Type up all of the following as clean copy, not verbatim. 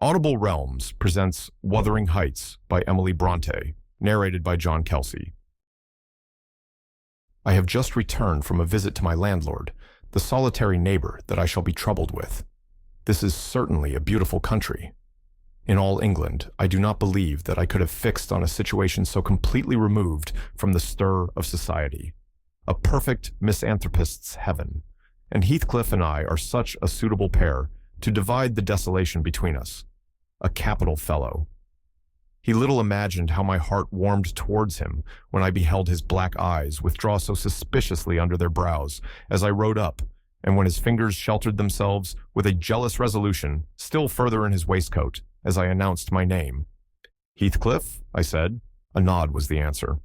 Audible Realms presents Wuthering Heights by Emily Brontë, narrated by John Kelsey. I have just returned from a visit to my landlord, the solitary neighbor that I shall be troubled with. This is certainly a beautiful country. In all England, I do not believe that I could have fixed on a situation so completely removed from the stir of society. A perfect misanthropist's heaven, and Heathcliff and I are such a suitable pair to divide the desolation between us. A capital fellow. He little imagined how my heart warmed towards him when I beheld his black eyes withdraw so suspiciously under their brows as I rode up, and when his fingers sheltered themselves with a jealous resolution still further in his waistcoat as I announced my name. "Heathcliff?" I said. A nod was the answer.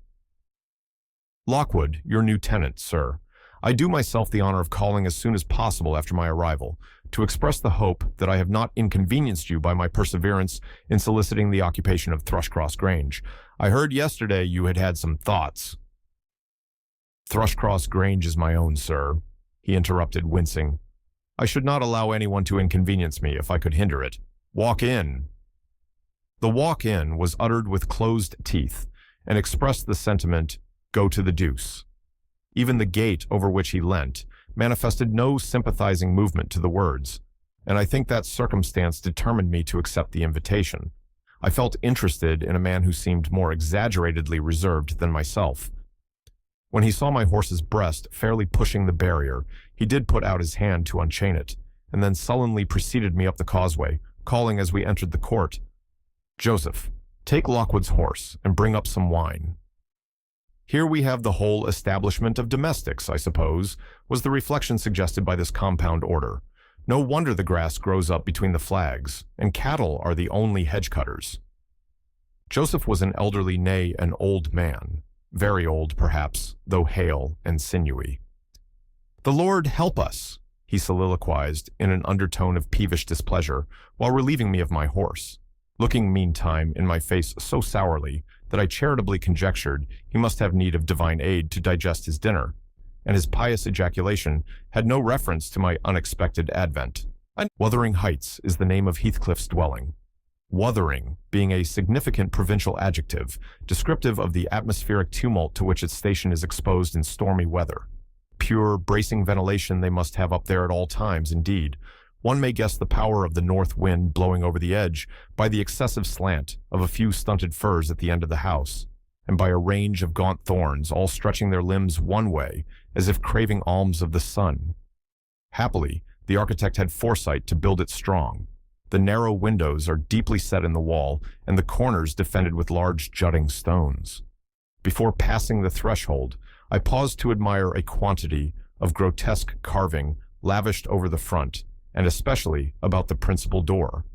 "Lockwood, your new tenant, sir. I do myself the honor of calling as soon as possible after my arrival, to express the hope that I have not inconvenienced you by my perseverance in soliciting the occupation of Thrushcross Grange. I heard yesterday you had had some thoughts." "Thrushcross Grange is my own, sir," he interrupted, wincing. "I should not allow anyone to inconvenience me if I could hinder it. Walk in." The walk in was uttered with closed teeth, and expressed the sentiment, "Go to the deuce." Even the gate over which he leant manifested no sympathizing movement to the words, and I think that circumstance determined me to accept the invitation. I felt interested in a man who seemed more exaggeratedly reserved than myself. When he saw my horse's breast fairly pushing the barrier, he did put out his hand to unchain it, and then sullenly preceded me up the causeway, calling as we entered the court, "Joseph, take Lockwood's horse and bring up some wine." "Here we have the whole establishment of domestics, I suppose," was the reflection suggested by this compound order. "No wonder the grass grows up between the flags, and cattle are the only hedge cutters." Joseph was an elderly, nay, an old man. Very old, perhaps, though hale and sinewy. "The Lord help us," he soliloquized in an undertone of peevish displeasure, while relieving me of my horse, looking meantime in my face so sourly that I charitably conjectured he must have need of divine aid to digest his dinner, and his pious ejaculation had no reference to my unexpected advent. Wuthering Heights is the name of Heathcliff's dwelling. Wuthering being a significant provincial adjective, descriptive of the atmospheric tumult to which its station is exposed in stormy weather. Pure, bracing ventilation they must have up there at all times, indeed. One may guess the power of the north wind blowing over the edge by the excessive slant of a few stunted firs at the end of the house, and by a range of gaunt thorns all stretching their limbs one way, as if craving alms of the sun. Happily, the architect had foresight to build it strong. The narrow windows are deeply set in the wall, and the corners defended with large jutting stones. Before passing the threshold, I paused to admire a quantity of grotesque carving lavished over the front, and especially about the principal door,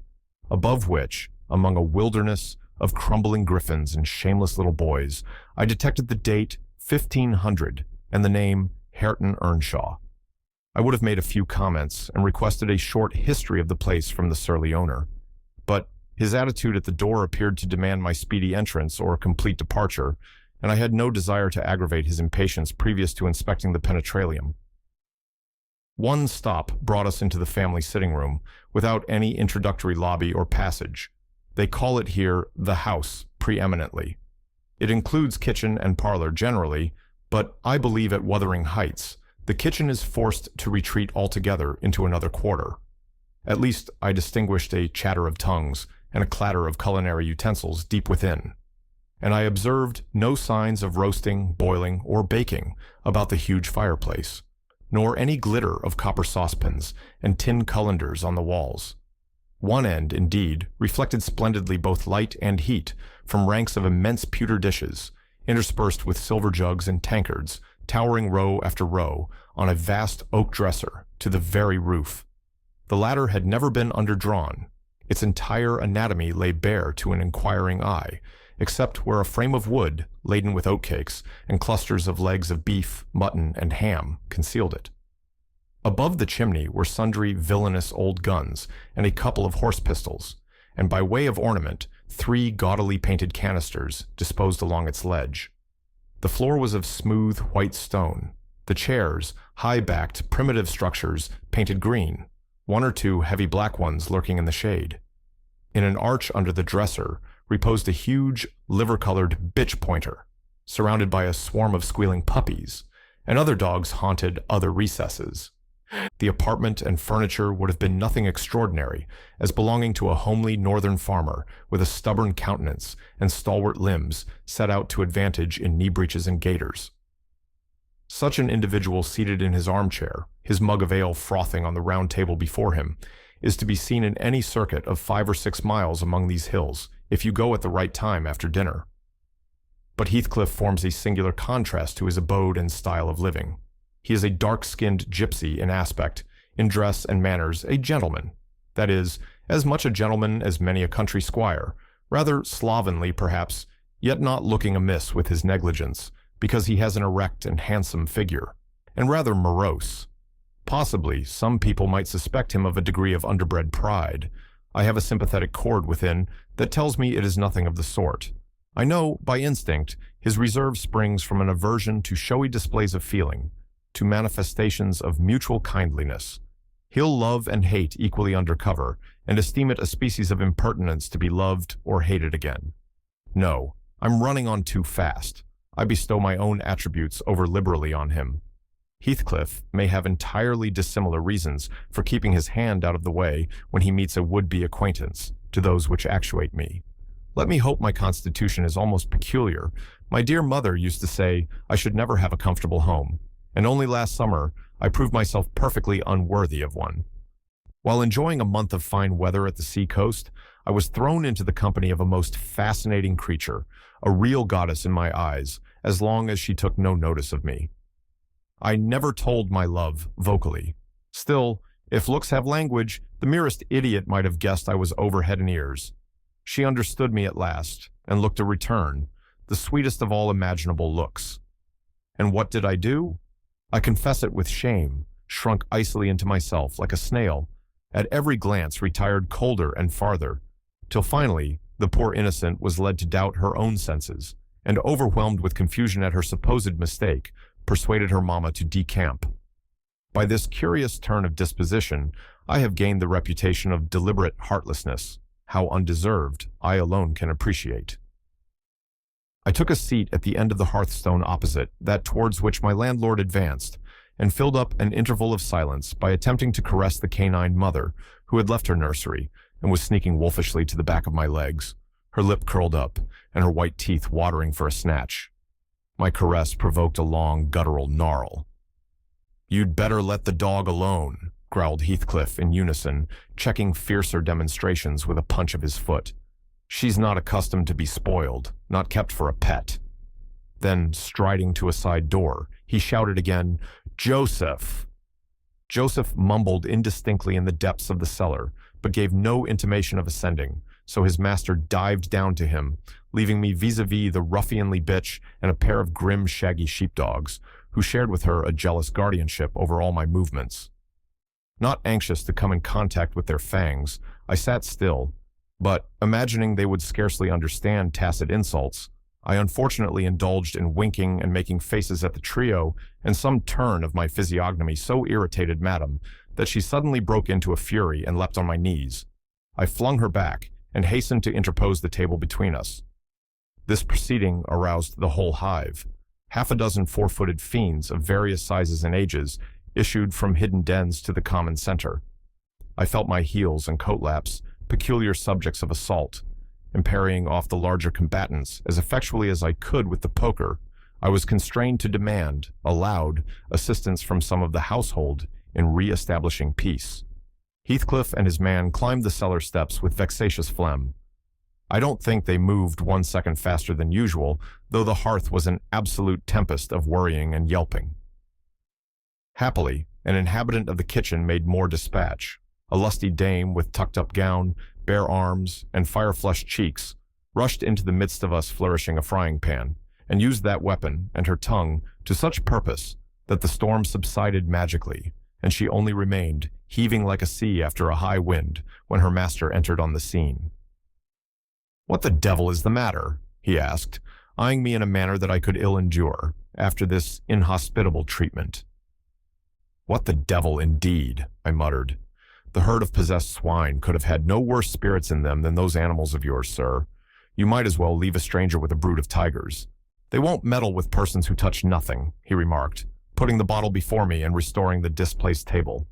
above which, among a wilderness of crumbling griffins and shameless little boys, I detected the date 1500 and the name Hareton Earnshaw. I would have made a few comments and requested a short history of the place from the surly owner, but his attitude at the door appeared to demand my speedy entrance or complete departure, and I had no desire to aggravate his impatience previous to inspecting the penetralium. One stop brought us into the family sitting room without any introductory lobby or passage. They call it here the house preeminently. It includes kitchen and parlor generally, but I believe at Wuthering Heights, the kitchen is forced to retreat altogether into another quarter. At least I distinguished a chatter of tongues and a clatter of culinary utensils deep within, and I observed no signs of roasting, boiling, or baking about the huge fireplace, nor any glitter of copper saucepans and tin cullenders on the walls. One end, indeed, reflected splendidly both light and heat from ranks of immense pewter dishes, interspersed with silver jugs and tankards, towering row after row on a vast oak dresser to the very roof. The latter had never been underdrawn. Its entire anatomy lay bare to an inquiring eye, except where a frame of wood, laden with oatcakes, and clusters of legs of beef, mutton, and ham concealed it. Above the chimney were sundry villainous old guns and a couple of horse pistols, and by way of ornament, 3 gaudily painted canisters disposed along its ledge. The floor was of smooth white stone, the chairs, high-backed, primitive structures painted green, 1 or 2 heavy black ones lurking in the shade. In an arch under the dresser reposed a huge, liver-colored bitch pointer, surrounded by a swarm of squealing puppies, and other dogs haunted other recesses. The apartment and furniture would have been nothing extraordinary, as belonging to a homely northern farmer with a stubborn countenance and stalwart limbs set out to advantage in knee breeches and gaiters. Such an individual seated in his armchair, his mug of ale frothing on the round table before him, is to be seen in any circuit of 5 or 6 miles among these hills, if you go at the right time after dinner. But Heathcliff forms a singular contrast to his abode and style of living. He is a dark-skinned gypsy in aspect, in dress and manners a gentleman. That is, as much a gentleman as many a country squire, rather slovenly perhaps, yet not looking amiss with his negligence, because he has an erect and handsome figure, and rather morose. Possibly, some people might suspect him of a degree of underbred pride. I have a sympathetic chord within that tells me it is nothing of the sort. I know, by instinct, his reserve springs from an aversion to showy displays of feeling, to manifestations of mutual kindliness. He'll love and hate equally under cover, and esteem it a species of impertinence to be loved or hated again. No, I'm running on too fast. I bestow my own attributes over liberally on him. Heathcliff may have entirely dissimilar reasons for keeping his hand out of the way when he meets a would-be acquaintance to those which actuate me. Let me hope my constitution is almost peculiar. My dear mother used to say I should never have a comfortable home, and only last summer I proved myself perfectly unworthy of one. While enjoying a month of fine weather at the sea-coast, I was thrown into the company of a most fascinating creature, a real goddess in my eyes, as long as she took no notice of me. I never told my love vocally. Still, if looks have language, the merest idiot might have guessed I was over head and ears. She understood me at last, and looked a return, the sweetest of all imaginable looks. And what did I do? I confess it with shame, shrunk icily into myself like a snail, at every glance retired colder and farther, till finally the poor innocent was led to doubt her own senses, and overwhelmed with confusion at her supposed mistake, persuaded her mamma to decamp. By this curious turn of disposition, I have gained the reputation of deliberate heartlessness, how undeserved I alone can appreciate. I took a seat at the end of the hearthstone opposite, that towards which my landlord advanced, and filled up an interval of silence by attempting to caress the canine mother, who had left her nursery, and was sneaking wolfishly to the back of my legs, her lip curled up, and her white teeth watering for a snatch. My caress provoked a long, guttural gnarl. "You'd better let the dog alone," growled Heathcliff in unison, checking fiercer demonstrations with a punch of his foot. "She's not accustomed to be spoiled, not kept for a pet." Then, striding to a side door, he shouted again, "Joseph!" Joseph mumbled indistinctly in the depths of the cellar, but gave no intimation of ascending, so his master dived down to him, leaving me vis-a-vis the ruffianly bitch and a pair of grim, shaggy sheepdogs, who shared with her a jealous guardianship over all my movements. Not anxious to come in contact with their fangs, I sat still, but, imagining they would scarcely understand tacit insults, I unfortunately indulged in winking and making faces at the trio, and some turn of my physiognomy so irritated Madame that she suddenly broke into a fury and leapt on my knees. I flung her back, and hastened to interpose the table between us. This proceeding aroused the whole hive. Half a dozen four-footed fiends of various sizes and ages issued from hidden dens to the common center. I felt my heels and coat-laps, peculiar subjects of assault, and parrying off the larger combatants as effectually as I could with the poker, I was constrained to demand, aloud, assistance from some of the household in re-establishing peace. Heathcliff and his man climbed the cellar steps with vexatious phlegm. I don't think they moved 1 second faster than usual, though the hearth was an absolute tempest of worrying and yelping. Happily, an inhabitant of the kitchen made more dispatch. A lusty dame with tucked-up gown, bare arms, and fire-flushed cheeks rushed into the midst of us flourishing a frying-pan, and used that weapon and her tongue to such purpose that the storm subsided magically, and she only remained, heaving like a sea after a high wind, when her master entered on the scene. "What the devil is the matter?" he asked, eyeing me in a manner that I could ill endure, after this inhospitable treatment. "What the devil, indeed," I muttered. The herd of possessed swine could have had no worse spirits in them than those animals of yours, sir. You might as well leave a stranger with a brood of tigers. They won't meddle with persons who touch nothing, he remarked, putting the bottle before me and restoring the displaced table.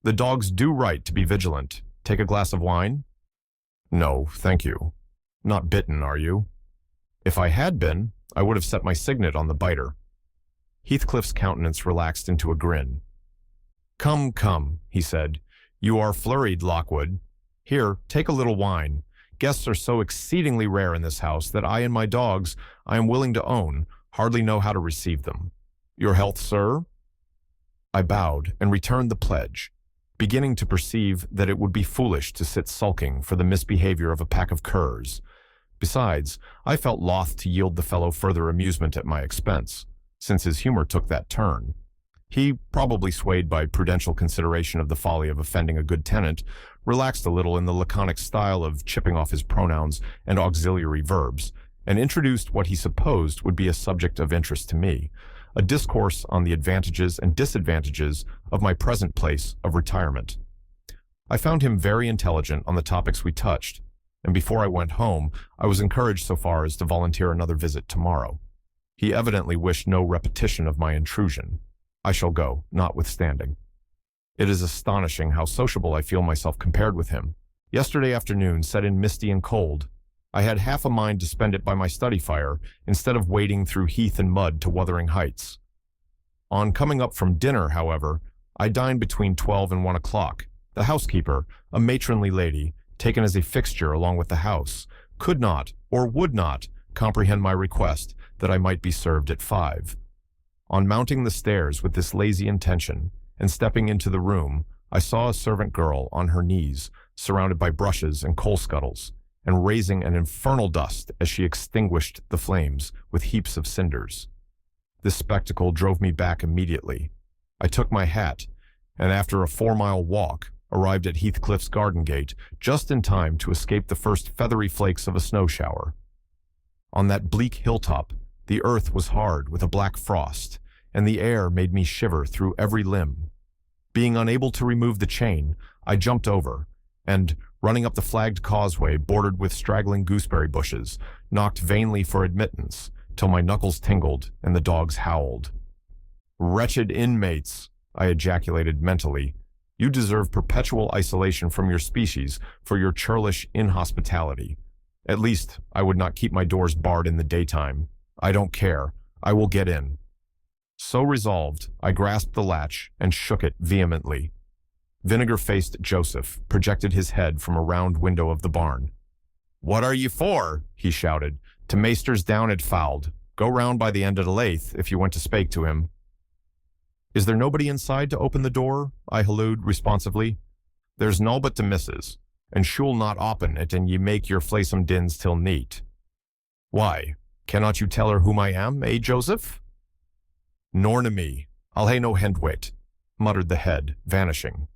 The dogs do right to be vigilant. Take a glass of wine? No, thank you. Not bitten, are you? If I had been, I would have set my signet on the biter. Heathcliff's countenance relaxed into a grin. Come, come, he said. You are flurried, Lockwood. Here, take a little wine. Guests are so exceedingly rare in this house that I and my dogs, I am willing to own, hardly know how to receive them. Your health, sir? I bowed and returned the pledge, beginning to perceive that it would be foolish to sit sulking for the misbehavior of a pack of curs. Besides, I felt loth to yield the fellow further amusement at my expense, since his humor took that turn. He, probably swayed by prudential consideration of the folly of offending a good tenant, relaxed a little in the laconic style of chipping off his pronouns and auxiliary verbs, and introduced what he supposed would be a subject of interest to me, a discourse on the advantages and disadvantages of my present place of retirement. I found him very intelligent on the topics we touched, and before I went home, I was encouraged so far as to volunteer another visit tomorrow. He evidently wished no repetition of my intrusion. I shall go, notwithstanding. It is astonishing how sociable I feel myself compared with him. Yesterday afternoon set in misty and cold. I had half a mind to spend it by my study fire, instead of wading through heath and mud to Wuthering Heights. On coming up from dinner, however, I dined between 12 and 1 o'clock. The housekeeper, a matronly lady, taken as a fixture along with the house, could not, or would not, comprehend my request that I might be served at 5. On mounting the stairs with this lazy intention, and stepping into the room, I saw a servant girl on her knees, surrounded by brushes and coal scuttles, and raising an infernal dust as she extinguished the flames with heaps of cinders. This spectacle drove me back immediately. I took my hat, and after a 4-mile walk, arrived at Heathcliff's garden gate just in time to escape the first feathery flakes of a snow shower. On that bleak hilltop, the earth was hard with a black frost, and the air made me shiver through every limb. Being unable to remove the chain, I jumped over, and, running up the flagged causeway bordered with straggling gooseberry bushes, knocked vainly for admittance, till my knuckles tingled and the dogs howled. Wretched inmates, I ejaculated mentally, you deserve perpetual isolation from your species for your churlish inhospitality. At least, I would not keep my doors barred in the daytime. I don't care. I will get in. So resolved, I grasped the latch and shook it vehemently. Vinegar-faced Joseph projected his head from a round window of the barn. "What are you for?" he shouted. "To maisters down at Fowld. Go round by the end of the lath if you want to spake to him." "Is there nobody inside to open the door?" I hallooed responsively. "There's no but the missus, and she'll not open it an ye make your flaysome dins till neat." "Why, cannot you tell her whom I am, eh, Joseph?" "Nor to me. I'll hae no hentwit," muttered the head, vanishing.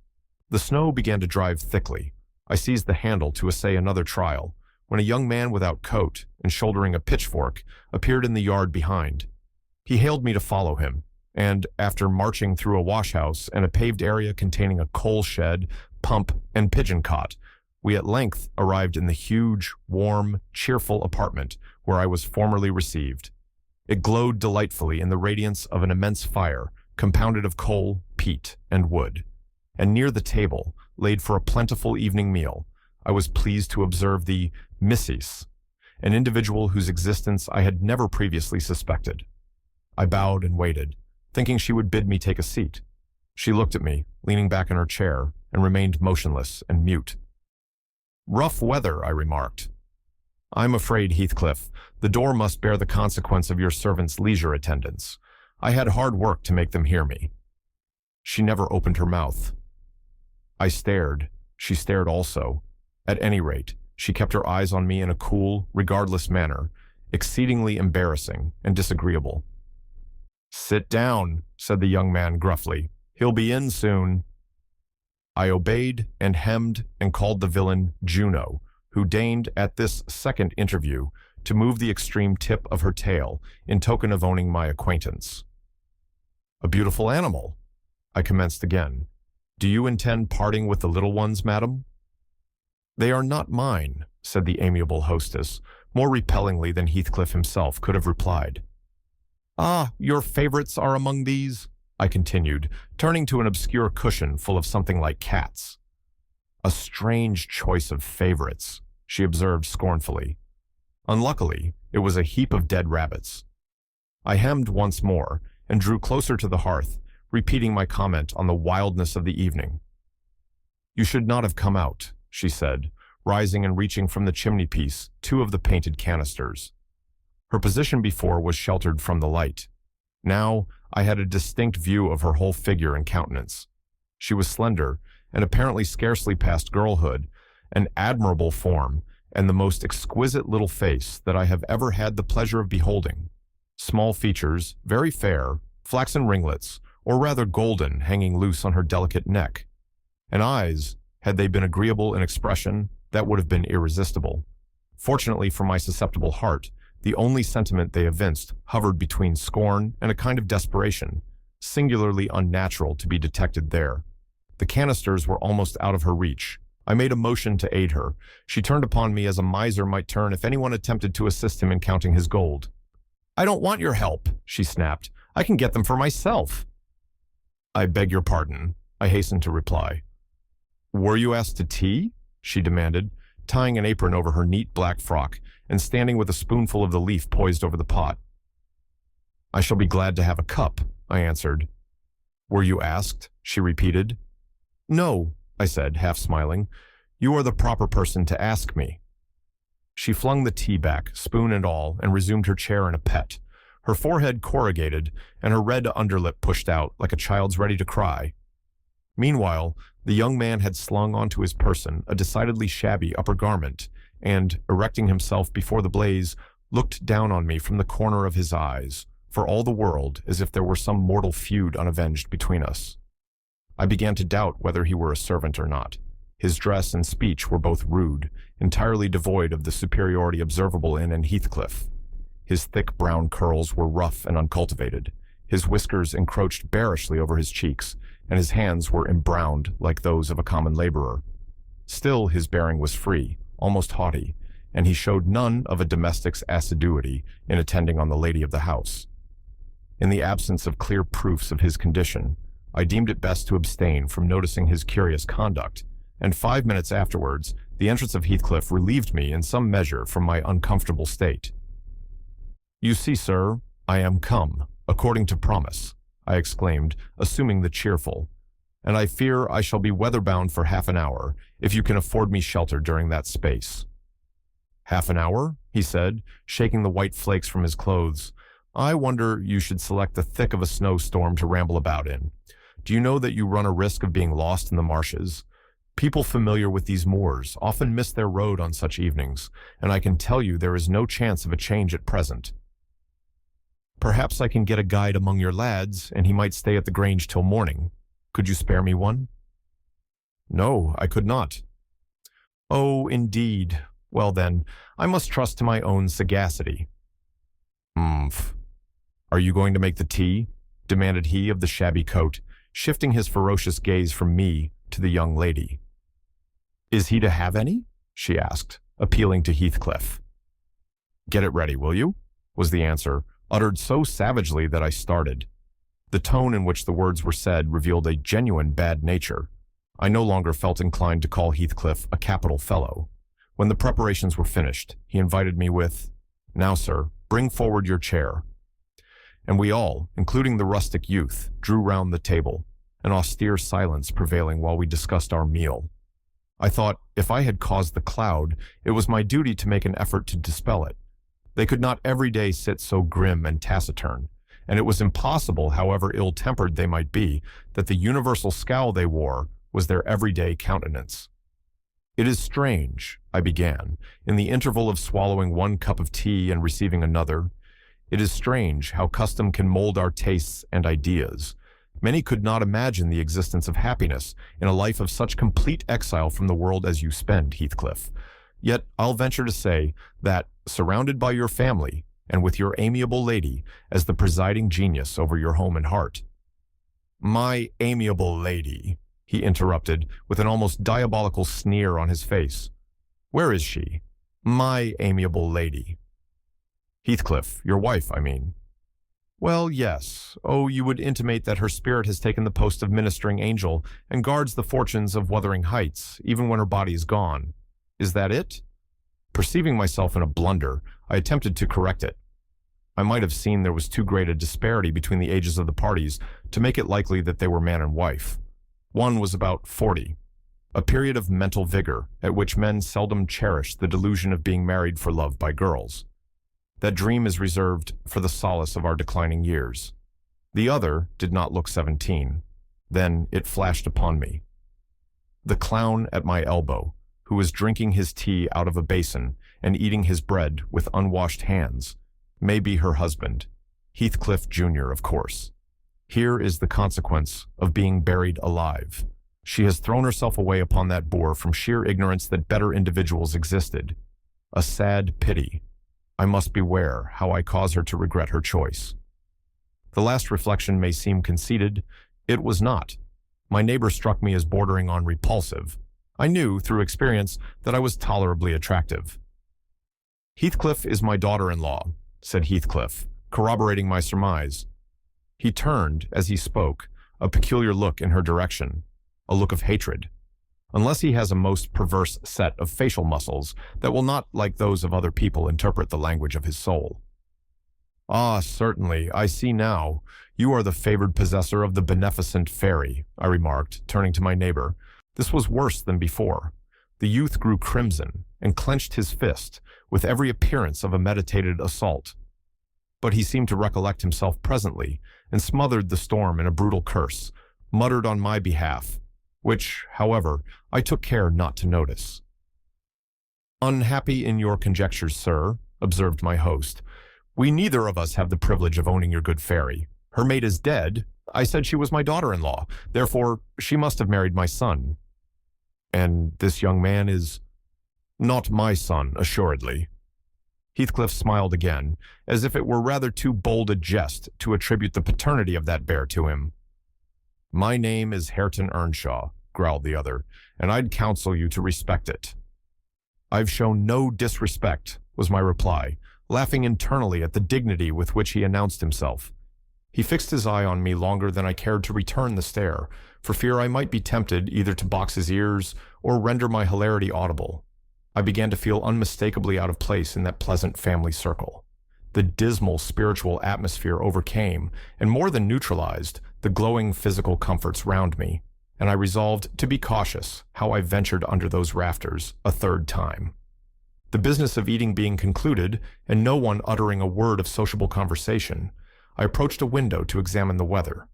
The snow began to drive thickly. I seized the handle to essay another trial, when a young man without coat and shouldering a pitchfork appeared in the yard behind. He hailed me to follow him, and, after marching through a wash-house and a paved area containing a coal shed, pump, and pigeon cot, we at length arrived in the huge, warm, cheerful apartment where I was formerly received. It glowed delightfully in the radiance of an immense fire, compounded of coal, peat, and wood. And near the table, laid for a plentiful evening meal, I was pleased to observe the Missis, an individual whose existence I had never previously suspected. I bowed and waited, thinking she would bid me take a seat. She looked at me, leaning back in her chair, and remained motionless and mute. "Rough weather," I remarked. "I'm afraid, Heathcliff, the door must bear the consequence of your servant's leisure attendance. I had hard work to make them hear me." She never opened her mouth. I stared. She stared also. At any rate, she kept her eyes on me in a cool, regardless manner, exceedingly embarrassing and disagreeable. "Sit down," said the young man gruffly. "He'll be in soon." I obeyed and hemmed and called the villain Juno, who deigned at this second interview to move the extreme tip of her tail in token of owning my acquaintance. "A beautiful animal," I commenced again. Do you intend parting with the little ones, madam? They are not mine, said the amiable hostess, more repellingly than Heathcliff himself could have replied. Ah, your favorites are among these? I continued, turning to an obscure cushion full of something like cats. A strange choice of favorites, she observed scornfully. Unluckily, it was a heap of dead rabbits. I hemmed once more and drew closer to the hearth, repeating my comment on the wildness of the evening. You should not have come out, she said, rising and reaching from the chimney-piece 2 of the painted canisters. Her position before was sheltered from the light. Now I had a distinct view of her whole figure and countenance. She was slender and apparently scarcely past girlhood, an admirable form, and the most exquisite little face that I have ever had the pleasure of beholding. Small features, very fair, flaxen ringlets, or rather golden, hanging loose on her delicate neck. And eyes, had they been agreeable in expression, that would have been irresistible. Fortunately for my susceptible heart, the only sentiment they evinced hovered between scorn and a kind of desperation, singularly unnatural to be detected there. The canisters were almost out of her reach. I made a motion to aid her. She turned upon me as a miser might turn if anyone attempted to assist him in counting his gold. I don't want your help, she snapped. I can get them for myself. I beg your pardon, I hastened to reply. Were you asked to tea? She demanded, tying an apron over her neat black frock and standing with a spoonful of the leaf poised over the pot. I shall be glad to have a cup, I answered. Were you asked? She repeated. No, I said, half smiling. You are the proper person to ask me. She flung the tea back, spoon and all, and resumed her chair in a pet, her forehead corrugated and her red underlip pushed out like a child's ready to cry. Meanwhile, the young man had slung onto his person a decidedly shabby upper garment and, erecting himself before the blaze, looked down on me from the corner of his eyes, for all the world as if there were some mortal feud unavenged between us. I began to doubt whether he were a servant or not. His dress and speech were both rude, entirely devoid of the superiority observable in an Heathcliff. His thick brown curls were rough and uncultivated. His whiskers encroached bearishly over his cheeks, and his hands were embrowned like those of a common laborer. Still his bearing was free, almost haughty, and he showed none of a domestic's assiduity in attending on the lady of the house. In the absence of clear proofs of his condition, I deemed it best to abstain from noticing his curious conduct, and 5 minutes afterwards, the entrance of Heathcliff relieved me in some measure from my uncomfortable state. You see, sir, I am come, according to promise, I exclaimed, assuming the cheerful, and I fear I shall be weather-bound for half an hour, if you can afford me shelter during that space. Half an hour? He said, shaking the white flakes from his clothes. I wonder you should select the thick of a snowstorm to ramble about in. Do you know that you run a risk of being lost in the marshes? People familiar with these moors often miss their road on such evenings, and I can tell you there is no chance of a change at present. Perhaps I can get a guide among your lads, and he might stay at the Grange till morning. Could you spare me one? No, I could not. Oh, indeed. Well then, I must trust to my own sagacity. Umph. Are you going to make the tea? Demanded he of the shabby coat, shifting his ferocious gaze from me to the young lady. Is he to have any? She asked, appealing to Heathcliff. Get it ready, will you? Was the answer, uttered so savagely that I started. The tone in which the words were said revealed a genuine bad nature. I no longer felt inclined to call Heathcliff a capital fellow. When the preparations were finished, he invited me with, Now, sir, bring forward your chair. And we all, including the rustic youth, drew round the table, an austere silence prevailing while we discussed our meal. I thought, if I had caused the cloud, it was my duty to make an effort to dispel it. They could not every day sit so grim and taciturn, and it was impossible, however ill-tempered they might be, that the universal scowl they wore was their everyday countenance. It is strange, I began, in the interval of swallowing one cup of tea and receiving another. It is strange how custom can mold our tastes and ideas. Many could not imagine the existence of happiness in a life of such complete exile from the world as you spend, Heathcliff. Yet I'll venture to say that, surrounded by your family, and with your amiable lady as the presiding genius over your home and heart. My amiable lady, he interrupted, with an almost diabolical sneer on his face. "Where is she? My amiable lady." "Heathcliff, your wife, I mean." "Well, yes. Oh, you would intimate that her spirit has taken the post of ministering angel and guards the fortunes of Wuthering Heights, even when her body is gone. Is that it?" Perceiving myself in a blunder, I attempted to correct it. I might have seen there was too great a disparity between the ages of the parties to make it likely that they were man and wife. One was about 40, a period of mental vigor at which men seldom cherish the delusion of being married for love by girls. That dream is reserved for the solace of our declining years. The other did not look 17. Then it flashed upon me. The clown at my elbow, who was drinking his tea out of a basin and eating his bread with unwashed hands, may be her husband, Heathcliff Jr., of course. Here is the consequence of being buried alive. She has thrown herself away upon that boor from sheer ignorance that better individuals existed. A sad pity. I must beware how I cause her to regret her choice. The last reflection may seem conceited. It was not. My neighbor struck me as bordering on repulsive. I knew, through experience, that I was tolerably attractive. "Heathcliff is my daughter-in-law," said Heathcliff, corroborating my surmise. He turned, as he spoke, a peculiar look in her direction, a look of hatred. Unless he has a most perverse set of facial muscles that will not, like those of other people, interpret the language of his soul. "Ah, certainly, I see now. You are the favored possessor of the beneficent fairy," I remarked, turning to my neighbor. This was worse than before. The youth grew crimson and clenched his fist, with every appearance of a meditated assault. But he seemed to recollect himself presently, and smothered the storm in a brutal curse, muttered on my behalf, which, however, I took care not to notice. "Unhappy in your conjectures, sir," observed my host. "We neither of us have the privilege of owning your good fairy. Her mate is dead. I said she was my daughter-in-law. Therefore, she must have married my son." "And this young man is—" "Not my son, assuredly." Heathcliff smiled again, as if it were rather too bold a jest to attribute the paternity of that bear to him. "My name is Hareton Earnshaw," growled the other, "and I'd counsel you to respect it." "I've shown no disrespect," was my reply, laughing internally at the dignity with which he announced himself. He fixed his eye on me longer than I cared to return the stare, for fear I might be tempted either to box his ears or render my hilarity audible. I began to feel unmistakably out of place in that pleasant family circle. The dismal spiritual atmosphere overcame, and more than neutralized, the glowing physical comforts round me, and I resolved to be cautious how I ventured under those rafters a third time. The business of eating being concluded, and no one uttering a word of sociable conversation, I approached a window to examine the weather.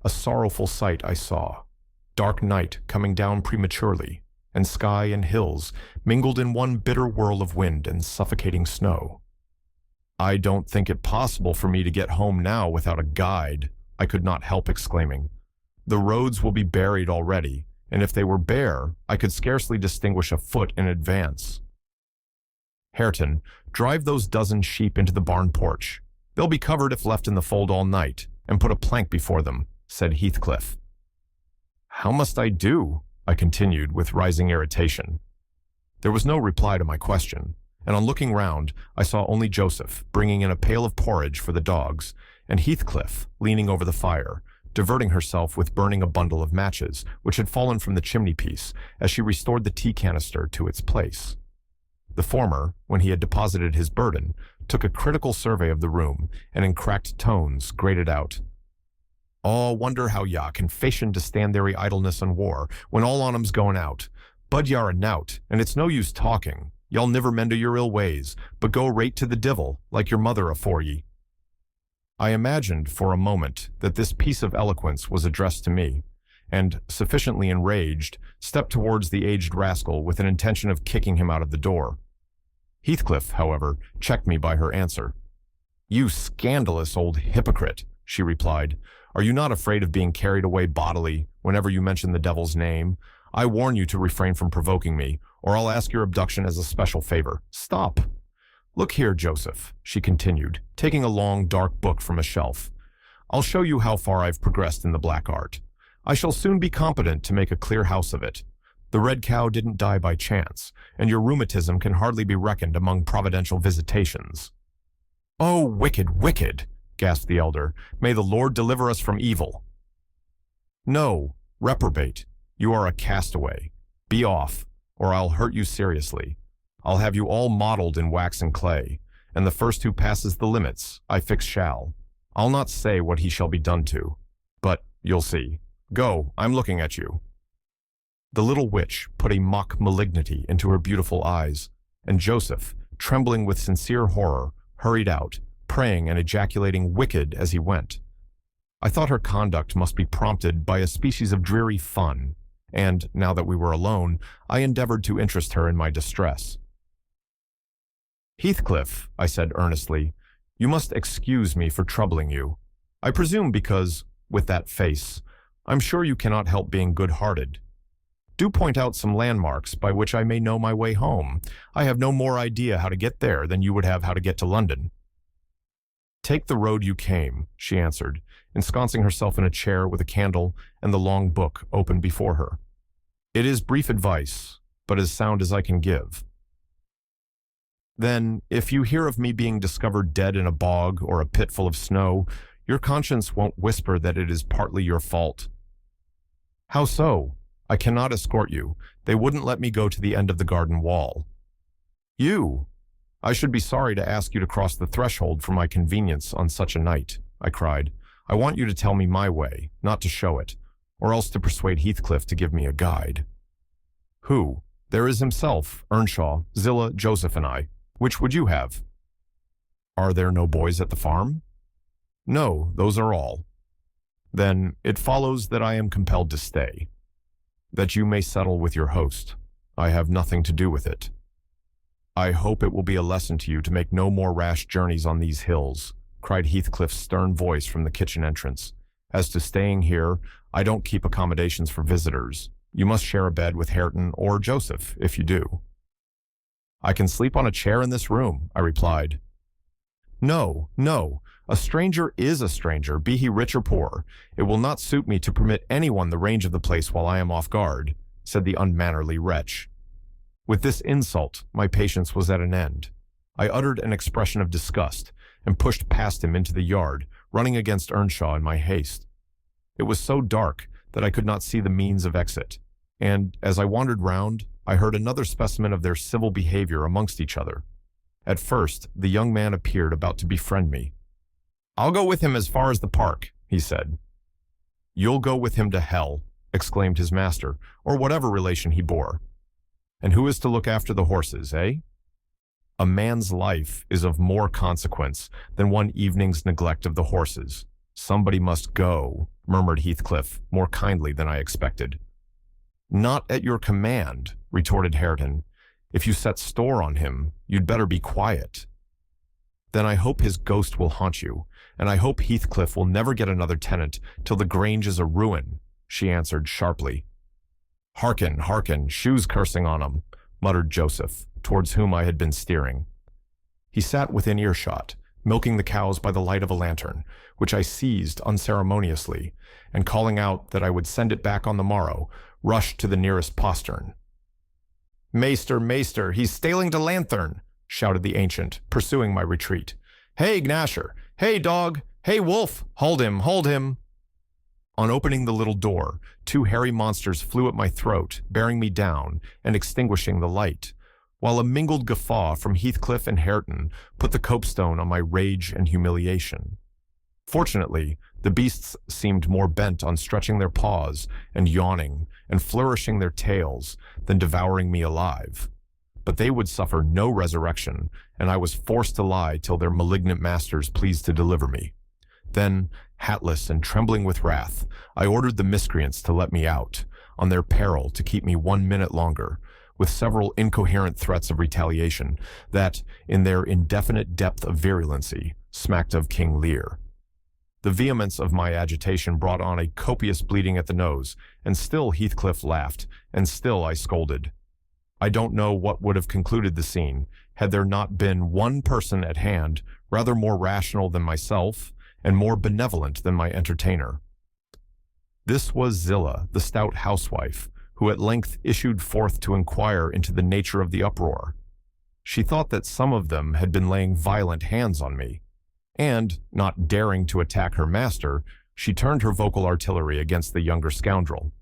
A sorrowful sight I saw. Dark night coming down prematurely, and sky and hills mingled in one bitter whirl of wind and suffocating snow. "I don't think it possible for me to get home now without a guide," I could not help exclaiming. "The roads will be buried already, and if they were bare, I could scarcely distinguish a foot in advance." "Hareton, drive those dozen sheep into the barn porch. They'll be covered if left in the fold all night, and put a plank before them," said Heathcliff. "How must I do?" I continued with rising irritation. There was no reply to my question, and on looking round, I saw only Joseph bringing in a pail of porridge for the dogs, and Heathcliff leaning over the fire, diverting herself with burning a bundle of matches, which had fallen from the chimney-piece as she restored the tea canister to its place. The former, when he had deposited his burden, took a critical survey of the room, and in cracked tones grated out, "Oh, wonder how ya can fashion to stand there idleness and war, when all on 'em's going out. Bud y'are a knout, and it's no use talking. Y'all niver mend o' your ill ways, but go rate to the divil, like your mother afore ye." I imagined for a moment that this piece of eloquence was addressed to me, and, sufficiently enraged, stepped towards the aged rascal with an intention of kicking him out of the door. Heathcliff, however, checked me by her answer. "You scandalous old hypocrite," she replied. "Are you not afraid of being carried away bodily whenever you mention the devil's name? I warn you to refrain from provoking me, or I'll ask your abduction as a special favor. Stop. Look here, Joseph," she continued, taking a long, dark book from a shelf. "I'll show you how far I've progressed in the black art. I shall soon be competent to make a clear house of it. The red cow didn't die by chance, and your rheumatism can hardly be reckoned among providential visitations." "Oh, wicked, wicked!" gasped the elder. "May the Lord deliver us from evil." "No, reprobate. You are a castaway. Be off, or I'll hurt you seriously. I'll have you all modeled in wax and clay, and the first who passes the limits, I fix shall. I'll not say what he shall be done to, but you'll see. Go, I'm looking at you." The little witch put a mock malignity into her beautiful eyes, and Joseph, trembling with sincere horror, hurried out, praying and ejaculating "wicked" as he went. I thought her conduct must be prompted by a species of dreary fun, and, now that we were alone, I endeavored to interest her in my distress. "Heathcliff," I said earnestly, "you must excuse me for troubling you. I presume because, with that face, I'm sure you cannot help being good-hearted. Do point out some landmarks by which I may know my way home. I have no more idea how to get there than you would have how to get to London." "Take the road you came," she answered, ensconcing herself in a chair with a candle and the long book open before her. "It is brief advice, but as sound as I can give. Then, if you hear of me being discovered dead in a bog or a pit full of snow, your conscience won't whisper that it is partly your fault." "How so? I cannot escort you. They wouldn't let me go to the end of the garden wall." "You? I should be sorry to ask you to cross the threshold for my convenience on such a night," I cried. "I want you to tell me my way, not to show it, or else to persuade Heathcliff to give me a guide." "Who? There is himself, Earnshaw, Zillah, Joseph, and I. Which would you have?" "Are there no boys at the farm?" "No, those are all." "Then it follows that I am compelled to stay." "That you may settle with your host. I have nothing to do with it." "I hope it will be a lesson to you to make no more rash journeys on these hills," cried Heathcliff's stern voice from the kitchen entrance. "As to staying here, I don't keep accommodations for visitors. You must share a bed with Hareton or Joseph, if you do." "I can sleep on a chair in this room," I replied. "No, no. A stranger is a stranger, be he rich or poor. It will not suit me to permit anyone the range of the place while I am off guard," said the unmannerly wretch. With this insult, my patience was at an end. I uttered an expression of disgust and pushed past him into the yard, running against Earnshaw in my haste. It was so dark that I could not see the means of exit, and as I wandered round, I heard another specimen of their civil behavior amongst each other. At first, the young man appeared about to befriend me. "I'll go with him as far as the park," he said. "You'll go with him to hell," exclaimed his master, or whatever relation he bore. "And who is to look after the horses, eh?" "A man's life is of more consequence than one evening's neglect of the horses. Somebody must go," murmured Heathcliff, more kindly than I expected. "Not at your command," retorted Hareton. "If you set store on him, you'd better be quiet." "Then I hope his ghost will haunt you, and I hope Heathcliff will never get another tenant till the Grange is a ruin," she answered sharply. "Hearken, hearken, shoes cursing on 'em," muttered Joseph, towards whom I had been steering. He sat within earshot, milking the cows by the light of a lantern, which I seized unceremoniously, and calling out that I would send it back on the morrow, rushed to the nearest postern. "Maester, maester, he's staling to lanthorn," shouted the ancient, pursuing my retreat. "Hey, Gnasher! Hey, dog! Hey, wolf! Hold him! Hold him!" On opening the little door, two hairy monsters flew at my throat, bearing me down and extinguishing the light, while a mingled guffaw from Heathcliff and Hareton put the copestone on my rage and humiliation. Fortunately, the beasts seemed more bent on stretching their paws and yawning and flourishing their tails than devouring me alive. But they would suffer no resurrection, and I was forced to lie till their malignant masters pleased to deliver me. Then, hatless and trembling with wrath, I ordered the miscreants to let me out, on their peril to keep me 1 minute longer, with several incoherent threats of retaliation that, in their indefinite depth of virulency, smacked of King Lear. The vehemence of my agitation brought on a copious bleeding at the nose, and still Heathcliff laughed, and still I scolded. I don't know what would have concluded the scene, had there not been one person at hand, rather more rational than myself, and more benevolent than my entertainer. This was Zillah, the stout housewife, who at length issued forth to inquire into the nature of the uproar. She thought that some of them had been laying violent hands on me, and, not daring to attack her master, she turned her vocal artillery against the younger scoundrel.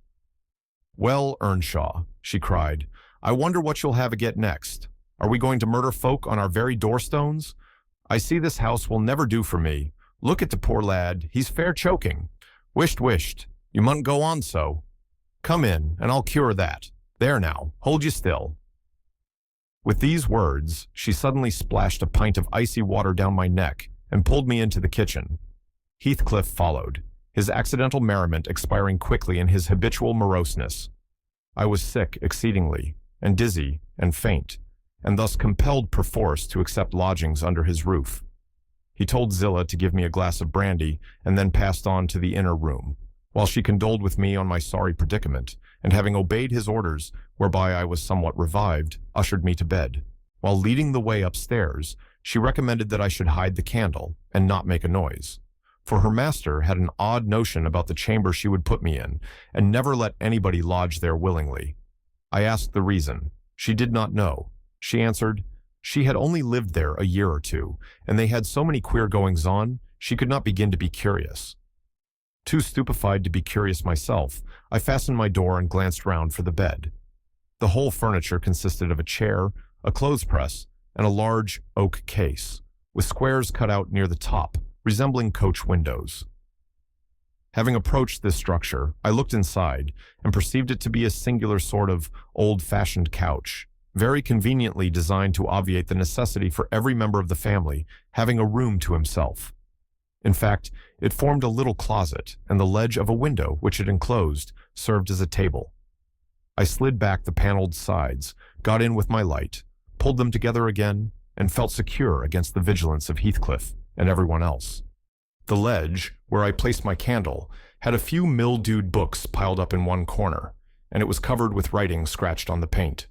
"Well, Earnshaw," she cried, "I wonder what you'll have again next. Are we going to murder folk on our very doorstones? I see this house will never do for me. Look at the poor lad, he's fair choking. Wisht, you mustn't go on so. Come in, and I'll cure that. There now, hold you still." With these words, she suddenly splashed a pint of icy water down my neck and pulled me into the kitchen. Heathcliff followed, his accidental merriment expiring quickly in his habitual moroseness. I was sick exceedingly, and dizzy, and faint, and thus compelled perforce to accept lodgings under his roof. He told Zillah to give me a glass of brandy, and then passed on to the inner room, while she condoled with me on my sorry predicament, and having obeyed his orders, whereby I was somewhat revived, ushered me to bed. While leading the way upstairs, she recommended that I should hide the candle, and not make a noise, for her master had an odd notion about the chamber she would put me in, and never let anybody lodge there willingly. I asked the reason. She did not know. She answered, she had only lived there a year or two, and they had so many queer goings-on, she could not begin to be curious. Too stupefied to be curious myself, I fastened my door and glanced round for the bed. The whole furniture consisted of a chair, a clothes press, and a large oak case, with squares cut out near the top, resembling coach windows. Having approached this structure, I looked inside and perceived it to be a singular sort of old-fashioned couch, very conveniently designed to obviate the necessity for every member of the family having a room to himself. In fact, it formed a little closet, and the ledge of a window which it enclosed served as a table. I slid back the paneled sides, got in with my light, pulled them together again, and felt secure against the vigilance of Heathcliff and everyone else. The ledge, where I placed my candle, had a few mildewed books piled up in one corner, and it was covered with writing scratched on the paint.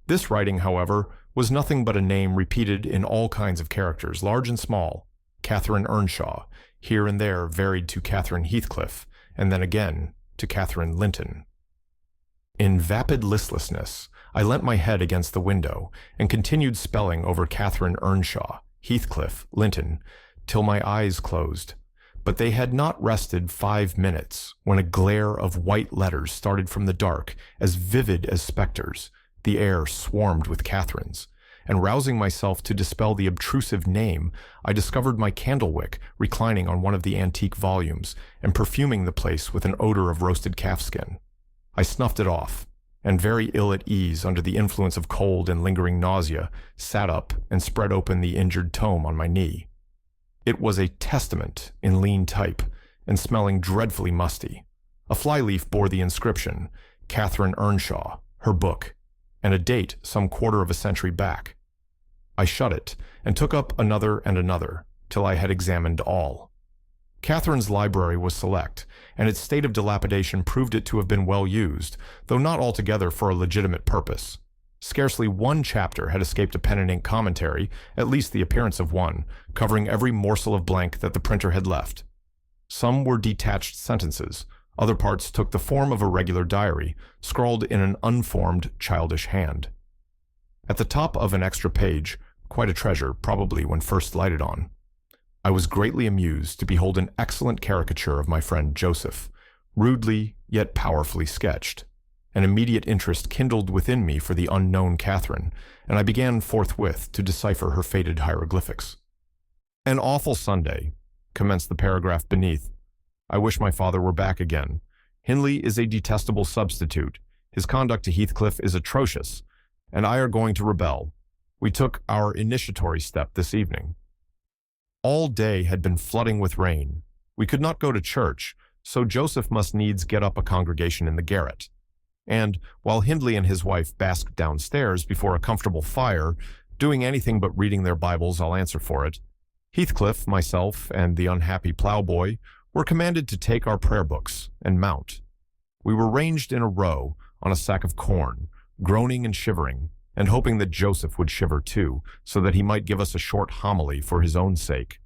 This writing, however, was nothing but a name repeated in all kinds of characters, large and small. Catherine Earnshaw, here and there varied to Catherine Heathcliff, and then again to Catherine Linton. In vapid listlessness, I leant my head against the window and continued spelling over Catherine Earnshaw, Heathcliff, Linton, till my eyes closed. But they had not rested 5 minutes when a glare of white letters started from the dark, as vivid as specters. The air swarmed with Catherines, and rousing myself to dispel the obtrusive name, I discovered my candlewick reclining on one of the antique volumes and perfuming the place with an odor of roasted calfskin. I snuffed it off, and very ill at ease under the influence of cold and lingering nausea, sat up and spread open the injured tome on my knee. It was a testament in lean type, and smelling dreadfully musty. A flyleaf bore the inscription, Catherine Earnshaw, her book, and a date some quarter of a century back. I shut it, and took up another and another, till I had examined all. Catherine's library was select, and its state of dilapidation proved it to have been well used, though not altogether for a legitimate purpose. Scarcely one chapter had escaped a pen and ink commentary, at least the appearance of one, covering every morsel of blank that the printer had left. Some were detached sentences, other parts took the form of a regular diary, scrawled in an unformed, childish hand. At the top of an extra page, quite a treasure, probably when first lighted on, I was greatly amused to behold an excellent caricature of my friend Joseph, rudely yet powerfully sketched. An immediate interest kindled within me for the unknown Catherine, and I began forthwith to decipher her faded hieroglyphics. "An awful Sunday," commenced the paragraph beneath. "I wish my father were back again. Hindley is a detestable substitute. His conduct to Heathcliff is atrocious, and I are going to rebel. We took our initiatory step this evening." All day had been flooding with rain. We could not go to church, so Joseph must needs get up a congregation in the garret. And, while Hindley and his wife basked downstairs before a comfortable fire, doing anything but reading their Bibles, I'll answer for it, Heathcliff, myself, and the unhappy ploughboy were commanded to take our prayer books and mount. We were ranged in a row on a sack of corn, groaning and shivering, and hoping that Joseph would shiver too, so that he might give us a short homily for his own sake.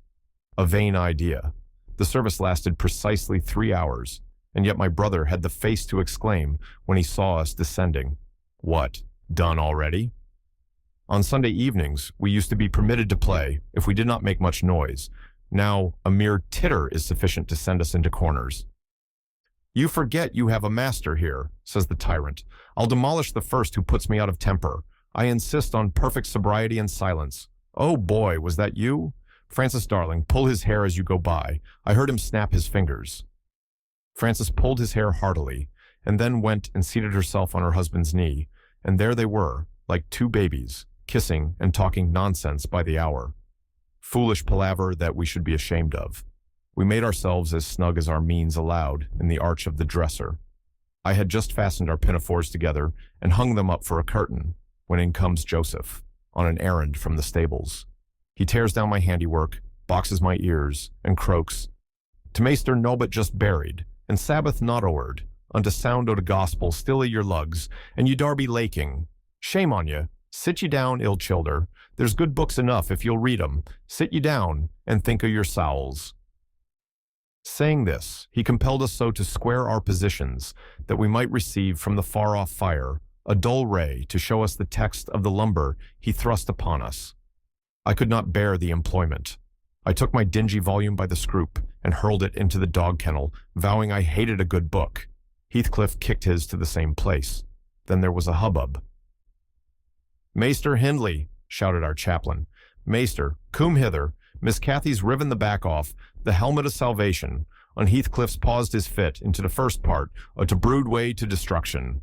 A vain idea. The service lasted precisely 3 hours, and yet my brother had the face to exclaim when he saw us descending, "What, done already?" On Sunday evenings, we used to be permitted to play if we did not make much noise. Now, a mere titter is sufficient to send us into corners. "You forget you have a master here," says the tyrant. "I'll demolish the first who puts me out of temper. I insist on perfect sobriety and silence. Oh boy, was that you? Francis, darling, pull his hair as you go by. I heard him snap his fingers." Francis pulled his hair heartily, and then went and seated herself on her husband's knee, and there they were, like two babies, kissing and talking nonsense by the hour. Foolish palaver that we should be ashamed of. We made ourselves as snug as our means allowed in the arch of the dresser. I had just fastened our pinafores together and hung them up for a curtain, when in comes Joseph, on an errand from the stables. He tears down my handiwork, boxes my ears, and croaks, "To Maester Nobbut just buried, and Sabbath not o'erd, unto sound o' the gospel still i' your lugs, and you dar be laking. Shame on ye, sit ye down, ill childer. There's good books enough if you'll read 'em. Sit ye down, and think o' your sowls." Saying this, he compelled us so to square our positions that we might receive from the far-off fire a dull ray to show us the text of the lumber he thrust upon us. I could not bear the employment. I took my dingy volume by the scroop and hurled it into the dog kennel, vowing I hated a good book. Heathcliff kicked his to the same place. Then there was a hubbub. "Maester Hindley," shouted our chaplain. "Maester, come hither. Miss Cathy's riven the back off, the helmet of salvation. On Heathcliff's paused his fit into the first part, o' to brood way to destruction.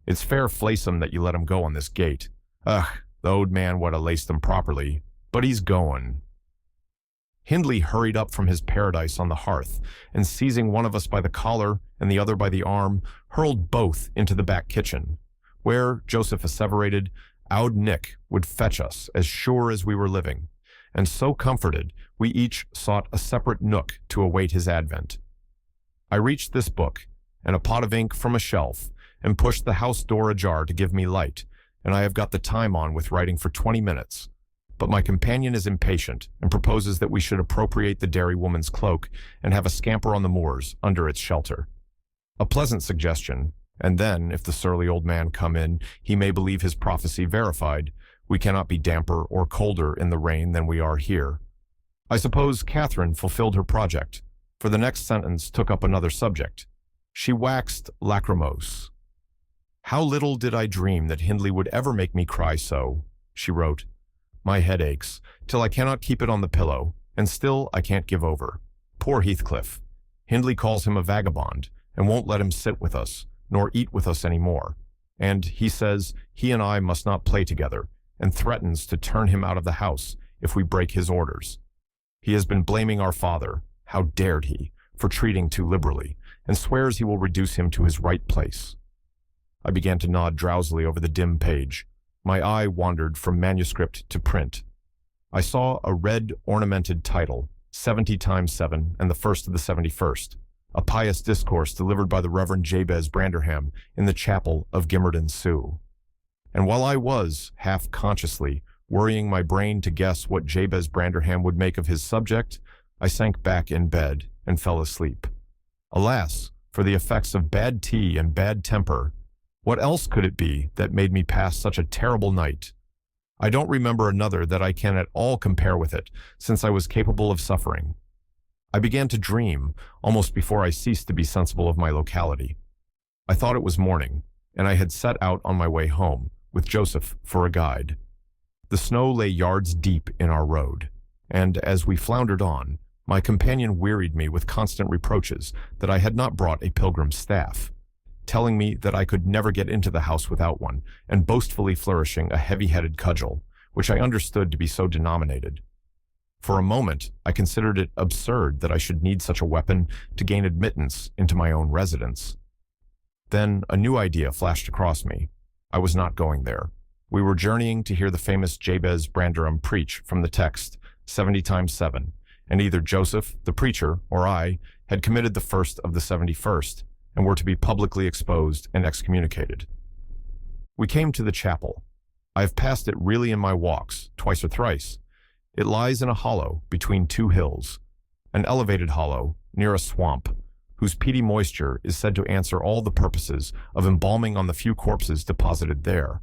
It's fair flaysome that you let him go on this gate. Ugh, the old man would ha' laced him properly, but he's goin'." Hindley hurried up from his paradise on the hearth, and seizing one of us by the collar and the other by the arm, hurled both into the back kitchen, where, Joseph asseverated, Aud Nick would fetch us as sure as we were living, and so comforted, we each sought a separate nook to await his advent. I reached this book, and a pot of ink from a shelf, and pushed the house door ajar to give me light, and I have got the time on with writing for 20 minutes. But my companion is impatient, and proposes that we should appropriate the dairywoman's cloak and have a scamper on the moors under its shelter. A pleasant suggestion, and then, if the surly old man come in, he may believe his prophecy verified. We cannot be damper or colder in the rain than we are here. I suppose Catherine fulfilled her project, for the next sentence took up another subject. She waxed lachrymose. "How little did I dream that Hindley would ever make me cry so," she wrote. "My head aches, till I cannot keep it on the pillow, and still I can't give over. Poor Heathcliff. Hindley calls him a vagabond, and won't let him sit with us, nor eat with us any more. And he says he and I must not play together, and threatens to turn him out of the house if we break his orders. He has been blaming our father, how dared he, for treating too liberally, and swears he will reduce him to his right place." I began to nod drowsily over the dim page. My eye wandered from manuscript to print. I saw a red ornamented title, 70 times 7 and the first of the 71st, a pious discourse delivered by the Reverend Jabez Branderham in the chapel of Gimmerden Sioux. And while I was, half consciously, worrying my brain to guess what Jabez Branderham would make of his subject, I sank back in bed and fell asleep. Alas, for the effects of bad tea and bad temper. What else could it be that made me pass such a terrible night? I don't remember another that I can at all compare with it, since I was capable of suffering. I began to dream almost before I ceased to be sensible of my locality. I thought it was morning, and I had set out on my way home, with Joseph for a guide. The snow lay yards deep in our road, and as we floundered on, my companion wearied me with constant reproaches that I had not brought a pilgrim's staff, telling me that I could never get into the house without one, and boastfully flourishing a heavy-headed cudgel, which I understood to be so denominated. For a moment, I considered it absurd that I should need such a weapon to gain admittance into my own residence. Then a new idea flashed across me. I was not going there. We were journeying to hear the famous Jabez Branderham preach from the text, 70 times 7, and either Joseph, the preacher, or I had committed the first of the 71st, and were to be publicly exposed and excommunicated. We came to the chapel. I have passed it really in my walks, twice or thrice. It lies in a hollow between two hills, an elevated hollow near a swamp, whose peaty moisture is said to answer all the purposes of embalming on the few corpses deposited there.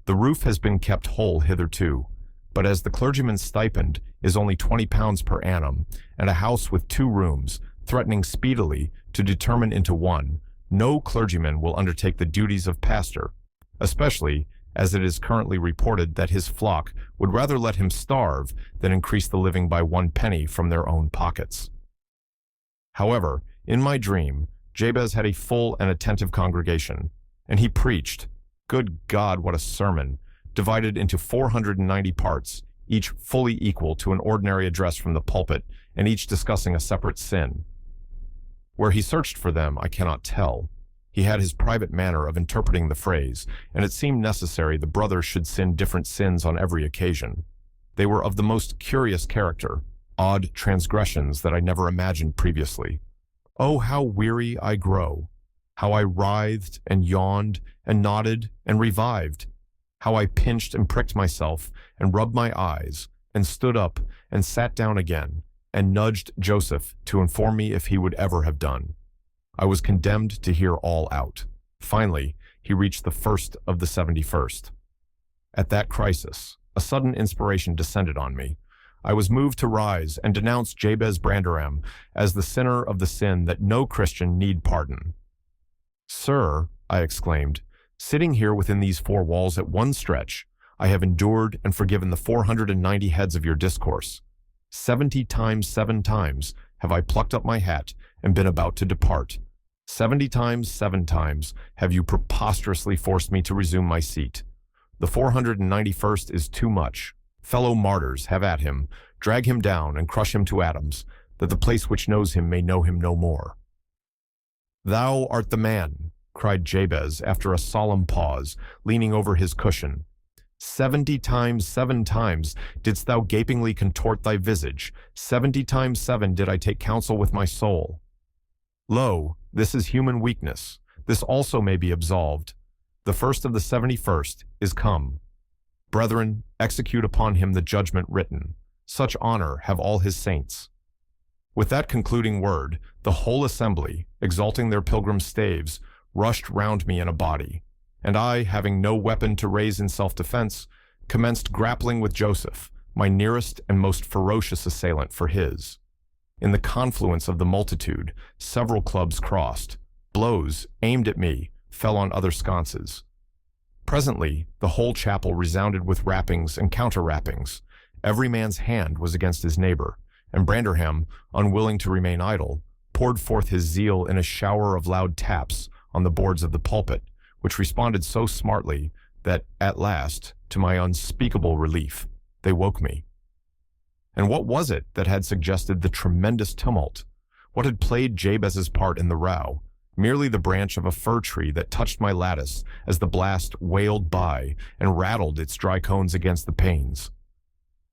The roof has been kept whole hitherto, but as the clergyman's stipend is only £20 per annum, and a house with 2 rooms, threatening speedily to determine into one, no clergyman will undertake the duties of pastor, especially as it is currently reported that his flock would rather let him starve than increase the living by 1 penny from their own pockets. However, in my dream, Jabez had a full and attentive congregation, and he preached. Good God, what a sermon! Divided into 490 parts, each fully equal to an ordinary address from the pulpit, and each discussing a separate sin. Where he searched for them, I cannot tell. He had his private manner of interpreting the phrase, and it seemed necessary the brothers should sin different sins on every occasion. They were of the most curious character, odd transgressions that I never imagined previously. Oh, how weary I grow! How I writhed and yawned and nodded and revived! How I pinched and pricked myself and rubbed my eyes and stood up and sat down again and nudged Joseph to inform me if he would ever have done. I was condemned to hear all out. Finally, he reached the first of the 71st. At that crisis, a sudden inspiration descended on me. I was moved to rise and denounce Jabez Branderham as the sinner of the sin that no Christian need pardon. "Sir," I exclaimed, "sitting here within these 4 walls at one stretch, I have endured and forgiven the 490 heads of your discourse. 70 times 7 times have I plucked up my hat and been about to depart. 70 times 7 times have you preposterously forced me to resume my seat. The 491st is too much. Fellow martyrs, have at him, drag him down and crush him to atoms, that the place which knows him may know him no more." "Thou art the man," cried Jabez after a solemn pause, leaning over his cushion. 70 times 7 times didst thou gapingly contort thy visage. 70 times 7 did I take counsel with my soul. Lo, this is human weakness. This also may be absolved. The first of the 71st is come. Brethren, execute upon him the judgment written. Such honor have all his saints. With that concluding word, the whole assembly, exalting their pilgrim staves, rushed round me in a body, and I, having no weapon to raise in self-defense, commenced grappling with Joseph, my nearest and most ferocious assailant, for his. In the confluence of the multitude, several clubs crossed. Blows, aimed at me, fell on other sconces. Presently, the whole chapel resounded with rappings and counter-rappings. Every man's hand was against his neighbor, and Branderham, unwilling to remain idle, poured forth his zeal in a shower of loud taps on the boards of the pulpit, which responded so smartly that, at last, to my unspeakable relief, they woke me. And what was it that had suggested the tremendous tumult? What had played Jabez's part in the row? Merely the branch of a fir tree that touched my lattice as the blast wailed by and rattled its dry cones against the panes.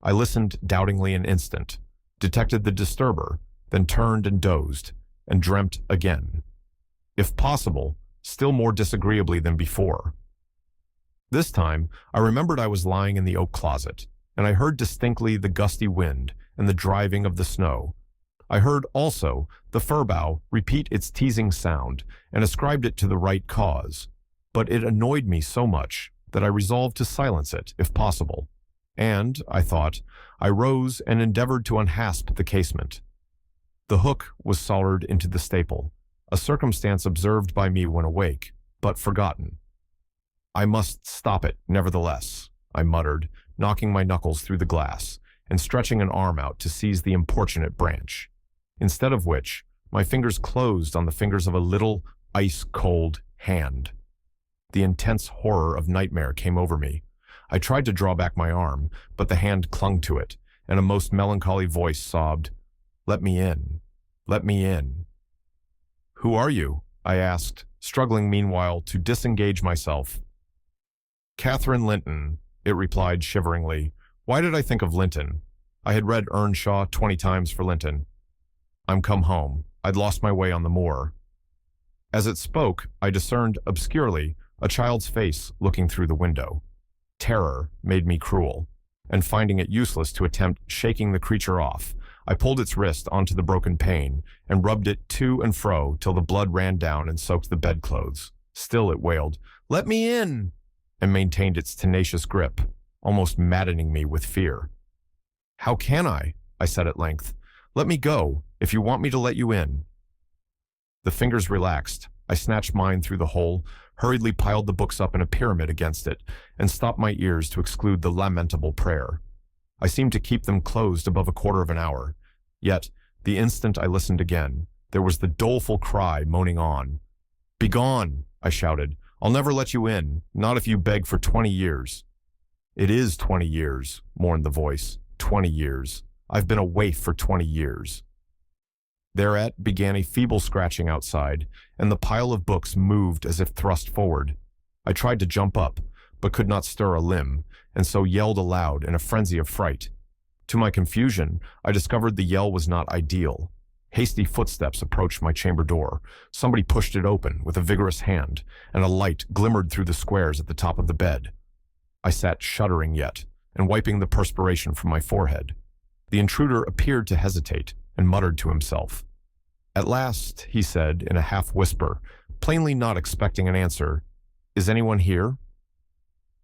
I listened doubtingly an instant, detected the disturber, then turned and dozed, and dreamt again. If possible, still more disagreeably than before. This time, I remembered I was lying in the oak closet, and I heard distinctly the gusty wind and the driving of the snow. I heard also the fir bough repeat its teasing sound and ascribed it to the right cause, but it annoyed me so much that I resolved to silence it, if possible, and, I thought, I rose and endeavored to unhasp the casement. The hook was soldered into the staple, a circumstance observed by me when awake, but forgotten. "I must stop it, nevertheless," I muttered, knocking my knuckles through the glass, and stretching an arm out to seize the importunate branch. Instead of which, my fingers closed on the fingers of a little, ice-cold hand. The intense horror of nightmare came over me. I tried to draw back my arm, but the hand clung to it, and a most melancholy voice sobbed, "Let me in. Let me in." "Who are you?" I asked, struggling meanwhile to disengage myself. "Catherine Linton," it replied shiveringly. Why did I think of Linton? I had read Earnshaw 20 times for Linton. "I'm come home. I'd lost my way on the moor." As it spoke, I discerned obscurely a child's face looking through the window. Terror made me cruel, and finding it useless to attempt shaking the creature off, I pulled its wrist onto the broken pane and rubbed it to and fro till the blood ran down and soaked the bedclothes. Still it wailed, "Let me in!" and maintained its tenacious grip, almost maddening me with fear. "How can I?" I said at length. "Let me go, if you want me to let you in." The fingers relaxed. I snatched mine through the hole, hurriedly piled the books up in a pyramid against it, and stopped my ears to exclude the lamentable prayer. I seemed to keep them closed above a quarter of an hour. Yet, the instant I listened again, there was the doleful cry moaning on. "Begone!" I shouted. "I'll never let you in, not if you beg for 20 years. "It is 20 years, mourned the voice. 20 years. I've been a waif for 20 years. Thereat began a feeble scratching outside, and the pile of books moved as if thrust forward. I tried to jump up, but could not stir a limb, and so yelled aloud in a frenzy of fright. To my confusion, I discovered the yell was not ideal. Hasty footsteps approached my chamber door. Somebody pushed it open with a vigorous hand, and a light glimmered through the squares at the top of the bed. I sat shuddering yet, and wiping the perspiration from my forehead. The intruder appeared to hesitate, and muttered to himself. At last, he said in a half-whisper, plainly not expecting an answer, "Is anyone here?"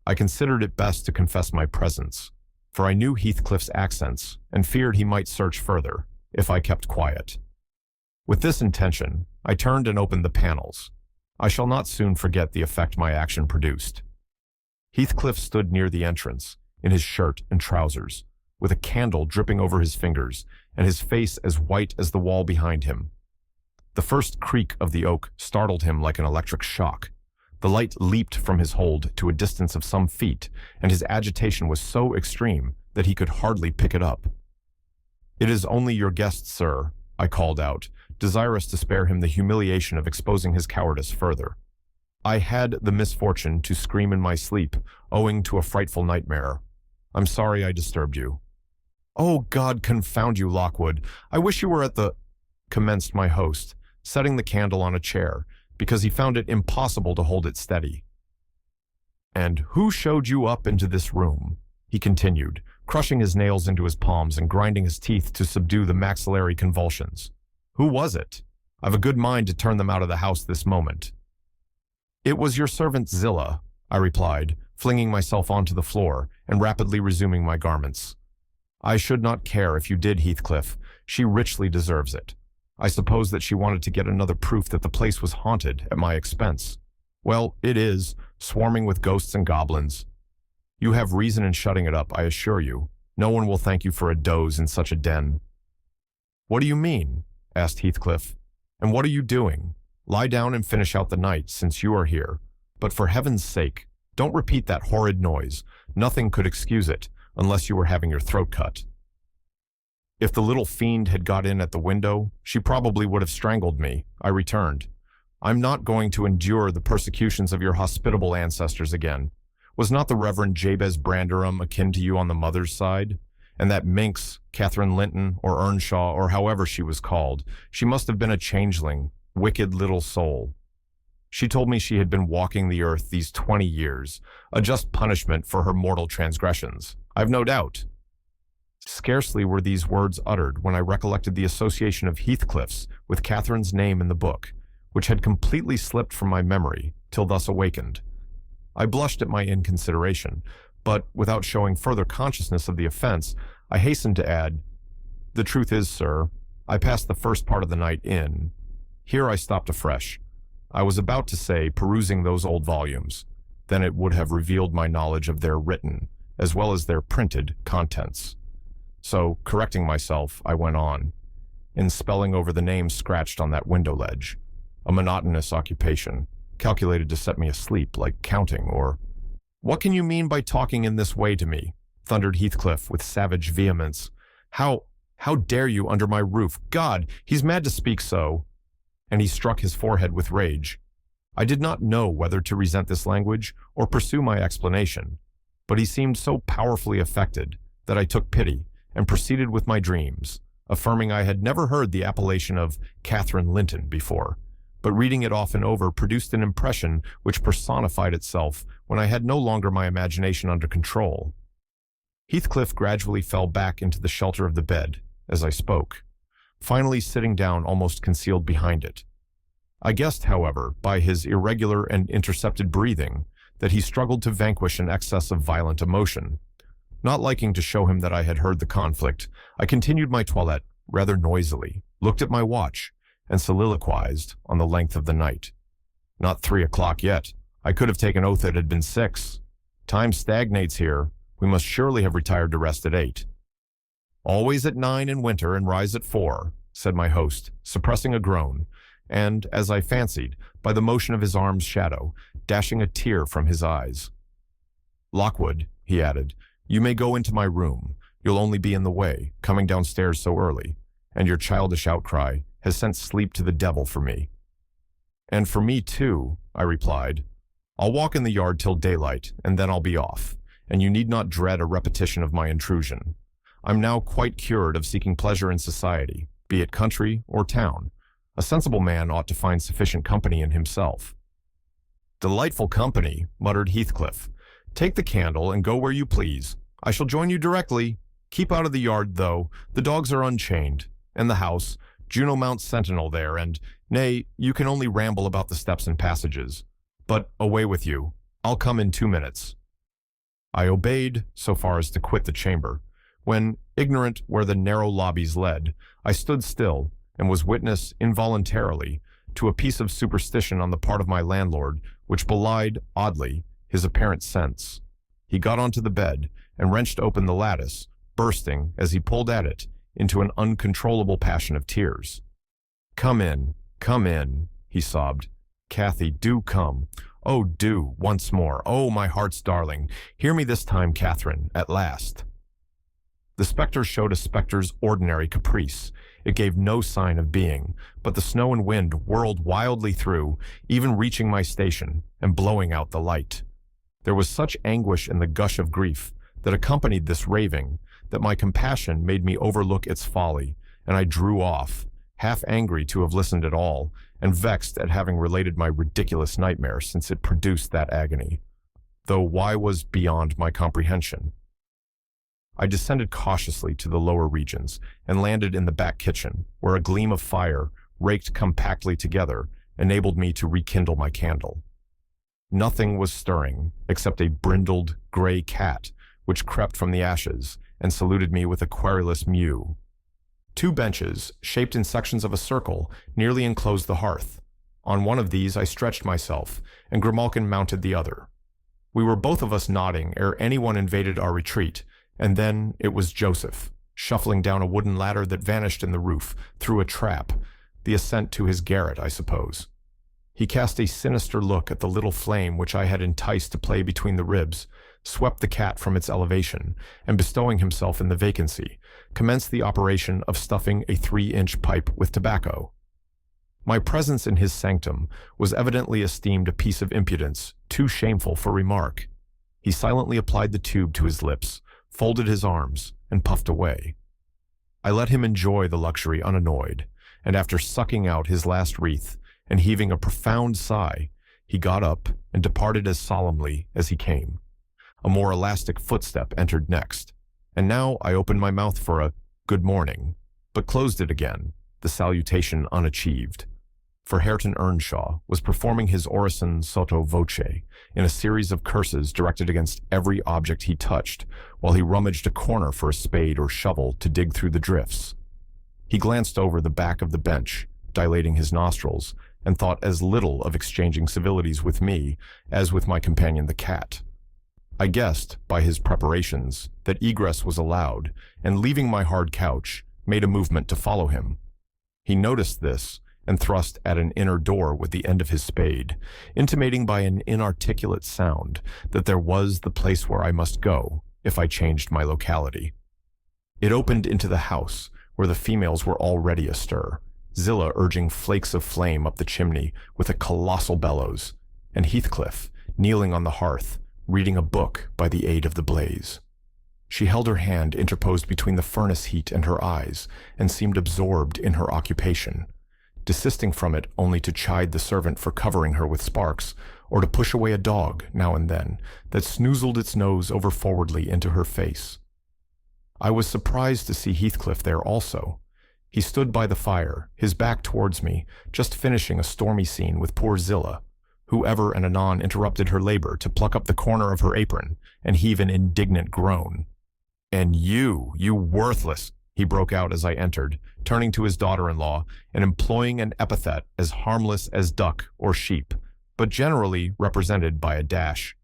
I considered it best to confess my presence, for I knew Heathcliff's accents, and feared he might search further, if I kept quiet. With this intention, I turned and opened the panels. I shall not soon forget the effect my action produced. Heathcliff stood near the entrance, in his shirt and trousers, with a candle dripping over his fingers, and his face as white as the wall behind him. The first creak of the oak startled him like an electric shock. The light leaped from his hold to a distance of some feet, and his agitation was so extreme that he could hardly pick it up. "It is only your guest, sir," I called out, desirous to spare him the humiliation of exposing his cowardice further. "I had the misfortune to scream in my sleep, owing to a frightful nightmare. I'm sorry I disturbed you." "Oh, God confound you, Lockwood. I wish you were at the—" commenced my host, setting the candle on a chair, because he found it impossible to hold it steady. "And who showed you up into this room?" he continued, crushing his nails into his palms and grinding his teeth to subdue the maxillary convulsions. "Who was it? I've a good mind to turn them out of the house this moment." "It was your servant Zillah," I replied, flinging myself onto the floor and rapidly resuming my garments. "I should not care if you did, Heathcliff. She richly deserves it. I suppose that she wanted to get another proof that the place was haunted at my expense. Well, it is, swarming with ghosts and goblins. You have reason in shutting it up, I assure you. No one will thank you for a doze in such a den." "What do you mean?" asked Heathcliff. "And what are you doing? Lie down and finish out the night, since you are here. But for heaven's sake, don't repeat that horrid noise. Nothing could excuse it, unless you were having your throat cut." "If the little fiend had got in at the window, she probably would have strangled me," I returned. "I'm not going to endure the persecutions of your hospitable ancestors again. Was not the Reverend Jabez Branderham akin to you on the mother's side? And that minx, Catherine Linton, or Earnshaw, or however she was called, she must have been a changeling, wicked little soul. She told me she had been walking the earth these 20 years, a just punishment for her mortal transgressions. I've no doubt." Scarcely were these words uttered when I recollected the association of Heathcliff's with Catherine's name in the book, which had completely slipped from my memory till thus awakened. I blushed at my inconsideration, but without showing further consciousness of the offense, I hastened to add, "The truth is, sir, I passed the first part of the night in—" Here I stopped afresh. I was about to say perusing those old volumes. Then it would have revealed my knowledge of their written, as well as their printed, contents. So, correcting myself, I went on, in spelling over the names scratched on that window ledge. A monotonous occupation, calculated to set me asleep, like counting, or— "What can you mean by talking in this way to me?" thundered Heathcliff with savage vehemence. How dare you under my roof? God, he's mad to speak so." And he struck his forehead with rage. I did not know whether to resent this language or pursue my explanation, but he seemed so powerfully affected that I took pity and proceeded with my dreams, affirming I had never heard the appellation of Catherine Linton before, but reading it often over produced an impression which personified itself when I had no longer my imagination under control. Heathcliff gradually fell back into the shelter of the bed, as I spoke, finally sitting down almost concealed behind it. I guessed, however, by his irregular and intercepted breathing, that he struggled to vanquish an excess of violent emotion. Not liking to show him that I had heard the conflict, I continued my toilette rather noisily, looked at my watch, and soliloquized on the length of the night. Not 3 o'clock yet. I could have taken oath it had been 6. Time stagnates here. We must surely have retired to rest at 8. Always at 9 in winter and rise at 4, said my host, suppressing a groan, and, as I fancied, by the motion of his arm's shadow, dashing a tear from his eyes. Lockwood, he added, you may go into my room. You'll only be in the way, coming downstairs so early, and your childish outcry has sent sleep to the devil for me. And for me too, I replied. I'll walk in the yard till daylight, and then I'll be off, and you need not dread a repetition of my intrusion. I'm now quite cured of seeking pleasure in society, be it country or town. A sensible man ought to find sufficient company in himself. Delightful company, muttered Heathcliff. Take the candle and go where you please. I shall join you directly. Keep out of the yard, though. The dogs are unchained. And the house. Juno mounts sentinel there, and, nay, you can only ramble about the steps and passages. But away with you. I'll come in 2 minutes. I obeyed, so far as to quit the chamber, when, ignorant where the narrow lobbies led, I stood still, and was witness, involuntarily, to a piece of superstition on the part of my landlord, which belied, oddly, his apparent sense. He got onto the bed, and wrenched open the lattice, bursting, as he pulled at it, into an uncontrollable passion of tears. Come in, he sobbed. Cathy, do come. Oh, do, once more. Oh, my heart's darling. Hear me this time, Catherine, at last. The spectre showed a spectre's ordinary caprice. It gave no sign of being, but the snow and wind whirled wildly through, even reaching my station, and blowing out the light. There was such anguish in the gush of grief that accompanied this raving that my compassion made me overlook its folly, and I drew off, half angry to have listened at all, and vexed at having related my ridiculous nightmare since it produced that agony, though why was beyond my comprehension. I descended cautiously to the lower regions and landed in the back kitchen, where a gleam of fire, raked compactly together, enabled me to rekindle my candle. Nothing was stirring except a brindled, gray cat, which crept from the ashes and saluted me with a querulous mew. 2 benches, shaped in sections of a circle, nearly enclosed the hearth. On one of these I stretched myself, and Grimalkin mounted the other. We were both of us nodding ere anyone invaded our retreat, and then it was Joseph, shuffling down a wooden ladder that vanished in the roof, through a trap, the ascent to his garret, I suppose. He cast a sinister look at the little flame which I had enticed to play between the ribs, swept the cat from its elevation, and bestowing himself in the vacancy, commenced the operation of stuffing a 3-inch pipe with tobacco. My presence in his sanctum was evidently esteemed a piece of impudence too shameful for remark. He silently applied the tube to his lips, folded his arms, and puffed away. I let him enjoy the luxury unannoyed, and after sucking out his last wreath and heaving a profound sigh, he got up and departed as solemnly as he came. A more elastic footstep entered next, and now I opened my mouth for a good morning, but closed it again, the salutation unachieved. For Hareton Earnshaw was performing his orison sotto voce in a series of curses directed against every object he touched, while he rummaged a corner for a spade or shovel to dig through the drifts. He glanced over the back of the bench, dilating his nostrils, and thought as little of exchanging civilities with me as with my companion the cat. I guessed, by his preparations, that egress was allowed, and leaving my hard couch, made a movement to follow him. He noticed this, and thrust at an inner door with the end of his spade, intimating by an inarticulate sound that there was the place where I must go if I changed my locality. It opened into the house, where the females were already astir, Zillah urging flakes of flame up the chimney with a colossal bellows, and Heathcliff, kneeling on the hearth, reading a book by the aid of the blaze. She held her hand interposed between the furnace heat and her eyes, and seemed absorbed in her occupation, desisting from it only to chide the servant for covering her with sparks, or to push away a dog, now and then, that snoozled its nose over forwardly into her face. I was surprised to see Heathcliff there also. He stood by the fire, his back towards me, just finishing a stormy scene with poor Zillah, who ever and anon interrupted her labor to pluck up the corner of her apron and heave an indignant groan. "And you worthless," he broke out as I entered, turning to his daughter-in-law and employing an epithet as harmless as duck or sheep, but generally represented by a dash.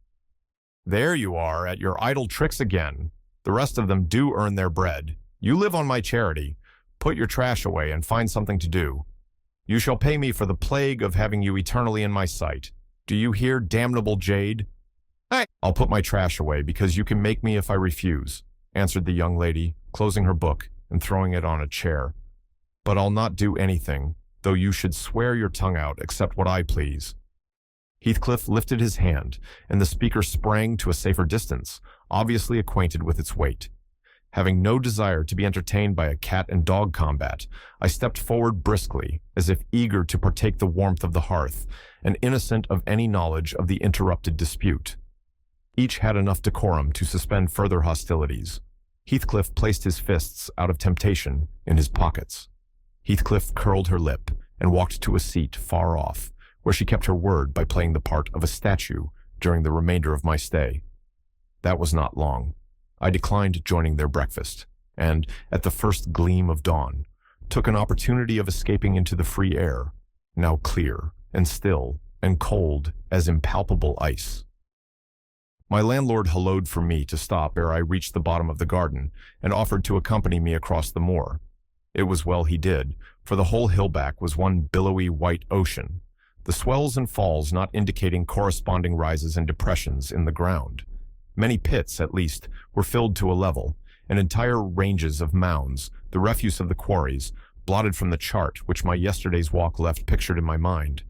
"There you are, at your idle tricks again. The rest of them do earn their bread. You live on my charity. Put your trash away and find something to do. You shall pay me for the plague of having you eternally in my sight. Do you hear, damnable jade?" "I'll put my trash away because you can make me if I refuse," answered the young lady, closing her book and throwing it on a chair. "But I'll not do anything, though you should swear your tongue out except what I please." Heathcliff lifted his hand, and the speaker sprang to a safer distance, obviously acquainted with its weight. Having no desire to be entertained by a cat and dog combat, I stepped forward briskly, as if eager to partake the warmth of the hearth, and innocent of any knowledge of the interrupted dispute. Each had enough decorum to suspend further hostilities. Heathcliff placed his fists, out of temptation, in his pockets. Heathcliff curled her lip and walked to a seat far off, where she kept her word by playing the part of a statue during the remainder of my stay. That was not long. I declined joining their breakfast, and, at the first gleam of dawn, took an opportunity of escaping into the free air, now clear and still and cold as impalpable ice. My landlord hallooed for me to stop ere I reached the bottom of the garden, and offered to accompany me across the moor. It was well he did, for the whole hillback was one billowy white ocean, the swells and falls not indicating corresponding rises and depressions in the ground. Many pits, at least, were filled to a level, and entire ranges of mounds, the refuse of the quarries, blotted from the chart which my yesterday's walk left pictured in my mind.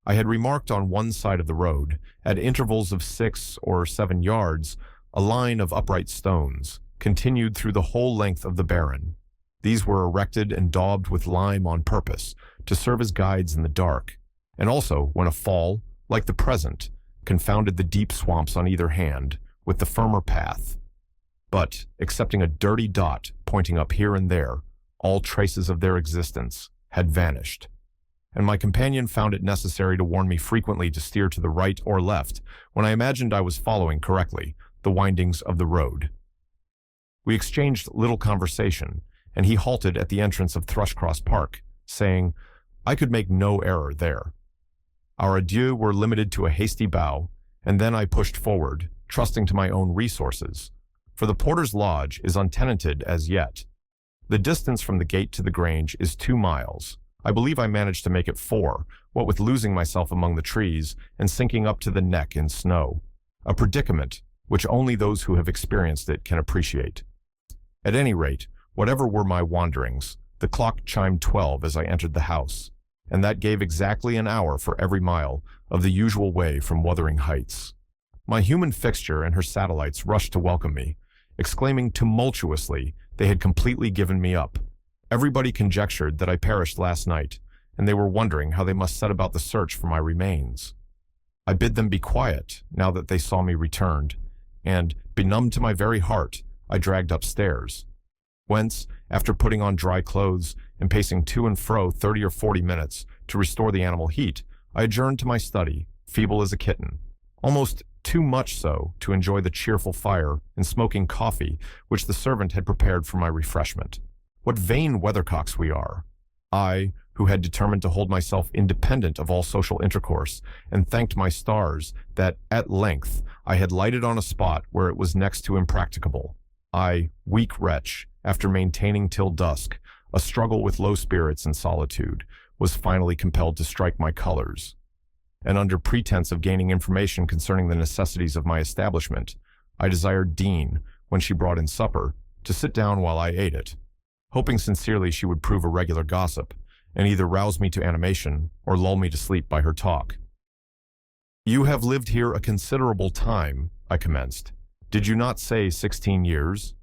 I had remarked on one side of the road, at intervals of 6 or 7 yards, a line of upright stones, continued through the whole length of the barren. These were erected and daubed with lime on purpose, to serve as guides in the dark, and also, when a fall, like the present, confounded the deep swamps on either hand, with the firmer path. But, excepting a dirty dot pointing up here and there, all traces of their existence had vanished, and my companion found it necessary to warn me frequently to steer to the right or left when I imagined I was following correctly the windings of the road. We exchanged little conversation, and he halted at the entrance of Thrushcross Park, saying, I could make no error there. Our adieux were limited to a hasty bow, and then I pushed forward, trusting to my own resources, for the porter's lodge is untenanted as yet. The distance from the gate to the Grange is 2 miles. I believe I managed to make it 4, what with losing myself among the trees and sinking up to the neck in snow, a predicament which only those who have experienced it can appreciate. At any rate, whatever were my wanderings, the clock chimed 12 as I entered the house, and that gave exactly an hour for every mile of the usual way from Wuthering Heights. My human fixture and her satellites rushed to welcome me, exclaiming tumultuously they had completely given me up. Everybody conjectured that I perished last night, and they were wondering how they must set about the search for my remains. I bid them be quiet, now that they saw me returned, and, benumbed to my very heart, I dragged upstairs, whence, after putting on dry clothes and pacing to and fro 30 or 40 minutes to restore the animal heat, I adjourned to my study, feeble as a kitten, almost too much so to enjoy the cheerful fire and smoking coffee which the servant had prepared for my refreshment. What vain weathercocks we are! I, who had determined to hold myself independent of all social intercourse, and thanked my stars that, at length, I had lighted on a spot where it was next to impracticable. I, weak wretch, after maintaining till dusk a struggle with low spirits and solitude, was finally compelled to strike my colors, and under pretense of gaining information concerning the necessities of my establishment, I desired Dean, when she brought in supper, to sit down while I ate it, hoping sincerely she would prove a regular gossip, and either rouse me to animation or lull me to sleep by her talk. "You have lived here a considerable time," I commenced. "Did you not say 16 years?"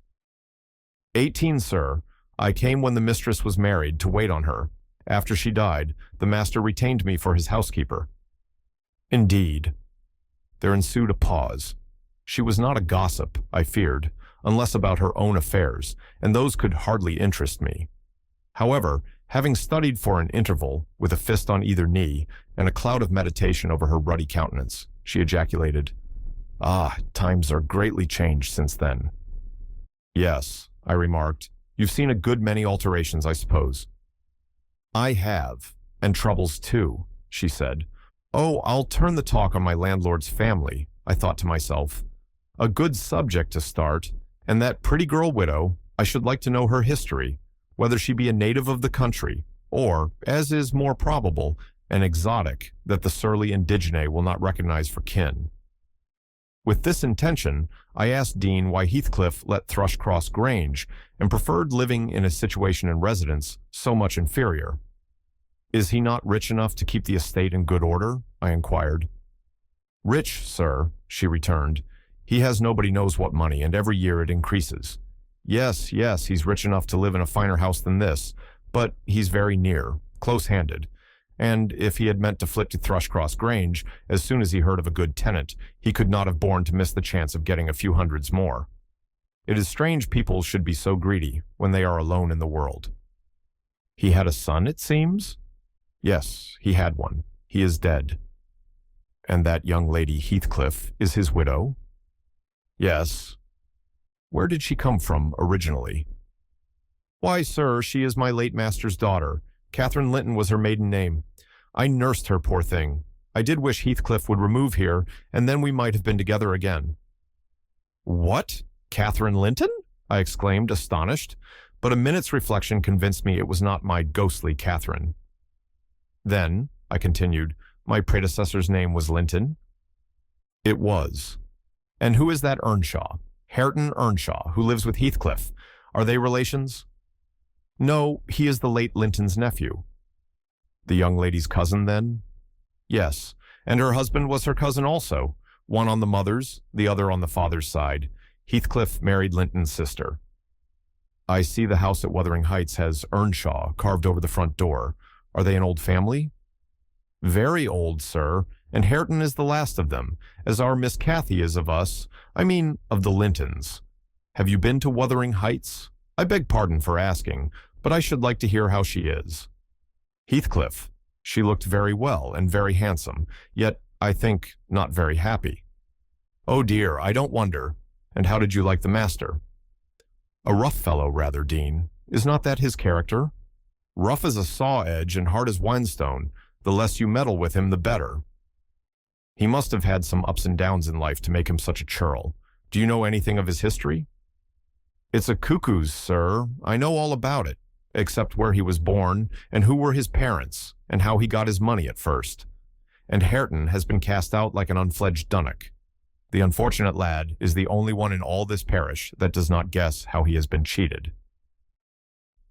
"18, sir. I came when the mistress was married to wait on her. After she died, the master retained me for his housekeeper." "Indeed." There ensued a pause. She was not a gossip, I feared, unless about her own affairs, and those could hardly interest me. However, having studied for an interval, with a fist on either knee and a cloud of meditation over her ruddy countenance, she ejaculated, "Ah, times are greatly changed since then." "Yes," I remarked. "You've seen a good many alterations, I suppose." "I have, and troubles too," she said. "Oh, I'll turn the talk on my landlord's family," I thought to myself. "A good subject to start, and that pretty girl widow, I should like to know her history, whether she be a native of the country, or, as is more probable, an exotic that the surly indigene will not recognize for kin." With this intention, I asked Dean why Heathcliff let Thrushcross Grange and preferred living in a situation and residence so much inferior. "Is he not rich enough to keep the estate in good order?" I inquired. "Rich, sir," she returned. "He has nobody knows what money, and every year it increases. Yes, he's rich enough to live in a finer house than this, but he's very near, close-handed. And if he had meant to flit to Thrushcross Grange, as soon as he heard of a good tenant, he could not have borne to miss the chance of getting a few hundreds more. It is strange people should be so greedy when they are alone in the world." "He had a son, it seems?" "Yes, he had one. He is dead." "And that young lady Heathcliff is his widow?" "Yes." "Where did she come from originally?" "Why, sir, she is my late master's daughter. Catherine Linton was her maiden name. I nursed her, poor thing. I did wish Heathcliff would remove here, and then we might have been together again." "What? Catherine Linton?" I exclaimed, astonished, but a minute's reflection convinced me it was not my ghostly Catherine. "Then," I continued, "my predecessor's name was Linton?" "It was." "And who is that Earnshaw? Hareton Earnshaw, who lives with Heathcliff? Are they relations?" "No, he is the late Linton's nephew." "The young lady's cousin, then?" "Yes, and her husband was her cousin also, one on the mother's, the other on the father's side. Heathcliff married Linton's sister." "I see the house at Wuthering Heights has Earnshaw carved over the front door. Are they an old family?" "Very old, sir, and Hareton is the last of them, as our Miss Cathy is of us, I mean of the Lintons. Have you been to Wuthering Heights? I beg pardon for asking, but I should like to hear how she is." "Heathcliff. She looked very well and very handsome, yet, I think, not very happy." "Oh dear, I don't wonder. And how did you like the master?" "A rough fellow, rather, Dean. Is not that his character? Rough as a saw-edge and hard as whinstone. The less you meddle with him, the better." "He must have had some ups and downs in life to make him such a churl. Do you know anything of his history?" "It's a cuckoo's, sir. I know all about it, except where he was born, and who were his parents, and how he got his money at first. And Hareton has been cast out like an unfledged dunnock. The unfortunate lad is the only one in all this parish that does not guess how he has been cheated."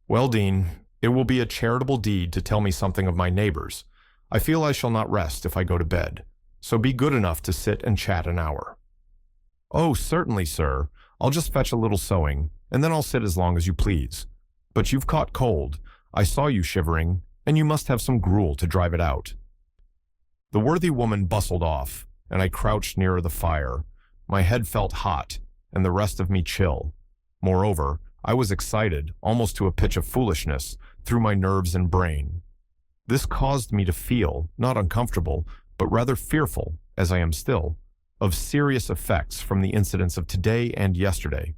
"Well, Dean, it will be a charitable deed to tell me something of my neighbors. I feel I shall not rest if I go to bed, so be good enough to sit and chat an hour." "Oh, certainly, sir. I'll just fetch a little sewing, and then I'll sit as long as you please. But you've caught cold. I saw you shivering, and you must have some gruel to drive it out." The worthy woman bustled off, and I crouched nearer the fire. My head felt hot, and the rest of me chill. Moreover, I was excited, almost to a pitch of foolishness, through my nerves and brain. This caused me to feel, not uncomfortable, but rather fearful, as I am still, of serious effects from the incidents of today and yesterday.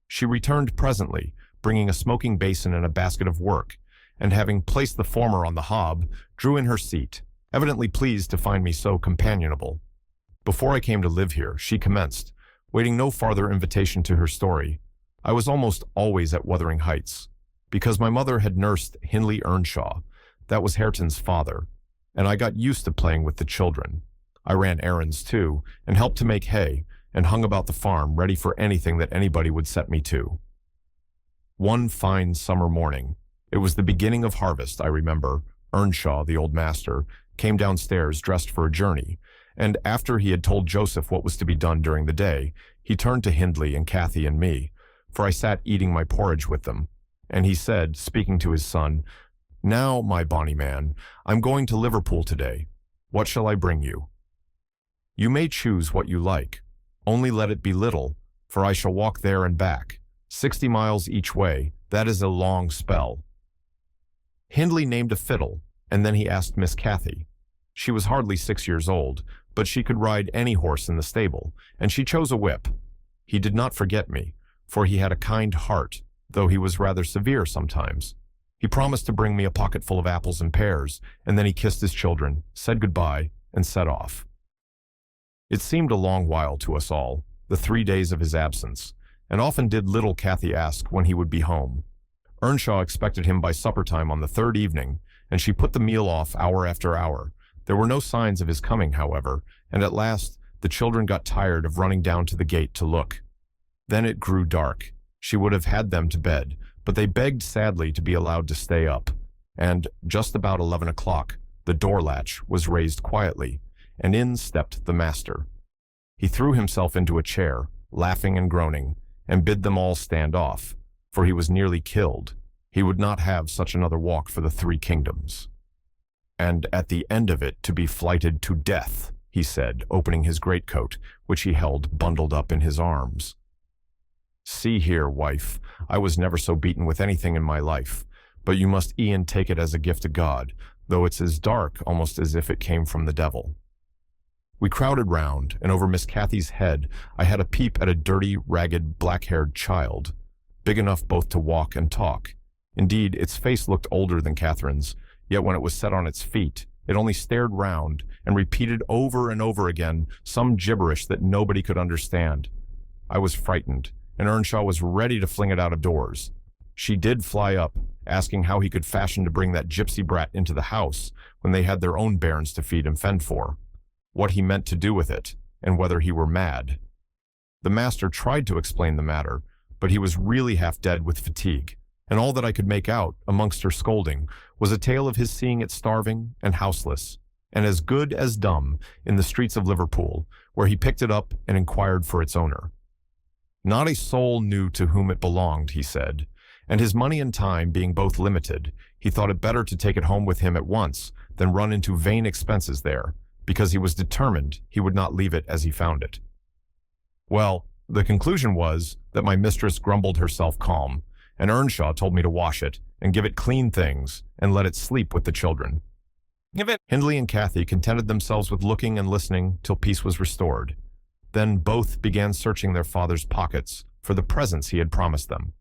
She returned presently, bringing a smoking basin and a basket of work, and having placed the former on the hob, drew in her seat, evidently pleased to find me so companionable. Before I came to live here, she commenced, waiting no farther invitation to her story. I was almost always at Wuthering Heights, because my mother had nursed Hindley Earnshaw, that was Hareton's father, and I got used to playing with the children. I ran errands too, and helped to make hay, and hung about the farm ready for anything that anybody would set me to. One fine summer morning, it was the beginning of harvest, I remember, Earnshaw, the old master, came downstairs dressed for a journey, and after he had told Joseph what was to be done during the day, he turned to Hindley and Cathy and me, for I sat eating my porridge with them, and he said, speaking to his son, "Now, my bonny man, I'm going to Liverpool today. What shall I bring you?" "You may choose what you like, only let it be little, for I shall walk there and back. 60 miles each way, that is a long spell." Hindley named a fiddle, and then he asked Miss Cathy. She was hardly 6 years old, but she could ride any horse in the stable, and she chose a whip. He did not forget me, for he had a kind heart, though he was rather severe sometimes. He promised to bring me a pocket full of apples and pears, and then he kissed his children, said goodbye, and set off. It seemed a long while to us all, the 3 days of his absence, and often did little Cathy ask when he would be home. Earnshaw expected him by supper time on the third evening, and she put the meal off hour after hour. There were no signs of his coming, however, and at last the children got tired of running down to the gate to look. Then it grew dark. She would have had them to bed, but they begged sadly to be allowed to stay up, and just about 11 o'clock, the door latch was raised quietly, and in stepped the master. He threw himself into a chair, laughing and groaning, and bid them all stand off, for he was nearly killed. He would not have such another walk for the 3 kingdoms. "And at the end of it to be flighted to death," he said, opening his greatcoat, which he held bundled up in his arms. "See here, wife, I was never so beaten with anything in my life, but you must e'en take it as a gift of God, though it's as dark almost as if it came from the devil." We crowded round, and over Miss Cathy's head I had a peep at a dirty, ragged, black-haired child, big enough both to walk and talk. Indeed, its face looked older than Catherine's, yet when it was set on its feet, it only stared round and repeated over and over again some gibberish that nobody could understand. I was frightened, and Earnshaw was ready to fling it out of doors. She did fly up, asking how he could fashion to bring that gypsy brat into the house when they had their own bairns to feed and fend for, what he meant to do with it, and whether he were mad. The master tried to explain the matter, but he was really half dead with fatigue, and all that I could make out, amongst her scolding, was a tale of his seeing it starving and houseless, and as good as dumb, in the streets of Liverpool, where he picked it up and inquired for its owner. Not a soul knew to whom it belonged, he said, and his money and time being both limited, he thought it better to take it home with him at once than run into vain expenses there, because he was determined he would not leave it as he found it. Well, the conclusion was that my mistress grumbled herself calm, and Earnshaw told me to wash it and give it clean things and let it sleep with the children. Hindley and Cathy contented themselves with looking and listening till peace was restored. Then both began searching their father's pockets for the presents he had promised them.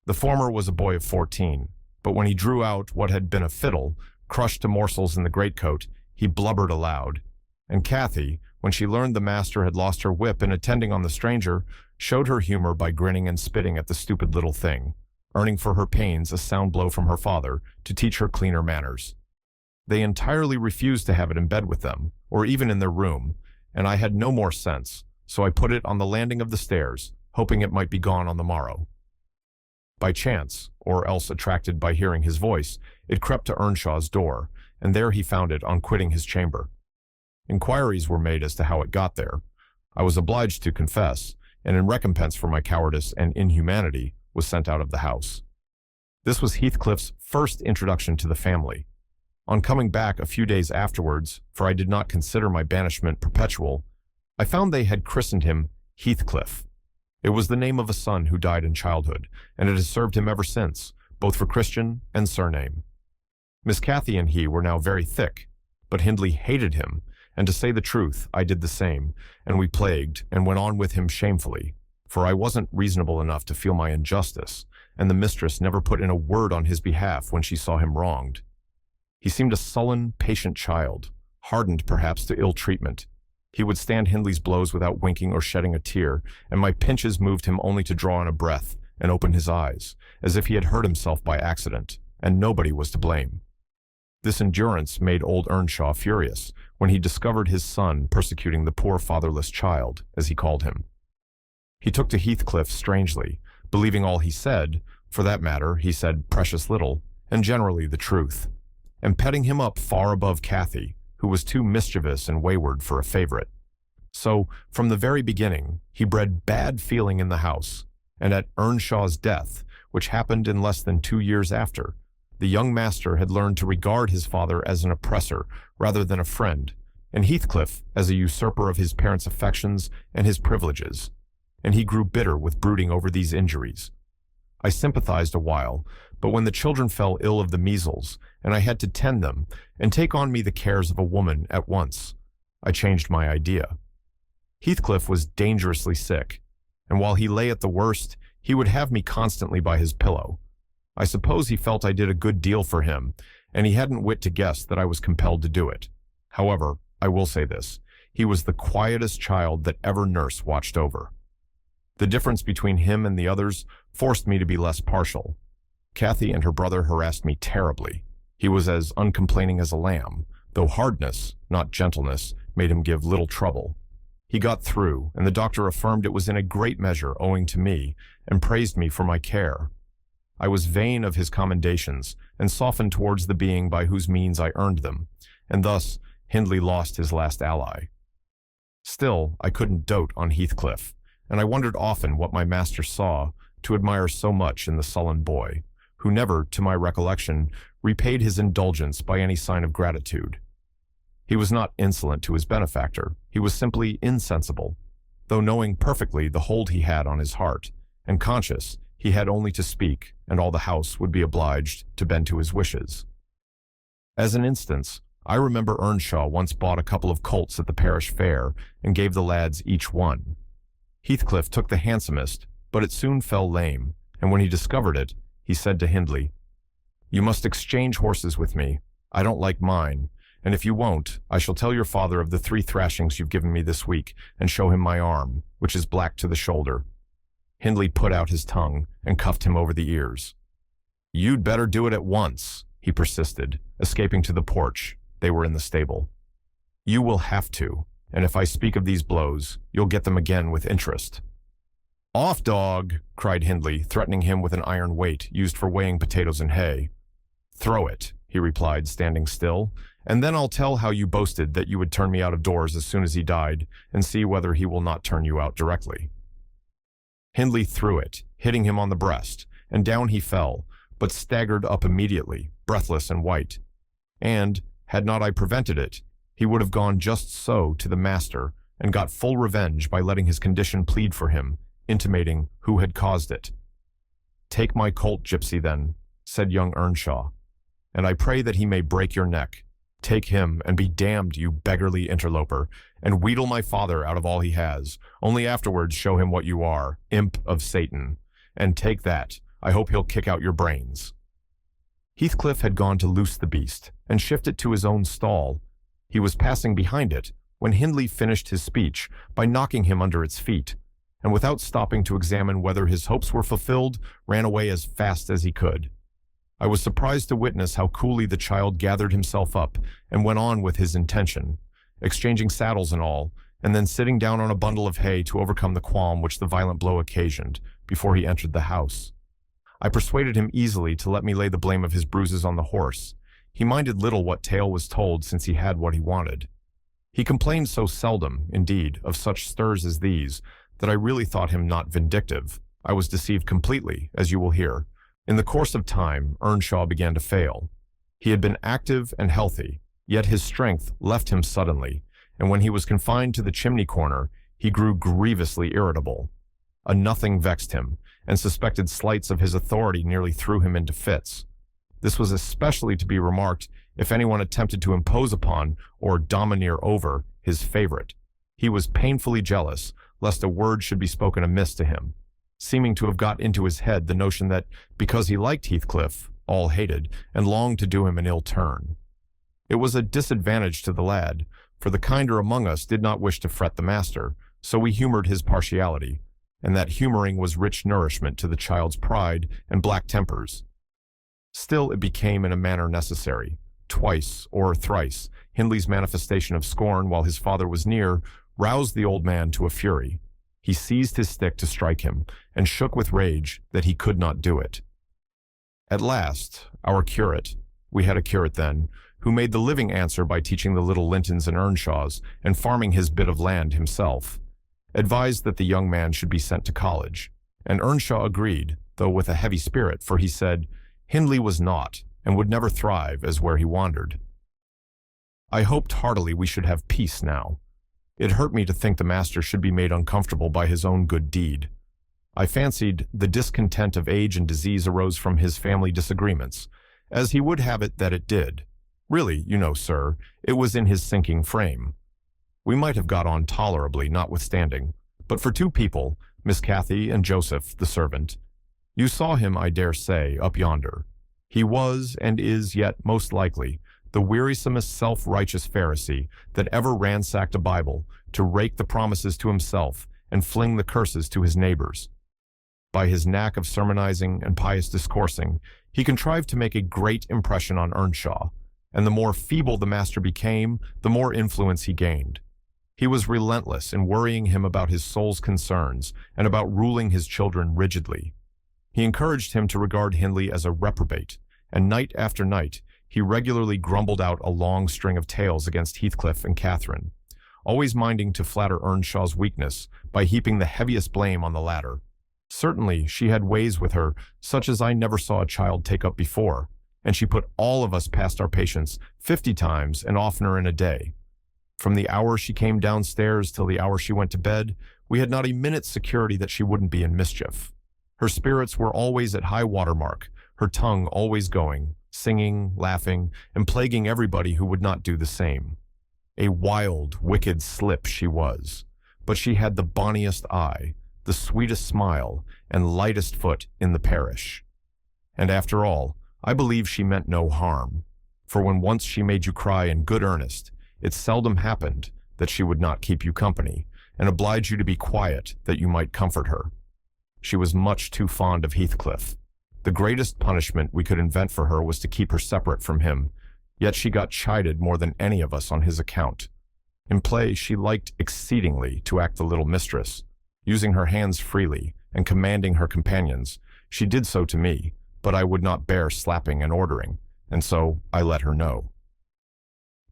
The former was a boy of 14, but when he drew out what had been a fiddle, crushed to morsels in the greatcoat, he blubbered aloud. And Cathy, when she learned the master had lost her whip in attending on the stranger, showed her humor by grinning and spitting at the stupid little thing, earning for her pains a sound blow from her father to teach her cleaner manners. They entirely refused to have it in bed with them, or even in their room, and I had no more sense, so I put it on the landing of the stairs, hoping it might be gone on the morrow. By chance, or else attracted by hearing his voice, it crept to Earnshaw's door, and there he found it on quitting his chamber. Inquiries were made as to how it got there. I was obliged to confess, and in recompense for my cowardice and inhumanity, was sent out of the house. This was Heathcliff's first introduction to the family. On coming back a few days afterwards, for I did not consider my banishment perpetual, I found they had christened him Heathcliff. It was the name of a son who died in childhood, and it has served him ever since, both for Christian and surname. Miss Cathy and he were now very thick, but Hindley hated him, and to say the truth, I did the same, and we plagued and went on with him shamefully, for I wasn't reasonable enough to feel my injustice, and the mistress never put in a word on his behalf when she saw him wronged. He seemed a sullen, patient child, hardened perhaps to ill treatment. He would stand Hindley's blows without winking or shedding a tear, and my pinches moved him only to draw in a breath and open his eyes, as if he had hurt himself by accident, and nobody was to blame. This endurance made old Earnshaw furious when he discovered his son persecuting the poor fatherless child, as he called him. He took to Heathcliff strangely, believing all he said, for that matter he said precious little, and generally the truth, and petting him up far above Cathy, who was too mischievous and wayward for a favorite. So, from the very beginning, he bred bad feeling in the house, and at Earnshaw's death, which happened in less than 2 years after, the young master had learned to regard his father as an oppressor rather than a friend, and Heathcliff as a usurper of his parents' affections and his privileges. and he grew bitter with brooding over these injuries. I sympathized a while, but when the children fell ill of the measles, and I had to tend them and take on me the cares of a woman at once, I changed my idea. Heathcliff was dangerously sick, and while he lay at the worst, he would have me constantly by his pillow. I suppose he felt I did a good deal for him, and he hadn't wit to guess that I was compelled to do it. However, I will say this, he was the quietest child that ever nurse watched over. The difference between him and the others forced me to be less partial. Kathy and her brother harassed me terribly. He was as uncomplaining as a lamb, though hardness, not gentleness, made him give little trouble. He got through, and the doctor affirmed it was in a great measure owing to me, and praised me for my care. I was vain of his commendations, and softened towards the being by whose means I earned them, and thus Hindley lost his last ally. Still, I couldn't dote on Heathcliff, and I wondered often what my master saw to admire so much in the sullen boy, who never, to my recollection, repaid his indulgence by any sign of gratitude. He was not insolent to his benefactor, he was simply insensible, though knowing perfectly the hold he had on his heart, and conscious he had only to speak, and all the house would be obliged to bend to his wishes. As an instance, I remember Earnshaw once bought a couple of colts at the parish fair and gave the lads each one. Heathcliff took the handsomest, but it soon fell lame, and when he discovered it, he said to Hindley, "You must exchange horses with me. I don't like mine, and if you won't, I shall tell your father of the 3 thrashings you've given me this week and show him my arm, which is black to the shoulder." Hindley put out his tongue and cuffed him over the ears. "You'd better do it at once," he persisted, escaping to the porch. They were in the stable. "You will have to, and if I speak of these blows, you'll get them again with interest." "Off, dog!" cried Hindley, threatening him with an iron weight used for weighing potatoes and hay. "Throw it," he replied, standing still, "and then I'll tell how you boasted that you would turn me out of doors as soon as he died, and see whether he will not turn you out directly." Hindley threw it, hitting him on the breast, and down he fell, but staggered up immediately, breathless and white. And, had not I prevented it, he would have gone just so to the master and got full revenge by letting his condition plead for him, intimating who had caused it. "Take my colt, gypsy, then," said young Earnshaw, "and I pray that he may break your neck. Take him, and be damned, you beggarly interloper, and wheedle my father out of all he has. Only afterwards show him what you are, imp of Satan. And take that, I hope he'll kick out your brains." Heathcliff had gone to loose the beast, and shift it to his own stall. He was passing behind it, when Hindley finished his speech by knocking him under its feet, and without stopping to examine whether his hopes were fulfilled, ran away as fast as he could. I was surprised to witness how coolly the child gathered himself up and went on with his intention, exchanging saddles and all, and then sitting down on a bundle of hay to overcome the qualm which the violent blow occasioned, before he entered the house. I persuaded him easily to let me lay the blame of his bruises on the horse. He minded little what tale was told, since he had what he wanted. He complained so seldom, indeed, of such stirs as these, that I really thought him not vindictive. I was deceived completely, as you will hear. In the course of time, Earnshaw began to fail. He had been active and healthy, yet his strength left him suddenly, and when he was confined to the chimney corner, he grew grievously irritable. A nothing vexed him, and suspected slights of his authority nearly threw him into fits. This was especially to be remarked if anyone attempted to impose upon, or domineer over, his favorite. He was painfully jealous, lest a word should be spoken amiss to him, seeming to have got into his head the notion that, because he liked Heathcliff, all hated, and longed to do him an ill turn. It was a disadvantage to the lad, for the kinder among us did not wish to fret the master, so we humored his partiality, and that humoring was rich nourishment to the child's pride and black tempers. Still it became in a manner necessary. Twice, or thrice, Hindley's manifestation of scorn while his father was near roused the old man to a fury. He seized his stick to strike him, and shook with rage that he could not do it. At last, our curate, we had a curate then, who made the living answer by teaching the little Lintons and Earnshaws, and farming his bit of land himself, advised that the young man should be sent to college, and Earnshaw agreed, though with a heavy spirit, for he said, Hindley was naught, and would never thrive as where he wandered. I hoped heartily we should have peace now. It hurt me to think the master should be made uncomfortable by his own good deed. I fancied the discontent of age and disease arose from his family disagreements, as he would have it that it did. Really, you know, sir, it was in his sinking frame. We might have got on tolerably, notwithstanding, but for two people, Miss Cathy and Joseph, the servant. You saw him, I dare say, up yonder. He was, and is yet most likely, the wearisomest self-righteous Pharisee that ever ransacked a Bible to rake the promises to himself and fling the curses to his neighbors. By his knack of sermonizing and pious discoursing, he contrived to make a great impression on Earnshaw, and the more feeble the master became, the more influence he gained. He was relentless in worrying him about his soul's concerns and about ruling his children rigidly. He encouraged him to regard Hindley as a reprobate, and night after night he regularly grumbled out a long string of tales against Heathcliff and Catherine, always minding to flatter Earnshaw's weakness by heaping the heaviest blame on the latter. Certainly she had ways with her such as I never saw a child take up before, and she put all of us past our patience 50 times and oftener in a day. From the hour she came downstairs till the hour she went to bed, we had not a minute's security that she wouldn't be in mischief. Her spirits were always at high water mark, her tongue always going, singing, laughing, and plaguing everybody who would not do the same. A wild, wicked slip she was, but she had the bonniest eye, the sweetest smile, and lightest foot in the parish. And after all, I believe she meant no harm, for when once she made you cry in good earnest, it seldom happened that she would not keep you company, and oblige you to be quiet that you might comfort her. She was much too fond of Heathcliff. The greatest punishment we could invent for her was to keep her separate from him, yet she got chided more than any of us on his account. In play she liked exceedingly to act the little mistress, using her hands freely and commanding her companions. She did so to me, but I would not bear slapping and ordering, and so I let her know.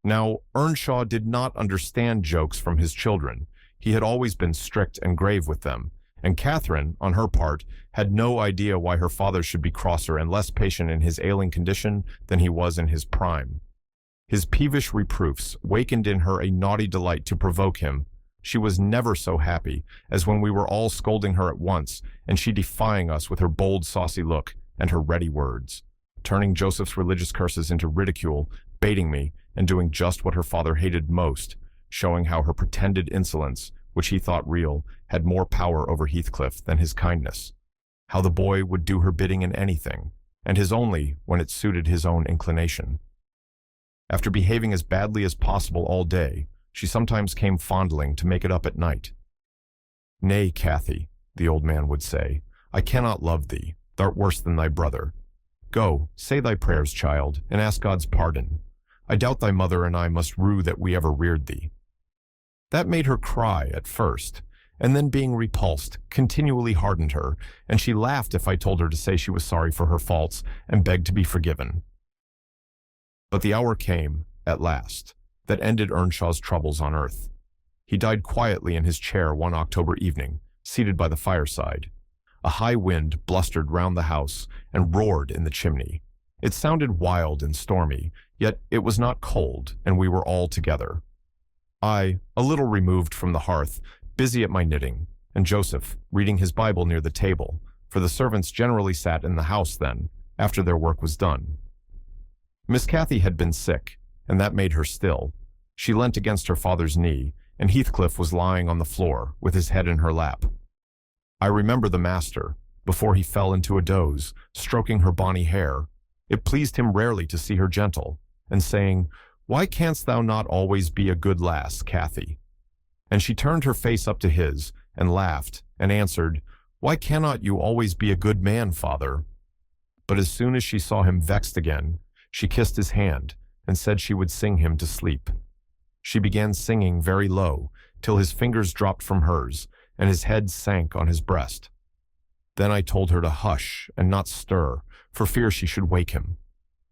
Now, Earnshaw did not understand jokes from his children. He had always been strict and grave with them, and Catherine, on her part, had no idea why her father should be crosser and less patient in his ailing condition than he was in his prime. His peevish reproofs wakened in her a naughty delight to provoke him. She was never so happy as when we were all scolding her at once, and she defying us with her bold, saucy look and her ready words, turning Joseph's religious curses into ridicule, baiting me, and doing just what her father hated most, showing how her pretended insolence, which he thought real, had more power over Heathcliff than his kindness, how the boy would do her bidding in anything, and his only when it suited his own inclination. After behaving as badly as possible all day, she sometimes came fondling to make it up at night. "Nay, Cathy," the old man would say, "I cannot love thee. Thou'rt worse than thy brother. Go, say thy prayers, child, and ask God's pardon. I doubt thy mother and I must rue that we ever reared thee." That made her cry at first, and then being repulsed continually hardened her, and she laughed if I told her to say she was sorry for her faults and begged to be forgiven. But the hour came, at last, that ended Earnshaw's troubles on earth. He died quietly in his chair one October evening, seated by the fireside. A high wind blustered round the house and roared in the chimney. It sounded wild and stormy, yet it was not cold, and we were all together. I, a little removed from the hearth, busy at my knitting, and Joseph reading his Bible near the table, for the servants generally sat in the house then, after their work was done. Miss Cathy had been sick, and that made her still. She leant against her father's knee, and Heathcliff was lying on the floor, with his head in her lap. I remember the master, before he fell into a doze, stroking her bonny hair. It pleased him rarely to see her gentle, and saying, "Why canst thou not always be a good lass, Cathy?" And she turned her face up to his, and laughed, and answered, "Why cannot you always be a good man, father?" But as soon as she saw him vexed again, she kissed his hand, and said she would sing him to sleep. She began singing very low, till his fingers dropped from hers, and his head sank on his breast. Then I told her to hush and not stir, for fear she should wake him.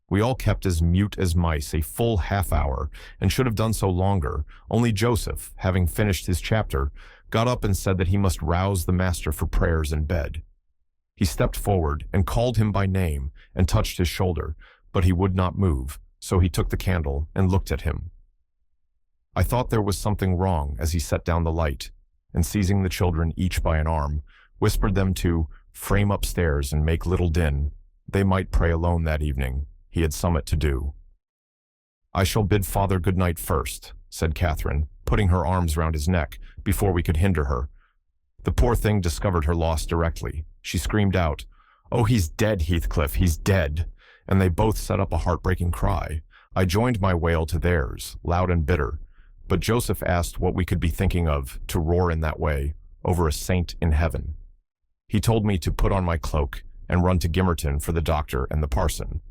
We all kept as mute as mice a full half-hour, and should have done so longer, only Joseph, having finished his chapter, got up and said that he must rouse the master for prayers in bed. He stepped forward and called him by name and touched his shoulder, but he would not move, so he took the candle and looked at him. I thought there was something wrong as he set down the light, and seizing the children each by an arm, whispered them to frame upstairs and make little din. They might pray alone that evening. He had somewhat to do. "I shall bid father good night first," said Catherine, putting her arms round his neck before we could hinder her. The poor thing discovered her loss directly. She screamed out, "Oh, he's dead, Heathcliff, he's dead!" And they both set up a heartbreaking cry. I joined my wail to theirs, loud and bitter, but Joseph asked what we could be thinking of to roar in that way over a saint in heaven. He told me to put on my cloak and run to Gimmerton for the doctor and the parson.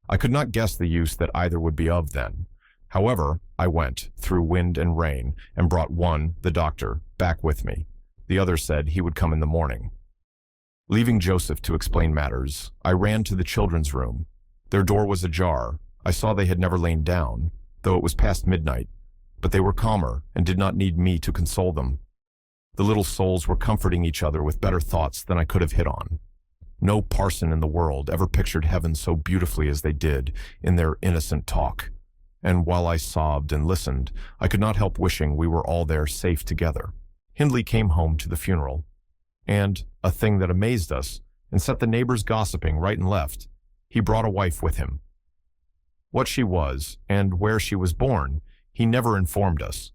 I could not guess the use that either would be of then. However, I went, through wind and rain, and brought one, the doctor, back with me. The other said he would come in the morning. Leaving Joseph to explain matters, I ran to the children's room. Their door was ajar. I saw they had never lain down, though it was past midnight, but they were calmer and did not need me to console them. The little souls were comforting each other with better thoughts than I could have hit on. No parson in the world ever pictured heaven so beautifully as they did in their innocent talk. And while I sobbed and listened, I could not help wishing we were all there safe together. Hindley came home to the funeral, and, a thing that amazed us and set the neighbors gossiping right and left, he brought a wife with him. What she was, and where she was born, he never informed us.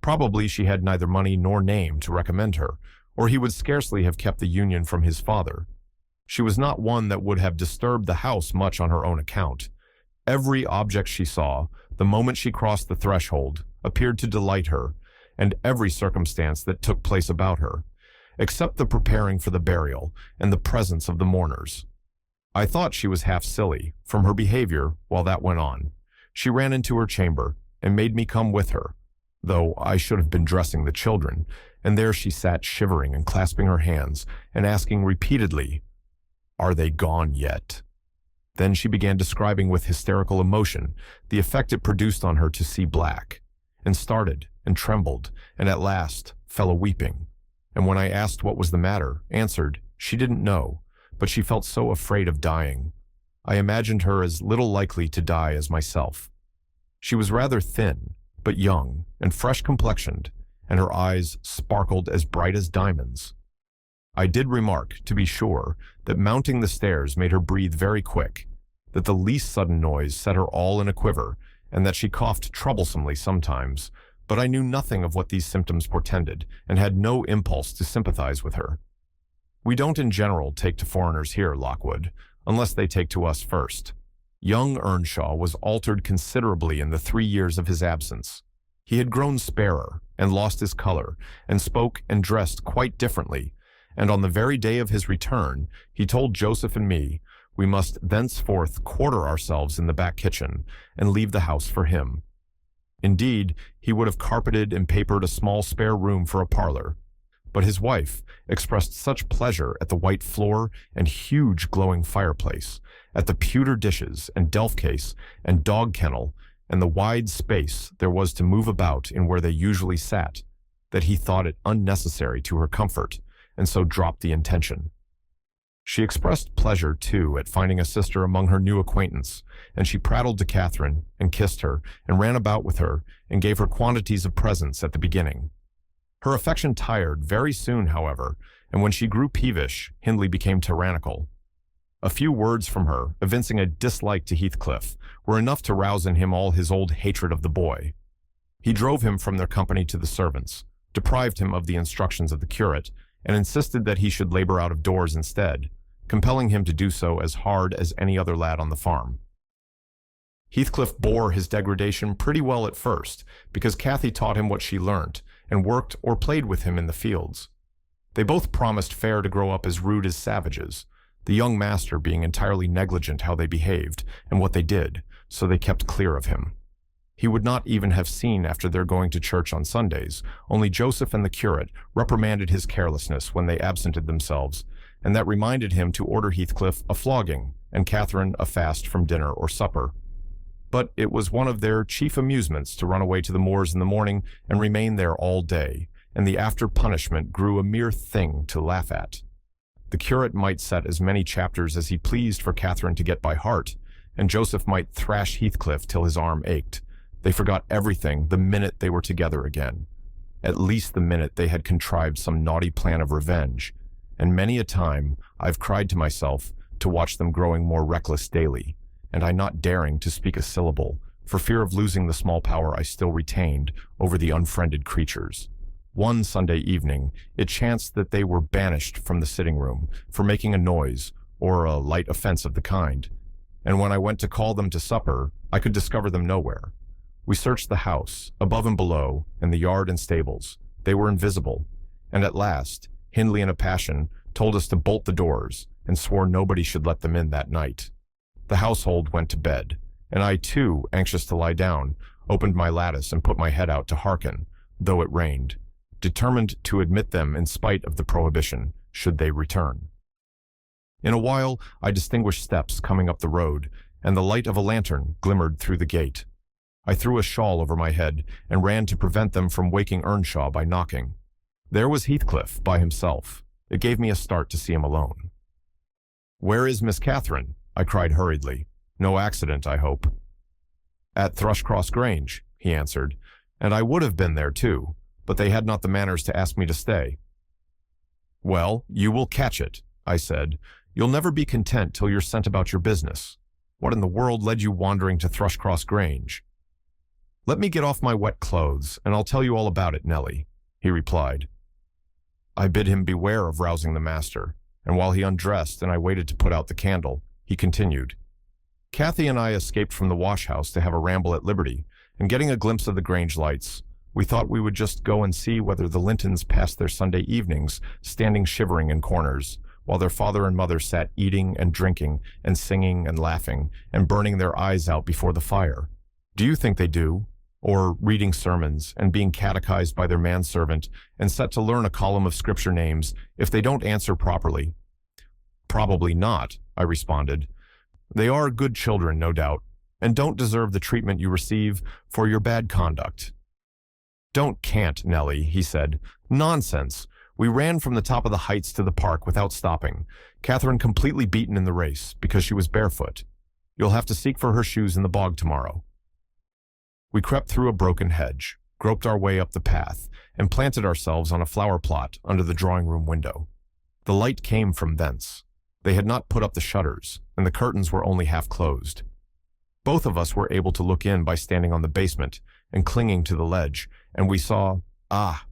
Probably she had neither money nor name to recommend her, or he would scarcely have kept the union from his father. She was not one that would have disturbed the house much on her own account. Every object she saw, the moment she crossed the threshold, appeared to delight her, and every circumstance that took place about her, except the preparing for the burial and the presence of the mourners. I thought she was half silly, from her behavior while that went on. She ran into her chamber, and made me come with her, though I should have been dressing the children, and there she sat shivering and clasping her hands, and asking repeatedly, "Are they gone yet?" Then she began describing with hysterical emotion the effect it produced on her to see black, and started and trembled, and at last fell a-weeping, and when I asked what was the matter, answered she didn't know, but she felt so afraid of dying. I imagined her as little likely to die as myself. She was rather thin, but young and fresh-complexioned, and her eyes sparkled as bright as diamonds. I did remark, to be sure, that mounting the stairs made her breathe very quick, that the least sudden noise set her all in a quiver, and that she coughed troublesomely sometimes, but I knew nothing of what these symptoms portended, and had no impulse to sympathize with her. We don't in general take to foreigners here, Lockwood, unless they take to us first. Young Earnshaw was altered considerably in the 3 years of his absence. He had grown sparer, and lost his color, and spoke and dressed quite differently, and on the very day of his return, he told Joseph and me we must thenceforth quarter ourselves in the back kitchen, and leave the house for him. Indeed, he would have carpeted and papered a small spare room for a parlor, but his wife expressed such pleasure at the white floor and huge glowing fireplace, at the pewter dishes and delf case and dog kennel, and the wide space there was to move about in where they usually sat, that he thought it unnecessary to her comfort, and so dropped the intention. She expressed pleasure, too, at finding a sister among her new acquaintance, and she prattled to Catherine, and kissed her, and ran about with her, and gave her quantities of presents at the beginning. Her affection tired very soon, however, and when she grew peevish, Hindley became tyrannical. A few words from her, evincing a dislike to Heathcliff, were enough to rouse in him all his old hatred of the boy. He drove him from their company to the servants, deprived him of the instructions of the curate, and insisted that he should labor out of doors instead, compelling him to do so as hard as any other lad on the farm. Heathcliff bore his degradation pretty well at first, because Cathy taught him what she learnt, and worked or played with him in the fields. They both promised fair to grow up as rude as savages, the young master being entirely negligent how they behaved and what they did, so they kept clear of him. He would not even have seen after their going to church on Sundays, only Joseph and the curate reprimanded his carelessness when they absented themselves, and that reminded him to order Heathcliff a flogging, and Catherine a fast from dinner or supper. But it was one of their chief amusements to run away to the moors in the morning and remain there all day, and the after punishment grew a mere thing to laugh at. The curate might set as many chapters as he pleased for Catherine to get by heart, and Joseph might thrash Heathcliff till his arm ached, They forgot everything the minute they were together again. At least the minute they had contrived some naughty plan of revenge. And many a time I've cried to myself to watch them growing more reckless daily, and I not daring to speak a syllable, for fear of losing the small power I still retained over the unfriended creatures. One Sunday evening, it chanced that they were banished from the sitting room for making a noise or a light offense of the kind, and when I went to call them to supper, I could discover them nowhere. We searched the house, above and below, and the yard and stables. They were invisible, and at last, Hindley in a passion told us to bolt the doors and swore nobody should let them in that night. The household went to bed, and I too, anxious to lie down, opened my lattice and put my head out to hearken, though it rained, determined to admit them in spite of the prohibition, should they return. In a while, I distinguished steps coming up the road, and the light of a lantern glimmered through the gate. I threw a shawl over my head and ran to prevent them from waking Earnshaw by knocking. There was Heathcliff by himself. It gave me a start to see him alone. "Where is Miss Catherine?" I cried hurriedly. "No accident, I hope." "At Thrushcross Grange," he answered, "and I would have been there too, but they had not the manners to ask me to stay." "Well, you will catch it," I said. "You'll never be content till you're sent about your business. What in the world led you wandering to Thrushcross Grange?" "Let me get off my wet clothes, and I'll tell you all about it, Nellie," he replied. I bid him beware of rousing the master, and while he undressed and I waited to put out the candle, he continued. "Cathy and I escaped from the wash-house to have a ramble at liberty, and getting a glimpse of the Grange lights, we thought we would just go and see whether the Lintons passed their Sunday evenings standing shivering in corners, while their father and mother sat eating and drinking and singing and laughing and burning their eyes out before the fire. Do you think they do? Or reading sermons and being catechized by their manservant and set to learn a column of scripture names if they don't answer properly?" "Probably not," I responded. "They are good children, no doubt, and don't deserve the treatment you receive for your bad conduct." "Don't cant, Nellie," he said. "Nonsense. We ran from the top of the heights to the park without stopping, Catherine completely beaten in the race because she was barefoot. You'll have to seek for her shoes in the bog tomorrow." We crept through a broken hedge, groped our way up the path, and planted ourselves on a flower plot under the drawing-room window. The light came from thence. They had not put up the shutters, and the curtains were only half closed. Both of us were able to look in by standing on the basement and clinging to the ledge, and we saw,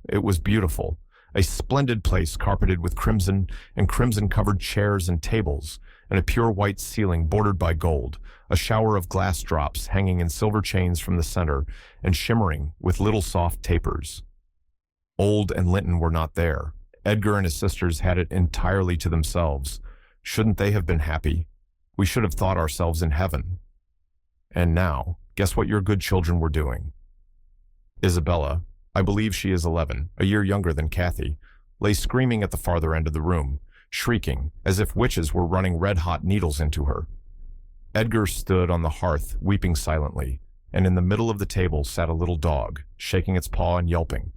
it was beautiful, a splendid place carpeted with crimson and crimson-covered chairs and tables, and a pure white ceiling bordered by gold, a shower of glass drops hanging in silver chains from the center and shimmering with little soft tapers. Old and Linton were not there. Edgar and his sisters had it entirely to themselves. Shouldn't they have been happy? We should have thought ourselves in heaven. And now, guess what your good children were doing? Isabella, I believe she is 11, a year younger than Cathy, lay screaming at the farther end of the room, shrieking as if witches were running red-hot needles into her. Edgar stood on the hearth, weeping silently, and in the middle of the table sat a little dog, shaking its paw and yelping,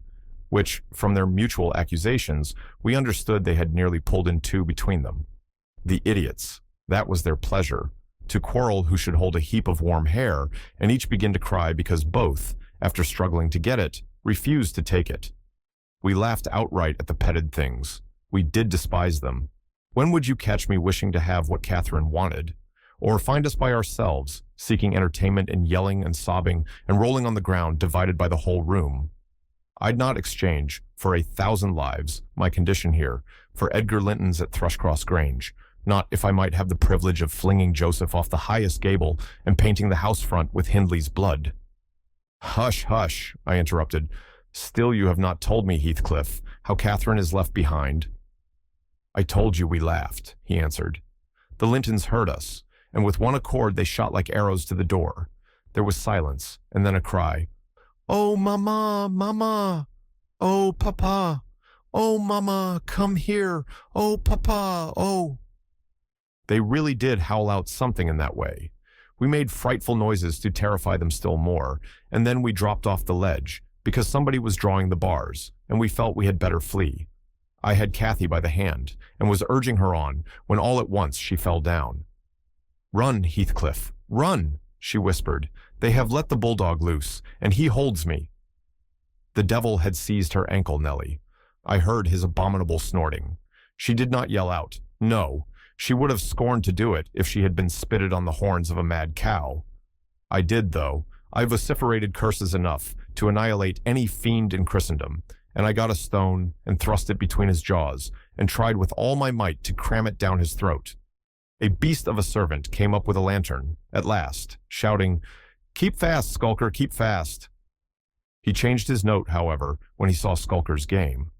which, from their mutual accusations, we understood they had nearly pulled in two between them. The idiots, that was their pleasure, to quarrel who should hold a heap of warm hair, and each begin to cry because both, after struggling to get it, refused to take it. We laughed outright at the petted things. We did despise them. When would you catch me wishing to have what Catherine wanted? Or find us by ourselves, seeking entertainment in yelling and sobbing and rolling on the ground divided by the whole room? I'd not exchange, for 1,000 lives, my condition here, for Edgar Linton's at Thrushcross Grange, not if I might have the privilege of flinging Joseph off the highest gable and painting the house front with Hindley's blood. "Hush, hush," I interrupted. "Still you have not told me, Heathcliff, how Catherine is left behind." "I told you we laughed," he answered. "The Lintons heard us, and with one accord they shot like arrows to the door. There was silence, and then a cry. 'Oh, mamma, mamma! Oh, papa! Oh, mamma, come here! Oh, papa, oh!' They really did howl out something in that way. We made frightful noises to terrify them still more, and then we dropped off the ledge, because somebody was drawing the bars, and we felt we had better flee. I had Cathy by the hand, and was urging her on, when all at once she fell down. 'Run, Heathcliff, run!' she whispered. "They have let the bulldog loose, and he holds me." The devil had seized her ankle, Nellie. I heard his abominable snorting. She did not yell out. No, she would have scorned to do it if she had been spitted on the horns of a mad cow. I did, though. I vociferated curses enough to annihilate any fiend in Christendom, and I got a stone and thrust it between his jaws and tried with all my might to cram it down his throat. A beast of a servant came up with a lantern, at last, shouting, "Keep fast, Skulker, keep fast." He changed his note, however, when he saw Skulker's game.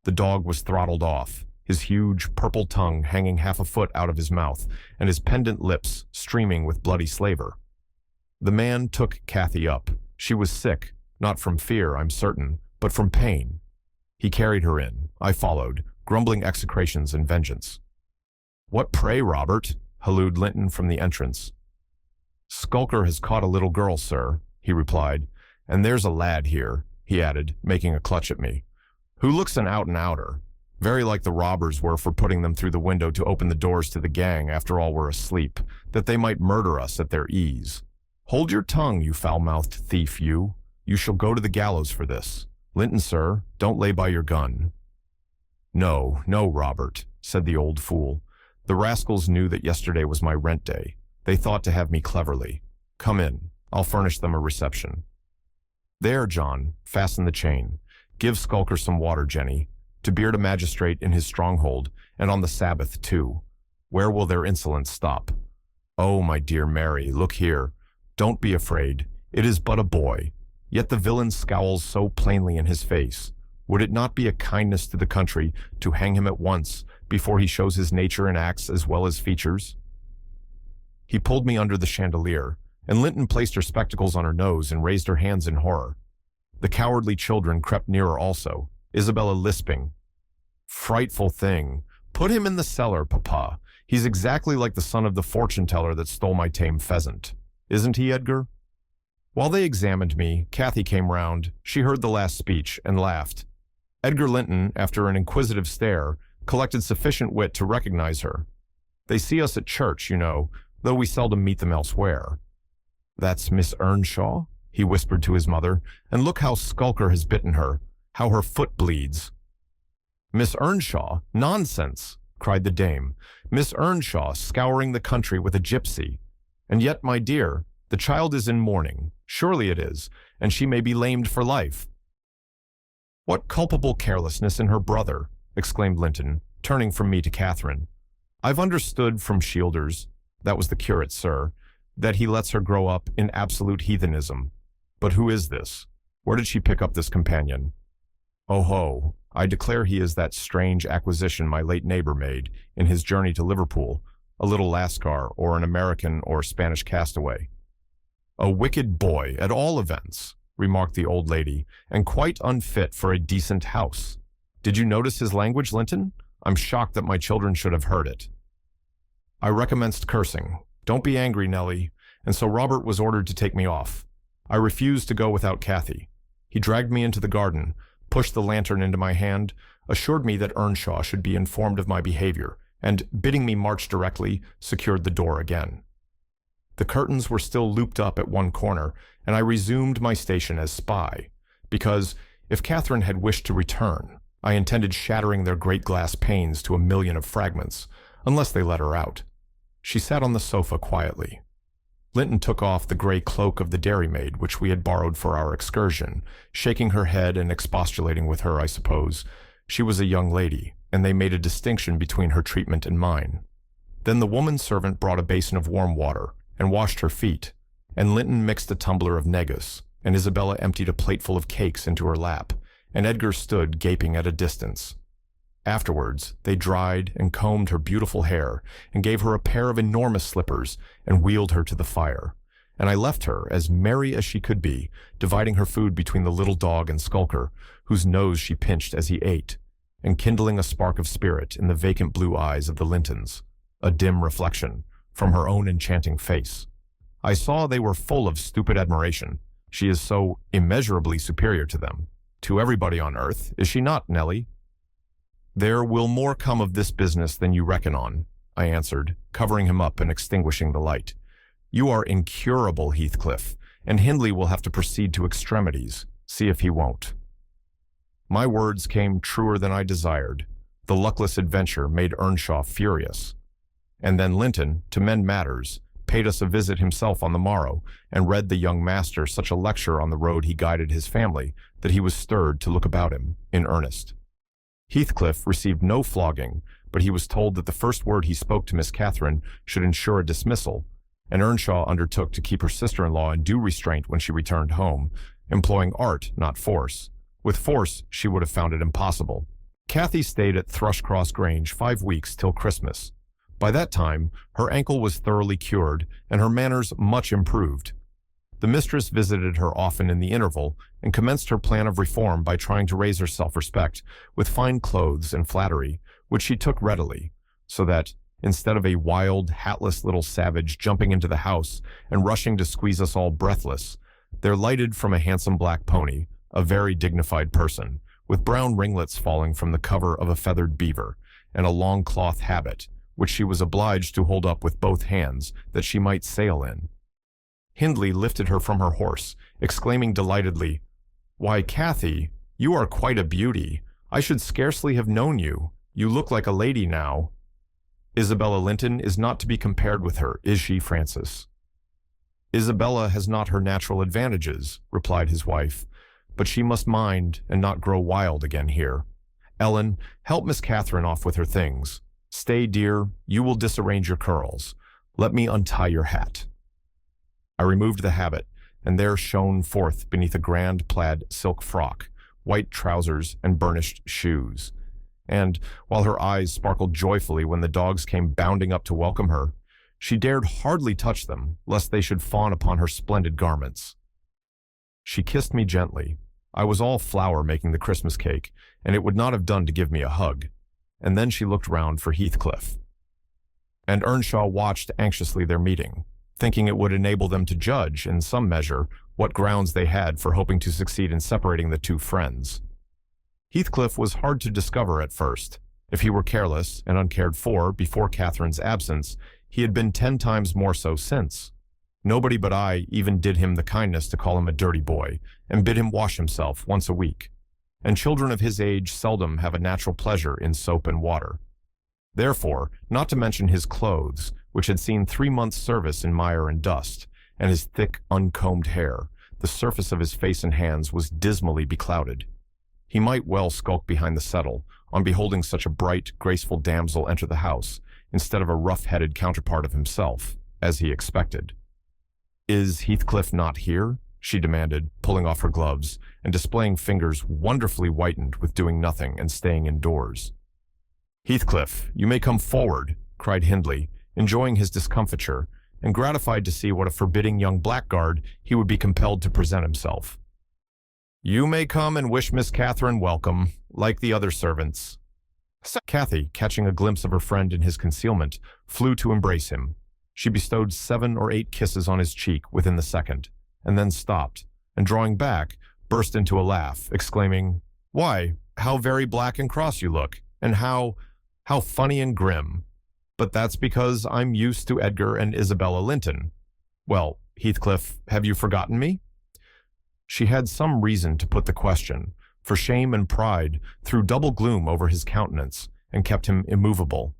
The dog was throttled off, his huge purple tongue hanging half a foot out of his mouth, and his pendant lips streaming with bloody slaver. The man took Kathy up. She was sick, not from fear, I'm certain, but from pain. He carried her in. I followed, grumbling execrations and vengeance. "What pray, Robert?" hallooed Linton from the entrance. "Skulker has caught a little girl, sir," he replied. "And there's a lad here," he added, making a clutch at me, "who looks an out-and-outer, very like the robbers were for putting them through the window to open the doors to the gang after all were asleep, that they might murder us at their ease. Hold your tongue, you foul-mouthed thief, you. You shall go to the gallows for this. Linton, sir, don't lay by your gun." "No, no, Robert," said the old fool. "The rascals knew that yesterday was my rent day. They thought to have me cleverly. Come in. I'll furnish them a reception." "There, John, fasten the chain. Give Skulker some water, Jenny. To beard a magistrate in his stronghold, and on the Sabbath, too. Where will their insolence stop? Oh, my dear Mary, look here. Don't be afraid. It is but a boy. Yet the villain scowls so plainly in his face. Would it not be a kindness to the country to hang him at once, before he shows his nature in acts as well as features?" He pulled me under the chandelier, and Linton placed her spectacles on her nose and raised her hands in horror. The cowardly children crept nearer also, Isabella lisping, "Frightful thing. Put him in the cellar, Papa. He's exactly like the son of the fortune-teller that stole my tame pheasant. Isn't he, Edgar?" While they examined me, Kathy came round. She heard the last speech and laughed. Edgar Linton, after an inquisitive stare, collected sufficient wit to recognize her. "They see us at church, you know, though we seldom meet them elsewhere." "That's Miss Earnshaw?" he whispered to his mother, "and look how Skulker has bitten her, how her foot bleeds." "Miss Earnshaw? Nonsense!" cried the dame. "Miss Earnshaw scouring the country with a gypsy. And yet, my dear, the child is in mourning. Surely it is, and she may be lamed for life." "What culpable carelessness in her brother!" exclaimed Linton, turning from me to Catherine. "I've understood from Shielders, that was the curate, sir, that he lets her grow up in absolute heathenism. But who is this? Where did she pick up this companion?" "Oh ho, I declare he is that strange acquisition my late neighbor made in his journey to Liverpool, a little Lascar or an American or Spanish castaway." "A wicked boy, at all events," remarked the old lady, "and quite unfit for a decent house. Did you notice his language, Linton? I'm shocked that my children should have heard it." I recommenced cursing. "Don't be angry, Nellie," and so Robert was ordered to take me off. I refused to go without Kathy. He dragged me into the garden, pushed the lantern into my hand, assured me that Earnshaw should be informed of my behavior, and, bidding me march directly, secured the door again. The curtains were still looped up at one corner, and I resumed my station as spy, because, if Catherine had wished to return, I intended shattering their great glass panes to a million of fragments, unless they let her out. She sat on the sofa quietly. Linton took off the gray cloak of the dairymaid which we had borrowed for our excursion, shaking her head and expostulating with her, I suppose. She was a young lady, and they made a distinction between her treatment and mine. Then the woman servant brought a basin of warm water and washed her feet, and Linton mixed a tumbler of negus, and Isabella emptied a plateful of cakes into her lap, and Edgar stood gaping at a distance. Afterwards, they dried and combed her beautiful hair and gave her a pair of enormous slippers and wheeled her to the fire, and I left her as merry as she could be, dividing her food between the little dog and Skulker, whose nose she pinched as he ate, and kindling a spark of spirit in the vacant blue eyes of the Lintons, a dim reflection from her own enchanting face. I saw they were full of stupid admiration. She is so immeasurably superior to them, to everybody on earth, is she not, Nellie? "There will more come of this business than you reckon on," I answered, covering him up and extinguishing the light. You are incurable, Heathcliff, and Hindley will have to proceed to extremities. See if he won't." My words came truer than I desired. The luckless adventure made Earnshaw furious. And then Linton, to mend matters, paid us a visit himself on the morrow, and read the young master such a lecture on the road he guided his family that he was stirred to look about him in earnest. Heathcliff received no flogging, but he was told that the first word he spoke to Miss Catherine should ensure a dismissal, and Earnshaw undertook to keep her sister-in-law in due restraint when she returned home, employing art, not force. With force, she would have found it impossible. Cathy stayed at Thrushcross Grange 5 weeks till Christmas. By that time, her ankle was thoroughly cured, and her manners much improved. The mistress visited her often in the interval, and commenced her plan of reform by trying to raise her self-respect with fine clothes and flattery, which she took readily, so that, instead of a wild, hatless little savage jumping into the house and rushing to squeeze us all breathless, there lighted from a handsome black pony a very dignified person, with brown ringlets falling from the cover of a feathered beaver, and a long cloth habit, which she was obliged to hold up with both hands that she might sail in. Hindley lifted her from her horse, exclaiming delightedly, "Why, Cathy, you are quite a beauty. I should scarcely have known you. You look like a lady now." "Isabella Linton is not to be compared with her, is she, Francis?" "Isabella has not her natural advantages," replied his wife, "but she must mind and not grow wild again here. Ellen, help Miss Catherine off with her things. Stay, dear, you will disarrange your curls. Let me untie your hat." I removed the habit, and there shone forth beneath a grand plaid silk frock, white trousers, and burnished shoes. And, while her eyes sparkled joyfully when the dogs came bounding up to welcome her, she dared hardly touch them, lest they should fawn upon her splendid garments. She kissed me gently. I was all flour making the Christmas cake, and it would not have done to give me a hug. And then she looked round for Heathcliff. And Earnshaw watched anxiously their meeting, thinking it would enable them to judge, in some measure, what grounds they had for hoping to succeed in separating the two friends. Heathcliff was hard to discover at first. If he were careless and uncared for before Catherine's absence, he had been 10 times more so since. Nobody but I even did him the kindness to call him a dirty boy, and bid him wash himself once a week. And children of his age seldom have a natural pleasure in soap and water. Therefore, not to mention his clothes, which had seen 3 months' service in mire and dust, and his thick, uncombed hair, the surface of his face and hands was dismally beclouded. He might well skulk behind the settle, on beholding such a bright, graceful damsel enter the house, instead of a rough-headed counterpart of himself, as he expected. "Is Heathcliff not here?" she demanded, pulling off her gloves, and displaying fingers wonderfully whitened with doing nothing and staying indoors. "Heathcliff, you may come forward," cried Hindley, enjoying his discomfiture, and gratified to see what a forbidding young blackguard he would be compelled to present himself. "You may come and wish Miss Catherine welcome, like the other servants." Cathy, catching a glimpse of her friend in his concealment, flew to embrace him. She bestowed 7 or 8 kisses on his cheek within the second, and then stopped, and drawing back, burst into a laugh, exclaiming, "Why, how very black and cross you look, and how funny and grim. But that's because I'm used to Edgar and Isabella Linton. Well, Heathcliff, have you forgotten me?" She had some reason to put the question, for shame and pride threw double gloom over his countenance and kept him immovable.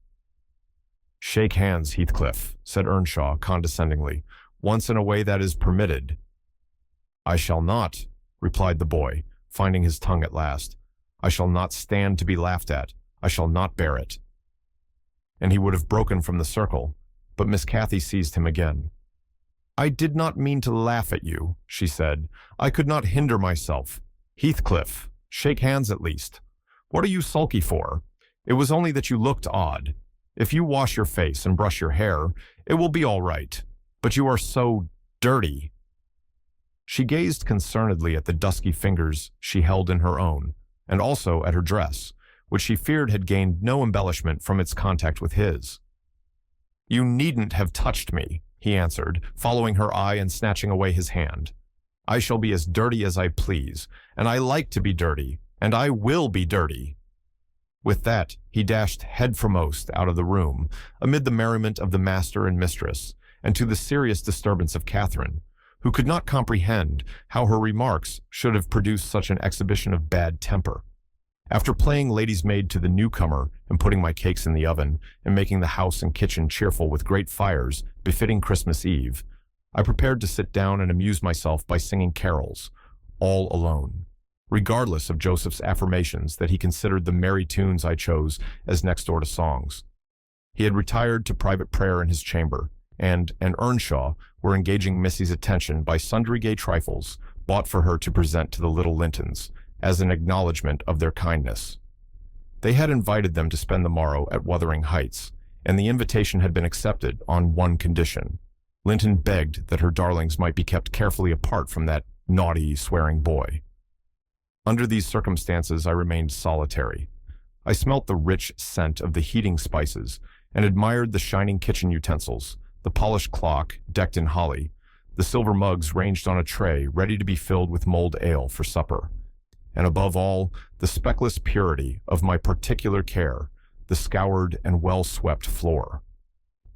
"Shake hands, Heathcliff," said Earnshaw condescendingly, "once in a way that is permitted." "I shall not," replied the boy, finding his tongue at last. "I shall not stand to be laughed at. I shall not bear it." And he would have broken from the circle, but Miss Cathy seized him again. "I did not mean to laugh at you," she said. "I could not hinder myself. Heathcliff, shake hands at least. What are you sulky for? It was only that you looked odd. If you wash your face and brush your hair, it will be all right. But you are so dirty." She gazed concernedly at the dusky fingers she held in her own, and also at her dress, which she feared had gained no embellishment from its contact with his. "You needn't have touched me," he answered, following her eye and snatching away his hand. "I shall be as dirty as I please, and I like to be dirty, and I will be dirty." With that, he dashed head foremost out of the room, amid the merriment of the master and mistress, and to the serious disturbance of Catherine, who could not comprehend how her remarks should have produced such an exhibition of bad temper. After playing lady's maid to the newcomer and putting my cakes in the oven and making the house and kitchen cheerful with great fires befitting Christmas Eve, I prepared to sit down and amuse myself by singing carols, all alone, regardless of Joseph's affirmations that he considered the merry tunes I chose as next door to songs. He had retired to private prayer in his chamber, and Earnshaw were engaging Missy's attention by sundry gay trifles bought for her to present to the little Lintons, as an acknowledgment of their kindness. They had invited them to spend the morrow at Wuthering Heights, and the invitation had been accepted on one condition. Linton begged that her darlings might be kept carefully apart from that naughty, swearing boy. Under these circumstances, I remained solitary. I smelt the rich scent of the heating spices and admired the shining kitchen utensils, the polished clock decked in holly, the silver mugs ranged on a tray ready to be filled with mulled ale for supper, and above all, the speckless purity of my particular care, the scoured and well-swept floor.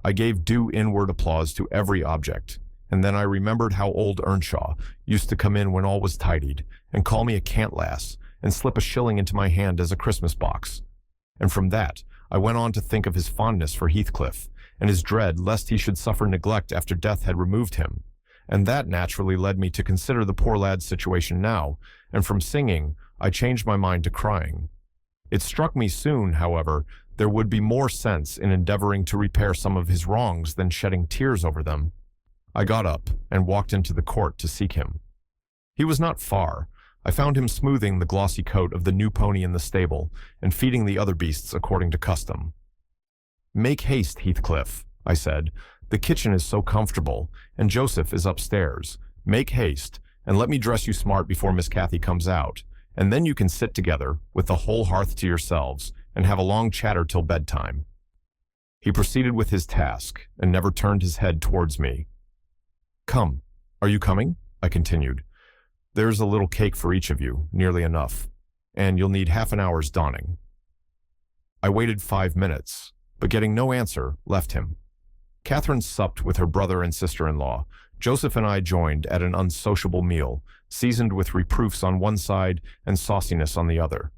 I gave due inward applause to every object, and then I remembered how old Earnshaw used to come in when all was tidied and call me a cant-lass and slip a shilling into my hand as a Christmas box. And from that, I went on to think of his fondness for Heathcliff and his dread lest he should suffer neglect after death had removed him, and that naturally led me to consider the poor lad's situation now, and from singing, I changed my mind to crying. It struck me soon, however, there would be more sense in endeavoring to repair some of his wrongs than shedding tears over them. I got up and walked into the court to seek him. He was not far. I found him smoothing the glossy coat of the new pony in the stable and feeding the other beasts according to custom. "Make haste, Heathcliff," I said. "The kitchen is so comfortable, and Joseph is upstairs. Make haste, and let me dress you smart before Miss Cathy comes out, and then you can sit together, with the whole hearth to yourselves, and have a long chatter till bedtime." He proceeded with his task, and never turned his head towards me. "Come, are you coming?" I continued. "There's a little cake for each of you, nearly enough, and you'll need half an hour's donning." I waited 5 minutes, but getting no answer, left him. Catherine supped with her brother and sister-in-law. Joseph and I joined at an unsociable meal, seasoned with reproofs on one side and sauciness on the other.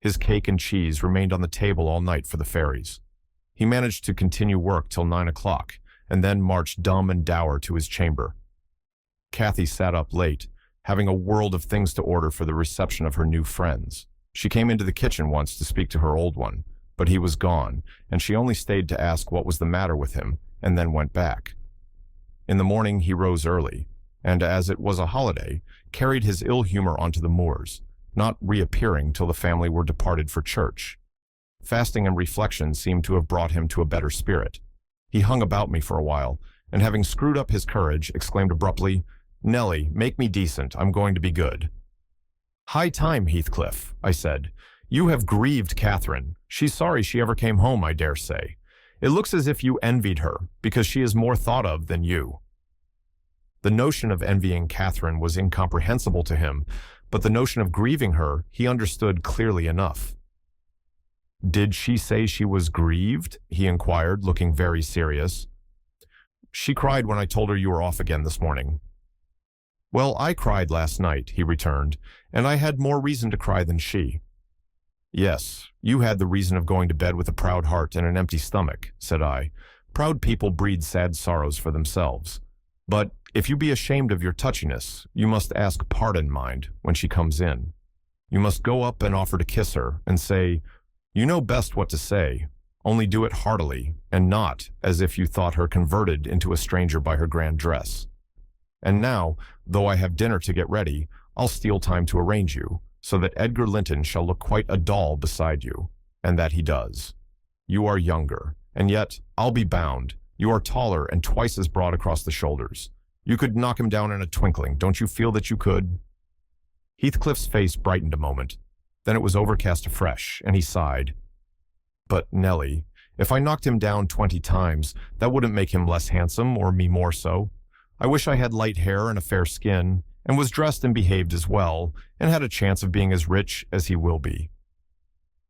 His cake and cheese remained on the table all night for the fairies. He managed to continue work till 9 o'clock, and then marched dumb and dour to his chamber. Cathy sat up late, having a world of things to order for the reception of her new friends. She came into the kitchen once to speak to her old one, but he was gone, and she only stayed to ask what was the matter with him, and then went back. In the morning he rose early, and as it was a holiday, carried his ill humor onto the moors, not reappearing till the family were departed for church. Fasting and reflection seemed to have brought him to a better spirit. He hung about me for a while, and having screwed up his courage, exclaimed abruptly, "Nellie, make me decent, I'm going to be good." "High time, Heathcliff," I said. "You have grieved Catherine. She's sorry she ever came home, I dare say. It looks as if you envied her, because she is more thought of than you." The notion of envying Catherine was incomprehensible to him, but the notion of grieving her he understood clearly enough. "Did she say she was grieved?" he inquired, looking very serious. "She cried when I told her you were off again this morning." "Well, I cried last night," he returned, "and I had more reason to cry than she." "Yes, you had the reason of going to bed with a proud heart and an empty stomach," said I. "Proud people breed sad sorrows for themselves. But if you be ashamed of your touchiness, you must ask pardon, mind, when she comes in. You must go up and offer to kiss her, and say, 'You know best what to say, only do it heartily, and not as if you thought her converted into a stranger by her grand dress. And now, though I have dinner to get ready, I'll steal time to arrange you, so that Edgar Linton shall look quite a doll beside you, and that he does. You are younger, and yet, I'll be bound, you are taller and twice as broad across the shoulders. You could knock him down in a twinkling, don't you feel that you could?" Heathcliff's face brightened a moment. Then it was overcast afresh, and he sighed. "But, Nellie, if I knocked him down 20 times, that wouldn't make him less handsome, or me more so. I wish I had light hair and a fair skin, and was dressed and behaved as well, and had a chance of being as rich as he will be."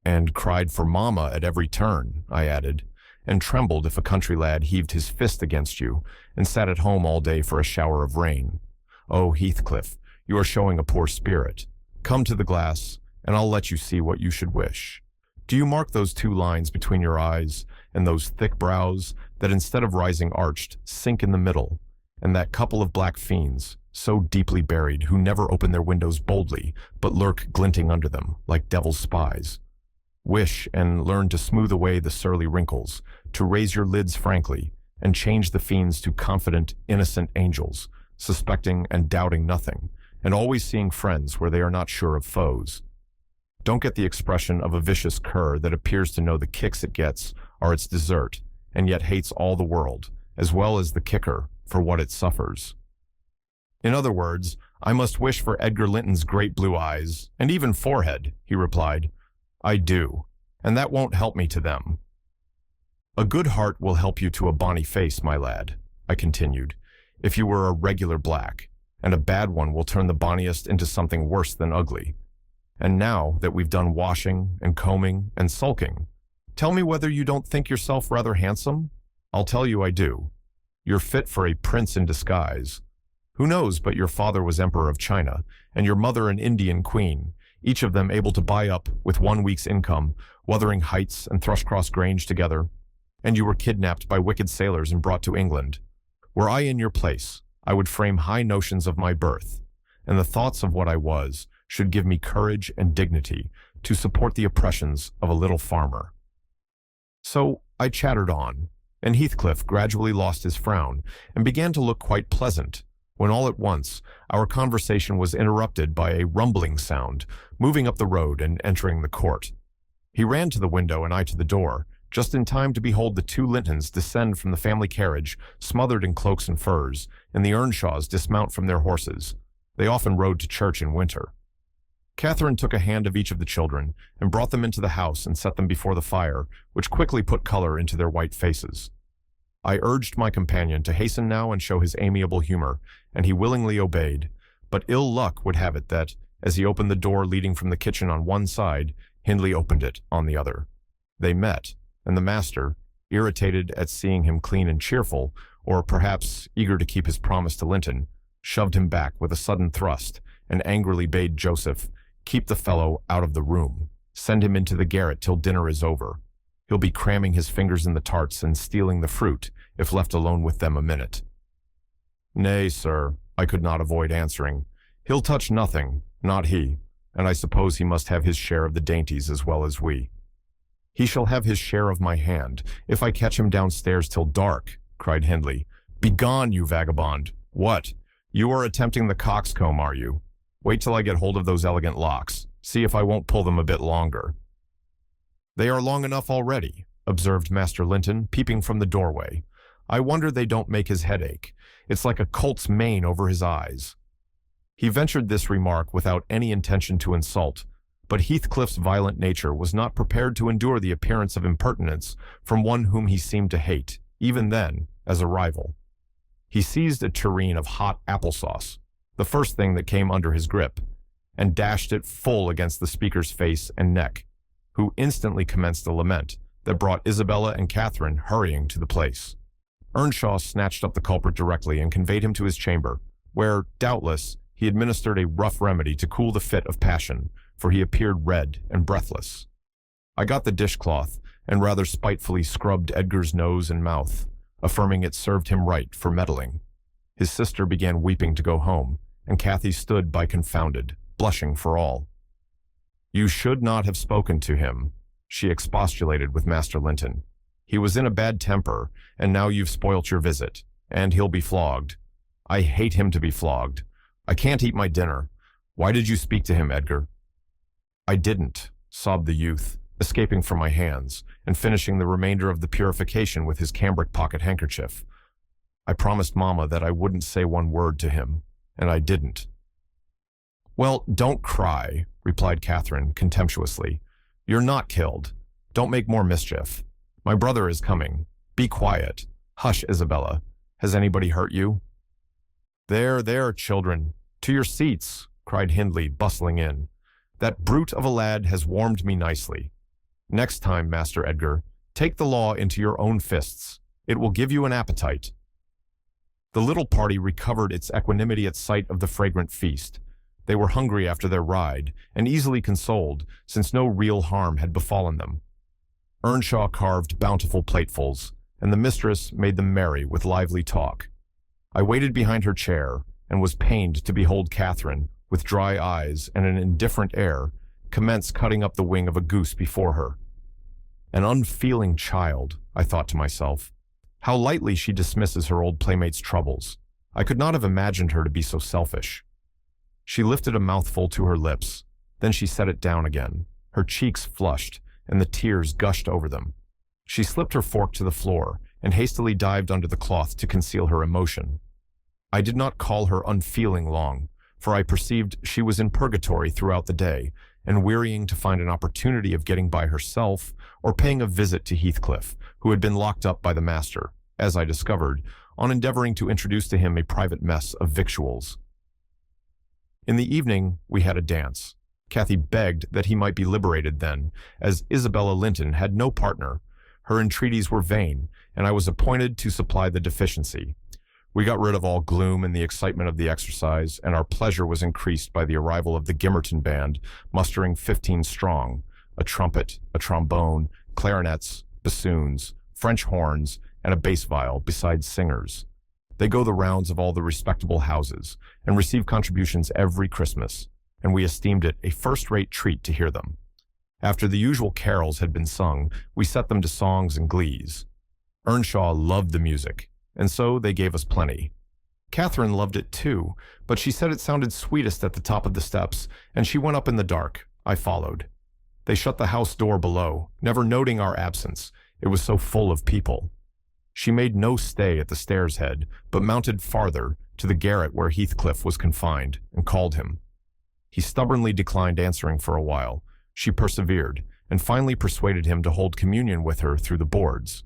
"And cried for Mamma at every turn," I added. and trembled if a country lad heaved his fist against you and sat at home all day for a shower of rain. Oh, Heathcliff, you are showing a poor spirit. Come to the glass, and I'll let you see what you should wish. Do you mark those 2 lines between your eyes, and those thick brows that instead of rising arched, sink in the middle, and that couple of black fiends, so deeply buried, who never open their windows boldly, but lurk glinting under them, like devil's spies? Wish and learn to smooth away the surly wrinkles, to raise your lids frankly, and change the fiends to confident, innocent angels, suspecting and doubting nothing, and always seeing friends where they are not sure of foes. Don't get the expression of a vicious cur that appears to know the kicks it gets are its dessert, and yet hates all the world, as well as the kicker, for what it suffers. In other words, I must wish for Edgar Linton's great blue eyes, and even forehead, he replied. I do, and that won't help me to them. A good heart will help you to a bonny face, my lad, I continued, if you were a regular black, and a bad one will turn the bonniest into something worse than ugly. And now that we've done washing and combing and sulking, tell me whether you don't think yourself rather handsome? I'll tell you I do. You're fit for a prince in disguise. Who knows but your father was Emperor of China, and your mother an Indian queen, each of them able to buy up, with 1 week's income, Wuthering Heights and Thrushcross Grange together, and you were kidnapped by wicked sailors and brought to England. Were I in your place, I would frame high notions of my birth, and the thoughts of what I was should give me courage and dignity to support the oppressions of a little farmer. So I chattered on, and Heathcliff gradually lost his frown and began to look quite pleasant, when all at once our conversation was interrupted by a rumbling sound moving up the road and entering the court. He ran to the window and I to the door, just in time to behold the 2 Lintons descend from the family carriage, smothered in cloaks and furs, and the Earnshaws dismount from their horses. They often rode to church in winter. Catherine took a hand of each of the children and brought them into the house and set them before the fire, which quickly put color into their white faces. I urged my companion to hasten now and show his amiable humor, and he willingly obeyed, but ill luck would have it that, as he opened the door leading from the kitchen on one side, Hindley opened it on the other. They met, and the master, irritated at seeing him clean and cheerful, or perhaps eager to keep his promise to Linton, shoved him back with a sudden thrust, and angrily bade Joseph, "Keep the fellow out of the room. Send him into the garret till dinner is over. He'll be cramming his fingers in the tarts and stealing the fruit, if left alone with them a minute." "Nay, sir," I could not avoid answering. "He'll touch nothing, not he, and I suppose he must have his share of the dainties as well as we." "He shall have his share of my hand, if I catch him downstairs till dark," cried Hindley. "Begone, you vagabond! What? You are attempting the coxcomb, are you? Wait till I get hold of those elegant locks. See if I won't pull them a bit longer." "They are long enough already," observed Master Linton, peeping from the doorway. "I wonder they don't make his head ache. It's like a colt's mane over his eyes." He ventured this remark without any intention to insult, but Heathcliff's violent nature was not prepared to endure the appearance of impertinence from one whom he seemed to hate, even then, as a rival. He seized a tureen of hot applesauce, the first thing that came under his grip, and dashed it full against the speaker's face and neck, who instantly commenced a lament that brought Isabella and Catherine hurrying to the place. Earnshaw snatched up the culprit directly and conveyed him to his chamber, where, doubtless, he administered a rough remedy to cool the fit of passion, for he appeared red and breathless. I got the dishcloth and rather spitefully scrubbed Edgar's nose and mouth, affirming it served him right for meddling. His sister began weeping to go home, and Cathy stood by confounded, blushing for all. "You should not have spoken to him," she expostulated with Master Linton. "He was in a bad temper, and now you've spoilt your visit, and he'll be flogged. I hate him to be flogged. I can't eat my dinner. Why did you speak to him, Edgar?" "I didn't," sobbed the youth, escaping from my hands, and finishing the remainder of the purification with his cambric pocket handkerchief. "I promised Mamma that I wouldn't say one word to him, and I didn't." "Well, don't cry," replied Catherine contemptuously. "You're not killed. Don't make more mischief. My brother is coming. Be quiet. Hush, Isabella. Has anybody hurt you?" "There, there, children. To your seats," cried Hindley, bustling in. "That brute of a lad has warmed me nicely. Next time, Master Edgar, Take the law into your own fists. It will give you an appetite." The little party recovered its equanimity at sight of the fragrant feast. They were hungry after their ride, and easily consoled, since no real harm had befallen them. Earnshaw carved bountiful platefuls, and the mistress made them merry with lively talk. I waited behind her chair, and was pained to behold Catherine, with dry eyes and an indifferent air, commence cutting up the wing of a goose before her. An unfeeling child, I thought to myself. How lightly she dismisses her old playmate's troubles. I could not have imagined her to be so selfish. She lifted a mouthful to her lips, then she set it down again. Her cheeks flushed, and the tears gushed over them. She slipped her fork to the floor, and hastily dived under the cloth to conceal her emotion. I did not call her unfeeling long, for I perceived she was in purgatory throughout the day, and wearying to find an opportunity of getting by herself, or paying a visit to Heathcliff, who had been locked up by the master, as I discovered, on endeavoring to introduce to him a private mess of victuals. In the evening, we had a dance. Cathy begged that he might be liberated then, as Isabella Linton had no partner. Her entreaties were vain, and I was appointed to supply the deficiency. We got rid of all gloom in the excitement of the exercise, and our pleasure was increased by the arrival of the Gimmerton band, mustering 15 strong, a trumpet, a trombone, clarinets, bassoons, French horns, and a bass viol, besides singers. They go the rounds of all the respectable houses, and receive contributions every Christmas, and we esteemed it a first-rate treat to hear them. After the usual carols had been sung, we set them to songs and glees. Earnshaw loved the music, and so they gave us plenty. Catherine loved it too, but she said it sounded sweetest at the top of the steps, and she went up in the dark. I followed. They shut the house door below, never noting our absence. It was so full of people. She made no stay at the stairs head, but mounted farther, to the garret where Heathcliff was confined, and called him. He stubbornly declined answering for a while. She persevered, and finally persuaded him to hold communion with her through the boards.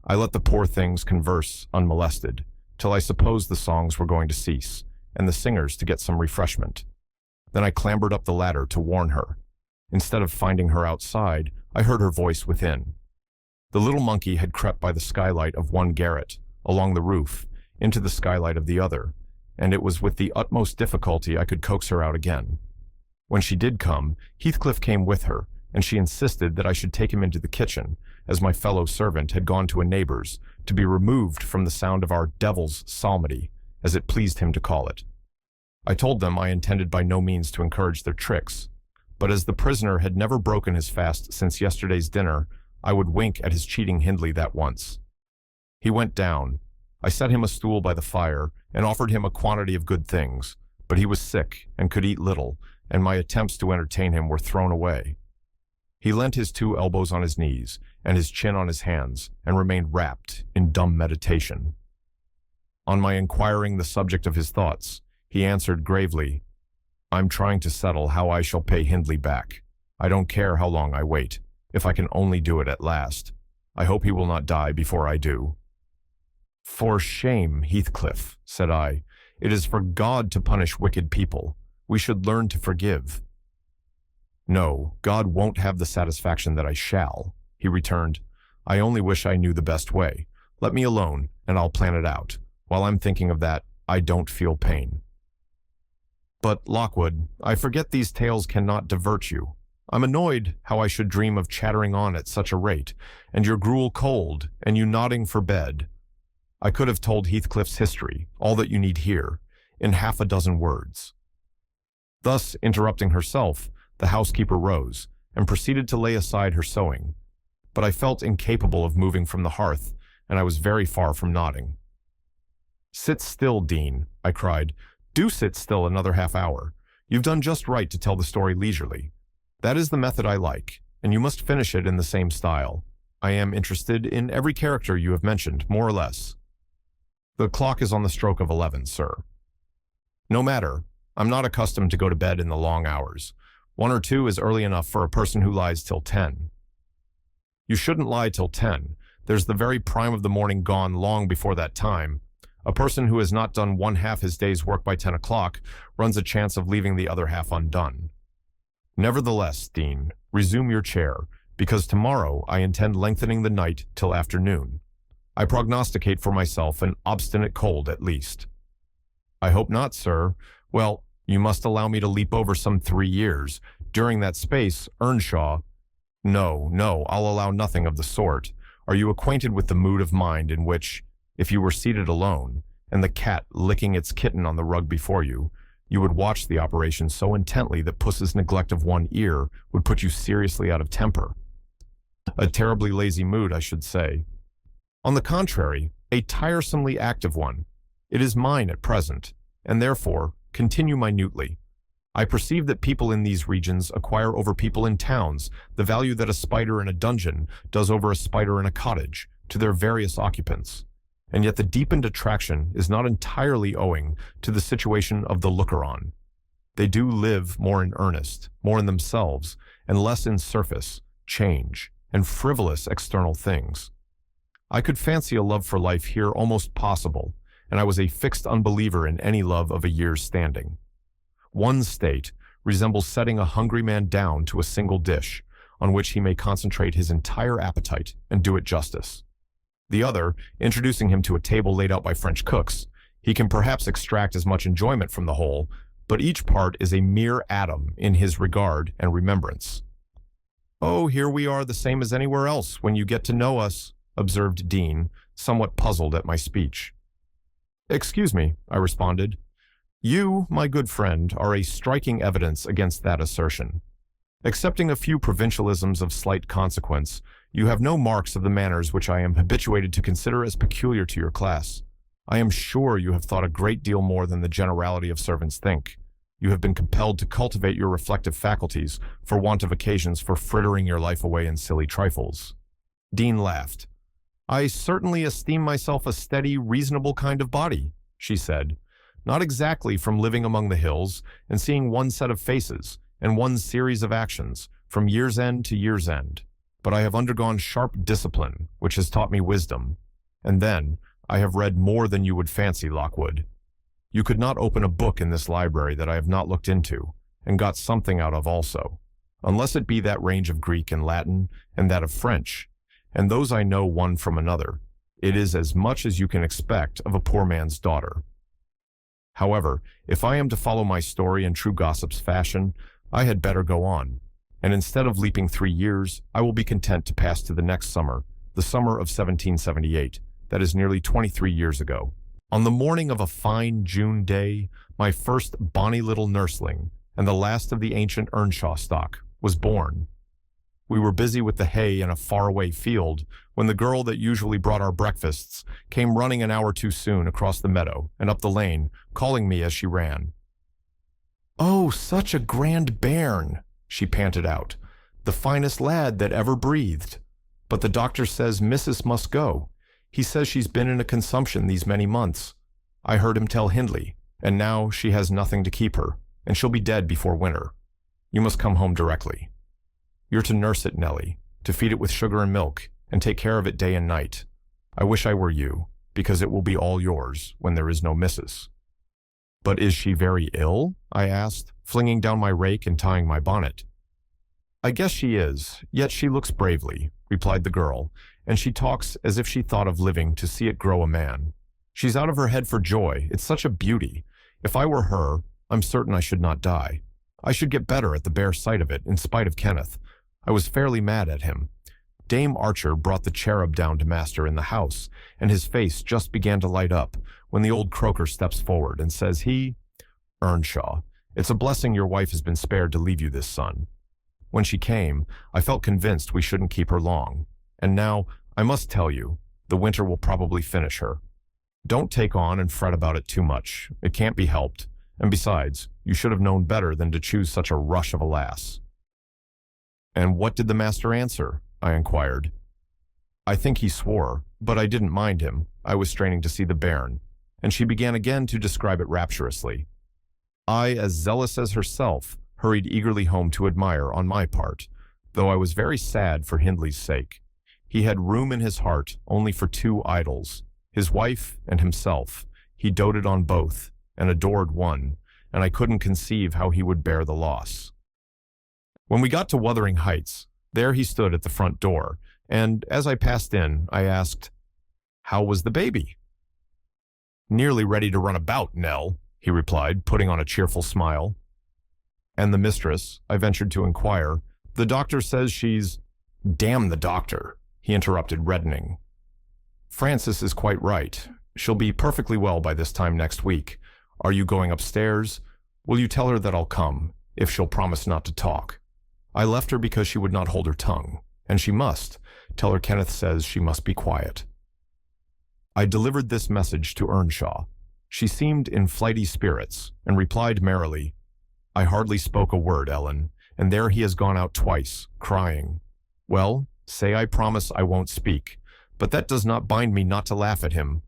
I let the poor things converse unmolested, till I supposed the songs were going to cease, and the singers to get some refreshment. Then I clambered up the ladder to warn her. Instead of finding her outside, I heard her voice within. The little monkey had crept by the skylight of one garret, along the roof, into the skylight of the other, and it was with the utmost difficulty I could coax her out again. When she did come, Heathcliff came with her, and she insisted that I should take him into the kitchen, as my fellow servant had gone to a neighbor's, to be removed from the sound of our devil's psalmody, as it pleased him to call it. I told them I intended by no means to encourage their tricks, but as the prisoner had never broken his fast since yesterday's dinner, I would wink at his cheating Hindley that once. He went down. I set him a stool by the fire, and offered him a quantity of good things, but he was sick and could eat little, and my attempts to entertain him were thrown away. He leant his 2 elbows on his knees, and his chin on his hands, and remained wrapped in dumb meditation. On my inquiring the subject of his thoughts, he answered gravely, "I'm trying to settle how I shall pay Hindley back. I don't care how long I wait, if I can only do it at last. I hope he will not die before I do." "For shame, Heathcliff," said I. "It is for God to punish wicked people. We should learn to forgive." "No, God won't have the satisfaction that I shall," he returned. "I only wish I knew the best way. Let me alone, and I'll plan it out. While I'm thinking of that, I don't feel pain." "But, Lockwood, I forget these tales cannot divert you. I'm annoyed how I should dream of chattering on at such a rate, and your gruel cold, and you nodding for bed. I could have told Heathcliff's history, all that you need hear, in 6 words." Thus, interrupting herself, the housekeeper rose, and proceeded to lay aside her sewing. But I felt incapable of moving from the hearth, and I was very far from nodding. "Sit still, Dean," I cried. "Do sit still another half hour. You've done just right to tell the story leisurely. That is the method I like, and you must finish it in the same style. I am interested in every character you have mentioned, more or less." "The clock is on the stroke of 11, sir." "No matter. I'm not accustomed to go to bed in the long hours. 1 or 2 is early enough for a person who lies till 10. "You shouldn't lie till 10. There's the very prime of the morning gone long before that time. A person who has not done 1/2 his day's work by 10 o'clock runs a chance of leaving the other half undone. Nevertheless, Dean, resume your chair. because tomorrow I intend lengthening the night till afternoon. I prognosticate for myself an obstinate cold at least." "I hope not, sir. Well, you must allow me to leap over some 3 years. During that space, Earnshaw—" No, I'll allow nothing of the sort. Are you acquainted with the mood of mind in which, if you were seated alone, and the cat licking its kitten on the rug before you, you would watch the operation so intently that Puss's neglect of one ear would put you seriously out of temper? A terribly lazy mood, I should say. On the contrary, a tiresomely active one. It is mine at present, and therefore, continue minutely. I perceive that people in these regions acquire over people in towns the value that a spider in a dungeon does over a spider in a cottage to their various occupants, and yet the deepened attraction is not entirely owing to the situation of the looker-on. They do live more in earnest, more in themselves, and less in surface, change, and frivolous external things. I could fancy a love for life here almost possible, and I was a fixed unbeliever in any love of a year's standing. One state resembles setting a hungry man down to a single dish, on which he may concentrate his entire appetite and do it justice. The other, introducing him to a table laid out by French cooks, he can perhaps extract as much enjoyment from the whole, but each part is a mere atom in his regard and remembrance. "Oh, here we are the same as anywhere else when you get to know us," observed Dean, somewhat puzzled at my speech. "Excuse me," I responded. "You, my good friend, are a striking evidence against that assertion. Excepting a few provincialisms of slight consequence, you have no marks of the manners which I am habituated to consider as peculiar to your class. I am sure you have thought a great deal more than the generality of servants think. You have been compelled to cultivate your reflective faculties for want of occasions for frittering your life away in silly trifles." Dean laughed. "I certainly esteem myself a steady, reasonable kind of body," she said. "Not exactly from living among the hills and seeing one set of faces and one series of actions from year's end to year's end, but I have undergone sharp discipline, which has taught me wisdom. And then, I have read more than you would fancy, Lockwood. You could not open a book in this library that I have not looked into, and got something out of also, unless it be that range of Greek and Latin, and that of French, and those I know one from another. It is as much as you can expect of a poor man's daughter. However, if I am to follow my story in true gossip's fashion, I had better go on, and instead of leaping 3 years, I will be content to pass to the next summer, the summer of 1778, that is nearly 23 years ago. On the morning of a fine June day, my first bonny little nursling, and the last of the ancient Earnshaw stock, was born. We were busy with the hay in a faraway field when the girl that usually brought our breakfasts came running an hour too soon across the meadow and up the lane, calling me as she ran. "Oh, such a grand bairn," she panted out, "the finest lad that ever breathed. But the doctor says Missus must go. He says she's been in a consumption these many months. I heard him tell Hindley, and now she has nothing to keep her, and she'll be dead before winter. You must come home directly. You're to nurse it, Nellie, to feed it with sugar and milk, and take care of it day and night. I wish I were you, because it will be all yours when there is no missus." "But is she very ill?" I asked, flinging down my rake and tying my bonnet. "I guess she is, yet she looks bravely," replied the girl, "and she talks as if she thought of living to see it grow a man. She's out of her head for joy. It's such a beauty. If I were her, I'm certain I should not die. I should get better at the bare sight of it, in spite of Kenneth. I was fairly mad at him. Dame Archer brought the cherub down to master in the house, and his face just began to light up when the old croaker steps forward and says Earnshaw, it's a blessing your wife has been spared to leave you this son. When she came, I felt convinced we shouldn't keep her long, and now, I must tell you, the winter will probably finish her. Don't take on and fret about it too much. It can't be helped, and besides, you should have known better than to choose such a rush of a lass." "And what did the master answer?" I inquired. "I think he swore, but I didn't mind him. I was straining to see the bairn," and she began again to describe it rapturously. I, as zealous as herself, hurried eagerly home to admire on my part, though I was very sad for Hindley's sake. He had room in his heart only for 2 idols, his wife and himself. He doted on both, and adored one, and I couldn't conceive how he would bear the loss. When we got to Wuthering Heights, There he stood at the front door, and as I passed in, I asked, "How was the baby?" "Nearly ready to run about, Nell," he replied, putting on a cheerful smile. "And the mistress?" I ventured to inquire. "The doctor says she's—" "Damn the doctor," he interrupted, reddening. "Frances is quite right. She'll be perfectly well by this time next week. Are you going upstairs? Will you tell her that I'll come, if she'll promise not to talk?" I left her because she would not hold her tongue, and she must. Tell her Kenneth says she must be quiet. I delivered this message to Earnshaw. She seemed in flighty spirits, and replied merrily, "I hardly spoke a word, Ellen, and there he has gone out twice, crying. Well, say I promise I won't speak, but that does not bind me not to laugh at him.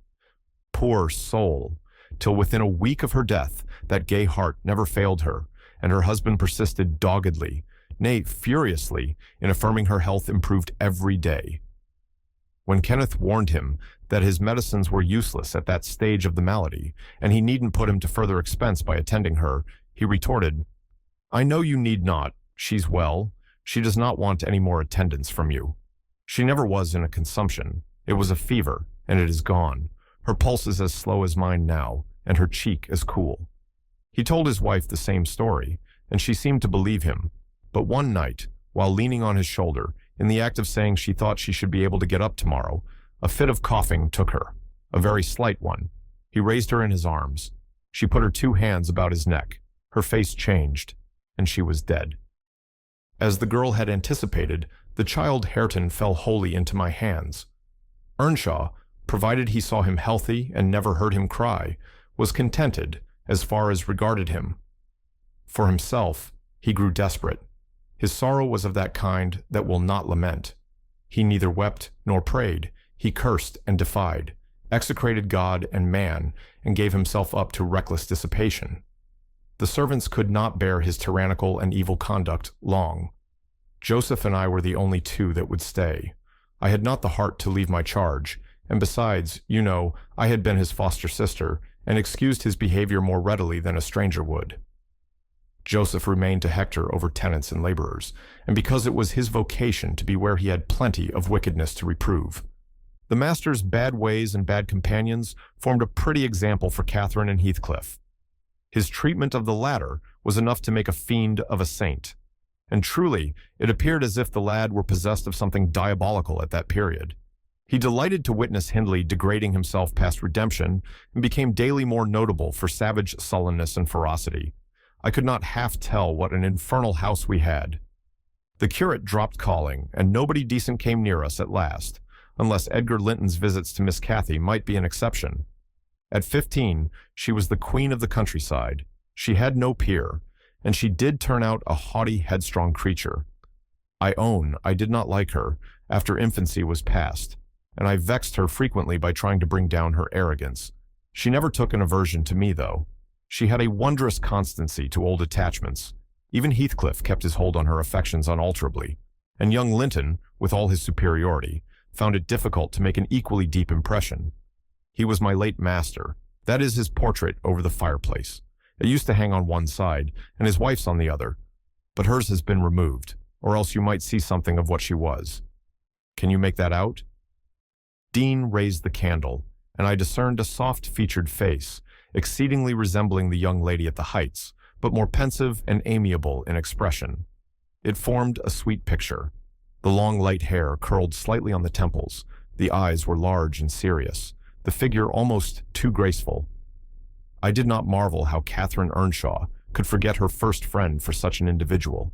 Poor soul! Till within a week of her death, that gay heart never failed her, and her husband persisted doggedly, nay, furiously, in affirming her health improved every day. When Kenneth warned him that his medicines were useless at that stage of the malady, and he needn't put him to further expense by attending her, he retorted, "I know you need not. She's well. She does not want any more attendance from you. She never was in a consumption. It was a fever, and it is gone. Her pulse is as slow as mine now, and her cheek as cool." He told his wife the same story, and she seemed to believe him. But one night, while leaning on his shoulder, in the act of saying she thought she should be able to get up tomorrow, a fit of coughing took her, a very slight one. He raised her in his arms. She put her 2 hands about his neck. Her face changed, and she was dead. As the girl had anticipated, the child Hareton fell wholly into my hands. Earnshaw, provided he saw him healthy and never heard him cry, was contented as far as regarded him. For himself, he grew desperate. His sorrow was of that kind that will not lament. He neither wept nor prayed. He cursed and defied, execrated God and man, and gave himself up to reckless dissipation. The servants could not bear his tyrannical and evil conduct long. Joseph and I were the only 2 that would stay. I had not the heart to leave my charge, and besides, you know, I had been his foster sister, and excused his behavior more readily than a stranger would. Joseph remained to Hector over tenants and laborers, and because it was his vocation to be where he had plenty of wickedness to reprove. The master's bad ways and bad companions formed a pretty example for Catherine and Heathcliff. His treatment of the latter was enough to make a fiend of a saint, and truly it appeared as if the lad were possessed of something diabolical at that period. He delighted to witness Hindley degrading himself past redemption, and became daily more notable for savage sullenness and ferocity. I could not half tell what an infernal house we had. The curate dropped calling, and nobody decent came near us at last, unless Edgar Linton's visits to Miss Cathy might be an exception. At 15, she was the queen of the countryside. She had no peer, and she did turn out a haughty, headstrong creature. I own I did not like her after infancy was past, and I vexed her frequently by trying to bring down her arrogance. She never took an aversion to me, though. She had a wondrous constancy to old attachments. Even Heathcliff kept his hold on her affections unalterably, and young Linton, with all his superiority, found it difficult to make an equally deep impression. He was my late master. That is his portrait over the fireplace. It used to hang on one side, and his wife's on the other, but hers has been removed, or else you might see something of what she was. Can you make that out? Dean raised the candle, and I discerned a soft-featured face, exceedingly resembling the young lady at the Heights, but more pensive and amiable in expression. It formed a sweet picture. The long light hair curled slightly on the temples, the eyes were large and serious, the figure almost too graceful. I did not marvel how Catherine Earnshaw could forget her first friend for such an individual.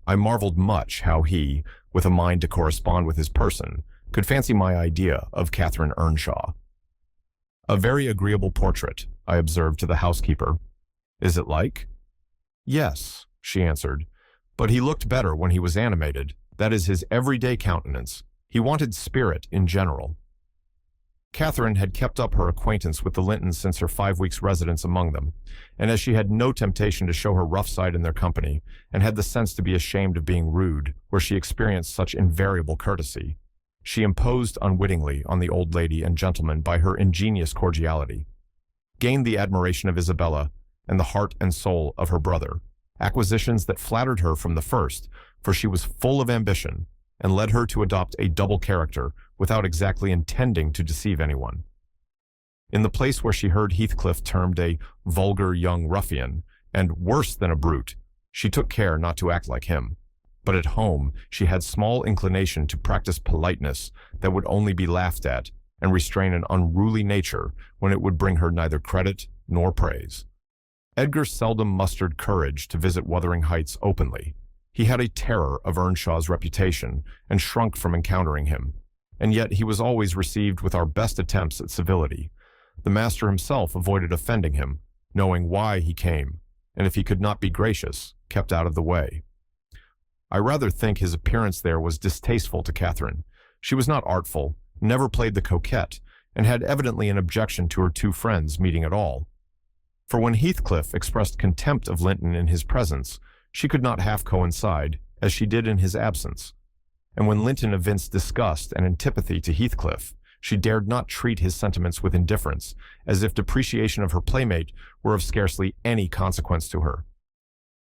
I marveled much how he, with a mind to correspond with his person, could fancy my idea of Catherine Earnshaw. "A very agreeable portrait," I observed to the housekeeper. "Is it like?" "Yes," she answered, "but he looked better when he was animated. That is his everyday countenance. He wanted spirit in general." Catherine had kept up her acquaintance with the Lintons since her 5 weeks' residence among them, and as she had no temptation to show her rough side in their company, and had the sense to be ashamed of being rude where she experienced such invariable courtesy, she imposed unwittingly on the old lady and gentleman by her ingenious cordiality, gained the admiration of Isabella, and the heart and soul of her brother, acquisitions that flattered her from the first, for she was full of ambition, and led her to adopt a double character without exactly intending to deceive anyone. In the place where she heard Heathcliff termed a vulgar young ruffian, and worse than a brute, she took care not to act like him. But at home, she had small inclination to practice politeness that would only be laughed at, and restrain an unruly nature when it would bring her neither credit nor praise. Edgar seldom mustered courage to visit Wuthering Heights openly. He had a terror of Earnshaw's reputation and shrunk from encountering him, and yet he was always received with our best attempts at civility. The master himself avoided offending him, knowing why he came, and if he could not be gracious, kept out of the way. I rather think his appearance there was distasteful to Catherine. She was not artful, never played the coquette, and had evidently an objection to her two friends meeting at all. For when Heathcliff expressed contempt of Linton in his presence, she could not half coincide, as she did in his absence. And when Linton evinced disgust and antipathy to Heathcliff, she dared not treat his sentiments with indifference, as if depreciation of her playmate were of scarcely any consequence to her.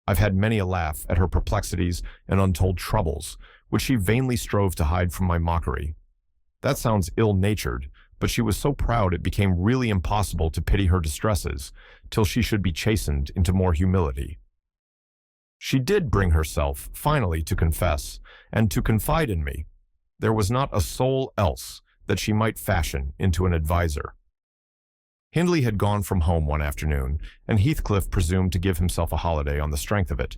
I've had many a laugh at her perplexities and untold troubles, which she vainly strove to hide from my mockery. That sounds ill-natured, but she was so proud it became really impossible to pity her distresses, till she should be chastened into more humility. She did bring herself, finally, to confess, and to confide in me. There was not a soul else that she might fashion into an adviser. Hindley had gone from home one afternoon, and Heathcliff presumed to give himself a holiday on the strength of it.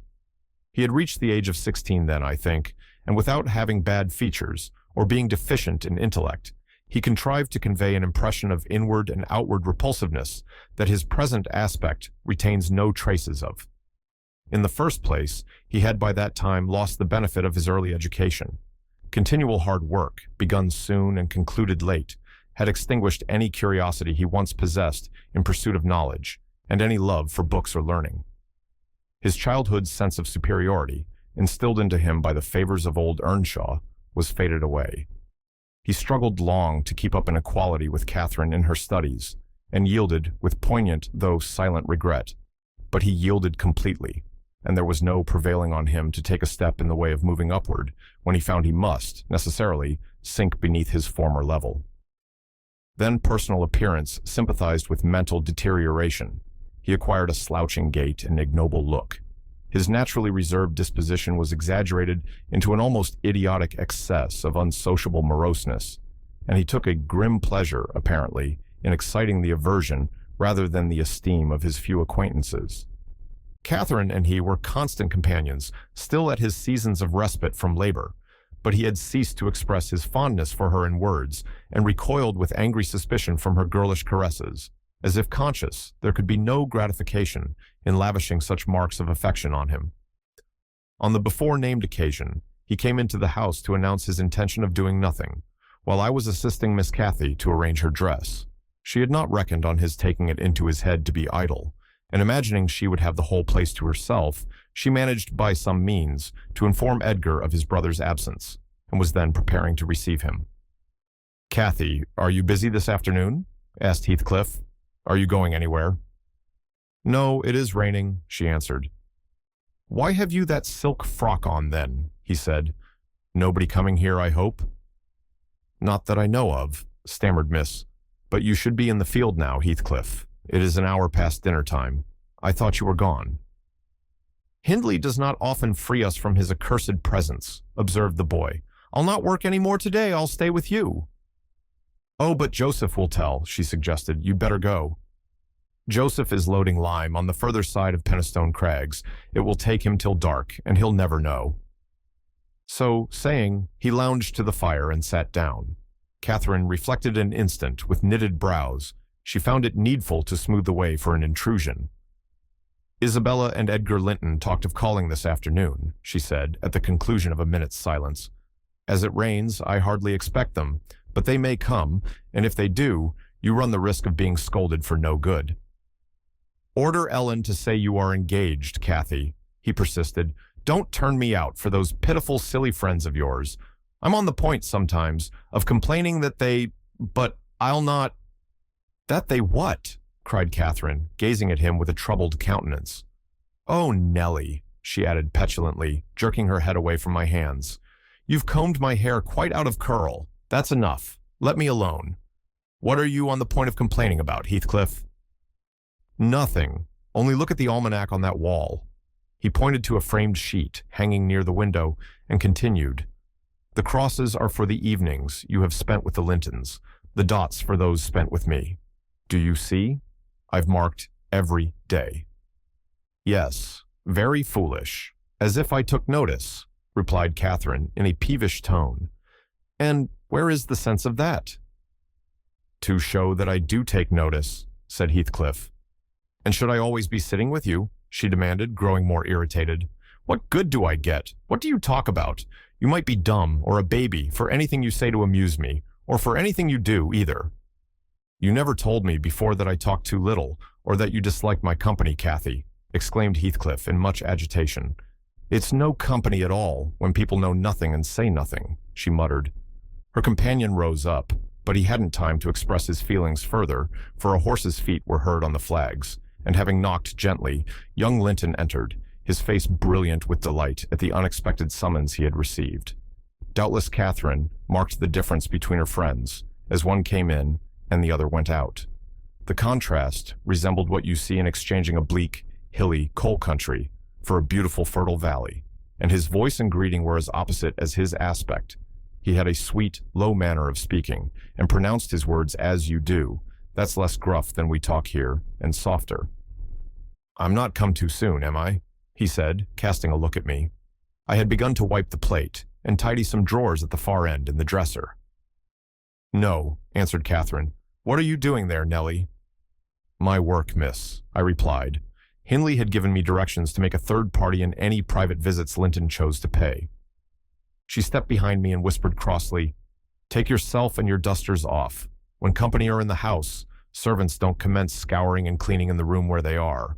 He had reached the age of 16 then, I think, and without having bad features, or being deficient in intellect, he contrived to convey an impression of inward and outward repulsiveness that his present aspect retains no traces of. In the first place, he had by that time lost the benefit of his early education. Continual hard work, begun soon and concluded late, had extinguished any curiosity he once possessed in pursuit of knowledge, and any love for books or learning. His childhood's sense of superiority, instilled into him by the favors of old Earnshaw, was faded away. He struggled long to keep up an equality with Catherine in her studies, and yielded with poignant though silent regret, but he yielded completely, and there was no prevailing on him to take a step in the way of moving upward when he found he must, necessarily, sink beneath his former level. Then personal appearance sympathized with mental deterioration. He acquired a slouching gait and ignoble look. His naturally reserved disposition was exaggerated into an almost idiotic excess of unsociable moroseness, and he took a grim pleasure, apparently, in exciting the aversion rather than the esteem of his few acquaintances. Catherine and he were constant companions, still at his seasons of respite from labor, but he had ceased to express his fondness for her in words, and recoiled with angry suspicion from her girlish caresses, as if conscious there could be no gratification in lavishing such marks of affection on him. On the before-named occasion, he came into the house to announce his intention of doing nothing, while I was assisting Miss Cathy to arrange her dress. She had not reckoned on his taking it into his head to be idle, and imagining she would have the whole place to herself, she managed by some means to inform Edgar of his brother's absence, and was then preparing to receive him. "Cathy, are you busy this afternoon?" asked Heathcliff. "Are you going anywhere?" "No, it is raining," she answered. "Why have you that silk frock on, then?" he said. "Nobody coming here, I hope?" "Not that I know of," stammered Miss. "But you should be in the field now, Heathcliff. It is an hour past dinner time. I thought you were gone." "Hindley does not often free us from his accursed presence," observed the boy. "I'll not work any more today. I'll stay with you." "Oh, but Joseph will tell," she suggested. "You'd better go." "Joseph is loading lime on the further side of Penistone Crags. It will take him till dark, and he'll never know." So, saying, he lounged to the fire and sat down. Catherine reflected an instant with knitted brows. She found it needful to smooth the way for an intrusion. "Isabella and Edgar Linton talked of calling this afternoon," she said, at the conclusion of a minute's silence. "As it rains, I hardly expect them, but they may come, and if they do, you run the risk of being scolded for no good." "Order Ellen to say you are engaged, Cathy," he persisted. "Don't turn me out for those pitiful, silly friends of yours. I'm on the point sometimes of complaining that but I'll not—" "That they what?" cried Catherine, gazing at him with a troubled countenance. "Oh, Nellie," she added petulantly, jerking her head away from my hands. "You've combed my hair quite out of curl. That's enough. Let me alone. What are you on the point of complaining about, Heathcliff?" "Nothing. Only look at the almanac on that wall." He pointed to a framed sheet hanging near the window and continued, "The crosses are for the evenings you have spent with the Lintons, the dots for those spent with me. Do you see? I've marked every day." "Yes, very foolish. As if I took notice," replied Catherine in a peevish tone. "And where is the sense of that?" "To show that I do take notice," said Heathcliff. "And should I always be sitting with you?" she demanded, growing more irritated. "What good do I get? What do you talk about? You might be dumb or a baby for anything you say to amuse me, or for anything you do, either." "You never told me before that I talked too little, or that you disliked my company, Cathy," exclaimed Heathcliff in much agitation. "It's no company at all, when people know nothing and say nothing," she muttered. Her companion rose up, but he hadn't time to express his feelings further, for a horse's feet were heard on the flags, and having knocked gently, young Linton entered, his face brilliant with delight at the unexpected summons he had received. Doubtless Catherine marked the difference between her friends, as one came in and the other went out. The contrast resembled what you see in exchanging a bleak, hilly coal country for a beautiful fertile valley, and his voice and greeting were as opposite as his aspect. He had a sweet, low manner of speaking, and pronounced his words as you do. That's less gruff than we talk here, and softer. "I'm not come too soon, am I?" he said, casting a look at me. I had begun to wipe the plate and tidy some drawers at the far end in the dresser. "No," answered Catherine. "What are you doing there, Nellie?" "My work, miss," I replied. Hindley had given me directions to make a third party in any private visits Linton chose to pay. She stepped behind me and whispered crossly, "Take yourself and your dusters off. When company are in the house, servants don't commence scouring and cleaning in the room where they are."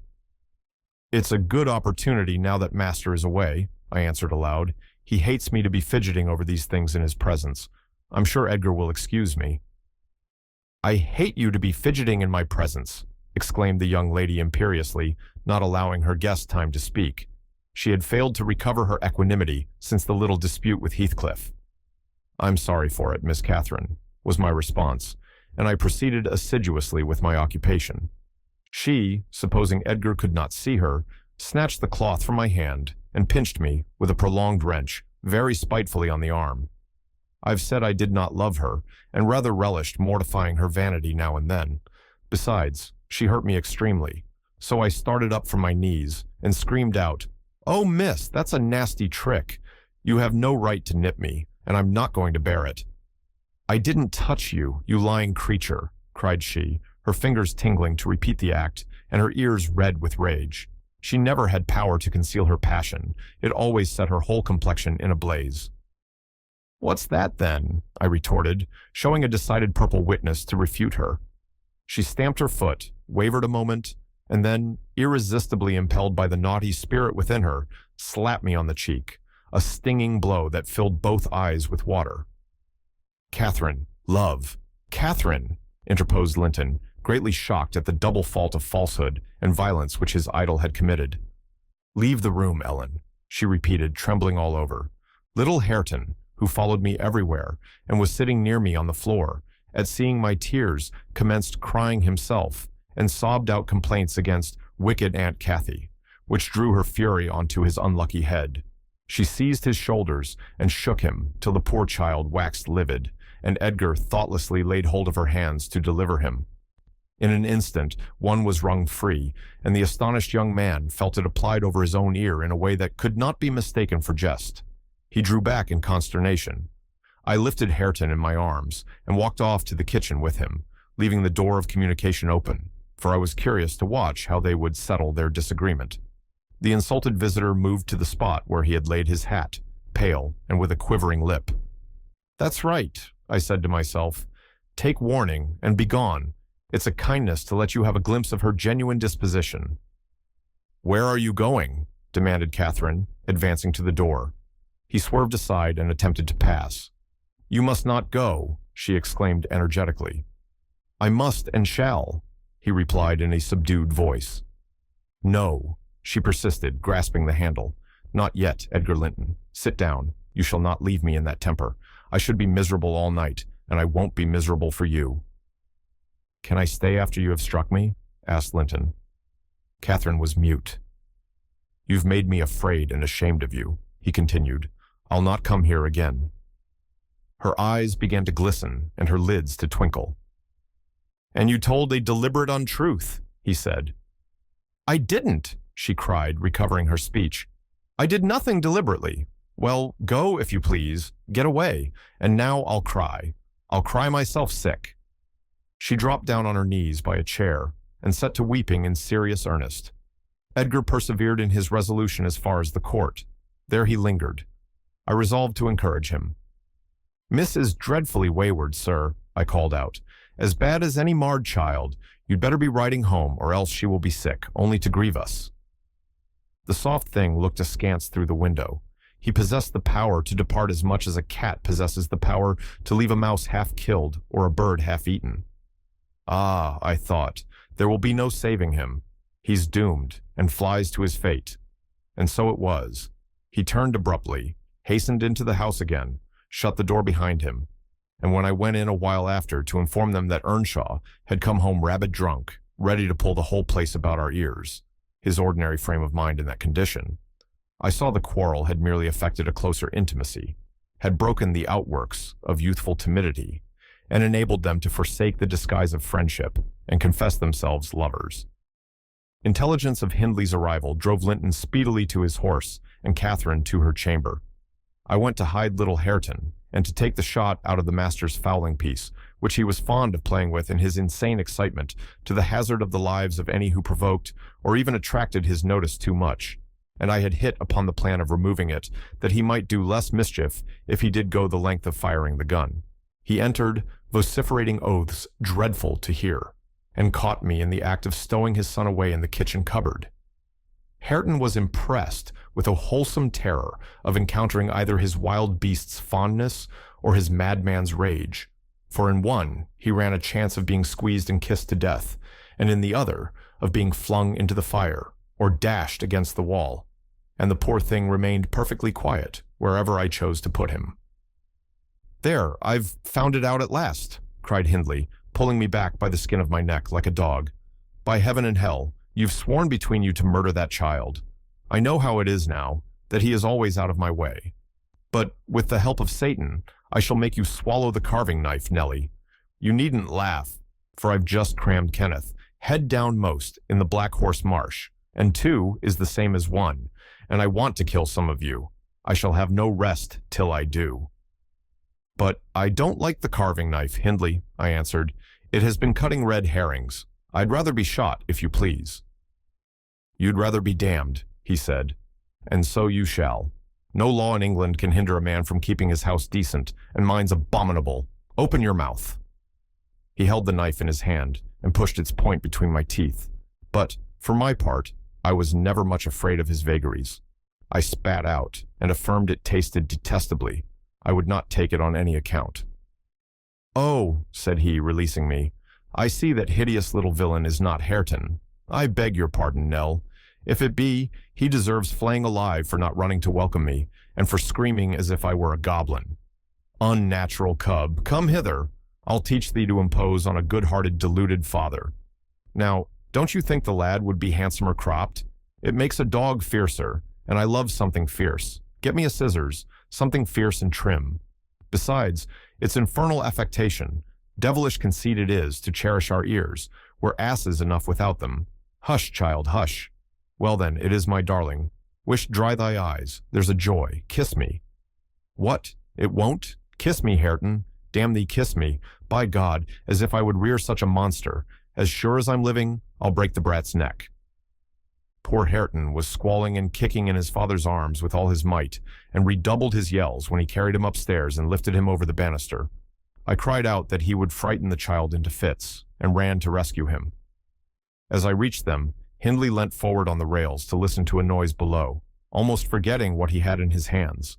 "It's a good opportunity now that master is away," I answered aloud. "He hates me to be fidgeting over these things in his presence. I'm sure Edgar will excuse me." "I hate you to be fidgeting in my presence," exclaimed the young lady imperiously, not allowing her guest time to speak. She had failed to recover her equanimity since the little dispute with Heathcliff. "I'm sorry for it, Miss Catherine," was my response, and I proceeded assiduously with my occupation. She, supposing Edgar could not see her, snatched the cloth from my hand and pinched me with a prolonged wrench, very spitefully on the arm. I've said I did not love her, and rather relished mortifying her vanity now and then. Besides, she hurt me extremely, so I started up from my knees and screamed out, "Oh, miss, that's a nasty trick. You have no right to nip me, and I'm not going to bear it." "I didn't touch you, you lying creature," cried she, her fingers tingling to repeat the act, and her ears red with rage. She never had power to conceal her passion. It always set her whole complexion in a blaze. "What's that, then?" I retorted, showing a decided purple witness to refute her. She stamped her foot, wavered a moment, and then, irresistibly impelled by the naughty spirit within her, slapped me on the cheek, a stinging blow that filled both eyes with water. "Catherine, love, Catherine," interposed Linton, greatly shocked at the double fault of falsehood and violence which his idol had committed. "Leave the room, Ellen," she repeated, trembling all over. Little Hareton, who followed me everywhere and was sitting near me on the floor, at seeing my tears, commenced crying himself, and sobbed out complaints against wicked Aunt Cathy, which drew her fury onto his unlucky head. She seized his shoulders and shook him till the poor child waxed livid, and Edgar thoughtlessly laid hold of her hands to deliver him. In an instant, one was wrung free, and the astonished young man felt it applied over his own ear in a way that could not be mistaken for jest. He drew back in consternation. I lifted Hareton in my arms and walked off to the kitchen with him, leaving the door of communication open, for I was curious to watch how they would settle their disagreement. The insulted visitor moved to the spot where he had laid his hat, pale and with a quivering lip. "That's right," I said to myself. "Take warning and be gone. It's a kindness to let you have a glimpse of her genuine disposition." "Where are you going?" demanded Catherine, advancing to the door. He swerved aside and attempted to pass. "You must not go," she exclaimed energetically. "I must and shall," he replied in a subdued voice. "No, She persisted, grasping the handle. Not yet, Edgar Linton. Sit down. You shall not leave me in that temper. I should be miserable all night, and I won't be miserable for you. Can I stay after you have struck me? Asked Linton. Catherine was mute. You've made me afraid and ashamed of you, he continued. I'll not come here again. Her eyes began to glisten and her lids to twinkle. And you told a deliberate untruth, he said. I didn't, she cried, recovering her speech. I did nothing deliberately. Well, go, if you please. Get away. And now I'll cry. I'll cry myself sick. She dropped down on her knees by a chair and set to weeping in serious earnest. Edgar persevered in his resolution as far as the court. There he lingered. I resolved to encourage him. Miss is dreadfully wayward, sir, I called out. As bad as any marred child. You'd better be riding home, or else she will be sick, only to grieve us. The soft thing looked askance through the window. He possessed the power to depart as much as a cat possesses the power to leave a mouse half killed or a bird half eaten. Ah, I thought, there will be no saving him. He's doomed, and flies to his fate. And so it was. He turned abruptly, hastened into the house again, shut the door behind him, and when I went in a while after to inform them that Earnshaw had come home rabid drunk, ready to pull the whole place about our ears, his ordinary frame of mind in that condition, I saw the quarrel had merely affected a closer intimacy, had broken the outworks of youthful timidity, and enabled them to forsake the disguise of friendship and confess themselves lovers. Intelligence of Hindley's arrival drove Linton speedily to his horse and Catherine to her chamber. I went to hide little Hareton, and to take the shot out of the master's fowling piece, which he was fond of playing with in his insane excitement, to the hazard of the lives of any who provoked or even attracted his notice too much, and I had hit upon the plan of removing it, that he might do less mischief if he did go the length of firing the gun. He entered, vociferating oaths dreadful to hear, and caught me in the act of stowing his son away in the kitchen cupboard. Hareton was impressed with a wholesome terror of encountering either his wild beast's fondness or his madman's rage, for in one he ran a chance of being squeezed and kissed to death, and in the other of being flung into the fire or dashed against the wall, and the poor thing remained perfectly quiet wherever I chose to put him. There, I've found it out at last, cried Hindley, pulling me back by the skin of my neck like a dog. By heaven and hell, you've sworn between you to murder that child. I know how it is now, that he is always out of my way. But with the help of Satan, I shall make you swallow the carving knife, Nellie. You needn't laugh, for I've just crammed Kenneth, head downmost, in the Black Horse Marsh, and 2 is the same as 1, and I want to kill some of you. I shall have no rest till I do. But I don't like the carving knife, Hindley, I answered. It has been cutting red herrings. I'd rather be shot, if you please. You'd rather be damned, he said, and so you shall. No law in England can hinder a man from keeping his house decent, and mine's abominable. Open your mouth. He held the knife in his hand and pushed its point between my teeth. But, for my part, I was never much afraid of his vagaries. I spat out and affirmed it tasted detestably. I would not take it on any account. Oh, said he, releasing me, I see that hideous little villain is not Hareton. I beg your pardon, Nell. If it be, he deserves flaying alive for not running to welcome me, and for screaming as if I were a goblin. Unnatural cub, come hither. I'll teach thee to impose on a good-hearted, deluded father. Now, don't you think the lad would be handsomer cropped? It makes a dog fiercer, and I love something fierce. Get me a scissors, something fierce and trim. Besides, it's infernal affectation. Devilish conceit it is to cherish our ears. We're asses enough without them. Hush, child, hush. Well then, it is my darling. Wish dry thy eyes. There's a joy. Kiss me. What? It won't? Kiss me, Hareton. Damn thee, kiss me. By God, as if I would rear such a monster. As sure as I'm living, I'll break the brat's neck. Poor Hareton was squalling and kicking in his father's arms with all his might, and redoubled his yells when he carried him upstairs and lifted him over the banister. I cried out that he would frighten the child into fits, and ran to rescue him. As I reached them, Hindley leant forward on the rails to listen to a noise below, almost forgetting what he had in his hands.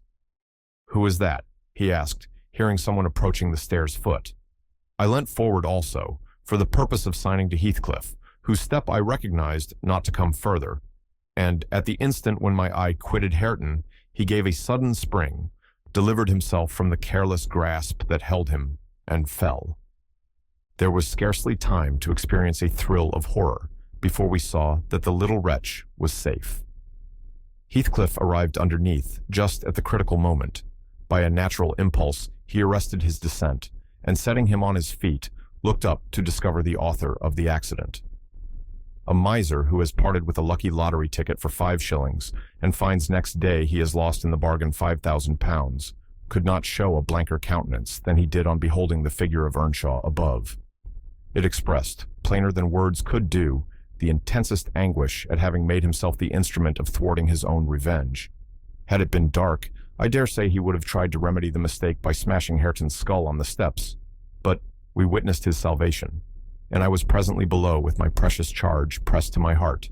Who is that? He asked, hearing someone approaching the stairs' foot. I leant forward also, for the purpose of signing to Heathcliff, whose step I recognized not to come further. and at the instant when my eye quitted Hareton, he gave a sudden spring, delivered himself from the careless grasp that held him, and fell. There was scarcely time to experience a thrill of horror before we saw that the little wretch was safe. Heathcliff arrived underneath just at the critical moment. By a natural impulse, he arrested his descent, and setting him on his feet, looked up to discover the author of the accident. A miser who has parted with a lucky lottery ticket for 5 shillings and finds next day he has lost in the bargain £5,000 could not show a blanker countenance than he did on beholding the figure of Earnshaw above. It expressed, plainer than words could do, the intensest anguish at having made himself the instrument of thwarting his own revenge. Had it been dark, I dare say he would have tried to remedy the mistake by smashing Hareton's skull on the steps, but we witnessed his salvation, and I was presently below with my precious charge pressed to my heart.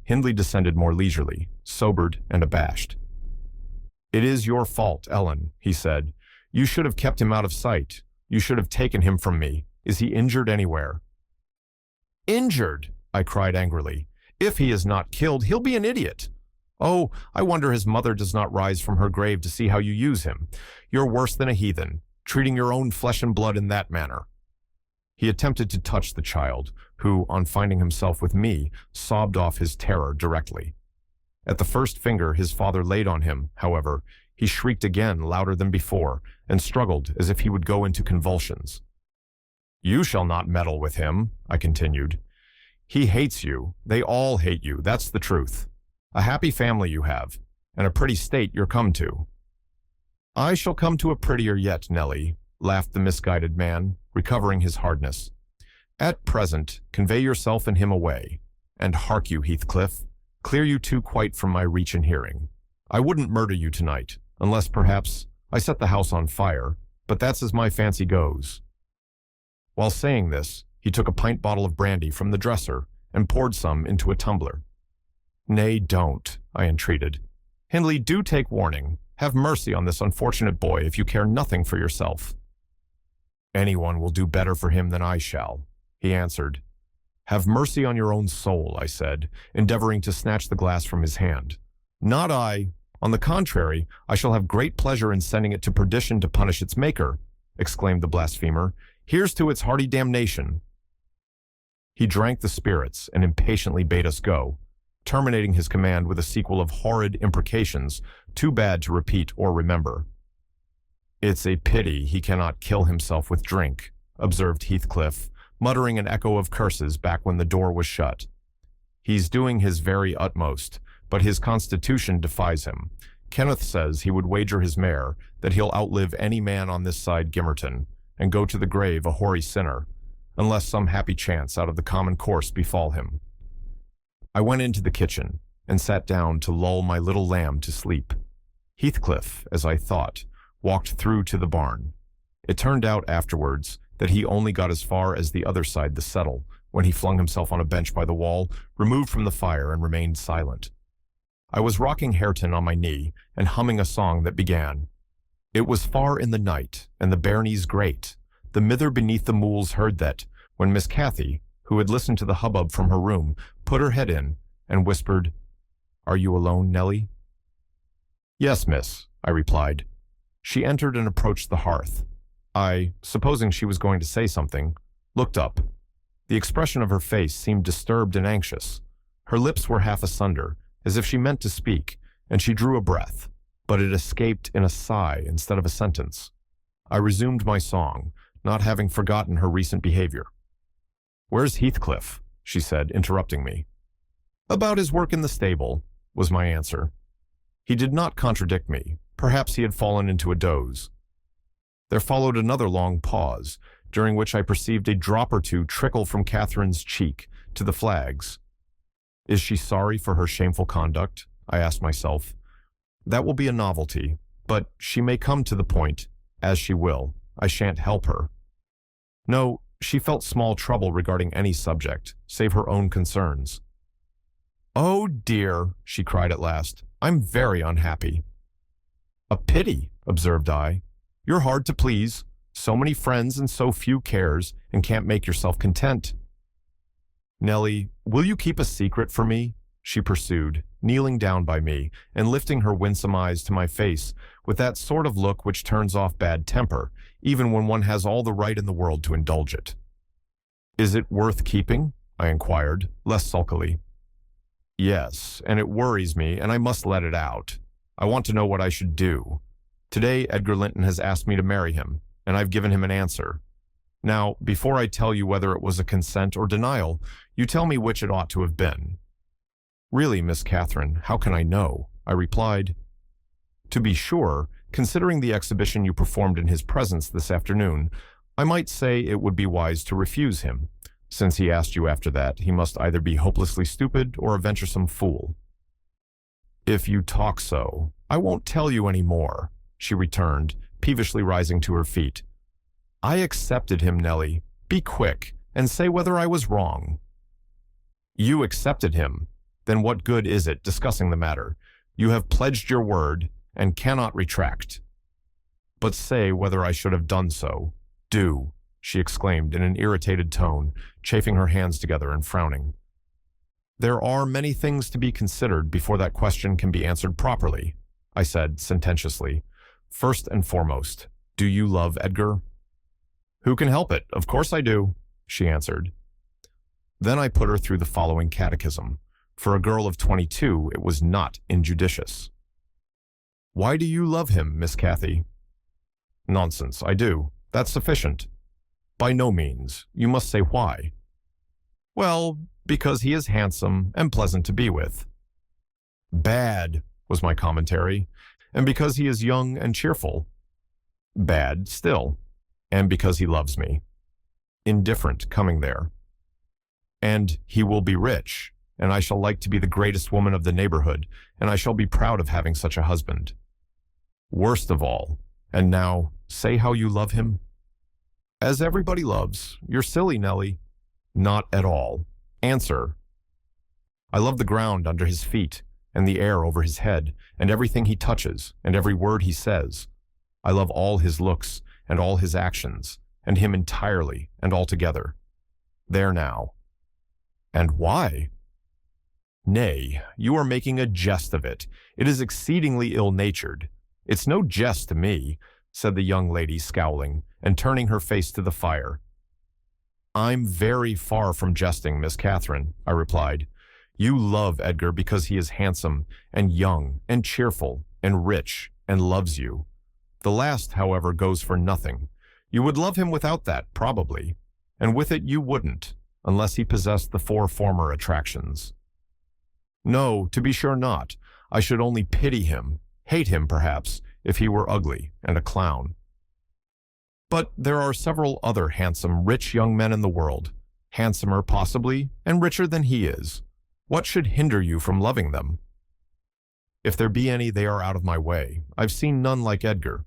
Hindley descended more leisurely, sobered and abashed. "It is your fault, Ellen," he said. "You should have kept him out of sight. You should have taken him from me. Is he injured anywhere?" "Injured?" I cried angrily. "If he is not killed, he'll be an idiot. Oh, I wonder his mother does not rise from her grave to see how you use him. You're worse than a heathen, treating your own flesh and blood in that manner." He attempted to touch the child, who, on finding himself with me, sobbed off his terror directly. At the first finger his father laid on him, however, he shrieked again louder than before, and struggled as if he would go into convulsions. "You shall not meddle with him," I continued. "He hates you. They all hate you, that's the truth. A happy family you have, and a pretty state you're come to." "I shall come to a prettier yet, Nelly," laughed the misguided man, recovering his hardness. "At present, convey yourself and him away. And hark you, Heathcliff, clear you two quite from my reach and hearing. I wouldn't murder you tonight, unless perhaps I set the house on fire, but that's as my fancy goes." While saying this, he took a pint bottle of brandy from the dresser and poured some into a tumbler. "Nay, don't," I entreated. "Hindley, do take warning. Have mercy on this unfortunate boy if you care nothing for yourself." "Anyone will do better for him than I shall," he answered. "Have mercy on your own soul," I said, endeavoring to snatch the glass from his hand. "Not I. On the contrary, I shall have great pleasure in sending it to perdition to punish its maker," exclaimed the blasphemer. "Here's to its hearty damnation." He drank the spirits and impatiently bade us go, terminating his command with a sequel of horrid imprecations too bad to repeat or remember. "It's a pity he cannot kill himself with drink," observed Heathcliff, muttering an echo of curses back when the door was shut. "He's doing his very utmost, but his constitution defies him. Kenneth says he would wager his mare that he'll outlive any man on this side Gimmerton, and go to the grave a hoary sinner, unless some happy chance out of the common course befall him." I went into the kitchen and sat down to lull my little lamb to sleep. Heathcliff, as I thought, walked through to the barn. It turned out afterwards that he only got as far as the other side the settle, when he flung himself on a bench by the wall, removed from the fire, and remained silent. I was rocking Hareton on my knee and humming a song that began, "It was far in the night, and the bairnies great. The mither beneath the mools heard that," when Miss Cathy, who had listened to the hubbub from her room, put her head in and whispered, "Are you alone, Nelly?" "Yes, miss," I replied. She entered and approached the hearth. I, supposing she was going to say something, looked up. The expression of her face seemed disturbed and anxious. Her lips were half asunder, as if she meant to speak, and she drew a breath, but it escaped in a sigh instead of a sentence. I resumed my song, not having forgotten her recent behavior. "Where's Heathcliff?" she said, interrupting me. "About his work in the stable," was my answer. He did not contradict me. Perhaps he had fallen into a doze. There followed another long pause, during which I perceived a drop or two trickle from Catherine's cheek to the flags. Is she sorry for her shameful conduct? I asked myself. That will be a novelty, but she may come to the point, as she will. I shan't help her. No, she felt small trouble regarding any subject, save her own concerns. "Oh dear," she cried at last, "I'm very unhappy." "A pity," observed I. "You're hard to please. So many friends and so few cares, and can't make yourself content." "Nelly, will you keep a secret for me?" she pursued, kneeling down by me and lifting her winsome eyes to my face with that sort of look which turns off bad temper, even when one has all the right in the world to indulge it. "Is it worth keeping?" I inquired, less sulkily. "Yes, and it worries me, and I must let it out. I want to know what I should do. Today, Edgar Linton has asked me to marry him, and I've given him an answer. Now, before I tell you whether it was a consent or denial, you tell me which it ought to have been." "Really, Miss Catherine, how can I know?" I replied. "To be sure, considering the exhibition you performed in his presence this afternoon, I might say it would be wise to refuse him. Since he asked you after that, he must either be hopelessly stupid or a venturesome fool." "If you talk so, I won't tell you any more," she returned, peevishly rising to her feet. "I accepted him, Nellie. Be quick, and say whether I was wrong." "You accepted him? Then what good is it discussing the matter? You have pledged your word, and cannot retract." "But say whether I should have done so. Do," she exclaimed in an irritated tone, chafing her hands together and frowning. "There are many things to be considered before that question can be answered properly," I said sententiously. "First and foremost, do you love Edgar?" "Who can help it? Of course I do," she answered. Then I put her through the following catechism. For a girl of 22, it was not injudicious. "Why do you love him, Miss Cathy?" "Nonsense, I do. That's sufficient." "By no means. You must say why." "Well, because he is handsome and pleasant to be with." "Bad," was my commentary. "And because he is young and cheerful." "Bad still." "And because he loves me." "Indifferent, coming there." "And he will be rich, and I shall like to be the greatest woman of the neighborhood, and I shall be proud of having such a husband." "Worst of all. And now, say how you love him." "As everybody loves. You're silly, Nellie." "Not at all. Answer." "I love the ground under his feet, and the air over his head, and everything he touches, and every word he says. I love all his looks, and all his actions, and him entirely and altogether. There now." "And why?" "Nay, you are making a jest of it. It is exceedingly ill-natured." "It's no jest to me," said the young lady, scowling, and turning her face to the fire. "I'm very far from jesting, Miss Catherine," I replied. "You love Edgar because he is handsome, and young, and cheerful, and rich, and loves you. The last, however, goes for nothing. You would love him without that, probably, and with it you wouldn't, unless he possessed the 4 former attractions." "No, to be sure not. I should only pity him, hate him, perhaps, if he were ugly and a clown." "But there are several other handsome, rich young men in the world, handsomer, possibly, and richer than he is. What should hinder you from loving them?" "If there be any, they are out of my way. I've seen none like Edgar."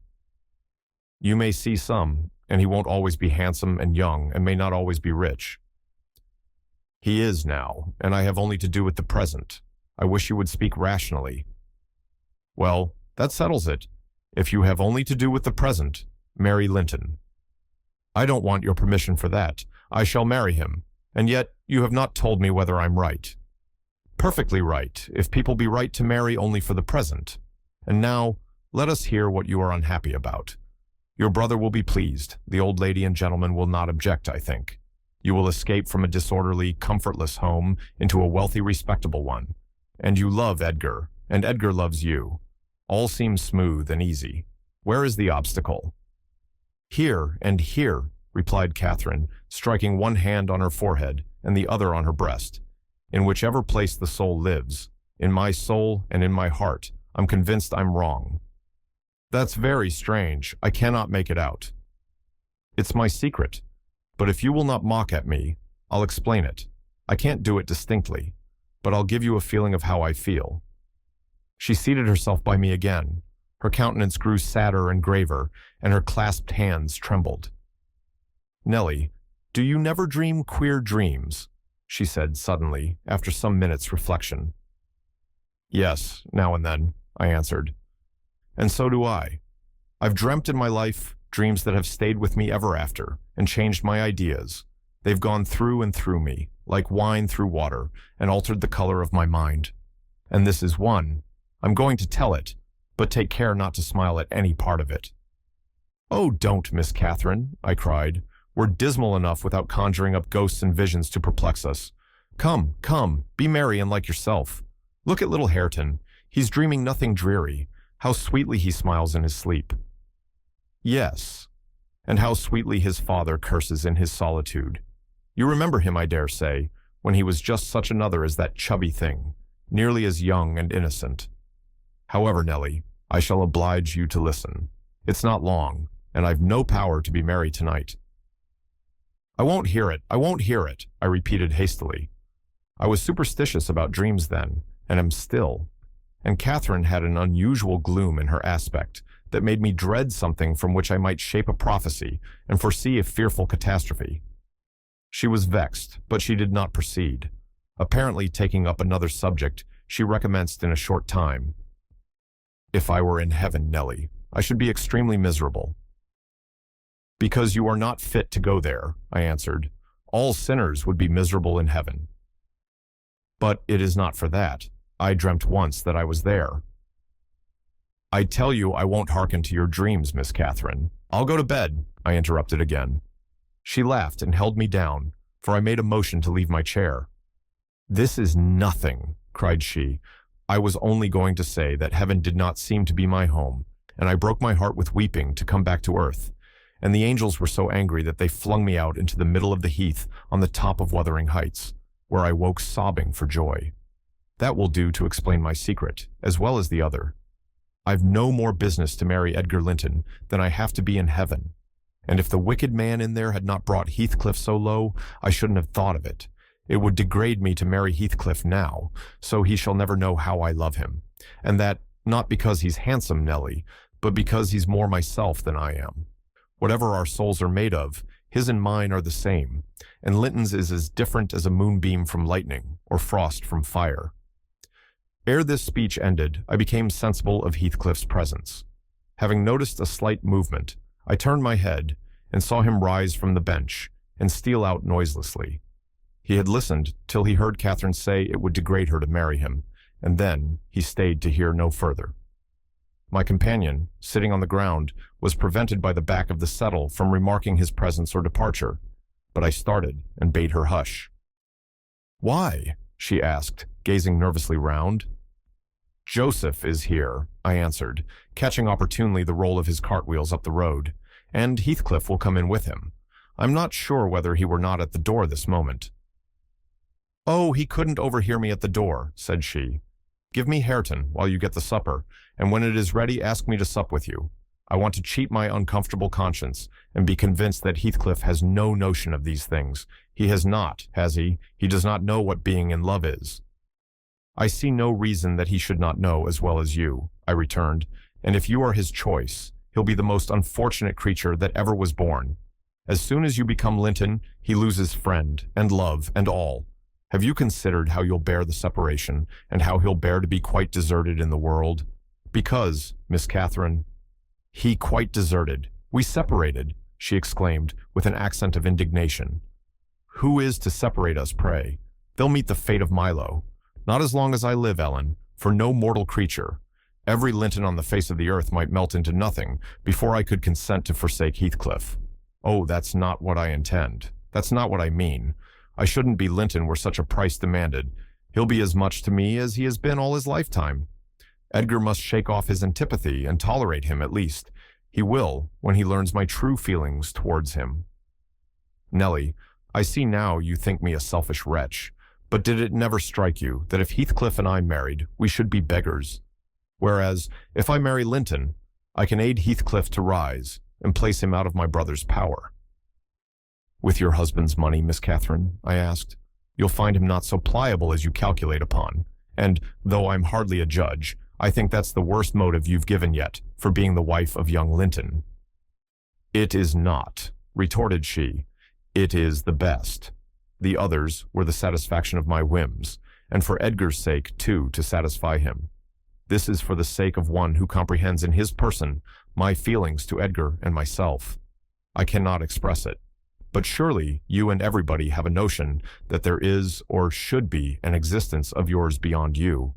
"You may see some, and he won't always be handsome and young, and may not always be rich." "He is now, and I have only to do with the present. I wish you would speak rationally." "Well, that settles it. If you have only to do with the present, marry Linton." "I don't want your permission for that. I shall marry him, and yet you have not told me whether I'm right." "Perfectly right, if people be right to marry only for the present. And now, let us hear what you are unhappy about. Your brother will be pleased. The old lady and gentleman will not object, I think. You will escape from a disorderly, comfortless home into a wealthy, respectable one. And you love Edgar, and Edgar loves you. All seems smooth and easy. Where is the obstacle?" "Here and here," replied Catherine, striking one hand on her forehead and the other on her breast. "In whichever place the soul lives, in my soul and in my heart, I'm convinced I'm wrong." "That's very strange. I cannot make it out." "It's my secret. But if you will not mock at me, I'll explain it. I can't do it distinctly, but I'll give you a feeling of how I feel." She seated herself by me again. Her countenance grew sadder and graver, and her clasped hands trembled. "Nellie, do you never dream queer dreams?" she said suddenly, after some minutes' reflection. "Yes, now and then," I answered. "And so do I. I've dreamt in my life dreams that have stayed with me ever after and changed my ideas. They've gone through and through me, like wine through water, and altered the color of my mind. And this is one. I'm going to tell it, but take care not to smile at any part of it." "Oh, don't, Miss Catherine," I cried. "We're dismal enough without conjuring up ghosts and visions to perplex us. Come, come, be merry and like yourself. Look at little Hareton. He's dreaming nothing dreary. How sweetly he smiles in his sleep." "Yes, and how sweetly his father curses in his solitude. You remember him, I dare say, when he was just such another as that chubby thing, nearly as young and innocent. However, Nellie, I shall oblige you to listen. It's not long, and I've no power to be merry tonight." "I won't hear it, I won't hear it," I repeated hastily. I was superstitious about dreams then, and am still, and Catherine had an unusual gloom in her aspect that made me dread something from which I might shape a prophecy and foresee a fearful catastrophe. She was vexed, but she did not proceed. Apparently taking up another subject, she recommenced in a short time. "If I were in heaven, Nellie, I should be extremely miserable." "Because you are not fit to go there," I answered. "All sinners would be miserable in heaven." "But it is not for that. I dreamt once that I was there." "I tell you I won't hearken to your dreams, Miss Catherine. I'll go to bed," I interrupted again. She laughed and held me down, for I made a motion to leave my chair. "This is nothing," cried she. "I was only going to say that heaven did not seem to be my home, and I broke my heart with weeping to come back to earth, and the angels were so angry that they flung me out into the middle of the heath on the top of Wuthering Heights, where I woke sobbing for joy. That will do to explain my secret, as well as the other. I've no more business to marry Edgar Linton than I have to be in heaven. And if the wicked man in there had not brought Heathcliff so low, I shouldn't have thought of it. It would degrade me to marry Heathcliff now, so he shall never know how I love him. And that, not because he's handsome, Nellie, but because he's more myself than I am. Whatever our souls are made of, his and mine are the same, and Linton's is as different as a moonbeam from lightning, or frost from fire." Ere this speech ended, I became sensible of Heathcliff's presence. Having noticed a slight movement, I turned my head and saw him rise from the bench and steal out noiselessly. He had listened till he heard Catherine say it would degrade her to marry him, and then he stayed to hear no further. My companion, sitting on the ground, was prevented by the back of the settle from remarking his presence or departure, but I started and bade her hush. "Why?" she asked, gazing nervously round. "Joseph is here," I answered, catching opportunely the roll of his cartwheels up the road, "and Heathcliff will come in with him. I'm not sure whether he were not at the door this moment." "Oh, he couldn't overhear me at the door," said she. "Give me Hareton while you get the supper, and when it is ready ask me to sup with you. I want to cheat my uncomfortable conscience and be convinced that Heathcliff has no notion of these things. He has not, has he? He does not know what being in love is." "I see no reason that he should not know as well as you," I returned, "and if you are his choice, he'll be the most unfortunate creature that ever was born. As soon as you become Linton, he loses friend and love and all. Have you considered how you'll bear the separation, and how he'll bear to be quite deserted in the world? Because, Miss Catherine—" "He quite deserted. We separated," she exclaimed, with an accent of indignation. "Who is to separate us, pray? They'll meet the fate of Milo. Not as long as I live, Ellen, for no mortal creature. Every Linton on the face of the earth might melt into nothing before I could consent to forsake Heathcliff. Oh, that's not what I intend. That's not what I mean. I shouldn't be Linton were such a price demanded. He'll be as much to me as he has been all his lifetime. Edgar must shake off his antipathy and tolerate him at least. He will, when he learns my true feelings towards him. Nellie, I see now you think me a selfish wretch, but did it never strike you that if Heathcliff and I married, we should be beggars? Whereas, if I marry Linton, I can aid Heathcliff to rise and place him out of my brother's power." "With your husband's money, Miss Catherine?" I asked. "You'll find him not so pliable as you calculate upon, and, though I'm hardly a judge, I think that's the worst motive you've given yet for being the wife of young Linton." "It is not," retorted she. "It is the best. The others were the satisfaction of my whims, and for Edgar's sake, too, to satisfy him. This is for the sake of one who comprehends in his person my feelings to Edgar and myself. I cannot express it. But surely you and everybody have a notion that there is or should be an existence of yours beyond you.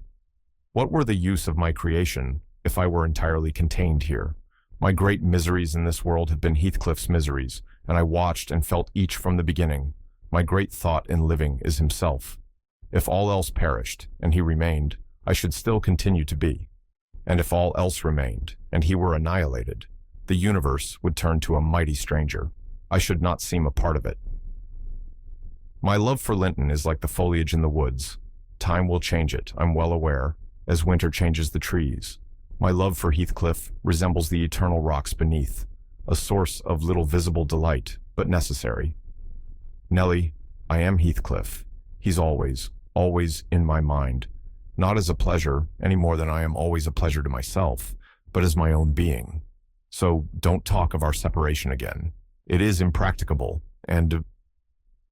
What were the use of my creation if I were entirely contained here? My great miseries in this world have been Heathcliff's miseries, and I watched and felt each from the beginning. My great thought in living is himself. If all else perished, and he remained, I should still continue to be. And if all else remained, and he were annihilated, the universe would turn to a mighty stranger. I should not seem a part of it. My love for Linton is like the foliage in the woods. Time will change it, I'm well aware, as winter changes the trees. My love for Heathcliff resembles the eternal rocks beneath, a source of little visible delight, but necessary. Nellie, I am Heathcliff. He's always in my mind, not as a pleasure any more than I am always a pleasure to myself, but as my own being. So don't talk of our separation again. It is impracticable, and...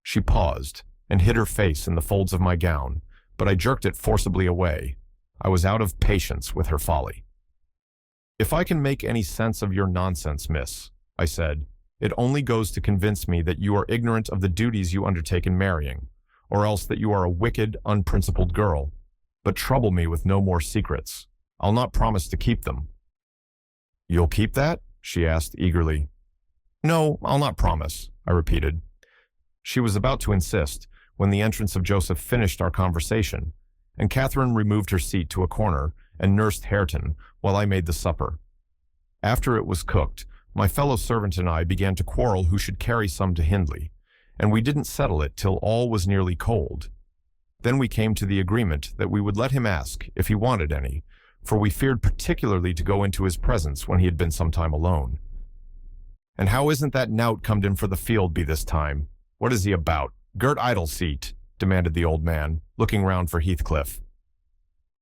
She paused and hid her face in the folds of my gown, but I jerked it forcibly away. I was out of patience with her folly. If I can make any sense of your nonsense, miss, I said, it only goes to convince me that you are ignorant of the duties you undertake in marrying, or else that you are a wicked, unprincipled girl. But trouble me with no more secrets. I'll not promise to keep them. You'll keep that? She asked eagerly. No, I'll not promise, I repeated. She was about to insist when the entrance of Joseph finished our conversation, and Catherine removed her seat to a corner and nursed Hareton while I made the supper. After it was cooked, my fellow servant and I began to quarrel who should carry some to Hindley, and we didn't settle it till all was nearly cold. Then we came to the agreement that we would let him ask if he wanted any, for we feared particularly to go into his presence when he had been some time alone. And how isn't that knout comed in for the field be this time? What is he about? Gert Idleseat, demanded the old man, looking round for Heathcliff.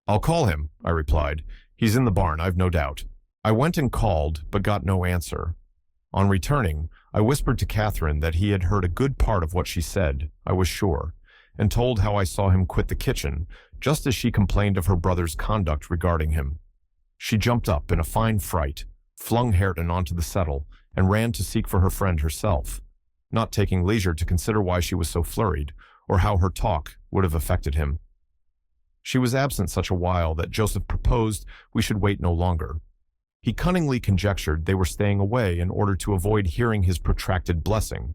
I'll call him, I replied. He's in the barn, I've no doubt. I went and called, but got no answer. On returning, I whispered to Catherine that he had heard a good part of what she said, I was sure, and told how I saw him quit the kitchen, just as she complained of her brother's conduct regarding him. She jumped up in a fine fright, flung Hareton onto the settle, and ran to seek for her friend herself, not taking leisure to consider why she was so flurried, or how her talk would have affected him. She was absent such a while that Joseph proposed we should wait no longer. He cunningly conjectured they were staying away in order to avoid hearing his protracted blessing.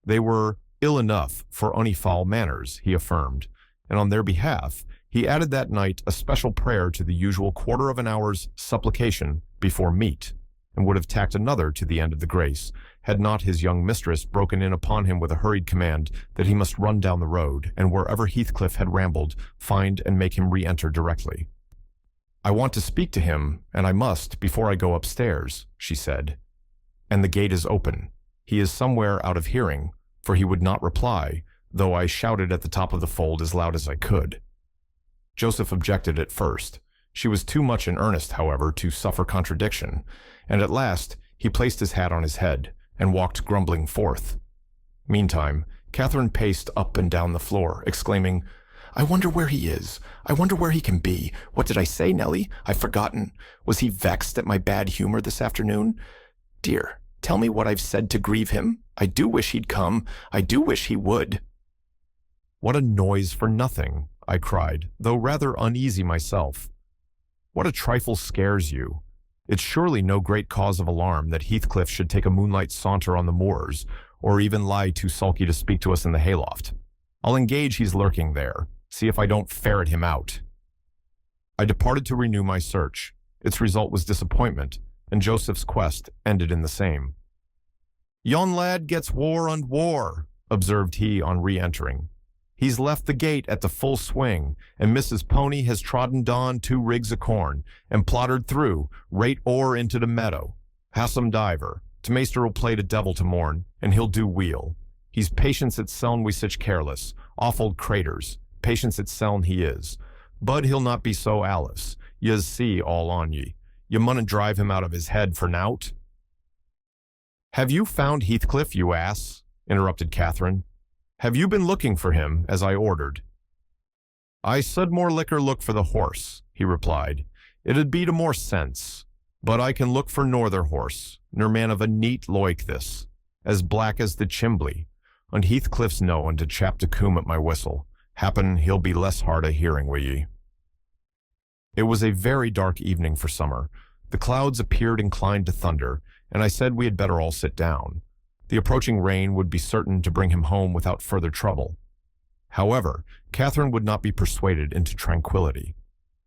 They were ill enough for unfoul manners, he affirmed, and on their behalf he added that night a special prayer to the usual quarter of an hour's supplication before meat, and would have tacked another to the end of the grace, had not his young mistress broken in upon him with a hurried command that he must run down the road, and wherever Heathcliff had rambled, find and make him re-enter directly. I want to speak to him, and I must before I go upstairs, she said. And the gate is open. He is somewhere out of hearing, for he would not reply, though I shouted at the top of the fold as loud as I could. Joseph objected at first. She was too much in earnest, however, to suffer contradiction, and at last he placed his hat on his head and walked grumbling forth. Meantime, Catherine paced up and down the floor, exclaiming, I wonder where he is. I wonder where he can be. What did I say, Nellie? I've forgotten. Was he vexed at my bad humor this afternoon? Dear, tell me what I've said to grieve him. I do wish he'd come. I do wish he would. What a noise for nothing, I cried, though rather uneasy myself. What a trifle scares you. It's surely no great cause of alarm that Heathcliff should take a moonlight saunter on the moors, or even lie too sulky to speak to us in the hayloft. I'll engage he's lurking there. See if I don't ferret him out. I departed to renew my search. Its result was disappointment, and Joseph's quest ended in the same. Yon lad gets war and war, observed he on re-entering. He's left the gate at the full swing, and Mrs. Pony has trodden down 2 rigs of corn, and plottered through, right o'er into the meadow. Hassam diver, t' maister'll play the devil to morn, and he'll do weel. He's patience itseln we sich careless, awful craters, patience itseln he is. But he'll not be so Alice, yez see all on ye. Ye munna drive him out of his head for nowt. Have you found Heathcliff, you ass? Interrupted Catherine. Have you been looking for him, as I ordered? I sud more liquor look for the horse, he replied. It'd be to more sense. But I can look for norther horse, ner man of a neat loike this. as black as the chimbley. And Heathcliff's know and to chap to coom at my whistle. Happen he'll be less hard a hearing wi' ye. It was a very dark evening for summer. The clouds appeared inclined to thunder, and I said we had better all sit down. The approaching rain would be certain to bring him home without further trouble. However, Catherine would not be persuaded into tranquility.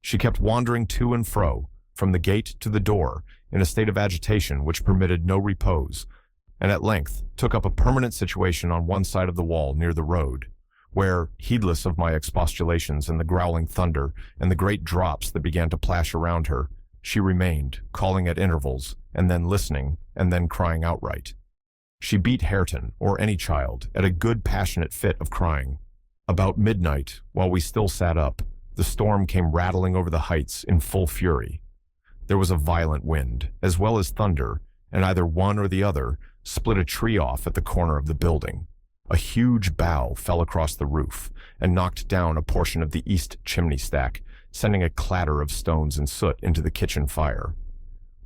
She kept wandering to and fro, from the gate to the door, in a state of agitation which permitted no repose, and at length took up a permanent situation on one side of the wall near the road, where, heedless of my expostulations and the growling thunder and the great drops that began to plash around her, she remained, calling at intervals, and then listening, and then crying outright. She beat Hareton, or any child, at a good passionate fit of crying. About midnight, while we still sat up, the storm came rattling over the heights in full fury. There was a violent wind, as well as thunder, and either one or the other split a tree off at the corner of the building. A huge bough fell across the roof and knocked down a portion of the east chimney stack, sending a clatter of stones and soot into the kitchen fire.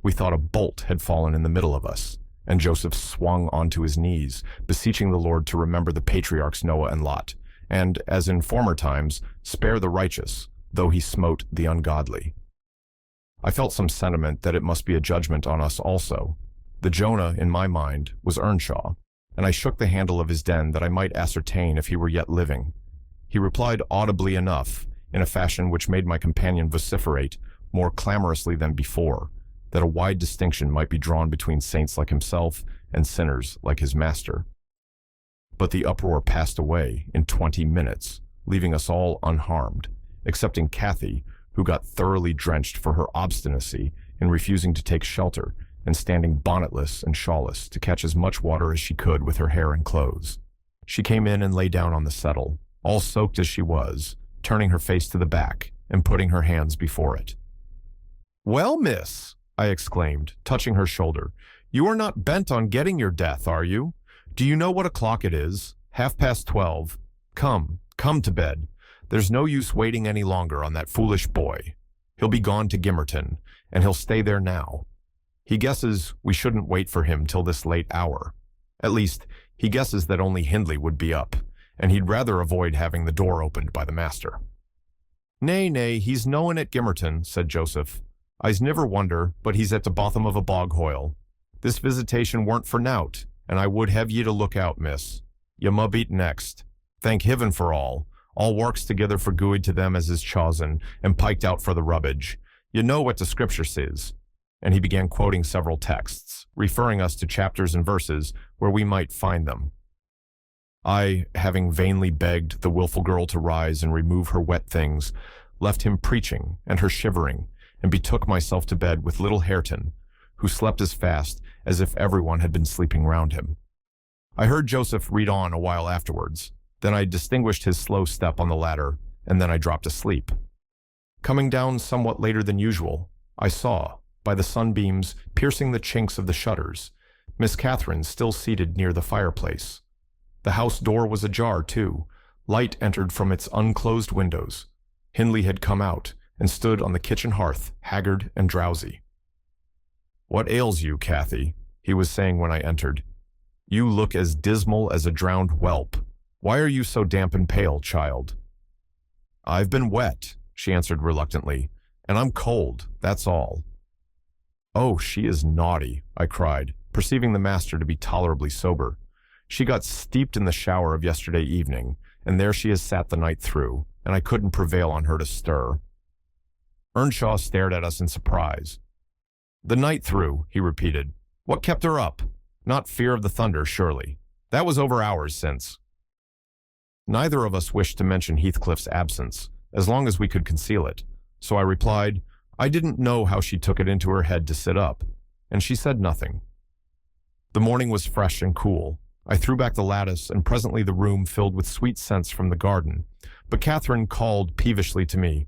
We thought a bolt had fallen in the middle of us, and Joseph swung onto his knees, beseeching the Lord to remember the patriarchs Noah and Lot, and, as in former times, spare the righteous, though he smote the ungodly. I felt some sentiment that it must be a judgment on us also. The Jonah, in my mind, was Earnshaw, and I shook the handle of his den that I might ascertain if he were yet living. He replied audibly enough, in a fashion which made my companion vociferate, more clamorously than before, that a wide distinction might be drawn between saints like himself and sinners like his master. But the uproar passed away in 20 minutes, leaving us all unharmed, excepting Cathy, who got thoroughly drenched for her obstinacy in refusing to take shelter and standing bonnetless and shawlless to catch as much water as she could with her hair and clothes. She came in and lay down on the settle, all soaked as she was, turning her face to the back and putting her hands before it. "Well, miss," I exclaimed, touching her shoulder, "you are not bent on getting your death, are you? Do you know what o'clock it is? 12:30. Come to bed. There's no use waiting any longer on that foolish boy. He'll be gone to Gimmerton, and he'll stay there now. He guesses we shouldn't wait for him till this late hour. At least, he guesses that only Hindley would be up, and he'd rather avoid having the door opened by the master." Nay, he's noan at Gimmerton," said Joseph. "I's niver wonder, but he's at the bottom of a bog hoyle. This visitation weren't for nowt, and I would have ye to look out, miss. Ye mu beat next. Thank Heaven for all works together for good to them as is chosen, and piked out for the rubbage. Ye know what the scripture says." And he began quoting several texts, referring us to chapters and verses where we might find them. I, having vainly begged the wilful girl to rise and remove her wet things, left him preaching and her shivering, and betook myself to bed with little Hareton, who slept as fast as if everyone had been sleeping round him. I heard Joseph read on a while afterwards. Then I distinguished his slow step on the ladder, and then I dropped asleep. Coming down somewhat later than usual, I saw, by the sunbeams piercing the chinks of the shutters, Miss Catherine still seated near the fireplace. The house door was ajar, too. Light entered from its unclosed windows. Hindley had come out and stood on the kitchen hearth, haggard and drowsy. "What ails you, Cathy?" he was saying when I entered. "You look as dismal as a drowned whelp. Why are you so damp and pale, child?" "I've been wet," she answered reluctantly, "and I'm cold, that's all." "Oh, she is naughty," I cried, perceiving the master to be tolerably sober. "She got steeped in the shower of yesterday evening, and there she has sat the night through, and I couldn't prevail on her to stir." Earnshaw stared at us in surprise. "The night through," he repeated. "What kept her up? Not fear of the thunder, surely. That was over hours since." Neither of us wished to mention Heathcliff's absence, as long as we could conceal it, so I replied, I didn't know how she took it into her head to sit up, and she said nothing. The morning was fresh and cool. I threw back the lattice, and presently the room filled with sweet scents from the garden, but Catherine called peevishly to me,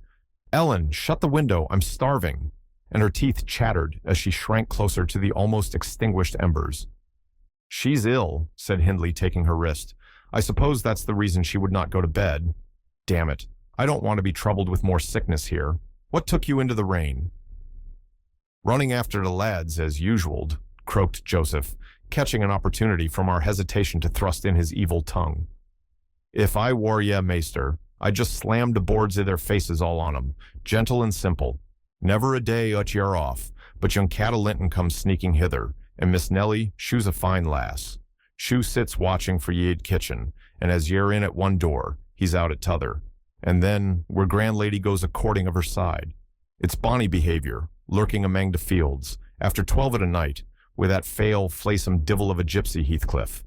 "Ellen, shut the window, I'm starving," and her teeth chattered as she shrank closer to the almost extinguished embers. "She's ill," said Hindley, taking her wrist. "I suppose that's the reason she would not go to bed. Damn it, I don't want to be troubled with more sickness here. What took you into the rain?" "Running after the lads, as usual," croaked Joseph, catching an opportunity from our hesitation to thrust in his evil tongue. "If I were ye, maester, I'd just slam the boards of their faces all on 'em, gentle and simple. Never a day ut ye're off, but young Cattle Linton comes sneaking hither, and Miss Nellie, she's a fine lass. Shoo sits watching for ye at kitchen, and as ye're in at one door, he's out at t'other. And then, where grand lady goes a-courting of her side. It's bonny behavior, lurking amang the fields, after 12 at a night, with that fail, flaysome divil of a gypsy Heathcliff.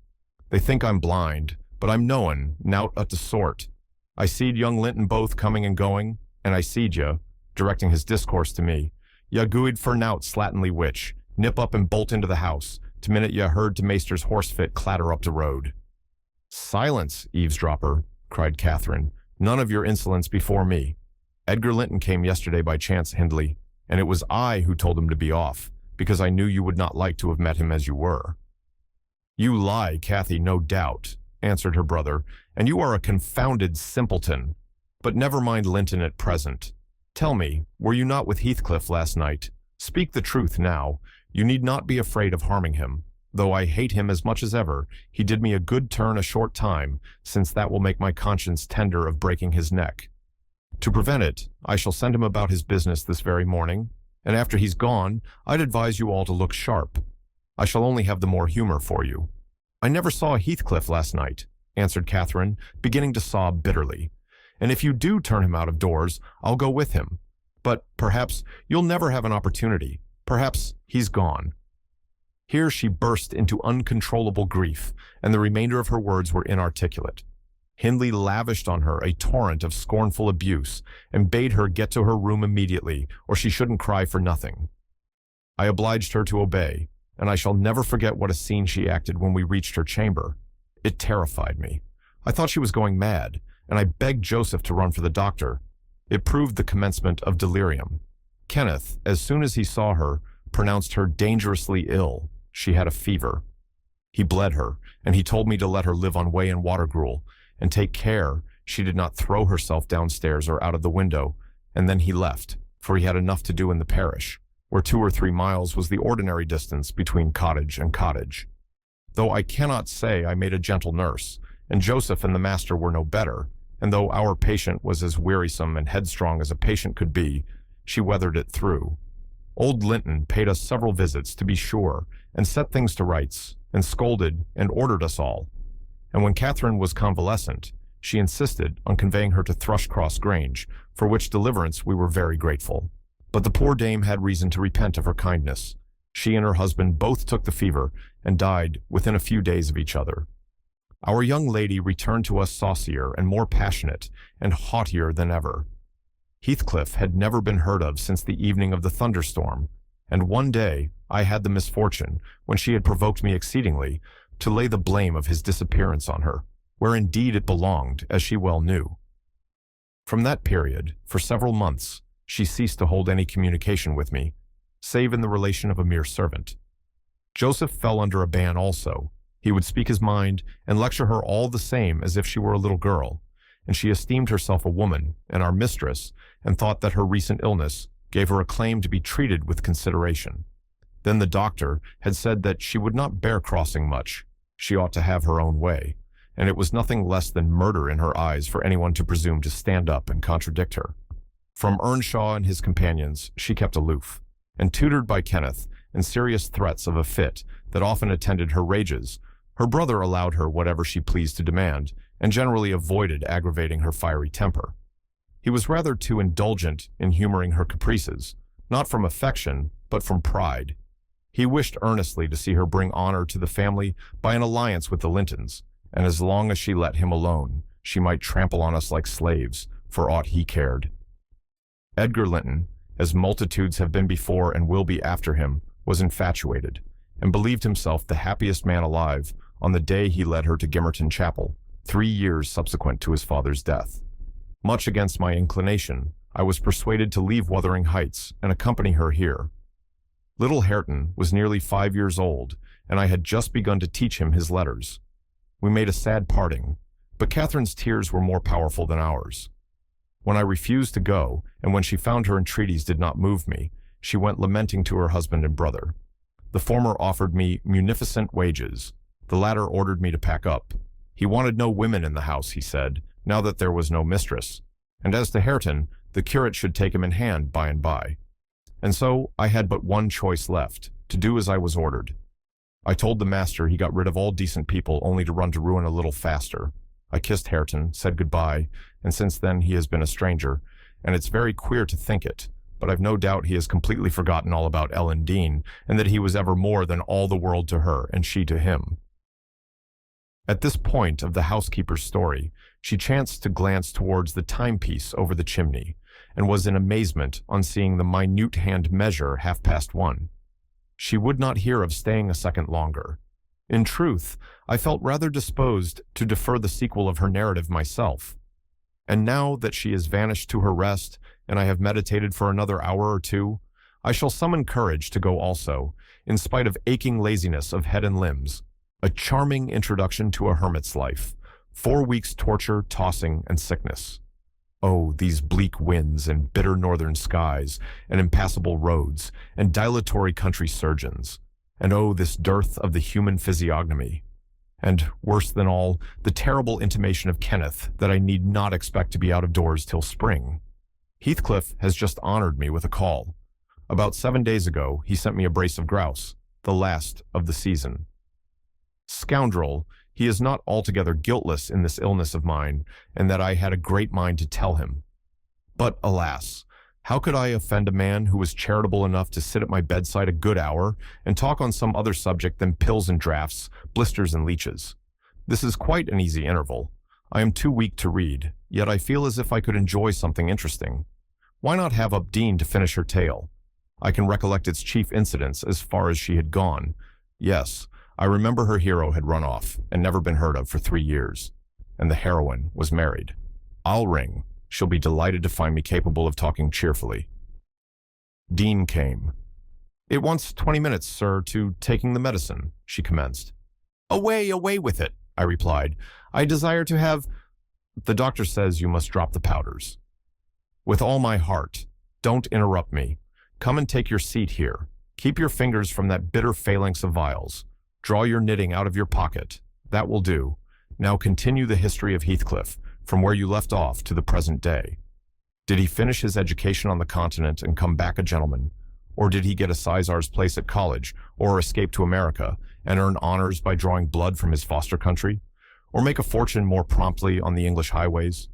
They think I'm blind, but I'm knowin' nowt ut the sort. I seed young Linton both coming and going, and I seed ya, directing his discourse to me, ya gooid for nowt slatternly witch, nip up and bolt into the house, to minute ya heard to maester's horse fit clatter up the road." "Silence, eavesdropper," cried Catherine. "None of your insolence before me. Edgar Linton came yesterday by chance, Hindley, and it was I who told him to be off, because I knew you would not like to have met him as you were." "You lie, Cathy, no doubt," answered her brother, "and you are a confounded simpleton. But never mind Linton at present. Tell me, were you not with Heathcliff last night? Speak the truth now. You need not be afraid of harming him. Though I hate him as much as ever, he did me a good turn a short time, since that will make my conscience tender of breaking his neck. To prevent it, I shall send him about his business this very morning, and after he's gone, I'd advise you all to look sharp. I shall only have the more humor for you." "I never saw Heathcliff last night," answered Catherine, beginning to sob bitterly. "And if you do turn him out of doors, I'll go with him. But perhaps you'll never have an opportunity. Perhaps he's gone." Here she burst into uncontrollable grief, and the remainder of her words were inarticulate. Hindley lavished on her a torrent of scornful abuse, and bade her get to her room immediately, or she shouldn't cry for nothing. I obliged her to obey, and I shall never forget what a scene she acted when we reached her chamber. It terrified me. I thought she was going mad, and I begged Joseph to run for the doctor. It proved the commencement of delirium. Kenneth, as soon as he saw her, pronounced her dangerously ill. She had a fever. He bled her, and he told me to let her live on whey and water gruel, and take care she did not throw herself downstairs or out of the window, and then he left, for he had enough to do in the parish, where 2 or 3 miles was the ordinary distance between cottage and cottage. Though I cannot say I made a gentle nurse, and Joseph and the master were no better, and though our patient was as wearisome and headstrong as a patient could be, she weathered it through. Old Linton paid us several visits, to be sure, and set things to rights, and scolded and ordered us all. And when Catherine was convalescent, she insisted on conveying her to Thrushcross Grange, for which deliverance we were very grateful. But the poor dame had reason to repent of her kindness. She and her husband both took the fever and died within a few days of each other. Our young lady returned to us saucier and more passionate and haughtier than ever. Heathcliff had never been heard of since the evening of the thunderstorm, and one day I had the misfortune, when she had provoked me exceedingly, to lay the blame of his disappearance on her, where indeed it belonged, as she well knew. From that period, for several months, she ceased to hold any communication with me, save in the relation of a mere servant. Joseph fell under a ban also. He would speak his mind and lecture her all the same as if she were a little girl, and she esteemed herself a woman and our mistress, and thought that her recent illness gave her a claim to be treated with consideration. Then the doctor had said that she would not bear crossing much. She ought to have her own way, and it was nothing less than murder in her eyes for anyone to presume to stand up and contradict her. From Earnshaw and his companions she kept aloof, and tutored by Kenneth and serious threats of a fit that often attended her rages, her brother allowed her whatever she pleased to demand, and generally avoided aggravating her fiery temper. He was rather too indulgent in humoring her caprices, not from affection, but from pride. He wished earnestly to see her bring honor to the family by an alliance with the Lintons, and as long as she let him alone, she might trample on us like slaves, for aught he cared. Edgar Linton, as multitudes have been before and will be after him, was infatuated, and believed himself the happiest man alive on the day he led her to Gimmerton Chapel, 3 years subsequent to his father's death. Much against my inclination, I was persuaded to leave Wuthering Heights and accompany her here. Little Hareton was nearly 5 years old, and I had just begun to teach him his letters. We made a sad parting, but Catherine's tears were more powerful than ours. When I refused to go, and when she found her entreaties did not move me, she went lamenting to her husband and brother. The former offered me munificent wages. The latter ordered me to pack up. He wanted no women in the house, he said, now that there was no mistress. And as to Hareton, the curate should take him in hand by and by. And so I had but one choice left, to do as I was ordered. I told the master he got rid of all decent people only to run to ruin a little faster. I kissed Hareton, said goodbye, and since then he has been a stranger, and it's very queer to think it, but I've no doubt he has completely forgotten all about Ellen Dean, and that he was ever more than all the world to her, and she to him. At this point of the housekeeper's story, she chanced to glance towards the timepiece over the chimney, and was in amazement on seeing the minute hand measure 1:30. She would not hear of staying a second longer. In truth, I felt rather disposed to defer the sequel of her narrative myself. And now that she has vanished to her rest, and I have meditated for another hour or two, I shall summon courage to go also, in spite of aching laziness of head and limbs. A charming introduction to a hermit's life. 4 weeks' torture, tossing, and sickness. Oh, these bleak winds and bitter northern skies, and impassable roads, and dilatory country surgeons. And oh, this dearth of the human physiognomy. And, worse than all, the terrible intimation of Kenneth that I need not expect to be out of doors till spring. Heathcliff has just honored me with a call. About 7 days ago, he sent me a brace of grouse, the last of the season. Scoundrel, he is not altogether guiltless in this illness of mine, and that I had a great mind to tell him. But, alas, how could I offend a man who was charitable enough to sit at my bedside a good hour and talk on some other subject than pills and draughts, blisters and leeches? This is quite an easy interval. I am too weak to read, yet I feel as if I could enjoy something interesting. Why not have up Dean to finish her tale? I can recollect its chief incidents as far as she had gone. Yes, I remember her hero had run off and never been heard of for 3 years, and the heroine was married. I'll ring. She'll be delighted to find me capable of talking cheerfully. Dean came. It wants 20 minutes, sir, to taking the medicine, she commenced. Away, away with it, I replied. I desire to have... The doctor says you must drop the powders. With all my heart. Don't interrupt me. Come and take your seat here. Keep your fingers from that bitter phalanx of vials. Draw your knitting out of your pocket. That will do. Now continue the history of Heathcliff, from where you left off to the present day. Did he finish his education on the continent and come back a gentleman? Or did he get a sizar's place at college, or escape to America, and earn honors by drawing blood from his foster country? Or make a fortune more promptly on the English highways?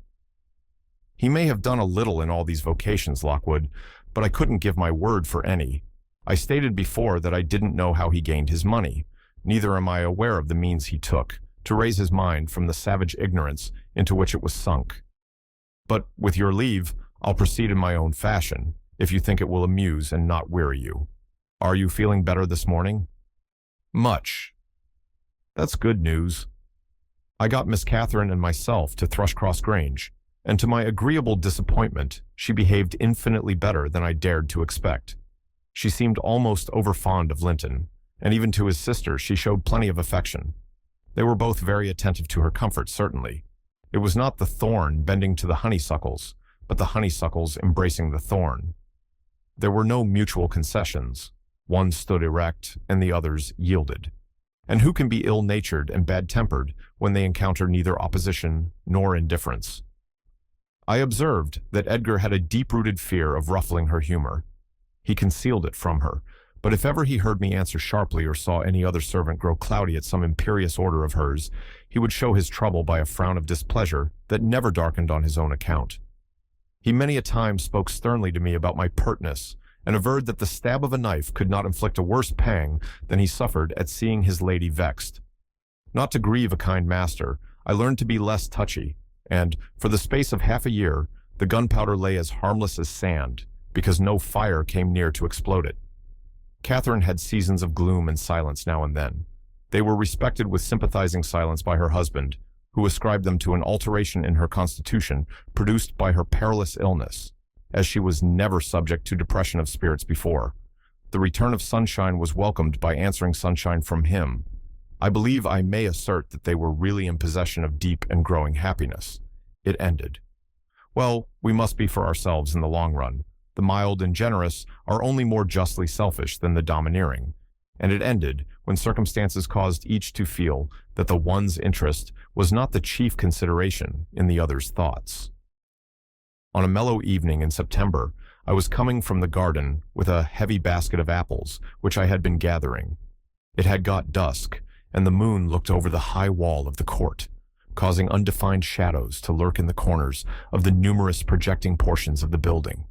He may have done a little in all these vocations, Lockwood, but I couldn't give my word for any. I stated before that I didn't know how he gained his money. Neither am I aware of the means he took to raise his mind from the savage ignorance into which it was sunk. But, with your leave, I'll proceed in my own fashion, if you think it will amuse and not weary you. Are you feeling better this morning? Much. That's good news. I got Miss Catherine and myself to Thrushcross Grange, and to my agreeable disappointment, she behaved infinitely better than I dared to expect. She seemed almost overfond of Linton, and even to his sister she showed plenty of affection. They were both very attentive to her comfort, certainly. It was not the thorn bending to the honeysuckles, but the honeysuckles embracing the thorn. There were no mutual concessions. One stood erect, and the others yielded. And who can be ill-natured and bad-tempered when they encounter neither opposition nor indifference? I observed that Edgar had a deep-rooted fear of ruffling her humor. He concealed it from her, but if ever he heard me answer sharply or saw any other servant grow cloudy at some imperious order of hers, he would show his trouble by a frown of displeasure that never darkened on his own account. He many a time spoke sternly to me about my pertness, and averred that the stab of a knife could not inflict a worse pang than he suffered at seeing his lady vexed. Not to grieve a kind master, I learned to be less touchy, and, for the space of half a year, the gunpowder lay as harmless as sand, because no fire came near to explode it. Catherine had seasons of gloom and silence now and then. They were respected with sympathizing silence by her husband, who ascribed them to an alteration in her constitution produced by her perilous illness, as she was never subject to depression of spirits before. The return of sunshine was welcomed by answering sunshine from him. I believe I may assert that they were really in possession of deep and growing happiness. It ended. Well, we must be for ourselves in the long run. The mild and generous are only more justly selfish than the domineering, and it ended when circumstances caused each to feel that the one's interest was not the chief consideration in the other's thoughts. On a mellow evening in September, I was coming from the garden with a heavy basket of apples which I had been gathering. It had got dusk, and the moon looked over the high wall of the court, causing undefined shadows to lurk in the corners of the numerous projecting portions of the building.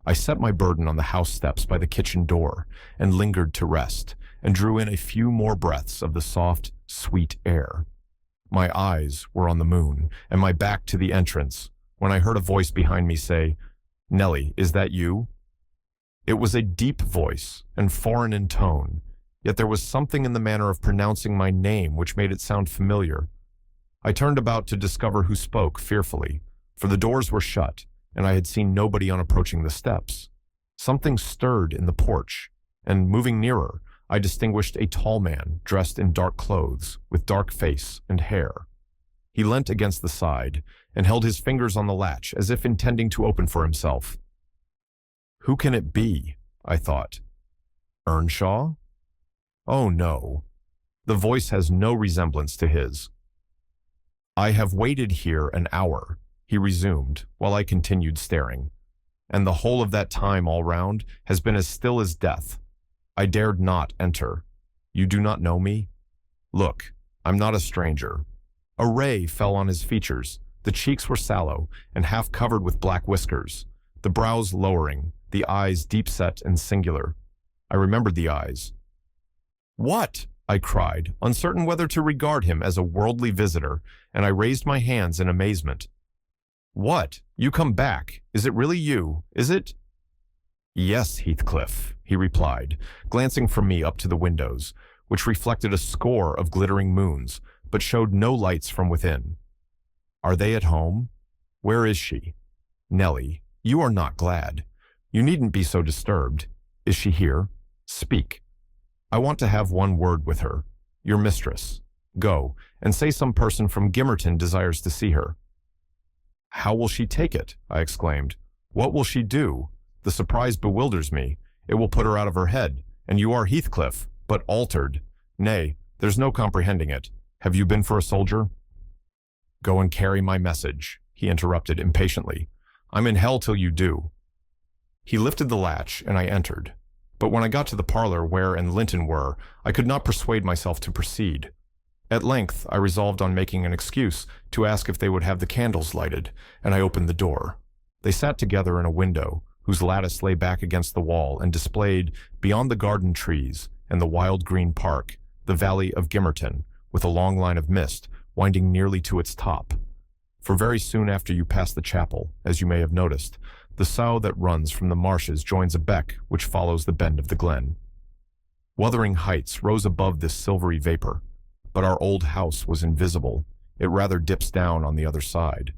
I set my burden on the house steps by the kitchen door and lingered to rest, and drew in a few more breaths of the soft, sweet air. My eyes were on the moon, and my back to the entrance, when I heard a voice behind me say, "Nellie, is that you?" It was a deep voice and foreign in tone, yet there was something in the manner of pronouncing my name which made it sound familiar. I turned about to discover who spoke fearfully, for the doors were shut, and I had seen nobody on approaching the steps. Something stirred in the porch, and moving nearer, I distinguished a tall man dressed in dark clothes, with dark face and hair. He leant against the side and held his fingers on the latch as if intending to open for himself. Who can it be? I thought. Earnshaw? Oh no. The voice has no resemblance to his. I have waited here an hour, he resumed, while I continued staring, and the whole of that time all round has been as still as death. I dared not enter. You do not know me? Look, I'm not a stranger. A ray fell on his features. The cheeks were sallow and half covered with black whiskers, the brows lowering, the eyes deep-set and singular. I remembered the eyes. What? I cried, uncertain whether to regard him as a worldly visitor, and I raised my hands in amazement. What? You come back? Is it really you? Is it? Yes, Heathcliff, he replied, glancing from me up to the windows, which reflected a score of glittering moons, but showed no lights from within. Are they at home? Where is she? Nellie, you are not glad. You needn't be so disturbed. Is she here? Speak. I want to have one word with her, your mistress. Go, and say some person from Gimmerton desires to see her. How will she take it? I exclaimed. What will she do? The surprise bewilders me. It will put her out of her head, and you are Heathcliff, but altered. Nay, there's no comprehending it. Have you been for a soldier? Go and carry my message, he interrupted impatiently. I'm in hell till you do. He lifted the latch, and I entered. But when I got to the parlor where and Linton were, I could not persuade myself to proceed. At length, I resolved on making an excuse to ask if they would have the candles lighted, and I opened the door. They sat together in a window, whose lattice lay back against the wall and displayed, beyond the garden trees and the wild green park, the valley of Gimmerton, with a long line of mist winding nearly to its top. For very soon after you pass the chapel, as you may have noticed, the sow that runs from the marshes joins a beck which follows the bend of the glen. Wuthering heights rose above this silvery vapor, but our old house was invisible. It rather dips down on the other side.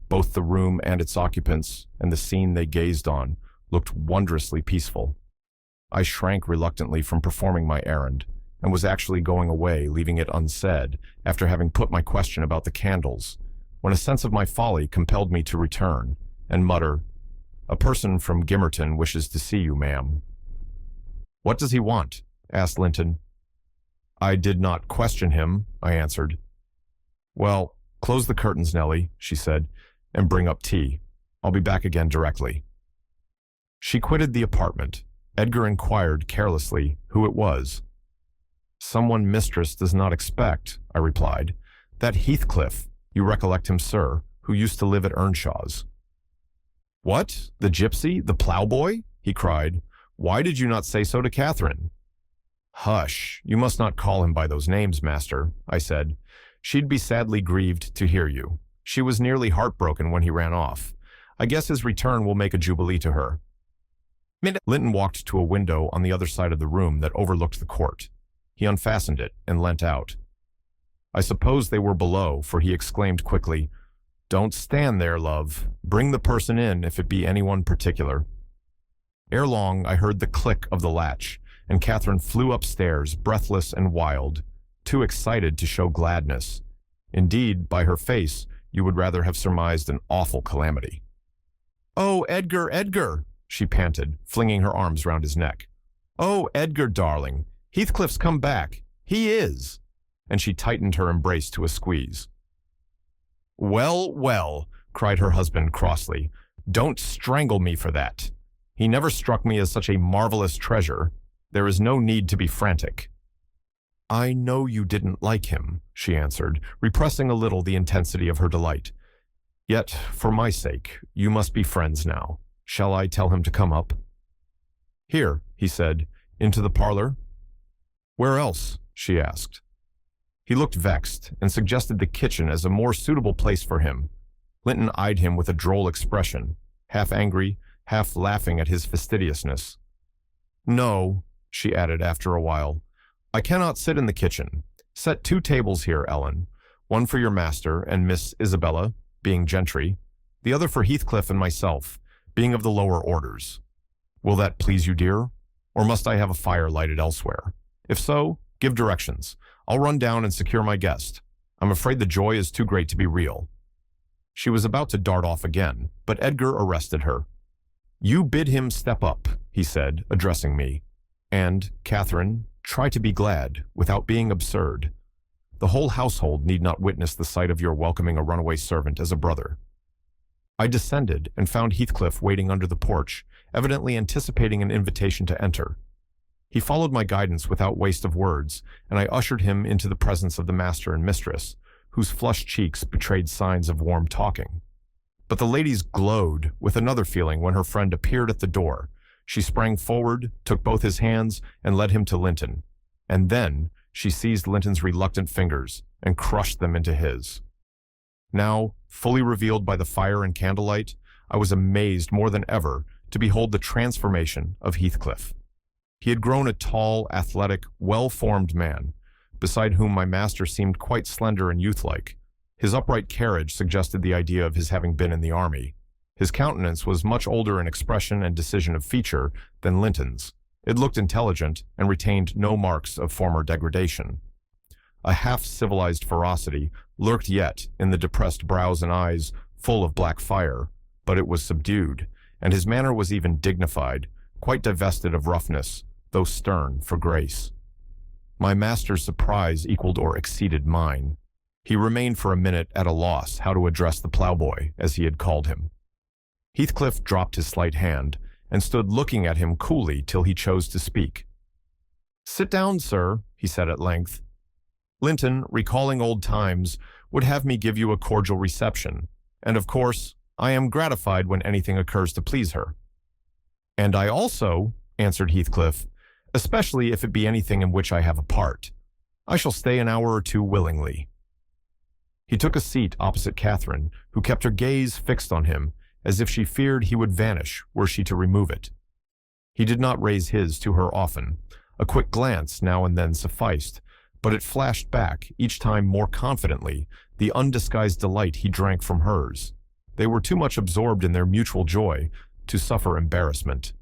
Both the room and its occupants, and the scene they gazed on, looked wondrously peaceful. I shrank reluctantly from performing my errand, and was actually going away, leaving it unsaid, after having put my question about the candles, when a sense of my folly compelled me to return, and mutter, "A person from Gimmerton wishes to see you, ma'am." "What does he want?" asked Linton. "I did not question him," I answered. "Well, close the curtains, Nellie," she said, "and bring up tea. I'll be back again directly." She quitted the apartment. Edgar inquired carelessly who it was. "Someone mistress does not expect," I replied. "That Heathcliff, you recollect him, sir, who used to live at Earnshaw's." "What? The gypsy? The ploughboy?" he cried. "Why did you not say so to Catherine?" "Hush, you must not call him by those names, master," I said. "She'd be sadly grieved to hear you. She was nearly heartbroken when he ran off. I guess his return will make a jubilee to her." Linton walked to a window on the other side of the room that overlooked the court. He unfastened it and leant out. I suppose they were below, for he exclaimed quickly, "Don't stand there, love. Bring the person in if it be anyone particular." Ere long I heard the click of the latch, and Catherine flew upstairs, breathless and wild, too excited to show gladness. Indeed, by her face, you would rather have surmised an awful calamity. "Oh, Edgar, Edgar!" she panted, flinging her arms round his neck. "Oh, Edgar, darling, Heathcliff's come back. He is." And she tightened her embrace to a squeeze. "Well, well," cried her husband crossly. "Don't strangle me for that. He never struck me as such a marvelous treasure. There is no need to be frantic." "I know you didn't like him," she answered, repressing a little the intensity of her delight. "Yet, for my sake, you must be friends now. Shall I tell him to come up?" "Here," he said. "Into the parlor?" "Where else?" she asked. He looked vexed and suggested the kitchen as a more suitable place for him. Linton eyed him with a droll expression, half angry, half laughing at his fastidiousness. "No," she added after a while, "I cannot sit in the kitchen. Set 2 tables here, Ellen, one for your master and Miss Isabella, being gentry, the other for Heathcliff and myself, being of the lower orders. Will that please you, dear? Or must I have a fire lighted elsewhere? If so, give directions. I'll run down and secure my guest. I'm afraid the joy is too great to be real." She was about to dart off again, but Edgar arrested her. "You bid him step up," he said, addressing me. "And, Catherine, try to be glad, without being absurd. The whole household need not witness the sight of your welcoming a runaway servant as a brother." I descended and found Heathcliff waiting under the porch, evidently anticipating an invitation to enter. He followed my guidance without waste of words, and I ushered him into the presence of the master and mistress, whose flushed cheeks betrayed signs of warm talking. But the ladies glowed with another feeling when her friend appeared at the door. She sprang forward, took both his hands, and led him to Linton. And then she seized Linton's reluctant fingers and crushed them into his. Now, fully revealed by the fire and candlelight, I was amazed more than ever to behold the transformation of Heathcliff. He had grown a tall, athletic, well-formed man, beside whom my master seemed quite slender and youth-like. His upright carriage suggested the idea of his having been in the army. His countenance was much older in expression and decision of feature than Linton's. It looked intelligent and retained no marks of former degradation. A half-civilized ferocity lurked yet in the depressed brows and eyes full of black fire, but it was subdued, and his manner was even dignified, quite divested of roughness, though stern for grace. My master's surprise equaled or exceeded mine. He remained for a minute at a loss how to address the ploughboy, as he had called him. Heathcliff dropped his slight hand and stood looking at him coolly till he chose to speak. "Sit down, sir," he said at length. "Linton, recalling old times, would have me give you a cordial reception, and of course, I am gratified when anything occurs to please her." "And I also," answered Heathcliff, "especially if it be anything in which I have a part. I shall stay an hour or 2 willingly." He took a seat opposite Catherine, who kept her gaze fixed on him, as if she feared he would vanish were she to remove it. He did not raise his to her often. A quick glance now and then sufficed, but it flashed back, each time more confidently, the undisguised delight he drank from hers. They were too much absorbed in their mutual joy to suffer embarrassment.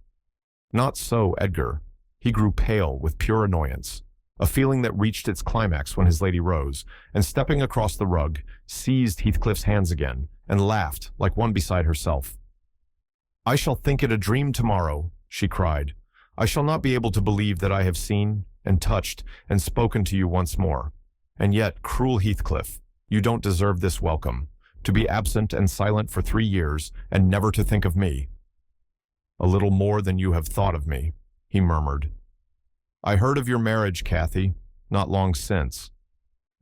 Not so Edgar. He grew pale with pure annoyance, a feeling that reached its climax when his lady rose, and stepping across the rug, seized Heathcliff's hands again, and laughed like one beside herself. "I shall think it a dream tomorrow," she cried. "I shall not be able to believe that I have seen, and touched, and spoken to you once more. And yet, cruel Heathcliff, you don't deserve this welcome, to be absent and silent for 3 years, and never to think of me." "A little more than you have thought of me," he murmured. "I heard of your marriage, Cathy, not long since.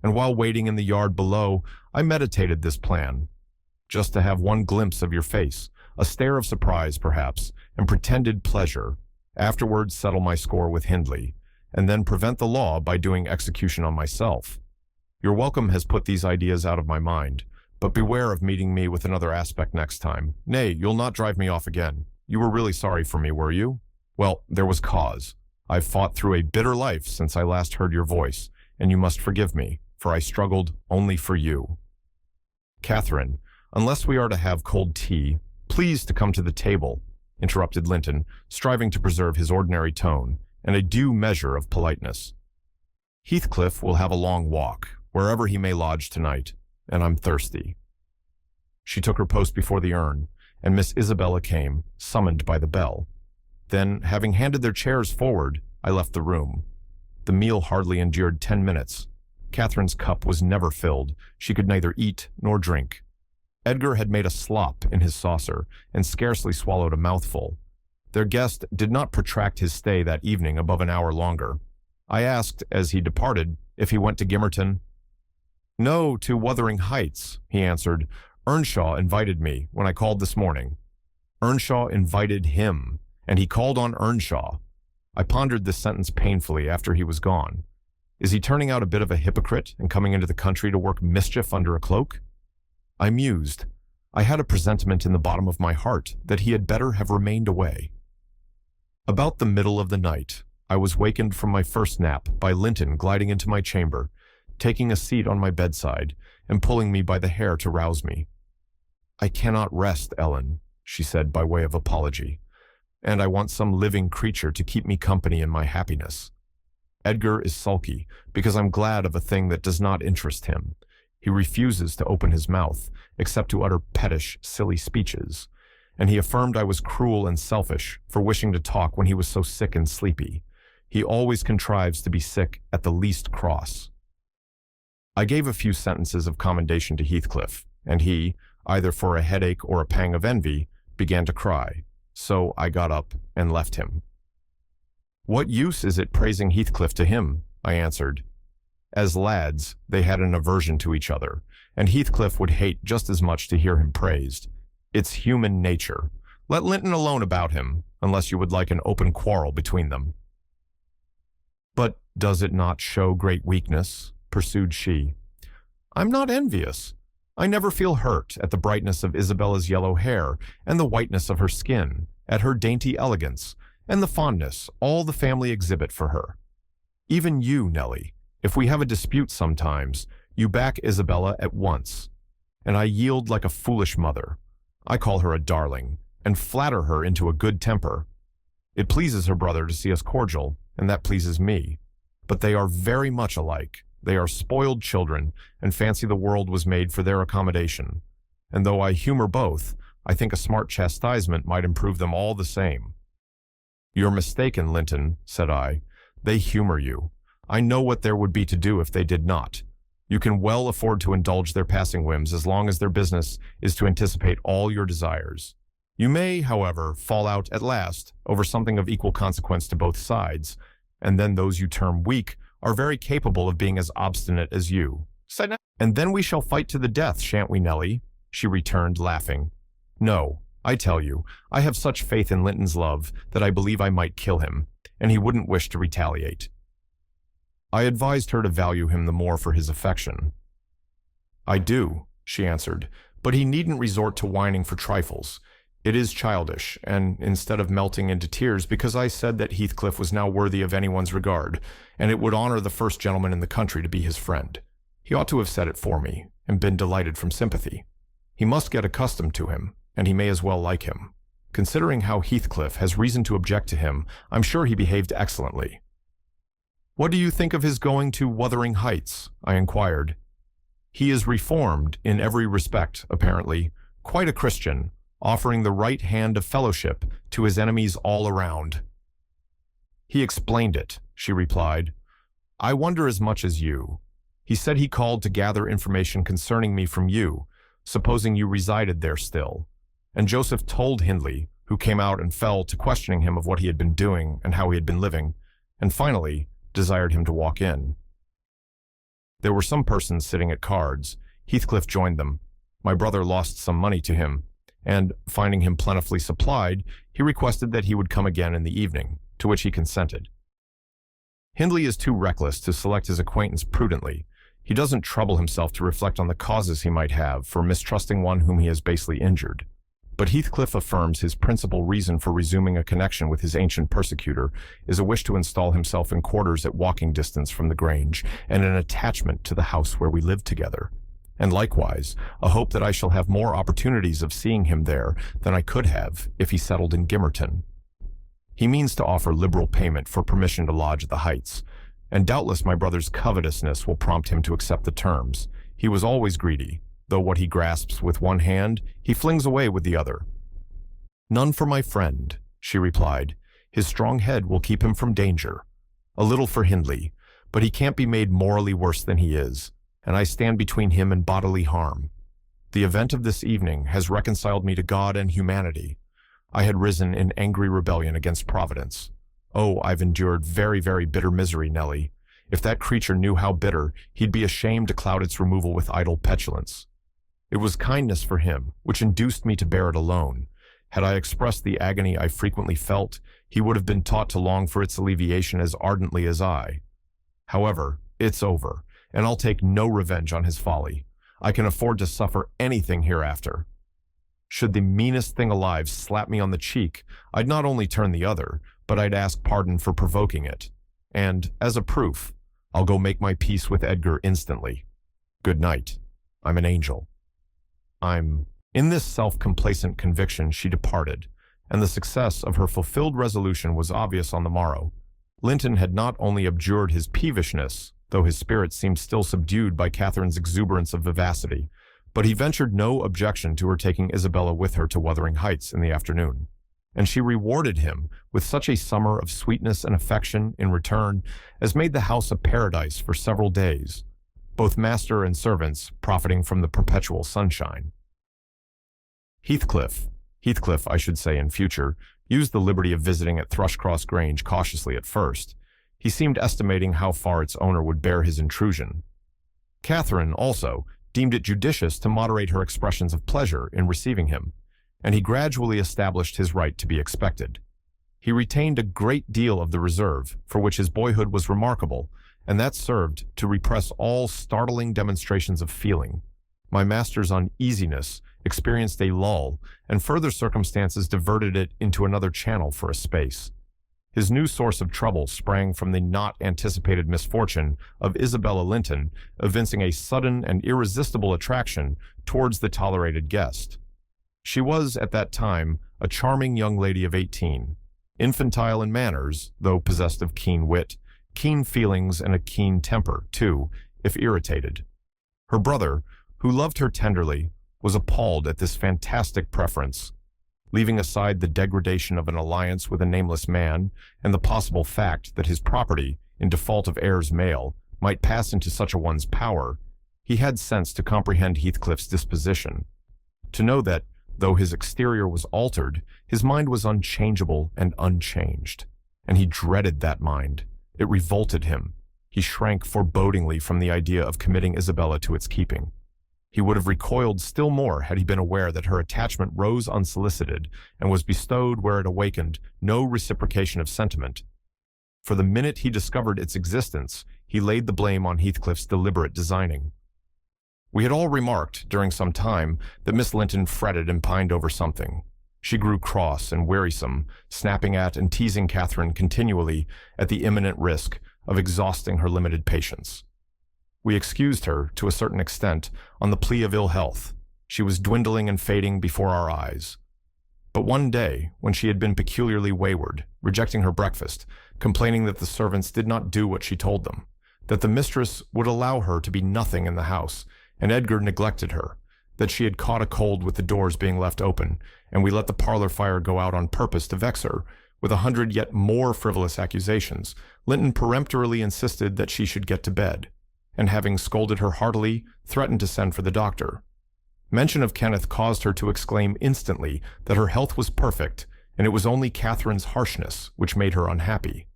And while waiting in the yard below, I meditated this plan. Just to have one glimpse of your face, a stare of surprise, perhaps, and pretended pleasure, afterwards settle my score with Hindley, and then prevent the law by doing execution on myself. Your welcome has put these ideas out of my mind, but beware of meeting me with another aspect next time. Nay, you'll not drive me off again. You were really sorry for me, were you? Well, there was cause. I've fought through a bitter life since I last heard your voice, and you must forgive me, for I struggled only for you." "Catherine, unless we are to have cold tea, please to come to the table," interrupted Linton, striving to preserve his ordinary tone and a due measure of politeness. "Heathcliff will have a long walk, wherever he may lodge tonight, and I'm thirsty." She took her post before the urn, and Miss Isabella came, summoned by the bell. Then, having handed their chairs forward, I left the room. The meal hardly endured 10 minutes. Catherine's cup was never filled. She could neither eat nor drink. Edgar had made a slop in his saucer and scarcely swallowed a mouthful. Their guest did not protract his stay that evening above an hour longer. I asked, as he departed, if he went to Gimmerton. "No, to Wuthering Heights," he answered. "Earnshaw invited me when I called this morning." Earnshaw invited him, and he called on Earnshaw. I pondered this sentence painfully after he was gone. Is he turning out a bit of a hypocrite and coming into the country to work mischief under a cloak? I mused. I had a presentiment in the bottom of my heart that he had better have remained away. About the middle of the night, I was wakened from my first nap by Linton gliding into my chamber, taking a seat on my bedside, and pulling me by the hair to rouse me. "I cannot rest, Ellen," she said by way of apology, "and I want some living creature to keep me company in my happiness. Edgar is sulky because I'm glad of a thing that does not interest him. He refuses to open his mouth, except to utter pettish, silly speeches, and he affirmed I was cruel and selfish for wishing to talk when he was so sick and sleepy. He always contrives to be sick at the least cross." I gave a few sentences of commendation to Heathcliff, and he, either for a headache or a pang of envy, began to cry, so I got up and left him. "What use is it praising Heathcliff to him?" I answered. As lads, they had an aversion to each other, and Heathcliff would hate just as much to hear him praised. It's human nature. Let Linton alone about him, unless you would like an open quarrel between them. "But does it not show great weakness?" pursued she. "I'm not envious. I never feel hurt at the brightness of Isabella's yellow hair and the whiteness of her skin, at her dainty elegance, and the fondness all the family exhibit for her. Even you, Nellie, if we have a dispute sometimes, you back Isabella at once, and I yield like a foolish mother. I call her a darling, and flatter her into a good temper. It pleases her brother to see us cordial, and that pleases me. But they are very much alike. They are spoiled children, and fancy the world was made for their accommodation. And though I humor both, I think a smart chastisement might improve them all the same." "You're mistaken, Linton," said I. "They humor you. I know what there would be to do if they did not. You can well afford to indulge their passing whims as long as their business is to anticipate all your desires. You may, however, fall out at last over something of equal consequence to both sides, and then those you term weak are very capable of being as obstinate as you. And then we shall fight to the death, shan't we, Nellie?" she returned, laughing. "No, I tell you, I have such faith in Linton's love that I believe I might kill him, and he wouldn't wish to retaliate." I advised her to value him the more for his affection. "I do," she answered, "but he needn't resort to whining for trifles. It is childish, and instead of melting into tears because I said that Heathcliff was now worthy of anyone's regard, and it would honor the first gentleman in the country to be his friend, he ought to have said it for me, and been delighted from sympathy. He must get accustomed to him, and he may as well like him. Considering how Heathcliff has reason to object to him, I'm sure he behaved excellently." "What do you think of his going to Wuthering Heights?" I inquired. "He is reformed in every respect, apparently, quite a Christian, offering the right hand of fellowship to his enemies all around." "He explained it," she replied. "I wonder as much as you. He said he called to gather information concerning me from you, supposing you resided there still. And Joseph told Hindley, who came out and fell to questioning him of what he had been doing and how he had been living, and finally desired him to walk in. There were some persons sitting at cards. Heathcliff joined them. My brother lost some money to him, and, finding him plentifully supplied, he requested that he would come again in the evening, to which he consented. Hindley is too reckless to select his acquaintance prudently. He doesn't trouble himself to reflect on the causes he might have for mistrusting one whom he has basely injured. But Heathcliff affirms his principal reason for resuming a connection with his ancient persecutor is a wish to install himself in quarters at walking distance from the Grange, and an attachment to the house where we live together, and likewise a hope that I shall have more opportunities of seeing him there than I could have if he settled in Gimmerton. He means to offer liberal payment for permission to lodge at the Heights, and doubtless my brother's covetousness will prompt him to accept the terms. He was always greedy, though what he grasps with one hand, he flings away with the other. "None for my friend," she replied. "His strong head will keep him from danger. A little for Hindley, but he can't be made morally worse than he is, and I stand between him and bodily harm. The event of this evening has reconciled me to God and humanity. I had risen in angry rebellion against Providence. Oh, I've endured very, very bitter misery, Nellie. If that creature knew how bitter, he'd be ashamed to cloud its removal with idle petulance. It was kindness for him which induced me to bear it alone. Had I expressed the agony I frequently felt, he would have been taught to long for its alleviation as ardently as I. However, it's over, and I'll take no revenge on his folly. I can afford to suffer anything hereafter. Should the meanest thing alive slap me on the cheek, I'd not only turn the other, but I'd ask pardon for provoking it. And, as a proof, I'll go make my peace with Edgar instantly. Good night. I'm an angel. In this self-complacent conviction she departed, and the success of her fulfilled resolution was obvious on the morrow. Linton had not only abjured his peevishness, though his spirits seemed still subdued by Catherine's exuberance of vivacity, but he ventured no objection to her taking Isabella with her to Wuthering Heights in the afternoon, and she rewarded him with such a summer of sweetness and affection in return as made the house a paradise for several days, both master and servants profiting from the perpetual sunshine. Heathcliff, I should say in future, used the liberty of visiting at Thrushcross Grange cautiously at first. He seemed estimating how far its owner would bear his intrusion. Catherine, also, deemed it judicious to moderate her expressions of pleasure in receiving him, and he gradually established his right to be expected. He retained a great deal of the reserve for which his boyhood was remarkable, and that served to repress all startling demonstrations of feeling. My master's uneasiness experienced a lull, and further circumstances diverted it into another channel for a space. His new source of trouble sprang from the not-anticipated misfortune of Isabella Linton evincing a sudden and irresistible attraction towards the tolerated guest. She was, at that time, a charming young lady of 18, infantile in manners, though possessed of keen wit, keen feelings, and a keen temper, too, if irritated. Her brother, who loved her tenderly, was appalled at this fantastic preference. Leaving aside the degradation of an alliance with a nameless man and the possible fact that his property, in default of heirs male, might pass into such a one's power, he had sense to comprehend Heathcliff's disposition, to know that, though his exterior was altered, his mind was unchangeable and unchanged, and he dreaded that mind. It revolted him. He shrank forebodingly from the idea of committing Isabella to its keeping. He would have recoiled still more had he been aware that her attachment rose unsolicited and was bestowed where it awakened no reciprocation of sentiment. For the minute he discovered its existence, he laid the blame on Heathcliff's deliberate designing. We had all remarked, during some time, that Miss Linton fretted and pined over something. She grew cross and wearisome, snapping at and teasing Catherine continually at the imminent risk of exhausting her limited patience. We excused her, to a certain extent, on the plea of ill health. She was dwindling and fading before our eyes. But one day, when she had been peculiarly wayward, rejecting her breakfast, complaining that the servants did not do what she told them, that the mistress would allow her to be nothing in the house, and Edgar neglected her, that she had caught a cold with the doors being left open, and we let the parlor fire go out on purpose to vex her, with 100 yet more frivolous accusations, Linton peremptorily insisted that she should get to bed, and having scolded her heartily, threatened to send for the doctor. Mention of Kenneth caused her to exclaim instantly that her health was perfect, and it was only Catherine's harshness which made her unhappy.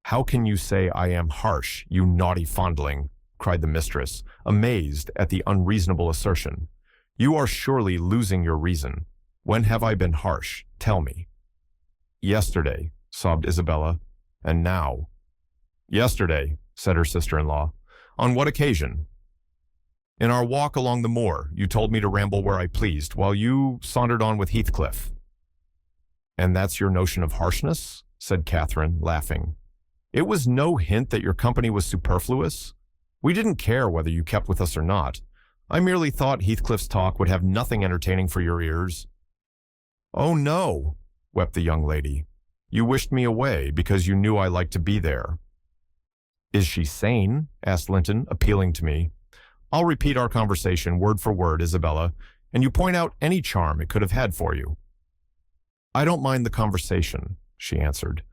"How can you say I am harsh, you naughty fondling?" cried the mistress, amazed at the unreasonable assertion. "You are surely losing your reason. When have I been harsh? Tell me." "Yesterday," sobbed Isabella. "And now?" "Yesterday," said her sister-in-law. "On what occasion?" "In our walk along the moor, you told me to ramble where I pleased, while you sauntered on with Heathcliff." "And that's your notion of harshness?" said Catherine, laughing. "It was no hint that your company was superfluous. We didn't care whether you kept with us or not. I merely thought Heathcliff's talk would have nothing entertaining for your ears." "Oh, no," wept the young lady. "You wished me away because you knew I liked to be there." "Is she sane?" asked Linton, appealing to me. "I'll repeat our conversation word for word, Isabella, and you point out any charm it could have had for you." "I don't mind the conversation," she answered.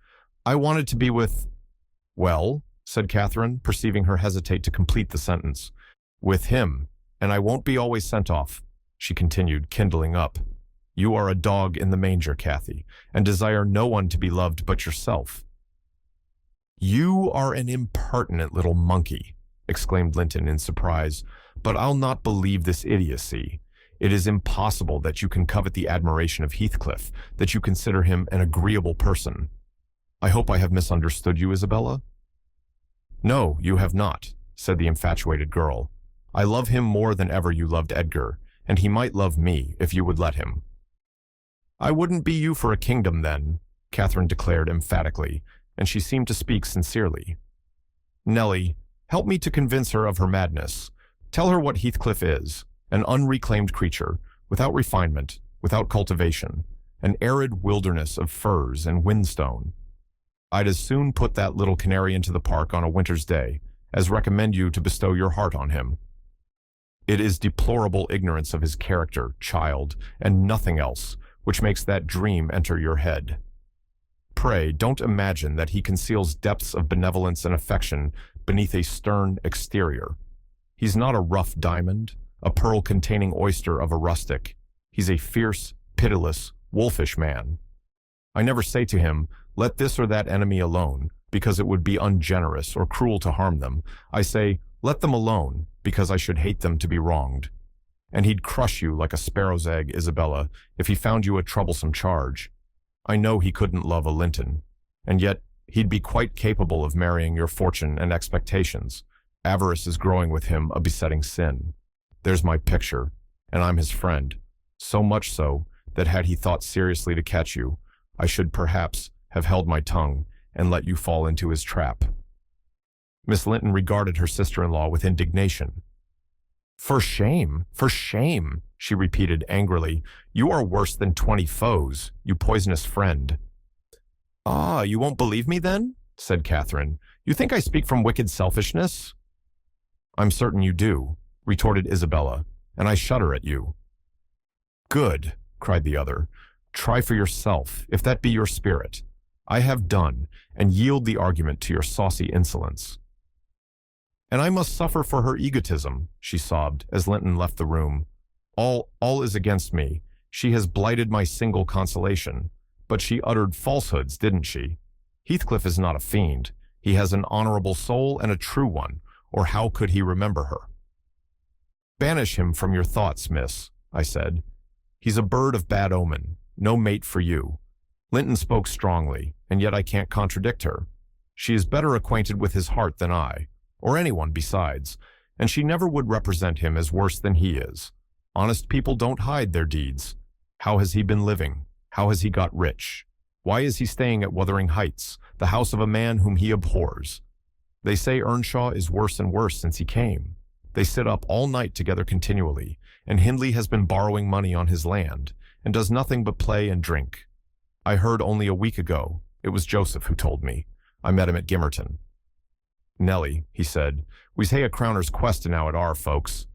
"I wanted to be with—" "Well?" said Catherine, perceiving her hesitate to complete the sentence. With him, and I won't be always sent off, she continued, kindling up. You are a dog in the manger, Cathy, and desire no one to be loved but yourself. You are an impertinent little monkey, exclaimed Linton in surprise, but I'll not believe this idiocy. It is impossible that you can covet the admiration of Heathcliff, that you consider him an agreeable person. I hope I have misunderstood you, Isabella? No, you have not, said the infatuated girl. I love him more than ever you loved Edgar, and he might love me if you would let him. I wouldn't be you for a kingdom then, Catherine declared emphatically, and she seemed to speak sincerely. Nellie, help me to convince her of her madness. Tell her what Heathcliff is, an unreclaimed creature, without refinement, without cultivation, an arid wilderness of firs and whinstone. I'd as soon put that little canary into the park on a winter's day as recommend you to bestow your heart on him. It is deplorable ignorance of his character, child, and nothing else, which makes that dream enter your head. Pray, don't imagine that he conceals depths of benevolence and affection beneath a stern exterior. He's not a rough diamond, a pearl-containing oyster of a rustic. He's a fierce, pitiless, wolfish man. I never say to him, let this or that enemy alone, because it would be ungenerous or cruel to harm them. I say, let them alone, because I should hate them to be wronged. And he'd crush you like a sparrow's egg, Isabella, if he found you a troublesome charge. I know he couldn't love a Linton, and yet he'd be quite capable of marrying your fortune and expectations. Avarice is growing with him a besetting sin. There's my picture, and I'm his friend, so much so that had he thought seriously to catch you, I should perhaps have held my tongue and let you fall into his trap. Miss Linton regarded her sister-in-law with indignation. For shame, she repeated angrily. You are worse than 20 foes, you poisonous friend. Ah, you won't believe me then? Said Catherine. You think I speak from wicked selfishness? I'm certain you do, retorted Isabella, and I shudder at you. Good, cried the other. Try for yourself, if that be your spirit. I have done, and yield the argument to your saucy insolence. And I must suffer for her egotism, she sobbed, as Linton left the room. All is against me. She has blighted my single consolation. But she uttered falsehoods, didn't she? Heathcliff is not a fiend. He has an honorable soul and a true one, or how could he remember her? Banish him from your thoughts, miss, I said. He's a bird of bad omen, no mate for you. Linton spoke strongly, and yet I can't contradict her. She is better acquainted with his heart than I, or anyone besides, and she never would represent him as worse than he is. Honest people don't hide their deeds. How has he been living? How has he got rich? Why is he staying at Wuthering Heights, the house of a man whom he abhors? They say Earnshaw is worse and worse since he came. They sit up all night together continually, and Hindley has been borrowing money on his land, and does nothing but play and drink. I heard only a week ago. It was Joseph who told me. I met him at Gimmerton. Nellie, he said, we's hae a crowner's quest now at our folks.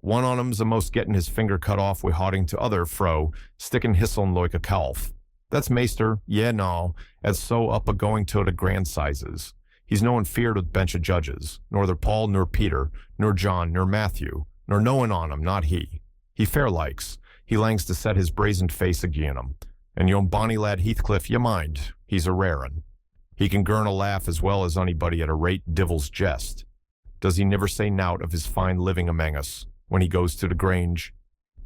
One on 'em's a'most getting his finger cut off wi' hauding to other fro, sticking hisseln loike a calf. That's Maister, yeah no, as so up a-going to the grand sizes. He's no feared with bench of judges, nor Paul, nor Peter, nor John, nor Matthew, nor no one on 'em, not he. He fair likes. He langs to set his brazened face agin 'em. And yon bonny lad Heathcliff, ye mind, he's a rare un. He can girn a laugh as well as anybody at a rate divil's jest. Does he niver say nowt of his fine living amang us, when he goes to the Grange?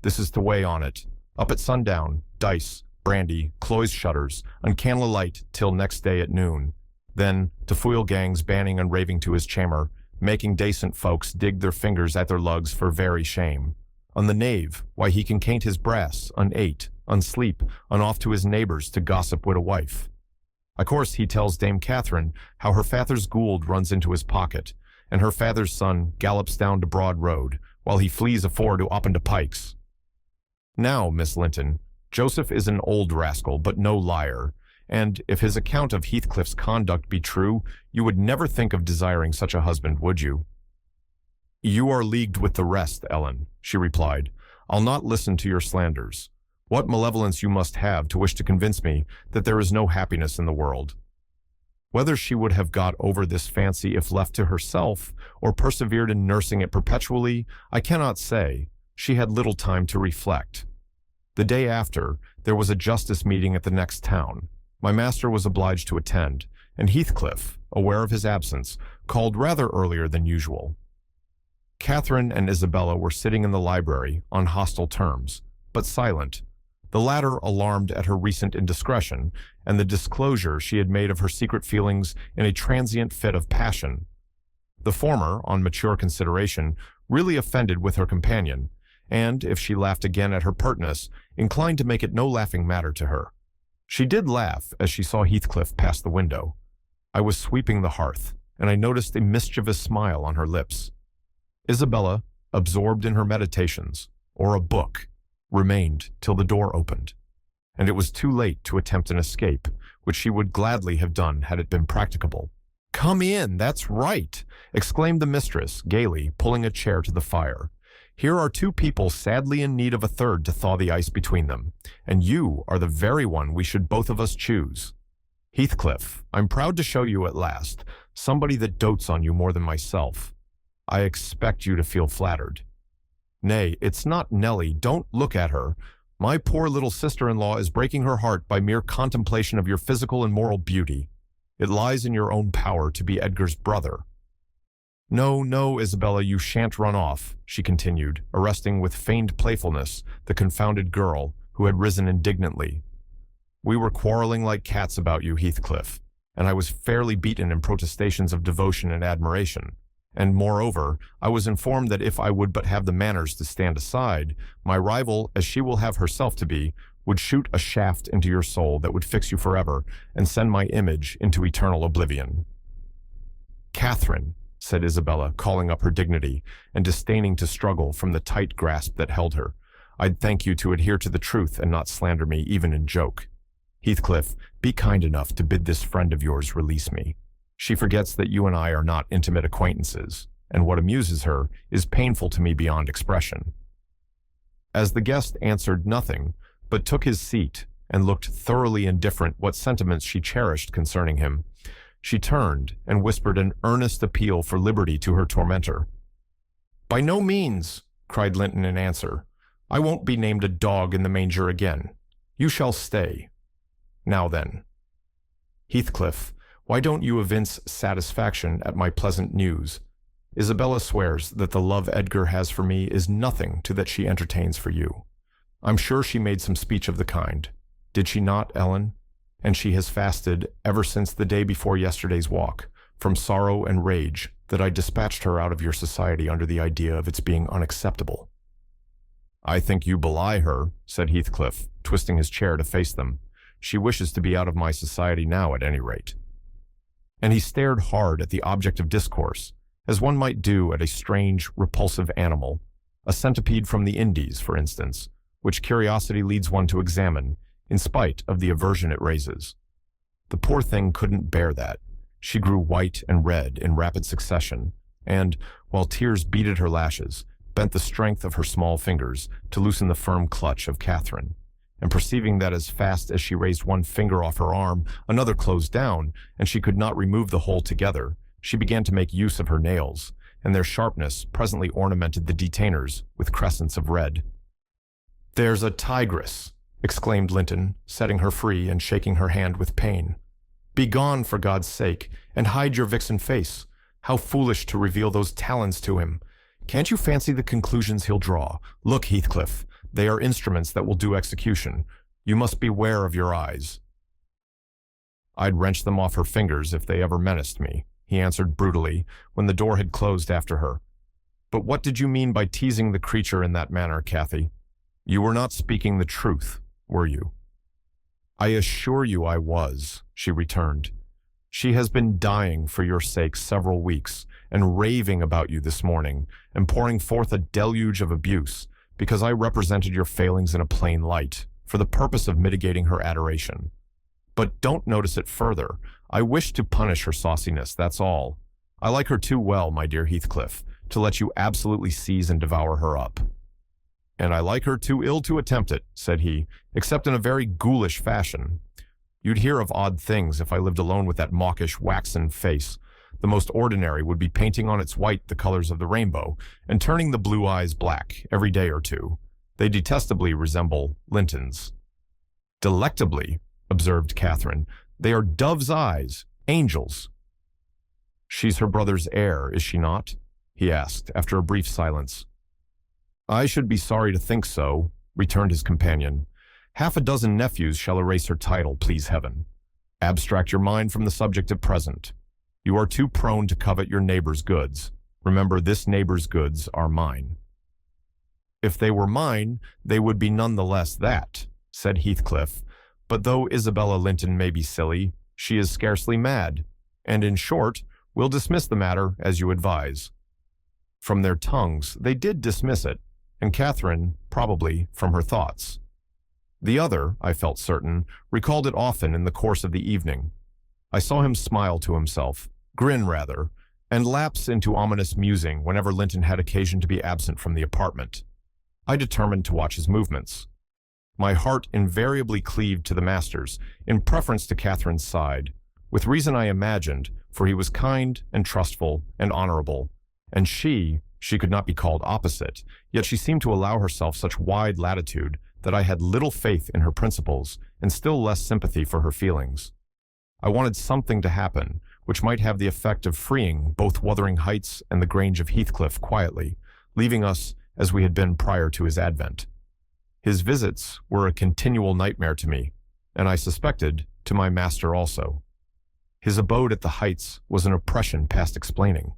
This is to weigh on it. Up at sundown, dice, brandy, close shutters, and candle light till next day at noon. Then, to foil gangs banning and raving to his chamber, making dacent folks dig their fingers at their lugs for very shame. On the knave, why he can caint his brass, unate, unsleep, and off to his neighbours to gossip wid a wife. Of course he tells Dame Catherine how her father's goold runs into his pocket, and her father's son gallops down to Broad Road, while he flees afore to oppen to Pikes. Now, Miss Linton, Joseph is an old rascal, but no liar, and if his account of Heathcliff's conduct be true, you would never think of desiring such a husband, would you? You are leagued with the rest, Ellen, she replied. I'll not listen to your slanders. What malevolence you must have to wish to convince me that there is no happiness in the world. Whether she would have got over this fancy if left to herself, or persevered in nursing it perpetually, I cannot say. She had little time to reflect. The day after, there was a justice meeting at the next town. My master was obliged to attend, and Heathcliff, aware of his absence, called rather earlier than usual. Catherine and Isabella were sitting in the library on hostile terms, but silent, the latter alarmed at her recent indiscretion and the disclosure she had made of her secret feelings in a transient fit of passion. The former, on mature consideration, really offended with her companion, and, if she laughed again at her pertness, inclined to make it no laughing matter to her. She did laugh as she saw Heathcliff pass the window. I was sweeping the hearth, and I noticed a mischievous smile on her lips. Isabella, absorbed in her meditations, or a book, remained till the door opened, and it was too late to attempt an escape, which she would gladly have done had it been practicable. "Come in, that's right!" exclaimed the mistress, gaily, pulling a chair to the fire. "Here are two people sadly in need of a third to thaw the ice between them, and you are the very one we should both of us choose. Heathcliff, I'm proud to show you at last somebody that dotes on you more than myself. I expect you to feel flattered. Nay, it's not Nellie, don't look at her. My poor little sister-in-law is breaking her heart by mere contemplation of your physical and moral beauty. It lies in your own power to be Edgar's brother." "No, no, Isabella, you shan't run off," she continued, arresting with feigned playfulness the confounded girl, who had risen indignantly. "We were quarreling like cats about you, Heathcliff, and I was fairly beaten in protestations of devotion and admiration. And moreover, I was informed that if I would but have the manners to stand aside, my rival, as she will have herself to be, would shoot a shaft into your soul that would fix you forever and send my image into eternal oblivion." "Catherine," said Isabella, calling up her dignity and disdaining to struggle from the tight grasp that held her, "I'd thank you to adhere to the truth and not slander me even in joke. Heathcliff, be kind enough to bid this friend of yours release me. She forgets that you and I are not intimate acquaintances, and what amuses her is painful to me beyond expression." As the guest answered nothing, but took his seat and looked thoroughly indifferent what sentiments she cherished concerning him, she turned and whispered an earnest appeal for liberty to her tormentor. "By no means," cried Linton in answer. "I won't be named a dog in the manger again. You shall stay. Now then, Heathcliff, why don't you evince satisfaction at my pleasant news? Isabella swears that the love Edgar has for me is nothing to that she entertains for you. I'm sure she made some speech of the kind. Did she not, Ellen? And she has fasted ever since the day before yesterday's walk, from sorrow and rage that I dispatched her out of your society under the idea of its being unacceptable." "I think you belie her," said Heathcliff, twisting his chair to face them. "She wishes to be out of my society now, at any rate." And he stared hard at the object of discourse, as one might do at a strange, repulsive animal, a centipede from the Indies, for instance, which curiosity leads one to examine, in spite of the aversion it raises. The poor thing couldn't bear that. She grew white and red in rapid succession, and, while tears beaded her lashes, bent the strength of her small fingers to loosen the firm clutch of Catherine. And perceiving that as fast as she raised one finger off her arm, another closed down, and she could not remove the whole together, she began to make use of her nails, and their sharpness presently ornamented the detainers with crescents of red. "There's a tigress!" exclaimed Linton, setting her free and shaking her hand with pain. "Begone, for God's sake, and hide your vixen face. How foolish to reveal those talons to him! Can't you fancy the conclusions he'll draw? Look, Heathcliff, they are instruments that will do execution. You must beware of your eyes." "I'd wrench them off her fingers if they ever menaced me," he answered brutally, when the door had closed after her. "But what did you mean by teasing the creature in that manner, Cathy? You were not speaking the truth, were you?" "I assure you I was," she returned. "She has been dying for your sake several weeks, and raving about you this morning, and pouring forth a deluge of abuse, because I represented your failings in a plain light, for the purpose of mitigating her adoration. But don't notice it further. I wish to punish her sauciness, that's all. I like her too well, my dear Heathcliff, to let you absolutely seize and devour her up." "And I like her too ill to attempt it," said he, "except in a very ghoulish fashion. You'd hear of odd things if I lived alone with that mawkish, waxen face. The most ordinary would be painting on its white the colors of the rainbow and turning the blue eyes black every day or two. They detestably resemble Linton's. Delectably, observed Catherine. They are dove's eyes, angels. She's her brother's heir, is she not? He asked, after a brief silence. I should be sorry to think so, returned his companion. Half a dozen nephews shall erase her title, please heaven. Abstract your mind from the subject at present. You are too prone to covet your neighbor's goods. Remember, this neighbor's goods are mine. If they were mine, they would be none the less that, said Heathcliff. But though Isabella Linton may be silly, she is scarcely mad, and in short, we'll dismiss the matter as you advise. From their tongues, they did dismiss it, and Catherine, probably, from her thoughts. The other, I felt certain, recalled it often in the course of the evening. I saw him smile to himself, grin rather, and lapse into ominous musing whenever Linton had occasion to be absent from the apartment. I determined to watch his movements. My heart invariably cleaved to the master's, in preference to Catherine's side, with reason I imagined, for he was kind and trustful and honorable, and she could not be called opposite, yet she seemed to allow herself such wide latitude that I had little faith in her principles and still less sympathy for her feelings. I wanted something to happen which might have the effect of freeing both Wuthering Heights and the Grange of Heathcliff quietly, leaving us as we had been prior to his advent. His visits were a continual nightmare to me, and I suspected to my master also. His abode at the Heights was an oppression past explaining.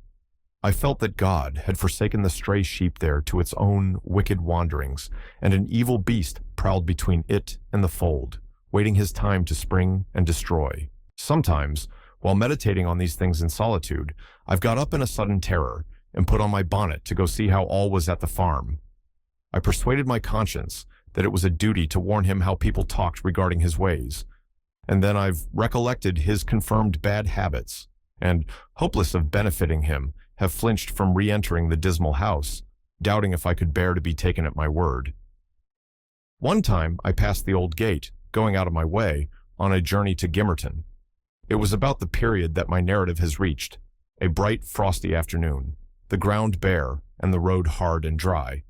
I felt that God had forsaken the stray sheep there to its own wicked wanderings, and an evil beast prowled between it and the fold, waiting his time to spring and destroy. Sometimes, while meditating on these things in solitude, I've got up in a sudden terror and put on my bonnet to go see how all was at the farm. I persuaded my conscience that it was a duty to warn him how people talked regarding his ways, and then I've recollected his confirmed bad habits, and, hopeless of benefiting him, have flinched from re-entering the dismal house, doubting if I could bear to be taken at my word. One time I passed the old gate, going out of my way, on a journey to Gimmerton. It was about the period that my narrative has reached, a bright, frosty afternoon, the ground bare and the road hard and dry.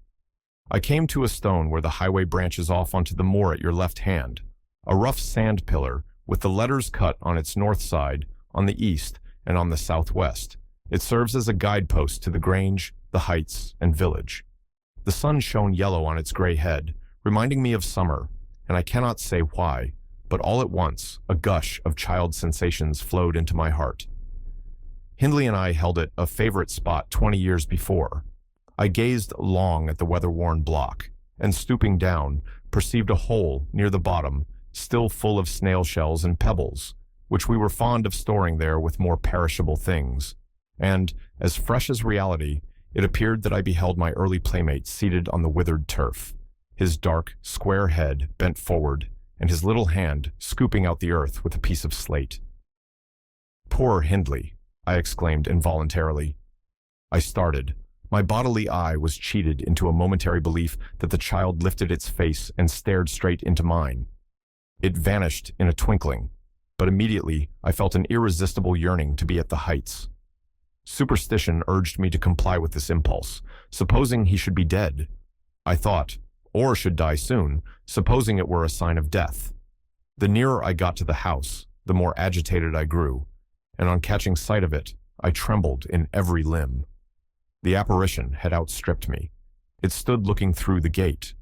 I came to a stone where the highway branches off onto the moor at your left hand, a rough sand pillar with the letters cut on its north side, on the east, and on the southwest. It serves as a guidepost to the Grange, the Heights, and village. The sun shone yellow on its gray head, reminding me of summer, and I cannot say why, but all at once a gush of child sensations flowed into my heart. Hindley and I held it a favorite spot 20 years before. I gazed long at the weather-worn block, and stooping down, perceived a hole near the bottom, still full of snail shells and pebbles, which we were fond of storing there with more perishable things. And, as fresh as reality, it appeared that I beheld my early playmate seated on the withered turf, his dark, square head bent forward, and his little hand scooping out the earth with a piece of slate. "Poor Hindley," I exclaimed involuntarily. I started. My bodily eye was cheated into a momentary belief that the child lifted its face and stared straight into mine. It vanished in a twinkling, but immediately I felt an irresistible yearning to be at the Heights. Superstition urged me to comply with this impulse, supposing he should be dead. I thought, or should die soon, supposing it were a sign of death. The nearer I got to the house, the more agitated I grew, and on catching sight of it, I trembled in every limb. The apparition had outstripped me. It stood looking through the gate.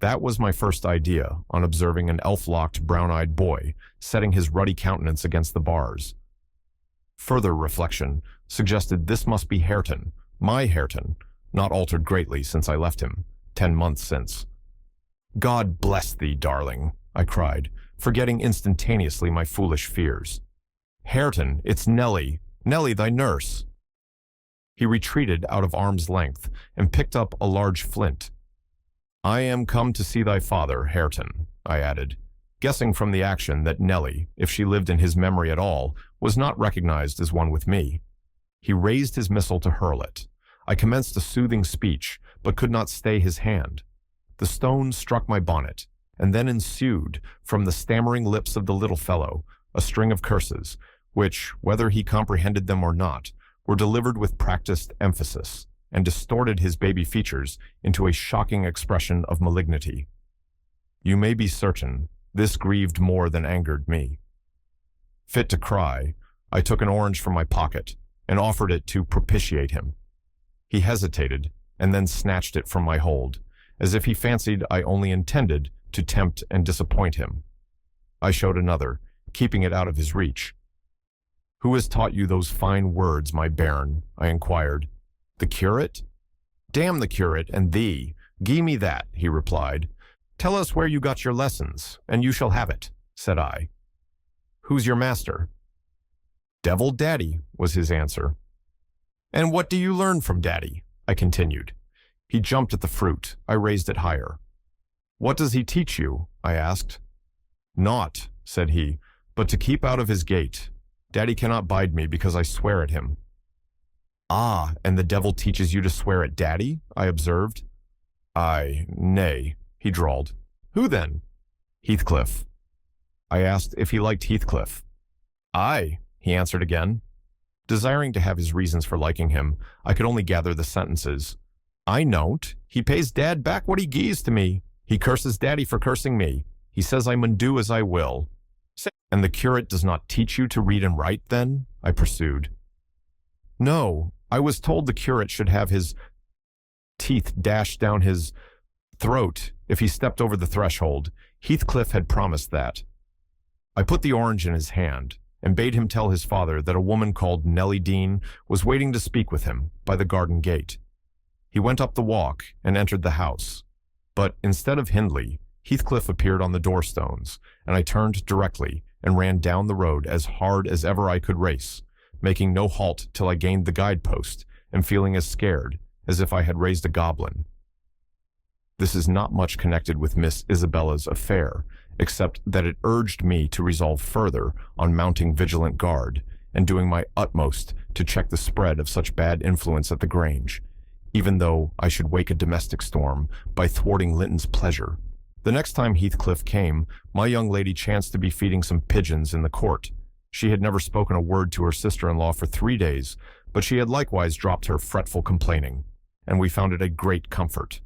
That was my first idea on observing an elf-locked, brown-eyed boy setting his ruddy countenance against the bars. Further reflection suggested this must be Hareton, my Hareton, not altered greatly since I left him, 10 months since. "God bless thee, darling," I cried, forgetting instantaneously my foolish fears. "Hareton, it's Nellie, Nellie, thy nurse." He retreated out of arm's length and picked up a large flint. "I am come to see thy father, Hareton," I added, guessing from the action that Nellie, if she lived in his memory at all, was not recognized as one with me. He raised his missile to hurl it. I commenced a soothing speech, but could not stay his hand. The stone struck my bonnet, and then ensued, from the stammering lips of the little fellow, a string of curses, which, whether he comprehended them or not, were delivered with practiced emphasis, and distorted his baby features into a shocking expression of malignity. You may be certain, this grieved more than angered me. Fit to cry, I took an orange from my pocket and offered it to propitiate him. He hesitated, and then snatched it from my hold, as if he fancied I only intended to tempt and disappoint him. I showed another, keeping it out of his reach. Who has taught you those fine words, my bairn? I inquired. The curate? Damn the curate and thee. Gie me that, he replied. Tell us where you got your lessons, and you shall have it, said I. Who's your master? Devil Daddy, was his answer. And what do you learn from Daddy? I continued. He jumped at the fruit. I raised it higher. What does he teach you? I asked. Naught, said he, but to keep out of his gate. Daddy cannot bide me because I swear at him. Ah, and the devil teaches you to swear at Daddy? I observed. Nay, he drawled. Who then? Heathcliff. I asked if he liked Heathcliff. Aye, he answered again. Desiring to have his reasons for liking him, I could only gather the sentences. I know't. He pays Dad back what he gies to me. He curses Daddy for cursing me. He says I mun do as I will. And the curate does not teach you to read and write, then? I pursued. No, I was told the curate should have his teeth dashed down his throat if he stepped over the threshold. Heathcliff had promised that. I put the orange in his hand and bade him tell his father that a woman called Nellie Dean was waiting to speak with him by the garden gate. He went up the walk and entered the house. But instead of Hindley, Heathcliff appeared on the doorstones, and I turned directly and ran down the road as hard as ever I could race, making no halt till I gained the guidepost and feeling as scared as if I had raised a goblin. This is not much connected with Miss Isabella's affair, except that it urged me to resolve further on mounting vigilant guard and doing my utmost to check the spread of such bad influence at the Grange, even though I should wake a domestic storm by thwarting Linton's pleasure. The next time Heathcliff came, my young lady chanced to be feeding some pigeons in the court. She had never spoken a word to her sister-in-law for 3 days, but she had likewise dropped her fretful complaining, and we found it a great comfort.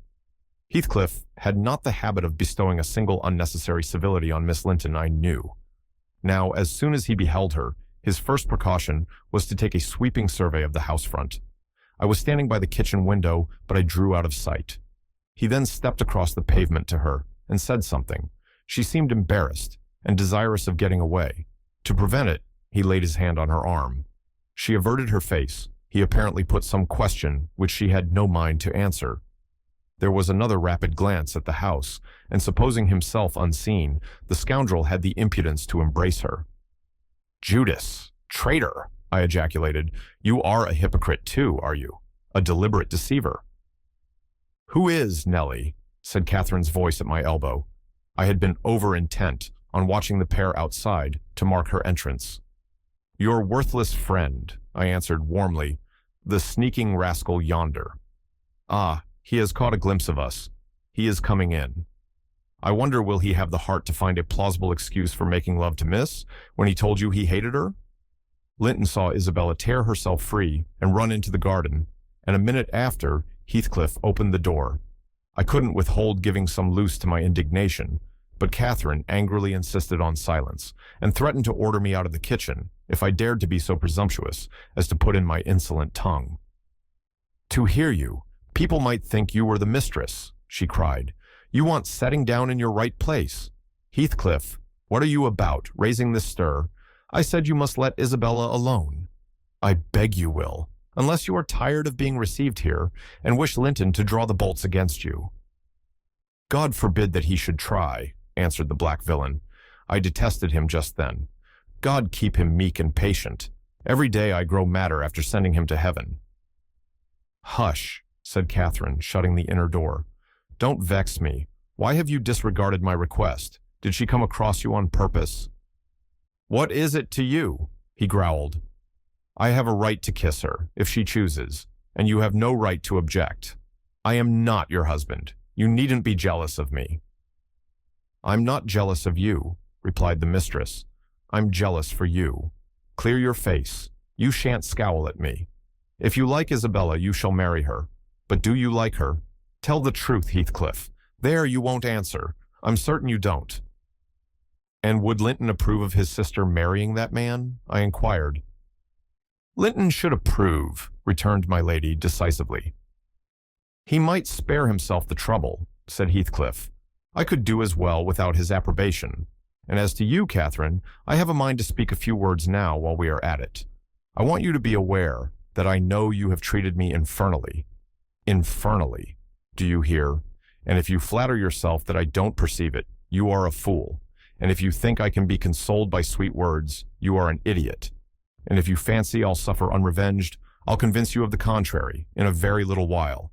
Heathcliff had not the habit of bestowing a single unnecessary civility on Miss Linton, I knew. Now, as soon as he beheld her, his first precaution was to take a sweeping survey of the house front. I was standing by the kitchen window, but I drew out of sight. He then stepped across the pavement to her and said something. She seemed embarrassed and desirous of getting away. To prevent it, he laid his hand on her arm. She averted her face. He apparently put some question which she had no mind to answer. There was another rapid glance at the house, and supposing himself unseen, the scoundrel had the impudence to embrace her. Judas! Traitor! I ejaculated. You are a hypocrite too, are you? A deliberate deceiver. Who is Nellie? Said Catherine's voice at my elbow. I had been over-intent on watching the pair outside to mark her entrance. Your worthless friend, I answered warmly, the sneaking rascal yonder. Ah, he has caught a glimpse of us. He is coming in. I wonder will he have the heart to find a plausible excuse for making love to Miss when he told you he hated her? Linton saw Isabella tear herself free and run into the garden, and a minute after, Heathcliff opened the door. I couldn't withhold giving some loose to my indignation, but Catherine angrily insisted on silence and threatened to order me out of the kitchen if I dared to be so presumptuous as to put in my insolent tongue. To hear you, people might think you were the mistress, she cried. You want setting down in your right place. Heathcliff, what are you about, raising this stir? I said you must let Isabella alone. I beg you will, unless you are tired of being received here and wish Linton to draw the bolts against you. God forbid that he should try, answered the black villain. I detested him just then. God keep him meek and patient. Every day I grow madder after sending him to heaven. Hush, said Catherine, shutting the inner door. Don't vex me. Why have you disregarded my request? Did she come across you on purpose? What is it to you? He growled. I have a right to kiss her, if she chooses, and you have no right to object. I am not your husband. You needn't be jealous of me. I'm not jealous of you, replied the mistress. I'm jealous for you. Clear your face. You shan't scowl at me. If you like Isabella, you shall marry her. But do you like her? Tell the truth, Heathcliff. There, you won't answer. I'm certain you don't. And would Linton approve of his sister marrying that man? I inquired. Linton should approve, returned my lady decisively. He might spare himself the trouble, said Heathcliff. I could do as well without his approbation. And as to you, Catherine, I have a mind to speak a few words now while we are at it. I want you to be aware that I know you have treated me infernally. Infernally. Do you hear? And if you flatter yourself that I don't perceive it, you are a fool. And if you think I can be consoled by sweet words, you are an idiot. And if you fancy I'll suffer unrevenged, I'll convince you of the contrary in a very little while.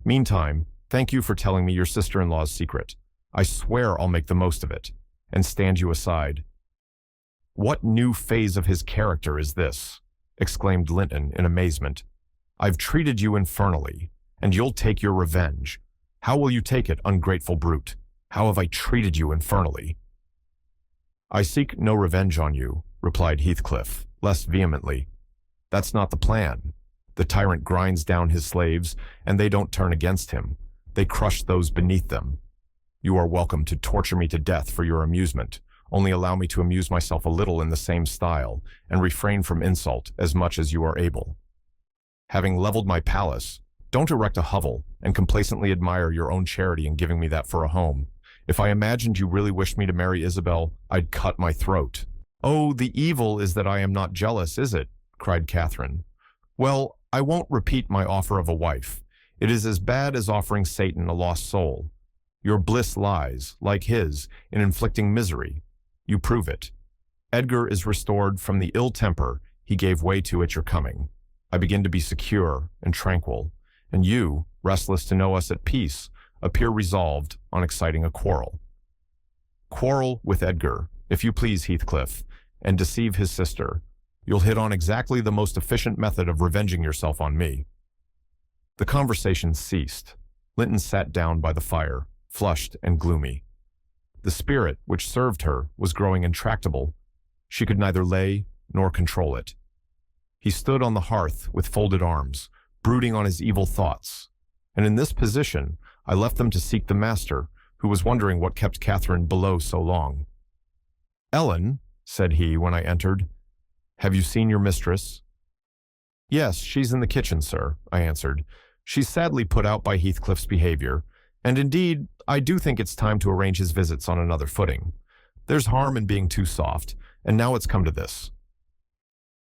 Meantime, thank you for telling me your sister-in-law's secret. I swear I'll make the most of it, and stand you aside. What new phase of his character is this? Exclaimed Linton in amazement. I've treated you infernally, and you'll take your revenge. How will you take it, ungrateful brute? How have I treated you infernally? I seek no revenge on you, replied Heathcliff, less vehemently. That's not the plan. The tyrant grinds down his slaves, and they don't turn against him. They crush those beneath them. You are welcome to torture me to death for your amusement. Only allow me to amuse myself a little in the same style, and refrain from insult as much as you are able. Having leveled my palace, don't erect a hovel and complacently admire your own charity in giving me that for a home. If I imagined you really wished me to marry Isabel, I'd cut my throat. Oh, the evil is that I am not jealous, is it? Cried Catherine. Well, I won't repeat my offer of a wife. It is as bad as offering Satan a lost soul. Your bliss lies, like his, in inflicting misery. You prove it. Edgar is restored from the ill temper he gave way to at your coming. I begin to be secure and tranquil, and you, restless to know us at peace, appear resolved on exciting a quarrel. Quarrel with Edgar, if you please, Heathcliff, and deceive his sister. You'll hit on exactly the most efficient method of revenging yourself on me. The conversation ceased. Linton sat down by the fire, flushed and gloomy. The spirit which served her was growing intractable. She could neither lay nor control it. He stood on the hearth with folded arms, brooding on his evil thoughts, and in this position I left them to seek the master, who was wondering what kept Catherine below so long. "Ellen," said he when I entered, "have you seen your mistress?" "Yes, she's in the kitchen, sir," I answered. "She's sadly put out by Heathcliff's behavior, and indeed, I do think it's time to arrange his visits on another footing. There's harm in being too soft, and now it's come to this."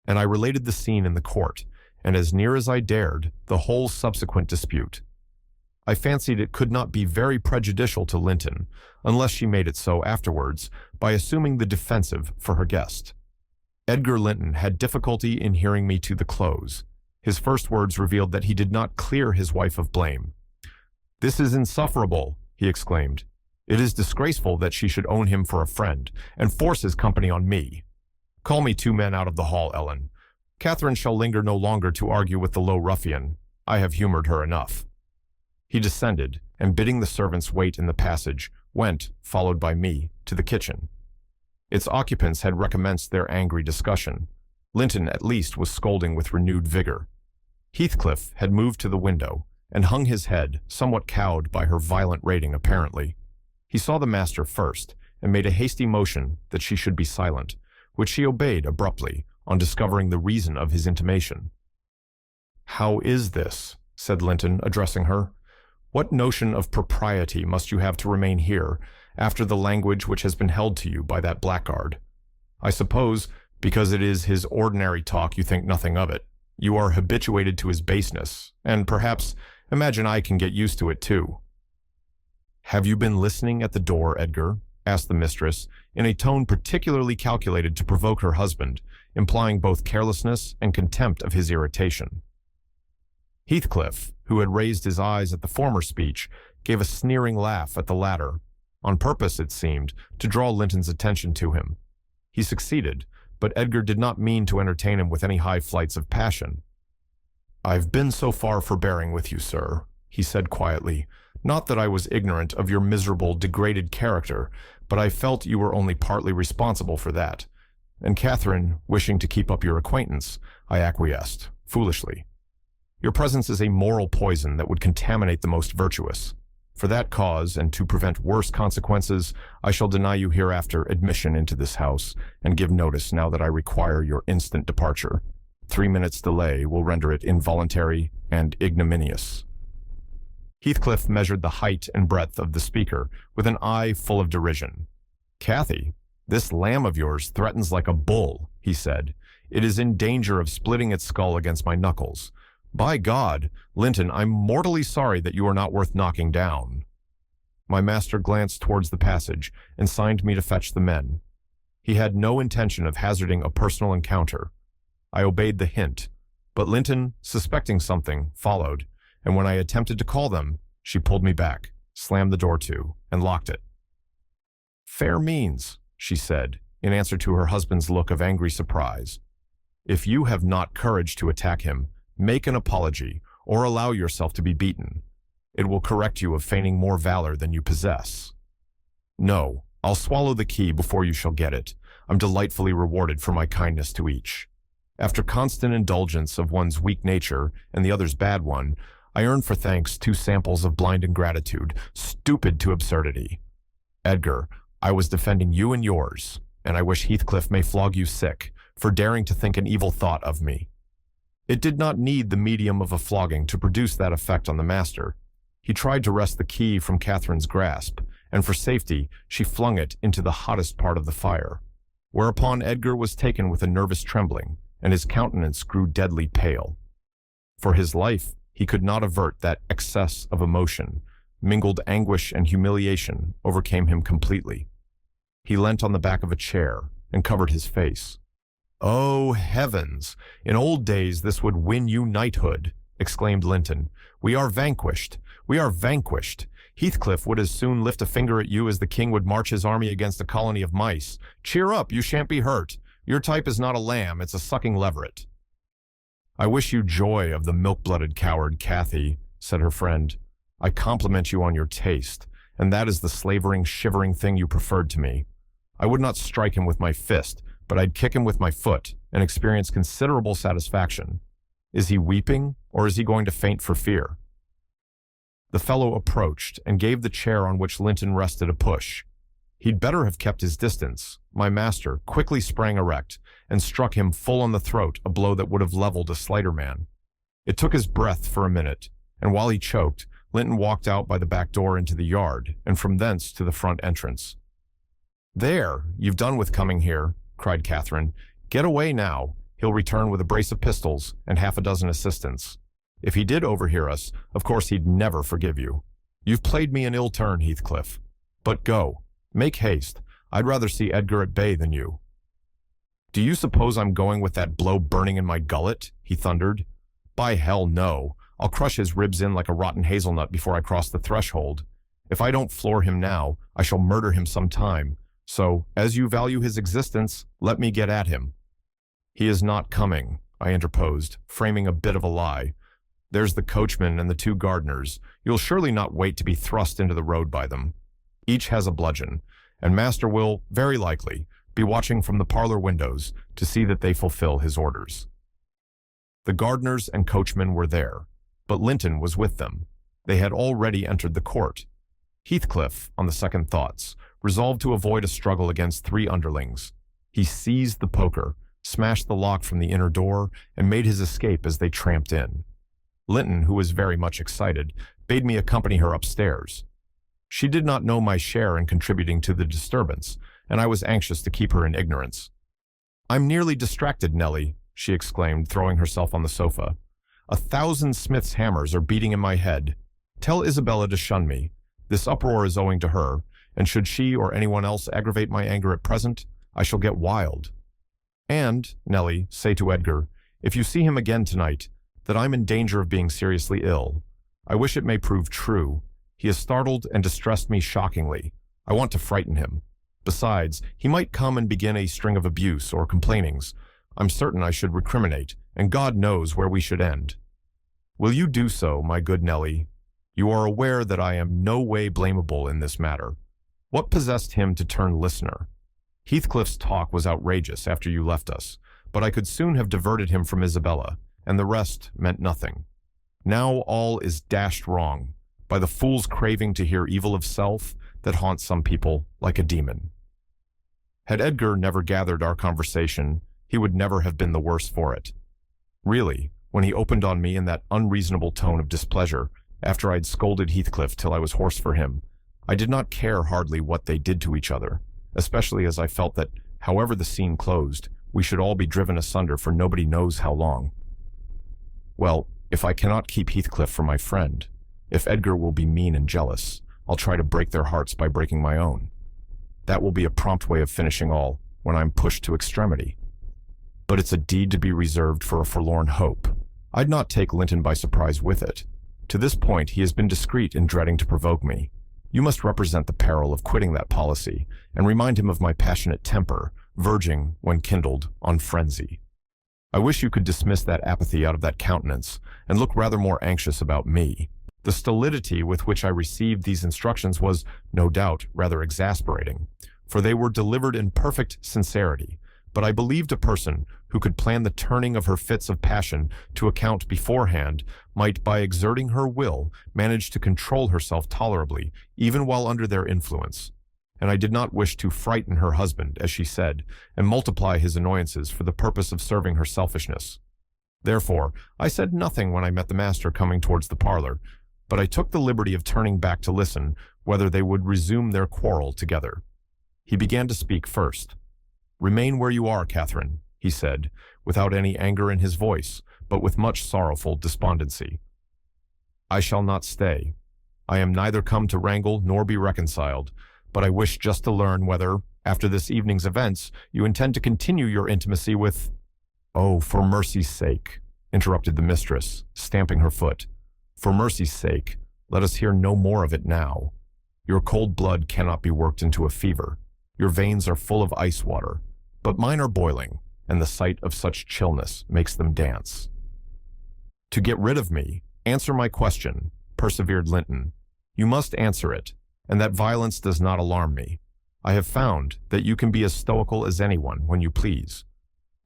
And I related the scene in the court, and as near as I dared, the whole subsequent dispute. I fancied it could not be very prejudicial to Linton, unless she made it so afterwards, by assuming the defensive for her guest. Edgar Linton had difficulty in hearing me to the close. His first words revealed that he did not clear his wife of blame. "This is insufferable," he exclaimed. "It is disgraceful that she should own him for a friend, and force his company on me. Call me 2 men out of the hall, Ellen. Catherine shall linger no longer to argue with the low ruffian. I have humored her enough." He descended, and bidding the servants wait in the passage, went, followed by me, to the kitchen. Its occupants had recommenced their angry discussion. Linton, at least, was scolding with renewed vigor. Heathcliff had moved to the window, and hung his head, somewhat cowed by her violent rating apparently. He saw the master first, and made a hasty motion that she should be silent, which she obeyed abruptly, on discovering the reason of his intimation. "How is this?" said Linton, addressing her. "What notion of propriety must you have to remain here, after the language which has been held to you by that blackguard? I suppose, because it is his ordinary talk, you think nothing of it. You are habituated to his baseness, and perhaps imagine I can get used to it too." "Have you been listening at the door, Edgar?" asked the mistress, in a tone particularly calculated to provoke her husband, implying both carelessness and contempt of his irritation. Heathcliff, who had raised his eyes at the former speech, gave a sneering laugh at the latter, on purpose, it seemed, to draw Linton's attention to him. He succeeded, but Edgar did not mean to entertain him with any high flights of passion. "I've been so far forbearing with you, sir," he said quietly, Not that I was ignorant of your miserable, degraded character, but I felt you were only partly responsible for that. And Catherine, wishing to keep up your acquaintance, I acquiesced, foolishly. Your presence is a moral poison that would contaminate the most virtuous. For that cause, and to prevent worse consequences, I shall deny you hereafter admission into this house, and give notice now that I require your instant departure. 3 minutes' delay will render it involuntary and ignominious." Heathcliff measured the height and breadth of the speaker with an eye full of derision. "Cathy, this lamb of yours threatens like a bull," he said. "It is in danger of splitting its skull against my knuckles. By God, Linton, I'm mortally sorry that you are not worth knocking down." My master glanced towards the passage and signed me to fetch the men. He had no intention of hazarding a personal encounter. I obeyed the hint, but Linton, suspecting something, followed, and when I attempted to call them, she pulled me back, slammed the door to, and locked it. "Fair means," she said, in answer to her husband's look of angry surprise. "If you have not courage to attack him, make an apology, or allow yourself to be beaten. It will correct you of feigning more valor than you possess." "No, I'll swallow the key before you shall get it. I'm delightfully rewarded for my kindness to each. After constant indulgence of one's weak nature and the other's bad one, I earn for thanks 2 samples of blind ingratitude, stupid to absurdity. Edgar, I was defending you and yours, and I wish Heathcliff may flog you sick for daring to think an evil thought of me." It did not need the medium of a flogging to produce that effect on the master. He tried to wrest the key from Catherine's grasp, and for safety, she flung it into the hottest part of the fire. Whereupon Edgar was taken with a nervous trembling, and his countenance grew deadly pale. For his life, he could not avert that excess of emotion. Mingled anguish and humiliation overcame him completely. He leant on the back of a chair and covered his face. "Oh, heavens! In old days this would win you knighthood," exclaimed Linton. "We are vanquished! We are vanquished! Heathcliff would as soon lift a finger at you as the king would march his army against a colony of mice. Cheer up, you shan't be hurt. Your type is not a lamb, it's a sucking leveret." "I wish you joy of the milk-blooded coward, Cathy," said her friend. "I compliment you on your taste, and that is the slavering, shivering thing you preferred to me. I would not strike him with my fist, but I'd kick him with my foot and experience considerable satisfaction. Is he weeping, or is he going to faint for fear?" The fellow approached and gave the chair on which Linton rested a push. He'd better have kept his distance. My master quickly sprang erect and struck him full on the throat, a blow that would have leveled a slighter man. It took his breath for a minute, and while he choked, Linton walked out by the back door into the yard, and from thence to the front entrance. "There, you've done with coming here," cried Catherine. "Get away now. He'll return with a brace of pistols and 6 assistants. If he did overhear us, of course he'd never forgive you. You've played me an ill turn, Heathcliff. But go. Make haste. I'd rather see Edgar at bay than you." "Do you suppose I'm going with that blow burning in my gullet?" he thundered. "By hell, no. I'll crush his ribs in like a rotten hazelnut before I cross the threshold. If I don't floor him now, I shall murder him some time. So, as you value his existence, let me get at him." "He is not coming," I interposed, framing a bit of a lie. "There's the coachman and the 2 gardeners. You'll surely not wait to be thrust into the road by them. Each has a bludgeon, and master will, very likely, be watching from the parlor windows to see that they fulfill his orders." The gardeners and coachmen were there, but Linton was with them. They had already entered the court. Heathcliff, on the second thoughts, resolved to avoid a struggle against 3 underlings. He seized the poker, smashed the lock from the inner door, and made his escape as they tramped in. Linton, who was very much excited, bade me accompany her upstairs. She did not know my share in contributing to the disturbance, and I was anxious to keep her in ignorance. "I'm nearly distracted, Nellie," she exclaimed, throwing herself on the sofa. 1,000 smith's hammers are beating in my head. Tell Isabella to shun me. This uproar is owing to her, and should she or anyone else aggravate my anger at present, I shall get wild. And, Nellie, say to Edgar, if you see him again tonight, that I'm in danger of being seriously ill. I wish it may prove true. He has startled and distressed me shockingly. I want to frighten him. Besides, he might come and begin a string of abuse or complainings. I'm certain I should recriminate, and God knows where we should end. Will you do so, my good Nellie? You are aware that I am no way blamable in this matter. What possessed him to turn listener? Heathcliff's talk was outrageous after you left us, but I could soon have diverted him from Isabella, and the rest meant nothing. Now all is dashed wrong, by the fool's craving to hear evil of self that haunts some people like a demon. Had Edgar never gathered our conversation, he would never have been the worse for it. Really, when he opened on me in that unreasonable tone of displeasure, after I'd scolded Heathcliff till I was hoarse for him, I did not care hardly what they did to each other, especially as I felt that, however the scene closed, we should all be driven asunder for nobody knows how long. Well, if I cannot keep Heathcliff for my friend, if Edgar will be mean and jealous, I'll try to break their hearts by breaking my own. That will be a prompt way of finishing all when I'm pushed to extremity. But it's a deed to be reserved for a forlorn hope. I'd not take Linton by surprise with it. To this point, he has been discreet in dreading to provoke me. You must represent the peril of quitting that policy, and remind him of my passionate temper, verging, when kindled, on frenzy. I wish you could dismiss that apathy out of that countenance, and look rather more anxious about me. The stolidity with which I received these instructions was, no doubt, rather exasperating, for they were delivered in perfect sincerity, but I believed a person who could plan the turning of her fits of passion to account beforehand might, by exerting her will, manage to control herself tolerably, even while under their influence. And I did not wish to frighten her husband, as she said, and multiply his annoyances for the purpose of serving her selfishness. Therefore, I said nothing when I met the master coming towards the parlor, but I took the liberty of turning back to listen whether they would resume their quarrel together. He began to speak first. "Remain where you are, Catherine," he said, without any anger in his voice, but with much sorrowful despondency. "I shall not stay. I am neither come to wrangle nor be reconciled, but I wish just to learn whether, after this evening's events, you intend to continue your intimacy with—" "Oh, for mercy's sake," interrupted the mistress, stamping her foot. "For mercy's sake, let us hear no more of it now. Your cold blood cannot be worked into a fever. Your veins are full of ice water, but mine are boiling, and the sight of such chillness makes them dance." "To get rid of me, answer my question," persevered Linton. "You must answer it, and that violence does not alarm me. I have found that you can be as stoical as anyone when you please.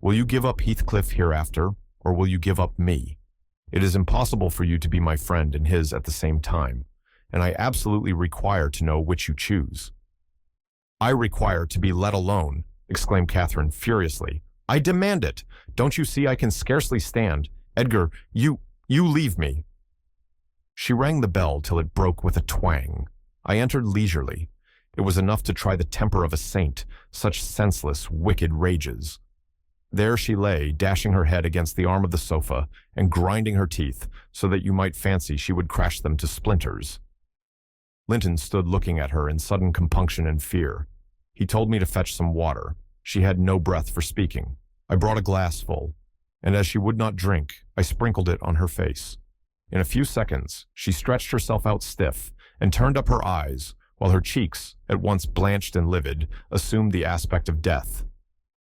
Will you give up Heathcliff hereafter, or will you give up me? It is impossible for you to be my friend and his at the same time, and I absolutely require to know which you choose." "I require to be let alone," exclaimed Catherine furiously. "I demand it. Don't you see I can scarcely stand? Edgar, you leave me." She rang the bell till it broke with a twang. I entered leisurely. It was enough to try the temper of a saint, such senseless, wicked rages. There she lay, dashing her head against the arm of the sofa and grinding her teeth so that you might fancy she would crash them to splinters. Linton stood looking at her in sudden compunction and fear. He told me to fetch some water. She had no breath for speaking. I brought a glass full, and as she would not drink, I sprinkled it on her face. In a few seconds, she stretched herself out stiff and turned up her eyes, while her cheeks, at once blanched and livid, assumed the aspect of death.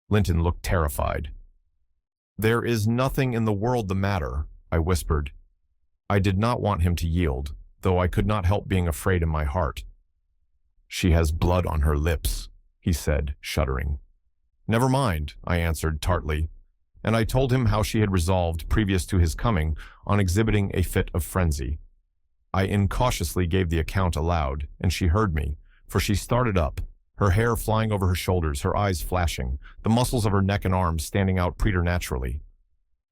Linton looked terrified. "There is nothing in the world the matter," I whispered. I did not want him to yield, though I could not help being afraid in my heart. "She has blood on her lips," he said, shuddering. "Never mind," I answered tartly, and I told him how she had resolved, previous to his coming, on exhibiting a fit of frenzy. I incautiously gave the account aloud, and she heard me, for she started up, her hair flying over her shoulders, her eyes flashing, the muscles of her neck and arms standing out preternaturally.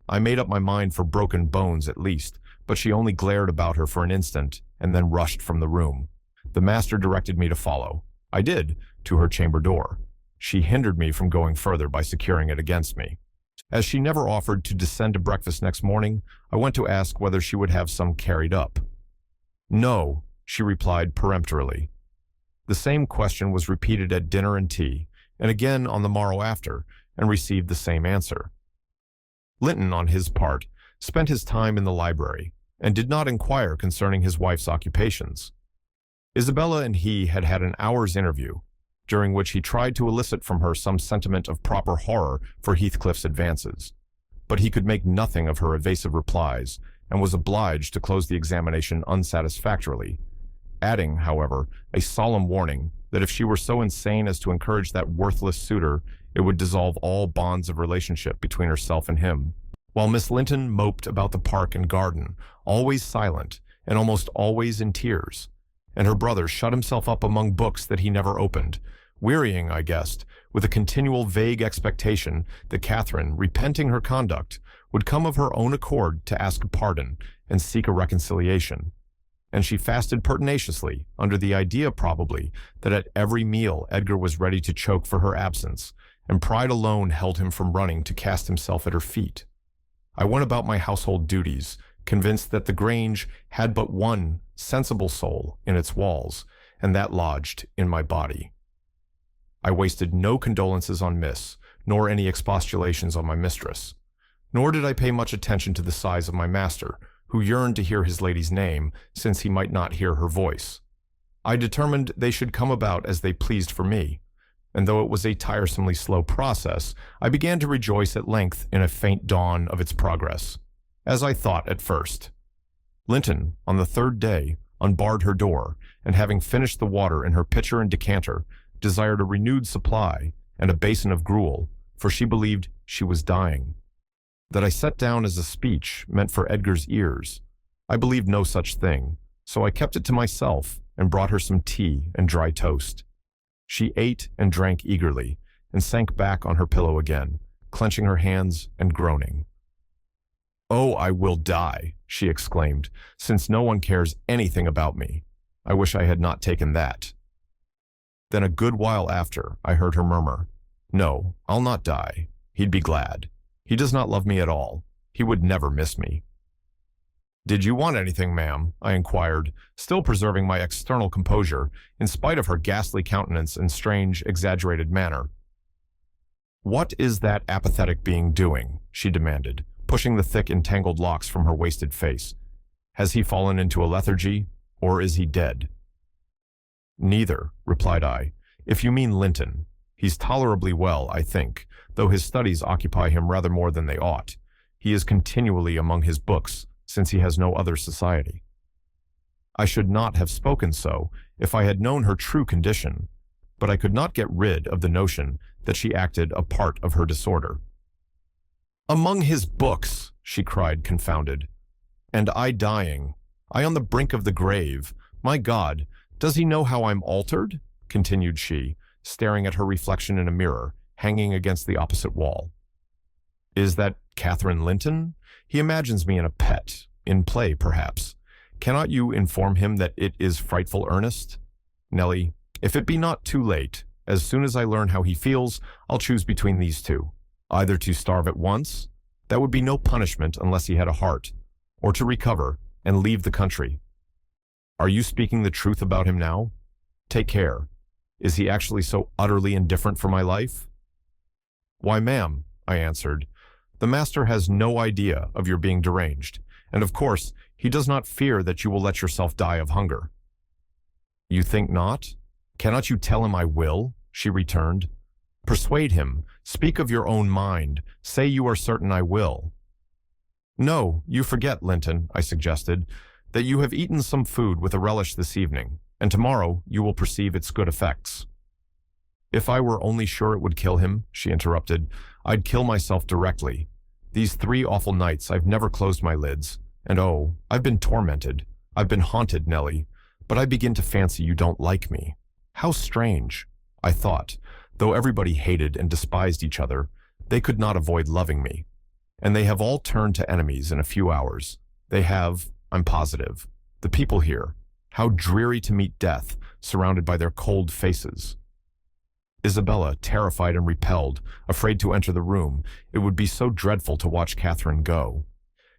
I made up my mind for broken bones at least, but she only glared about her for an instant, and then rushed from the room. The master directed me to follow. I did, to her chamber door. She hindered me from going further by securing it against me. As she never offered to descend to breakfast next morning, I went to ask whether she would have some carried up. "No," she replied peremptorily. The same question was repeated at dinner and tea, and again on the morrow after, and received the same answer. Linton, on his part, spent his time in the library, and did not inquire concerning his wife's occupations. Isabella and he had had an hour's interview, during which he tried to elicit from her some sentiment of proper horror for Heathcliff's advances. But he could make nothing of her evasive replies, and was obliged to close the examination unsatisfactorily, adding, however, a solemn warning that if she were so insane as to encourage that worthless suitor, it would dissolve all bonds of relationship between herself and him. While Miss Linton moped about the park and garden, always silent and almost always in tears, and her brother shut himself up among books that he never opened, wearying, I guessed, with a continual vague expectation that Catherine, repenting her conduct, would come of her own accord to ask pardon and seek a reconciliation. And she fasted pertinaciously, under the idea probably that at every meal Edgar was ready to choke for her absence, and pride alone held him from running to cast himself at her feet. I went about my household duties, convinced that the Grange had but one sensible soul in its walls, and that lodged in my body. I wasted no condolences on Miss, nor any expostulations on my mistress. Nor did I pay much attention to the sighs of my master, who yearned to hear his lady's name, since he might not hear her voice. I determined they should come about as they pleased for me, and though it was a tiresomely slow process, I began to rejoice at length in a faint dawn of its progress, as I thought at first. Linton, on the third day, unbarred her door, and having finished the water in her pitcher and decanter, desired a renewed supply and a basin of gruel, for she believed she was dying. That I set down as a speech meant for Edgar's ears. I believed no such thing, so I kept it to myself and brought her some tea and dry toast. She ate and drank eagerly, and sank back on her pillow again, clenching her hands and groaning. "Oh, I will die," she exclaimed, "since no one cares anything about me. I wish I had not taken that." Then a good while after, I heard her murmur, "No, I'll not die. He'd be glad. He does not love me at all. He would never miss me." "Did you want anything, ma'am?" I inquired, still preserving my external composure, in spite of her ghastly countenance and strange, exaggerated manner. "What is that apathetic being doing?" she demanded, pushing the thick, entangled locks from her wasted face. "Has he fallen into a lethargy, or is he dead?" "Neither," replied I. "If you mean Linton, he's tolerably well, I think, though his studies occupy him rather more than they ought. He is continually among his books, since he has no other society." I should not have spoken so if I had known her true condition, but I could not get rid of the notion that she acted a part of her disorder. "Among his books!" she cried, confounded. "And I dying. I on the brink of the grave. My God, does he know how I'm altered?" continued she, staring at her reflection in a mirror, hanging against the opposite wall. "Is that Catherine Linton? He imagines me in a pet, in play perhaps. Cannot you inform him that it is frightful earnest? Nelly, if it be not too late, as soon as I learn how he feels, I'll choose between these two. Either to starve at once, that would be no punishment unless he had a heart, or to recover and leave the country. Are you speaking the truth about him now? Take care. Is he actually so utterly indifferent for my life?" "Why, ma'am," I answered, "the master has no idea of your being deranged, and of course he does not fear that you will let yourself die of hunger." "You think not? Cannot you tell him I will?" she returned. "Persuade him. Speak of your own mind. Say you are certain I will." "No, you forget, Linton," I suggested, "that you have eaten some food with a relish this evening, and tomorrow you will perceive its good effects." "If I were only sure it would kill him," she interrupted, "I'd kill myself directly. These 3 awful nights I've never closed my lids, and oh, I've been tormented. I've been haunted, Nelly, but I begin to fancy you don't like me. How strange. I thought, though everybody hated and despised each other, they could not avoid loving me. And they have all turned to enemies in a few hours. They have, I'm positive. The people here. How dreary to meet death, surrounded by their cold faces." Isabella, terrified and repelled, afraid to enter the room, it would be so dreadful to watch Catherine go.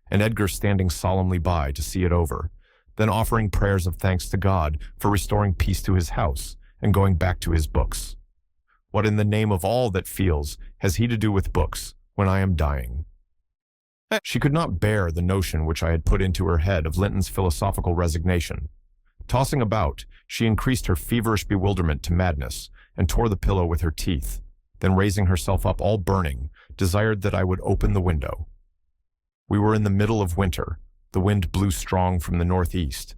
And Edgar standing solemnly by to see it over, then offering prayers of thanks to God for restoring peace to his house and going back to his books. What in the name of all that feels has he to do with books when I am dying? She could not bear the notion which I had put into her head of Linton's philosophical resignation. Tossing about, she increased her feverish bewilderment to madness, and tore the pillow with her teeth, then raising herself up all burning, desired that I would open the window. We were in the middle of winter, The wind blew strong from the northeast,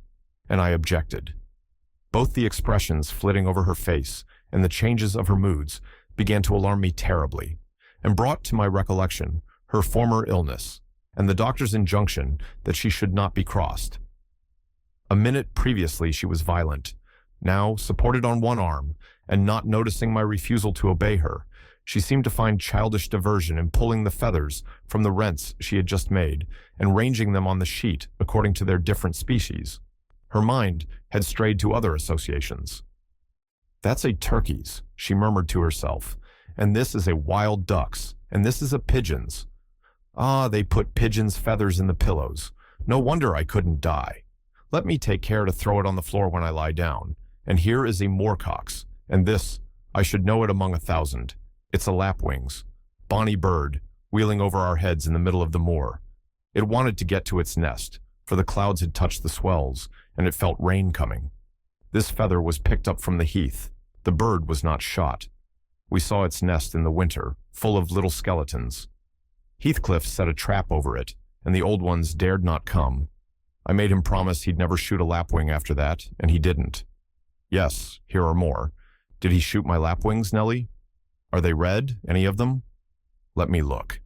and I objected. Both the expressions flitting over her face and the changes of her moods began to alarm me terribly, and brought to my recollection her former illness and the doctor's injunction that she should not be crossed. A minute previously she was violent. Now, supported on one arm, and not noticing my refusal to obey her, she seemed to find childish diversion in pulling the feathers from the rents she had just made and ranging them on the sheet according to their different species. Her mind had strayed to other associations. "That's a turkey's," she murmured to herself, "and this is a wild duck's, and this is a pigeon's. Ah, they put pigeons' feathers in the pillows. No wonder I couldn't die. Let me take care to throw it on the floor when I lie down. And here is a moorcock's, and this, I should know it among 1,000. It's a lapwing's. Bonny bird, wheeling over our heads in the middle of the moor. It wanted to get to its nest, for the clouds had touched the swells, and it felt rain coming. This feather was picked up from the heath. The bird was not shot. We saw its nest in the winter, full of little skeletons. Heathcliff set a trap over it, and the old ones dared not come. I made him promise he'd never shoot a lapwing after that, and he didn't. Yes, here are more. Did he shoot my lapwings, Nellie? Are they red, any of them? Let me look."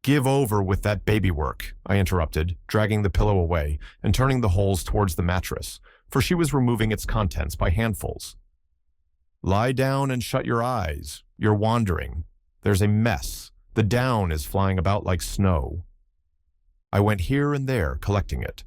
"Give over with that baby work," I interrupted, dragging the pillow away and turning the holes towards the mattress, for she was removing its contents by handfuls. "Lie down and shut your eyes. You're wandering. There's a mess. The down is flying about like snow." I went here and there, collecting it.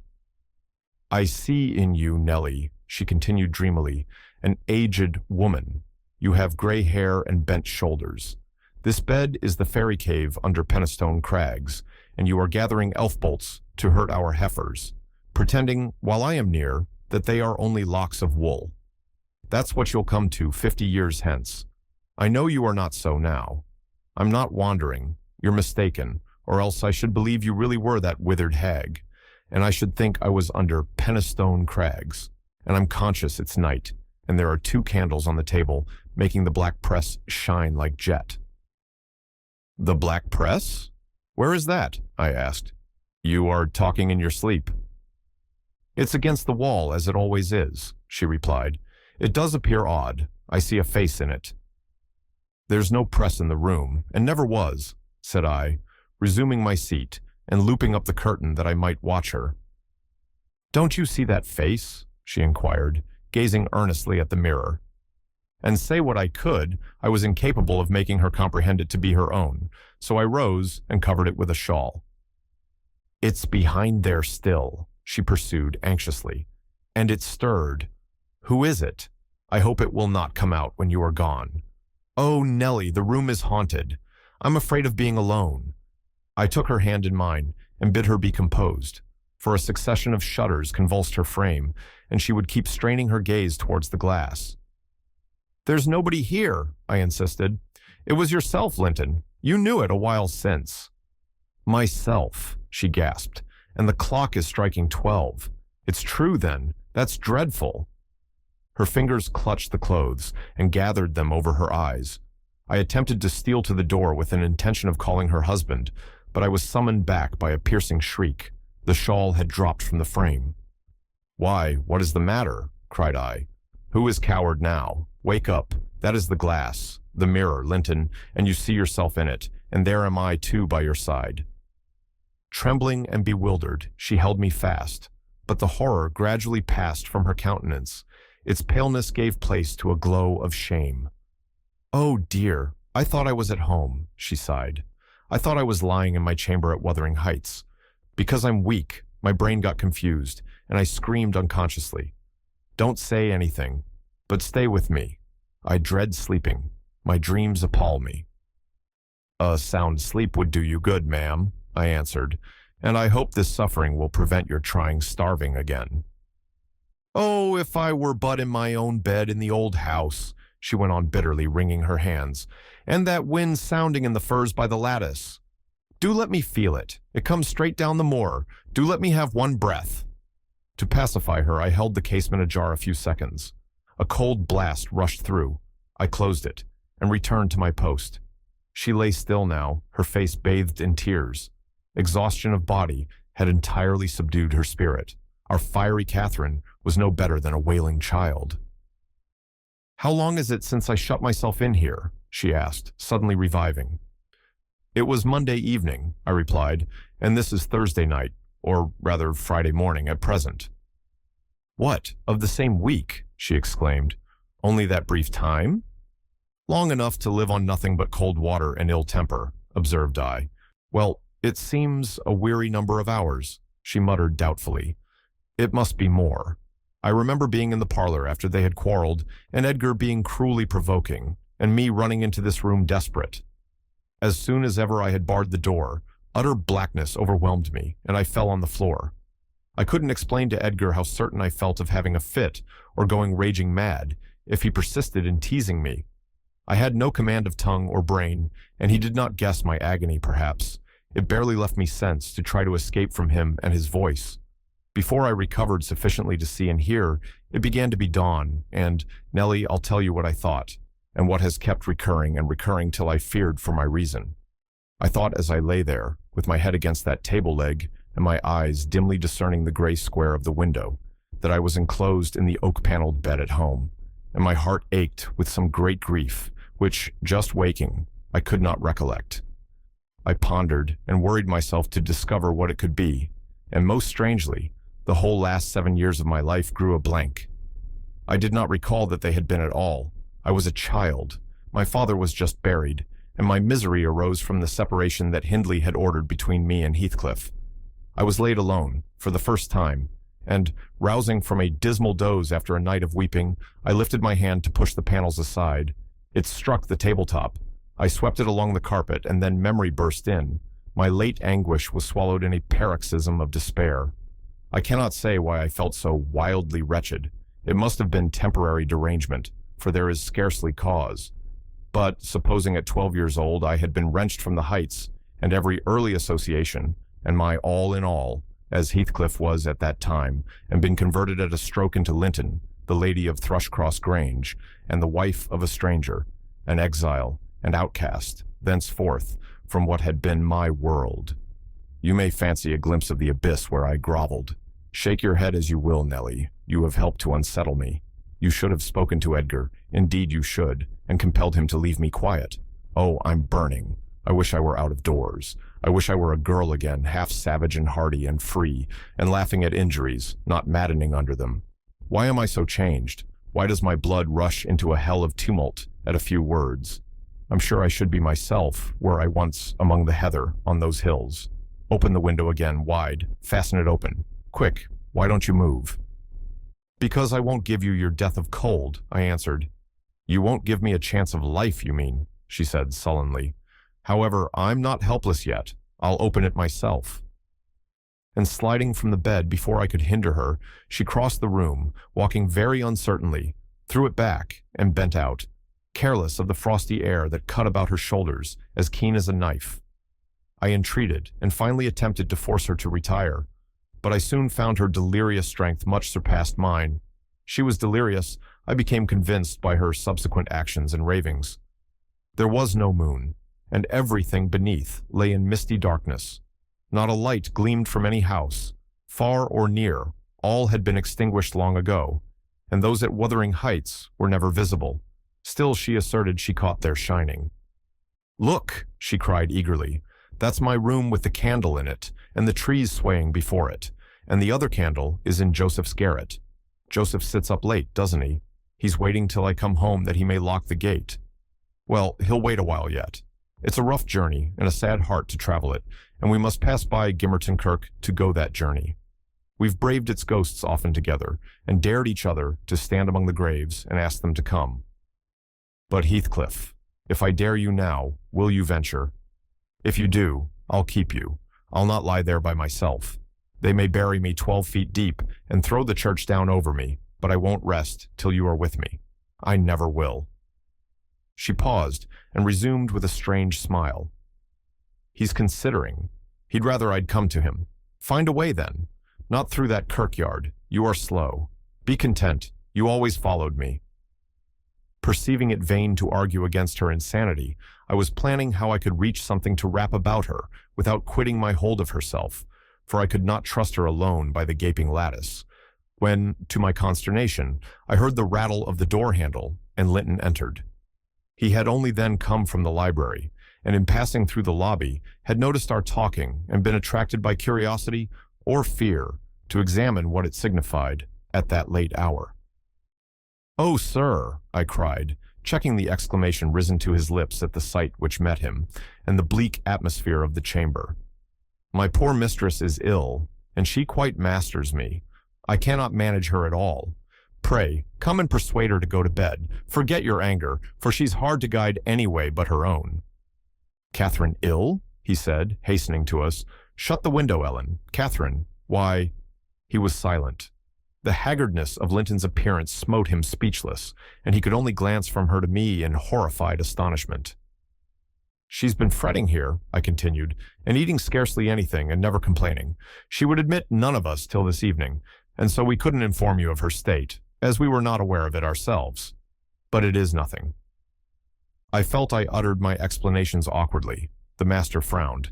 "I see in you, Nellie," she continued dreamily, "an aged woman. You have gray hair and bent shoulders. This bed is the fairy cave under Penistone Crags, and you are gathering elf bolts to hurt our heifers, pretending, while I am near, that they are only locks of wool. That's what you'll come to 50 years hence. I know you are not so now. I'm not wandering. You're mistaken, or else I should believe you really were that withered hag, and I should think I was under Penistone Crags, and I'm conscious it's night, and there are 2 candles on the table, making the black press shine like jet." "The black press? Where is that?" I asked. "You are talking in your sleep." "It's against the wall, as it always is," she replied. "It does appear odd. I see a face in it." "There's no press in the room, and never was," said I, resuming my seat and looping up the curtain that I might watch her. "Don't you see that face?" she inquired, gazing earnestly at the mirror. And say what I could, I was incapable of making her comprehend it to be her own, so I rose and covered it with a shawl. "It's behind there still," she pursued anxiously, "and it stirred. Who is it? I hope it will not come out when you are gone. Oh, Nellie, the room is haunted. I'm afraid of being alone." I took her hand in mine and bid her be composed, for a succession of shudders convulsed her frame, and she would keep straining her gaze towards the glass. "There's nobody here," I insisted. "It was yourself, Linton. You knew it a while since." "Myself," she gasped, "and the clock is striking 12. It's true, then. That's dreadful." Her fingers clutched the clothes and gathered them over her eyes. I attempted to steal to the door with an intention of calling her husband, but I was summoned back by a piercing shriek. The shawl had dropped from the frame. "Why, what is the matter?" cried I. "Who is coward now? Wake up. That is the glass, the mirror, Linton, and you see yourself in it, and there am I too by your side." Trembling and bewildered, she held me fast, but the horror gradually passed from her countenance. Its paleness gave place to a glow of shame. "Oh dear, I thought I was at home," she sighed. "I thought I was lying in my chamber at Wuthering Heights. Because I'm weak, my brain got confused, and I screamed unconsciously. Don't say anything, but stay with me. I dread sleeping. My dreams appall me." "A sound sleep would do you good, ma'am," I answered, "and I hope this suffering will prevent your trying starving again." "Oh, if I were but in my own bed in the old house," she went on bitterly, wringing her hands, "and that wind sounding in the firs by the lattice. Do let me feel it. It comes straight down the moor. Do let me have one breath." To pacify her, I held the casement ajar a few seconds. A cold blast rushed through. I closed it and returned to my post. She lay still now, her face bathed in tears. Exhaustion of body had entirely subdued her spirit. Our fiery Catherine was no better than a wailing child. "How long is it since I shut myself in here?" she asked, suddenly reviving. "It was Monday evening," I replied, "and this is Thursday night, or rather Friday morning at present." "What, of the same week?" she exclaimed. "Only that brief time?" "Long enough to live on nothing but cold water and ill temper," observed I. "Well, it seems a weary number of hours," she muttered doubtfully. "It must be more. I remember being in the parlor after they had quarreled, and Edgar being cruelly provoking, and me running into this room desperate. As soon as ever I had barred the door, utter blackness overwhelmed me, and I fell on the floor. I couldn't explain to Edgar how certain I felt of having a fit or going raging mad if he persisted in teasing me. I had no command of tongue or brain, and he did not guess my agony, perhaps. It barely left me sense to try to escape from him and his voice. Before I recovered sufficiently to see and hear, it began to be dawn, and, Nellie, I'll tell you what I thought, and what has kept recurring and recurring till I feared for my reason. I thought as I lay there, with my head against that table leg, and my eyes dimly discerning the gray square of the window, that I was enclosed in the oak-paneled bed at home, and my heart ached with some great grief, which, just waking, I could not recollect. I pondered and worried myself to discover what it could be, and most strangely, the whole last 7 years of my life grew a blank. I did not recall that they had been at all. I was a child. My father was just buried, and my misery arose from the separation that Hindley had ordered between me and Heathcliff. I was laid alone, for the first time, and, rousing from a dismal doze after a night of weeping, I lifted my hand to push the panels aside. It struck the tabletop. I swept it along the carpet, and then memory burst in. My late anguish was swallowed in a paroxysm of despair. I cannot say why I felt so wildly wretched. It must have been temporary derangement, for there is scarcely cause. But, supposing at 12 years old I had been wrenched from the heights, and every early association, and my all in all, as Heathcliff was at that time, and been converted at a stroke into Linton, the lady of Thrushcross Grange, and the wife of a stranger, an exile, and outcast, thenceforth, from what had been my world. You may fancy a glimpse of the abyss where I groveled. Shake your head as you will, Nellie. You have helped to unsettle me. You should have spoken to Edgar, indeed you should, and compelled him to leave me quiet. Oh, I'm burning. I wish I were out of doors. I wish I were a girl again, half savage and hardy and free, and laughing at injuries, not maddening under them. Why am I so changed? Why does my blood rush into a hell of tumult at a few words? I'm sure I should be myself, were I once among the heather on those hills. Open the window again, wide. Fasten it open. Quick, why don't you move? Because I won't give you your death of cold, I answered. You won't give me a chance of life, you mean, she said sullenly. However, I'm not helpless yet. I'll open it myself. And sliding from the bed before I could hinder her, she crossed the room, walking very uncertainly, threw it back, and bent out, careless of the frosty air that cut about her shoulders, as keen as a knife. I entreated, and finally attempted to force her to retire, but I soon found her delirious strength much surpassed mine. She was delirious, I became convinced by her subsequent actions and ravings. There was no moon, and everything beneath lay in misty darkness. Not a light gleamed from any house. Far or near, all had been extinguished long ago, and those at Wuthering Heights were never visible. Still, she asserted she caught their shining. Look, she cried eagerly. That's my room with the candle in it, and the trees swaying before it, and the other candle is in Joseph's garret. Joseph sits up late, doesn't he? He's waiting till I come home that he may lock the gate. Well, he'll wait a while yet. It's a rough journey and a sad heart to travel it, and we must pass by Gimmerton Kirk to go that journey. We've braved its ghosts often together, and dared each other to stand among the graves and ask them to come. But Heathcliff, if I dare you now, will you venture? If you do, I'll keep you. I'll not lie there by myself. They may bury me 12 feet deep and throw the church down over me, but I won't rest till you are with me. I never will. She paused and resumed with a strange smile. He's considering. He'd rather I'd come to him. Find a way then. Not through that kirkyard. You are slow. Be content. You always followed me. Perceiving it vain to argue against her insanity, I was planning how I could reach something to wrap about her without quitting my hold of herself, for I could not trust her alone by the gaping lattice, when, to my consternation, I heard the rattle of the door handle, and Linton entered. He had only then come from the library, and in passing through the lobby, had noticed our talking and been attracted by curiosity or fear to examine what it signified at that late hour. "Oh, sir," I cried, checking the exclamation risen to his lips at the sight which met him, and the bleak atmosphere of the chamber. "My poor mistress is ill, and she quite masters me. I cannot manage her at all. Pray, come and persuade her to go to bed. Forget your anger, for she's hard to guide any way but her own." "Catherine ill?" he said, hastening to us. "Shut the window, Ellen. Catherine, why—" He was silent. The haggardness of Linton's appearance smote him speechless, and he could only glance from her to me in horrified astonishment. "She's been fretting here," I continued, "and eating scarcely anything and never complaining. She would admit none of us till this evening, and so we couldn't inform you of her state, as we were not aware of it ourselves. But it is nothing." I felt I uttered my explanations awkwardly. The master frowned.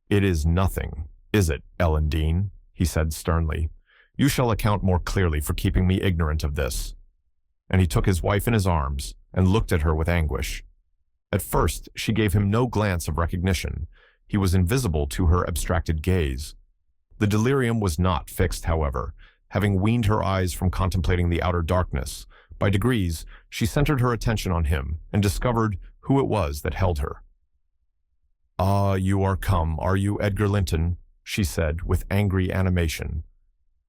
"It is nothing, is it, Ellen Dean?" he said sternly. "You shall account more clearly for keeping me ignorant of this." And he took his wife in his arms and looked at her with anguish. At first, she gave him no glance of recognition. He was invisible to her abstracted gaze. The delirium was not fixed, however. Having weaned her eyes from contemplating the outer darkness, by degrees, she centered her attention on him and discovered who it was that held her. "Ah, you are come, are you, Edgar Linton?" she said with angry animation.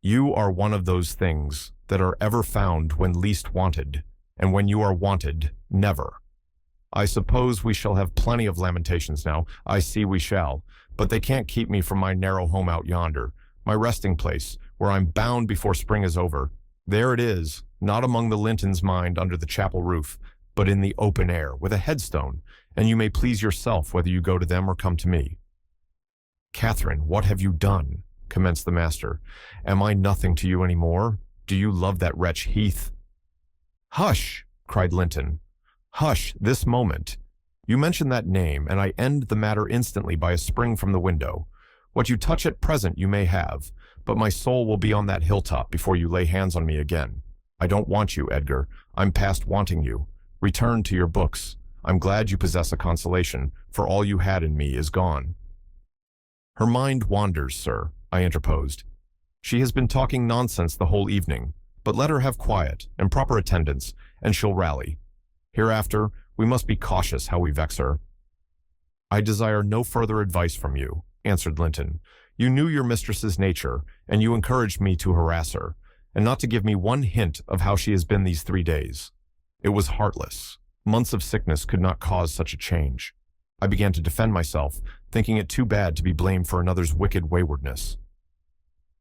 "You are one of those things that are ever found when least wanted, and when you are wanted, never. I suppose we shall have plenty of lamentations now. I see we shall, but they can't keep me from my narrow home out yonder, my resting place, where I'm bound before spring is over. There it is, not among the Lintons, mind, under the chapel roof, but in the open air, with a headstone, and you may please yourself whether you go to them or come to me." "Catherine, what have you done?" commenced the master. "Am I nothing to you any more? Do you love that wretch Heath?" "Hush!" cried Linton. "Hush, this moment. You mention that name, and I end the matter instantly by a spring from the window. What you touch at present you may have, but my soul will be on that hilltop before you lay hands on me again. I don't want you, Edgar. I'm past wanting you. Return to your books. I'm glad you possess a consolation, for all you had in me is gone." "Her mind wanders, sir," I interposed. "She has been talking nonsense the whole evening, but let her have quiet and proper attendance, and she'll rally. Hereafter, we must be cautious how we vex her." "I desire no further advice from you," answered Linton. "You knew your mistress's nature, and you encouraged me to harass her, and not to give me one hint of how she has been these 3 days. It was heartless. Months of sickness could not cause such a change. I began to defend myself, thinking it too bad to be blamed for another's wicked waywardness."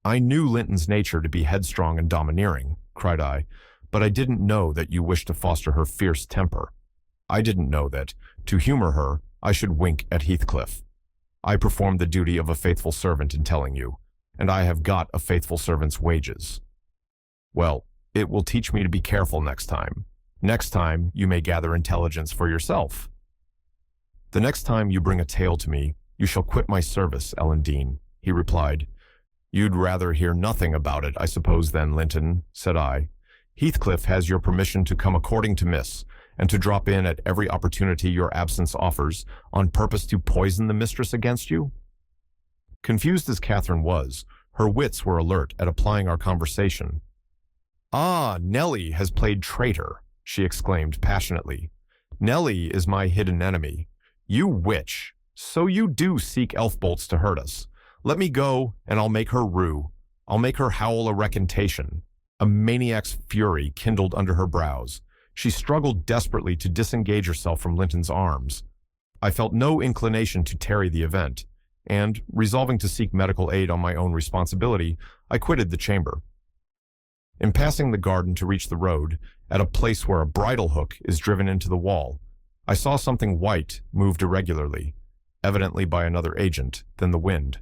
"I knew Linton's nature to be headstrong and domineering," cried I, "but I didn't know that you wished to foster her fierce temper. I didn't know that, to humor her, I should wink at Heathcliff. I performed the duty of a faithful servant in telling you, and I have got a faithful servant's wages. Well, it will teach me to be careful next time. Next time, you may gather intelligence for yourself." "The next time you bring a tale to me, you shall quit my service, Ellen Dean," he replied. "You'd rather hear nothing about it, I suppose, then, Linton," said I. "Heathcliff has your permission to come according to miss, and to drop in at every opportunity your absence offers, on purpose to poison the mistress against you?" Confused as Catherine was, her wits were alert at applying our conversation. "Ah, Nellie has played traitor," she exclaimed passionately. "Nellie is my hidden enemy. You witch! So you do seek elf bolts to hurt us. Let me go, and I'll make her rue. I'll make her howl a recantation." A maniac's fury kindled under her brows. She struggled desperately to disengage herself from Linton's arms. I felt no inclination to tarry the event, and, resolving to seek medical aid on my own responsibility, I quitted the chamber. In passing the garden to reach the road, at a place where a bridle hook is driven into the wall, I saw something white moved irregularly, evidently by another agent than the wind.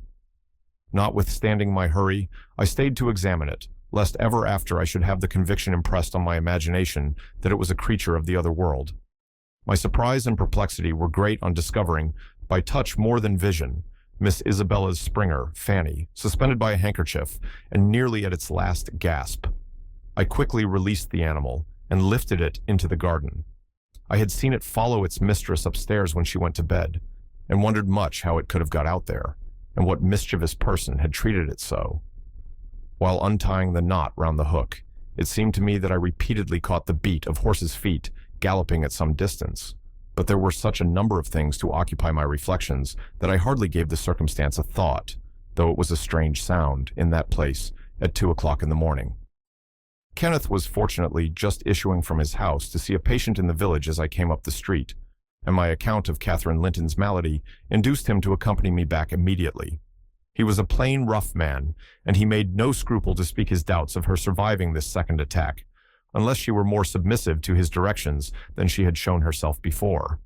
Notwithstanding my hurry, I stayed to examine it, lest ever after I should have the conviction impressed on my imagination that it was a creature of the other world. My surprise and perplexity were great on discovering, by touch more than vision, Miss Isabella's Springer, Fanny, suspended by a handkerchief and nearly at its last gasp. I quickly released the animal and lifted it into the garden. I had seen it follow its mistress upstairs when she went to bed, and wondered much how it could have got out there, and what mischievous person had treated it so. While untying the knot round the hook, it seemed to me that I repeatedly caught the beat of horses' feet galloping at some distance, but there were such a number of things to occupy my reflections that I hardly gave the circumstance a thought, though it was a strange sound in that place at 2 o'clock in the morning. Kenneth was fortunately just issuing from his house to see a patient in the village as I came up the street, and my account of Catherine Linton's malady induced him to accompany me back immediately. He was a plain, rough man, and he made no scruple to speak his doubts of her surviving this second attack, unless she were more submissive to his directions than she had shown herself before.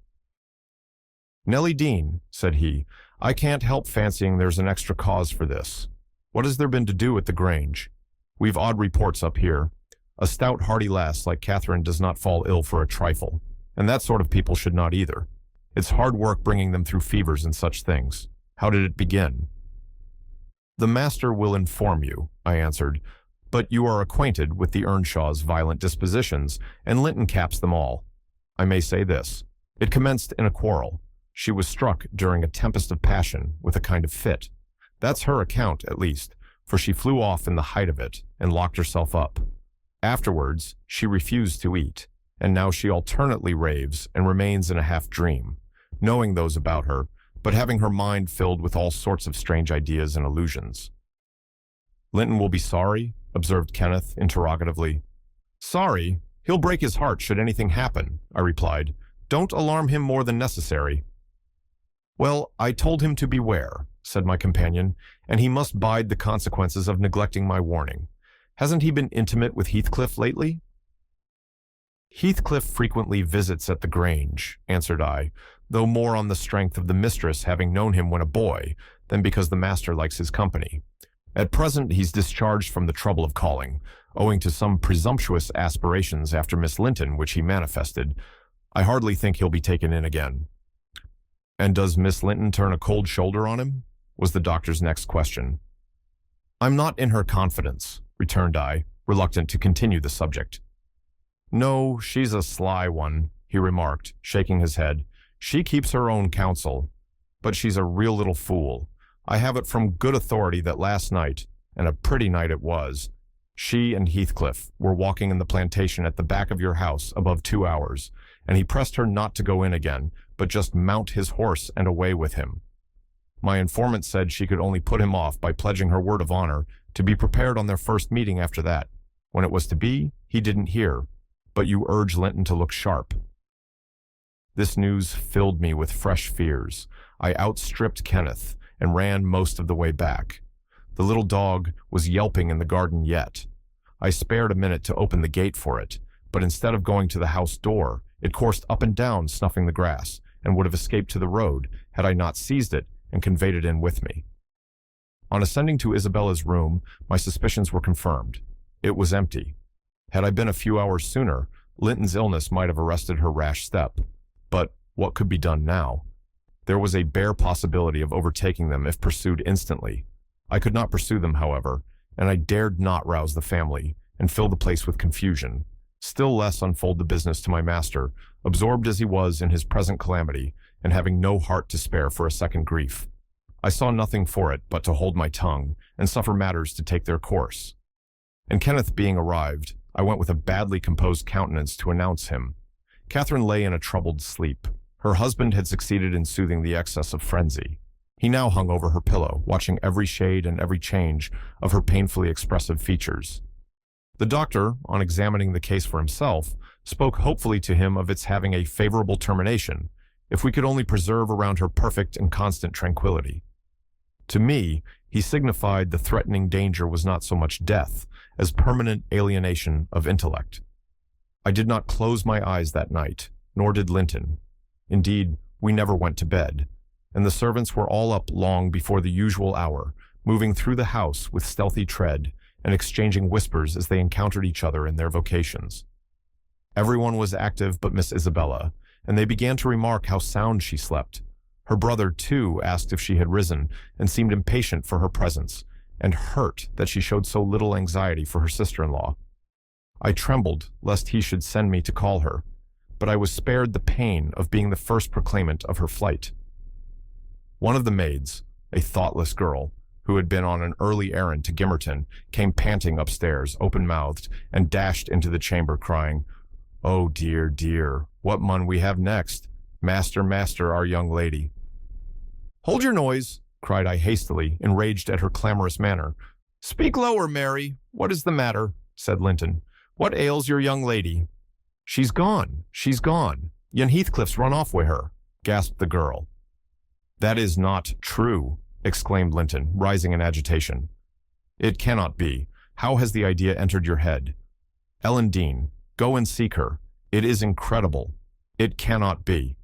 "Nellie Dean," said he, "I can't help fancying there's an extra cause for this. What has there been to do at the Grange? We've odd reports up here. A stout, hearty lass like Catherine does not fall ill for a trifle, and that sort of people should not either. It's hard work bringing them through fevers and such things. How did it begin?" "The master will inform you," I answered, "but you are acquainted with the Earnshaw's violent dispositions, and Linton caps them all. I may say this. It commenced in a quarrel. She was struck during a tempest of passion with a kind of fit. That's her account, at least, for she flew off in the height of it and locked herself up. Afterwards, she refused to eat, and now she alternately raves and remains in a half-dream, knowing those about her, but having her mind filled with all sorts of strange ideas and illusions." "Linton will be sorry?" observed Kenneth interrogatively. "Sorry? He'll break his heart should anything happen," I replied. "Don't alarm him more than necessary." "Well, I told him to beware," said my companion, "and he must bide the consequences of neglecting my warning. Hasn't he been intimate with Heathcliff lately?" "Heathcliff frequently visits at the Grange," answered I, though more on the strength of the mistress having known him when a boy than because the master likes his company. At present he's discharged from the trouble of calling, owing to some presumptuous aspirations after Miss Linton which he manifested. I hardly think he'll be taken in again." "And does Miss Linton turn a cold shoulder on him?" was the doctor's next question. "I'm not in her confidence," returned I, reluctant to continue the subject. "No, she's a sly one," he remarked, shaking his head. "She keeps her own counsel, but she's a real little fool. I have it from good authority that last night, and a pretty night it was, she and Heathcliff were walking in the plantation at the back of your house above 2 hours, and he pressed her not to go in again, but just mount his horse and away with him. My informant said she could only put him off by pledging her word of honor to be prepared on their first meeting after that. When it was to be, he didn't hear, but you urge Linton to look sharp." This news filled me with fresh fears. I outstripped Kenneth and ran most of the way back. The little dog was yelping in the garden yet. I spared a minute to open the gate for it, but instead of going to the house door, it coursed up and down snuffing the grass, and would have escaped to the road had I not seized it and conveyed it in with me. On ascending to Isabella's room, my suspicions were confirmed. It was empty. Had I been a few hours sooner, Linton's illness might have arrested her rash step. But what could be done now? There was a bare possibility of overtaking them if pursued instantly. I could not pursue them, however, and I dared not rouse the family and fill the place with confusion, still less unfold the business to my master, absorbed as he was in his present calamity and having no heart to spare for a second grief. I saw nothing for it but to hold my tongue and suffer matters to take their course. And Kenneth being arrived, I went with a badly composed countenance to announce him. Catherine lay in a troubled sleep. Her husband had succeeded in soothing the excess of frenzy. He now hung over her pillow, watching every shade and every change of her painfully expressive features. The doctor, on examining the case for himself, spoke hopefully to him of its having a favorable termination, if we could only preserve around her perfect and constant tranquility. To me, he signified the threatening danger was not so much death as permanent alienation of intellect. I did not close my eyes that night, nor did Linton. Indeed, we never went to bed, and the servants were all up long before the usual hour, moving through the house with stealthy tread and exchanging whispers as they encountered each other in their vocations. Everyone was active but Miss Isabella, and they began to remark how sound she slept, Her brother, too, asked if she had risen and seemed impatient for her presence, and hurt that she showed so little anxiety for her sister-in-law. I trembled lest he should send me to call her, but I was spared the pain of being the first proclaimant of her flight. One of the maids, a thoughtless girl, who had been on an early errand to Gimmerton, came panting upstairs, open-mouthed, and dashed into the chamber, crying, "Oh dear, dear, what mun we have next? Master, master, our young lady." "Hold your noise," cried I hastily, enraged at her clamorous manner. "Speak lower, Mary. What is the matter?" said Linton. "What ails your young lady?" "She's gone, she's gone. Young Heathcliff's run off with her," gasped the girl. "That is not true," exclaimed Linton, rising in agitation. "It cannot be. How has the idea entered your head? Ellen Dean, go and seek her. It is incredible. It cannot be."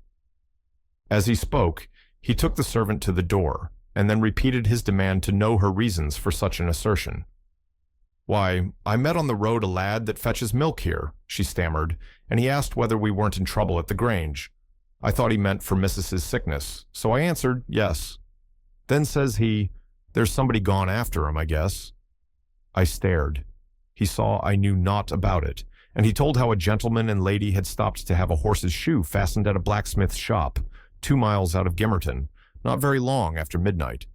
As he spoke, he took the servant to the door, and then repeated his demand to know her reasons for such an assertion. "Why, I met on the road a lad that fetches milk here," she stammered, "and he asked whether we weren't in trouble at the Grange. I thought he meant for Mrs.'s sickness, so I answered yes. Then says he, 'There's somebody gone after him, I guess.' I stared. He saw I knew naught about it, and he told how a gentleman and lady had stopped to have a horse's shoe fastened at a blacksmith's shop, 2 miles out of Gimmerton, not very long after midnight,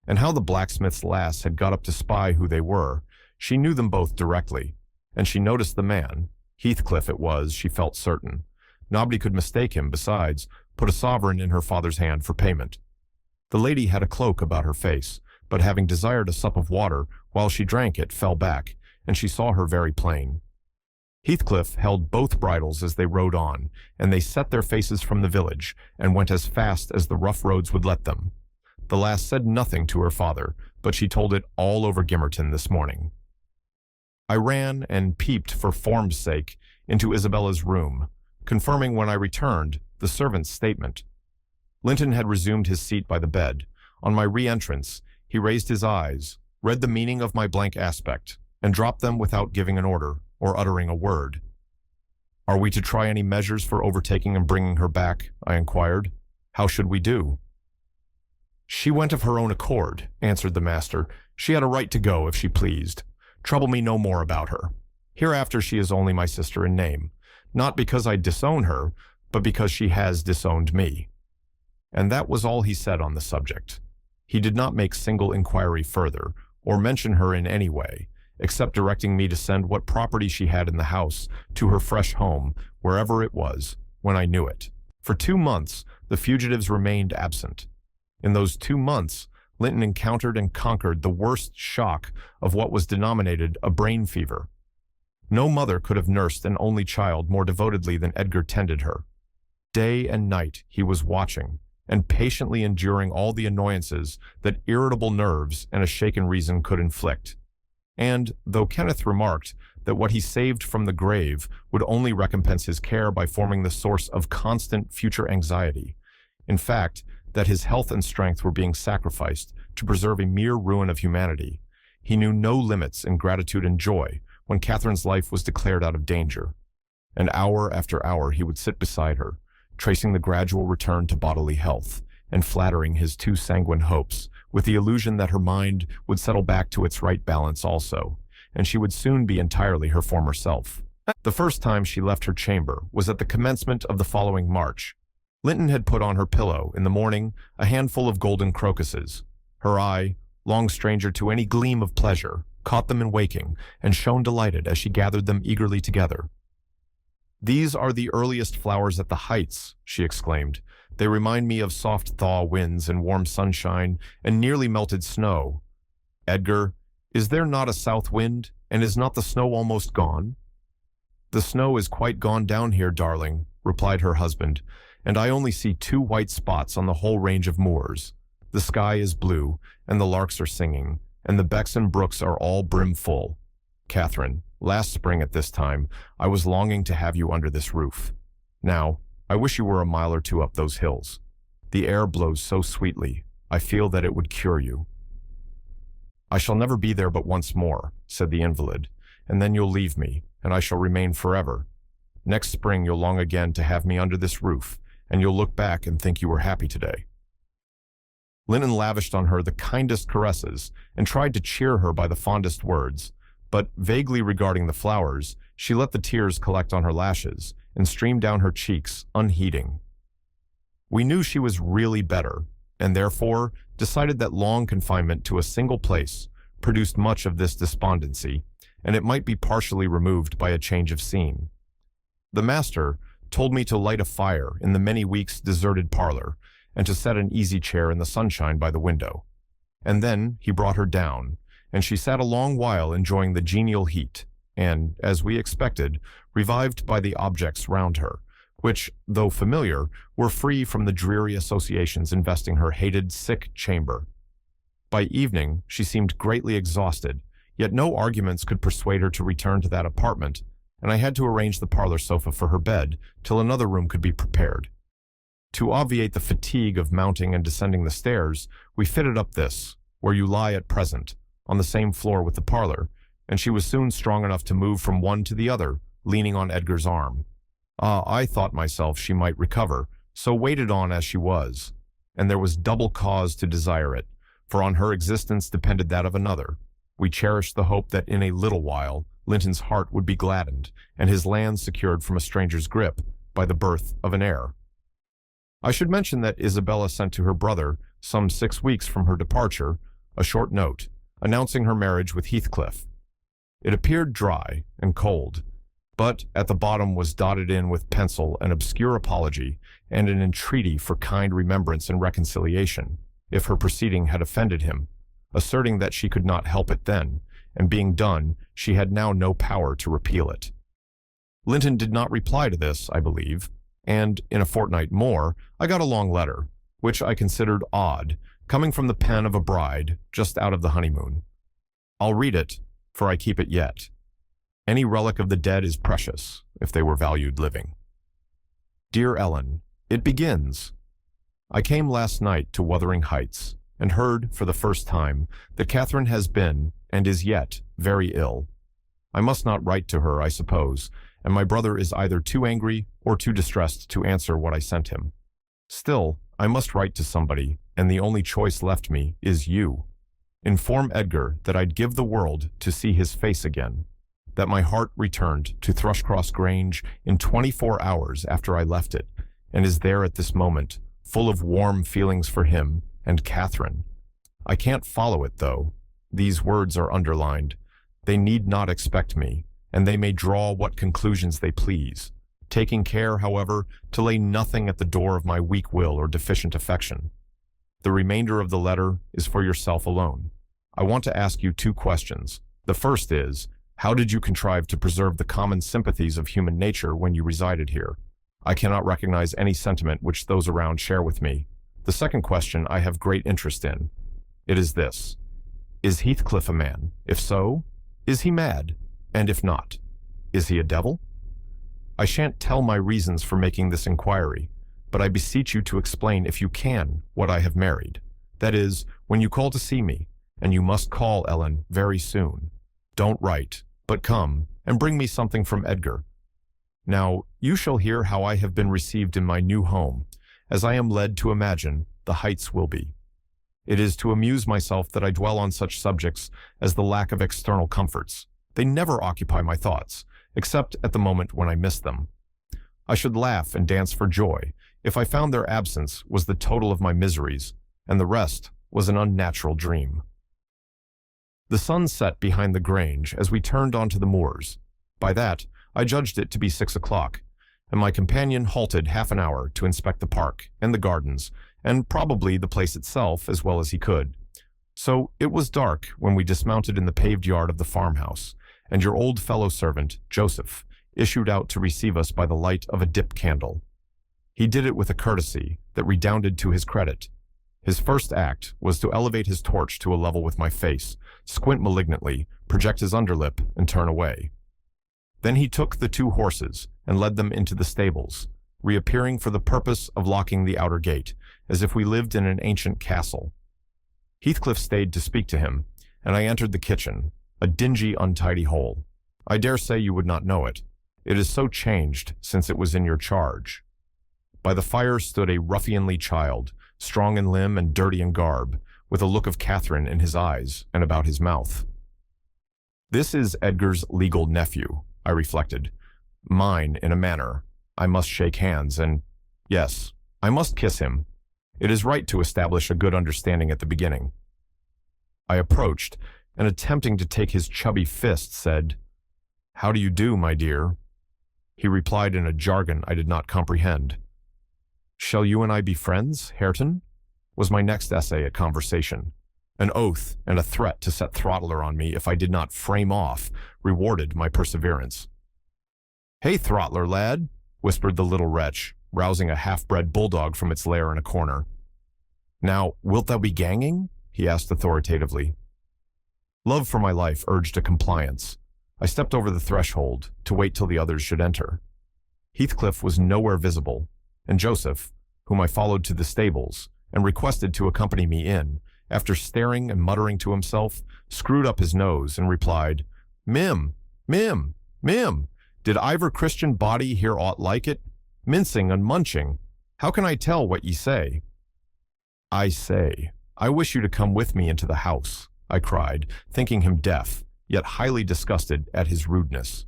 and how the blacksmith's lass had got up to spy who they were. She knew them both directly, and she noticed the man. Heathcliff it was, she felt certain. Nobody could mistake him, besides, put a sovereign in her father's hand for payment. The lady had a cloak about her face, but having desired a sup of water, while she drank it, fell back, and she saw her very plain. Heathcliff held both bridles as they rode on, and they set their faces from the village, and went as fast as the rough roads would let them. The lass said nothing to her father, but she told it all over Gimmerton this morning. I ran and peeped for form's sake into Isabella's room, confirming when I returned the servant's statement. Linton had resumed his seat by the bed. On my re-entrance, he raised his eyes, read the meaning of my blank aspect, and dropped them without giving an order or uttering a word. "Are we to try any measures for overtaking and bringing her back?" I inquired. "How should we do?" "She went of her own accord," answered the master. "She had a right to go if she pleased. Trouble me no more about her. Hereafter she is only my sister in name, not because I disown her, but because she has disowned me." And that was all he said on the subject. He did not make single inquiry further, or mention her in any way, except directing me to send what property she had in the house to her fresh home, wherever it was, when I knew it. For 2 months, the fugitives remained absent. In those 2 months, Linton encountered and conquered the worst shock of what was denominated a brain fever. No mother could have nursed an only child more devotedly than Edgar tended her. Day and night he was watching, and patiently enduring all the annoyances that irritable nerves and a shaken reason could inflict. And, though Kenneth remarked that what he saved from the grave would only recompense his care by forming the source of constant future anxiety, in fact, that his health and strength were being sacrificed to preserve a mere ruin of humanity, he knew no limits in gratitude and joy when Catherine's life was declared out of danger. And hour after hour he would sit beside her, tracing the gradual return to bodily health, and flattering his too sanguine hopes with the illusion that her mind would settle back to its right balance also, and she would soon be entirely her former self. The first time she left her chamber was at the commencement of the following March. Linton had put on her pillow in the morning a handful of golden crocuses. Her eye, long stranger to any gleam of pleasure, caught them in waking, and shone delighted as she gathered them eagerly together. "These are the earliest flowers at the heights," she exclaimed. "They remind me of soft thaw winds and warm sunshine and nearly melted snow. Edgar, is there not a south wind, and is not the snow almost gone?" "The snow is quite gone down here, darling," replied her husband, "and I only see 2 white spots on the whole range of moors. The sky is blue, and the larks are singing, and the becks and brooks are all brimful. Catherine, last spring at this time, I was longing to have you under this roof. Now, I wish you were a mile or 2 up those hills. The air blows so sweetly, I feel that it would cure you." "I shall never be there but once more," said the invalid, "and then you'll leave me, and I shall remain forever. Next spring you'll long again to have me under this roof, and you'll look back and think you were happy today. Linton lavished on her the kindest caresses and tried to cheer her by the fondest words, but vaguely regarding the flowers, she let the tears collect on her lashes and stream down her cheeks, unheeding. We knew she was really better, and therefore decided that long confinement to a single place produced much of this despondency, and it might be partially removed by a change of scene. The master told me to light a fire in the many weeks deserted parlor, and to set an easy chair in the sunshine by the window. And then he brought her down, and she sat a long while enjoying the genial heat, and, as we expected, revived by the objects round her, which, though familiar, were free from the dreary associations investing her hated, sick chamber. By evening, she seemed greatly exhausted, yet no arguments could persuade her to return to that apartment, and I had to arrange the parlor sofa for her bed till another room could be prepared. To obviate the fatigue of mounting and descending the stairs, we fitted up this, where you lie at present, on the same floor with the parlor, and she was soon strong enough to move from one to the other, leaning on Edgar's arm. I thought myself she might recover, so waited on as she was, and there was double cause to desire it, for on her existence depended that of another. We cherished the hope that in a little while Linton's heart would be gladdened, and his lands secured from a stranger's grip by the birth of an heir. I should mention that Isabella sent to her brother, some 6 weeks from her departure, a short note, announcing her marriage with Heathcliff. It appeared dry and cold, but at the bottom was dotted in with pencil an obscure apology and an entreaty for kind remembrance and reconciliation, if her proceeding had offended him, asserting that she could not help it then, and being done, she had now no power to repeal it. Linton did not reply to this, I believe, and in a fortnight more, I got a long letter, which I considered odd, coming from the pen of a bride just out of the honeymoon. I'll read it, for I keep it yet. Any relic of the dead is precious, if they were valued living. Dear Ellen, it begins. I came last night to Wuthering Heights, and heard, for the first time, that Catherine has been, and is yet, very ill. I must not write to her, I suppose, and my brother is either too angry or too distressed to answer what I sent him. Still, I must write to somebody, and the only choice left me is you. Inform Edgar that I'd give the world to see his face again, that my heart returned to Thrushcross Grange in 24 hours after I left it, and is there at this moment, full of warm feelings for him and Catherine. I can't follow it, though. These words are underlined. They need not expect me, and they may draw what conclusions they please, taking care, however, to lay nothing at the door of my weak will or deficient affection. The remainder of the letter is for yourself alone. I want to ask you 2 questions. The first is, how did you contrive to preserve the common sympathies of human nature when you resided here? I cannot recognize any sentiment which those around share with me. The second question I have great interest in. It is this. Is Heathcliff a man? If so, is he mad? And if not, is he a devil? I shan't tell my reasons for making this inquiry, but I beseech you to explain, if you can, what I have married. That is, when you call to see me, and you must call, Ellen, very soon. Don't write, but come, and bring me something from Edgar. Now, you shall hear how I have been received in my new home, as I am led to imagine the Heights will be. It is to amuse myself that I dwell on such subjects as the lack of external comforts. They never occupy my thoughts, except at the moment when I miss them. I should laugh and dance for joy if I found their absence was the total of my miseries, and the rest was an unnatural dream. The sun set behind the Grange as we turned onto the moors. By that, I judged it to be 6 o'clock, and my companion halted half an hour to inspect the park and the gardens, and probably the place itself as well as he could. So it was dark when we dismounted in the paved yard of the farmhouse, and your old fellow-servant, Joseph, issued out to receive us by the light of a dip candle. He did it with a courtesy that redounded to his credit. His first act was to elevate his torch to a level with my face, squint malignantly, project his underlip, and turn away. Then he took the 2 horses and led them into the stables, reappearing for the purpose of locking the outer gate, as if we lived in an ancient castle. Heathcliff stayed to speak to him, and I entered the kitchen, a dingy, untidy hole. I dare say you would not know it. It is so changed since it was in your charge. By the fire stood a ruffianly child, strong in limb and dirty in garb, with a look of Catherine in his eyes and about his mouth. This is Edgar's legal nephew, I reflected. Mine, in a manner. I must shake hands and, yes, I must kiss him. It is right to establish a good understanding at the beginning. I approached, and attempting to take his chubby fist, said, "How do you do, my dear?" He replied in a jargon I did not comprehend. "Shall you and I be friends, Hareton?" was my next essay at conversation. An oath and a threat to set Throttler on me if I did not frame off rewarded my perseverance. "Hey, Throttler, lad," whispered the little wretch, rousing a half-bred bulldog from its lair in a corner. "Now, wilt thou be ganging?" he asked authoritatively. Love for my life urged a compliance. I stepped over the threshold to wait till the others should enter. Heathcliff was nowhere visible, and Joseph, whom I followed to the stables and requested to accompany me in, after staring and muttering to himself, screwed up his nose and replied, "Mim, Mim, Mim, did iver Christian body hear aught like it? Mincing and munching. How can I tell what ye say?" "I say, I wish you to come with me into the house," I cried, thinking him deaf, yet highly disgusted at his rudeness.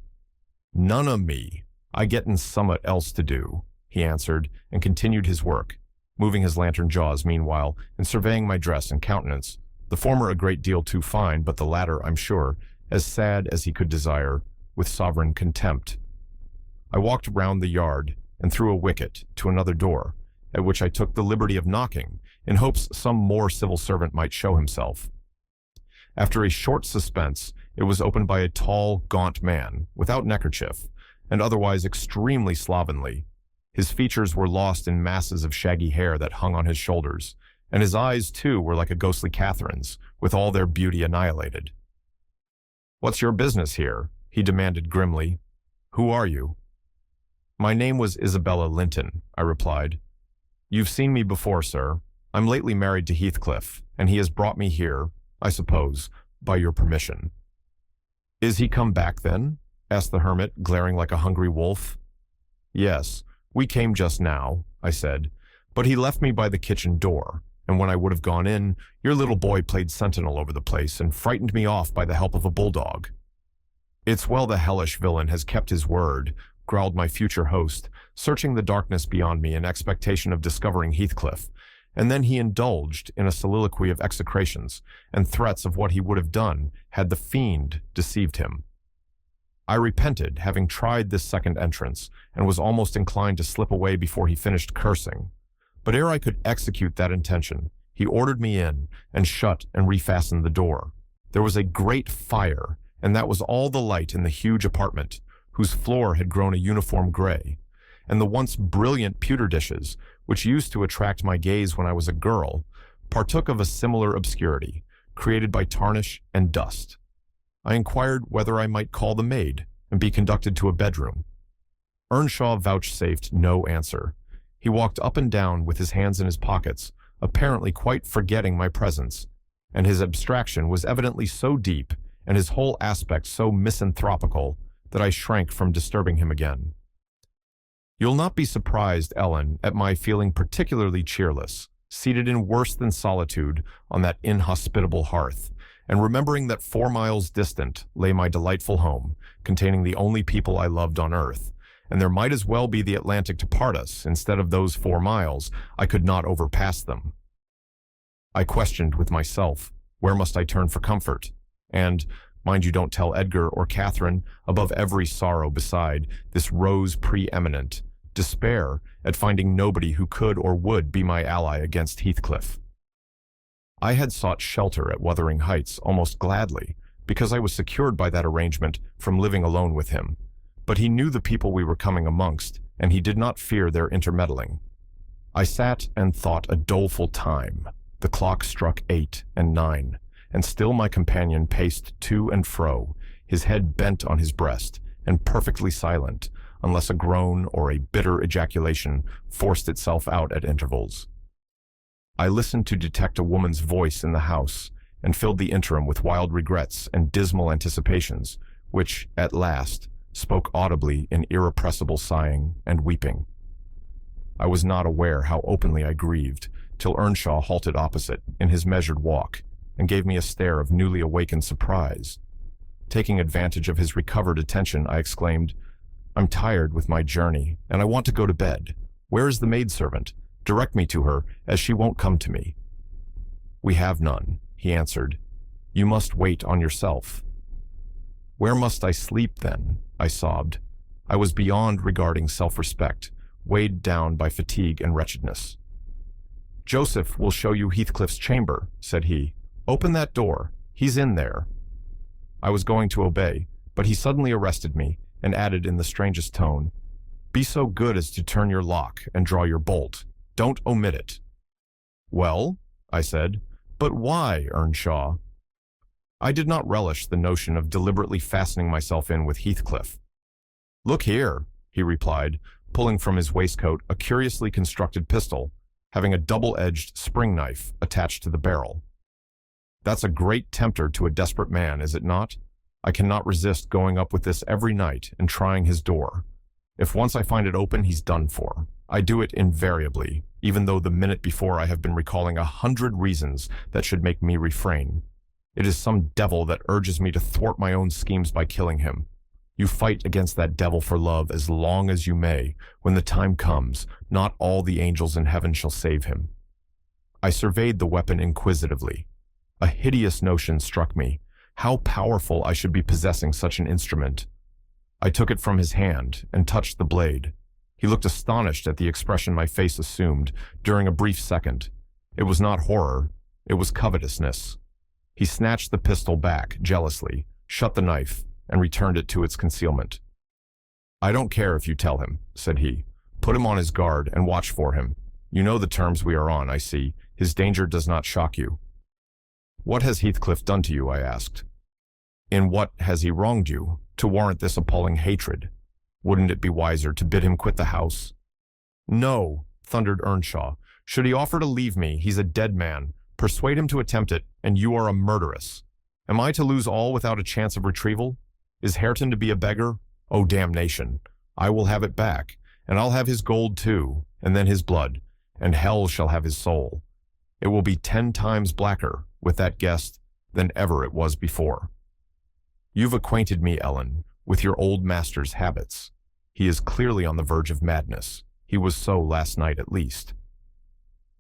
"None o' me. I gettin' summat else to do," he answered, and continued his work, moving his lantern jaws meanwhile and surveying my dress and countenance, the former a great deal too fine, but the latter, I'm sure, as sad as he could desire, with sovereign contempt. I walked round the yard and through a wicket to another door, at which I took the liberty of knocking, in hopes some more civil servant might show himself. After a short suspense, it was opened by a tall, gaunt man, without neckerchief, and otherwise extremely slovenly. His features were lost in masses of shaggy hair that hung on his shoulders, and his eyes, too, were like a ghostly Catherine's, with all their beauty annihilated. "What's your business here?" he demanded grimly. "Who are you?" "My name was Isabella Linton," I replied. "You've seen me before, sir. I'm lately married to Heathcliff, and he has brought me here, I suppose, by your permission." "Is he come back, then?" asked the hermit, glaring like a hungry wolf. "Yes, we came just now," I said, "but he left me by the kitchen door, and when I would have gone in, your little boy played sentinel over the place and frightened me off by the help of a bulldog." "It's well the hellish villain has kept his word," growled my future host, searching the darkness beyond me in expectation of discovering Heathcliff, and then he indulged in a soliloquy of execrations and threats of what he would have done had the fiend deceived him. I repented having tried this second entrance, and was almost inclined to slip away before he finished cursing. But ere I could execute that intention, he ordered me in, and shut and refastened the door. There was a great fire, and that was all the light in the huge apartment, whose floor had grown a uniform gray, and the once brilliant pewter dishes, which used to attract my gaze when I was a girl, partook of a similar obscurity, created by tarnish and dust. I inquired whether I might call the maid and be conducted to a bedroom. Earnshaw vouchsafed no answer. He walked up and down with his hands in his pockets, apparently quite forgetting my presence, and his abstraction was evidently so deep and his whole aspect so misanthropical that I shrank from disturbing him again. You'll not be surprised, Ellen, at my feeling particularly cheerless, seated in worse than solitude on that inhospitable hearth, and remembering that 4 miles distant lay my delightful home, containing the only people I loved on earth, and there might as well be the Atlantic to part us. Instead of those 4 miles, I could not overpass them. I questioned with myself, where must I turn for comfort? And, mind you don't tell Edgar or Catherine, above every sorrow beside, this rose preeminent, despair at finding nobody who could or would be my ally against Heathcliff. I had sought shelter at Wuthering Heights almost gladly, because I was secured by that arrangement from living alone with him. But he knew the people we were coming amongst, and he did not fear their intermeddling. I sat and thought a doleful time. The clock struck 8 and 9, and still my companion paced to and fro, his head bent on his breast, and perfectly silent, unless a groan or a bitter ejaculation forced itself out at intervals. I listened to detect a woman's voice in the house, and filled the interim with wild regrets and dismal anticipations, which, at last, spoke audibly in irrepressible sighing and weeping. I was not aware how openly I grieved, till Earnshaw halted opposite in his measured walk and gave me a stare of newly awakened surprise. Taking advantage of his recovered attention, I exclaimed, "I'm tired with my journey, and I want to go to bed. Where is the maidservant? Direct me to her, as she won't come to me." "We have none," he answered. "You must wait on yourself." "Where must I sleep, then?" I sobbed. I was beyond regarding self-respect, weighed down by fatigue and wretchedness. "Joseph will show you Heathcliff's chamber," said he. "Open that door. He's in there." I was going to obey, but he suddenly arrested me and added in the strangest tone, "Be so good as to turn your lock and draw your bolt. Don't omit it." "Well," I said, "but why, Earnshaw?" I did not relish the notion of deliberately fastening myself in with Heathcliff. "Look here," he replied, pulling from his waistcoat a curiously constructed pistol, having a double-edged spring knife attached to the barrel. "That's a great tempter to a desperate man, is it not? I cannot resist going up with this every night and trying his door. If once I find it open, he's done for. I do it invariably, even though the minute before I have been recalling 100 reasons that should make me refrain. It is some devil that urges me to thwart my own schemes by killing him. You fight against that devil for love as long as you may. When the time comes, not all the angels in heaven shall save him." I surveyed the weapon inquisitively. A hideous notion struck me. How powerful I should be possessing such an instrument. I took it from his hand and touched the blade. He looked astonished at the expression my face assumed during a brief second. It was not horror, it was covetousness. He snatched the pistol back jealously, shut the knife, and returned it to its concealment. "I don't care if you tell him," said he. "Put him on his guard and watch for him. You know the terms we are on, I see. His danger does not shock you." "What has Heathcliff done to you?" I asked. "In what has he wronged you, to warrant this appalling hatred? Wouldn't it be wiser to bid him quit the house?" "No," thundered Earnshaw. "Should he offer to leave me, he's a dead man. Persuade him to attempt it, and you are a murderess. Am I to lose all without a chance of retrieval? Is Hareton to be a beggar? Oh, damnation! I will have it back, and I'll have his gold too, and then his blood, and hell shall have his soul. It will be 10 times blacker with that guest than ever it was before. You've acquainted me, Ellen, with your old master's habits. He is clearly on the verge of madness. He was so last night at least."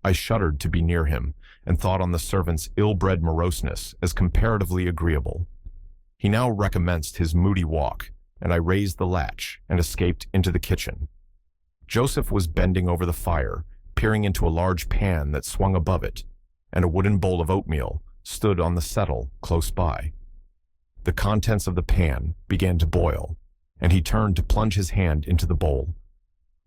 I shuddered to be near him, and thought on the servant's ill-bred moroseness as comparatively agreeable. He now recommenced his moody walk, and I raised the latch and escaped into the kitchen. Joseph was bending over the fire, peering into a large pan that swung above it, and a wooden bowl of oatmeal stood on the settle close by. The contents of the pan began to boil, and he turned to plunge his hand into the bowl.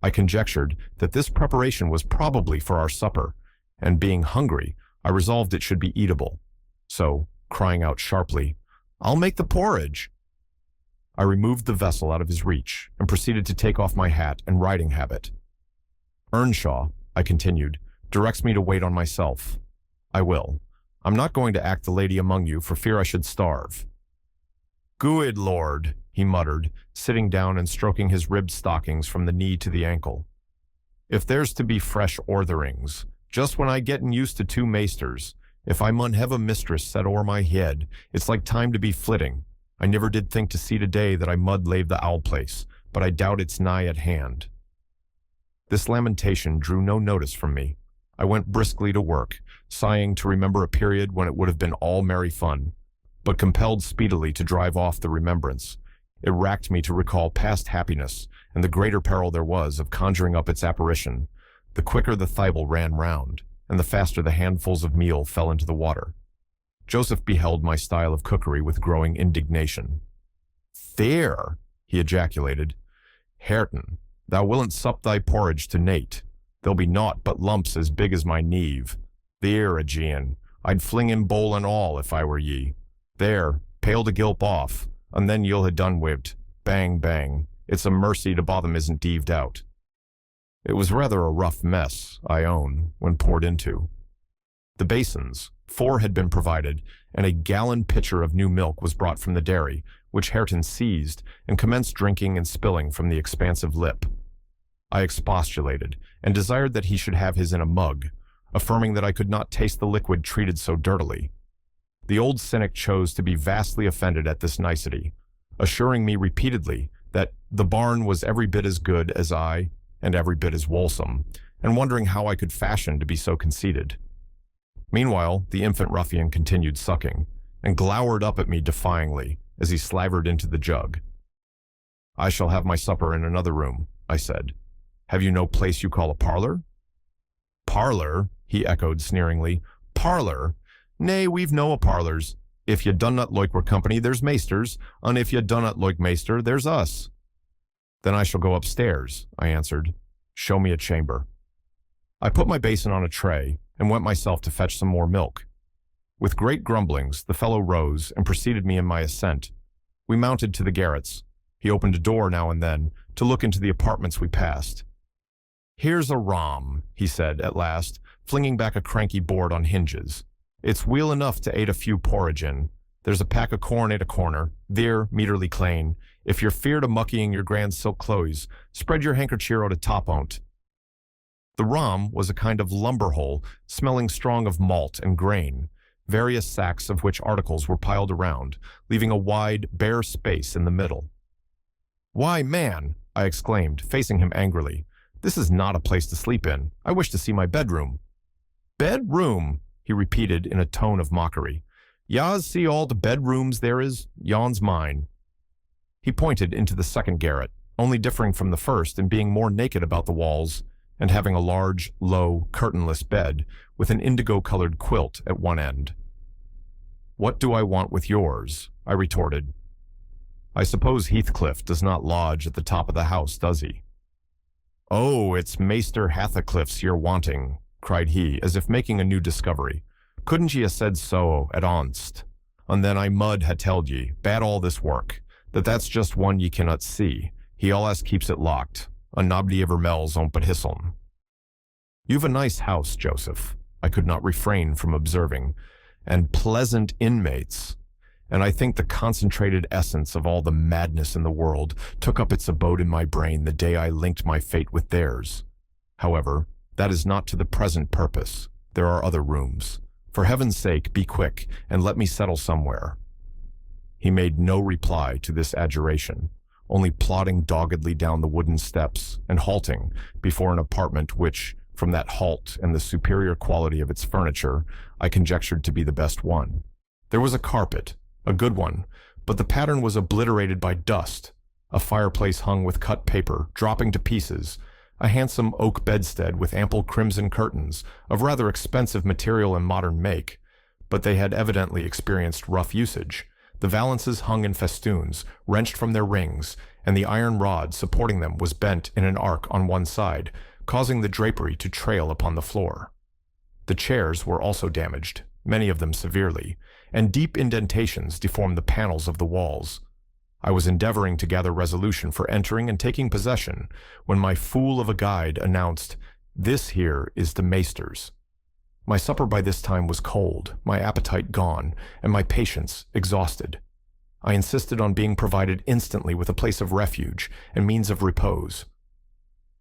I conjectured that this preparation was probably for our supper, and being hungry, I resolved it should be eatable. So, crying out sharply, "I'll make the porridge!" I removed the vessel out of his reach and proceeded to take off my hat and riding habit. "Earnshaw," I continued, "directs me to wait on myself. I will. I'm not going to act the lady among you for fear I should starve." "Good Lord," he muttered, sitting down and stroking his ribbed stockings from the knee to the ankle. "If there's to be fresh ortherings, just when I gettin' used to 2 maesters, if I mun have a mistress set o'er my head, it's like time to be flitting. I never did think to see today that I mud lave the owl place, but I doubt it's nigh at hand." This lamentation drew no notice from me. I went briskly to work, sighing to remember a period when it would have been all merry fun, but compelled speedily to drive off the remembrance. It racked me to recall past happiness, and the greater peril there was of conjuring up its apparition. The quicker the thimble ran round, and the faster the handfuls of meal fell into the water. Joseph beheld my style of cookery with growing indignation. "There!" he ejaculated. "Hareton, thou willn't sup thy porridge to nate. There'll be naught but lumps as big as my kneve. There, Aegean, I'd fling in bowl and all if I were ye. There, pail to gilp off, and then you'll ha' done wi't. Bang, bang. It's a mercy to bottom isn't deaved out." It was rather a rough mess, I own, when poured into. The basins, 4 had been provided, and a gallon pitcher of new milk was brought from the dairy, which Hareton seized and commenced drinking and spilling from the expansive lip. I expostulated, and desired that he should have his in a mug. affirming that I could not taste the liquid treated so dirtily. The old cynic chose to be vastly offended at this nicety, assuring me repeatedly that the barn was every bit as good as I, and every bit as wholesome, and wondering how I could fashion to be so conceited. Meanwhile, the infant ruffian continued sucking, and glowered up at me defyingly as he slavered into the jug. "I shall have my supper in another room," I said. "Have you no place you call a parlor?" "Parlor?" he echoed sneeringly. "Parlor? Nay, we've no parlors. If ye dunnot loike we're company, there's maesters, and if ye dunnot loike maester, there's us." "Then I shall go upstairs," I answered. "Show me a chamber." I put my basin on a tray and went myself to fetch some more milk. With great grumblings, the fellow rose and preceded me in my ascent. We mounted to the garrets. He opened a door now and then to look into the apartments we passed. "Here's a rom," he said at last, flinging back a cranky board on hinges. "It's weel enough to ate a few porridge in. There's a pack of corn at a corner, there, meaderly clane. If you're feared of muckying your grand silk clothes, spread your handkerchief out a top on't." The rom was a kind of lumber hole, smelling strong of malt and grain, various sacks of which articles were piled around, leaving a wide, bare space in the middle. "Why, man," I exclaimed, facing him angrily, "this is not a place to sleep in. I wish to see my bedroom." "Bedroom," he repeated in a tone of mockery. "Yas see all the bedrooms there is, yon's mine." He pointed into the second garret, only differing from the first in being more naked about the walls, and having a large, low, curtainless bed with an indigo-colored quilt at one end. "What do I want with yours?" I retorted. "I suppose Heathcliff does not lodge at the top of the house, does he?" "Oh, it's Maester Heathcliff's you're wanting," cried he, as if making a new discovery. "Couldn't ye ha' said so at onst? And then I mud ha' telled ye, bad all this work, that that's just one ye cannot see. He allus keeps it locked, and nobody ever mells on but hisseln." "You've a nice house, Joseph," I could not refrain from observing, "and pleasant inmates. And I think the concentrated essence of all the madness in the world took up its abode in my brain the day I linked my fate with theirs. However, that is not to the present purpose. There are other rooms. For heaven's sake, be quick, and let me settle somewhere." He made no reply to this adjuration, only plodding doggedly down the wooden steps and halting before an apartment which, from that halt and the superior quality of its furniture, I conjectured to be the best one. There was a carpet, a good one, but the pattern was obliterated by dust, a fireplace hung with cut paper, dropping to pieces, a handsome oak bedstead with ample crimson curtains, of rather expensive material and modern make, but they had evidently experienced rough usage. The valances hung in festoons, wrenched from their rings, and the iron rod supporting them was bent in an arc on one side, causing the drapery to trail upon the floor. The chairs were also damaged, many of them severely, and deep indentations deformed the panels of the walls. I was endeavoring to gather resolution for entering and taking possession, when my fool of a guide announced, "This here is the maester's." My supper by this time was cold, my appetite gone, and my patience exhausted. I insisted on being provided instantly with a place of refuge and means of repose.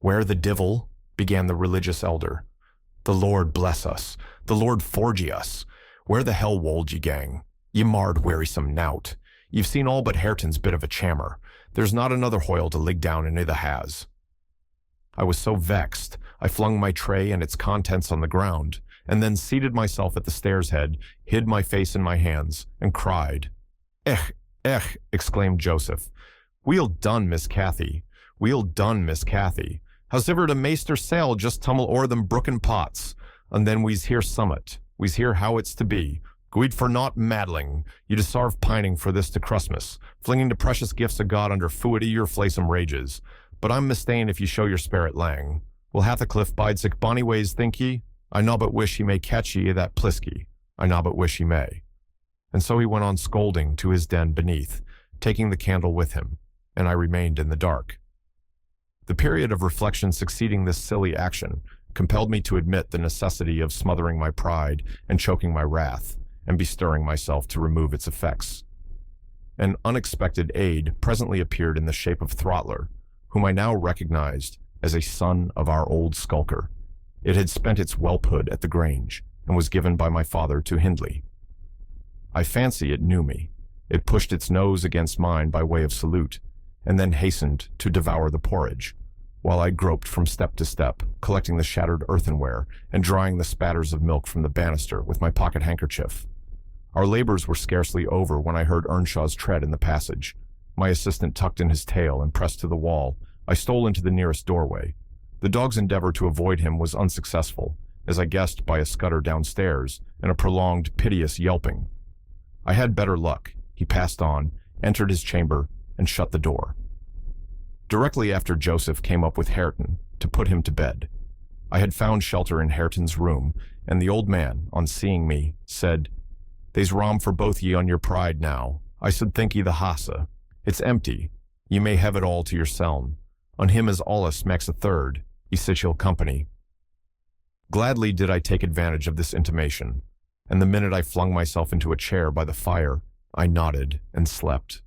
"Where the divil," began the religious elder. "The Lord bless us, the Lord forgy us. Where the hell wold ye gang? Ye marred wearisome knout. Ye've seen all but Hareton's bit of a chammer. There's not another hoyle to lig down in the has." I was so vexed, I flung my tray and its contents on the ground, and then seated myself at the stairs head, hid my face in my hands, and cried. "Ech," exclaimed Joseph. "Weel done, Miss Cathy. Weel done, Miss Cathy. Howsiver the maester sail just tumble o'er them brooken pots, and then we's hear summat. We's hear how it's to be. Guid for naught maddling. You desarve pining for this to Christmas, flinging the precious gifts of God under foot of your flaysome rages. But I'm mista'en if you show your spirit lang. Will Heathcliff bide sic bonny ways, think ye? I nobbut wish he may catch ye that plisky. I nobbut wish he may." And so he went on scolding to his den beneath, taking the candle with him, and I remained in the dark. The period of reflection succeeding this silly action compelled me to admit the necessity of smothering my pride and choking my wrath, and bestirring myself to remove its effects. An unexpected aid presently appeared in the shape of Throttler, whom I now recognized as a son of our old skulker. It had spent its whelphood at the Grange, and was given by my father to Hindley. I fancy it knew me. It pushed its nose against mine by way of salute, and then hastened to devour the porridge, while I groped from step to step, collecting the shattered earthenware and drying the spatters of milk from the banister with my pocket handkerchief. Our labors were scarcely over when I heard Earnshaw's tread in the passage. My assistant tucked in his tail and pressed to the wall. I stole into the nearest doorway. The dog's endeavor to avoid him was unsuccessful, as I guessed by a scutter downstairs and a prolonged, piteous yelping. I had better luck. He passed on, entered his chamber, and shut the door. Directly after Joseph came up with Hareton to put him to bed. I had found shelter in Hareton's room, and the old man, on seeing me, said, "They's rom for both ye on your pride now. I should think ye the hassa. It's empty. Ye may have it all to yourseln. On him as allus makes a third, ye sich ill company." Gladly did I take advantage of this intimation, and the minute I flung myself into a chair by the fire, I nodded and slept.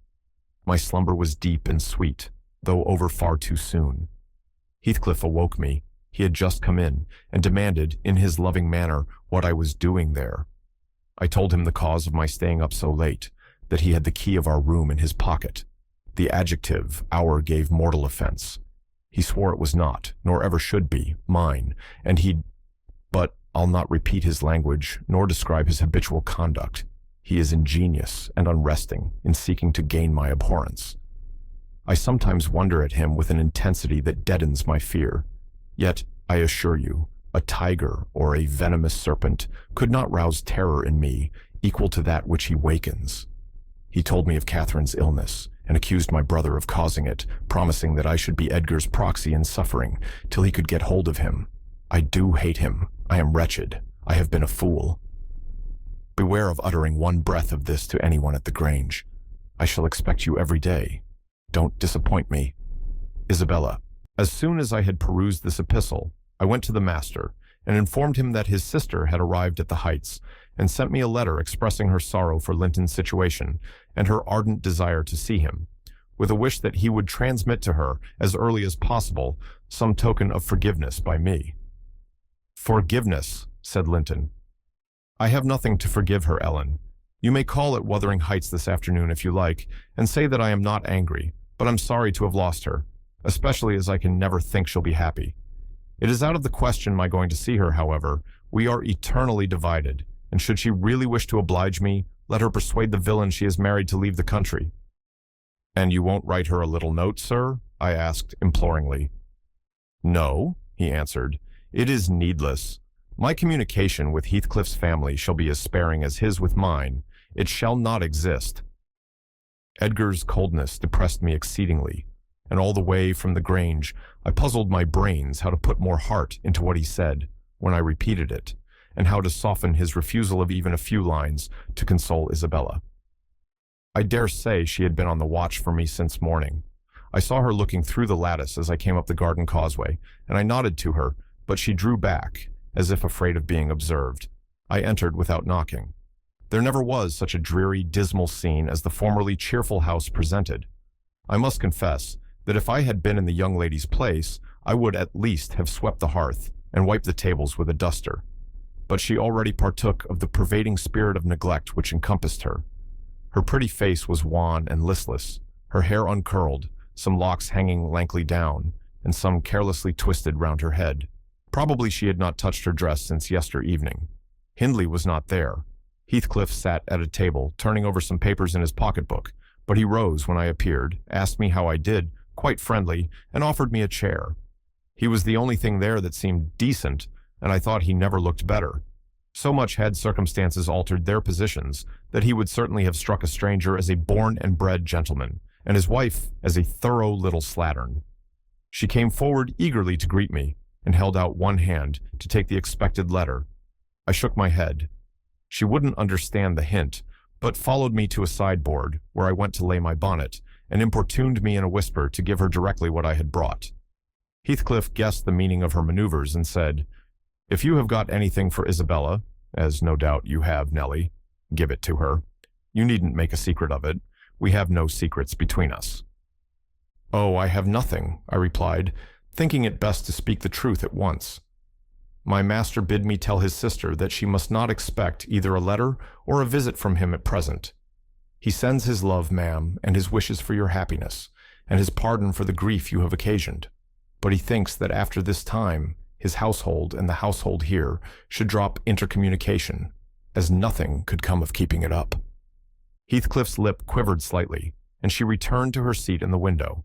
My slumber was deep and sweet, though over far too soon. Heathcliff awoke me. He had just come in, and demanded, in his loving manner, what I was doing there. I told him the cause of my staying up so late, that he had the key of our room in his pocket. The adjective "our" gave mortal offense. He swore it was not, nor ever should be, mine, and but I'll not repeat his language, nor describe his habitual conduct. He is ingenious and unresting in seeking to gain my abhorrence. I sometimes wonder at him with an intensity that deadens my fear. Yet, I assure you, a tiger or a venomous serpent could not rouse terror in me equal to that which he wakens. He told me of Catherine's illness, and accused my brother of causing it, promising that I should be Edgar's proxy in suffering till he could get hold of him. I do hate him. I am wretched. I have been a fool. Beware of uttering one breath of this to anyone at the Grange. I shall expect you every day. Don't disappoint me. Isabella. As soon as I had perused this epistle, I went to the master and informed him that his sister had arrived at the Heights and sent me a letter expressing her sorrow for Linton's situation and her ardent desire to see him, with a wish that he would transmit to her, as early as possible, some token of forgiveness by me. "Forgiveness," said Linton. "I have nothing to forgive her, Ellen. You may call at Wuthering Heights this afternoon if you like, and say that I am not angry, but I'm sorry to have lost her, especially as I can never think she'll be happy. It is out of the question my going to see her, however. We are eternally divided, and should she really wish to oblige me, let her persuade the villain she has married to leave the country." "And you won't write her a little note, sir?" I asked imploringly. "No," he answered. "It is needless. My communication with Heathcliff's family shall be as sparing as his with mine. It shall not exist." Edgar's coldness depressed me exceedingly, and all the way from the Grange I puzzled my brains how to put more heart into what he said when I repeated it, and how to soften his refusal of even a few lines to console Isabella. I dare say she had been on the watch for me since morning. I saw her looking through the lattice as I came up the garden causeway, and I nodded to her, but she drew back, as if afraid of being observed. I entered without knocking. There never was such a dreary, dismal scene as the formerly cheerful house presented. I must confess that if I had been in the young lady's place, I would at least have swept the hearth and wiped the tables with a duster. But she already partook of the pervading spirit of neglect which encompassed her. Her pretty face was wan and listless, her hair uncurled, some locks hanging lankly down, and some carelessly twisted round her head. Probably she had not touched her dress since yester evening. Hindley was not there. Heathcliff sat at a table, turning over some papers in his pocketbook, but he rose when I appeared, asked me how I did, quite friendly, and offered me a chair. He was the only thing there that seemed decent, and I thought he never looked better. So much had circumstances altered their positions that he would certainly have struck a stranger as a born and bred gentleman, and his wife as a thorough little slattern. She came forward eagerly to greet me, and held out one hand to take the expected letter. I shook my head. She wouldn't understand the hint, but followed me to a sideboard, where I went to lay my bonnet, and importuned me in a whisper to give her directly what I had brought. Heathcliff guessed the meaning of her maneuvers and said, "If you have got anything for Isabella, as no doubt you have, Nellie, give it to her. You needn't make a secret of it. We have no secrets between us." "Oh, I have nothing," I replied, thinking it best to speak the truth at once. My master bid me tell his sister that she must not expect either a letter or a visit from him at present. He sends his love, ma'am, and his wishes for your happiness, and his pardon for the grief you have occasioned. But he thinks that after this time, his household and the household here should drop intercommunication, as nothing could come of keeping it up." Heathcliff's lip quivered slightly, and she returned to her seat in the window.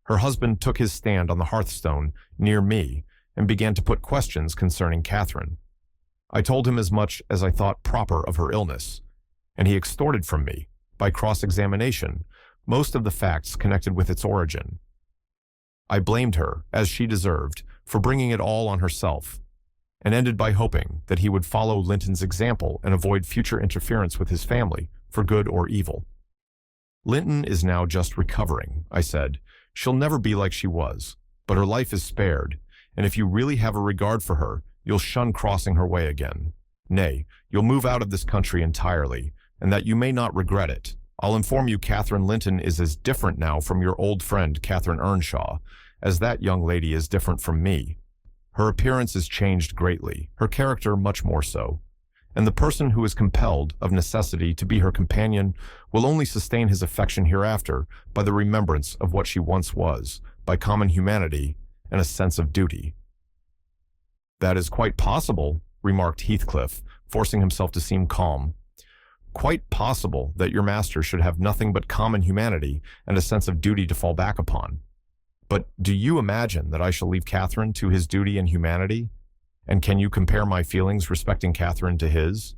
Her husband took his stand on the hearthstone near me and began to put questions concerning Catherine. I told him as much as I thought proper of her illness, and he extorted from me, by cross-examination, most of the facts connected with its origin. I blamed her, as she deserved, for bringing it all on herself, and ended by hoping that he would follow Linton's example and avoid future interference with his family, for good or evil. "Linton is now just recovering," I said. "She'll never be like she was, but her life is spared, and if you really have a regard for her, you'll shun crossing her way again. Nay, you'll move out of this country entirely, and that you may not regret it. I'll inform you Catherine Linton is as different now from your old friend Catherine Earnshaw, as that young lady is different from me. Her appearance is changed greatly, her character much more so. And the person who is compelled, of necessity, to be her companion will only sustain his affection hereafter by the remembrance of what she once was, by common humanity and a sense of duty." "That is quite possible," remarked Heathcliff, forcing himself to seem calm. "Quite possible that your master should have nothing but common humanity and a sense of duty to fall back upon. But do you imagine that I shall leave Catherine to his duty and humanity? And can you compare my feelings respecting Catherine to his?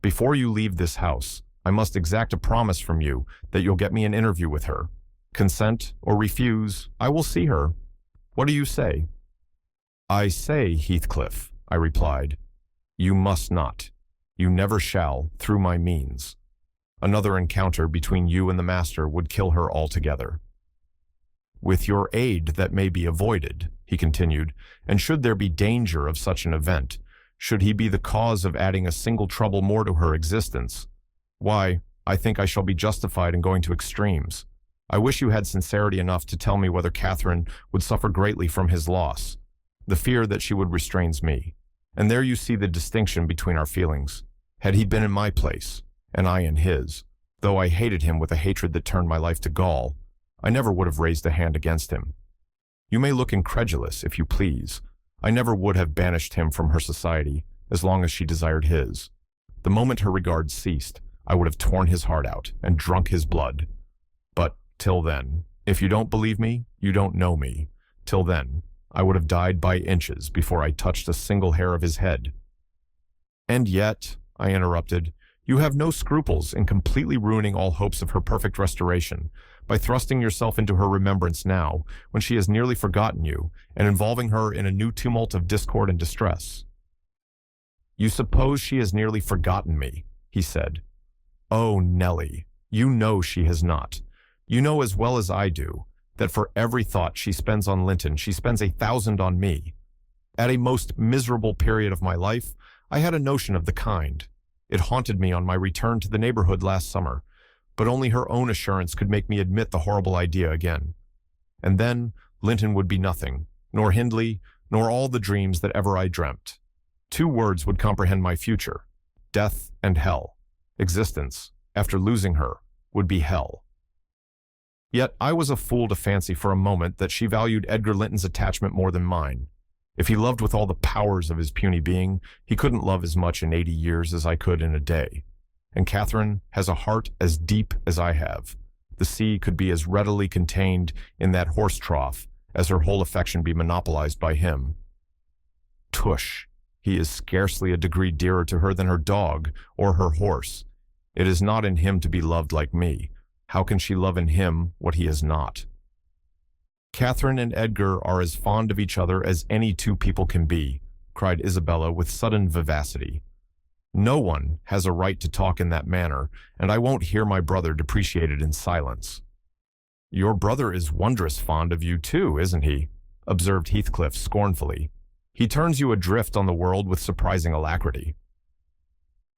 Before you leave this house, I must exact a promise from you that you'll get me an interview with her. Consent or refuse, I will see her. What do you say?" "I say, Heathcliff," I replied, "you must not. You never shall, through my means. Another encounter between you and the master would kill her altogether." "With your aid that may be avoided," he continued, "and should there be danger of such an event, should he be the cause of adding a single trouble more to her existence, why, I think I shall be justified in going to extremes. I wish you had sincerity enough to tell me whether Catherine would suffer greatly from his loss. The fear that she would restrains me. And there you see the distinction between our feelings. Had he been in my place, and I in his, though I hated him with a hatred that turned my life to gall, I never would have raised a hand against him. You may look incredulous, if you please. I never would have banished him from her society, as long as she desired his. The moment her regard ceased, I would have torn his heart out and drunk his blood. But till then, if you don't believe me, you don't know me. Till then, I would have died by inches before I touched a single hair of his head." "And yet," I interrupted, "you have no scruples in completely ruining all hopes of her perfect restoration, by thrusting yourself into her remembrance now, when she has nearly forgotten you, and involving her in a new tumult of discord and distress." "You suppose she has nearly forgotten me," he said. "Oh, Nellie, you know she has not. You know as well as I do that for every thought she spends on Linton, she spends 1,000 on me. At a most miserable period of my life, I had a notion of the kind. It haunted me on my return to the neighborhood last summer, but only her own assurance could make me admit the horrible idea again. And then Linton would be nothing, nor Hindley, nor all the dreams that ever I dreamt. 2 words would comprehend my future: death and hell. Existence, after losing her, would be hell. Yet I was a fool to fancy for a moment that she valued Edgar Linton's attachment more than mine. If he loved with all the powers of his puny being, he couldn't love as much in 80 years as I could in a day. And Catherine has a heart as deep as I have. The sea could be as readily contained in that horse trough as her whole affection be monopolized by him. Tush! He is scarcely a degree dearer to her than her dog or her horse. It is not in him to be loved like me. How can she love in him what he is not? Catherine and Edgar are as fond of each other as any 2 people can be, cried Isabella with sudden vivacity. No one has a right to talk in that manner, and I won't hear my brother depreciated in silence. Your brother is wondrous fond of you too, isn't he? Observed Heathcliff scornfully. He turns you adrift on the world with surprising alacrity.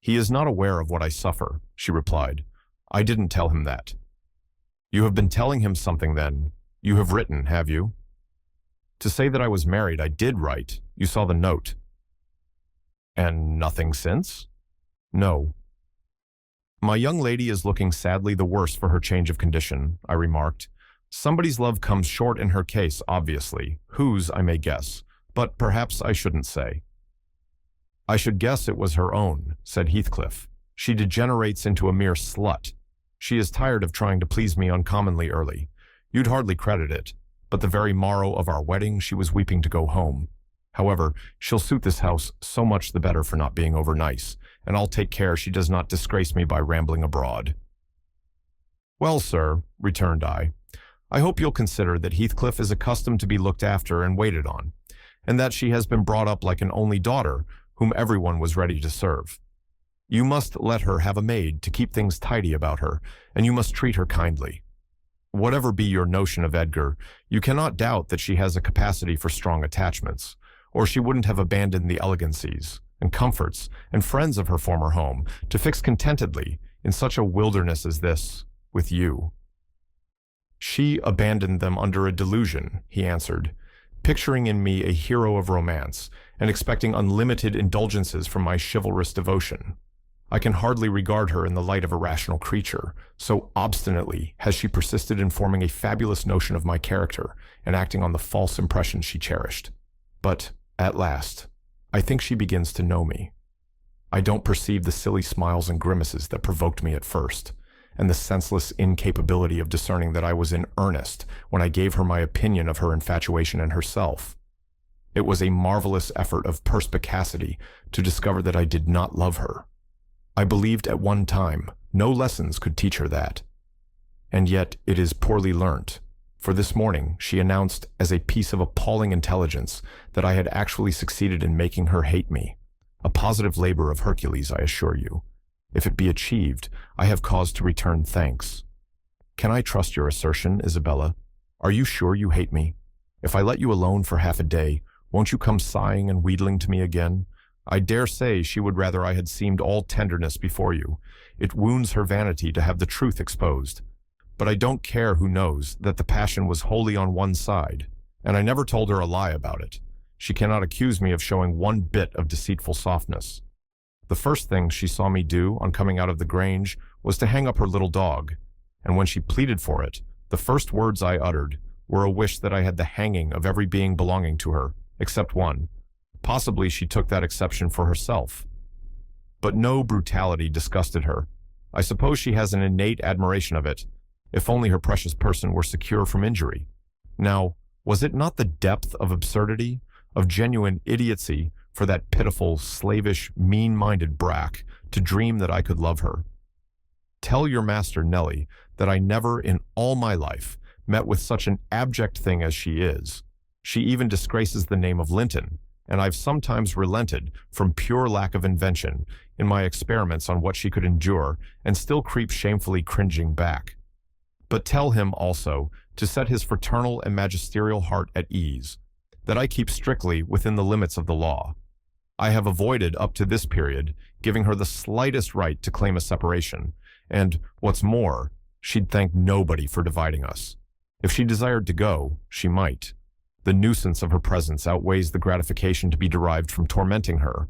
He is not aware of what I suffer, she replied. I didn't tell him that. You have been telling him something then. You have written, have you? To say that I was married, I did write. You saw the note. And nothing since? No. My young lady is looking sadly the worse for her change of condition, I remarked. Somebody's love comes short in her case, obviously. Whose, I may guess, but perhaps I shouldn't say. I should guess it was her own, said Heathcliff. She degenerates into a mere slut. She is tired of trying to please me uncommonly early. You'd hardly credit it, but the very morrow of our wedding she was weeping to go home. However, she'll suit this house so much the better for not being over nice, and I'll take care she does not disgrace me by rambling abroad. Well, sir, returned I hope you'll consider that Heathcliff is accustomed to be looked after and waited on, and that she has been brought up like an only daughter whom everyone was ready to serve. You must let her have a maid to keep things tidy about her, and you must treat her kindly. Whatever be your notion of Edgar, you cannot doubt that she has a capacity for strong attachments, or she wouldn't have abandoned the elegancies and comforts and friends of her former home to fix contentedly in such a wilderness as this with you. She abandoned them under a delusion, he answered, picturing in me a hero of romance and expecting unlimited indulgences from my chivalrous devotion. I can hardly regard her in the light of a rational creature, so obstinately has she persisted in forming a fabulous notion of my character and acting on the false impressions she cherished. But, at last, I think she begins to know me. I don't perceive the silly smiles and grimaces that provoked me at first, and the senseless incapability of discerning that I was in earnest when I gave her my opinion of her infatuation and herself. It was a marvelous effort of perspicacity to discover that I did not love her. I believed at one time no lessons could teach her that. And yet it is poorly learnt, for this morning she announced as a piece of appalling intelligence that I had actually succeeded in making her hate me. A positive labor of Hercules, I assure you. If it be achieved, I have cause to return thanks. Can I trust your assertion, Isabella? Are you sure you hate me? If I let you alone for half a day, won't you come sighing and wheedling to me again? I dare say she would rather I had seemed all tenderness before you. It wounds her vanity to have the truth exposed. But I don't care who knows that the passion was wholly on one side, and I never told her a lie about it. She cannot accuse me of showing one bit of deceitful softness. The first thing she saw me do on coming out of the Grange was to hang up her little dog, and when she pleaded for it, the first words I uttered were a wish that I had the hanging of every being belonging to her, except one. Possibly she took that exception for herself. But no brutality disgusted her. I suppose she has an innate admiration of it, if only her precious person were secure from injury. Now, was it not the depth of absurdity, of genuine idiocy, for that pitiful, slavish, mean-minded brack to dream that I could love her? Tell your master, Nellie, that I never in all my life met with such an abject thing as she is. She even disgraces the name of Linton, and I've sometimes relented from pure lack of invention in my experiments on what she could endure and still creep shamefully cringing back. But tell him also to set his fraternal and magisterial heart at ease, that I keep strictly within the limits of the law. I have avoided up to this period giving her the slightest right to claim a separation, and, what's more, she'd thank nobody for dividing us. If she desired to go, she might. The nuisance of her presence outweighs the gratification to be derived from tormenting her.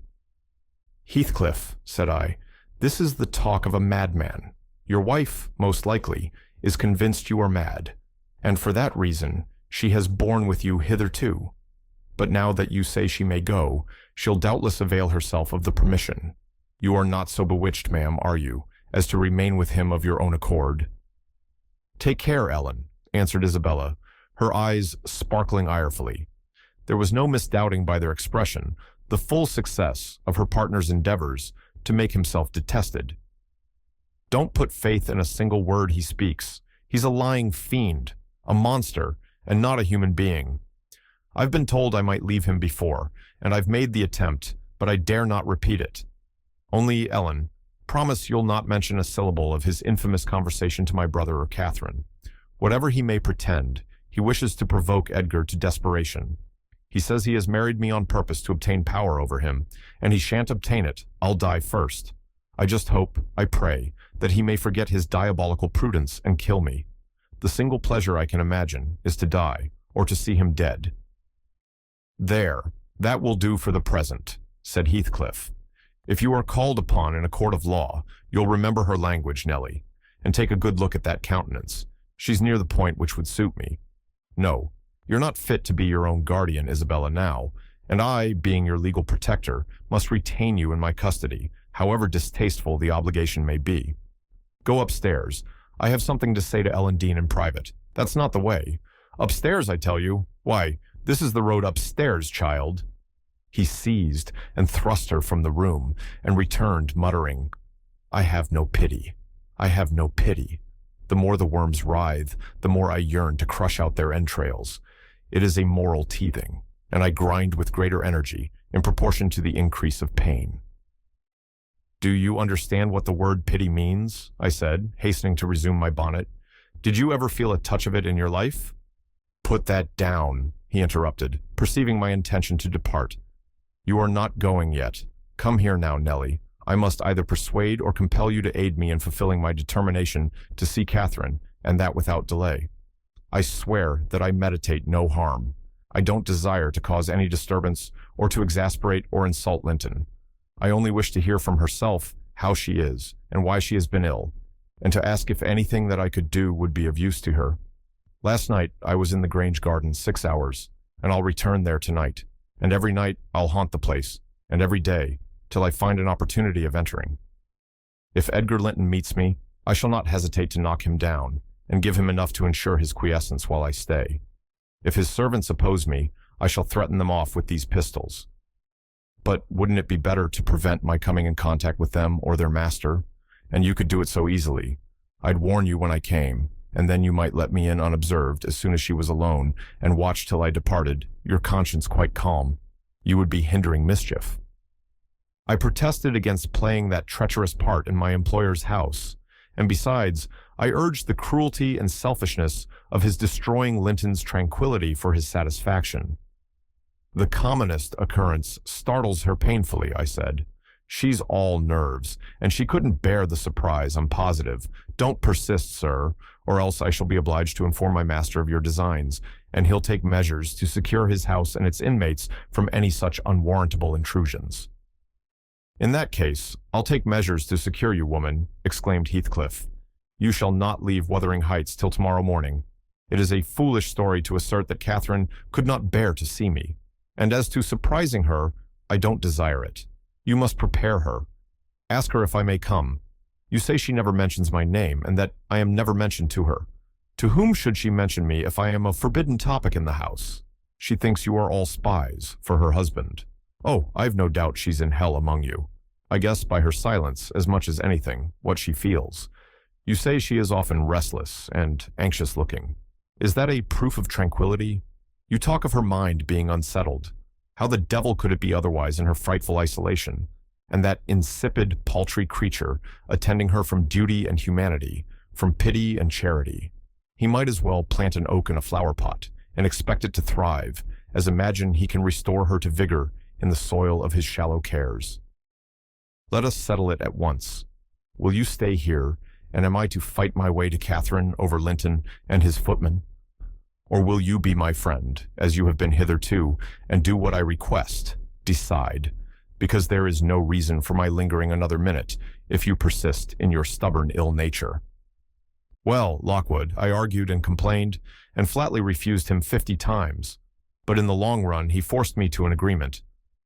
Heathcliff, said I, this is the talk of a madman. Your wife, most likely, is convinced you are mad, and for that reason she has borne with you hitherto. But now that you say she may go, she'll doubtless avail herself of the permission. You are not so bewitched, ma'am, are you, as to remain with him of your own accord? Take care, Ellen, answered Isabella, her eyes sparkling irefully. There was no misdoubting by their expression the full success of her partner's endeavors to make himself detested. Don't put faith in a single word he speaks. He's a lying fiend, a monster, and not a human being. I've been told I might leave him before, and I've made the attempt, but I dare not repeat it. Only, Ellen, promise you'll not mention a syllable of his infamous conversation to my brother or Catherine. Whatever he may pretend, he wishes to provoke Edgar to desperation. He says he has married me on purpose to obtain power over him, and he shan't obtain it. I'll die first. I just hope, I pray, that he may forget his diabolical prudence and kill me. The single pleasure I can imagine is to die, or to see him dead. There, that will do for the present, said Heathcliff, If you are called upon in a court of law, you'll remember her language, Nellie, and take a good look at that countenance. She's near the point which would suit me. No, you're not fit to be your own guardian, Isabella, now, and I, being your legal protector, must retain you in my custody, however distasteful the obligation may be. Go upstairs. I have something to say to Ellen Dean in private. That's not the way. Upstairs, I tell you. Why, this is the road upstairs, child. He seized and thrust her from the room and returned, muttering, I have no pity. I have no pity. The more the worms writhe, the more I yearn to crush out their entrails. It is a moral teething, and I grind with greater energy in proportion to the increase of pain. Do you understand what the word pity means? I said, hastening to resume my bonnet. Did you ever feel a touch of it in your life? Put that down, he interrupted, perceiving my intention to depart. You are not going yet. Come here now, Nellie. I must either persuade or compel you to aid me in fulfilling my determination to see Catherine, and that without delay. I swear that I meditate no harm. I don't desire to cause any disturbance or to exasperate or insult Linton. I only wish to hear from herself how she is and why she has been ill, and to ask if anything that I could do would be of use to her. Last night I was in the Grange garden 6 hours, and I'll return there tonight, and every night I'll haunt the place, and every day, till I find an opportunity of entering. If Edgar Linton meets me, I shall not hesitate to knock him down, and give him enough to ensure his quiescence while I stay. If his servants oppose me, I shall threaten them off with these pistols. But wouldn't it be better to prevent my coming in contact with them or their master? And you could do it so easily. I'd warn you when I came, and then you might let me in unobserved as soon as she was alone, and watch till I departed, your conscience quite calm. You would be hindering mischief. I protested against playing that treacherous part in my employer's house, and besides, I urged the cruelty and selfishness of his destroying Linton's tranquility for his satisfaction. The commonest occurrence startles her painfully, I said. She's all nerves, and she couldn't bear the surprise, I'm positive. Don't persist, sir, or else I shall be obliged to inform my master of your designs, and he'll take measures to secure his house and its inmates from any such unwarrantable intrusions. In that case, I'll take measures to secure you, woman, exclaimed Heathcliff. You shall not leave Wuthering Heights till tomorrow morning. It is a foolish story to assert that Catherine could not bear to see me. And as to surprising her, I don't desire it. You must prepare her. Ask her if I may come. You say she never mentions my name, and that I am never mentioned to her. To whom should she mention me if I am a forbidden topic in the house? She thinks you are all spies for her husband. Oh, I've no doubt she's in hell among you. I guess by her silence, as much as anything, what she feels. You say she is often restless and anxious-looking. Is that a proof of tranquility? You talk of her mind being unsettled. How the devil could it be otherwise in her frightful isolation? And that insipid, paltry creature attending her from duty and humanity, from pity and charity. He might as well plant an oak in a flower pot and expect it to thrive, as imagine he can restore her to vigor in the soil of his shallow cares. Let us settle it at once. Will you stay here, and am I to fight my way to Catherine over Linton and his footman? Or will you be my friend, as you have been hitherto, and do what I request? Decide, because there is no reason for my lingering another minute if you persist in your stubborn ill nature. Well, Lockwood, I argued and complained, and flatly refused him 50 times. But in the long run, he forced me to an agreement.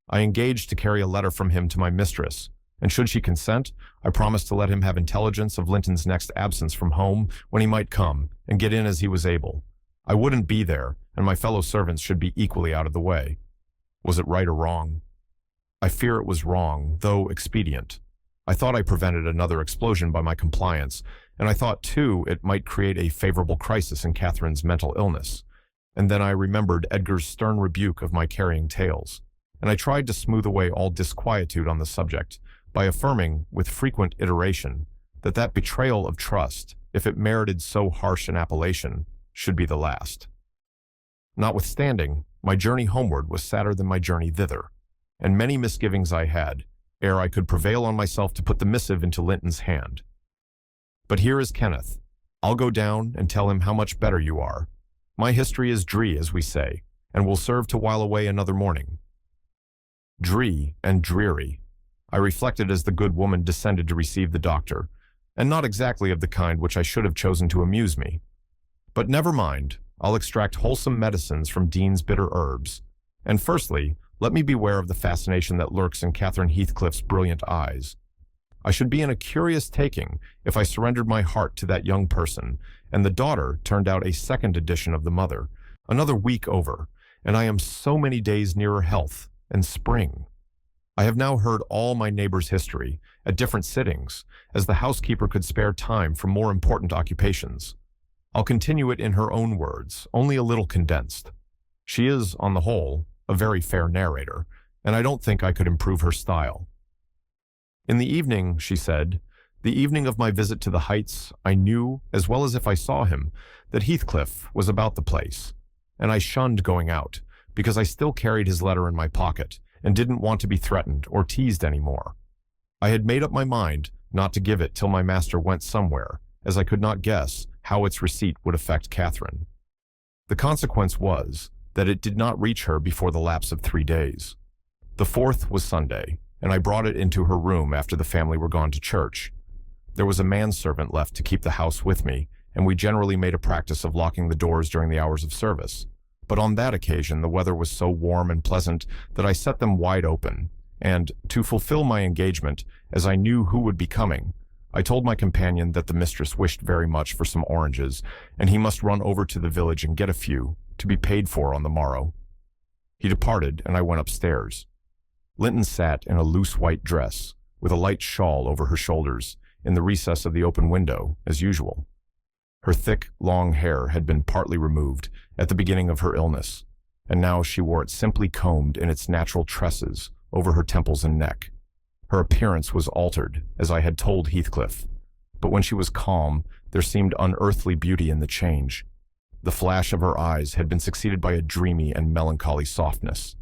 I engaged to carry a letter from him to my mistress, and should she consent, I promised to let him have intelligence of Linton's next absence from home when he might come, and get in as he was able. I wouldn't be there, and my fellow servants should be equally out of the way. Was it right or wrong? I fear it was wrong, though expedient. I thought I prevented another explosion by my compliance, and I thought, too, it might create a favorable crisis in Catherine's mental illness. And then I remembered Edgar's stern rebuke of my carrying tales, and I tried to smooth away all disquietude on the subject by affirming, with frequent iteration, that that betrayal of trust, if it merited so harsh an appellation, should be the last. Notwithstanding, my journey homeward was sadder than my journey thither, and many misgivings I had, ere I could prevail on myself to put the missive into Linton's hand. But here is Kenneth. I'll go down and tell him how much better you are. My history is dree, as we say, and will serve to while away another morning. Dree and dreary. I reflected as the good woman descended to receive the doctor, and not exactly of the kind which I should have chosen to amuse me. But never mind, I'll extract wholesome medicines from Dean's bitter herbs. And firstly, let me beware of the fascination that lurks in Catherine Heathcliff's brilliant eyes. I should be in a curious taking if I surrendered my heart to that young person, and the daughter turned out a second edition of the mother, another week over, and I am so many days nearer health and spring. I have now heard all my neighbor's history, at different sittings, as the housekeeper could spare time from more important occupations. I'll continue it in her own words, only a little condensed. She is, on the whole, a very fair narrator, and I don't think I could improve her style. In the evening, she said, the evening of my visit to the Heights, I knew, as well as if I saw him, that Heathcliff was about the place, and I shunned going out, because I still carried his letter in my pocket, and didn't want to be threatened or teased any more. I had made up my mind not to give it till my master went somewhere, as I could not guess how its receipt would affect Catherine. The consequence was that it did not reach her before the lapse of 3 days. The 4th was Sunday, and I brought it into her room after the family were gone to church. There was a manservant left to keep the house with me, and we generally made a practice of locking the doors during the hours of service. But on that occasion the weather was so warm and pleasant that I set them wide open, and, to fulfill my engagement, as I knew who would be coming, I told my companion that the mistress wished very much for some oranges, and he must run over to the village and get a few, to be paid for on the morrow. He departed, and I went upstairs. Linton sat in a loose white dress, with a light shawl over her shoulders, in the recess of the open window, as usual. Her thick, long hair had been partly removed at the beginning of her illness, and now she wore it simply combed in its natural tresses over her temples and neck. Her appearance was altered, as I had told Heathcliff, but when she was calm, there seemed unearthly beauty in the change. The flash of her eyes had been succeeded by a dreamy and melancholy softness.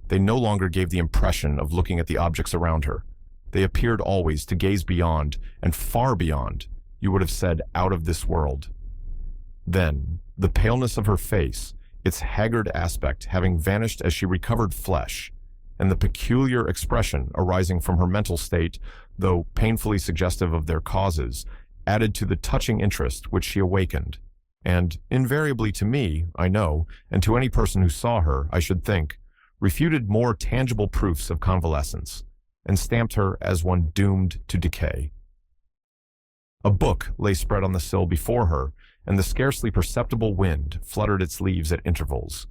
They no longer gave the impression of looking at the objects around her. They appeared always to gaze beyond, and far beyond, you would have said out of this world. Then, the paleness of her face, its haggard aspect having vanished as she recovered flesh, and the peculiar expression arising from her mental state, though painfully suggestive of their causes, added to the touching interest which she awakened, and invariably to me, I know, and to any person who saw her, I should think, refuted more tangible proofs of convalescence, and stamped her as one doomed to decay. A book lay spread on the sill before her, and the scarcely perceptible wind fluttered its leaves at intervals.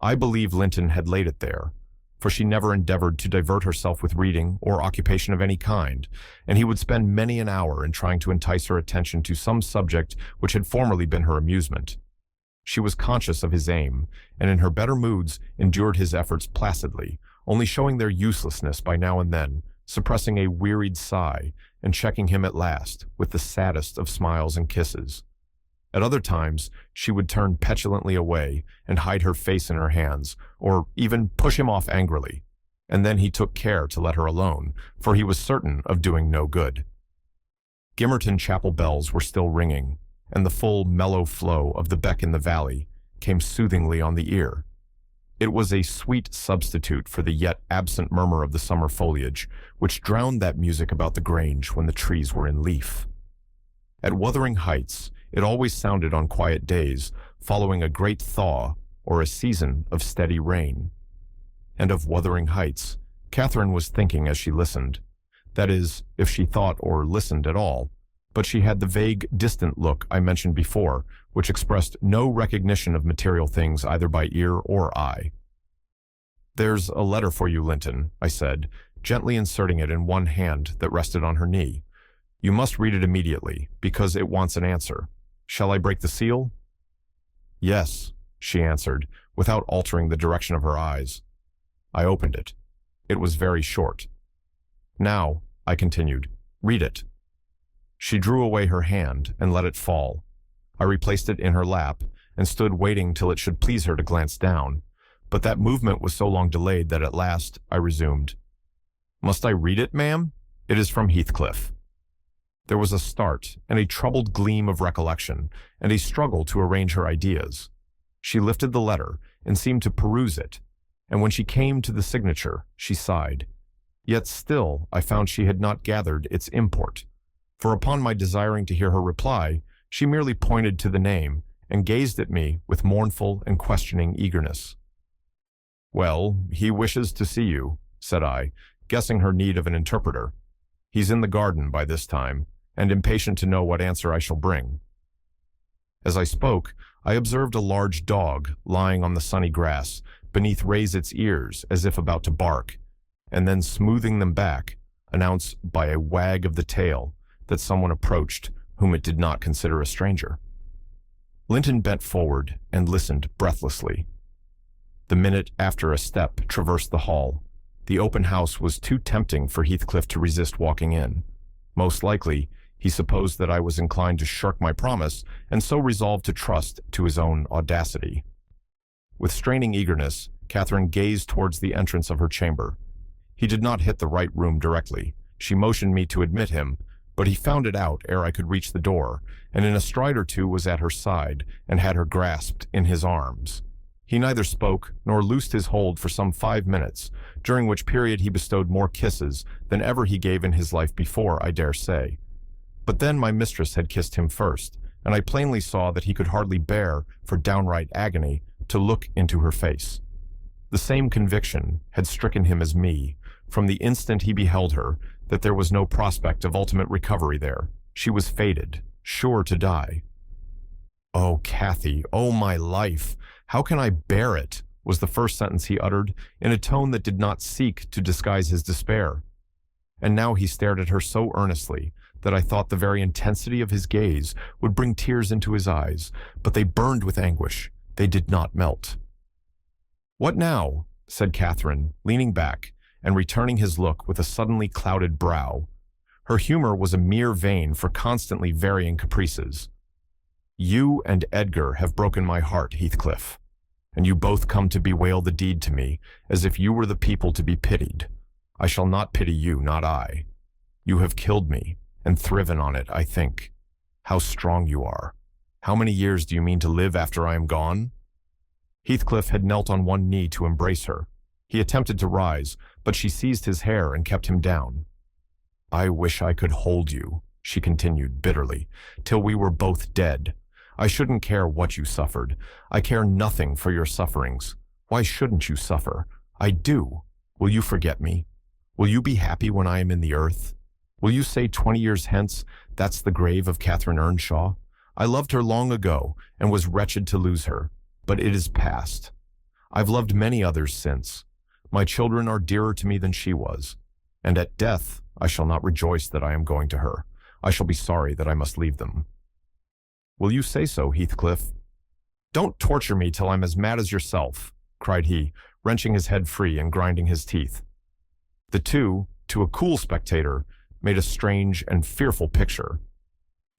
I believe Linton had laid it there, for she never endeavored to divert herself with reading or occupation of any kind, and he would spend many an hour in trying to entice her attention to some subject which had formerly been her amusement. She was conscious of his aim, and in her better moods endured his efforts placidly, only showing their uselessness by now and then, suppressing a wearied sigh, and checking him at last with the saddest of smiles and kisses. At other times, she would turn petulantly away and hide her face in her hands, or even push him off angrily, and then he took care to let her alone, for he was certain of doing no good. Gimmerton chapel bells were still ringing, and the full, mellow flow of the beck in the valley came soothingly on the ear. It was a sweet substitute for the yet absent murmur of the summer foliage, which drowned that music about the Grange when the trees were in leaf. At Wuthering Heights, it always sounded on quiet days, following a great thaw or a season of steady rain. And of Wuthering Heights, Catherine was thinking as she listened. That is, if she thought or listened at all, but she had the vague, distant look I mentioned before, which expressed no recognition of material things either by ear or eye. "There's a letter for you, Linton," I said, gently inserting it in one hand that rested on her knee. "You must read it immediately, because it wants an answer. Shall I break the seal?" "Yes," she answered, without altering the direction of her eyes. I opened it. It was very short. "Now," I continued, "read it." She drew away her hand and let it fall. I replaced it in her lap and stood waiting till it should please her to glance down, but that movement was so long delayed that at last I resumed. "Must I read it, ma'am? It is from Heathcliff." There was a start and a troubled gleam of recollection and a struggle to arrange her ideas. She lifted the letter and seemed to peruse it, and when she came to the signature, she sighed. Yet still I found she had not gathered its import, for upon my desiring to hear her reply, she merely pointed to the name and gazed at me with mournful and questioning eagerness. "Well, he wishes to see you," said I, guessing her need of an interpreter. "He's in the garden by this time, and impatient to know what answer I shall bring." As I spoke, I observed a large dog lying on the sunny grass, beneath raise its ears as if about to bark, and then smoothing them back, announce by a wag of the tail that someone approached whom it did not consider a stranger. Linton bent forward and listened breathlessly. The minute after a step traversed the hall, the open house was too tempting for Heathcliff to resist walking in. Most likely, he supposed that I was inclined to shirk my promise, and so resolved to trust to his own audacity. With straining eagerness, Catherine gazed towards the entrance of her chamber. He did not hit the right room directly. She motioned me to admit him, but he found it out ere I could reach the door, and in a stride or two was at her side and had her grasped in his arms. He neither spoke nor loosed his hold for some 5 minutes, during which period he bestowed more kisses than ever he gave in his life before, I dare say. But then my mistress had kissed him first, and I plainly saw that he could hardly bear, for downright agony, to look into her face. The same conviction had stricken him as me, from the instant he beheld her, that there was no prospect of ultimate recovery there. She was fated, sure to die. "Oh, Cathy, oh, my life, how can I bear it?" was the first sentence he uttered, in a tone that did not seek to disguise his despair. And now he stared at her so earnestly that I thought the very intensity of his gaze would bring tears into his eyes, but they burned with anguish. They did not melt. "What now?" said Catherine, leaning back and returning his look with a suddenly clouded brow. Her humor was a mere vein for constantly varying caprices. "You and Edgar have broken my heart, Heathcliff, and you both come to bewail the deed to me as if you were the people to be pitied. I shall not pity you, not I. You have killed me, and thriven on it, I think. How strong you are. How many years do you mean to live after I am gone?" Heathcliff had knelt on one knee to embrace her. He attempted to rise, but she seized his hair and kept him down. "I wish I could hold you," she continued bitterly, "till we were both dead. I shouldn't care what you suffered. I care nothing for your sufferings. Why shouldn't you suffer? I do. Will you forget me? Will you be happy when I am in the earth? Will you say 20 years hence, that's the grave of Catherine Earnshaw? I loved her long ago and was wretched to lose her, but it is past. I've loved many others since. My children are dearer to me than she was, and at death I shall not rejoice that I am going to her. I shall be sorry that I must leave them." "Will you say so, Heathcliff?" "Don't torture me till I'm as mad as yourself," cried he, wrenching his head free and grinding his teeth. The two, to a cool spectator, made a strange and fearful picture.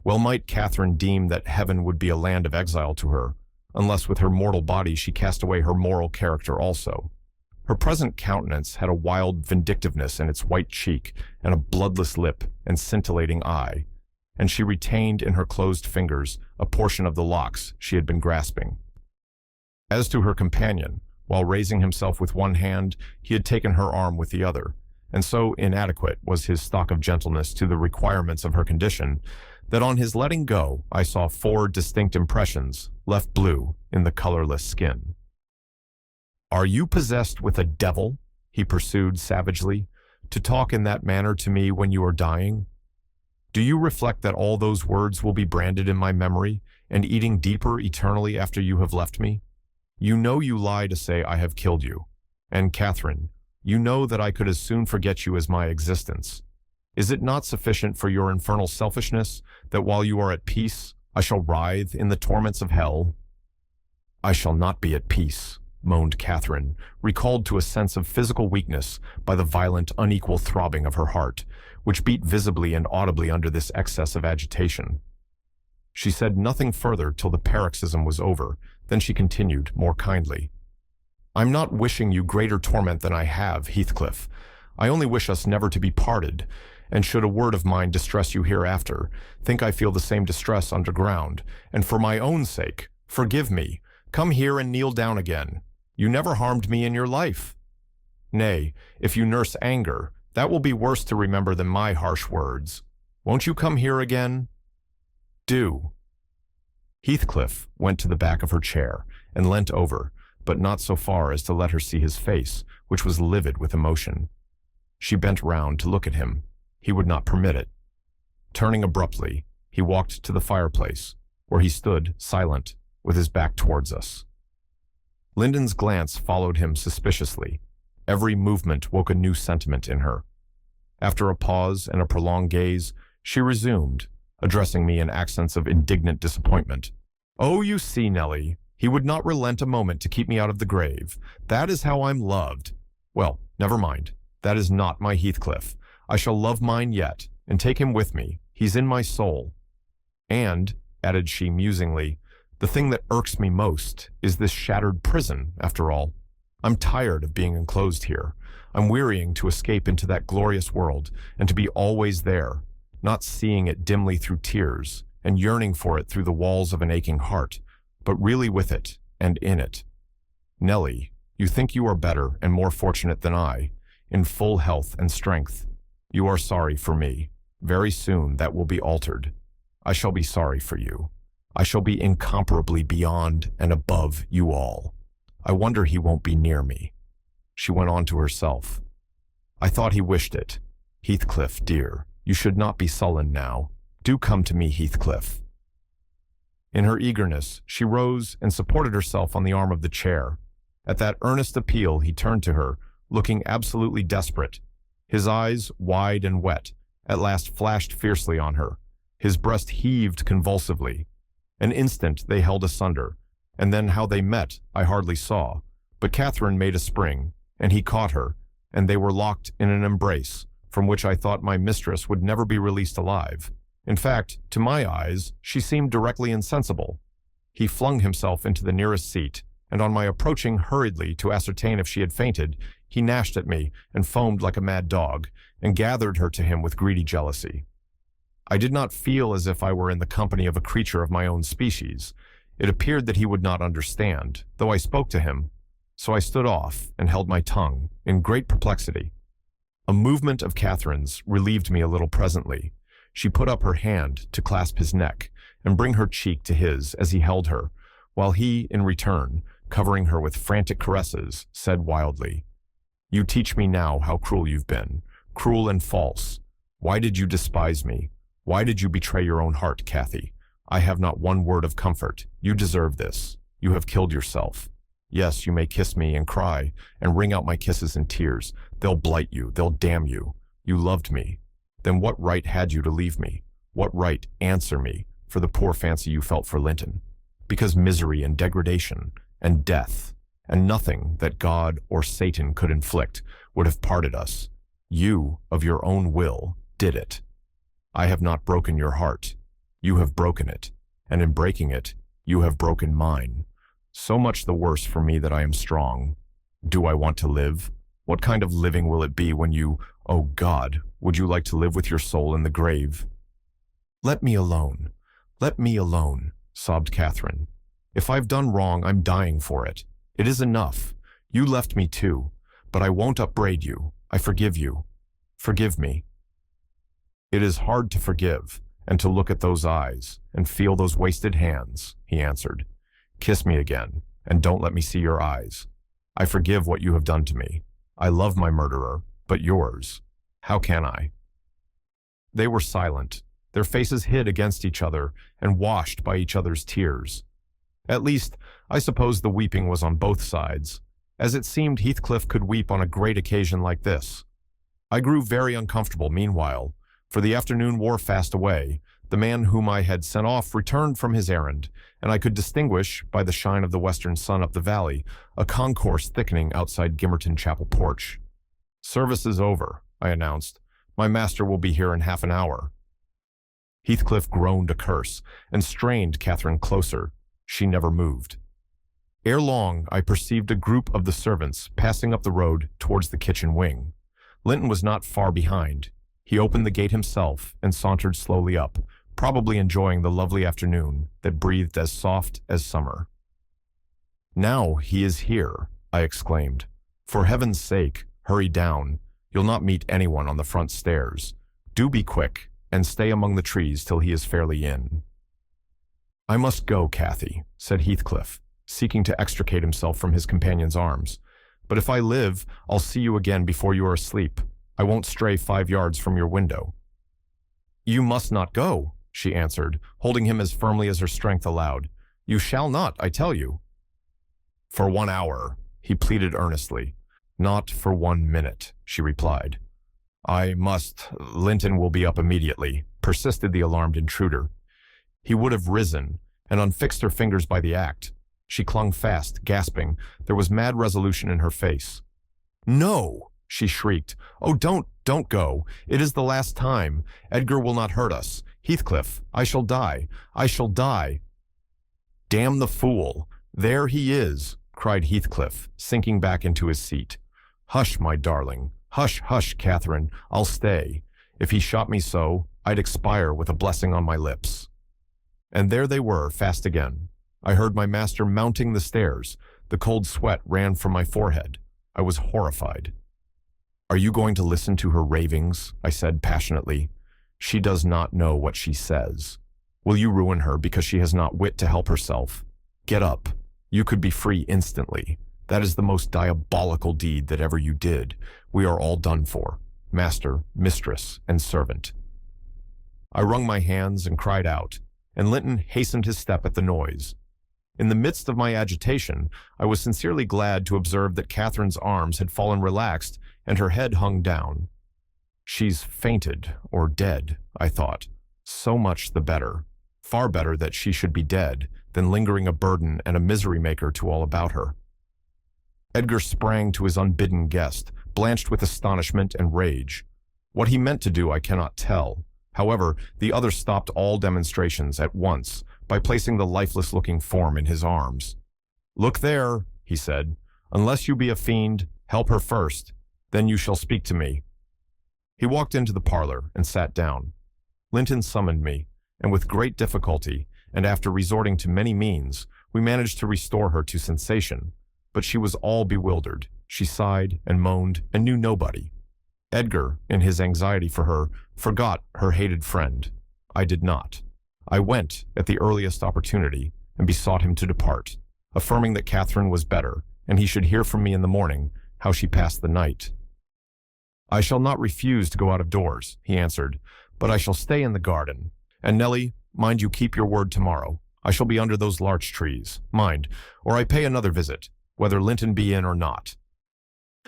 Well might Catherine deem that heaven would be a land of exile to her, unless with her mortal body she cast away her moral character also. Her present countenance had a wild vindictiveness in its white cheek and a bloodless lip and scintillating eye, and she retained in her closed fingers a portion of the locks she had been grasping. As to her companion, while raising himself with one hand, he had taken her arm with the other, and so inadequate was his stock of gentleness to the requirements of her condition that on his letting go I saw 4 distinct impressions, left blue in the colorless skin. "Are you possessed with a devil?" he pursued savagely, "to talk in that manner to me when you are dying? Do you reflect that all those words will be branded in my memory and eating deeper eternally after you have left me? You know you lie to say I have killed you. And Catherine, you know that I could as soon forget you as my existence. Is it not sufficient for your infernal selfishness that while you are at peace, I shall writhe in the torments of hell?" "I shall not be at peace," moaned Catherine, recalled to a sense of physical weakness by the violent, unequal throbbing of her heart, which beat visibly and audibly under this excess of agitation. She said nothing further till the paroxysm was over, then she continued more kindly. "I'm not wishing you greater torment than I have, Heathcliff. I only wish us never to be parted, and should a word of mine distress you hereafter, think I feel the same distress underground, and for my own sake, forgive me. Come here and kneel down again. You never harmed me in your life. Nay, if you nurse anger, That will be worse to remember than my harsh words. Won't you come here again? Do. Heathcliff went to the back of her chair and leant over, but not so far as to let her see his face, which was livid with emotion. She bent round to look at him. He would not permit it. Turning abruptly, he walked to the fireplace, where he stood, silent, with his back towards us. Linden's glance followed him suspiciously. Every movement woke a new sentiment in her. After a pause and a prolonged gaze, she resumed, addressing me in accents of indignant disappointment. "Oh, you see, Nellie, he would not relent a moment to keep me out of the grave. That is how I'm loved. Well, never mind. That is not my Heathcliff. I shall love mine yet, and take him with me. He's in my soul. And," added she musingly, "the thing that irks me most is this shattered prison, after all. I'm tired of being enclosed here. I'm wearying to escape into that glorious world, and to be always there, not seeing it dimly through tears, and yearning for it through the walls of an aching heart, but really with it, and in it. Nellie, you think you are better and more fortunate than I, in full health and strength. You are sorry for me. Very soon that will be altered. I shall be sorry for you. I shall be incomparably beyond and above you all. I wonder he won't be near me." She went on to herself. "I thought he wished it. Heathcliff, dear, you should not be sullen now. Do come to me, Heathcliff." In her eagerness, she rose and supported herself on the arm of the chair. At that earnest appeal, he turned to her, looking absolutely desperate. His eyes, wide and wet, at last flashed fiercely on her. His breast heaved convulsively. An instant they held asunder, and then how they met I hardly saw, but Catherine made a spring, and he caught her, and they were locked in an embrace, from which I thought my mistress would never be released alive. In fact, to my eyes, she seemed directly insensible. He flung himself into the nearest seat, and on my approaching hurriedly to ascertain if she had fainted, he gnashed at me and foamed like a mad dog, and gathered her to him with greedy jealousy. I did not feel as if I were in the company of a creature of my own species. It appeared that he would not understand, though I spoke to him, so I stood off and held my tongue, in great perplexity. A movement of Catherine's relieved me a little presently. She put up her hand to clasp his neck and bring her cheek to his as he held her, while he, in return, covering her with frantic caresses, said wildly, "You teach me now how cruel you've been, cruel and false. Why did you despise me? Why did you betray your own heart, Cathy? I have not one word of comfort. You deserve this. You have killed yourself. Yes, you may kiss me and cry, and wring out my kisses in tears. They'll blight you, they'll damn you. You loved me. Then what right had you to leave me? What right, answer me, for the poor fancy you felt for Linton? Because misery and degradation and death, and nothing that God or Satan could inflict, would have parted us. You, of your own will, did it. I have not broken your heart. You have broken it, and in breaking it, you have broken mine. So much the worse for me that I am strong. Do I want to live? What kind of living will it be when you, oh God, would you like to live with your soul in the grave?" "Let me alone. Let me alone," sobbed Catherine. "If I've done wrong, I'm dying for it. It is enough. You left me too, but I won't upbraid you. I forgive you. Forgive me." "It is hard to forgive, and to look at those eyes, and feel those wasted hands," he answered. "Kiss me again, and don't let me see your eyes. I forgive what you have done to me. I love my murderer, but yours. How can I?" They were silent, their faces hid against each other and washed by each other's tears. At least, I suppose the weeping was on both sides, as it seemed Heathcliff could weep on a great occasion like this. I grew very uncomfortable meanwhile, for the afternoon wore fast away. The man whom I had sent off returned from his errand, and I could distinguish, by the shine of the western sun up the valley, a concourse thickening outside Gimmerton Chapel porch. "Service is over," I announced. "My master will be here in half an hour." Heathcliff groaned a curse and strained Catherine closer. She never moved. Ere long, I perceived a group of the servants passing up the road towards the kitchen wing. Linton was not far behind. He opened the gate himself and sauntered slowly up, probably enjoying the lovely afternoon that breathed as soft as summer. "Now he is here," I exclaimed. "For heaven's sake, hurry down. You'll not meet anyone on the front stairs. Do be quick, and stay among the trees till he is fairly in." "I must go, Cathy," said Heathcliff, seeking to extricate himself from his companion's arms. "But if I live, I'll see you again before you are asleep. I won't stray 5 yards from your window." "You must not go," she answered, holding him as firmly as her strength allowed. "You shall not, I tell you." "For 1 hour," he pleaded earnestly. "Not for 1 minute," she replied. "I must. Linton will be up immediately," persisted the alarmed intruder. He would have risen and unfixed her fingers by the act. She clung fast, gasping. There was mad resolution in her face. "No!" she shrieked. "Oh, don't go. It is the last time. Edgar will not hurt us. Heathcliff, I shall die. I shall die." "Damn the fool! There he is!" cried Heathcliff, sinking back into his seat. "Hush, my darling. Hush, hush, Catherine. I'll stay. If he shot me so, I'd expire with a blessing on my lips." And there they were, fast again. I heard my master mounting the stairs. The cold sweat ran from my forehead. I was horrified. "Are you going to listen to her ravings?" I said passionately. "She does not know what she says. Will you ruin her because she has not wit to help herself? Get up. You could be free instantly. That is the most diabolical deed that ever you did. We are all done for, master, mistress, and servant." I wrung my hands and cried out, and Linton hastened his step at the noise. In the midst of my agitation, I was sincerely glad to observe that Catherine's arms had fallen relaxed and her head hung down. "She's fainted or dead," I thought. So much the better. Far better that she should be dead than lingering a burden and a misery-maker to all about her. Edgar sprang to his unbidden guest, blanched with astonishment and rage. What he meant to do I cannot tell. However, the other stopped all demonstrations at once by placing the lifeless-looking form in his arms. "Look there," he said. "Unless you be a fiend, help her first. Then you shall speak to me." He walked into the parlor and sat down. Linton summoned me, and with great difficulty, and after resorting to many means, we managed to restore her to sensation. But she was all bewildered. She sighed and moaned and knew nobody. Edgar, in his anxiety for her, forgot her hated friend. I did not. I went at the earliest opportunity and besought him to depart, affirming that Catherine was better, and he should hear from me in the morning how she passed the night. "I shall not refuse to go out of doors," he answered, "but I shall stay in the garden. And Nellie, mind you keep your word tomorrow. I shall be under those larch trees, mind, or I pay another visit, whether Linton be in or not."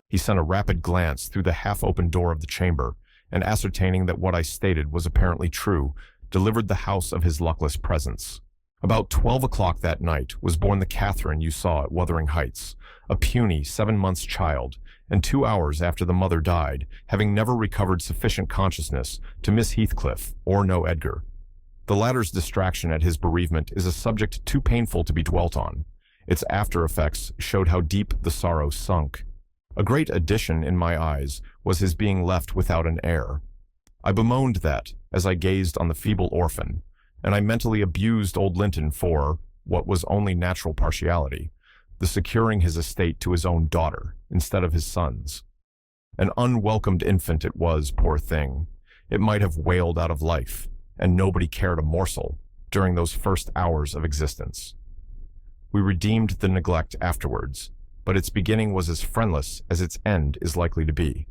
He sent a rapid glance through the half-open door of the chamber, and ascertaining that what I stated was apparently true, delivered the house of his luckless presence. About 12 o'clock that night was born the Catherine you saw at Wuthering Heights, a puny 7 months child, and 2 hours after the mother died, having never recovered sufficient consciousness to miss Heathcliff or know Edgar. The latter's distraction at his bereavement is a subject too painful to be dwelt on. Its after-effects showed how deep the sorrow sunk. A great addition in my eyes was his being left without an heir. I bemoaned that, as I gazed on the feeble orphan, and I mentally abused old Linton for, what was only natural partiality, the securing his estate to his own daughter instead of his son's. An unwelcomed infant it was, poor thing. It might have wailed out of life, and nobody cared a morsel during those first hours of existence. We redeemed the neglect afterwards, but its beginning was as friendless as its end is likely to be.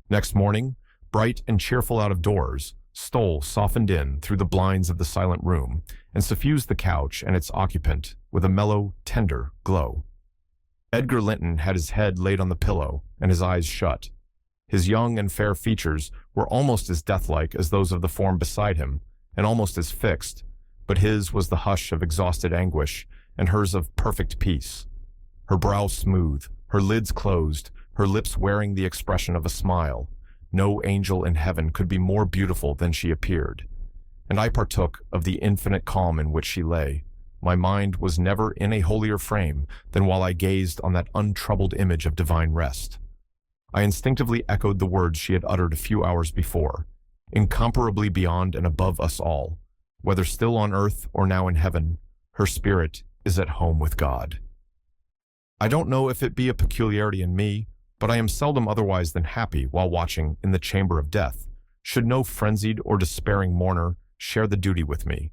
Next morning, bright and cheerful out of doors, stole softened in through the blinds of the silent room and suffused the couch and its occupant with a mellow, tender glow. Edgar Linton had his head laid on the pillow and his eyes shut. His young and fair features were almost as deathlike as those of the form beside him, and almost as fixed, but his was the hush of exhausted anguish and hers of perfect peace. Her brow smooth, her lids closed, her lips wearing the expression of a smile. No angel in heaven could be more beautiful than she appeared. And I partook of the infinite calm in which she lay. My mind was never in a holier frame than while I gazed on that untroubled image of divine rest. I instinctively echoed the words she had uttered a few hours before, incomparably beyond and above us all. Whether still on earth or now in heaven, her spirit is at home with God. I don't know if it be a peculiarity in me, but I am seldom otherwise than happy while watching in the chamber of death, should no frenzied or despairing mourner share the duty with me.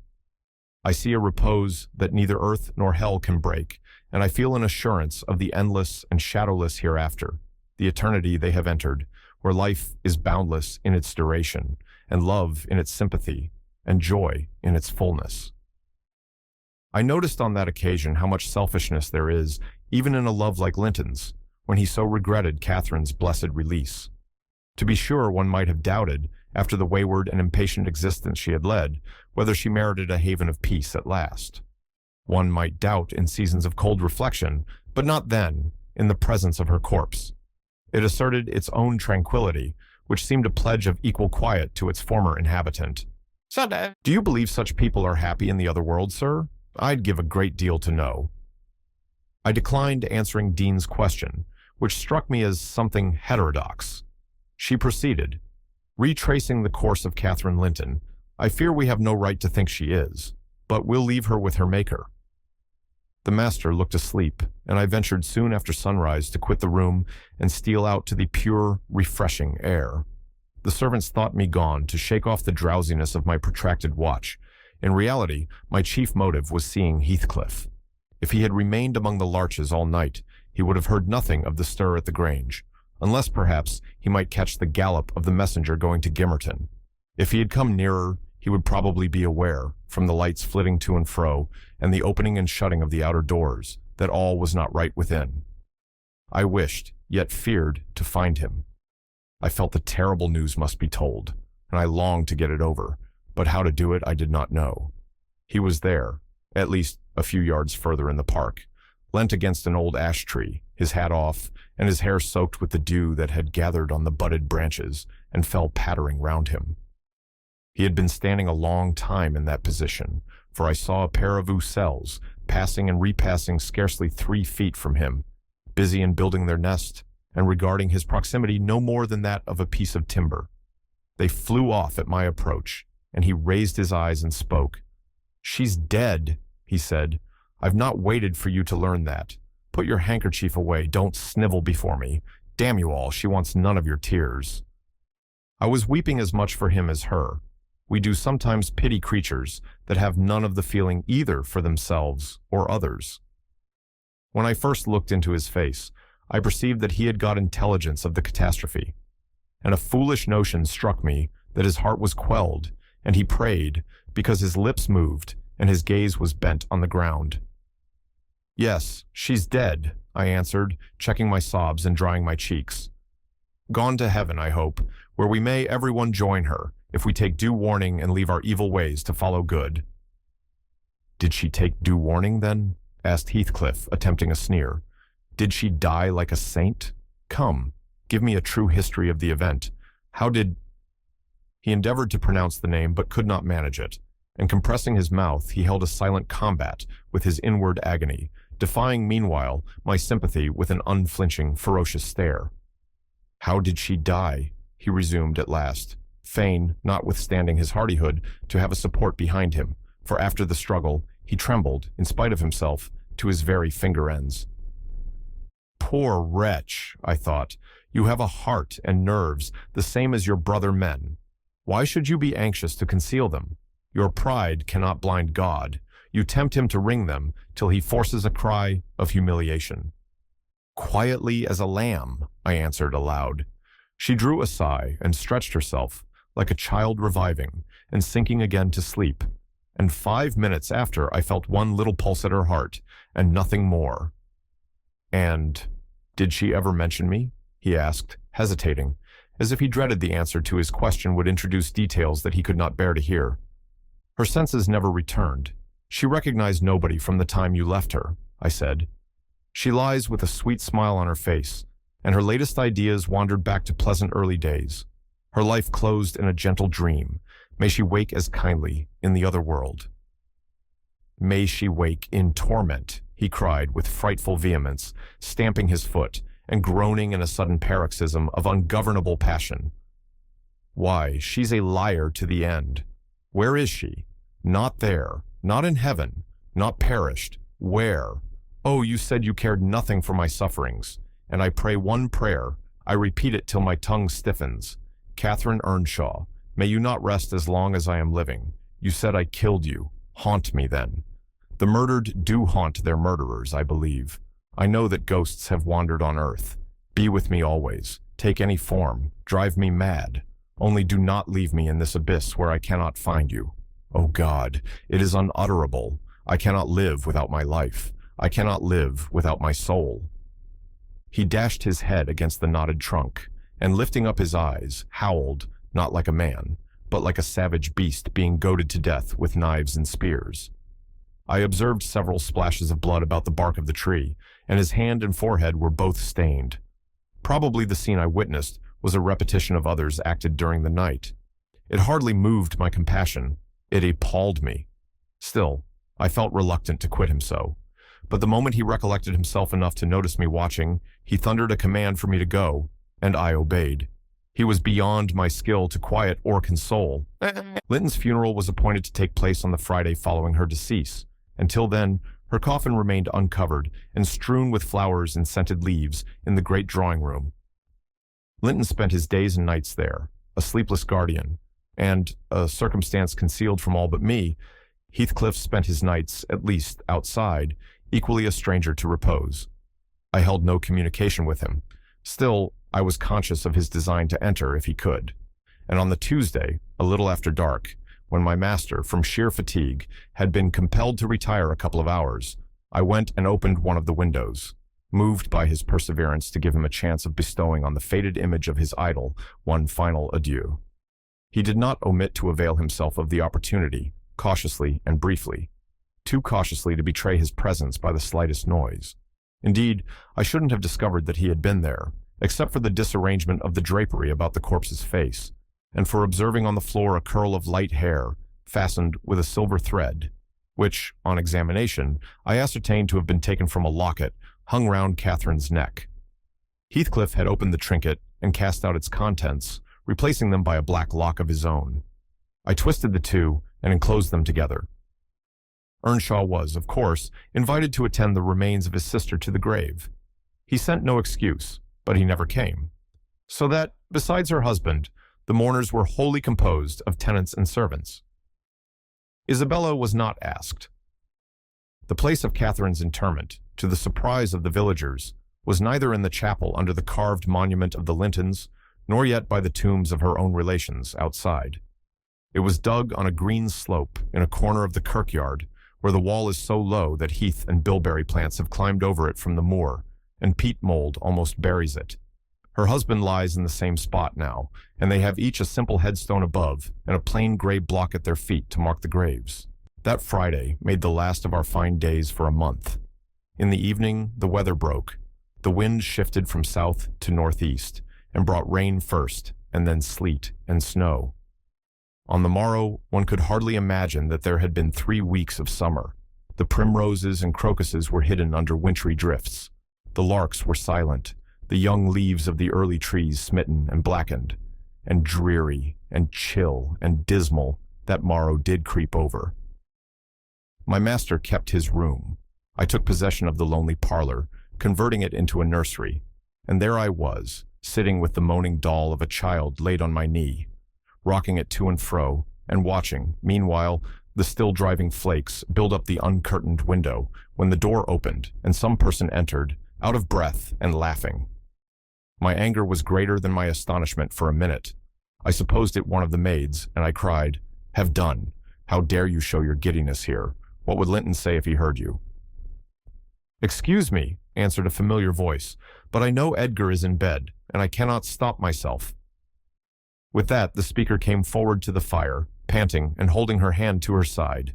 I see a repose that neither earth nor hell can break, and I feel an assurance of the endless and shadowless hereafter, the eternity they have entered, where life is boundless in its duration, and love in its sympathy, and joy in its fullness. I noticed on that occasion how much selfishness there is, even in a love like Linton's, when he so regretted Catherine's blessed release. To be sure, one might have doubted, after the wayward and impatient existence she had led, whether she merited a haven of peace at last. One might doubt in seasons of cold reflection, but not then, in the presence of her corpse. It asserted its own tranquility, which seemed a pledge of equal quiet to its former inhabitant. Do you believe such people are happy in the other world, sir? I'd give a great deal to know. I declined answering Dean's question, which struck me as something heterodox. She proceeded, retracing the course of Catherine Linton. I fear we have no right to think she is, but we'll leave her with her Maker. The master looked asleep, and I ventured soon after sunrise to quit the room and steal out to the pure, refreshing air. The servants thought me gone to shake off the drowsiness of my protracted watch. In reality, my chief motive was seeing Heathcliff. If he had remained among the larches all night, he would have heard nothing of the stir at the Grange, unless perhaps he might catch the gallop of the messenger going to Gimmerton. If he had come nearer, he would probably be aware, from the lights flitting to and fro, and the opening and shutting of the outer doors, that all was not right within. I wished, yet feared, to find him. I felt the terrible news must be told, and I longed to get it over, but how to do it I did not know. He was there, at least a few yards further in the park, leant against an old ash tree, his hat off, and his hair soaked with the dew that had gathered on the budded branches and fell pattering round him. He had been standing a long time in that position, for I saw a pair of ousels passing and repassing scarcely 3 feet from him, busy in building their nest, and regarding his proximity no more than that of a piece of timber. They flew off at my approach, and he raised his eyes and spoke. "She's dead," he said. "I've not waited for you to learn that. Put your handkerchief away, don't snivel before me. Damn you all, she wants none of your tears." I was weeping as much for him as her. We do sometimes pity creatures that have none of the feeling either for themselves or others. When I first looked into his face, I perceived that he had got intelligence of the catastrophe, and a foolish notion struck me that his heart was quelled, and he prayed, because his lips moved, and his gaze was bent on the ground. "Yes, she's dead," I answered, checking my sobs and drying my cheeks. "Gone to heaven, I hope, where we may everyone join her, if we take due warning and leave our evil ways to follow good." "Did she take due warning, then?" asked Heathcliff, attempting a sneer. "Did she die like a saint? Come, give me a true history of the event. How did—" He endeavored to pronounce the name, but could not manage it, and compressing his mouth, he held a silent combat with his inward agony, defying meanwhile my sympathy with an unflinching, ferocious stare. "How did she die?" he resumed at last, fain, notwithstanding his hardihood, to have a support behind him, for after the struggle he trembled, in spite of himself, to his very finger ends. "Poor wretch," I thought, "you have a heart and nerves the same as your brother men. Why should you be anxious to conceal them? Your pride cannot blind God. You tempt him to wring them till he forces a cry of humiliation." "Quietly as a lamb," I answered aloud. She drew a sigh and stretched herself, like a child reviving and sinking again to sleep, and 5 minutes after I felt one little pulse at her heart, and nothing more. "And did she ever mention me?" he asked, hesitating, as if he dreaded the answer to his question would introduce details that he could not bear to hear. "Her senses never returned. She recognized nobody from the time you left her," I said. "She lies with a sweet smile on her face, and her latest ideas wandered back to pleasant early days. Her life closed in a gentle dream. May she wake as kindly in the other world." "May she wake in torment," he cried with frightful vehemence, stamping his foot and groaning in a sudden paroxysm of ungovernable passion. "Why, she's a liar to the end. Where is she? Not there, not in heaven, not perished. Where? Oh, you said you cared nothing for my sufferings. and I pray one prayer. I repeat it till my tongue stiffens. Catherine Earnshaw, may you not rest as long as I am living. You said I killed you. Haunt me then. The murdered do haunt their murderers, I believe. I know that ghosts have wandered on earth. Be with me always. Take any form. Drive me mad. Only do not leave me in this abyss where I cannot find you. Oh God, it is unutterable. I cannot live without my life. I cannot live without my soul. He dashed his head against the knotted trunk, and lifting up his eyes, howled, not like a man, but like a savage beast being goaded to death with knives and spears. I observed several splashes of blood about the bark of the tree, and his hand and forehead were both stained. Probably the scene I witnessed was a repetition of others acted during the night. It hardly moved my compassion. It appalled me. Still, I felt reluctant to quit him so. But the moment he recollected himself enough to notice me watching, he thundered a command for me to go, and I obeyed. He was beyond my skill to quiet or console. Linton's funeral was appointed to take place on the Friday following her decease. Until then, her coffin remained uncovered and strewn with flowers and scented leaves in the great drawing room. Linton spent his days and nights there, a sleepless guardian, and, a circumstance concealed from all but me, Heathcliff spent his nights, at least outside, equally a stranger to repose. I held no communication with him. Still, I was conscious of his design to enter if he could. And on the Tuesday, a little after dark, when my master, from sheer fatigue, had been compelled to retire a couple of hours, I went and opened one of the windows, moved by his perseverance to give him a chance of bestowing on the faded image of his idol one final adieu. He did not omit to avail himself of the opportunity, cautiously and briefly, too cautiously to betray his presence by the slightest noise. Indeed, I shouldn't have discovered that he had been there, except for the disarrangement of the drapery about the corpse's face, and for observing on the floor a curl of light hair, fastened with a silver thread, which, on examination, I ascertained to have been taken from a locket hung round Catherine's neck. Heathcliff had opened the trinket and cast out its contents, replacing them by a black lock of his own. I twisted the two and enclosed them together. Earnshaw was, of course, invited to attend the remains of his sister to the grave. He sent no excuse, but he never came. So that, besides her husband, the mourners were wholly composed of tenants and servants. Isabella was not asked. The place of Catherine's interment, to the surprise of the villagers, was neither in the chapel under the carved monument of the Lintons, nor yet by the tombs of her own relations outside. It was dug on a green slope in a corner of the kirkyard, where the wall is so low that heath and bilberry plants have climbed over it from the moor, and peat mold almost buries it. Her husband lies in the same spot now, and they have each a simple headstone above and a plain gray block at their feet to mark the graves. That Friday made the last of our fine days for a month. In the evening, the weather broke. The wind shifted from south to northeast, and brought rain first, and then sleet and snow. On the morrow, one could hardly imagine that there had been 3 weeks of summer. The primroses and crocuses were hidden under wintry drifts. The larks were silent, the young leaves of the early trees smitten and blackened, and dreary and chill and dismal that morrow did creep over. My master kept his room. I took possession of the lonely parlor, converting it into a nursery, and there I was, sitting with the moaning doll of a child laid on my knee, rocking it to and fro, and watching, meanwhile, the still driving flakes build up the uncurtained window, when the door opened and some person entered, out of breath and laughing. My anger was greater than my astonishment for a minute. I supposed it one of the maids, and I cried, "Have done! How dare you show your giddiness here? What would Linton say if he heard you?" "Excuse me," answered a familiar voice, "but I know Edgar is in bed, and I cannot stop myself." With that, the speaker came forward to the fire, panting and holding her hand to her side.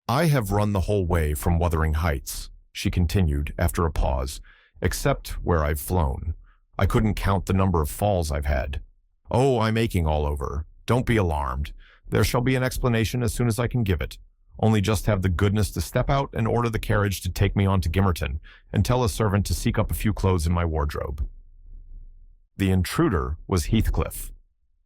"I have run the whole way from Wuthering Heights," she continued after a pause, "except where I've flown. I couldn't count the number of falls I've had. Oh, I'm aching all over. Don't be alarmed. There shall be an explanation as soon as I can give it. Only just have the goodness to step out and order the carriage to take me on to Gimmerton, and tell a servant to seek up a few clothes in my wardrobe." The intruder was Heathcliff.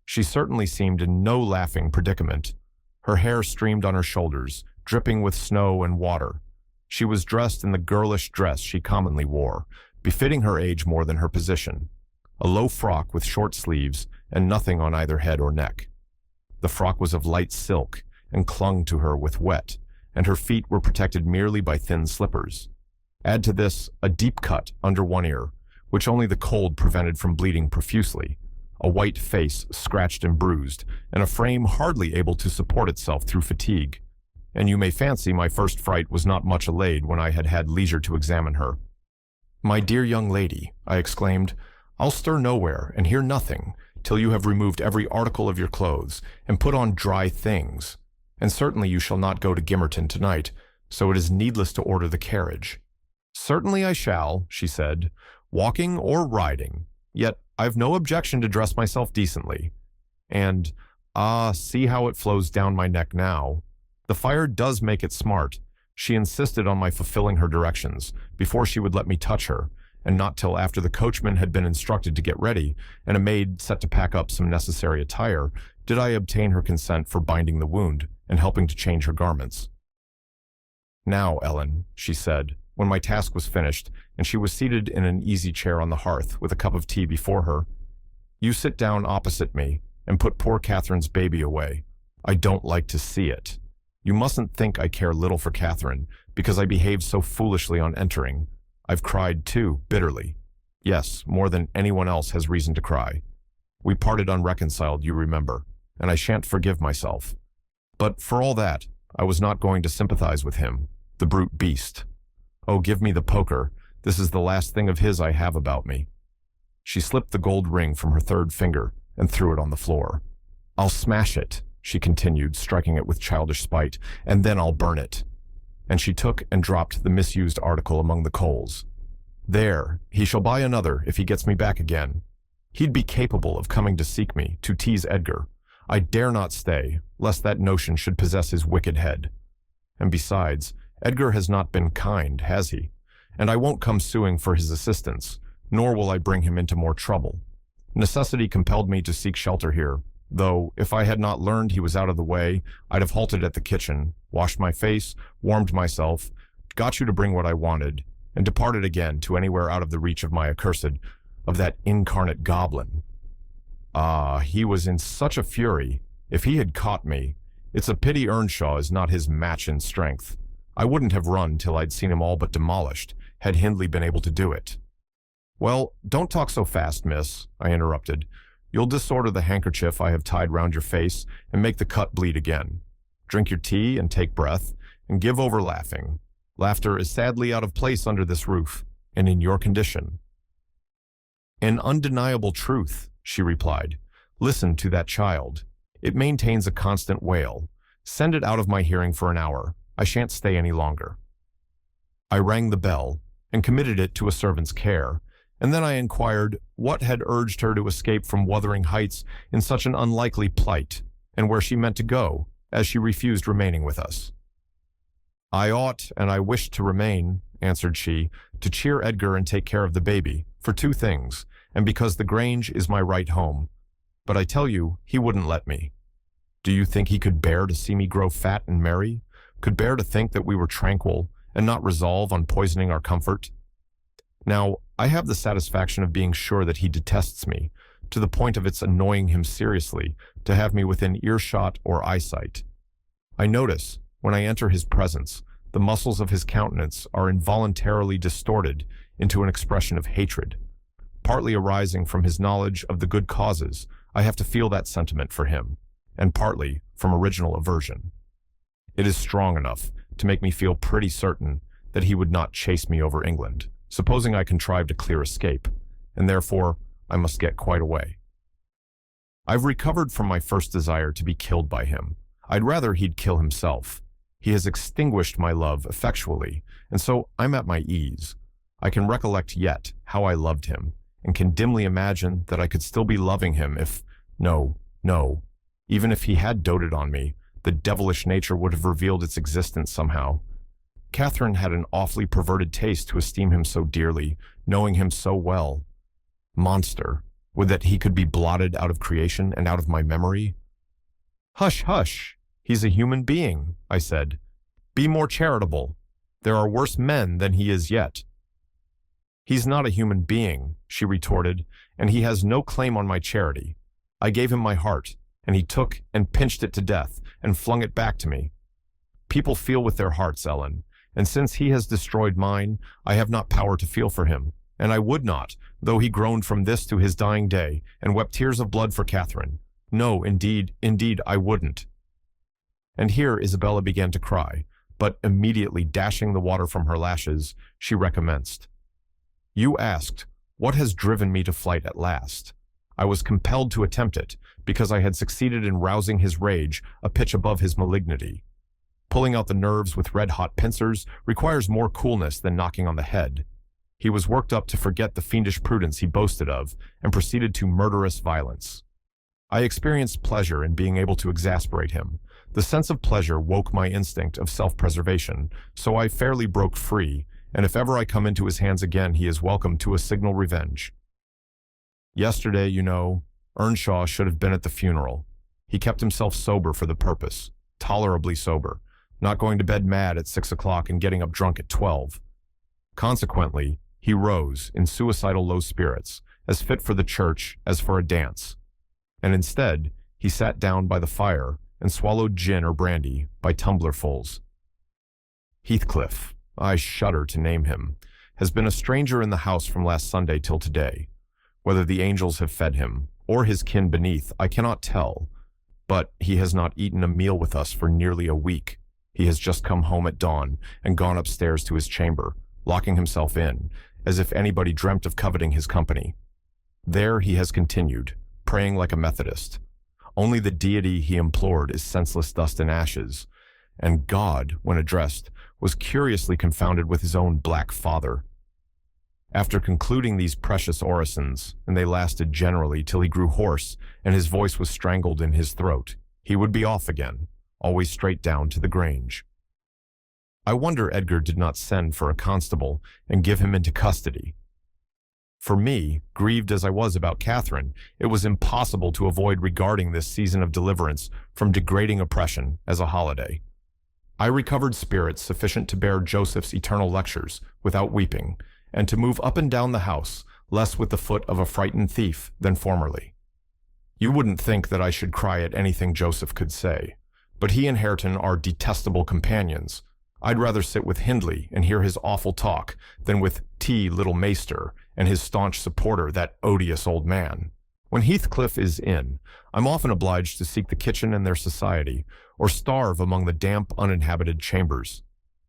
She certainly seemed in no laughing predicament. Her hair streamed on her shoulders, dripping with snow and water. She was dressed in the girlish dress she commonly wore, befitting her age more than her position. A low frock with short sleeves and nothing on either head or neck. The frock was of light silk and clung to her with wet, and her feet were protected merely by thin slippers. Add to this a deep cut under one ear, which only the cold prevented from bleeding profusely, a white face scratched and bruised, and a frame hardly able to support itself through fatigue. And you may fancy my first fright was not much allayed when I had had leisure to examine her. "My dear young lady," I exclaimed, "I'll stir nowhere and hear nothing till you have removed every article of your clothes and put on dry things. And certainly you shall not go to Gimmerton tonight, so it is needless to order the carriage." "Certainly I shall," she said, "walking or riding. Yet I've no objection to dress myself decently. And, see how it flows down my neck now. The fire does make it smart." She insisted on my fulfilling her directions before she would let me touch her, and not till after the coachman had been instructed to get ready and a maid set to pack up some necessary attire did I obtain her consent for binding the wound and helping to change her garments. "Now, Ellen," she said, when my task was finished and she was seated in an easy chair on the hearth with a cup of tea before her, "you sit down opposite me and put poor Catherine's baby away. I don't like to see it. You mustn't think I care little for Catherine because I behaved so foolishly on entering. I've cried too, bitterly. Yes, more than anyone else has reason to cry. We parted unreconciled, you remember, and I shan't forgive myself. But for all that, I was not going to sympathize with him, the brute beast. Oh, give me the poker. This is the last thing of his I have about me." She slipped the gold ring from her third finger and threw it on the floor. "I'll smash it," she continued, striking it with childish spite, "and then I'll burn it." And she took and dropped the misused article among the coals. "There, he shall buy another if he gets me back again. He'd be capable of coming to seek me, to tease Edgar. I dare not stay, lest that notion should possess his wicked head. And besides, Edgar has not been kind, has he? And I won't come suing for his assistance, nor will I bring him into more trouble. Necessity compelled me to seek shelter here, though if I had not learned he was out of the way, I'd have halted at the kitchen, washed my face, warmed myself, got you to bring what I wanted, and departed again to anywhere out of the reach of my of that incarnate goblin. Ah, he was in such a fury. If he had caught me, it's a pity Earnshaw is not his match in strength. I wouldn't have run till I'd seen him all but demolished, had Hindley been able to do it." "Well, don't talk so fast, miss," I interrupted. "You'll disorder the handkerchief I have tied round your face and make the cut bleed again. Drink your tea and take breath, and give over laughing. Laughter is sadly out of place under this roof, and in your condition." "An undeniable truth," she replied. "Listen to that child. It maintains a constant wail. Send it out of my hearing for an hour. I shan't stay any longer." I rang the bell and committed it to a servant's care, and then I inquired what had urged her to escape from Wuthering Heights in such an unlikely plight, and where she meant to go, as she refused remaining with us. "I ought and I wished to remain," answered she, "to cheer Edgar and take care of the baby, for two things, and because the Grange is my right home. But I tell you, he wouldn't let me. Do you think he could bear to see me grow fat and merry? Could bear to think that we were tranquil, and not resolve on poisoning our comfort? Now, I have the satisfaction of being sure that he detests me, to the point of its annoying him seriously to have me within earshot or eyesight. I notice, when I enter his presence, the muscles of his countenance are involuntarily distorted into an expression of hatred. Partly arising from his knowledge of the good causes I have to feel that sentiment for him, and partly from original aversion. It is strong enough to make me feel pretty certain that he would not chase me over England, supposing I contrived a clear escape, and therefore I must get quite away. I've recovered from my first desire to be killed by him. I'd rather he'd kill himself. He has extinguished my love effectually, and so I'm at my ease. I can recollect yet how I loved him, and can dimly imagine that I could still be loving him if, no, even if he had doted on me, the devilish nature would have revealed its existence somehow. Catherine had an awfully perverted taste to esteem him so dearly, knowing him so well. Monster, would that he could be blotted out of creation and out of my memory. "Hush, hush, he's a human being," I said. "Be more charitable. There are worse men than he is yet." "He's not a human being," she retorted, "and he has no claim on my charity. I gave him my heart, and he took and pinched it to death and flung it back to me. People feel with their hearts, Ellen, and since he has destroyed mine, I have not power to feel for him, and I would not, though he groaned from this to his dying day and wept tears of blood for Catherine. No, indeed, indeed, I wouldn't." And here Isabella began to cry, but immediately dashing the water from her lashes, she recommenced. "You asked, what has driven me to flight at last? I was compelled to attempt it, because I had succeeded in rousing his rage a pitch above his malignity. Pulling out the nerves with red-hot pincers requires more coolness than knocking on the head. He was worked up to forget the fiendish prudence he boasted of, and proceeded to murderous violence. I experienced pleasure in being able to exasperate him. The sense of pleasure woke my instinct of self-preservation, so I fairly broke free, and if ever I come into his hands again, he is welcome to a signal revenge. Yesterday, you know, Earnshaw should have been at the funeral. He kept himself sober for the purpose, tolerably sober, not going to bed mad at 6 o'clock and getting up drunk at 12. Consequently, he rose, in suicidal low spirits, as fit for the church as for a dance. And instead, he sat down by the fire and swallowed gin or brandy by tumblerfuls. Heathcliff, I shudder to name him, has been a stranger in the house from last Sunday till today. Whether the angels have fed him, or his kin beneath, I cannot tell, but he has not eaten a meal with us for nearly a week. He has just come home at dawn and gone upstairs to his chamber, locking himself in, as if anybody dreamt of coveting his company. There he has continued, praying like a Methodist. Only the deity he implored is senseless dust and ashes, and God, when addressed, was curiously confounded with his own black father. After concluding these precious orisons, and they lasted generally till he grew hoarse and his voice was strangled in his throat, he would be off again, always straight down to the Grange. I wonder Edgar did not send for a constable and give him into custody. For me, grieved as I was about Catherine, it was impossible to avoid regarding this season of deliverance from degrading oppression as a holiday. I recovered spirits sufficient to bear Joseph's eternal lectures without weeping, and to move up and down the house, less with the foot of a frightened thief than formerly. You wouldn't think that I should cry at anything Joseph could say, but he and Hareton are detestable companions. I'd rather sit with Hindley and hear his awful talk than with Little Maester and his staunch supporter, that odious old man. When Heathcliff is in, I'm often obliged to seek the kitchen and their society, or starve among the damp, uninhabited chambers.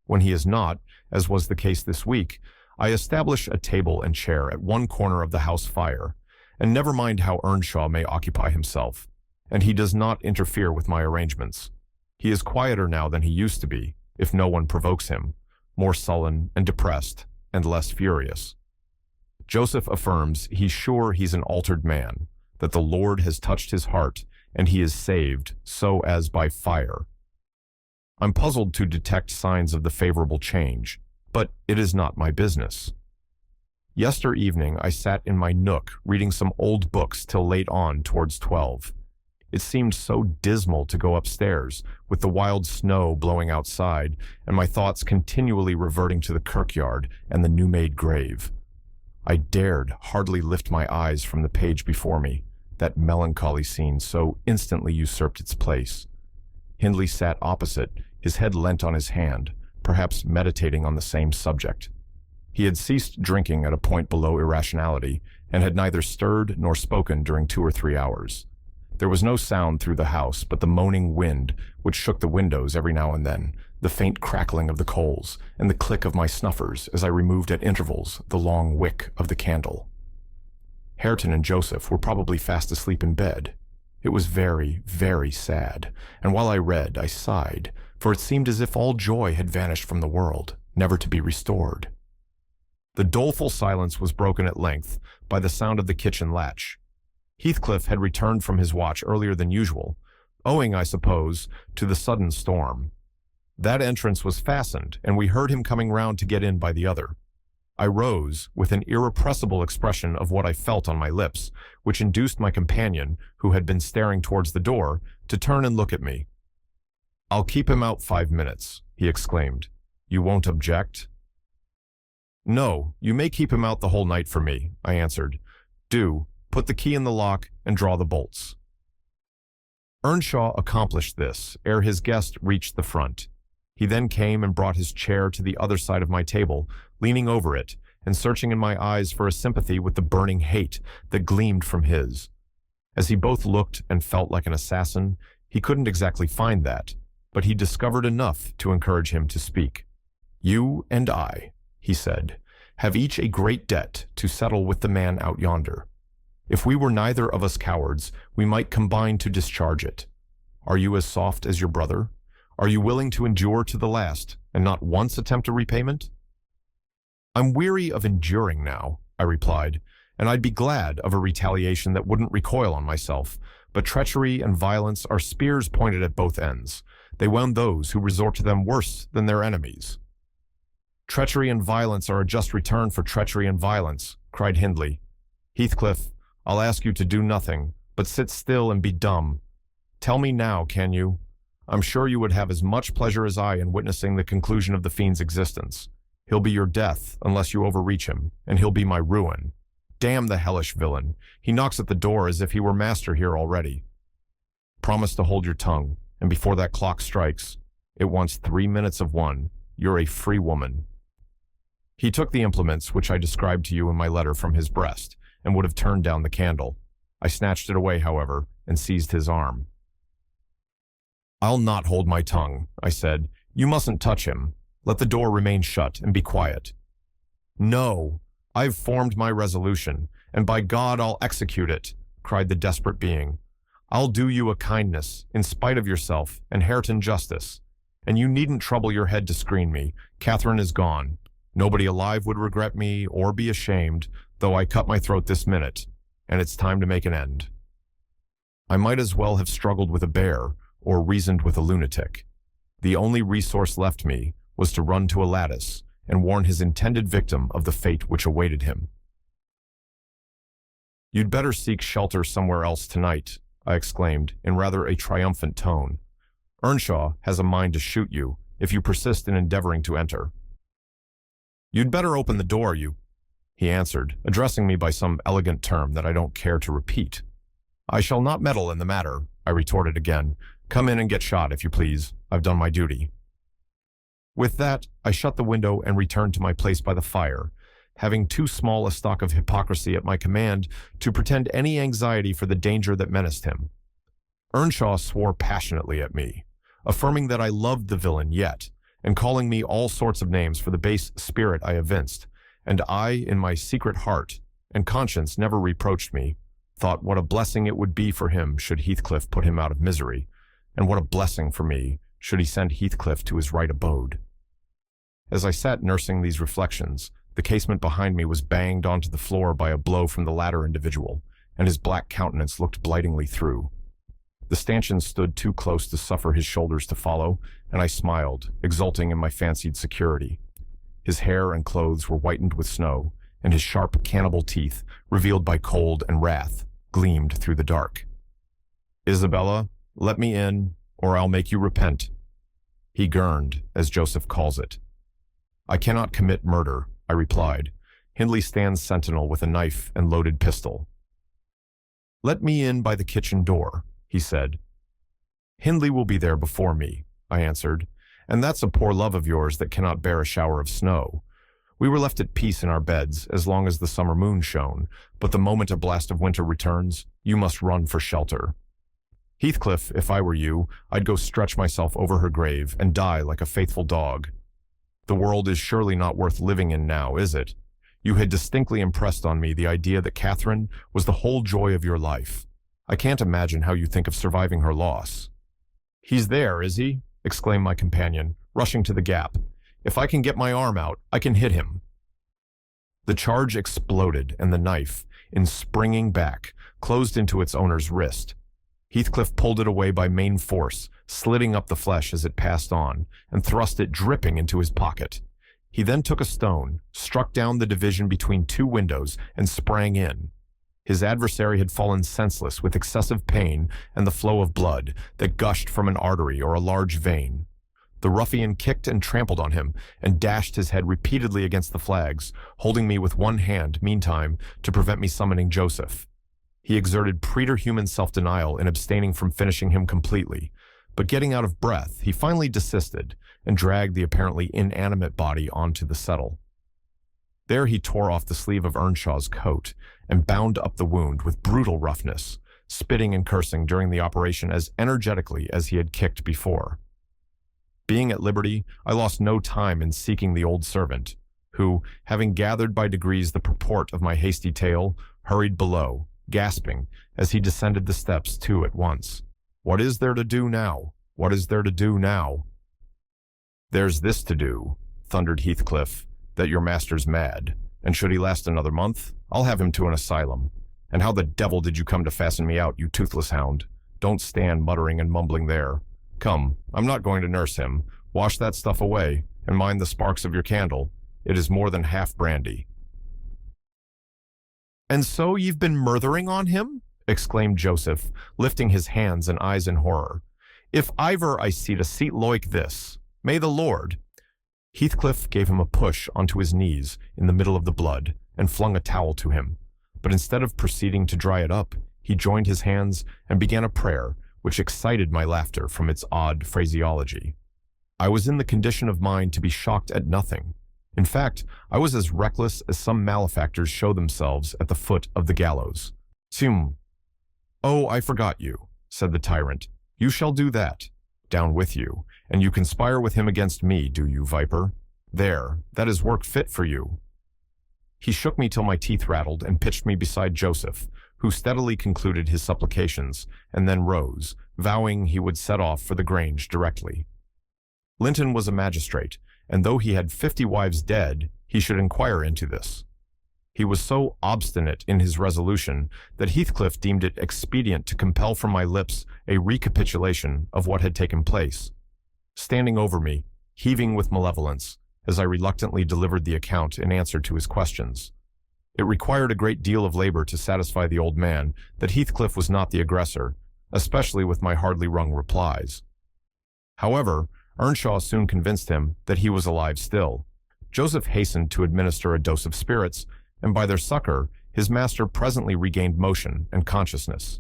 When he is not, as was the case this week, I establish a table and chair at one corner of the house fire, and never mind how Earnshaw may occupy himself, and he does not interfere with my arrangements. He is quieter now than he used to be, if no one provokes him, more sullen and depressed, and less furious. Joseph affirms he's sure he's an altered man, that the Lord has touched his heart, and he is saved, so as by fire. I'm puzzled to detect signs of the favorable change, but it is not my business. Yester evening I sat in my nook reading some old books till late on towards 12. It seemed so dismal to go upstairs, with the wild snow blowing outside, and my thoughts continually reverting to the kirkyard and the new-made grave. I dared hardly lift my eyes from the page before me. That melancholy scene so instantly usurped its place. Hindley sat opposite, his head leant on his hand, perhaps meditating on the same subject. He had ceased drinking at a point below irrationality, and had neither stirred nor spoken during 2 or 3 hours. There was no sound through the house but the moaning wind, which shook the windows every now and then, the faint crackling of the coals, and the click of my snuffers as I removed at intervals the long wick of the candle. Hareton and Joseph were probably fast asleep in bed. It was very, very sad, and while I read, I sighed, for it seemed as if all joy had vanished from the world, never to be restored. The doleful silence was broken at length by the sound of the kitchen latch. Heathcliff had returned from his watch earlier than usual, owing, I suppose, to the sudden storm. That entrance was fastened, and we heard him coming round to get in by the other. I rose, with an irrepressible expression of what I felt on my lips, which induced my companion, who had been staring towards the door, to turn and look at me. "I'll keep him out 5 minutes," he exclaimed. "You won't object?" No, you may keep him out the whole night for me, I answered. Do, put the key in the lock and draw the bolts. Earnshaw accomplished this ere his guest reached the front. He then came and brought his chair to the other side of my table, leaning over it and searching in my eyes for a sympathy with the burning hate that gleamed from his. As he both looked and felt like an assassin, he couldn't exactly find that, but he discovered enough to encourage him to speak. You and I, he said, have each a great debt to settle with the man out yonder. If we were neither of us cowards, we might combine to discharge it. Are you as soft as your brother? Are you willing to endure to the last, and not once attempt a repayment? I'm weary of enduring now, I replied, and I'd be glad of a retaliation that wouldn't recoil on myself, but treachery and violence are spears pointed at both ends. They wound those who resort to them worse than their enemies. Treachery and violence are a just return for treachery and violence, cried Hindley. Heathcliff, I'll ask you to do nothing, but sit still and be dumb. Tell me now, can you? I'm sure you would have as much pleasure as I in witnessing the conclusion of the fiend's existence. He'll be your death, unless you overreach him, and he'll be my ruin. Damn the hellish villain. He knocks at the door as if he were master here already. Promise to hold your tongue, and before that clock strikes, it wants 3 minutes of 1, you're a free woman. He took the implements which I described to you in my letter from his breast, and would have turned down the candle. I snatched it away, however, and seized his arm. I'll not hold my tongue, I said. You mustn't touch him. Let the door remain shut and be quiet. No, I've formed my resolution, and by God I'll execute it, cried the desperate being. I'll do you a kindness, in spite of yourself, and Hareton justice. And you needn't trouble your head to screen me. Catherine is gone. Nobody alive would regret me or be ashamed, though I cut my throat this minute, and it's time to make an end. I might as well have struggled with a bear or reasoned with a lunatic. The only resource left me was to run to a lattice and warn his intended victim of the fate which awaited him. You'd better seek shelter somewhere else tonight, I exclaimed in rather a triumphant tone. Earnshaw has a mind to shoot you if you persist in endeavoring to enter. You'd better open the door, he answered, addressing me by some elegant term that I don't care to repeat. I shall not meddle in the matter, I retorted again. Come in and get shot, if you please. I've done my duty. With that, I shut the window and returned to my place by the fire, having too small a stock of hypocrisy at my command to pretend any anxiety for the danger that menaced him. Earnshaw swore passionately at me, affirming that I loved the villain yet, and calling me all sorts of names for the base spirit I evinced, and I, in my secret heart, and conscience never reproached me, thought what a blessing it would be for him should Heathcliff put him out of misery, and what a blessing for me should he send Heathcliff to his right abode. As I sat nursing these reflections, the casement behind me was banged onto the floor by a blow from the latter individual, and his black countenance looked blightingly through. The stanchion stood too close to suffer his shoulders to follow, and I smiled, exulting in my fancied security. His hair and clothes were whitened with snow, and his sharp cannibal teeth, revealed by cold and wrath, gleamed through the dark. Isabella, let me in, or I'll make you repent. He gurned, as Joseph calls it. I cannot commit murder, I replied. Hindley stands sentinel with a knife and loaded pistol. Let me in by the kitchen door, he said. Hindley will be there before me, I answered, and that's a poor love of yours that cannot bear a shower of snow. We were left at peace in our beds as long as the summer moon shone, but the moment a blast of winter returns, you must run for shelter. Heathcliff, if I were you, I'd go stretch myself over her grave and die like a faithful dog. The world is surely not worth living in now, is it? You had distinctly impressed on me the idea that Catherine was the whole joy of your life. I can't imagine how you think of surviving her loss. He's there, is he? Exclaimed my companion, rushing to the gap. If I can get my arm out, I can hit him. The charge exploded, and the knife, in springing back, closed into its owner's wrist. Heathcliff pulled it away by main force, slitting up the flesh as it passed on, and thrust it dripping into his pocket. He then took a stone, struck down the division between two windows, and sprang in. His adversary had fallen senseless with excessive pain and the flow of blood that gushed from an artery or a large vein. The ruffian kicked and trampled on him and dashed his head repeatedly against the flags, holding me with one hand, meantime, to prevent me summoning Joseph. He exerted preterhuman self-denial in abstaining from finishing him completely, but getting out of breath, he finally desisted and dragged the apparently inanimate body onto the settle. There he tore off the sleeve of Earnshaw's coat and bound up the wound with brutal roughness, spitting and cursing during the operation as energetically as he had kicked before. Being at liberty, I lost no time in seeking the old servant, who, having gathered by degrees the purport of my hasty tale, hurried below, gasping as he descended the steps two at once. "What is there to do now? What is there to do now?" "There's this to do," thundered Heathcliff, "that your master's mad, and should he last another month, I'll have him to an asylum. And how the devil did you come to fasten me out, you toothless hound? Don't stand muttering and mumbling there. Come, I'm not going to nurse him. Wash that stuff away, and mind the sparks of your candle. It is more than half brandy." "And so you've been murthering on him?" exclaimed Joseph, lifting his hands and eyes in horror. "If iver I seed a seat loike this, may the Lord—" Heathcliff gave him a push onto his knees in the middle of the blood and flung a towel to him, but instead of proceeding to dry it up, he joined his hands and began a prayer which excited my laughter from its odd phraseology. I was in the condition of mind to be shocked at nothing. In fact, I was as reckless as some malefactors show themselves at the foot of the gallows. "Sim." "Oh, I forgot you," said the tyrant. "You shall do that. Down with you, and you conspire with him against me, do you, viper? There, that is work fit for you." He shook me till my teeth rattled and pitched me beside Joseph, who steadily concluded his supplications, and then rose, vowing he would set off for the Grange directly. Linton was a magistrate, and though he had 50 wives dead, he should inquire into this. He was so obstinate in his resolution that Heathcliff deemed it expedient to compel from my lips a recapitulation of what had taken place. Standing over me, heaving with malevolence, as I reluctantly delivered the account in answer to his questions. It required a great deal of labor to satisfy the old man that Heathcliff was not the aggressor, especially with my hardly wrung replies. However, Earnshaw soon convinced him that he was alive still. Joseph hastened to administer a dose of spirits, and by their succor, his master presently regained motion and consciousness.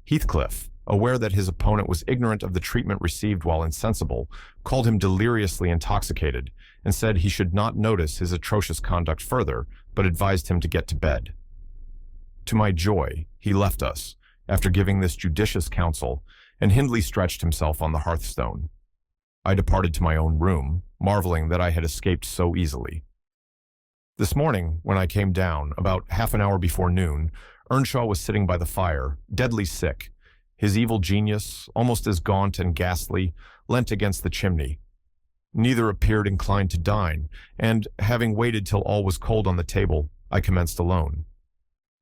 Heathcliff, aware that his opponent was ignorant of the treatment received while insensible, called him deliriously intoxicated, and said he should not notice his atrocious conduct further, but advised him to get to bed. To my joy, he left us, after giving this judicious counsel, and Hindley stretched himself on the hearthstone. I departed to my own room, marveling that I had escaped so easily. This morning, when I came down, about half an hour before noon, Earnshaw was sitting by the fire, deadly sick. His evil genius, almost as gaunt and ghastly, leant against the chimney. Neither appeared inclined to dine, and, having waited till all was cold on the table, I commenced alone.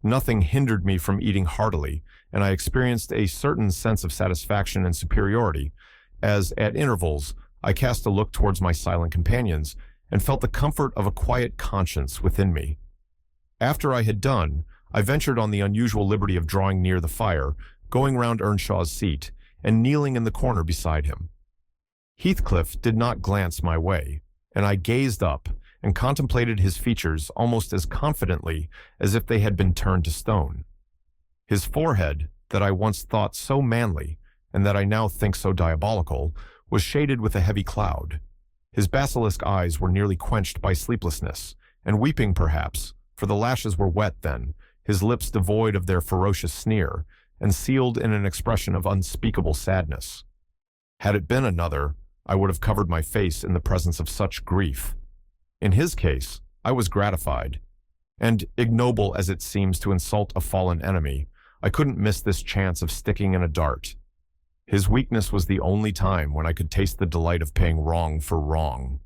Nothing hindered me from eating heartily, and I experienced a certain sense of satisfaction and superiority, as, at intervals, I cast a look towards my silent companions, and felt the comfort of a quiet conscience within me. After I had done, I ventured on the unusual liberty of drawing near the fire, going round Earnshaw's seat, and kneeling in the corner beside him. Heathcliff did not glance my way, and I gazed up and contemplated his features almost as confidently as if they had been turned to stone. His forehead, that I once thought so manly, and that I now think so diabolical, was shaded with a heavy cloud. His basilisk eyes were nearly quenched by sleeplessness, and weeping perhaps, for the lashes were wet then, his lips devoid of their ferocious sneer, and sealed in an expression of unspeakable sadness. Had it been another, I would have covered my face in the presence of such grief. In his case, I was gratified, and, ignoble as it seems to insult a fallen enemy, I couldn't miss this chance of sticking in a dart. His weakness was the only time when I could taste the delight of paying wrong for wrong.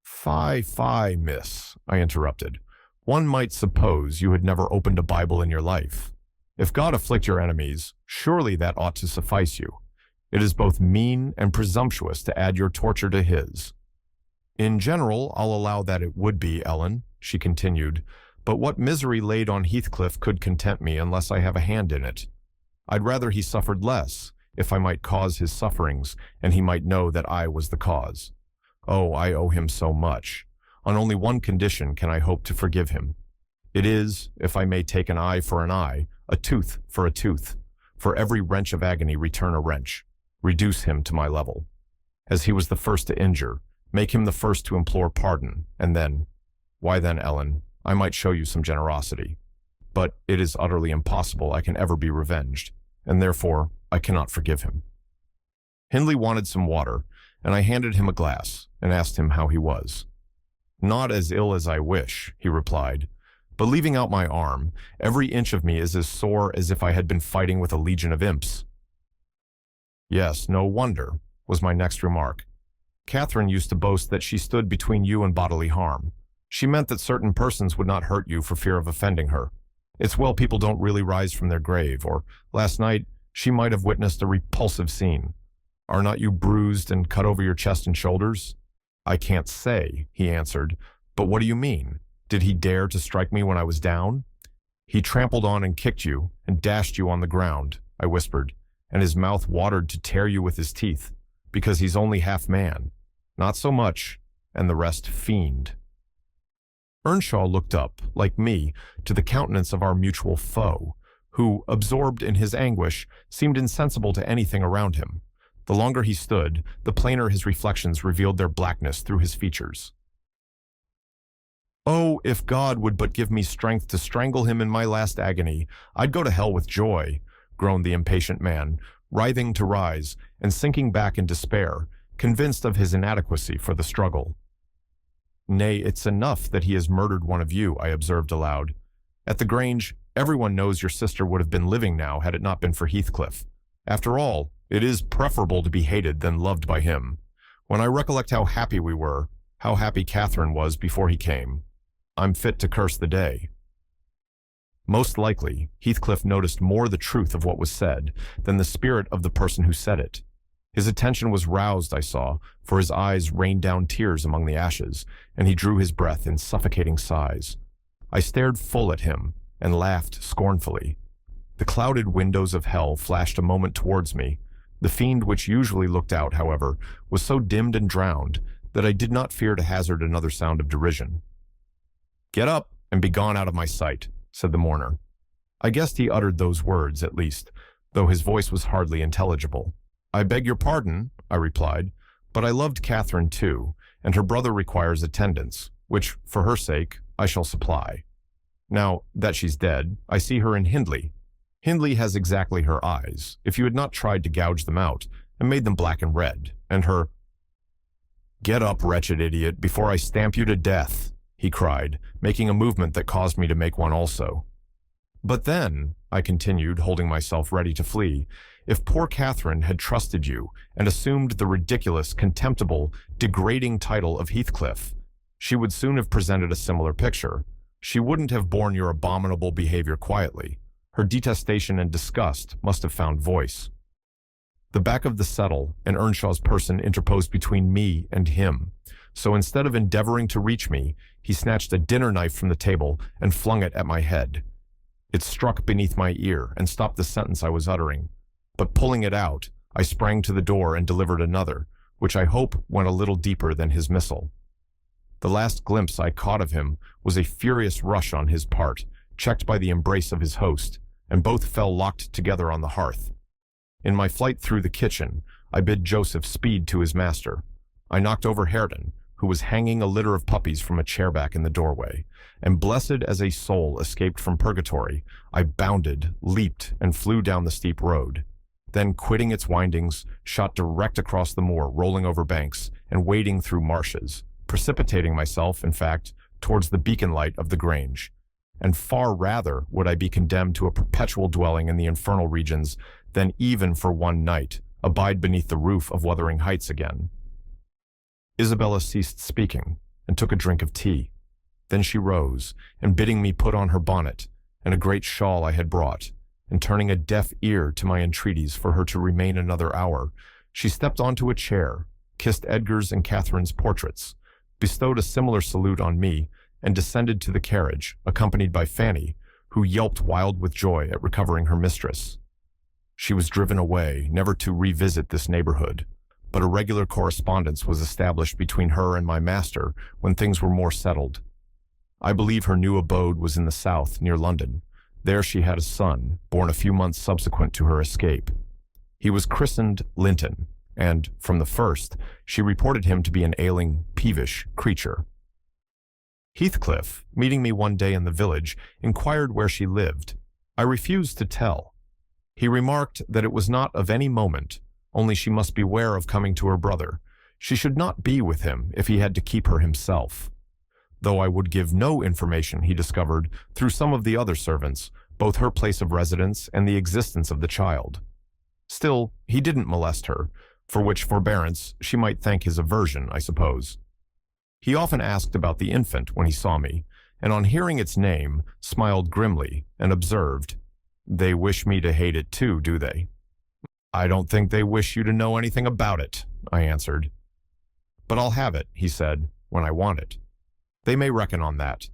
Fie, miss," I interrupted. "One might suppose you had never opened a Bible in your life. If God afflict your enemies, surely that ought to suffice you. It is both mean and presumptuous to add your torture to his." "In general, I'll allow that it would be, Ellen," she continued, "but what misery laid on Heathcliff could content me unless I have a hand in it. I'd rather he suffered less, if I might cause his sufferings, and he might know that I was the cause. Oh, I owe him so much. On only one condition can I hope to forgive him. It is, if I may take an eye for an eye, a tooth for a tooth. For every wrench of agony return a wrench. Reduce him to my level. As he was the first to injure, make him the first to implore pardon, and then, why then, Ellen, I might show you some generosity. But it is utterly impossible I can ever be revenged, and therefore I cannot forgive him. Hindley wanted some water, and I handed him a glass and asked him how he was. Not as ill as I wish, he replied, but leaving out my arm, every inch of me is as sore as if I had been fighting with a legion of imps. Yes, no wonder, was my next remark. Catherine used to boast that she stood between you and bodily harm. She meant that certain persons would not hurt you for fear of offending her. It's well people don't really rise from their grave, or last night she might have witnessed a repulsive scene. Are not you bruised and cut over your chest and shoulders? I can't say, he answered, but what do you mean? Did he dare to strike me when I was down? He trampled on and kicked you and dashed you on the ground, I whispered, and his mouth watered to tear you with his teeth, because he's only half man, not so much, and the rest fiend. Earnshaw looked up, like me, to the countenance of our mutual foe, who, absorbed in his anguish, seemed insensible to anything around him. The longer he stood, the plainer his reflections revealed their blackness through his features. Oh, if God would but give me strength to strangle him in my last agony, I'd go to hell with joy, groaned the impatient man, writhing to rise and sinking back in despair, convinced of his inadequacy for the struggle. Nay, it's enough that he has murdered one of you, I observed aloud. At the Grange, everyone knows your sister would have been living now had it not been for Heathcliff. After all, it is preferable to be hated than loved by him. When I recollect how happy we were, how happy Catherine was before he came, I'm fit to curse the day. Most likely, Heathcliff noticed more the truth of what was said than the spirit of the person who said it. His attention was roused, I saw, for his eyes rained down tears among the ashes, and he drew his breath in suffocating sighs. I stared full at him and laughed scornfully. The clouded windows of hell flashed a moment towards me. The fiend which usually looked out, however, was so dimmed and drowned that I did not fear to hazard another sound of derision. "Get up and be gone out of my sight," said the mourner. I guessed he uttered those words, at least, though his voice was hardly intelligible. "I beg your pardon," I replied, "but I loved Catherine too, and her brother requires attendance, which, for her sake, I shall supply. Now that she's dead, I see her in Hindley. Hindley has exactly her eyes, if you had not tried to gouge them out, and made them black and red, and her—" "Get up, wretched idiot, before I stamp you to death," he cried, making a movement that caused me to make one also. "But then," I continued, holding myself ready to flee, "if poor Catherine had trusted you and assumed the ridiculous, contemptible, degrading title of Heathcliff, she would soon have presented a similar picture. She wouldn't have borne your abominable behavior quietly. Her detestation and disgust must have found voice." The back of the settle and Earnshaw's person interposed between me and him, so instead of endeavoring to reach me, he snatched a dinner knife from the table and flung it at my head. It struck beneath my ear and stopped the sentence I was uttering, but pulling it out, I sprang to the door and delivered another, which I hope went a little deeper than his missile. The last glimpse I caught of him was a furious rush on his part, checked by the embrace of his host, and both fell locked together on the hearth. In my flight through the kitchen, I bid Joseph speed to his master. I knocked over Hareton, who was hanging a litter of puppies from a chairback in the doorway, and blessed as a soul escaped from purgatory, I bounded, leaped, and flew down the steep road. Then, quitting its windings, shot direct across the moor, rolling over banks, and wading through marshes, precipitating myself, in fact, towards the beacon light of the Grange. And far rather would I be condemned to a perpetual dwelling in the infernal regions than even for one night abide beneath the roof of Wuthering Heights again. Isabella ceased speaking and took a drink of tea. Then she rose, and bidding me put on her bonnet and a great shawl I had brought, and turning a deaf ear to my entreaties for her to remain another hour, she stepped onto a chair, kissed Edgar's and Catherine's portraits, bestowed a similar salute on me, and descended to the carriage, accompanied by Fanny, who yelped wild with joy at recovering her mistress. She was driven away, never to revisit this neighborhood, but a regular correspondence was established between her and my master when things were more settled. I believe her new abode was in the south, near London. There she had a son, born a few months subsequent to her escape. He was christened Linton, and, from the first, she reported him to be an ailing, peevish creature. Heathcliff, meeting me one day in the village, inquired where she lived. I refused to tell. He remarked that it was not of any moment, only she must beware of coming to her brother. She should not be with him if he had to keep her himself. Though I would give no information, he discovered, through some of the other servants, both her place of residence and the existence of the child. Still, he didn't molest her, for which forbearance she might thank his aversion, I suppose. He often asked about the infant when he saw me, and on hearing its name, smiled grimly and observed, "They wish me to hate it too, do they?" "I don't think they wish you to know anything about it," I answered. "But I'll have it," he said, "when I want it. They may reckon on that."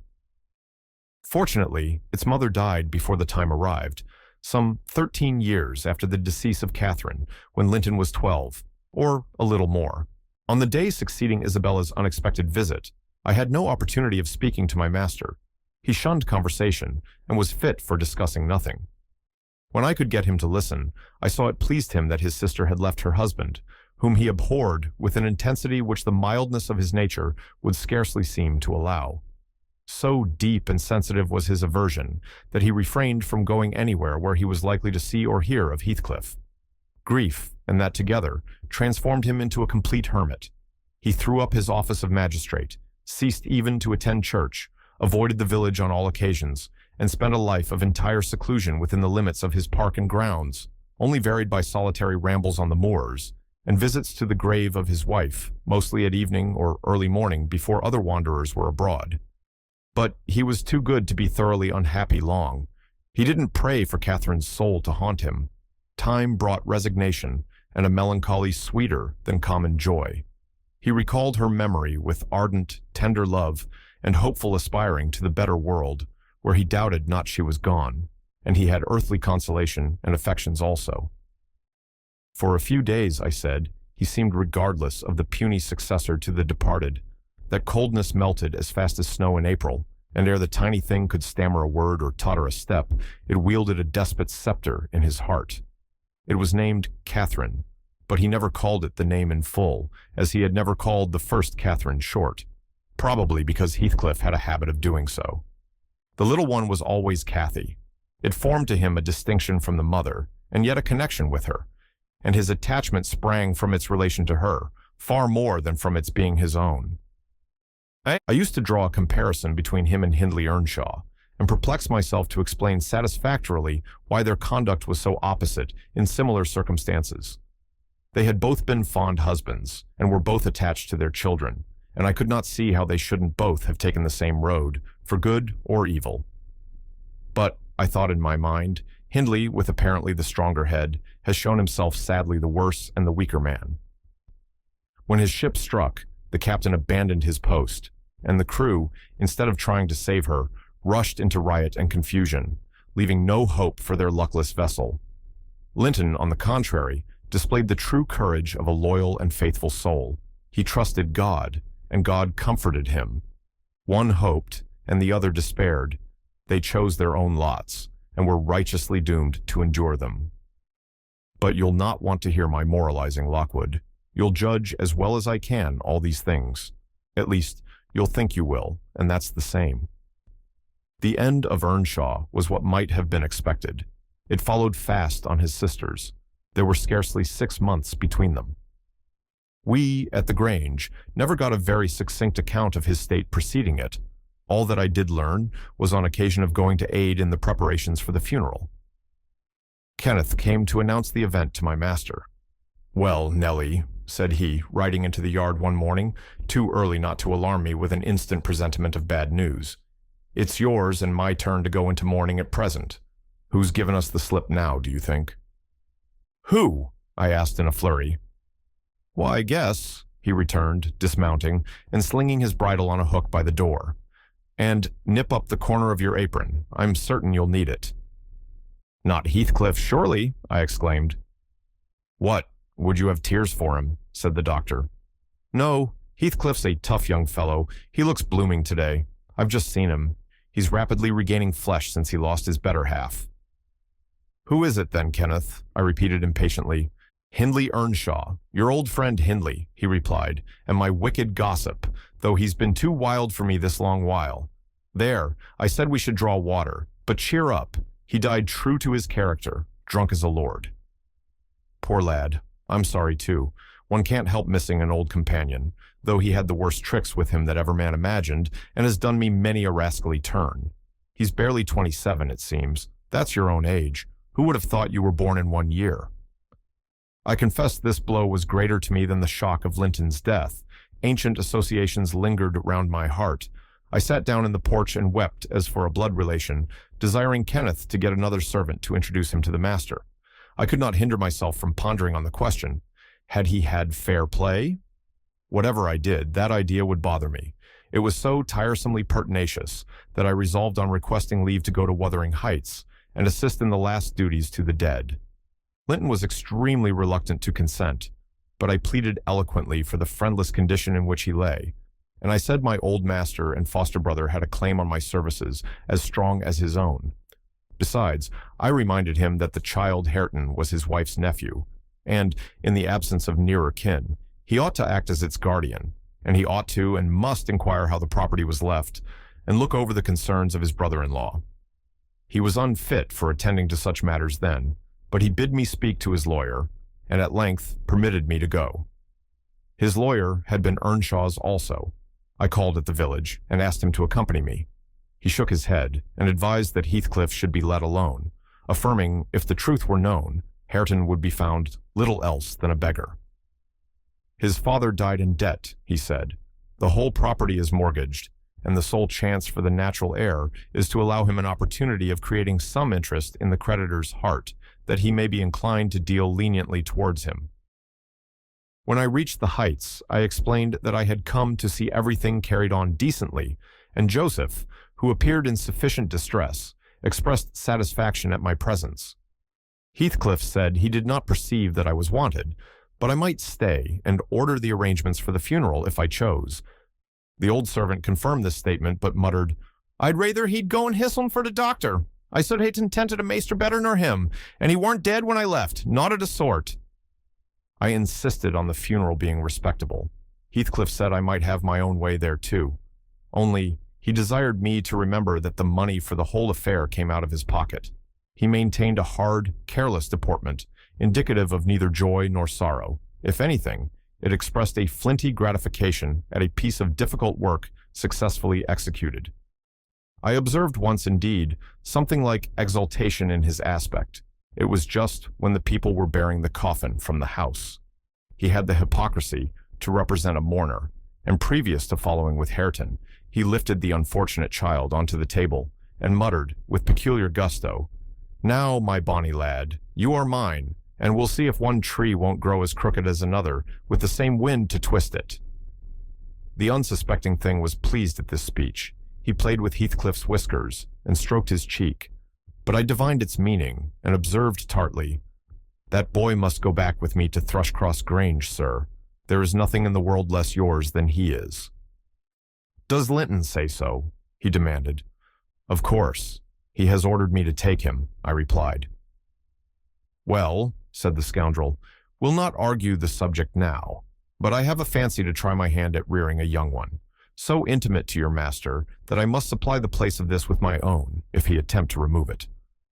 Fortunately, its mother died before the time arrived, some 13 years after the decease of Catherine, when Linton was 12, or a little more. On the day succeeding Isabella's unexpected visit, I had no opportunity of speaking to my master. He shunned conversation and was fit for discussing nothing. When I could get him to listen, I saw it pleased him that his sister had left her husband, whom he abhorred with an intensity which the mildness of his nature would scarcely seem to allow. So deep and sensitive was his aversion that he refrained from going anywhere where he was likely to see or hear of Heathcliff. Grief, and that together, transformed him into a complete hermit. He threw up his office of magistrate, ceased even to attend church, avoided the village on all occasions, and spent a life of entire seclusion within the limits of his park and grounds, only varied by solitary rambles on the moors, and visits to the grave of his wife, mostly at evening or early morning before other wanderers were abroad. But he was too good to be thoroughly unhappy long. He didn't pray for Catherine's soul to haunt him. Time brought resignation and a melancholy sweeter than common joy. He recalled her memory with ardent, tender love and hopeful aspiring to the better world, where he doubted not she was gone, and he had earthly consolation and affections also. For a few days, I said, he seemed regardless of the puny successor to the departed. That coldness melted as fast as snow in April, and ere the tiny thing could stammer a word or totter a step, it wielded a despot's scepter in his heart. It was named Catherine, but he never called it the name in full, as he had never called the first Catherine short, probably because Heathcliff had a habit of doing so. The little one was always Cathy. It formed to him a distinction from the mother, and yet a connection with her, and his attachment sprang from its relation to her, far more than from its being his own. I used to draw a comparison between him and Hindley Earnshaw, and perplex myself to explain satisfactorily why their conduct was so opposite in similar circumstances. They had both been fond husbands, and were both attached to their children, and I could not see how they shouldn't both have taken the same road, for good or evil. But, I thought in my mind, Hindley, with apparently the stronger head, has shown himself sadly the worse and the weaker man. When his ship struck, the captain abandoned his post, and the crew, instead of trying to save her, rushed into riot and confusion, leaving no hope for their luckless vessel. Linton, on the contrary, displayed the true courage of a loyal and faithful soul. He trusted God, and God comforted him. One hoped, and the other despaired. They chose their own lots, and were righteously doomed to endure them. But you'll not want to hear my moralizing, Lockwood. You'll judge as well as I can all these things. At least, you'll think you will, and that's the same. The end of Earnshaw was what might have been expected. It followed fast on his sisters. There were scarcely 6 months between them. We, at the Grange, never got a very succinct account of his state preceding it. All that I did learn was on occasion of going to aid in the preparations for the funeral. Kenneth came to announce the event to my master. "Well, Nellie," said he, riding into the yard one morning, too early not to alarm me with an instant presentiment of bad news. "It's yours and my turn to go into mourning at present. Who's given us the slip now, do you think?" "Who?" I asked in a flurry. "Why, I guess," he returned, dismounting and slinging his bridle on a hook by the door. "And nip up the corner of your apron. I'm certain you'll need it." "Not Heathcliff, surely," I exclaimed. "What, would you have tears for him?" said the doctor. "No, Heathcliff's a tough young fellow. He looks blooming today. I've just seen him. He's rapidly regaining flesh since he lost his better half." "Who is it then, Kenneth?" I repeated impatiently. "Hindley Earnshaw, your old friend Hindley," he replied, "and my wicked gossip, though he's been too wild for me this long while. There, I said we should draw water, but cheer up. He died true to his character, drunk as a lord." Poor lad. I'm sorry too. One can't help missing an old companion, though he had the worst tricks with him that ever man imagined, and has done me many a rascally turn. He's barely 27, it seems. That's your own age. Who would have thought you were born in 1 year? I confess this blow was greater to me than the shock of Linton's death. Ancient associations lingered round my heart. I sat down in the porch and wept as for a blood relation, desiring Kenneth to get another servant to introduce him to the master. I could not hinder myself from pondering on the question. Had he had fair play? Whatever I did, that idea would bother me. It was so tiresomely pertinacious that I resolved on requesting leave to go to Wuthering Heights and assist in the last duties to the dead. Linton was extremely reluctant to consent, but I pleaded eloquently for the friendless condition in which he lay, and I said my old master and foster brother had a claim on my services as strong as his own. Besides, I reminded him that the child Hareton was his wife's nephew, and, in the absence of nearer kin, he ought to act as its guardian, and he ought to and must inquire how the property was left, and look over the concerns of his brother-in-law. He was unfit for attending to such matters then, but he bid me speak to his lawyer, and at length permitted me to go. His lawyer had been Earnshaw's also. I called at the village and asked him to accompany me. He shook his head and advised that Heathcliff should be let alone, affirming if the truth were known, Hareton would be found little else than a beggar. "His father died in debt," he said. "The whole property is mortgaged, and the sole chance for the natural heir is to allow him an opportunity of creating some interest in the creditor's heart, that he may be inclined to deal leniently towards him." When I reached the Heights, I explained that I had come to see everything carried on decently, and Joseph, who appeared in sufficient distress, expressed satisfaction at my presence. Heathcliff said he did not perceive that I was wanted, but I might stay and order the arrangements for the funeral if I chose. The old servant confirmed this statement, but muttered, "I'd rather he'd go and hisseln for the doctor. I said he'd tented a maester better nor him, and he weren't dead when I left, not at a sort." I insisted on the funeral being respectable. Heathcliff said I might have my own way there too. Only, he desired me to remember that the money for the whole affair came out of his pocket. He maintained a hard, careless deportment, indicative of neither joy nor sorrow. If anything, it expressed a flinty gratification at a piece of difficult work successfully executed. I observed once, indeed, something like exultation in his aspect. It was just when the people were bearing the coffin from the house. He had the hypocrisy to represent a mourner, and previous to following with Hareton, he lifted the unfortunate child onto the table and muttered, with peculiar gusto, "Now, my bonny lad, you are mine, and we'll see if one tree won't grow as crooked as another, with the same wind to twist it." The unsuspecting thing was pleased at this speech. He played with Heathcliff's whiskers and stroked his cheek, but I divined its meaning and observed tartly, "That boy must go back with me to Thrushcross Grange, sir. There is nothing in the world less yours than he is." "Does Linton say so?" he demanded. "Of course. He has ordered me to take him," I replied. "Well," said the scoundrel, "we'll not argue the subject now, but I have a fancy to try my hand at rearing a young one, so intimate to your master that I must supply the place of this with my own, if he attempt to remove it.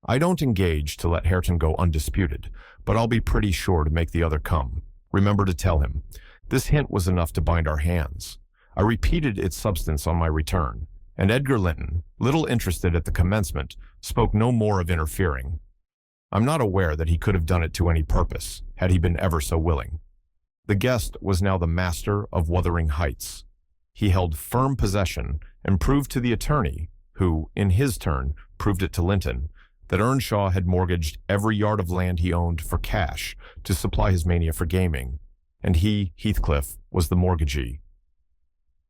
I don't engage to let Hareton go undisputed, but I'll be pretty sure to make the other come. Remember to tell him." This hint was enough to bind our hands. I repeated its substance on my return, and Edgar Linton, little interested at the commencement, spoke no more of interfering. I'm not aware that he could have done it to any purpose, had he been ever so willing. The guest was now the master of Wuthering Heights. He held firm possession and proved to the attorney, who, in his turn, proved it to Linton, that Earnshaw had mortgaged every yard of land he owned for cash to supply his mania for gaming, and he, Heathcliff, was the mortgagee.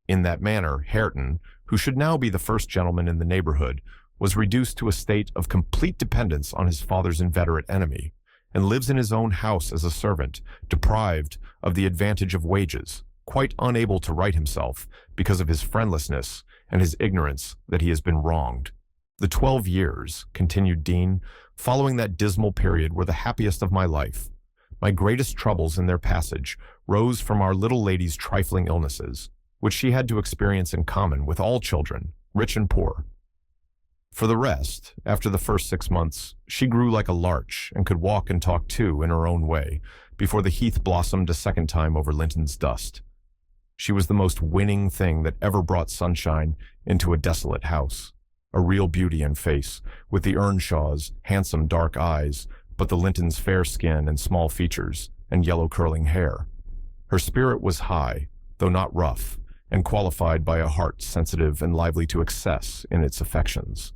In that manner, Hareton, who should now be the first gentleman in the neighborhood, was reduced to a state of complete dependence on his father's inveterate enemy, and lives in his own house as a servant, deprived of the advantage of wages, quite unable to right himself because of his friendlessness and his ignorance that he has been wronged. The 12 years, continued Dean, following that dismal period were the happiest of my life. My greatest troubles in their passage rose from our little lady's trifling illnesses, which she had to experience in common with all children, rich and poor. For the rest, after the first 6 months, she grew like a larch and could walk and talk too in her own way before the heath blossomed a second time over Linton's dust. She was the most winning thing that ever brought sunshine into a desolate house, a real beauty in face, with the Earnshaw's handsome dark eyes, but the Linton's fair skin and small features and yellow curling hair. Her spirit was high, though not rough, and qualified by a heart sensitive and lively to excess in its affections.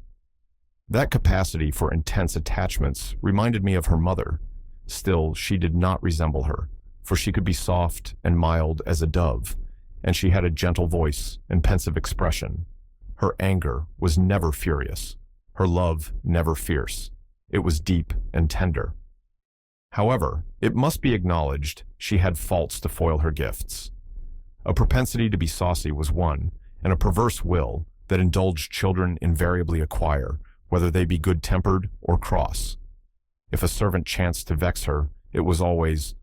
That capacity for intense attachments reminded me of her mother. Still, she did not resemble her, for she could be soft and mild as a dove, and she had a gentle voice and pensive expression. Her anger was never furious, her love never fierce. It was deep and tender. However, it must be acknowledged she had faults to foil her gifts. A propensity to be saucy was one, and a perverse will that indulged children invariably acquire, whether they be good-tempered or cross. If a servant chanced to vex her, it was always,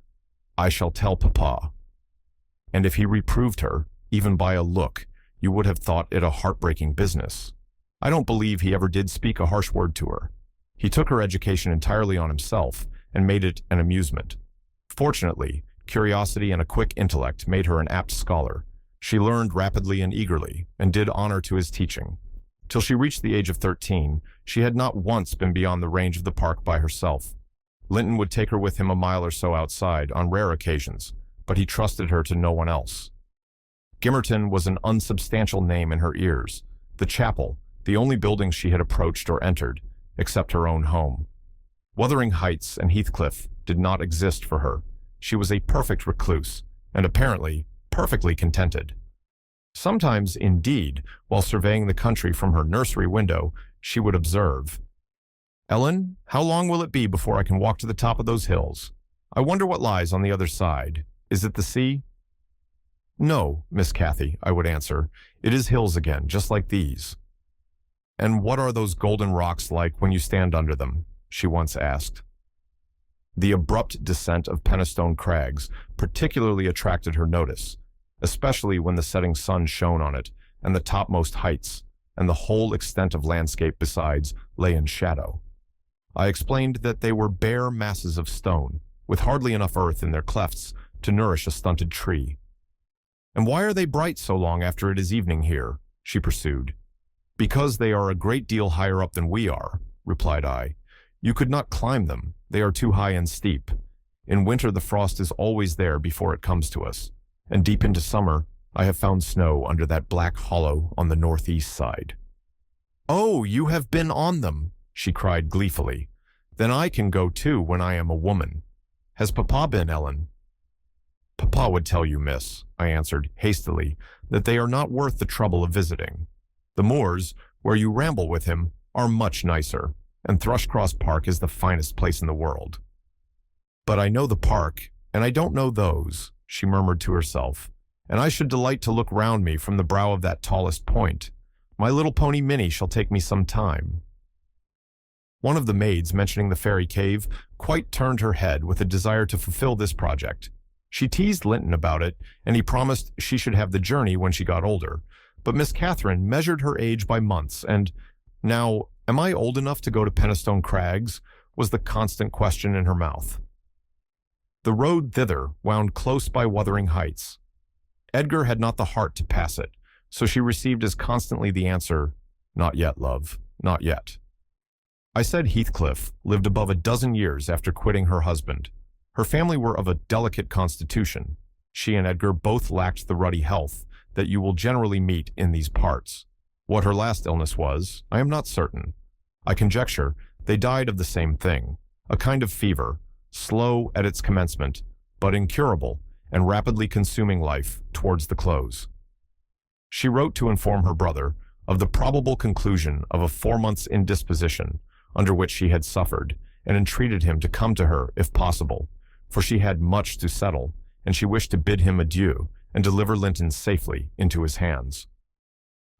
"I shall tell Papa." And if he reproved her, even by a look, you would have thought it a heartbreaking business. I don't believe he ever did speak a harsh word to her. He took her education entirely on himself and made it an amusement. Fortunately, curiosity and a quick intellect made her an apt scholar. She learned rapidly and eagerly, and did honor to his teaching. Till she reached the age of 13, she had not once been beyond the range of the park by herself. Linton would take her with him a mile or so outside on rare occasions, but he trusted her to no one else. Gimmerton was an unsubstantial name in her ears, the chapel, the only building she had approached or entered, except her own home. Wuthering Heights and Heathcliff did not exist for her. She was a perfect recluse, and apparently perfectly contented. Sometimes, indeed, while surveying the country from her nursery window, she would observe, "Ellen, how long will it be before I can walk to the top of those hills? I wonder what lies on the other side. Is it the sea?" "No, Miss Cathy," I would answer. "It is hills again, just like these." "And what are those golden rocks like when you stand under them?" she once asked. The abrupt descent of Penistone Crags particularly attracted her notice, especially when the setting sun shone on it, and the topmost heights, and the whole extent of landscape besides, lay in shadow. I explained that they were bare masses of stone, with hardly enough earth in their clefts to nourish a stunted tree. "And why are they bright so long after it is evening here?" she pursued. "Because they are a great deal higher up than we are," replied I. "You could not climb them, they are too high and steep. In winter the frost is always there before it comes to us, and deep into summer I have found snow under that black hollow on the northeast side." "Oh, you have been on them," she cried gleefully. "Then I can go too when I am a woman. Has Papa been, Ellen?" "Papa would tell you, miss," I answered hastily, "that they are not worth the trouble of visiting. The moors, where you ramble with him, are much nicer, and Thrushcross Park is the finest place in the world." "But I know the park, and I don't know those," she murmured to herself, "and I should delight to look round me from the brow of that tallest point. My little pony Minnie shall take me some time." One of the maids, mentioning the fairy cave, quite turned her head with a desire to fulfill this project. She teased Linton about it, and he promised she should have the journey when she got older, but Miss Catherine measured her age by months, and, "Now, am I old enough to go to Penistone Crags?" was the constant question in her mouth. The road thither wound close by Wuthering Heights. Edgar had not the heart to pass it, so she received as constantly the answer, "Not yet, love, not yet." I said Heathcliff lived above a dozen years after quitting her husband. Her family were of a delicate constitution. She and Edgar both lacked the ruddy health that you will generally meet in these parts. What her last illness was, I am not certain. I conjecture they died of the same thing, a kind of fever, slow at its commencement, but incurable and rapidly consuming life towards the close. She wrote to inform her brother, of the probable conclusion of a 4 months' indisposition under which she had suffered, and entreated him to come to her if possible, for she had much to settle, and she wished to bid him adieu and deliver Linton safely into his hands.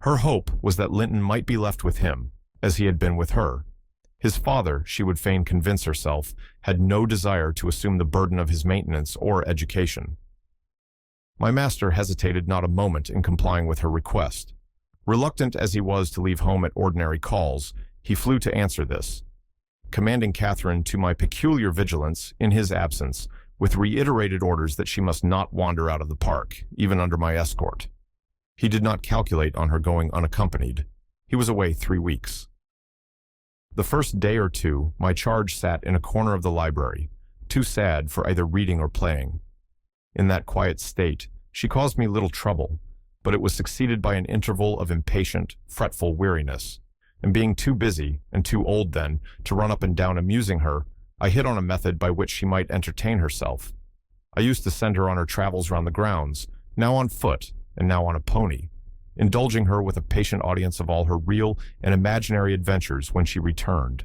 Her hope was that Linton might be left with him, as he had been with her. His father, she would fain convince herself, had no desire to assume the burden of his maintenance or education. My master hesitated not a moment in complying with her request. Reluctant as he was to leave home at ordinary calls, he flew to answer this, commanding Catherine to my peculiar vigilance in his absence, with reiterated orders that she must not wander out of the park, even under my escort. He did not calculate on her going unaccompanied. He was away 3 weeks. The first day or two, my charge sat in a corner of the library, too sad for either reading or playing. In that quiet state, she caused me little trouble, but it was succeeded by an interval of impatient, fretful weariness, and being too busy, and too old then, to run up and down amusing her, I hit on a method by which she might entertain herself. I used to send her on her travels round the grounds, now on foot, and now on a pony, indulging her with a patient audience of all her real and imaginary adventures when she returned.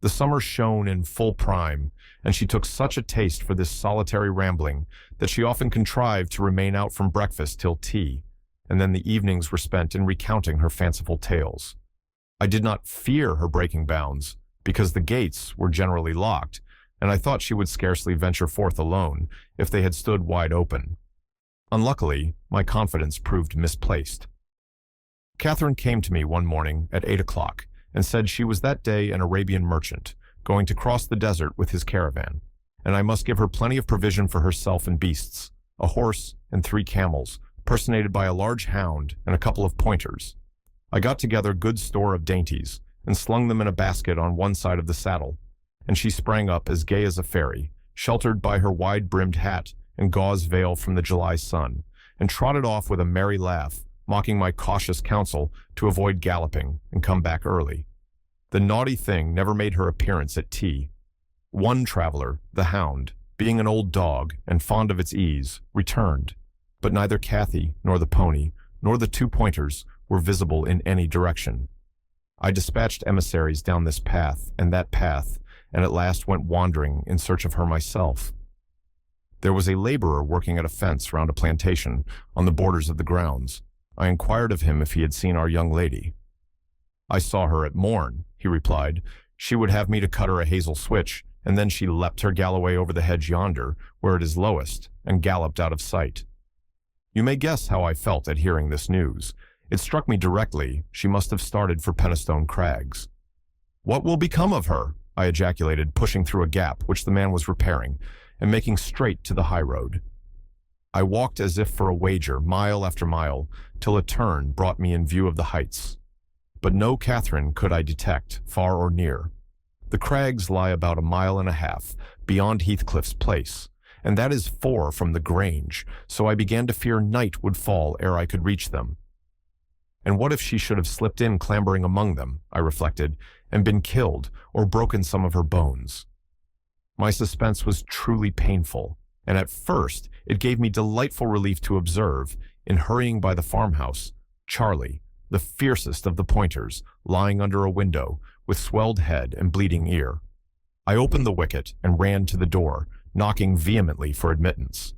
The summer shone in full prime, and she took such a taste for this solitary rambling that she often contrived to remain out from breakfast till tea, and then the evenings were spent in recounting her fanciful tales. I did not fear her breaking bounds, because the gates were generally locked, and I thought she would scarcely venture forth alone if they had stood wide open. Unluckily, my confidence proved misplaced. Catherine came to me one morning at 8 o'clock and said she was that day an Arabian merchant, going to cross the desert with his caravan, and I must give her plenty of provision for herself and beasts, a horse and 3 camels, personated by a large hound and a couple of pointers. I got together good store of dainties, and slung them in a basket on one side of the saddle, and she sprang up as gay as a fairy, sheltered by her wide-brimmed hat and gauze veil from the July sun, and trotted off with a merry laugh, mocking my cautious counsel to avoid galloping and come back early. The naughty thing never made her appearance at tea. One traveler, the hound, being an old dog and fond of its ease, returned, but neither Cathy nor the pony nor the 2 pointers were visible in any direction. I dispatched emissaries down this path and that path, and at last went wandering in search of her myself. There was a laborer working at a fence round a plantation on the borders of the grounds. I inquired of him if he had seen our young lady. I saw her at morn, he replied. She would have me to cut her a hazel switch, and then she leapt her galloway over the hedge yonder, where it is lowest, and galloped out of sight. You may guess how I felt at hearing this news. It struck me directly she must have started for Penistone Crags. "What will become of her?" I ejaculated, pushing through a gap which the man was repairing, and making straight to the high road. I walked as if for a wager, mile after mile, till a turn brought me in view of the heights. But no Catherine could I detect, far or near. The crags lie about 1.5 miles beyond Heathcliff's place, and that is 4 from the Grange, so I began to fear night would fall ere I could reach them. And what if she should have slipped in clambering among them, I reflected, and been killed, or broken some of her bones? My suspense was truly painful, and at first it gave me delightful relief to observe, in hurrying by the farmhouse, Charlie, the fiercest of the pointers, lying under a window, with swelled head and bleeding ear. I opened the wicket and ran to the door, knocking vehemently for admittance.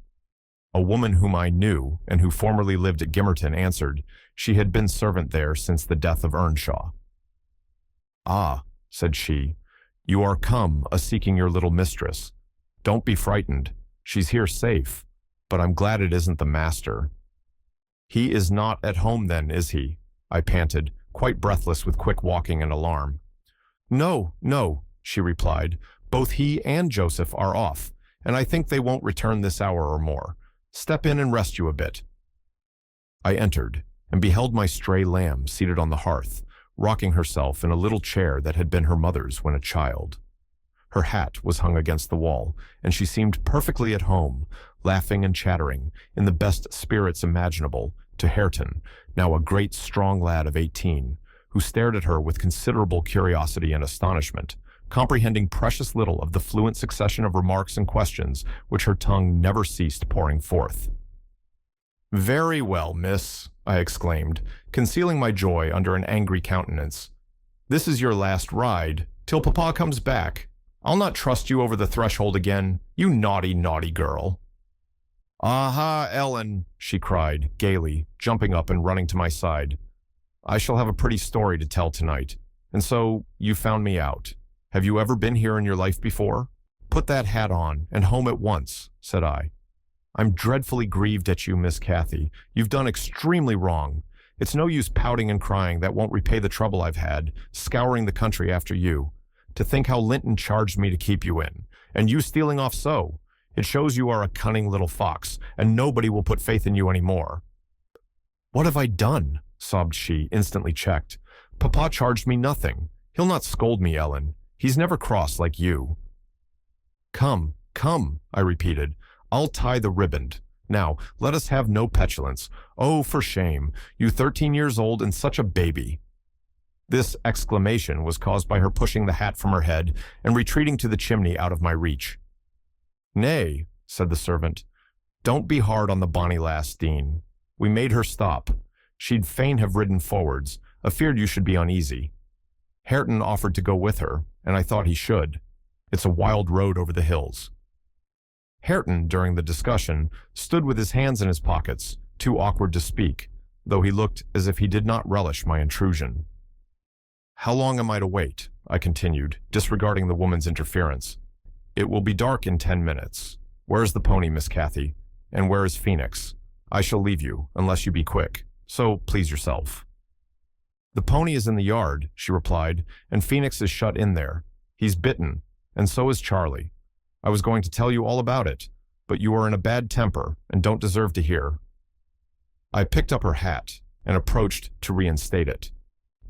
A woman whom I knew, and who formerly lived at Gimmerton, answered. She had been servant there since the death of Earnshaw. "Ah," said she, "you are come a-seeking your little mistress. Don't be frightened. She's here safe, but I'm glad it isn't the master." "He is not at home then, is he?" I panted, quite breathless with quick walking and alarm. "No, no," she replied. "Both he and Joseph are off, and I think they won't return this hour or more. Step in and rest you a bit." I entered, and beheld my stray lamb seated on the hearth, rocking herself in a little chair that had been her mother's when a child. Her hat was hung against the wall, and she seemed perfectly at home, laughing and chattering, in the best spirits imaginable, to Hareton, now a great strong lad of 18, who stared at her with considerable curiosity and astonishment, comprehending precious little of the fluent succession of remarks and questions which her tongue never ceased pouring forth. "Very well, miss," I exclaimed, concealing my joy under an angry countenance. "This is your last ride, till Papa comes back. I'll not trust you over the threshold again, you naughty, naughty girl." "Aha, Ellen," she cried, gaily, jumping up and running to my side. "I shall have a pretty story to tell tonight. And so, you found me out. Have you ever been here in your life before?" "Put that hat on, and home at once," said I. "I'm dreadfully grieved at you, Miss Cathy. You've done extremely wrong. It's no use pouting and crying, that won't repay the trouble I've had, scouring the country after you. To think how Linton charged me to keep you in, and you stealing off so. It shows you are a cunning little fox, and nobody will put faith in you any more." "What have I done?" sobbed she, instantly checked. "Papa charged me nothing. He'll not scold me, Ellen. He's never cross like you." "Come, come," I repeated. "I'll tie the riband. Now, let us have no petulance. Oh, for shame, you 13 years old and such a baby." This exclamation was caused by her pushing the hat from her head and retreating to the chimney out of my reach. "Nay," said the servant, "don't be hard on the bonny lass, Dean. We made her stop. She'd fain have ridden forwards, afeard you should be uneasy. Hareton offered to go with her, and I thought he should. It's a wild road over the hills." Hareton, during the discussion, stood with his hands in his pockets, too awkward to speak, though he looked as if he did not relish my intrusion. "How long am I to wait?" I continued, disregarding the woman's interference. "It will be dark in 10 minutes. Where is the pony, Miss Cathy? And where is Phoenix? I shall leave you, unless you be quick, so please yourself." "The pony is in the yard," she replied, "and Phoenix is shut in there. He's bitten, and so is Charlie. I was going to tell you all about it, but you are in a bad temper and don't deserve to hear." I picked up her hat and approached to reinstate it,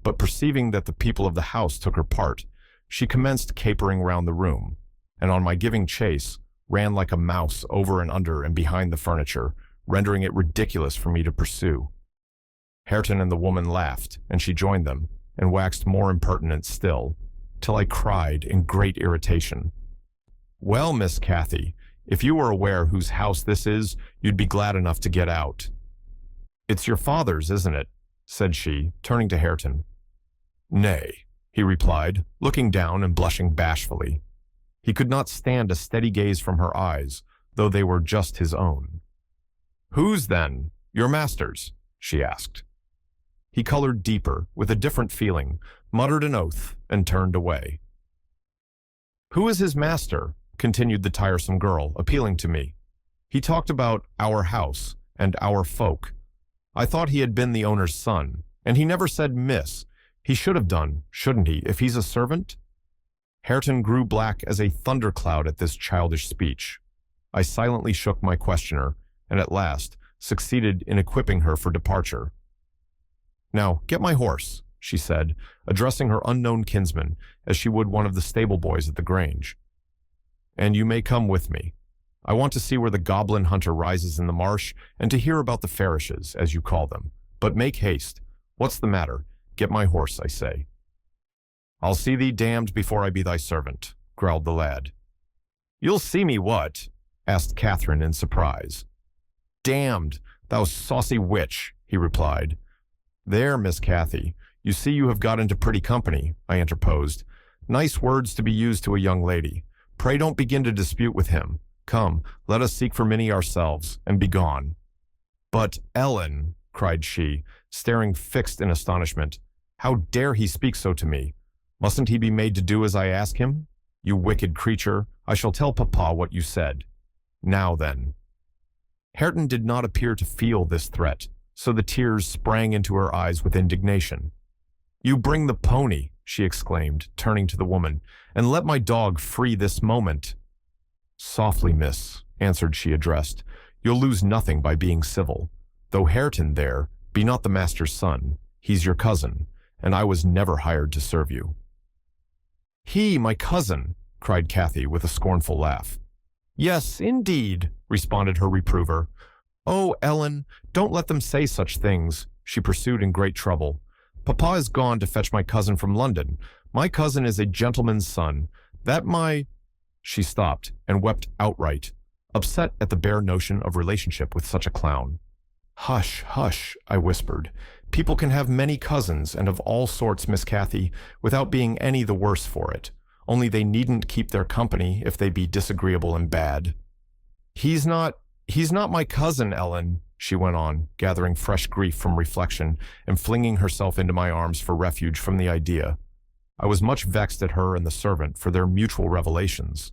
but perceiving that the people of the house took her part, she commenced capering round the room, and on my giving chase, ran like a mouse over and under and behind the furniture, rendering it ridiculous for me to pursue. Hareton and the woman laughed, and she joined them, and waxed more impertinent still, till I cried in great irritation, "Well, Miss Cathy, if you were aware whose house this is, you'd be glad enough to get out." "It's your father's, isn't it?" said she, turning to Hareton. "Nay," he replied, looking down and blushing bashfully. He could not stand a steady gaze from her eyes, though they were just his own. "Whose, then? Your master's?" she asked. He colored deeper, with a different feeling, muttered an oath, and turned away. "Who is his master?" continued the tiresome girl, appealing to me. "He talked about our house and our folk. I thought he had been the owner's son, and he never said miss. He should have done, shouldn't he, if he's a servant?" Hareton grew black as a thundercloud at this childish speech. I silently shook my questioner, and at last succeeded in equipping her for departure. "Now, get my horse," she said, addressing her unknown kinsman as she would one of the stable boys at the Grange. "And you may come with me. I want to see where the goblin hunter rises in the marsh, and to hear about the Farishes, as you call them. But make haste. What's the matter? Get my horse, I say." "I'll see thee damned before I be thy servant," growled the lad. "You'll see me what?" asked Catherine in surprise. "Damned, thou saucy witch," he replied. "There, Miss Cathy, you see you have got into pretty company," I interposed. "Nice words to be used to a young lady. Pray don't begin to dispute with him. Come, let us seek for Minnie ourselves, and be gone." "But, Ellen," cried she, staring fixed in astonishment, "how dare he speak so to me? Mustn't he be made to do as I ask him? You wicked creature, I shall tell Papa what you said. Now then." Hareton did not appear to feel this threat, so the tears sprang into her eyes with indignation. "You bring the pony," she exclaimed, turning to the woman, "and let my dog free this moment." "Softly, miss," answered she addressed. "You'll lose nothing by being civil. Though Hareton there be not the master's son, he's your cousin, and I was never hired to serve you." "He, my cousin!" cried Cathy with a scornful laugh. "Yes, indeed," responded her reprover. "Oh, Ellen, don't let them say such things," she pursued in great trouble. "Papa is gone to fetch my cousin from London. My cousin is a gentleman's son. That my—" She stopped and wept outright, upset at the bare notion of relationship with such a clown. "Hush, hush," I whispered. "People can have many cousins and of all sorts, Miss Cathy, without being any the worse for it. Only they needn't keep their company if they be disagreeable and bad." He's not my cousin, Ellen," she went on, gathering fresh grief from reflection and flinging herself into my arms for refuge from the idea. I was much vexed at her and the servant for their mutual revelations.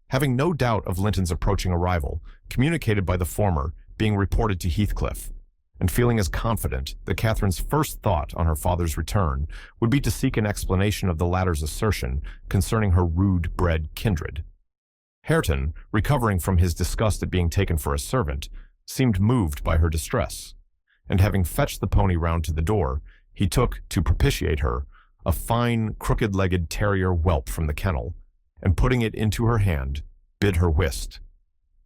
Having no doubt of Linton's approaching arrival, communicated by the former, being reported to Heathcliff, and feeling as confident that Catherine's first thought on her father's return would be to seek an explanation of the latter's assertion concerning her rude-bred kindred. Hareton, recovering from his disgust at being taken for a servant, seemed moved by her distress, and having fetched the pony round to the door, he took, to propitiate her, a fine, crooked-legged terrier whelp from the kennel, and putting it into her hand, bid her whist,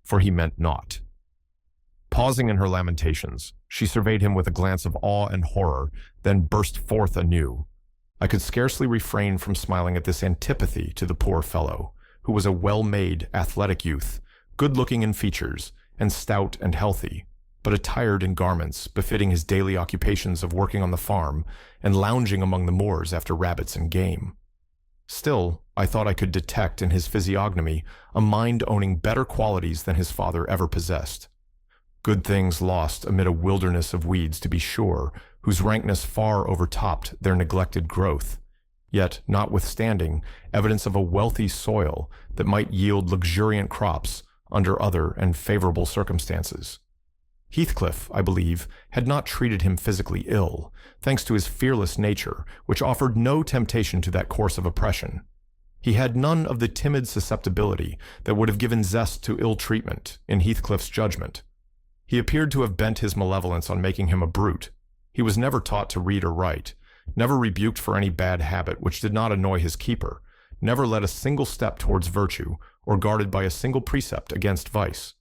for he meant naught. Pausing in her lamentations, she surveyed him with a glance of awe and horror, then burst forth anew. I could scarcely refrain from smiling at this antipathy to the poor fellow, who was a well-made, athletic youth, good-looking in features, and stout and healthy, but attired in garments befitting his daily occupations of working on the farm and lounging among the moors after rabbits and game. Still, I thought I could detect in his physiognomy a mind owning better qualities than his father ever possessed. Good things lost amid a wilderness of weeds, to be sure, whose rankness far overtopped their neglected growth, yet, notwithstanding, evidence of a wealthy soil that might yield luxuriant crops under other and favorable circumstances. Heathcliff, I believe, had not treated him physically ill, thanks to his fearless nature, which offered no temptation to that course of oppression. He had none of the timid susceptibility that would have given zest to ill treatment, in Heathcliff's judgment. He appeared to have bent his malevolence on making him a brute. He was never taught to read or write, never rebuked for any bad habit which did not annoy his keeper, never led a single step towards virtue, or guarded by a single precept against vice.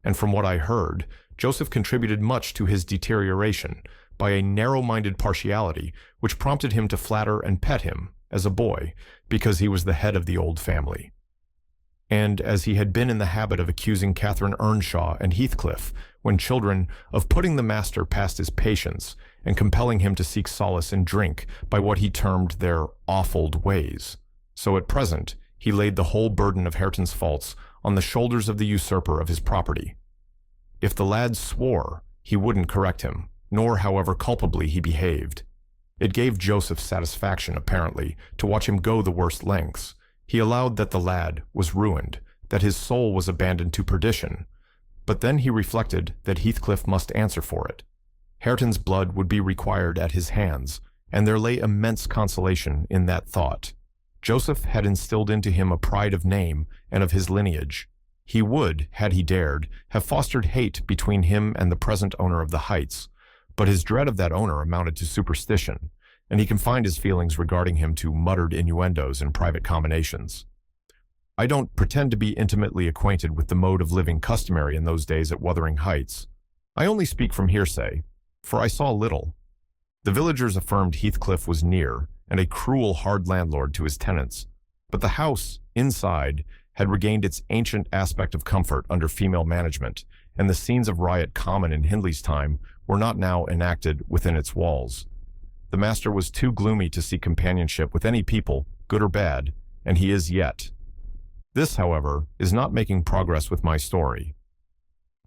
And from what I heard, Joseph contributed much to his deterioration by a narrow-minded partiality which prompted him to flatter and pet him, as a boy, because he was the head of the old family. And as he had been in the habit of accusing Catherine Earnshaw and Heathcliff, when children, of putting the master past his patience and compelling him to seek solace in drink by what he termed their offled ways, so at present he laid the whole burden of Hareton's faults on the shoulders of the usurper of his property. If the lad swore, he wouldn't correct him, nor however culpably he behaved. It gave Joseph satisfaction, apparently, to watch him go the worst lengths. He allowed that the lad was ruined, that his soul was abandoned to perdition, but then he reflected that Heathcliff must answer for it. Hareton's blood would be required at his hands, and there lay immense consolation in that thought. Joseph had instilled into him a pride of name and of his lineage. He would, had he dared, have fostered hate between him and the present owner of the heights, but his dread of that owner amounted to superstition, and he confined his feelings regarding him to muttered innuendos and private combinations. I don't pretend to be intimately acquainted with the mode of living customary in those days at Wuthering Heights. I only speak from hearsay, for I saw little. The villagers affirmed Heathcliff was near, and a cruel, hard landlord to his tenants, but the house, inside, had regained its ancient aspect of comfort under female management, and the scenes of riot common in Hindley's time were not now enacted within its walls. The master was too gloomy to seek companionship with any people, good or bad, and he is yet. This, however, is not making progress with my story.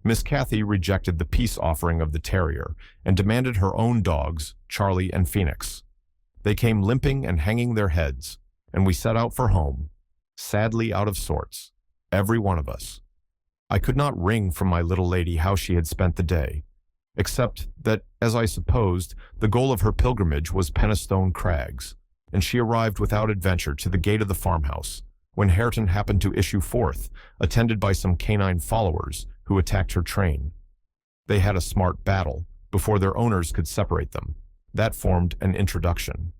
Miss Cathy rejected the peace offering of the terrier and demanded her own dogs, Charlie and Phoenix. They came limping and hanging their heads, and we set out for home, sadly out of sorts, every one of us. I could not wring from my little lady how she had spent the day, except that, as I supposed, the goal of her pilgrimage was Penistone Crags, and she arrived without adventure to the gate of the farmhouse, when Hareton happened to issue forth, attended by some canine followers who attacked her train. They had a smart battle before their owners could separate them. That formed an introduction.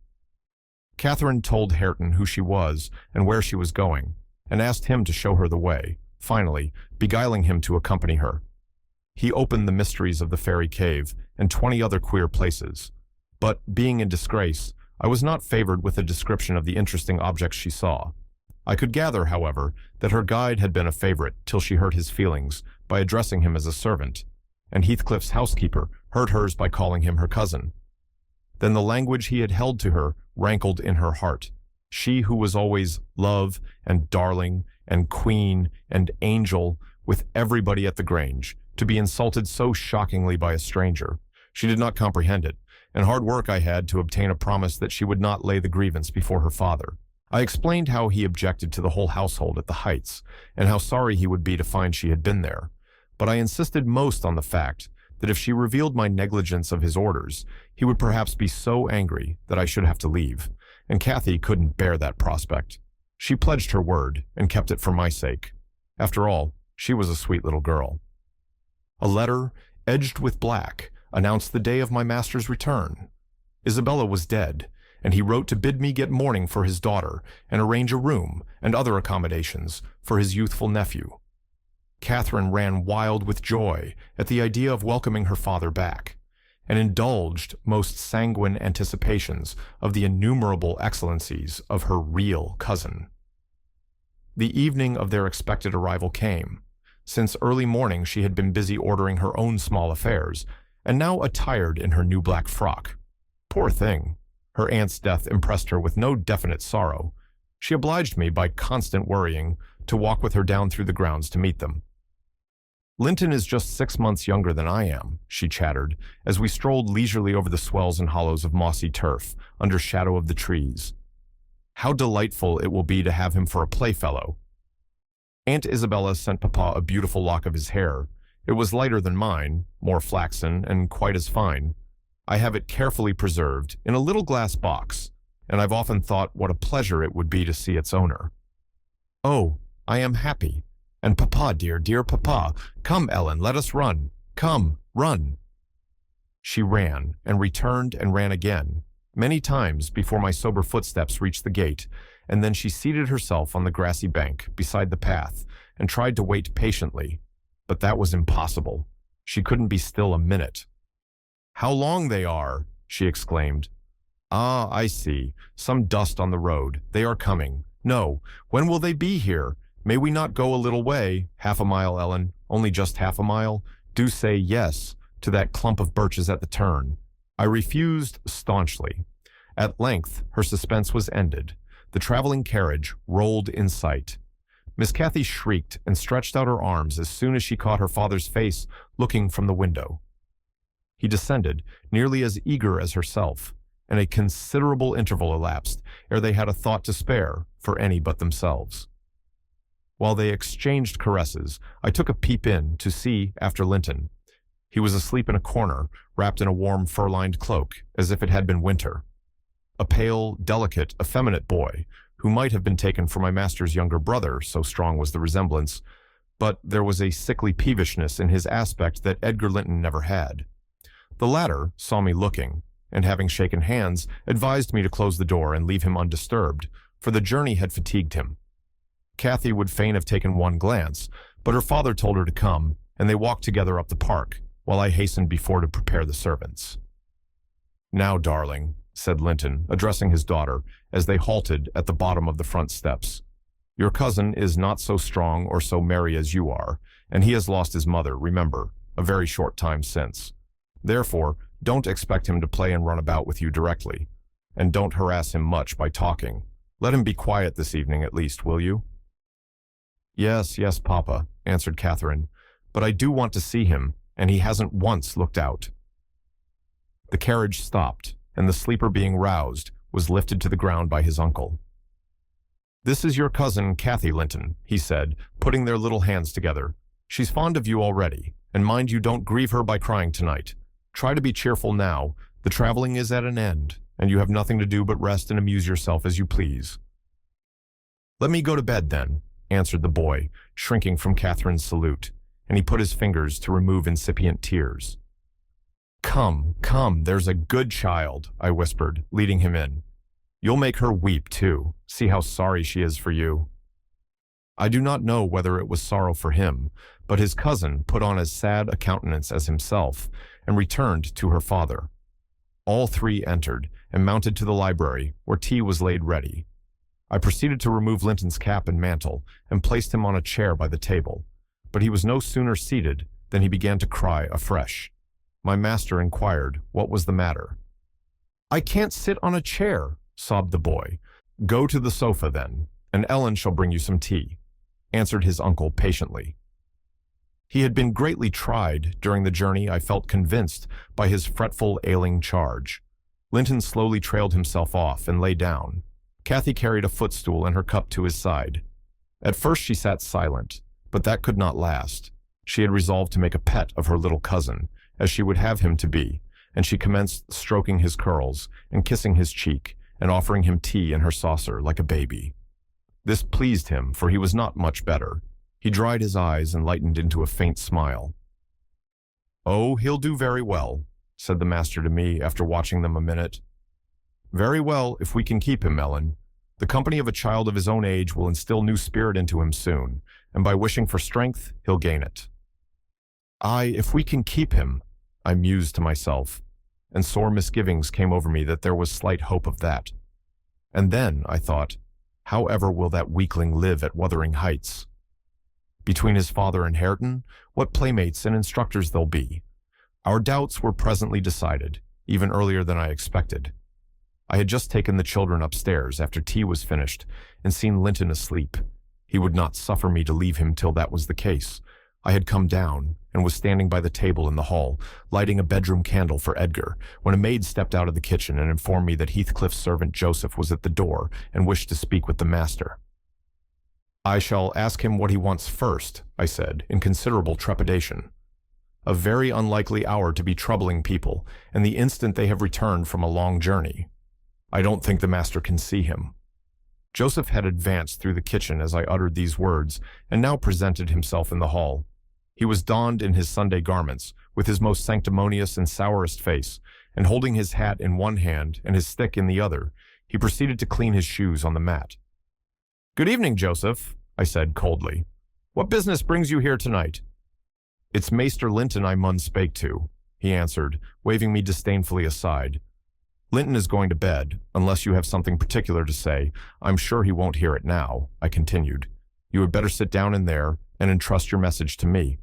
Catherine told Hareton who she was and where she was going, and asked him to show her the way, finally, beguiling him to accompany her. He opened the mysteries of the fairy cave and 20 other queer places, but, being in disgrace, I was not favored with a description of the interesting objects she saw. I could gather, however, that her guide had been a favorite till she hurt his feelings by addressing him as a servant, and Heathcliff's housekeeper hurt hers by calling him her cousin. Then the language he had held to her rankled in her heart. She who was always love and darling and queen and angel with everybody at the Grange, to be insulted so shockingly by a stranger. She did not comprehend it, and hard work I had to obtain a promise that she would not lay the grievance before her father. I explained how he objected to the whole household at the Heights, and how sorry he would be to find she had been there. But I insisted most on the fact that if she revealed my negligence of his orders, he would perhaps be so angry that I should have to leave, and Cathy couldn't bear that prospect. She pledged her word and kept it for my sake. After all, she was a sweet little girl. A letter, edged with black, announced the day of my master's return. Isabella was dead, and he wrote to bid me get mourning for his daughter and arrange a room and other accommodations for his youthful nephew. Catherine ran wild with joy at the idea of welcoming her father back, and indulged most sanguine anticipations of the innumerable excellencies of her real cousin. The evening of their expected arrival came. Since early morning she had been busy ordering her own small affairs, and now attired in her new black frock. Poor thing! Her aunt's death impressed her with no definite sorrow. She obliged me by constant worrying to walk with her down through the grounds to meet them. Linton is just 6 months younger than I am, she chattered, as we strolled leisurely over the swells and hollows of mossy turf, under shadow of the trees. How delightful it will be to have him for a playfellow. Aunt Isabella sent Papa a beautiful lock of his hair. It was lighter than mine, more flaxen, and quite as fine. I have it carefully preserved in a little glass box, and I've often thought what a pleasure it would be to see its owner. Oh, I am happy. And Papa, dear, dear Papa, come, Ellen, let us run. Come, run. She ran, and returned and ran again, many times before my sober footsteps reached the gate, and then she seated herself on the grassy bank beside the path and tried to wait patiently. But that was impossible. She couldn't be still a minute. "How long they are!" she exclaimed. "Ah, I see. Some dust on the road. They are coming. No, when will they be here? May we not go a little way? Half a mile, Ellen. Only just half a mile. Do say yes to that clump of birches at the turn." I refused staunchly. At length, her suspense was ended. The traveling carriage rolled in sight. Miss Cathy shrieked and stretched out her arms as soon as she caught her father's face looking from the window. He descended, nearly as eager as herself, and a considerable interval elapsed ere they had a thought to spare for any but themselves. While they exchanged caresses, I took a peep in to see after Linton. He was asleep in a corner, wrapped in a warm fur-lined cloak, as if it had been winter. A pale, delicate, effeminate boy, who might have been taken for my master's younger brother, so strong was the resemblance, but there was a sickly peevishness in his aspect that Edgar Linton never had. The latter saw me looking, and having shaken hands, advised me to close the door and leave him undisturbed, for the journey had fatigued him. Cathy would fain have taken one glance, but her father told her to come, and they walked together up the park, while I hastened before to prepare the servants. "Now, darling," said Linton, addressing his daughter, as they halted at the bottom of the front steps, "your cousin is not so strong or so merry as you are, and he has lost his mother, remember, a very short time since. Therefore, don't expect him to play and run about with you directly, and don't harass him much by talking. Let him be quiet this evening at least, will you?" "Yes, yes, Papa," answered Catherine, "but I do want to see him, and he hasn't once looked out." The carriage stopped, and the sleeper being roused, was lifted to the ground by his uncle. "This is your cousin, Cathy Linton," he said, putting their little hands together. "She's fond of you already, and mind you don't grieve her by crying tonight. Try to be cheerful now. The traveling is at an end, and you have nothing to do but rest and amuse yourself as you please." "Let me go to bed, then," answered the boy, shrinking from Catherine's salute, and he put his fingers to remove incipient tears. "Come, come, there's a good child," I whispered, leading him in. "You'll make her weep, too. See how sorry she is for you." I do not know whether it was sorrow for him, but his cousin put on as sad a countenance as himself, and returned to her father. All three entered, and mounted to the library, where tea was laid ready. I proceeded to remove Linton's cap and mantle, and placed him on a chair by the table, but he was no sooner seated Then he began to cry afresh. My master inquired what was the matter. "I can't sit on a chair," sobbed the boy. "Go to the sofa, then, and Ellen shall bring you some tea," answered his uncle patiently. He had been greatly tried during the journey, I felt convinced, by his fretful, ailing charge. Linton slowly trailed himself off and lay down. Kathy carried a footstool and her cup to his side. At first she sat silent, but that could not last. She had resolved to make a pet of her little cousin, as she would have him to be, and she commenced stroking his curls and kissing his cheek and offering him tea in her saucer like a baby. This pleased him, for he was not much better. He dried his eyes and lightened into a faint smile. "Oh, he'll do very well," said the master to me after watching them a minute. "Very well, if we can keep him, Ellen. The company of a child of his own age will instill new spirit into him soon, and by wishing for strength, he'll gain it." "Aye, if we can keep him," I mused to myself, and sore misgivings came over me that there was slight hope of that. And then, I thought, how ever will that weakling live at Wuthering Heights? Between his father and Hareton, what playmates and instructors they'll be. Our doubts were presently decided, even earlier than I expected. I had just taken the children upstairs after tea was finished and seen Linton asleep. He would not suffer me to leave him till that was the case. I had come down and was standing by the table in the hall, lighting a bedroom candle for Edgar, when a maid stepped out of the kitchen and informed me that Heathcliff's servant Joseph was at the door and wished to speak with the master. "I shall ask him what he wants first," I said, in considerable trepidation. A very unlikely hour to be troubling people, and the instant they have returned from a long journey. I don't think the master can see him. Joseph had advanced through the kitchen as I uttered these words, and now presented himself in the hall. He was donned in his Sunday garments, with his most sanctimonious and sourest face, and holding his hat in one hand and his stick in the other, he proceeded to clean his shoes on the mat. "Good evening, Joseph," I said coldly. "What business brings you here tonight?" "It's Maester Linton I mun spake to," he answered, waving me disdainfully aside. "Linton is going to bed, unless you have something particular to say. I'm sure he won't hear it now," I continued. "You had better sit down in there and entrust your message to me."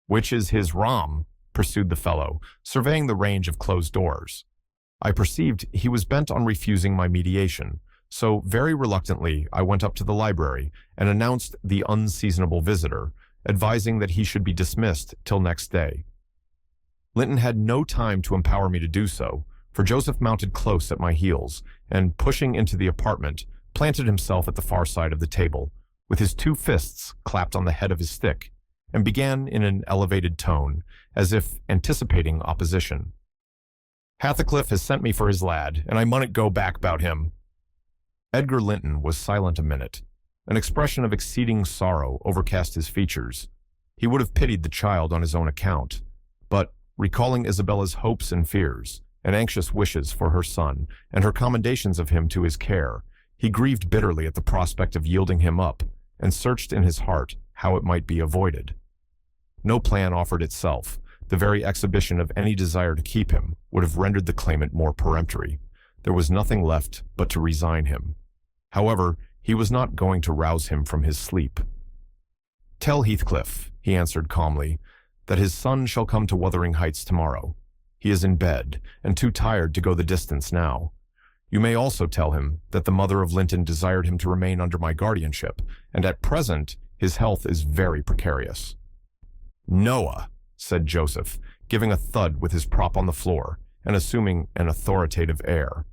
"Which is his rom?" pursued the fellow, surveying the range of closed doors. I perceived he was bent on refusing my mediation, so very reluctantly I went up to the library and announced the unseasonable visitor, advising that he should be dismissed till next day. Linton had no time to empower me to do so, for Joseph mounted close at my heels and, pushing into the apartment, planted himself at the far side of the table, with his two fists clapped on the head of his stick, and began in an elevated tone, as if anticipating opposition. "Heathcliff has sent me for his lad, and I mun't go back about him." Edgar Linton was silent a minute. An expression of exceeding sorrow overcast his features. He would have pitied the child on his own account, but, recalling Isabella's hopes and fears, and anxious wishes for her son, and her commendations of him to his care, he grieved bitterly at the prospect of yielding him up, and searched in his heart how it might be avoided. No plan offered itself. The very exhibition of any desire to keep him would have rendered the claimant more peremptory. There was nothing left but to resign him. However, he was not going to rouse him from his sleep. "Tell Heathcliff," he answered calmly, "that his son shall come to Wuthering Heights tomorrow. He is in bed, and too tired to go the distance now. You may also tell him that the mother of Linton desired him to remain under my guardianship, and at present his health is very precarious." "Noah," said Joseph, giving a thud with his prop on the floor, and assuming an authoritative air.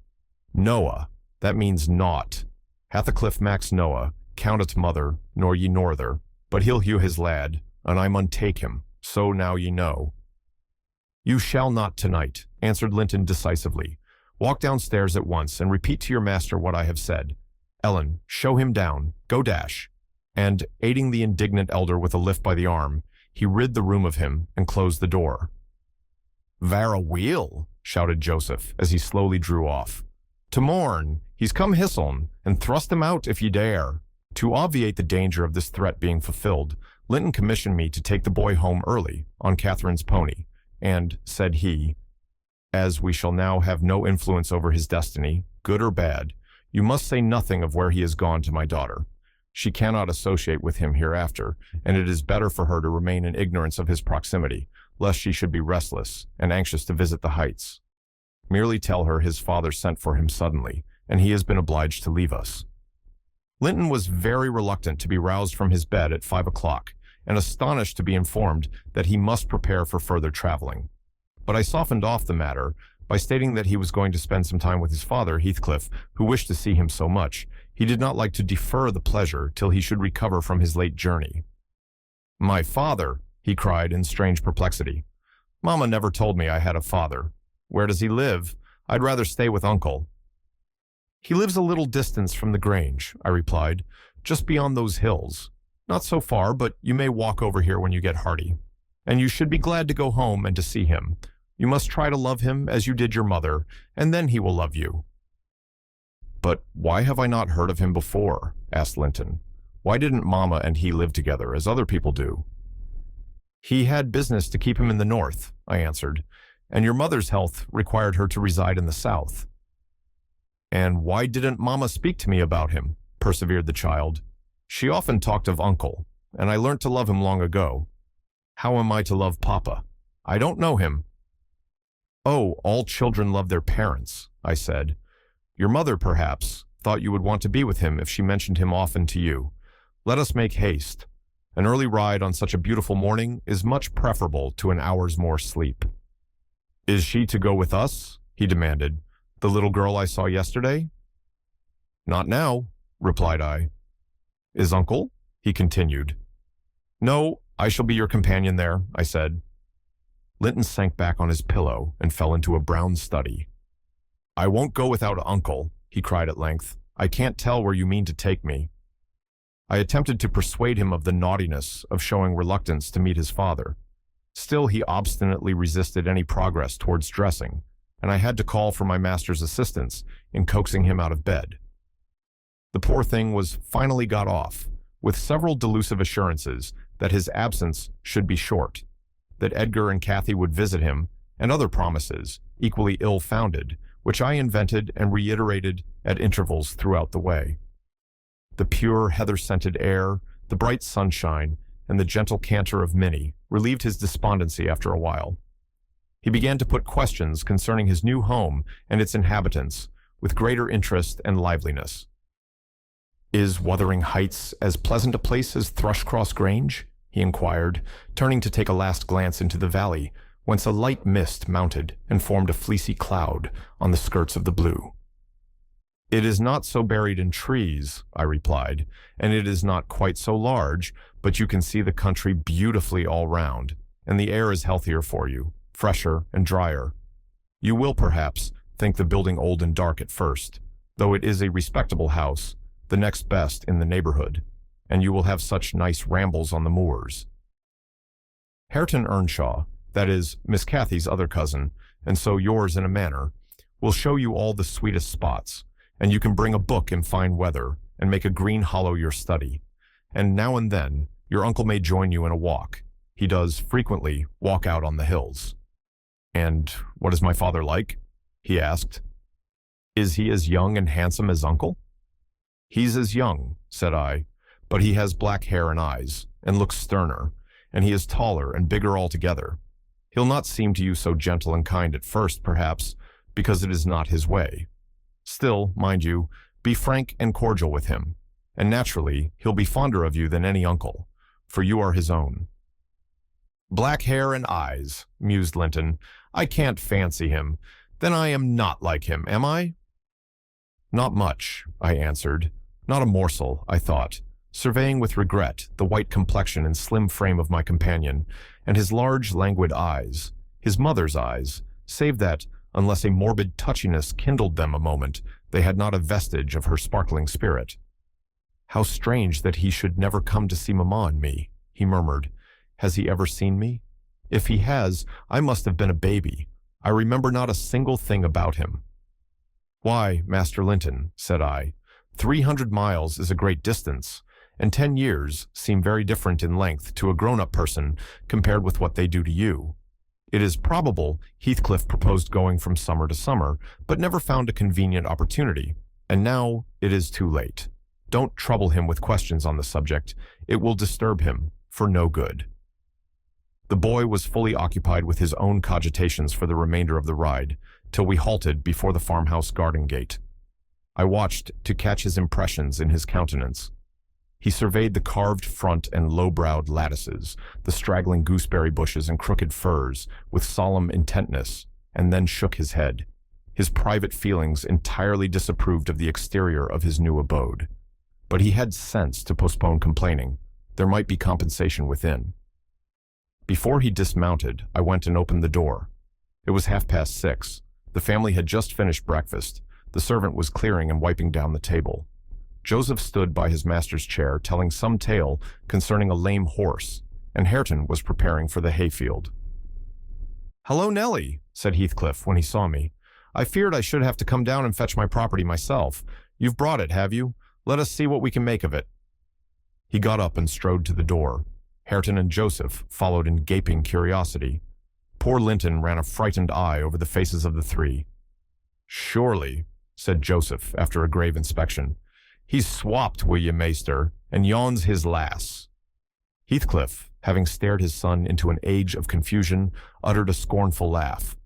"Noah, that means naught. Heathcliff Max Noah, counteth mother, nor ye norther, but he'll hew his lad, and I mun take him, so now ye know." "You shall not tonight," answered Linton decisively. "Walk downstairs at once and repeat to your master what I have said. Ellen, show him down, go dash." And, aiding the indignant elder with a lift by the arm, he rid the room of him and closed the door. "Vara weel," shouted Joseph as he slowly drew off. "To morn, he's come hisseln, and thrust him out if ye dare." To obviate the danger of this threat being fulfilled, Linton commissioned me to take the boy home early on Catherine's pony, and, said he, "As we shall now have no influence over his destiny, good or bad, you must say nothing of where he has gone to my daughter. She cannot associate with him hereafter, and it is better for her to remain in ignorance of his proximity, lest she should be restless and anxious to visit the heights. Merely tell her his father sent for him suddenly, and he has been obliged to leave us." Linton was very reluctant to be roused from his bed at 5 o'clock, and astonished to be informed that he must prepare for further traveling. But I softened off the matter by stating that he was going to spend some time with his father, Heathcliff, who wished to see him so much. He did not like to defer the pleasure till he should recover from his late journey. "My father!" he cried in strange perplexity. "Mamma never told me I had a father. Where does he live? I'd rather stay with uncle." "He lives a little distance from the Grange," I replied, "just beyond those hills. Not so far, but you may walk over here when you get hearty. And you should be glad to go home and to see him. You must try to love him as you did your mother, and then he will love you." "But why have I not heard of him before?" asked Linton. "Why didn't Mamma and he live together, as other people do?" "He had business to keep him in the north," I answered, "and your mother's health required her to reside in the south." "And why didn't Mamma speak to me about him?" persevered the child. "She often talked of uncle, and I learnt to love him long ago. How am I to love Papa? I don't know him." "Oh, all children love their parents," I said. "Your mother, perhaps, thought you would want to be with him if she mentioned him often to you. Let us make haste. An early ride on such a beautiful morning is much preferable to an hour's more sleep." "Is she to go with us?" he demanded. "The little girl I saw yesterday?" "Not now," replied I. "Is uncle?" he continued. "No, I shall be your companion there," I said. Linton sank back on his pillow and fell into a brown study. "I won't go without uncle," he cried at length. "I can't tell where you mean to take me." I attempted to persuade him of the naughtiness of showing reluctance to meet his father. Still, he obstinately resisted any progress towards dressing, and I had to call for my master's assistance in coaxing him out of bed. The poor thing was finally got off, with several delusive assurances that his absence should be short, that Edgar and Cathy would visit him, and other promises, equally ill-founded, which I invented and reiterated at intervals throughout the way. The pure heather-scented air, the bright sunshine, and the gentle canter of Minnie relieved his despondency after a while. He began to put questions concerning his new home and its inhabitants with greater interest and liveliness. "Is Wuthering Heights as pleasant a place as Thrushcross Grange?" he inquired, turning to take a last glance into the valley, whence a light mist mounted and formed a fleecy cloud on the skirts of the blue. "It is not so buried in trees," I replied, "and it is not quite so large, but you can see the country beautifully all round, and the air is healthier for you, fresher and drier. You will, perhaps, think the building old and dark at first, though it is a respectable house, the next best in the neighborhood, and you will have such nice rambles on the moors. Hareton Earnshaw, that is, Miss Cathy's other cousin, and so yours in a manner, will show you all the sweetest spots, and you can bring a book in fine weather and make a green hollow your study, and now and then your uncle may join you in a walk. He does frequently walk out on the hills." "And what is my father like?" he asked. "Is he as young and handsome as uncle?" "He's as young," said I, "but he has black hair and eyes, and looks sterner, and he is taller and bigger altogether. He'll not seem to you so gentle and kind at first, perhaps, because it is not his way. Still, mind you, be frank and cordial with him, and naturally he'll be fonder of you than any uncle, for you are his own." "Black hair and eyes," mused Linton. "I can't fancy him. Then I am not like him, am I?" "Not much," I answered. "Not a morsel," I thought, surveying with regret the white complexion and slim frame of my companion, and his large, languid eyes, his mother's eyes, save that, unless a morbid touchiness kindled them a moment, they had not a vestige of her sparkling spirit. "How strange that he should never come to see Mamma and me," he murmured. "Has he ever seen me? If he has, I must have been a baby. I remember not a single thing about him." "Why, Master Linton," said I, 300 miles is a great distance, and 10 years seem very different in length to a grown-up person compared with what they do to you. It is probable Heathcliff proposed going from summer to summer, but never found a convenient opportunity, and now it is too late. Don't trouble him with questions on the subject. It will disturb him, for no good." The boy was fully occupied with his own cogitations for the remainder of the ride, till we halted before the farmhouse garden gate. I watched to catch his impressions in his countenance. He surveyed the carved front and low-browed lattices, the straggling gooseberry bushes and crooked firs, with solemn intentness, and then shook his head. His private feelings entirely disapproved of the exterior of his new abode. But he had sense to postpone complaining. There might be compensation within. Before he dismounted, I went and opened the door. It was 6:30. The family had just finished breakfast. The servant was clearing and wiping down the table. Joseph stood by his master's chair telling some tale concerning a lame horse, and Hareton was preparing for the hayfield. "Hello, Nellie," said Heathcliff when he saw me. "I feared I should have to come down and fetch my property myself. You've brought it, have you? Let us see what we can make of it." He got up and strode to the door. Hareton and Joseph followed in gaping curiosity. Poor Linton ran a frightened eye over the faces of the three. "Surely," said Joseph after a grave inspection, "he's swapped wi' ye, maester, and yon's his lass." Heathcliff, having stared his son into an age of confusion, uttered a scornful laugh.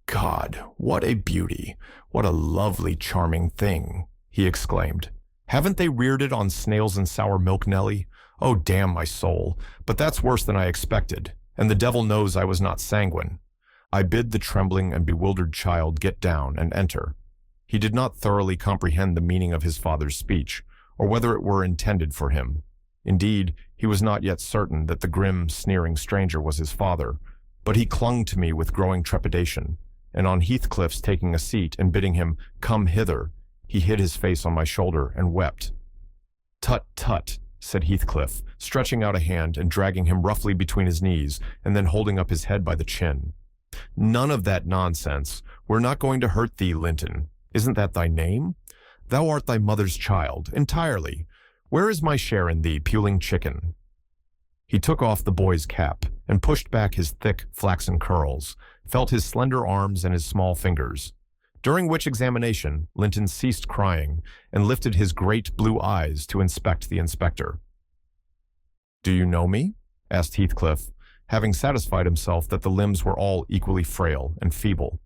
"God, what a beauty! What a lovely, charming thing!" he exclaimed. "Haven't they reared it on snails and sour milk, Nellie? Oh, damn my soul, but that's worse than I expected, and the devil knows I was not sanguine." I bid the trembling and bewildered child get down and enter. He did not thoroughly comprehend the meaning of his father's speech, or whether it were intended for him. Indeed, he was not yet certain that the grim, sneering stranger was his father, but he clung to me with growing trepidation, and on Heathcliff's taking a seat and bidding him "come hither," he hid his face on my shoulder and wept. "Tut, tut," said Heathcliff, stretching out a hand and dragging him roughly between his knees, and then holding up his head by the chin. "None of that nonsense. We're not going to hurt thee, Linton. Isn't that thy name? Thou art thy mother's child, entirely. Where is my share in thee, puling chicken?" He took off the boy's cap and pushed back his thick, flaxen curls, felt his slender arms and his small fingers, during which examination Linton ceased crying and lifted his great blue eyes to inspect the inspector. "Do you know me?" asked Heathcliff, having satisfied himself that the limbs were all equally frail and feeble.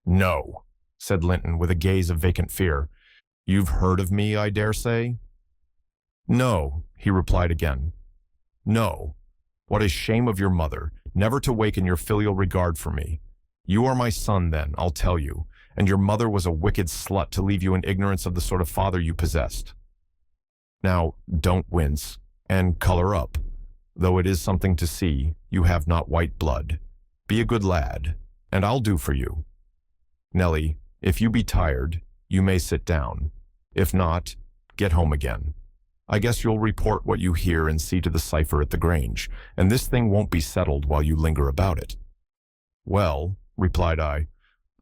"No," said Linton with a gaze of vacant fear. "You've heard of me, I dare say?" "No," he replied again. "No. What a shame of your mother, never to waken your filial regard for me. You are my son, then, I'll tell you, and your mother was a wicked slut to leave you in ignorance of the sort of father you possessed. Now, don't wince, and color up. Though it is something to see, you have not white blood. Be a good lad, and I'll do for you. Nellie, if you be tired, you may sit down. If not, get home again. I guess you'll report what you hear and see to the cipher at the Grange, and this thing won't be settled while you linger about it." "Well," replied I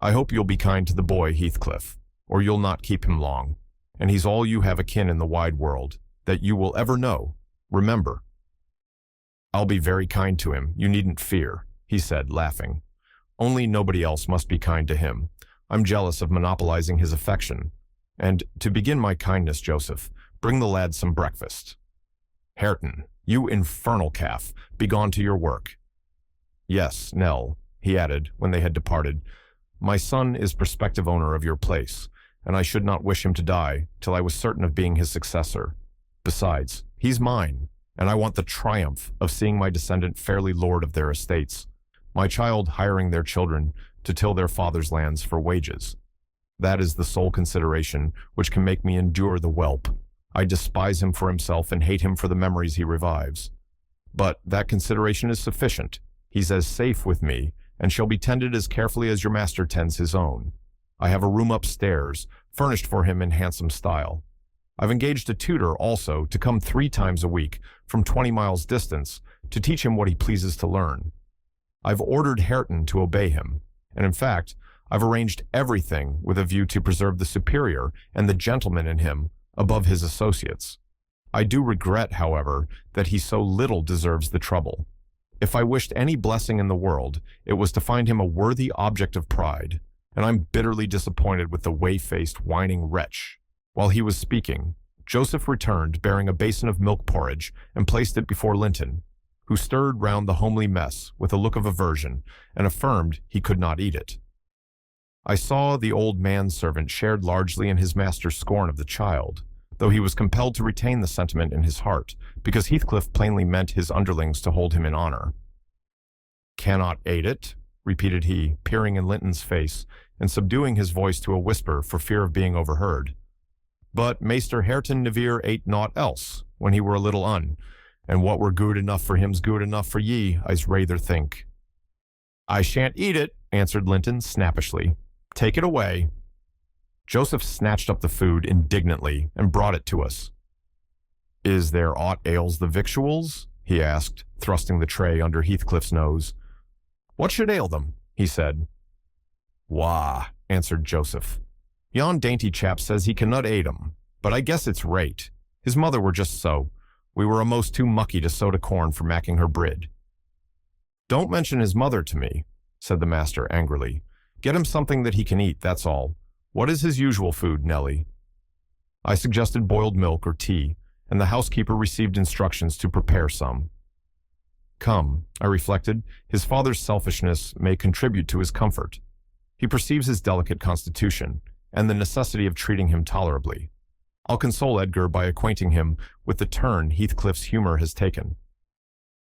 hope you'll be kind to the boy, Heathcliff, or you'll not keep him long, and he's all you have akin in the wide world, that you will ever know. Remember." "I'll be very kind to him, you needn't fear," he said, laughing. "Only nobody else must be kind to him. I'm jealous of monopolizing his affection. And to begin my kindness, Joseph, bring the lad some breakfast. Hareton, you infernal calf, begone to your work. Yes, Nell," he added when they had departed, "my son is prospective owner of your place, and I should not wish him to die till I was certain of being his successor. Besides, he's mine, and I want the triumph of seeing my descendant fairly lord of their estates, my child hiring their children to till their father's lands for wages. That is the sole consideration which can make me endure the whelp. I despise him for himself and hate him for the memories he revives. But that consideration is sufficient. He's as safe with me, and shall be tended as carefully as your master tends his own. I have a room upstairs, furnished for him in handsome style. I've engaged a tutor also to come 3 times a week from 20 miles distance to teach him what he pleases to learn. I've ordered Hareton to obey him, and in fact, I've arranged everything with a view to preserve the superior and the gentleman in him above his associates. I do regret, however, that he so little deserves the trouble. If I wished any blessing in the world, it was to find him a worthy object of pride, and I'm bitterly disappointed with the whey-faced, whining wretch." While he was speaking, Joseph returned, bearing a basin of milk porridge, and placed it before Linton, who stirred round the homely mess with a look of aversion, and affirmed he could not eat it. I saw the old manservant shared largely in his master's scorn of the child, though he was compelled to retain the sentiment in his heart, because Heathcliff plainly meant his underlings to hold him in honor. "Cannot eat it," repeated he, peering in Linton's face, and subduing his voice to a whisper for fear of being overheard. "But Maester Hareton Nevere ate naught else, when he were a little and what were good enough for him's good enough for ye, I's rather think." "I shan't eat it," answered Linton snappishly. "Take it away." Joseph snatched up the food indignantly and brought it to us. "Is there aught ails the victuals?" he asked, thrusting the tray under Heathcliff's nose. "What should ail them?" he said. "Wah," answered Joseph. "Yon dainty chap says he cannot ate 'em, but I guess it's rate. His mother were just so. We were a'most too mucky to sow to corn for macking her brid." "Don't mention his mother to me," said the master angrily. "Get him something that he can eat, that's all. What is his usual food, Nellie?" I suggested boiled milk or tea, and the housekeeper received instructions to prepare some. Come, I reflected, his father's selfishness may contribute to his comfort. He perceives his delicate constitution, and the necessity of treating him tolerably. I'll console Edgar by acquainting him with the turn Heathcliff's humor has taken.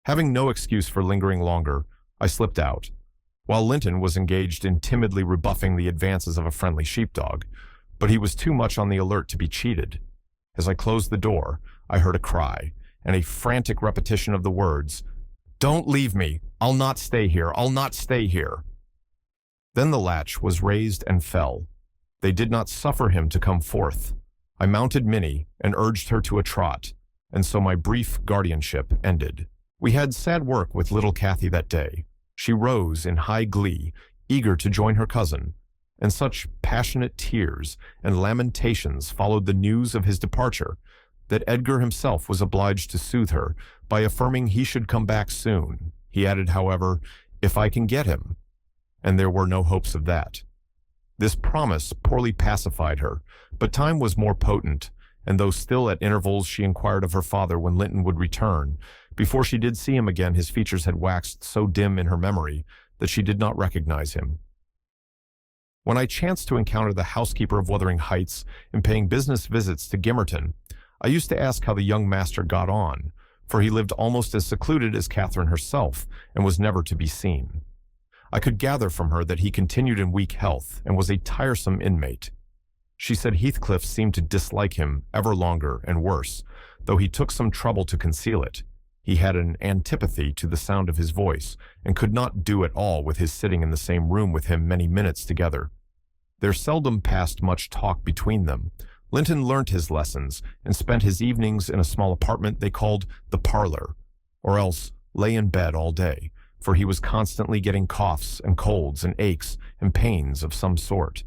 Having no excuse for lingering longer, I slipped out, while Linton was engaged in timidly rebuffing the advances of a friendly sheepdog, but he was too much on the alert to be cheated. As I closed the door, I heard a cry, and a frantic repetition of the words, "Don't leave me! I'll not stay here! I'll not stay here!" Then the latch was raised and fell. They did not suffer him to come forth. I mounted Minnie and urged her to a trot, and so my brief guardianship ended. We had sad work with little Cathy that day. She rose in high glee, eager to join her cousin, and such passionate tears and lamentations followed the news of his departure that Edgar himself was obliged to soothe her by affirming he should come back soon. He added, however, "if I can get him," and there were no hopes of that. This promise poorly pacified her, but time was more potent, and though still at intervals she inquired of her father when Linton would return, before she did see him again his features had waxed so dim in her memory that she did not recognize him. When I chanced to encounter the housekeeper of Wuthering Heights in paying business visits to Gimmerton, I used to ask how the young master got on, for he lived almost as secluded as Catherine herself and was never to be seen. I could gather from her that he continued in weak health and was a tiresome inmate. She said Heathcliff seemed to dislike him ever longer and worse, though he took some trouble to conceal it. He had an antipathy to the sound of his voice and could not do at all with his sitting in the same room with him many minutes together. There seldom passed much talk between them. Linton learnt his lessons and spent his evenings in a small apartment they called the parlor, or else lay in bed all day, for he was constantly getting coughs and colds and aches and pains of some sort.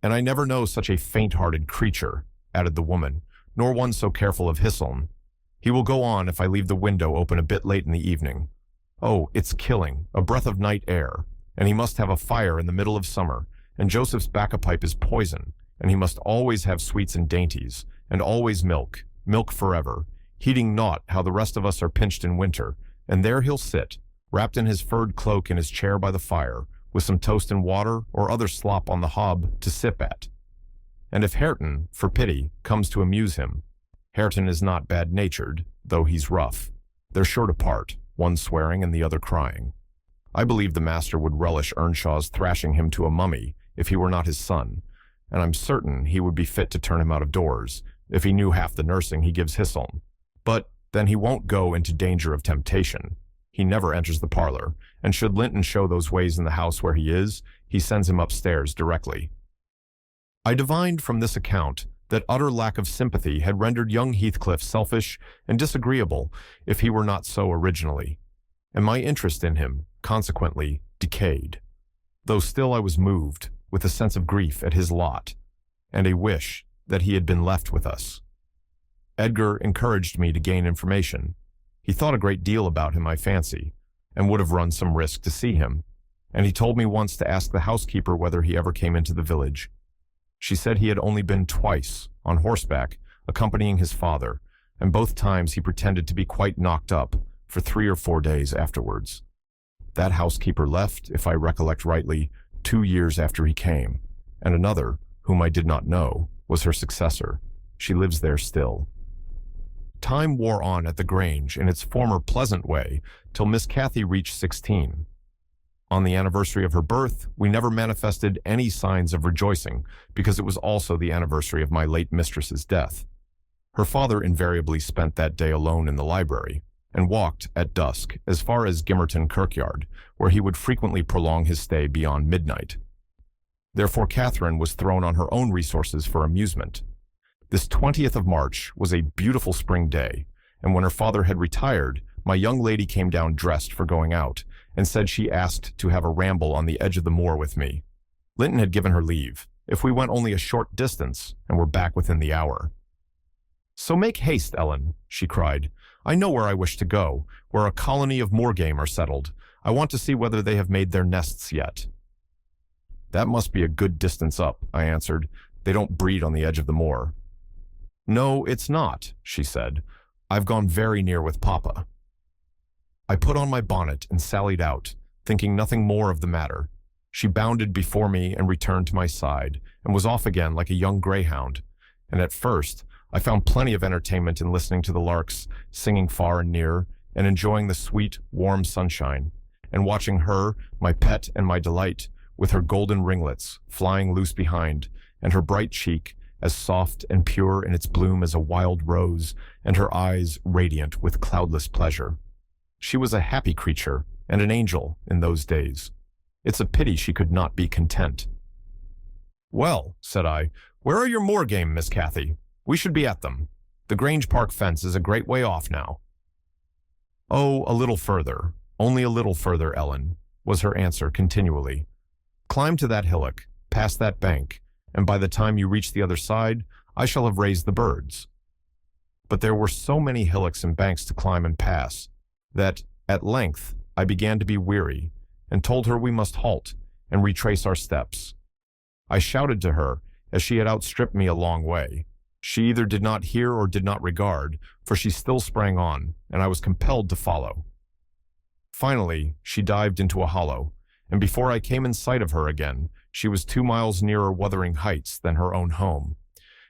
"And I never know such a faint-hearted creature," added the woman, "nor one so careful of Hisseln. He will go on if I leave the window open a bit late in the evening. Oh, it's killing, a breath of night air, and he must have a fire in the middle of summer, and Joseph's bacca-pipe is poison, and he must always have sweets and dainties, and always milk, milk forever, heeding naught how the rest of us are pinched in winter, and there he'll sit, wrapped in his furred cloak in his chair by the fire, with some toast and water or other slop on the hob to sip at. And if Hareton, for pity, comes to amuse him, Hareton is not bad-natured, though he's rough. They're short apart, one swearing and the other crying. I believe the master would relish Earnshaw's thrashing him to a mummy if he were not his son, and I'm certain he would be fit to turn him out of doors, if he knew half the nursing he gives Hisseln. But then he won't go into danger of temptation. He never enters the parlor, and should Linton show those ways in the house where he is, he sends him upstairs directly. I divined from this account that utter lack of sympathy had rendered young Heathcliff selfish and disagreeable if he were not so originally, and my interest in him, consequently, decayed, though still I was moved with a sense of grief at his lot, and a wish that he had been left with us. Edgar encouraged me to gain information. He thought a great deal about him, I fancy, and would have run some risk to see him, and he told me once to ask the housekeeper whether he ever came into the village. She said he had only been twice, on horseback, accompanying his father, and both times he pretended to be quite knocked up for 3 or 4 days afterwards. That housekeeper left, if I recollect rightly, 2 years after he came, and another, whom I did not know, was her successor. She lives there still. Time wore on at the Grange in its former pleasant way till Miss Cathy reached 16. On the anniversary of her birth, we never manifested any signs of rejoicing, because it was also the anniversary of my late mistress's death. Her father invariably spent that day alone in the library, and walked, at dusk, as far as Gimmerton Kirkyard, where he would frequently prolong his stay beyond midnight. Therefore Catherine was thrown on her own resources for amusement. This 20th of March was a beautiful spring day, and when her father had retired, my young lady came down dressed for going out, and said she asked to have a ramble on the edge of the moor with me. Linton had given her leave, if we went only a short distance, and were back within the hour. "So make haste, Ellen," she cried. "I know where I wish to go, where a colony of moor game are settled. I want to see whether they have made their nests yet." "That must be a good distance up," I answered. "They don't breed on the edge of the moor." "No, it's not," she said. "I've gone very near with Papa." I put on my bonnet and sallied out, thinking nothing more of the matter. She bounded before me and returned to my side, and was off again like a young greyhound. And at first, I found plenty of entertainment in listening to the larks singing far and near, and enjoying the sweet, warm sunshine, and watching her, my pet and my delight, with her golden ringlets flying loose behind, and her bright cheek, as soft and pure in its bloom as a wild rose, and her eyes radiant with cloudless pleasure. She was a happy creature, and an angel, in those days. It's a pity she could not be content. "Well," said I, "where are your moor game, Miss Cathy? We should be at them. The Grange Park fence is a great way off now." "Oh, a little further, only a little further, Ellen," was her answer continually. "Climb to that hillock, past that bank, and by the time you reach the other side, I shall have raised the birds." But there were so many hillocks and banks to climb and pass, that, at length, I began to be weary, and told her we must halt and retrace our steps. I shouted to her, as she had outstripped me a long way. She either did not hear or did not regard, for she still sprang on, and I was compelled to follow. Finally, she dived into a hollow, and before I came in sight of her again, she was 2 miles nearer Wuthering Heights than her own home,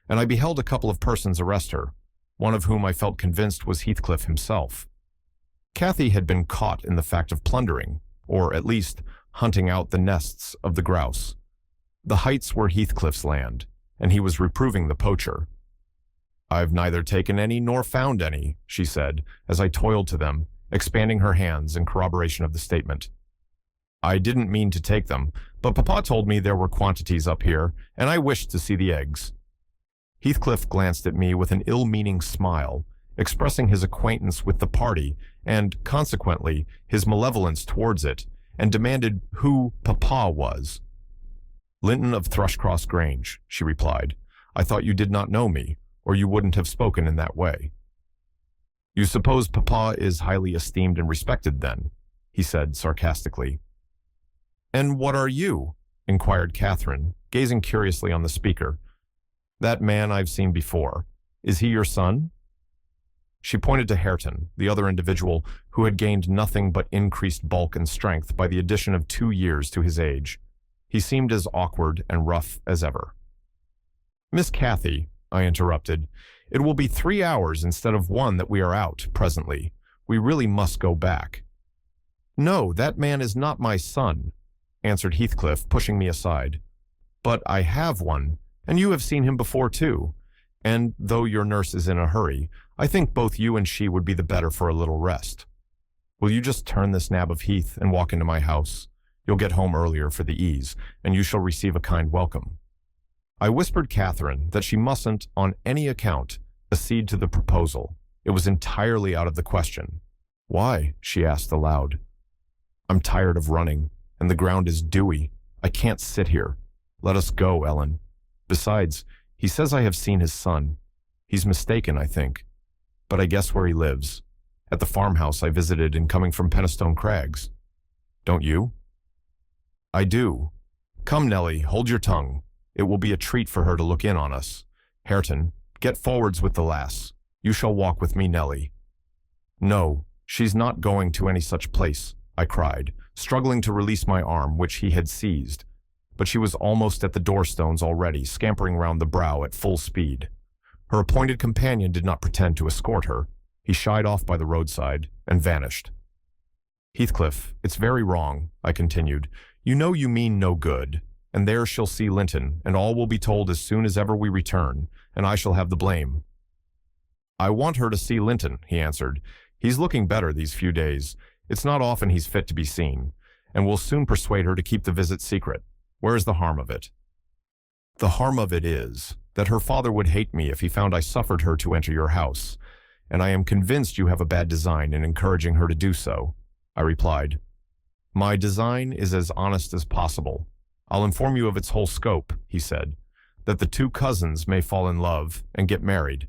and I beheld a couple of persons arrest her, one of whom I felt convinced was Heathcliff himself. Cathy had been caught in the fact of plundering, or at least hunting out the nests of the grouse. The heights were Heathcliff's land, and he was reproving the poacher. "I've neither taken any nor found any," she said, as I toiled to them, expanding her hands in corroboration of the statement. "I didn't mean to take them, but Papa told me there were quantities up here, and I wished to see the eggs." Heathcliff glanced at me with an ill-meaning smile, expressing his acquaintance with the party, and, consequently, his malevolence towards it, and demanded who Papa was. "Linton of Thrushcross Grange," she replied. "I thought you did not know me, or you wouldn't have spoken in that way." "You suppose Papa is highly esteemed and respected, then?" he said sarcastically. "And what are you?" inquired Catherine, gazing curiously on the speaker. "That man I've seen before. Is he your son?" She pointed to Hareton, the other individual who had gained nothing but increased bulk and strength by the addition of 2 years to his age. He seemed as awkward and rough as ever. "Miss Cathy," I interrupted, "it will be 3 hours instead of 1 that we are out presently. We really must go back." "No, that man is not my son," answered Heathcliff, pushing me aside. "But I have one, and you have seen him before too. And though your nurse is in a hurry, I think both you and she would be the better for a little rest. Will you just turn this nab of heath and walk into my house? You'll get home earlier for the ease, and you shall receive a kind welcome." I whispered Catherine that she mustn't, on any account, accede to the proposal. It was entirely out of the question. "Why?" she asked aloud. "I'm tired of running, and the ground is dewy. I can't sit here. Let us go, Ellen. Besides, he says I have seen his son. He's mistaken, I think. But I guess where he lives. At the farmhouse I visited in coming from Penistone Crags. Don't you?" "I do. Come, Nellie, hold your tongue. It will be a treat for her to look in on us. Hareton, Get forwards with the lass. You shall walk with me, Nelly." "No, she's not going to any such place," I cried, struggling to release my arm, which he had seized. But she was almost at the doorstones already, scampering round the brow at full speed. Her appointed companion did not pretend to escort her. He shied off by the roadside and vanished. "Heathcliff, it's very wrong," I continued. "You know you mean no good, and there she'll see Linton, and all will be told as soon as ever we return, and I shall have the blame." "I want her to see Linton," he answered. "He's looking better these few days. It's not often he's fit to be seen, and we'll soon persuade her to keep the visit secret. Where's the harm of it?" "The harm of it is that her father would hate me if he found I suffered her to enter your house, and I am convinced you have a bad design in encouraging her to do so," I replied. "My design is as honest as possible. I'll inform you of its whole scope," he said, "that the two cousins may fall in love and get married.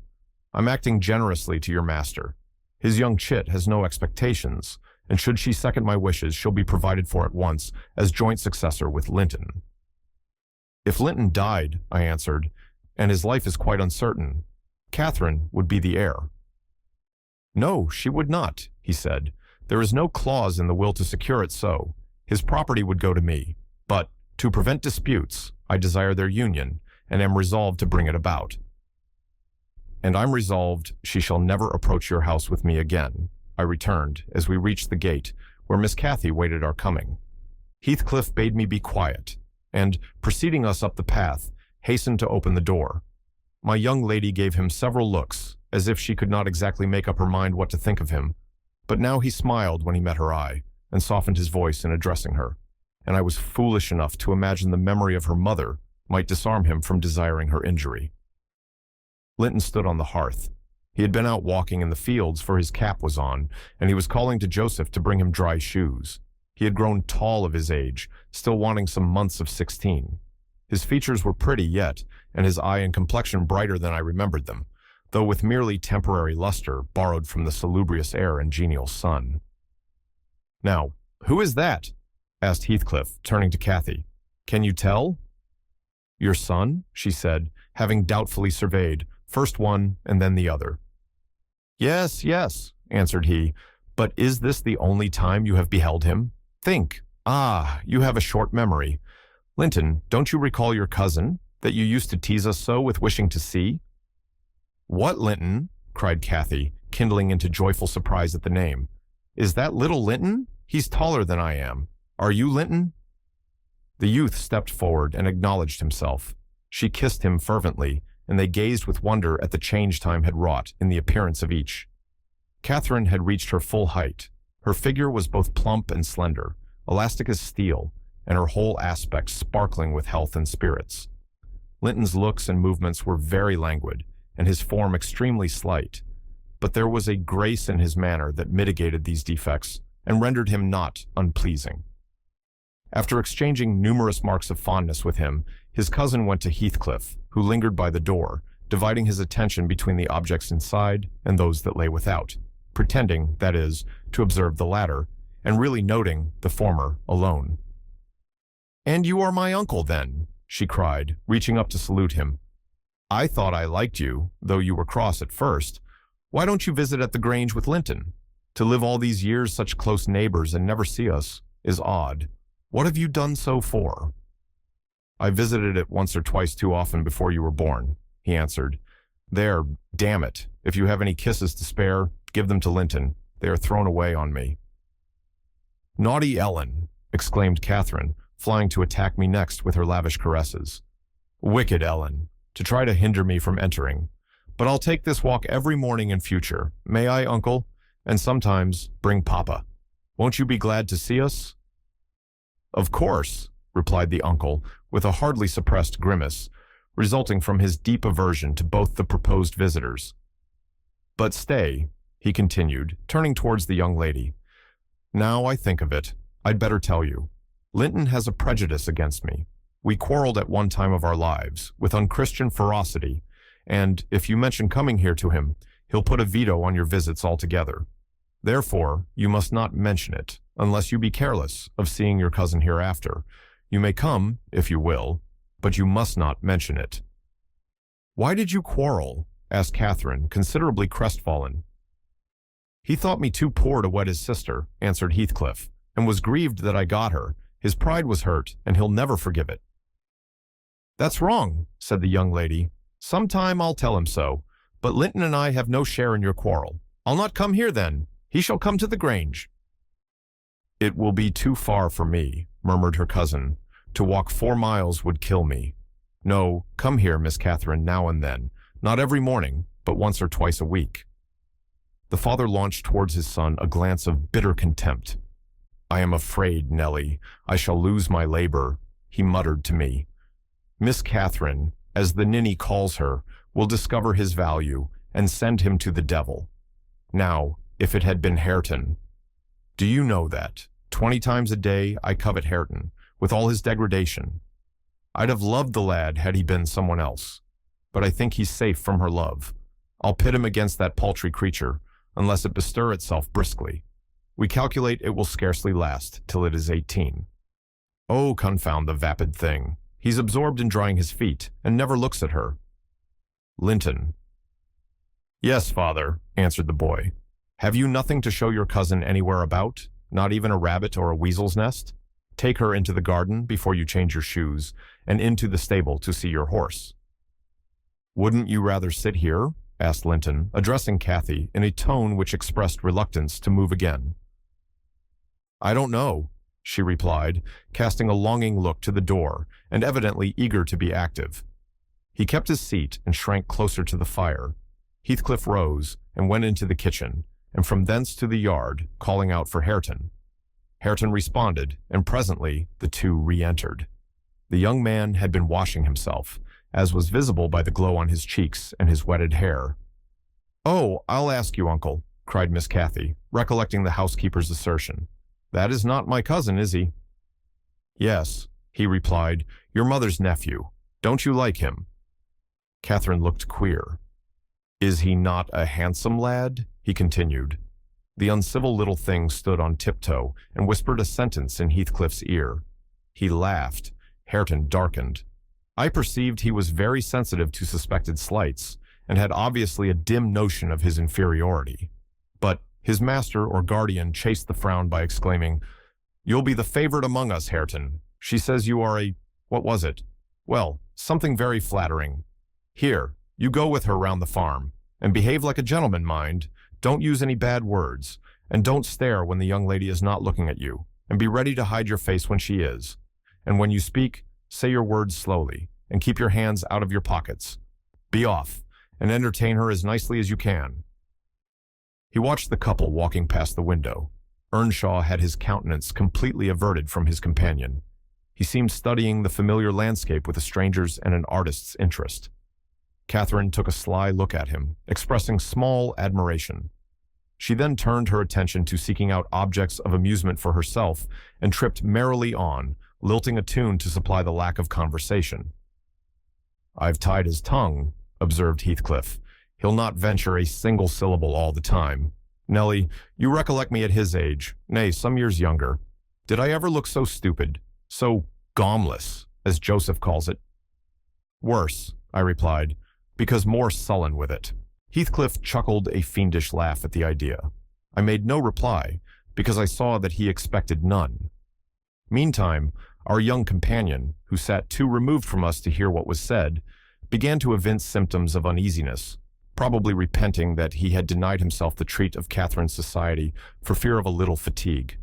I'm acting generously to your master. His young chit has no expectations, and should she second my wishes, she'll be provided for at once as joint successor with Linton." "If Linton died," I answered, "and his life is quite uncertain, Catherine would be the heir." "No, she would not," he said. "There is no clause in the will to secure it so. His property would go to me. But, to prevent disputes, I desire their union, and am resolved to bring it about." "And I'm resolved she shall never approach your house with me again," I returned as we reached the gate, where Miss Cathy waited our coming. Heathcliff bade me be quiet, and, preceding us up the path, hastened to open the door. My young lady gave him several looks, as if she could not exactly make up her mind what to think of him, but now he smiled when he met her eye, and softened his voice in addressing her, and I was foolish enough to imagine the memory of her mother might disarm him from desiring her injury. Linton stood on the hearth. He had been out walking in the fields, for his cap was on, and he was calling to Joseph to bring him dry shoes. He had grown tall of his age, still wanting some months of 16. His features were pretty yet, and his eye and complexion brighter than I remembered them, though with merely temporary luster borrowed from the salubrious air and genial sun. "Now, who is that?" asked Heathcliff, turning to Cathy. "Can you tell?" "Your son," she said, having doubtfully surveyed, first one and then the other. "Yes, yes," answered he, "but is this the only time you have beheld him? Think. Ah, you have a short memory. Linton, don't you recall your cousin, that you used to tease us so with wishing to see?" "What Linton?" cried Cathy, kindling into joyful surprise at the name. "Is that little Linton? He's taller than I am. Are you Linton?" The youth stepped forward and acknowledged himself. She kissed him fervently, and they gazed with wonder at the change time had wrought in the appearance of each. Catherine had reached her full height. Her figure was both plump and slender, elastic as steel, and her whole aspect sparkling with health and spirits. Linton's looks and movements were very languid, and his form extremely slight, but there was a grace in his manner that mitigated these defects and rendered him not unpleasing. After exchanging numerous marks of fondness with him, his cousin went to Heathcliff, who lingered by the door, dividing his attention between the objects inside and those that lay without, pretending, that is, to observe the latter, and really noting the former alone. "And you are my uncle, then?" she cried, reaching up to salute him. "I thought I liked you, though you were cross at first. Why don't you visit at the Grange with Linton? To live all these years such close neighbors and never see us is odd. What have you done so for?" "I visited it once or twice too often before you were born," he answered. "There, damn it, if you have any kisses to spare, give them to Linton. They are thrown away on me." "Naughty Ellen!" exclaimed Catherine, flying to attack me next with her lavish caresses. "Wicked Ellen, to try to hinder me from entering. But I'll take this walk every morning in future. May I, uncle? And sometimes bring papa. Won't you be glad to see us?" "Of course," replied the uncle, with a hardly suppressed grimace, resulting from his deep aversion to both the proposed visitors. "But stay," he continued, turning towards the young lady. "Now I think of it, I'd better tell you. Linton has a prejudice against me. We quarreled at one time of our lives, with unchristian ferocity, and if you mention coming here to him, he'll put a veto on your visits altogether. Therefore, you must not mention it, unless you be careless of seeing your cousin hereafter. You may come, if you will, but you must not mention it." "Why did you quarrel?" asked Catherine, considerably crestfallen. He thought me too poor to wed his sister, answered Heathcliff, and was grieved that I got her. His pride was hurt, and he'll never forgive it. That's wrong, said the young lady. Sometime I'll tell him so, but Linton and I have no share in your quarrel. I'll not come here then. He shall come to the Grange. It will be too far for me, murmured her cousin. To walk 4 miles would kill me. No, come here, Miss Catherine, now and then. Not every morning, but once or twice a week. The father launched towards his son a glance of bitter contempt. I am afraid, Nellie, I shall lose my labor, he muttered to me. Miss Catherine, as the ninny calls her, will discover his value and send him to the devil. Now, if it had been Hareton. Do you know that, 20 times a day, I covet Hareton, with all his degradation. I'd have loved the lad had he been someone else, but I think he's safe from her love. I'll pit him against that paltry creature, unless it bestir itself briskly. We calculate it will scarcely last till it is 18. Oh, confound the vapid thing. He's absorbed in drying his feet, and never looks at her. Linton. Yes, father, answered the boy. Have you nothing to show your cousin anywhere about? Not even a rabbit or a weasel's nest? Take her into the garden before you change your shoes, and into the stable to see your horse. Wouldn't you rather sit here? Asked Linton, addressing Cathy in a tone which expressed reluctance to move again. I don't know, she replied, casting a longing look to the door and evidently eager to be active. He kept his seat and shrank closer to the fire. Heathcliff rose and went into the kitchen, and from thence to the yard, calling out for Hareton. Hareton responded, and presently the two re-entered. The young man had been washing himself, as was visible by the glow on his cheeks and his wetted hair. Oh, I'll ask you, uncle, cried Miss Cathy, recollecting the housekeeper's assertion. That is not my cousin, is he? Yes, he replied, your mother's nephew. Don't you like him? Catherine looked queer. Is he not a handsome lad? He continued. The uncivil little thing stood on tiptoe and whispered a sentence in Heathcliff's ear. He laughed. Hareton darkened. I perceived he was very sensitive to suspected slights, and had obviously a dim notion of his inferiority. But his master or guardian chased the frown by exclaiming, You'll be the favorite among us, Hareton. She says you are a— what was it? Well, something very flattering. Here, you go with her round the farm, and behave like a gentleman, mind. Don't use any bad words, and don't stare when the young lady is not looking at you, and be ready to hide your face when she is. And when you speak, say your words slowly, and keep your hands out of your pockets. Be off, and entertain her as nicely as you can. He watched the couple walking past the window. Earnshaw had his countenance completely averted from his companion. He seemed studying the familiar landscape with a stranger's and an artist's interest. Catherine took a sly look at him, expressing small admiration. She then turned her attention to seeking out objects of amusement for herself and tripped merrily on, lilting a tune to supply the lack of conversation. I've tied his tongue, observed Heathcliff. He'll not venture a single syllable all the time. Nellie, you recollect me at his age, nay, some years younger. Did I ever look so stupid, so gomless, as Joseph calls it? Worse, I replied, because more sullen with it. Heathcliff chuckled a fiendish laugh at the idea. I made no reply, because I saw that he expected none. Meantime, our young companion, who sat too removed from us to hear what was said, began to evince symptoms of uneasiness, probably repenting that he had denied himself the treat of Catherine's society for fear of a little fatigue.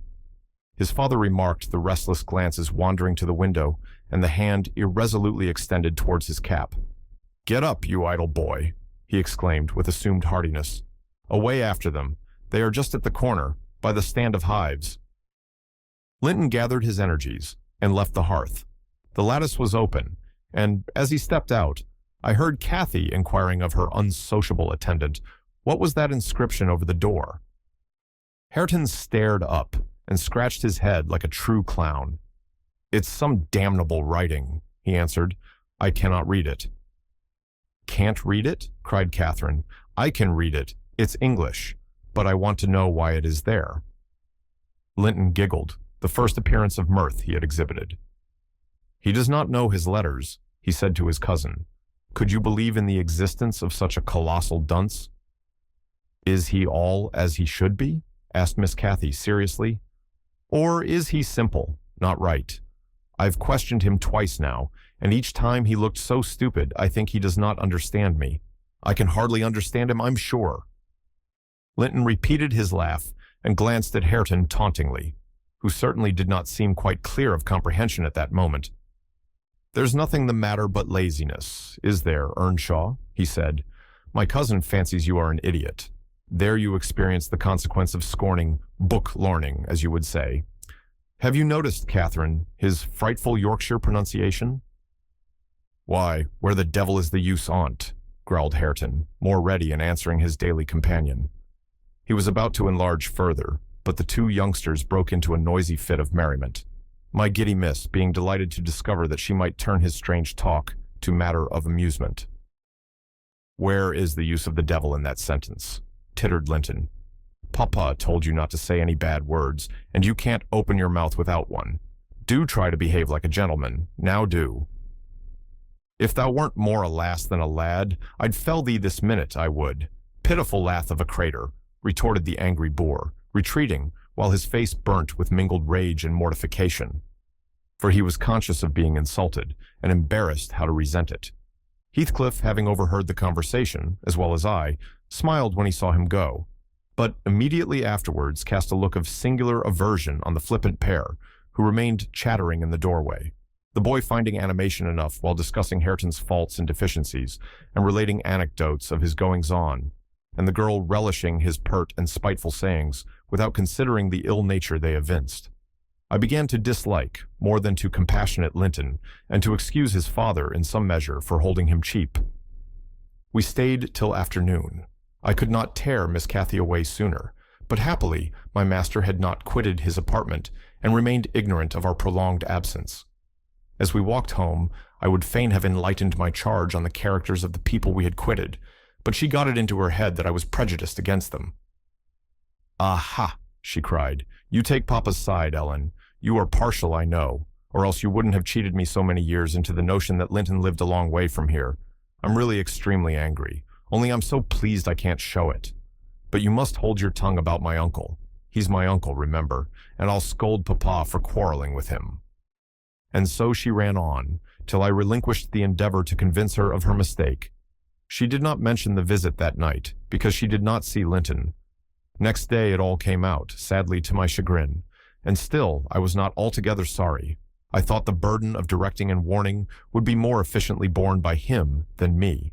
His father remarked the restless glances wandering to the window and the hand irresolutely extended towards his cap. Get up, you idle boy, he exclaimed with assumed heartiness. Away after them. They are just at the corner, by the stand of hives. Linton gathered his energies and left the hearth. The lattice was open, and as he stepped out, I heard Cathy inquiring of her unsociable attendant, what was that inscription over the door? Hareton stared up and scratched his head like a true clown. It's some damnable writing, he answered. I cannot read it. Can't read it? Cried Catherine. I can read it. It's English, but I want to know why it is there. Linton giggled, the first appearance of mirth he had exhibited. He does not know his letters, he said to his cousin. Could you believe in the existence of such a colossal dunce? Is he all as he should be? Asked Miss Cathy seriously. Or is he simple, not right? I've questioned him twice now, and each time he looked so stupid I think he does not understand me. I can hardly understand him, I'm sure. Linton repeated his laugh and glanced at Hareton tauntingly, who certainly did not seem quite clear of comprehension at that moment. There's nothing the matter but laziness, is there, Earnshaw? He said. My cousin fancies you are an idiot. There you experience the consequence of scorning book-learning, as you would say. Have you noticed, Catherine, his frightful Yorkshire pronunciation? Why, where the devil is the use on't? Growled Hareton, more ready in answering his daily companion. He was about to enlarge further, but the two youngsters broke into a noisy fit of merriment, my giddy miss being delighted to discover that she might turn his strange talk to matter of amusement. Where is the use of the devil in that sentence? Tittered Linton. Papa told you not to say any bad words, and you can't open your mouth without one. Do try to behave like a gentleman, now do. If thou weren't more a lass than a lad, I'd fell thee this minute, I would. Pitiful lath of a crater, retorted the angry boor, retreating, while his face burnt with mingled rage and mortification. For he was conscious of being insulted, and embarrassed how to resent it. Heathcliff, having overheard the conversation, as well as I, smiled when he saw him go, but immediately afterwards cast a look of singular aversion on the flippant pair, who remained chattering in the doorway, the boy finding animation enough while discussing Hareton's faults and deficiencies, and relating anecdotes of his goings-on, and the girl relishing his pert and spiteful sayings without considering the ill nature they evinced. I began to dislike, more than to compassionate Linton, and to excuse his father in some measure for holding him cheap. We stayed till afternoon. I could not tear Miss Cathy away sooner, but happily my master had not quitted his apartment and remained ignorant of our prolonged absence. As we walked home, I would fain have enlightened my charge on the characters of the people we had quitted, but she got it into her head that I was prejudiced against them. Aha, she cried. You take Papa's side, Ellen. You are partial, I know, or else you wouldn't have cheated me so many years into the notion that Linton lived a long way from here. I'm really extremely angry, only I'm so pleased I can't show it. But you must hold your tongue about my uncle. He's my uncle, remember, and I'll scold Papa for quarreling with him. And so she ran on, till I relinquished the endeavor to convince her of her mistake. She did not mention the visit that night, because she did not see Linton. Next day it all came out, sadly to my chagrin, and still I was not altogether sorry. I thought the burden of directing and warning would be more efficiently borne by him than me.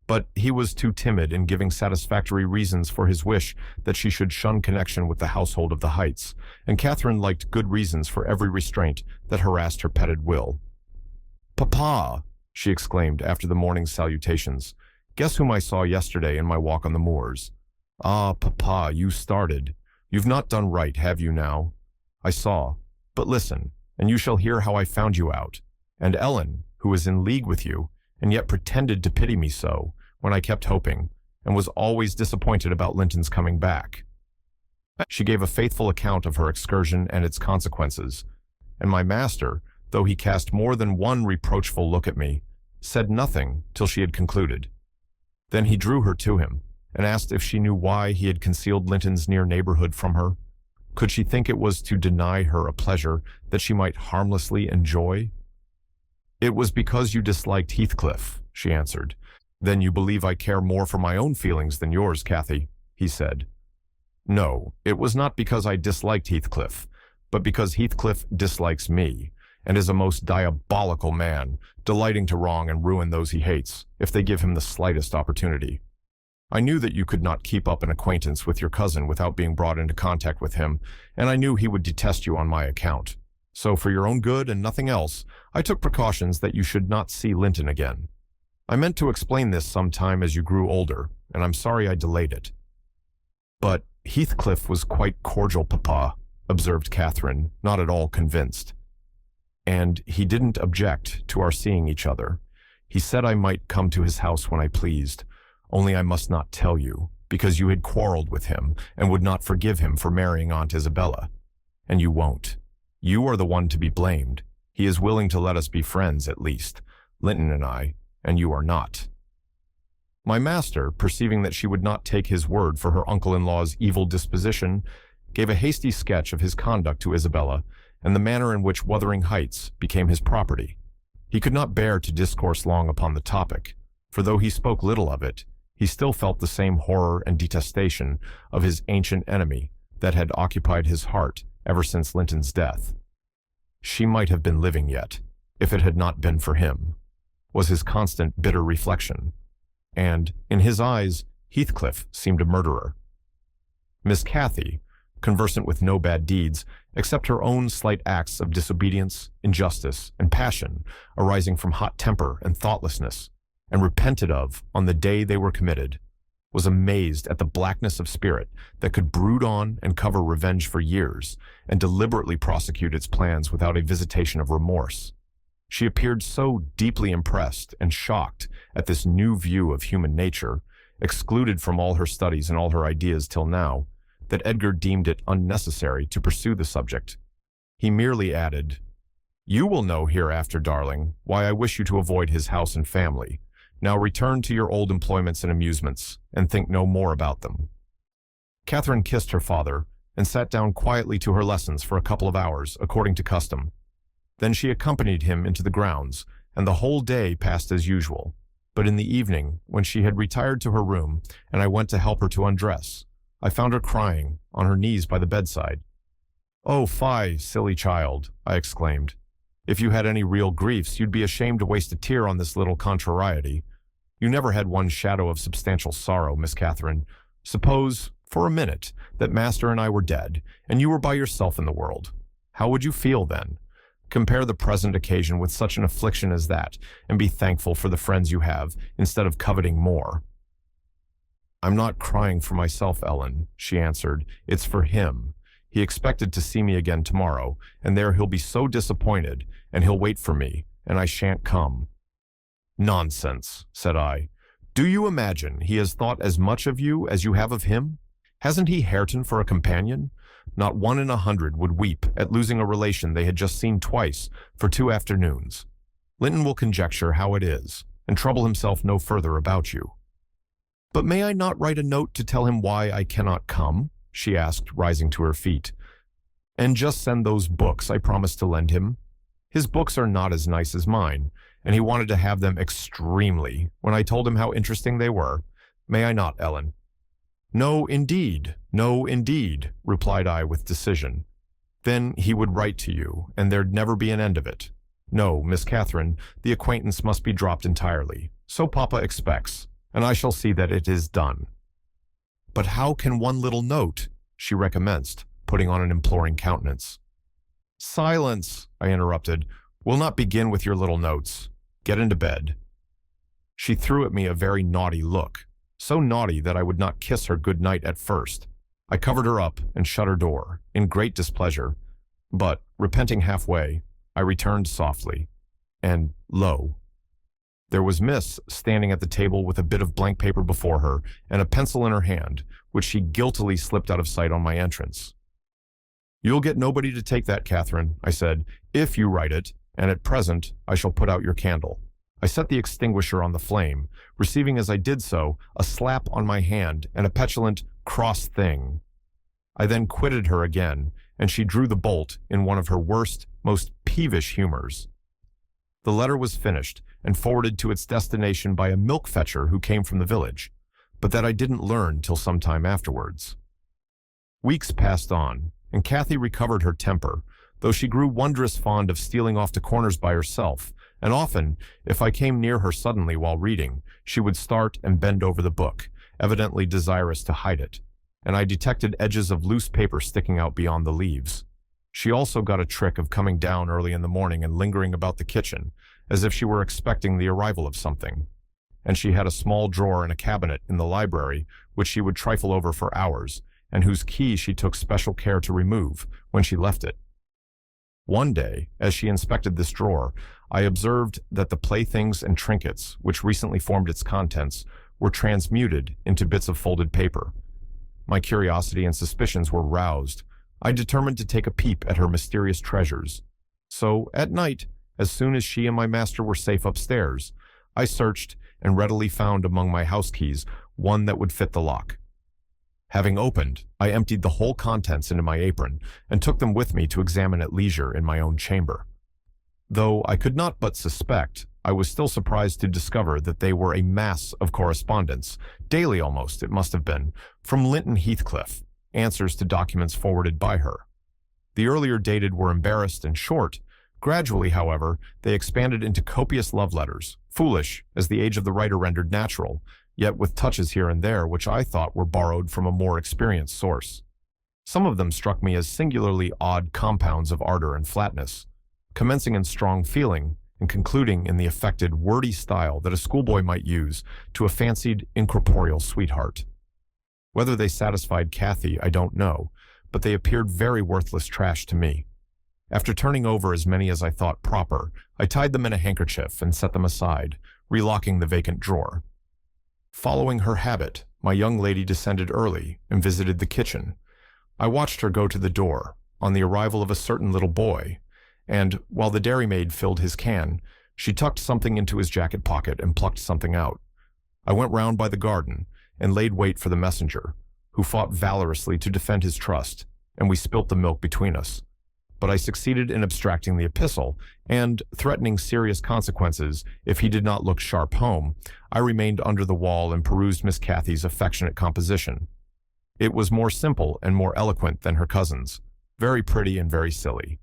But he was too timid in giving satisfactory reasons for his wish that she should shun connection with the household of the Heights, and Catherine liked good reasons for every restraint that harassed her petted will. Papa, she exclaimed after the morning's salutations, guess whom I saw yesterday in my walk on the moors. Ah, Papa, you started. You've not done right, have you now? I saw. But listen, and you shall hear how I found you out. And Ellen, who is in league with you, and yet pretended to pity me so, when I kept hoping, and was always disappointed about Linton's coming back. She gave a faithful account of her excursion and its consequences, and my master, though he cast more than one reproachful look at me, said nothing till she had concluded. Then he drew her to him, and asked if she knew why he had concealed Linton's near neighborhood from her. Could she think it was to deny her a pleasure that she might harmlessly enjoy? It was because you disliked Heathcliff, she answered. Then you believe I care more for my own feelings than yours, Cathy, he said. No, it was not because I disliked Heathcliff, but because Heathcliff dislikes me, and is a most diabolical man, delighting to wrong and ruin those he hates, if they give him the slightest opportunity. I knew that you could not keep up an acquaintance with your cousin without being brought into contact with him, and I knew he would detest you on my account. So for your own good and nothing else, I took precautions that you should not see Linton again. I meant to explain this some time as you grew older, and I'm sorry I delayed it. But Heathcliff was quite cordial, Papa, observed Catherine, not at all convinced. And he didn't object to our seeing each other. He said I might come to his house when I pleased, only I must not tell you, because you had quarreled with him and would not forgive him for marrying Aunt Isabella. And you won't. You are the one to be blamed. He is willing to let us be friends, at least, Linton and I, and you are not." My master, perceiving that she would not take his word for her uncle-in-law's evil disposition, gave a hasty sketch of his conduct to Isabella and the manner in which Wuthering Heights became his property. He could not bear to discourse long upon the topic, for though he spoke little of it, he still felt the same horror and detestation of his ancient enemy that had occupied his heart ever since Linton's death. She might have been living yet, if it had not been for him, was his constant bitter reflection, and, in his eyes, Heathcliff seemed a murderer. Miss Cathy, conversant with no bad deeds, except her own slight acts of disobedience, injustice, and passion arising from hot temper and thoughtlessness, and repented of on the day they were committed, was amazed at the blackness of spirit that could brood on and cover revenge for years, and deliberately prosecute its plans without a visitation of remorse. She appeared so deeply impressed and shocked at this new view of human nature, excluded from all her studies and all her ideas till now, that Edgar deemed it unnecessary to pursue the subject. He merely added, "You will know hereafter, darling, why I wish you to avoid his house and family. Now return to your old employments and amusements, and think no more about them." Catherine kissed her father, and sat down quietly to her lessons for a couple of hours, according to custom. Then she accompanied him into the grounds, and the whole day passed as usual. But in the evening, when she had retired to her room, and I went to help her to undress, I found her crying, on her knees by the bedside. "Oh, fie, silly child," I exclaimed. "If you had any real griefs, you'd be ashamed to waste a tear on this little contrariety. You never had one shadow of substantial sorrow, Miss Catherine. Suppose, for a minute, that master and I were dead, and you were by yourself in the world. How would you feel then? Compare the present occasion with such an affliction as that, and be thankful for the friends you have, instead of coveting more." "I'm not crying for myself, Ellen," she answered. "It's for him. He expected to see me again tomorrow, and there he'll be so disappointed, and he'll wait for me, and I shan't come." "Nonsense," said I. "Do you imagine he has thought as much of you as you have of him? Hasn't he Hareton for a companion? Not 1 in 100 would weep at losing a relation they had just seen twice for 2 afternoons. Linton will conjecture how it is, and trouble himself no further about you." "But may I not write a note to tell him why I cannot come?" she asked, rising to her feet. "And just send those books I promised to lend him? His books are not as nice as mine, and he wanted to have them extremely, when I told him how interesting they were. May I not, Ellen?" No, indeed," replied I with decision. "Then he would write to you, and there'd never be an end of it. No, Miss Catherine, the acquaintance must be dropped entirely. So Papa expects, and I shall see that it is done." "But how can one little note?" she recommenced, putting on an imploring countenance. "Silence," I interrupted. "We'll not begin with your little notes. Get into bed." She threw at me a very naughty look, so naughty that I would not kiss her good night at first. I covered her up and shut her door, in great displeasure, but, repenting halfway, I returned softly, and lo! There was Miss standing at the table with a bit of blank paper before her and a pencil in her hand, which she guiltily slipped out of sight on my entrance. "You'll get nobody to take that, Catherine," I said, "if you write it, and at present I shall put out your candle." I set the extinguisher on the flame, receiving as I did so a slap on my hand and a petulant "cross thing." I then quitted her again, and she drew the bolt in one of her worst, most peevish humors. The letter was finished and forwarded to its destination by a milk fetcher who came from the village, but that I didn't learn till some time afterwards. Weeks passed on, and Cathy recovered her temper, though she grew wondrous fond of stealing off to corners by herself, and often, if I came near her suddenly while reading, she would start and bend over the book, evidently desirous to hide it, and I detected edges of loose paper sticking out beyond the leaves. She also got a trick of coming down early in the morning and lingering about the kitchen, as if she were expecting the arrival of something, and she had a small drawer in a cabinet in the library which she would trifle over for hours, and whose key she took special care to remove when she left it. One day, as she inspected this drawer, I observed that the playthings and trinkets, which recently formed its contents, were transmuted into bits of folded paper. My curiosity and suspicions were roused. I determined to take a peep at her mysterious treasures. So, at night, as soon as she and my master were safe upstairs, I searched and readily found among my house keys one that would fit the lock. Having opened, I emptied the whole contents into my apron and took them with me to examine at leisure in my own chamber. Though I could not but suspect, I was still surprised to discover that they were a mass of correspondence, daily almost, it must have been, from Linton Heathcliff, answers to documents forwarded by her. The earlier dated were embarrassed and short. Gradually, however, they expanded into copious love letters, foolish, as the age of the writer rendered natural, yet with touches here and there which I thought were borrowed from a more experienced source. Some of them struck me as singularly odd compounds of ardor and flatness, commencing in strong feeling and concluding in the affected, wordy style that a schoolboy might use to a fancied, incorporeal sweetheart. Whether they satisfied Cathy, I don't know, but they appeared very worthless trash to me. After turning over as many as I thought proper, I tied them in a handkerchief and set them aside, relocking the vacant drawer. Following her habit, my young lady descended early and visited the kitchen. I watched her go to the door, on the arrival of a certain little boy, and, while the dairymaid filled his can, she tucked something into his jacket pocket and plucked something out. I went round by the garden and laid wait for the messenger, who fought valorously to defend his trust, and we spilt the milk between us. But I succeeded in abstracting the epistle, and, threatening serious consequences if he did not look sharp home, I remained under the wall and perused Miss Cathy's affectionate composition. It was more simple and more eloquent than her cousin's, very pretty and very silly.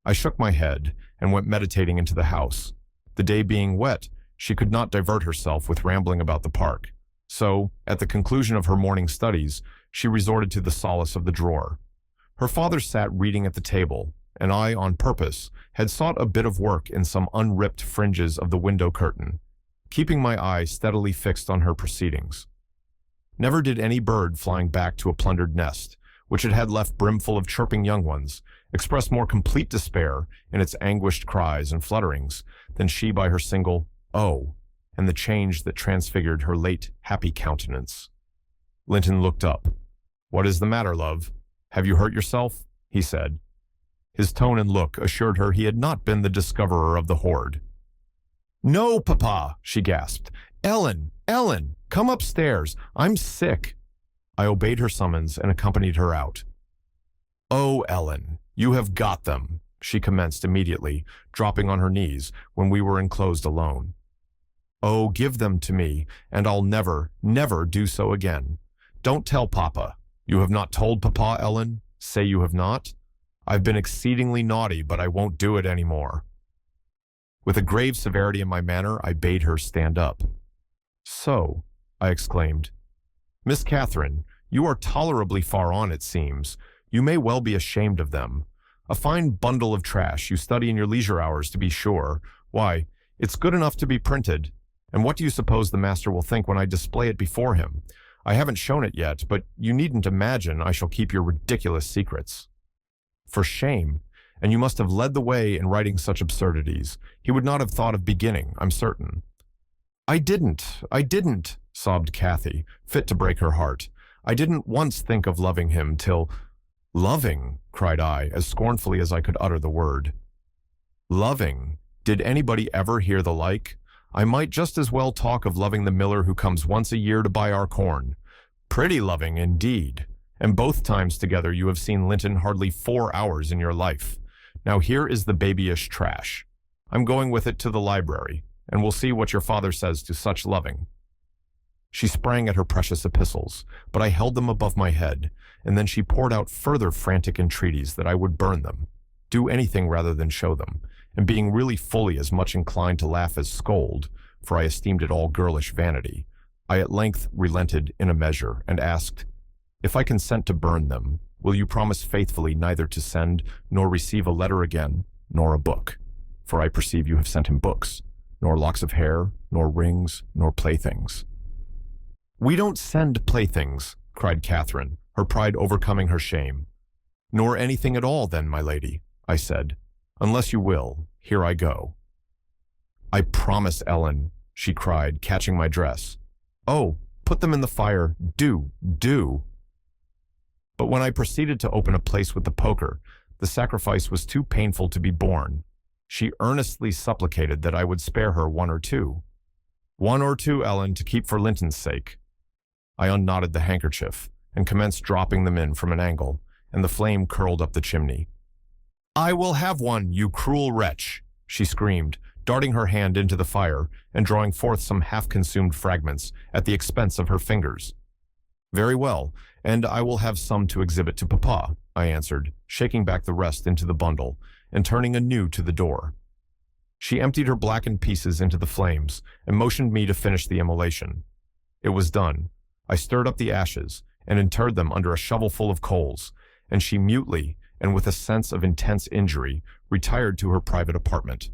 I shook my head and went meditating into the house. The day being wet, she could not divert herself with rambling about the park. So, at the conclusion of her morning studies, she resorted to the solace of the drawer. Her father sat reading at the table, and I, on purpose, had sought a bit of work in some unripped fringes of the window curtain, keeping my eye steadily fixed on her proceedings. Never did any bird flying back to a plundered nest, which it had left brimful of chirping young ones, express more complete despair in its anguished cries and flutterings than she by her single "oh," and the change that transfigured her late happy countenance. Linton looked up. "What is the matter, love? Have you hurt yourself?" he said. His tone and look assured her he had not been the discoverer of the hoard. "No, Papa," she gasped. "Ellen, Ellen, come upstairs. I'm sick." I obeyed her summons and accompanied her out. "Oh, Ellen, you have got them," she commenced immediately, dropping on her knees when we were enclosed alone. "Oh, give them to me, and I'll never, never do so again. Don't tell Papa. You have not told Papa, Ellen? Say you have not? I've been exceedingly naughty, but I won't do it any more." With a grave severity in my manner, I bade her stand up. "So," I exclaimed, "Miss Catherine, you are tolerably far on, it seems. You may well be ashamed of them. A fine bundle of trash you study in your leisure hours, to be sure. Why, it's good enough to be printed. And what do you suppose the master will think when I display it before him? I haven't shown it yet, but you needn't imagine I shall keep your ridiculous secrets." "For shame. And you must have led the way in writing such absurdities. He would not have thought of beginning, I'm certain." I didn't, sobbed Cathy, fit to break her heart. "I didn't once think of loving him till—" "Loving," cried I, as scornfully as I could utter the word. "Loving? Did anybody ever hear the like? I might just as well talk of loving the miller who comes once a year to buy our corn. Pretty loving, indeed. And both times together you have seen Linton hardly 4 hours in your life. Now here is the babyish trash. I'm going with it to the library, and we'll see what your father says to such loving." She sprang at her precious epistles, but I held them above my head, and then she poured out further frantic entreaties that I would burn them, do anything rather than show them, and being really fully as much inclined to laugh as scold, for I esteemed it all girlish vanity, I at length relented in a measure, and asked, "If I consent to burn them, will you promise faithfully neither to send nor receive a letter again, nor a book? For I perceive you have sent him books, nor locks of hair, nor rings, nor playthings." "We don't send playthings," cried Catherine, her pride overcoming her shame. "Nor anything at all, then, my lady," I said. "Unless you will, here I go." "I promise, Ellen," she cried, catching my dress. "Oh, put them in the fire, do, do." But when I proceeded to open a place with the poker, the sacrifice was too painful to be borne. She earnestly supplicated that I would spare her 1 or 2. 1 or 2, Ellen, to keep for Linton's sake. I unknotted the handkerchief and commenced dropping them in from an angle, and the flame curled up the chimney. "I will have one, you cruel wretch," she screamed, darting her hand into the fire and drawing forth some half-consumed fragments at the expense of her fingers. "Very well, and I will have some to exhibit to Papa," I answered, shaking back the rest into the bundle and turning anew to the door. She emptied her blackened pieces into the flames and motioned me to finish the immolation. It was done. I stirred up the ashes and interred them under a shovelful of coals, and she mutely, and with a sense of intense injury, retired to her private apartment.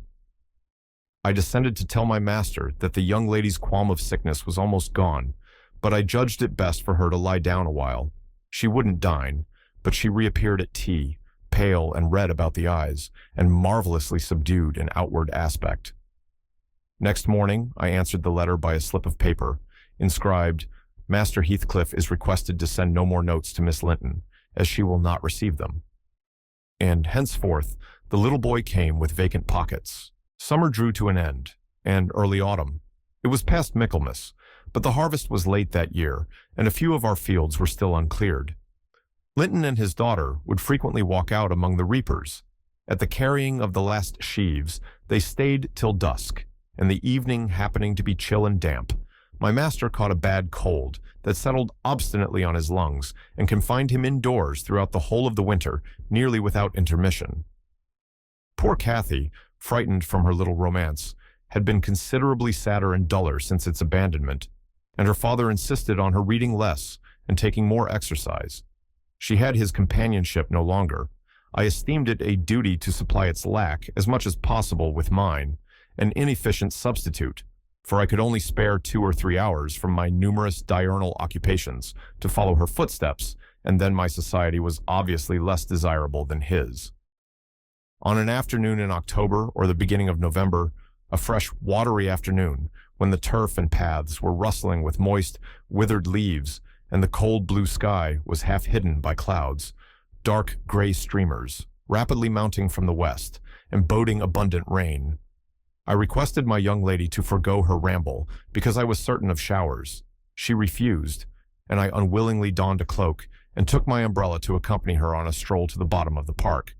I descended to tell my master that the young lady's qualm of sickness was almost gone, but I judged it best for her to lie down a while. She wouldn't dine, but she reappeared at tea, pale and red about the eyes, and marvelously subdued in outward aspect. Next morning, I answered the letter by a slip of paper, inscribed, "Master Heathcliff is requested to send no more notes to Miss Linton, as she will not receive them." And henceforth, the little boy came with vacant pockets. Summer drew to an end, and early autumn. It was past Michaelmas, but the harvest was late that year, and a few of our fields were still uncleared. Linton and his daughter would frequently walk out among the reapers. At the carrying of the last sheaves, they stayed till dusk, and the evening happening to be chill and damp, my master caught a bad cold that settled obstinately on his lungs and confined him indoors throughout the whole of the winter, nearly without intermission. Poor Cathy, frightened from her little romance, had been considerably sadder and duller since its abandonment, and her father insisted on her reading less and taking more exercise. She had his companionship no longer. I esteemed it a duty to supply its lack as much as possible with mine, an inefficient substitute, for I could only spare 2 or 3 hours from my numerous diurnal occupations to follow her footsteps, and then my society was obviously less desirable than his. On an afternoon in October or the beginning of November, a fresh, watery afternoon, when the turf and paths were rustling with moist, withered leaves, and the cold blue sky was half hidden by clouds, dark gray streamers, rapidly mounting from the west, and boding abundant rain. I requested my young lady to forego her ramble, because I was certain of showers. She refused, and I unwillingly donned a cloak and took my umbrella to accompany her on a stroll to the bottom of the park.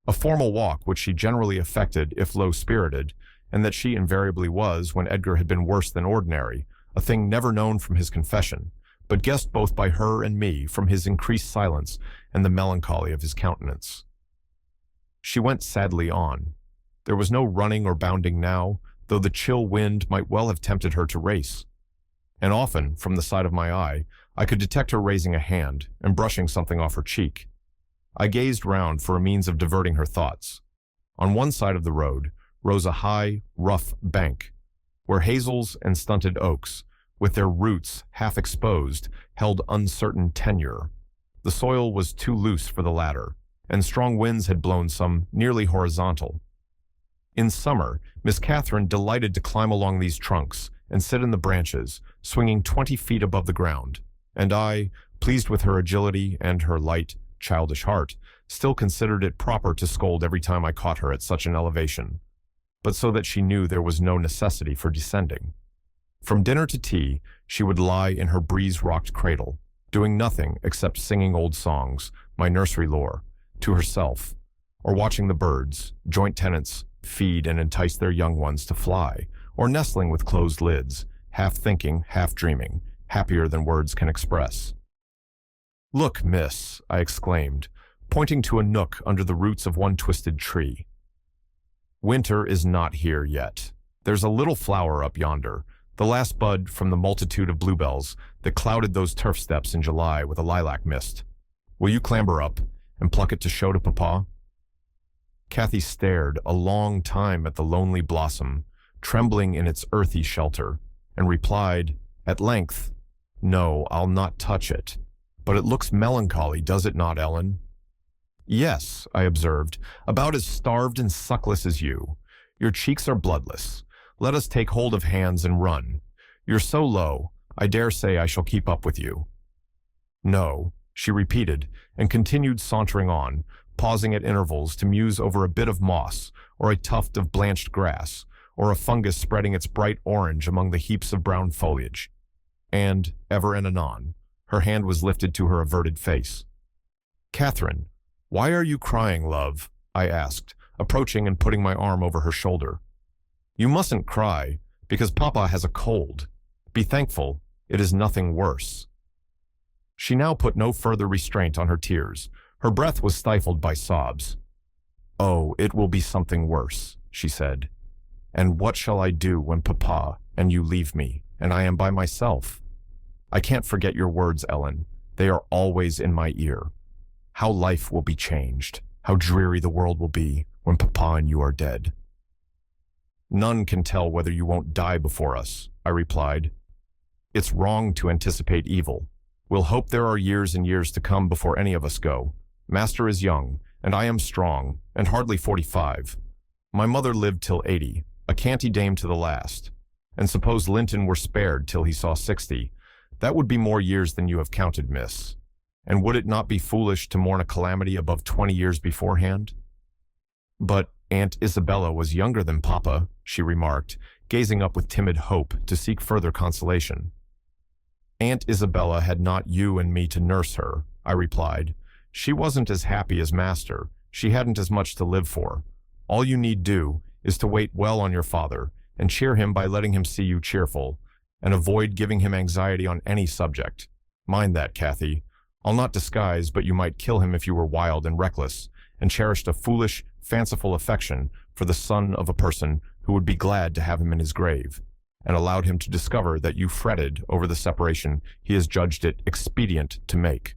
A formal walk which she generally affected if low-spirited, and that she invariably was when Edgar had been worse than ordinary, a thing never known from his confession, but guessed both by her and me from his increased silence and the melancholy of his countenance. She went sadly on. There was no running or bounding now, though the chill wind might well have tempted her to race. And often, from the side of my eye, I could detect her raising a hand and brushing something off her cheek. I gazed round for a means of diverting her thoughts. On one side of the road rose a high, rough bank, where hazels and stunted oaks, with their roots half exposed, held uncertain tenure. The soil was too loose for the latter, and strong winds had blown some nearly horizontal. In summer, Miss Catherine delighted to climb along these trunks and sit in the branches, swinging 20 feet above the ground, and I, pleased with her agility and her light, childish heart, still considered it proper to scold every time I caught her at such an elevation, but so that she knew there was no necessity for descending. From dinner to tea, she would lie in her breeze-rocked cradle, doing nothing except singing old songs, my nursery lore, to herself, or watching the birds, joint tenants, feed and entice their young ones to fly, or nestling with closed lids, half thinking, half dreaming, happier than words can express. "Look, miss," I exclaimed, pointing to a nook under the roots of one twisted tree. "Winter is not here yet. There's a little flower up yonder, the last bud from the multitude of bluebells that clouded those turf steps in July with a lilac mist. Will you clamber up and pluck it to show to Papa?" Cathy stared a long time at the lonely blossom, trembling in its earthy shelter, and replied, at length, "No, I'll not touch it. But it looks melancholy, does it not, Ellen?" "Yes," I observed, "about as starved and suckless as you. Your cheeks are bloodless. Let us take hold of hands and run. You're so low, I dare say I shall keep up with you." "No," she repeated, and continued sauntering on, pausing at intervals to muse over a bit of moss, or a tuft of blanched grass, or a fungus spreading its bright orange among the heaps of brown foliage. And, ever and anon, her hand was lifted to her averted face. "Catherine, why are you crying, love?" I asked, approaching and putting my arm over her shoulder. "You mustn't cry, because Papa has a cold. Be thankful, it is nothing worse." She now put no further restraint on her tears. Her breath was stifled by sobs. "Oh, it will be something worse," she said. "And what shall I do when Papa and you leave me, and I am by myself? I can't forget your words, Ellen. They are always in my ear. How life will be changed, how dreary the world will be when Papa and you are dead." "None can tell whether you won't die before us," I replied. "It's wrong to anticipate evil. We'll hope there are years and years to come before any of us go. Master is young, and I am strong, and hardly 45. My mother lived till 80, a canty dame to the last. And suppose Linton were spared till he saw 60, that would be more years than you have counted, miss. And would it not be foolish to mourn a calamity above 20 years beforehand?" "But Aunt Isabella was younger than Papa," she remarked, gazing up with timid hope to seek further consolation. "Aunt Isabella had not you and me to nurse her," I replied. "She wasn't as happy as Master. She hadn't as much to live for. All you need do is to wait well on your father and cheer him by letting him see you cheerful, and avoid giving him anxiety on any subject. Mind that, Cathy. I'll not disguise, but you might kill him if you were wild and reckless, and cherished a foolish, fanciful affection for the son of a person who would be glad to have him in his grave, and allowed him to discover that you fretted over the separation he has judged it expedient to make."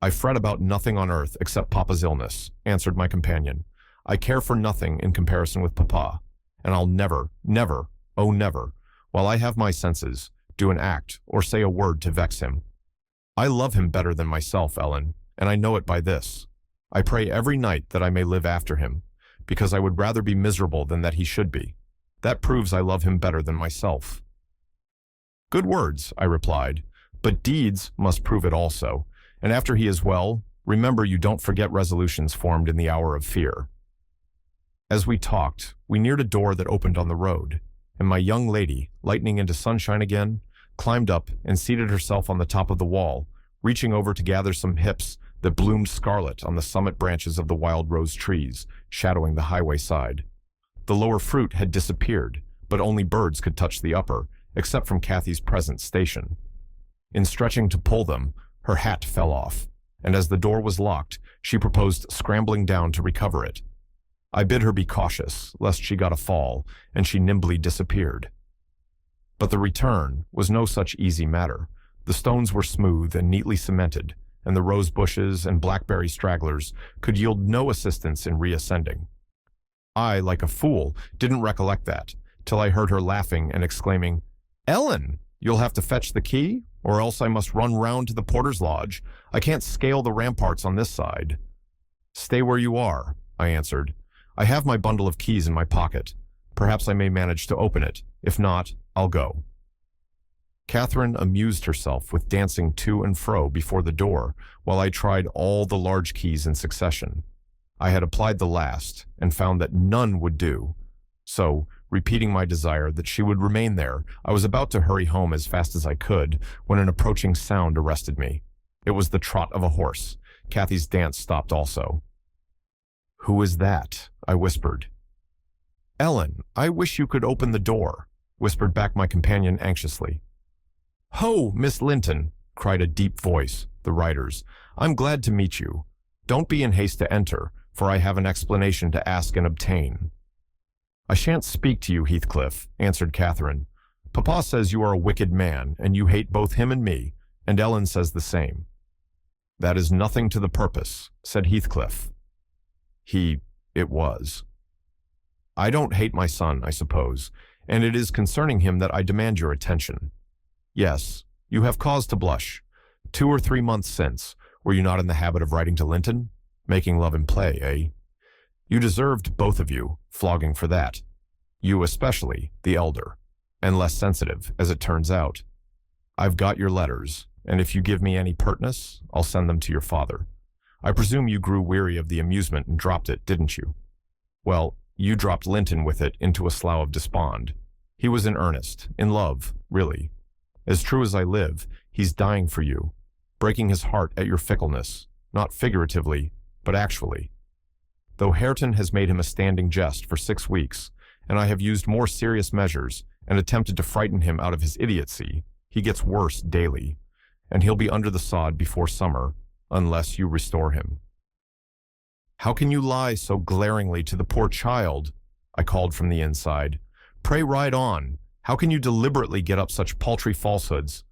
"I fret about nothing on earth except Papa's illness," answered my companion. "I care for nothing in comparison with Papa, and I'll never, never, oh never, while I have my senses, do an act or say a word to vex him. I love him better than myself, Ellen, and I know it by this. I pray every night that I may live after him, because I would rather be miserable than that he should be. That proves I love him better than myself." "Good words," I replied, "but deeds must prove it also, and after he is well, remember you don't forget resolutions formed in the hour of fear." As we talked, we neared a door that opened on the road, and my young lady, lightening into sunshine again, climbed up and seated herself on the top of the wall, reaching over to gather some hips that bloomed scarlet on the summit branches of the wild rose trees, shadowing the highway side. The lower fruit had disappeared, but only birds could touch the upper, except from Cathy's present station. In stretching to pull them, her hat fell off, and as the door was locked, she proposed scrambling down to recover it. I bid her be cautious, lest she got a fall, and she nimbly disappeared. But the return was no such easy matter. The stones were smooth and neatly cemented, and the rose bushes and blackberry stragglers could yield no assistance in reascending. I, like a fool, didn't recollect that, till I heard her laughing and exclaiming, "Ellen, you'll have to fetch the key, or else I must run round to the porter's lodge. I can't scale the ramparts on this side." "Stay where you are," I answered. "I have my bundle of keys in my pocket. Perhaps I may manage to open it. If not, I'll go." Catherine amused herself with dancing to and fro before the door, while I tried all the large keys in succession. I had applied the last, and found that none would do. So, repeating my desire that she would remain there, I was about to hurry home as fast as I could, when an approaching sound arrested me. It was the trot of a horse. Cathy's dance stopped also. "Who is that?" I whispered. "Ellen, I wish you could open the door," whispered back my companion anxiously. "Ho, Miss Linton," cried a deep voice, the rider's. "I'm glad to meet you. Don't be in haste to enter, for I have an explanation to ask and obtain." "I shan't speak to you, Heathcliff," answered Catherine. "Papa says you are a wicked man, and you hate both him and me, and Ellen says the same." "That is nothing to the purpose," said Heathcliff. It was. "I don't hate my son, I suppose, and it is concerning him that I demand your attention. Yes, you have cause to blush. 2 or 3 months since, were you not in the habit of writing to Linton? Making love in play, eh? You deserved, both of you, flogging for that. You especially, the elder, and less sensitive, as it turns out. I've got your letters, and if you give me any pertness, I'll send them to your father. I presume you grew weary of the amusement and dropped it, didn't you? Well, you dropped Linton with it into a slough of despond. He was in earnest, in love, really. As true as I live, he's dying for you, breaking his heart at your fickleness, not figuratively, but actually. Though Hareton has made him a standing jest for 6 weeks, and I have used more serious measures and attempted to frighten him out of his idiocy, he gets worse daily, and he'll be under the sod before summer, unless you restore him." "How can you lie so glaringly to the poor child?" I called from the inside. "Pray ride on. How can you deliberately get up such paltry falsehoods?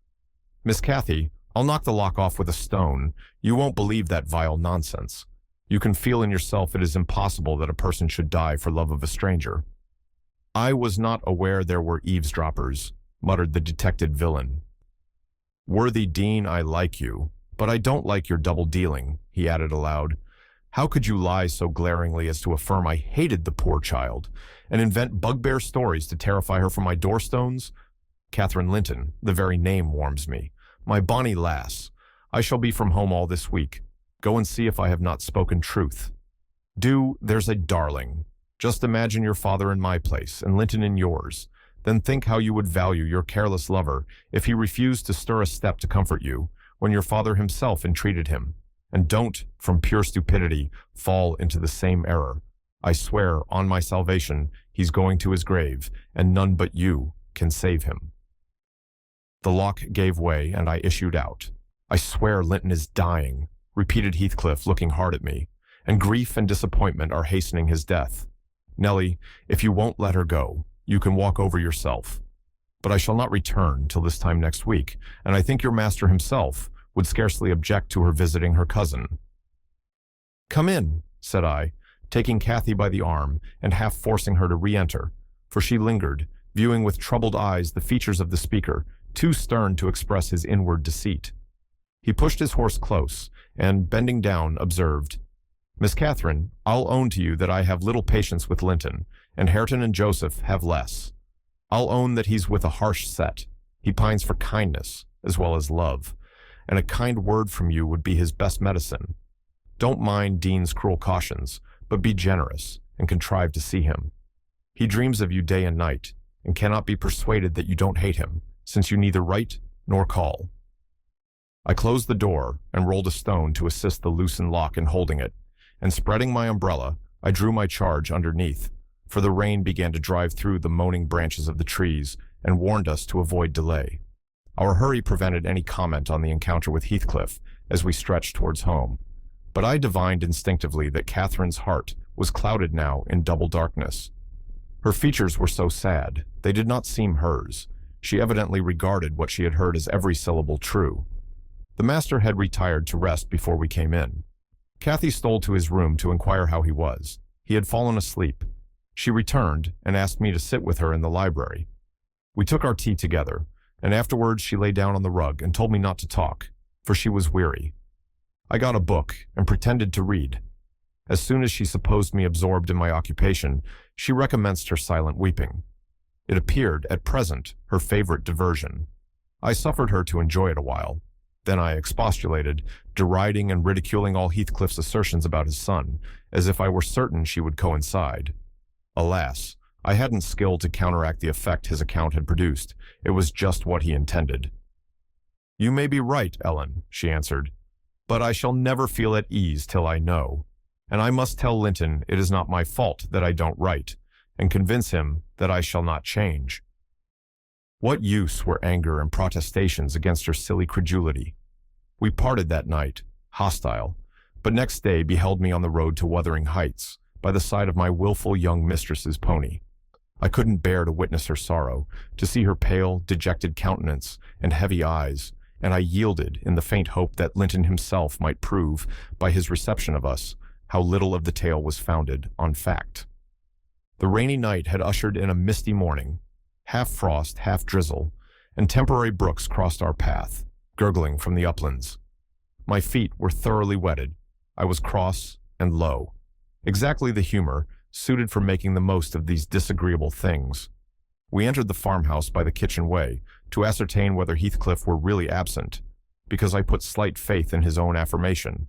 Miss Cathy, I'll knock the lock off with a stone. You won't believe that vile nonsense. You can feel in yourself it is impossible that a person should die for love of a stranger." "I was not aware there were eavesdroppers," muttered the detected villain. "Worthy Dean, I like you, but I don't like your double-dealing," he added aloud. "How could you lie so glaringly as to affirm I hated the poor child, and invent bugbear stories to terrify her from my doorstones? Catherine Linton, the very name warms me. My bonny lass, I shall be from home all this week. Go and see if I have not spoken truth. Do, there's a darling. Just imagine your father in my place, and Linton in yours. Then think how you would value your careless lover if he refused to stir a step to comfort you, when your father himself entreated him. And don't, from pure stupidity, fall into the same error. I swear, on my salvation, he's going to his grave, and none but you can save him." The lock gave way, and I issued out. "I swear Linton is dying," repeated Heathcliff, looking hard at me, "and grief and disappointment are hastening his death. Nellie, if you won't let her go, you can walk over yourself. But I shall not return till this time next week, and I think your master himself would scarcely object to her visiting her cousin." "Come in," said I, taking Cathy by the arm and half forcing her to re-enter, for she lingered, viewing with troubled eyes the features of the speaker, too stern to express his inward deceit. He pushed his horse close, and, bending down, observed, "Miss Catherine, I'll own to you that I have little patience with Linton, and Hareton and Joseph have less. I'll own that he's with a harsh set. He pines for kindness, as well as love, and a kind word from you would be his best medicine. Don't mind Dean's cruel cautions, but be generous, and contrive to see him. He dreams of you day and night, and cannot be persuaded that you don't hate him, since you neither write nor call." I closed the door and rolled a stone to assist the loosened lock in holding it, and spreading my umbrella, I drew my charge underneath, for the rain began to drive through the moaning branches of the trees and warned us to avoid delay. Our hurry prevented any comment on the encounter with Heathcliff as we stretched towards home, but I divined instinctively that Catherine's heart was clouded now in double darkness. Her features were so sad, they did not seem hers. She evidently regarded what she had heard as every syllable true. The master had retired to rest before we came in. Cathy stole to his room to inquire how he was. He had fallen asleep. She returned and asked me to sit with her in the library. We took our tea together, and afterwards she lay down on the rug and told me not to talk, for she was weary. I got a book and pretended to read. As soon as she supposed me absorbed in my occupation, she recommenced her silent weeping. It appeared, at present, her favorite diversion. I suffered her to enjoy it a while. Then I expostulated, deriding and ridiculing all Heathcliff's assertions about his son, as if I were certain she would coincide. Alas, I hadn't skill to counteract the effect his account had produced. It was just what he intended. "You may be right, Ellen," she answered, "but I shall never feel at ease till I know. And I must tell Linton it is not my fault that I don't write, and convince him that I shall not change." What use were anger and protestations against her silly credulity? We parted that night, hostile, but next day beheld me on the road to Wuthering Heights, by the side of my willful young mistress's pony. I couldn't bear to witness her sorrow, to see her pale, dejected countenance and heavy eyes, and I yielded in the faint hope that Linton himself might prove, by his reception of us, how little of the tale was founded on fact. The rainy night had ushered in a misty morning, half frost, half drizzle, and temporary brooks crossed our path, gurgling from the uplands. My feet were thoroughly wetted. I was cross and low, exactly the humor suited for making the most of these disagreeable things. We entered the farmhouse by the kitchen way to ascertain whether Heathcliff were really absent, because I put slight faith in his own affirmation.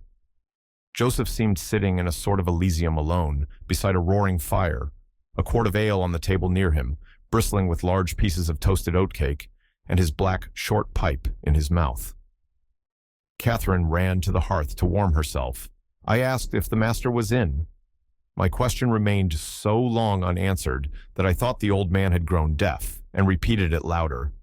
Joseph seemed sitting in a sort of Elysium alone, beside a roaring fire, a quart of ale on the table near him, bristling with large pieces of toasted oatcake, and his black, short pipe in his mouth. Catherine ran to the hearth to warm herself. I asked if the master was in. My question remained so long unanswered that I thought the old man had grown deaf, and repeated it louder.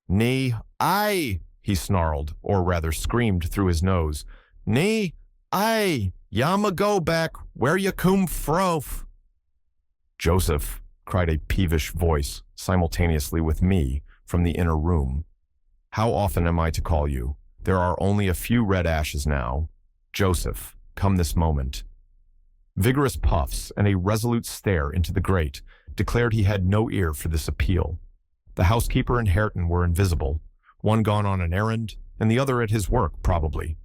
"Nee, aye," he snarled, or rather screamed through his nose. "Nee, aye, yama go back, where you come frof." "Joseph," cried a peevish voice, simultaneously with me, from the inner room. "How often am I to call you? There are only a few red ashes now. Joseph, come this moment." Vigorous puffs and a resolute stare into the grate declared he had no ear for this appeal. The housekeeper and Hareton were invisible, one gone on an errand, and the other at his work, probably.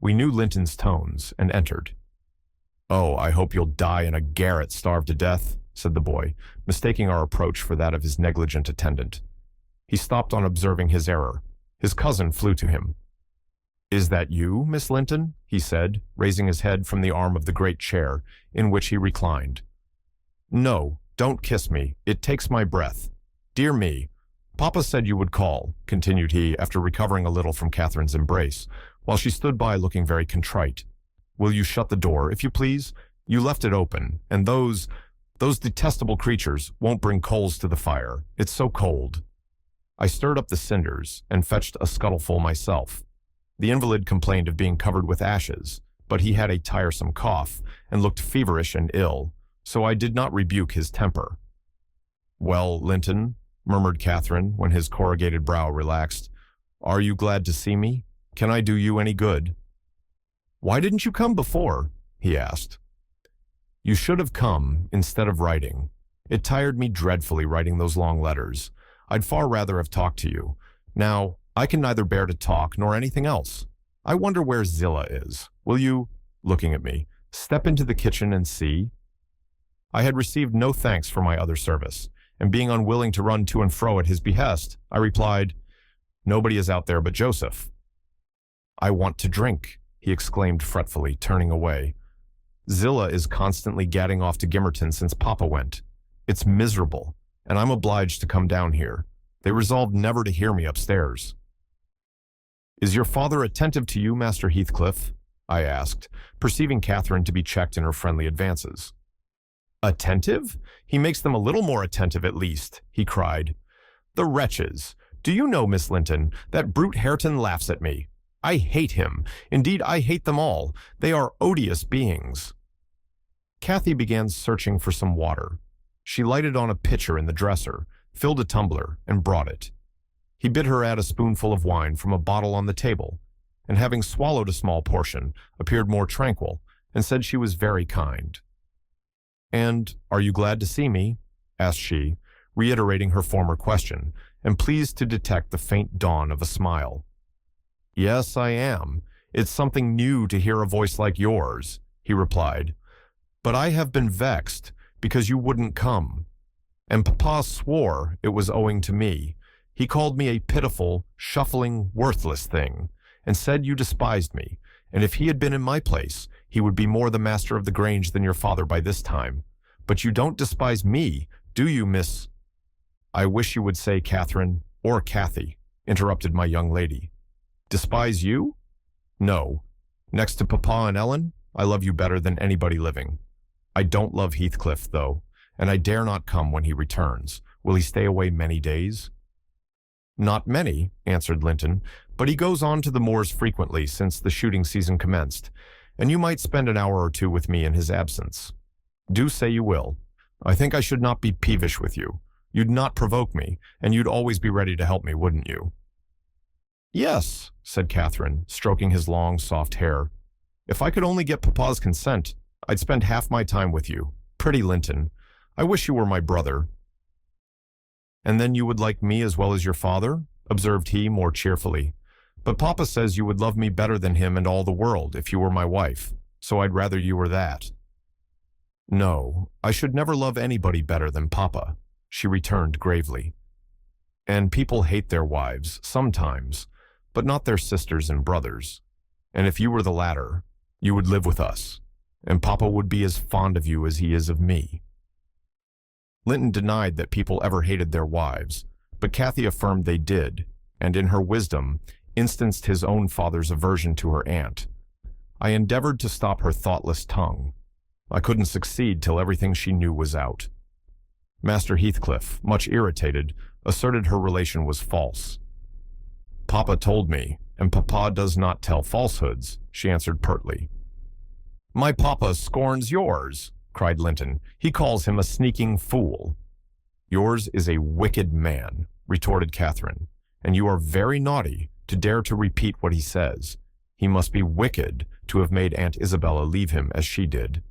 We knew Linton's tones, and entered. "Oh, I hope you'll die in a garret, starved to death," said the boy, mistaking our approach for that of his negligent attendant. He stopped on observing his error. His cousin flew to him. "Is that you, Miss Linton?" he said, raising his head from the arm of the great chair in which he reclined. "No, don't kiss me. It takes my breath. Dear me, Papa said you would call," continued he, after recovering a little from Catherine's embrace, while she stood by looking very contrite. "Will you shut the door, if you please? You left it open, and those detestable creatures won't bring coals to the fire. It's so cold." I stirred up the cinders and fetched a scuttleful myself. The invalid complained of being covered with ashes, but he had a tiresome cough and looked feverish and ill, so I did not rebuke his temper. "Well, Linton," murmured Catherine when his corrugated brow relaxed, "are you glad to see me? Can I do you any good?" "Why didn't you come before?" he asked. "You should have come instead of writing. It tired me dreadfully writing those long letters. I'd far rather have talked to you. Now, I can neither bear to talk nor anything else. I wonder where Zillah is. Will you," looking at me, "step into the kitchen and see?" I had received no thanks for my other service, and being unwilling to run to and fro at his behest, I replied, "Nobody is out there but Joseph." "I want to drink," he exclaimed fretfully, turning away. "Zillah is constantly gadding off to Gimmerton since Papa went. It's miserable, and I'm obliged to come down here. They resolved never to hear me upstairs." "Is your father attentive to you, Master Heathcliff?" I asked, perceiving Catherine to be checked in her friendly advances. "Attentive? He makes them a little more attentive at least," he cried. "The wretches! Do you know, Miss Linton, that brute Hareton laughs at me. I hate him. Indeed, I hate them all. They are odious beings." Cathy began searching for some water. She lighted on a pitcher in the dresser, filled a tumbler, and brought it. He bid her add a spoonful of wine from a bottle on the table, and having swallowed a small portion, appeared more tranquil, and said she was very kind. "And are you glad to see me?" asked she, reiterating her former question, and pleased to detect the faint dawn of a smile. "Yes, I am. It's something new to hear a voice like yours," he replied. "But I have been vexed because you wouldn't come. And Papa swore it was owing to me. He called me a pitiful, shuffling, worthless thing, and said you despised me, and if he had been in my place, he would be more the master of the Grange than your father by this time. But you don't despise me, do you, Miss—" "I wish you would say Catherine, or Cathy," interrupted my young lady. "Despise you? No. Next to Papa and Ellen, I love you better than anybody living. I don't love Heathcliff, though, and I dare not come when he returns. Will he stay away many days?" "Not many," answered Linton, "but he goes on to the moors frequently since the shooting season commenced, and you might spend an hour or two with me in his absence. Do say you will. I think I should not be peevish with you. You'd not provoke me, and you'd always be ready to help me, wouldn't you?" "Yes," said Catherine, stroking his long, soft hair. "If I could only get Papa's consent, I'd spend half my time with you. Pretty Linton. I wish you were my brother." "And then you would like me as well as your father?" observed he more cheerfully. "But Papa says you would love me better than him and all the world if you were my wife, so I'd rather you were that." "No, I should never love anybody better than Papa," she returned gravely. "And people hate their wives, sometimes, but not their sisters and brothers. And if you were the latter, you would live with us, and Papa would be as fond of you as he is of me." Linton denied that people ever hated their wives, but Kathy affirmed they did, and in her wisdom, instanced his own father's aversion to her aunt. I endeavored to stop her thoughtless tongue. I couldn't succeed till everything she knew was out. Master Heathcliff, much irritated, asserted her relation was false. "Papa told me, and Papa does not tell falsehoods," she answered pertly. "My papa scorns yours," cried Linton. "He calls him a sneaking fool." "Yours is a wicked man," retorted Catherine, "and you are very naughty to dare to repeat what he says. He must be wicked to have made Aunt Isabella leave him as she did."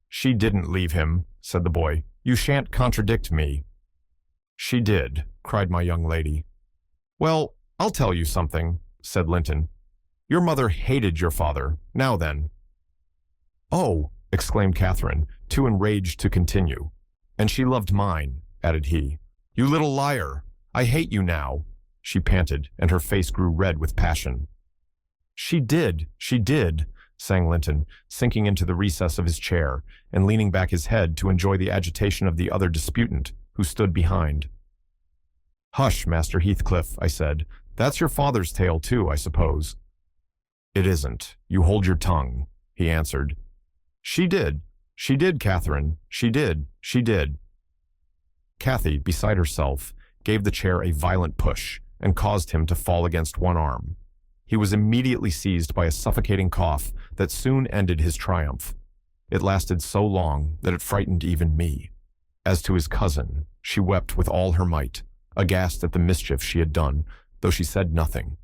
"She didn't leave him," said the boy. "You shan't contradict me." "She did," cried my young lady. "Well, I'll tell you something," said Linton. "Your mother hated your father. Now then." "Oh," exclaimed Catherine, too enraged to continue. "And she loved mine," added he. "You little liar! I hate you now," she panted, and her face grew red with passion. She did," sang Linton, sinking into the recess of his chair and leaning back his head to enjoy the agitation of the other disputant, who stood behind. "Hush, Master Heathcliff," I said. "That's your father's tale too, I suppose." "It isn't. You hold your tongue," he answered. She did, Catherine. She did." Kathy, beside herself, gave the chair a violent push and caused him to fall against one arm. He was immediately seized by a suffocating cough that soon ended his triumph. It lasted so long that it frightened even me. As to his cousin, she wept with all her might, aghast at the mischief she had done, though she said nothing.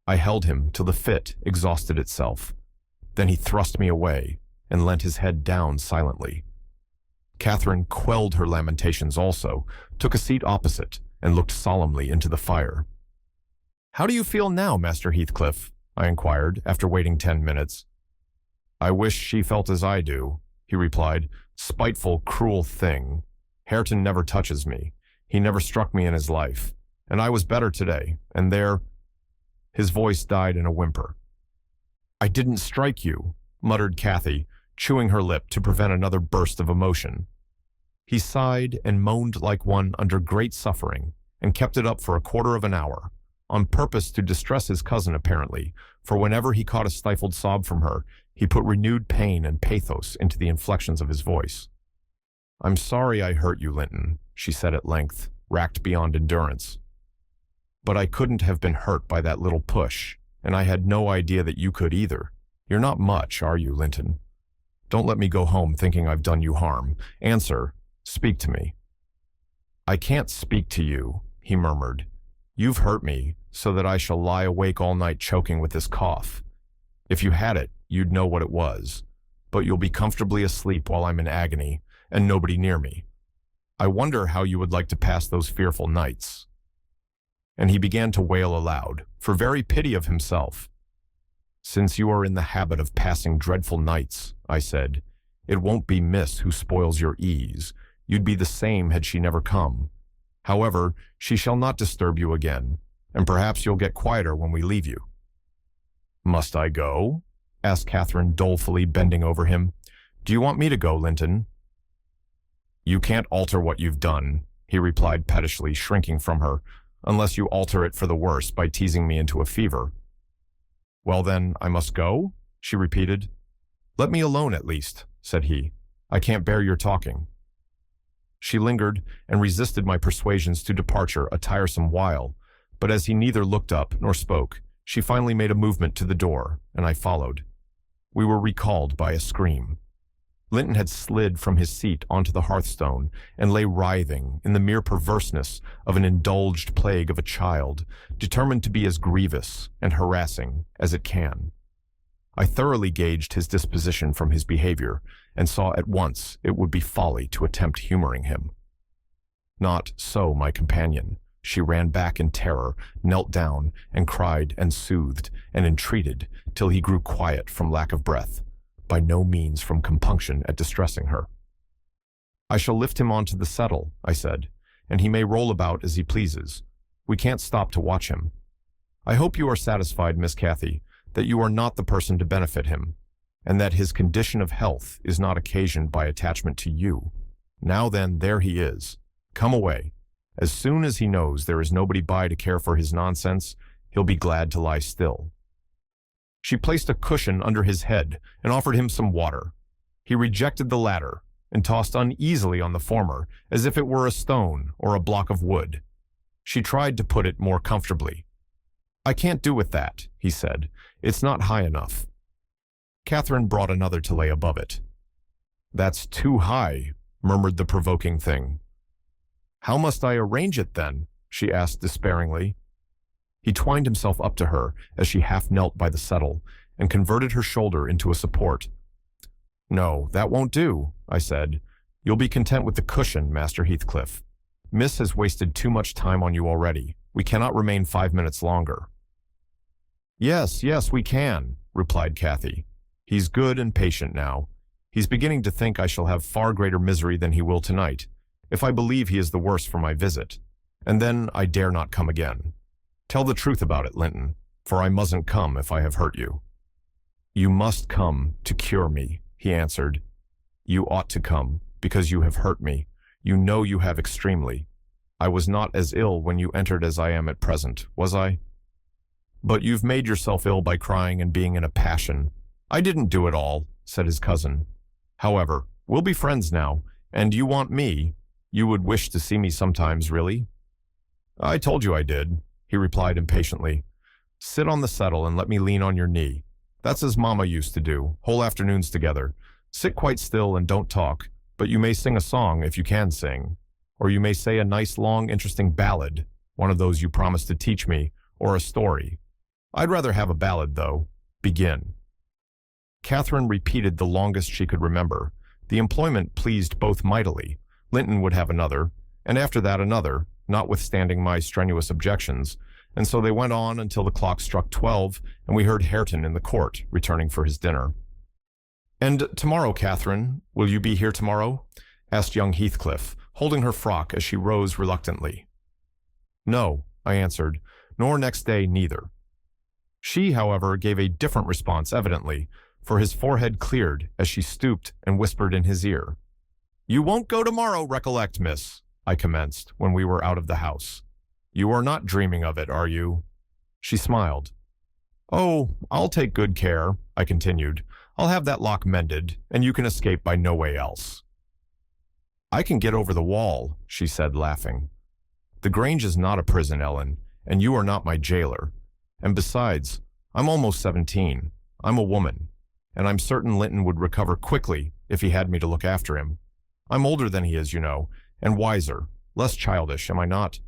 I held him till the fit exhausted itself. Then he thrust me away and leant his head down silently. Catherine quelled her lamentations also, took a seat opposite, and looked solemnly into the fire. "How do you feel now, Master Heathcliff?" I inquired, after waiting 10 minutes. "I wish she felt as I do," he replied. "Spiteful, cruel thing. Hareton never touches me. He never struck me in his life. And I was better today, and there—" His voice died in a whimper. "I didn't strike you," muttered Kathy, chewing her lip to prevent another burst of emotion. He sighed and moaned like one under great suffering, and kept it up for a quarter of an hour, on purpose to distress his cousin apparently, for whenever he caught a stifled sob from her, he put renewed pain and pathos into the inflections of his voice. "I'm sorry I hurt you, Linton," she said at length, racked beyond endurance. "But I couldn't have been hurt by that little push, and I had no idea that you could either. You're not much, are you, Linton? Don't let me go home thinking I've done you harm. Answer. Speak to me." "I can't speak to you," he murmured. "You've hurt me so that I shall lie awake all night choking with this cough. If you had it, you'd know what it was. But you'll be comfortably asleep while I'm in agony, and nobody near me. I wonder how you would like to pass those fearful nights." And he began to wail aloud, for very pity of himself. "Since you are in the habit of passing dreadful nights," I said, "it won't be Miss who spoils your ease. You'd be the same had she never come. However, she shall not disturb you again, and perhaps you'll get quieter when we leave you." "Must I go?" asked Catherine dolefully, bending over him. "Do you want me to go, Linton?" "You can't alter what you've done," he replied pettishly, shrinking from her, "unless you alter it for the worse by teasing me into a fever." "Well then, I must go?" she repeated. "Let me alone at least," said he. "I can't bear your talking." She lingered and resisted my persuasions to departure a tiresome while, but as he neither looked up nor spoke, she finally made a movement to the door, and I followed. We were recalled by a scream. Linton had slid from his seat onto the hearthstone and lay writhing in the mere perverseness of an indulged plague of a child, determined to be as grievous and harassing as it can. I thoroughly gauged his disposition from his behavior, and saw at once it would be folly to attempt humoring him. Not so my companion. She ran back in terror, knelt down, and cried and soothed and entreated till he grew quiet from lack of breath, by no means from compunction at distressing her. "I shall lift him onto the settle," I said, "and he may roll about as he pleases. We can't stop to watch him. I hope you are satisfied, Miss Cathy, that you are not the person to benefit him, and that his condition of health is not occasioned by attachment to you." Now then, there he is. Come away. As soon as he knows there is nobody by to care for his nonsense, he'll be glad to lie still." She placed a cushion under his head and offered him some water. He rejected the latter and tossed uneasily on the former, as if it were a stone or a block of wood. She tried to put it more comfortably. "I can't do with that," he said. "It's not high enough." Catherine brought another to lay above it. "That's too high," murmured the provoking thing. "How must I arrange it, then?" she asked despairingly. He twined himself up to her as she half knelt by the settle and converted her shoulder into a support. "No, that won't do," I said. "You'll be content with the cushion, Master Heathcliff. Miss has wasted too much time on you already. We cannot remain 5 minutes longer." "Yes, yes, we can," replied Cathy. "He's good and patient now. He's beginning to think I shall have far greater misery than he will tonight, if I believe he is the worse for my visit. And then I dare not come again. Tell the truth about it, Linton, for I mustn't come if I have hurt you." "You must come to cure me," he answered. "You ought to come, because you have hurt me. You know you have extremely. I was not as ill when you entered as I am at present, was I? But you've made yourself ill by crying and being in a passion." "I didn't do it all," said his cousin. "However, we'll be friends now, and you want me. You would wish to see me sometimes, really?" "I told you I did," he replied impatiently. "Sit on the settle and let me lean on your knee. That's as Mamma used to do, whole afternoons together. Sit quite still and don't talk, but you may sing a song if you can sing. Or you may say a nice, long, interesting ballad, one of those you promised to teach me, or a story. I'd rather have a ballad, though. Begin." Catherine repeated the longest she could remember. The employment pleased both mightily. Linton would have another, and after that another, notwithstanding my strenuous objections, and so they went on until the clock struck 12, and we heard Hareton in the court, returning for his dinner. "And tomorrow, Catherine, will you be here tomorrow?" asked young Heathcliff, holding her frock as she rose reluctantly. "No," I answered, "nor next day neither." She, however, gave a different response evidently, for his forehead cleared as she stooped and whispered in his ear. "You won't go tomorrow, recollect, miss," I commenced when we were out of the house. "You are not dreaming of it, are you?" She smiled. "Oh, I'll take good care," I continued. "I'll have that lock mended, and you can escape by no way else." "I can get over the wall," she said, laughing. "The Grange is not a prison, Ellen, and you are not my jailer. And besides, I'm almost 17. I'm a woman, and I'm certain Linton would recover quickly if he had me to look after him. I'm older than he is, you know, and wiser, less childish, am I not?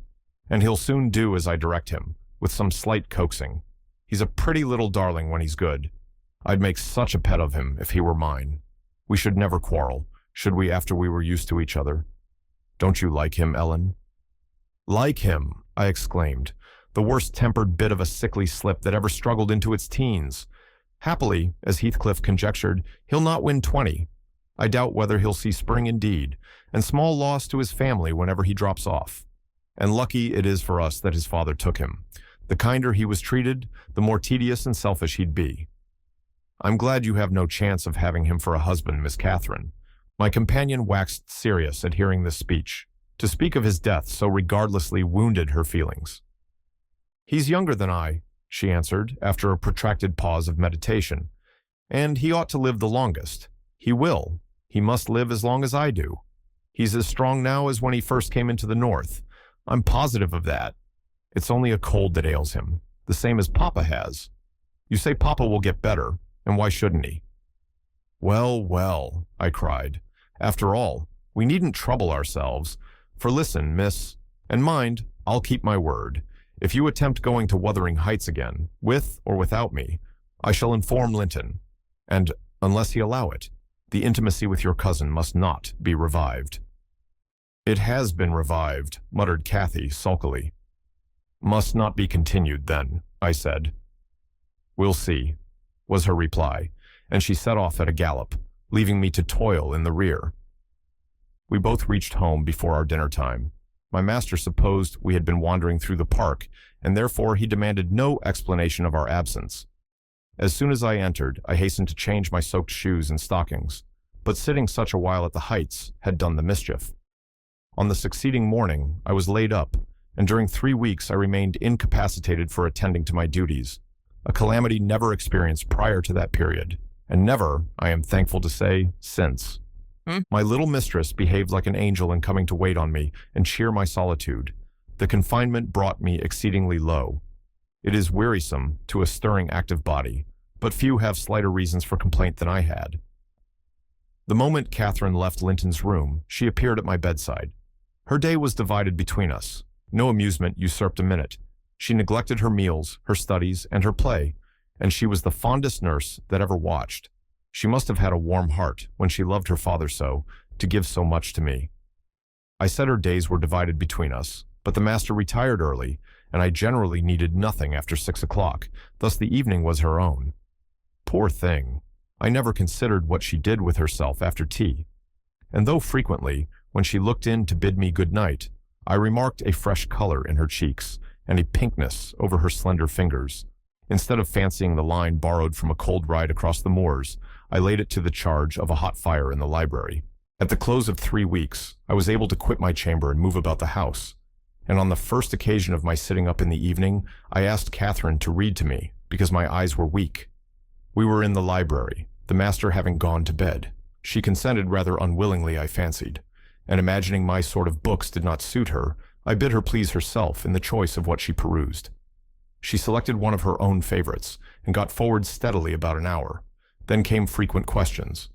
And he'll soon do as I direct him, with some slight coaxing. He's a pretty little darling when he's good. I'd make such a pet of him if he were mine. We should never quarrel, should we, after we were used to each other? Don't you like him, Ellen?" "Like him!" I exclaimed. "The worst-tempered bit of a sickly slip that ever struggled into its teens. Happily, as Heathcliff conjectured, he'll not win 20. I doubt whether he'll see spring indeed, and small loss to his family whenever he drops off. And lucky it is for us that his father took him. The kinder he was treated, the more tedious and selfish he'd be. I'm glad you have no chance of having him for a husband, Miss Catherine." My companion waxed serious at hearing this speech. To speak of his death so regardlessly wounded her feelings. "He's younger than I," she answered, after a protracted pause of meditation. "And he ought to live the longest. He will. He must live as long as I do. He's as strong now as when he first came into the north. I'm positive of that. It's only a cold that ails him, the same as Papa has. You say Papa will get better, and why shouldn't he?" "Well, well," I cried. "After all, we needn't trouble ourselves. For listen, miss, and mind, I'll keep my word. If you attempt going to Wuthering Heights again, with or without me, I shall inform Linton, and, unless he allow it, the intimacy with your cousin must not be revived." "It has been revived," muttered Cathy sulkily. "Must not be continued, then," I said. "We'll see," was her reply, and she set off at a gallop, leaving me to toil in the rear. We both reached home before our dinner time. My master supposed we had been wandering through the park, and therefore he demanded no explanation of our absence. As soon as I entered, I hastened to change my soaked shoes and stockings, but sitting such a while at the heights had done the mischief. On the succeeding morning, I was laid up, and during 3 weeks I remained incapacitated for attending to my duties, a calamity never experienced prior to that period, and never, I am thankful to say, since. My little mistress behaved like an angel in coming to wait on me and cheer my solitude. The confinement brought me exceedingly low. It is wearisome to a stirring active body, but few have slighter reasons for complaint than I had. The moment Catherine left Linton's room, she appeared at my bedside. Her day was divided between us. No amusement usurped a minute. She neglected her meals, her studies, and her play, and she was the fondest nurse that ever watched. She must have had a warm heart when she loved her father so, to give so much to me. I said her days were divided between us, but the master retired early, and I generally needed nothing after 6 o'clock, thus the evening was her own. Poor thing! I never considered what she did with herself after tea. And though frequently, when she looked in to bid me good night, I remarked a fresh color in her cheeks and a pinkness over her slender fingers, instead of fancying the line borrowed from a cold ride across the moors, I laid it to the charge of a hot fire in the library. At the close of 3 weeks, I was able to quit my chamber and move about the house, and on the first occasion of my sitting up in the evening, I asked Catherine to read to me, because my eyes were weak. We were in the library, the master having gone to bed. She consented rather unwillingly, I fancied, and imagining my sort of books did not suit her, I bid her please herself in the choice of what she perused. She selected one of her own favorites, and got forward steadily about an hour. Then came frequent questions.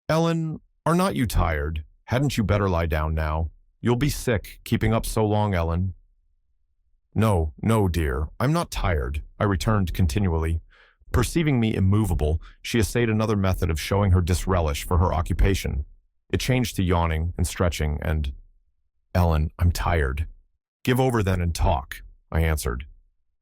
"Ellen, are not you tired? Hadn't you better lie down now? You'll be sick, keeping up so long, Ellen." "No, no, dear, I'm not tired," I returned continually. Perceiving me immovable, she essayed another method of showing her disrelish for her occupation. It changed to yawning and stretching and, "Ellen, I'm tired." "Give over then and talk," I answered.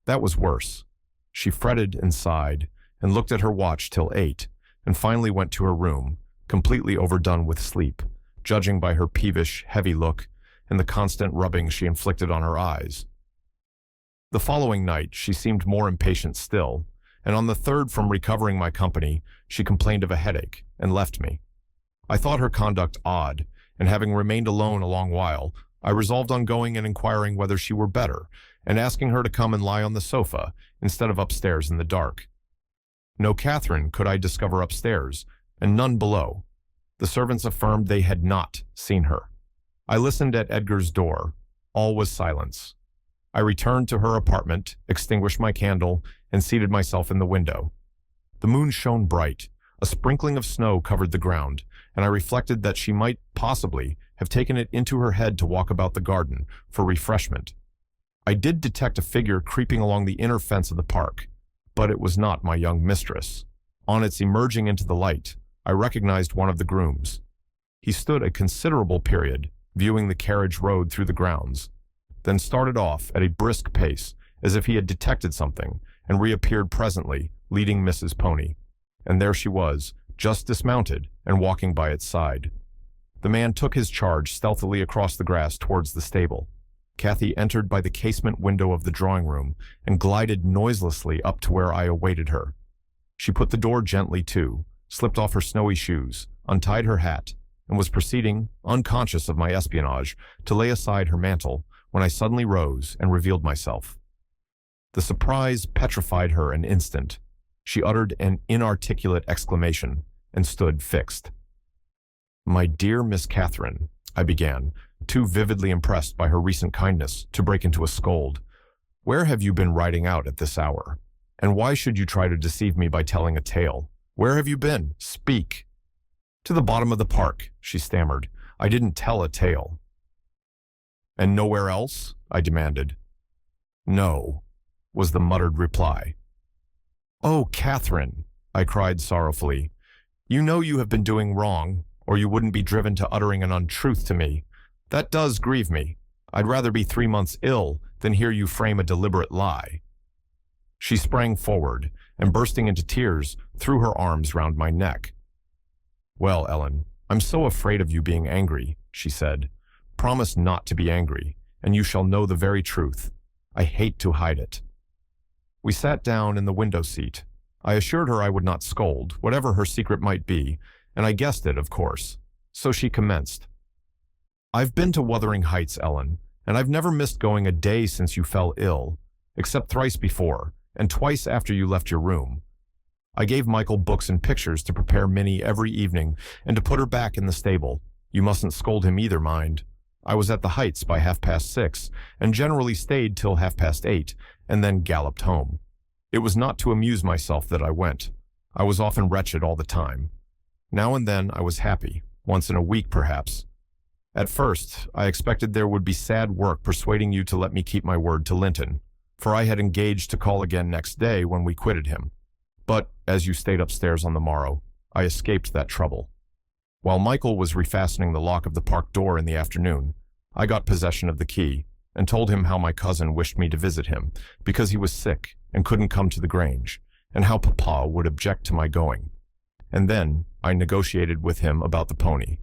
That was worse. She fretted and sighed, and looked at her watch till 8, and finally went to her room, completely overdone with sleep, judging by her peevish, heavy look and the constant rubbing she inflicted on her eyes. The following night she seemed more impatient still, and on the 3rd from recovering my company, she complained of a headache, and left me. I thought her conduct odd, and having remained alone a long while, I resolved on going and inquiring whether she were better, and asking her to come and lie on the sofa, instead of upstairs in the dark. No Catherine could I discover upstairs, and none below. The servants affirmed they had not seen her. I listened at Edgar's door. All was silence. I returned to her apartment, extinguished my candle, and seated myself in the window. The moon shone bright. A sprinkling of snow covered the ground, and I reflected that she might possibly have taken it into her head to walk about the garden for refreshment. I did detect a figure creeping along the inner fence of the park, but it was not my young mistress. On its emerging into the light, I recognized one of the grooms. He stood a considerable period, viewing the carriage road through the grounds, then started off at a brisk pace, as if he had detected something, and reappeared presently, leading Mrs. Pony. And there she was, just dismounted, and walking by its side. The man took his charge stealthily across the grass towards the stable. Cathy entered by the casement window of the drawing-room, and glided noiselessly up to where I awaited her. She put the door gently to, slipped off her snowy shoes, untied her hat, and was proceeding, unconscious of my espionage, to lay aside her mantle, when I suddenly rose and revealed myself. The surprise petrified her an instant. She uttered an inarticulate exclamation, and stood fixed. "My dear Miss Catherine," I began, too vividly impressed by her recent kindness to break into a scold, "where have you been riding out at this hour? And why should you try to deceive me by telling a tale? Where have you been? Speak." "To the bottom of the park," she stammered. "I didn't tell a tale." "And nowhere else?" I demanded. "No," was the muttered reply. "Oh, Catherine," I cried sorrowfully, "you know you have been doing wrong, or you wouldn't be driven to uttering an untruth to me. That does grieve me. I'd rather be 3 months ill than hear you frame a deliberate lie." She sprang forward, and bursting into tears, threw her arms round my neck. "Well, Ellen, I'm so afraid of you being angry," she said. "Promise not to be angry, and you shall know the very truth. I hate to hide it." We sat down in the window seat. I assured her I would not scold, whatever her secret might be, and I guessed it, of course. So she commenced. "I've been to Wuthering Heights, Ellen, and I've never missed going a day since you fell ill, except thrice before, and twice after you left your room. I gave Michael books and pictures to prepare Minnie every evening and to put her back in the stable. You mustn't scold him either, mind. I was at the Heights by 6:30, and generally stayed till 8:30, and then galloped home. It was not to amuse myself that I went. I was often wretched all the time. Now and then I was happy, once in a week perhaps. At first, I expected there would be sad work persuading you to let me keep my word to Linton, for I had engaged to call again next day when we quitted him. But, as you stayed upstairs on the morrow, I escaped that trouble. While Michael was refastening the lock of the park door in the afternoon, I got possession of the key and told him how my cousin wished me to visit him because he was sick and couldn't come to the Grange, and how Papa would object to my going. And then I negotiated with him about the pony.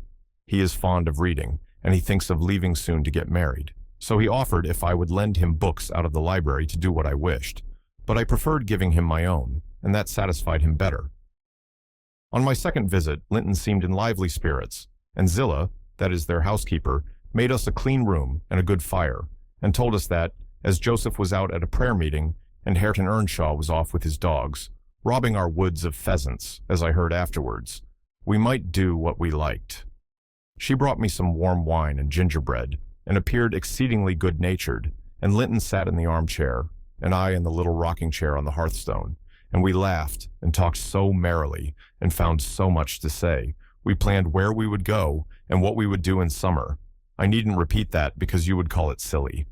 He is fond of reading, and he thinks of leaving soon to get married, so he offered if I would lend him books out of the library to do what I wished, but I preferred giving him my own, and that satisfied him better. On my second visit, Linton seemed in lively spirits, and Zillah, that is their housekeeper, made us a clean room and a good fire, and told us that, as Joseph was out at a prayer meeting, and Hareton Earnshaw was off with his dogs, robbing our woods of pheasants, as I heard afterwards, we might do what we liked. She brought me some warm wine and gingerbread, and appeared exceedingly good-natured, and Linton sat in the armchair, and I in the little rocking chair on the hearthstone, and we laughed and talked so merrily and found so much to say. We planned where we would go and what we would do in summer. I needn't repeat that because you would call it silly.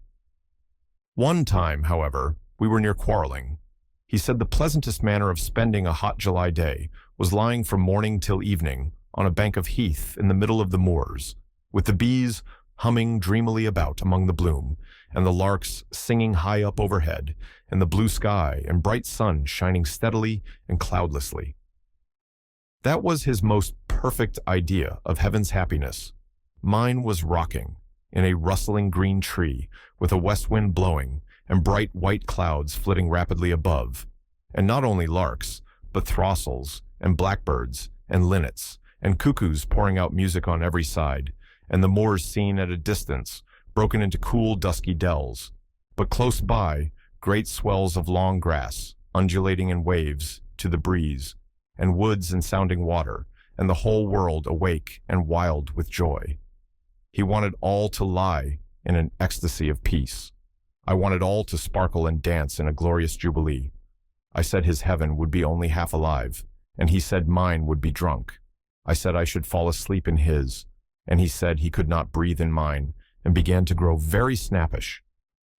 One time, however, we were near quarreling. He said the pleasantest manner of spending a hot July day was lying from morning till evening on a bank of heath in the middle of the moors, with the bees humming dreamily about among the bloom, and the larks singing high up overhead, and the blue sky and bright sun shining steadily and cloudlessly. That was his most perfect idea of heaven's happiness. Mine was rocking in a rustling green tree with a west wind blowing and bright white clouds flitting rapidly above, and not only larks, but throstles and blackbirds and linnets and cuckoos pouring out music on every side, and the moors seen at a distance, broken into cool dusky dells, but close by great swells of long grass, undulating in waves to the breeze, and woods and sounding water, and the whole world awake and wild with joy. He wanted all to lie in an ecstasy of peace. I wanted all to sparkle and dance in a glorious jubilee. I said his heaven would be only half alive, and he said mine would be drunk. I said I should fall asleep in his, and he said he could not breathe in mine, and began to grow very snappish.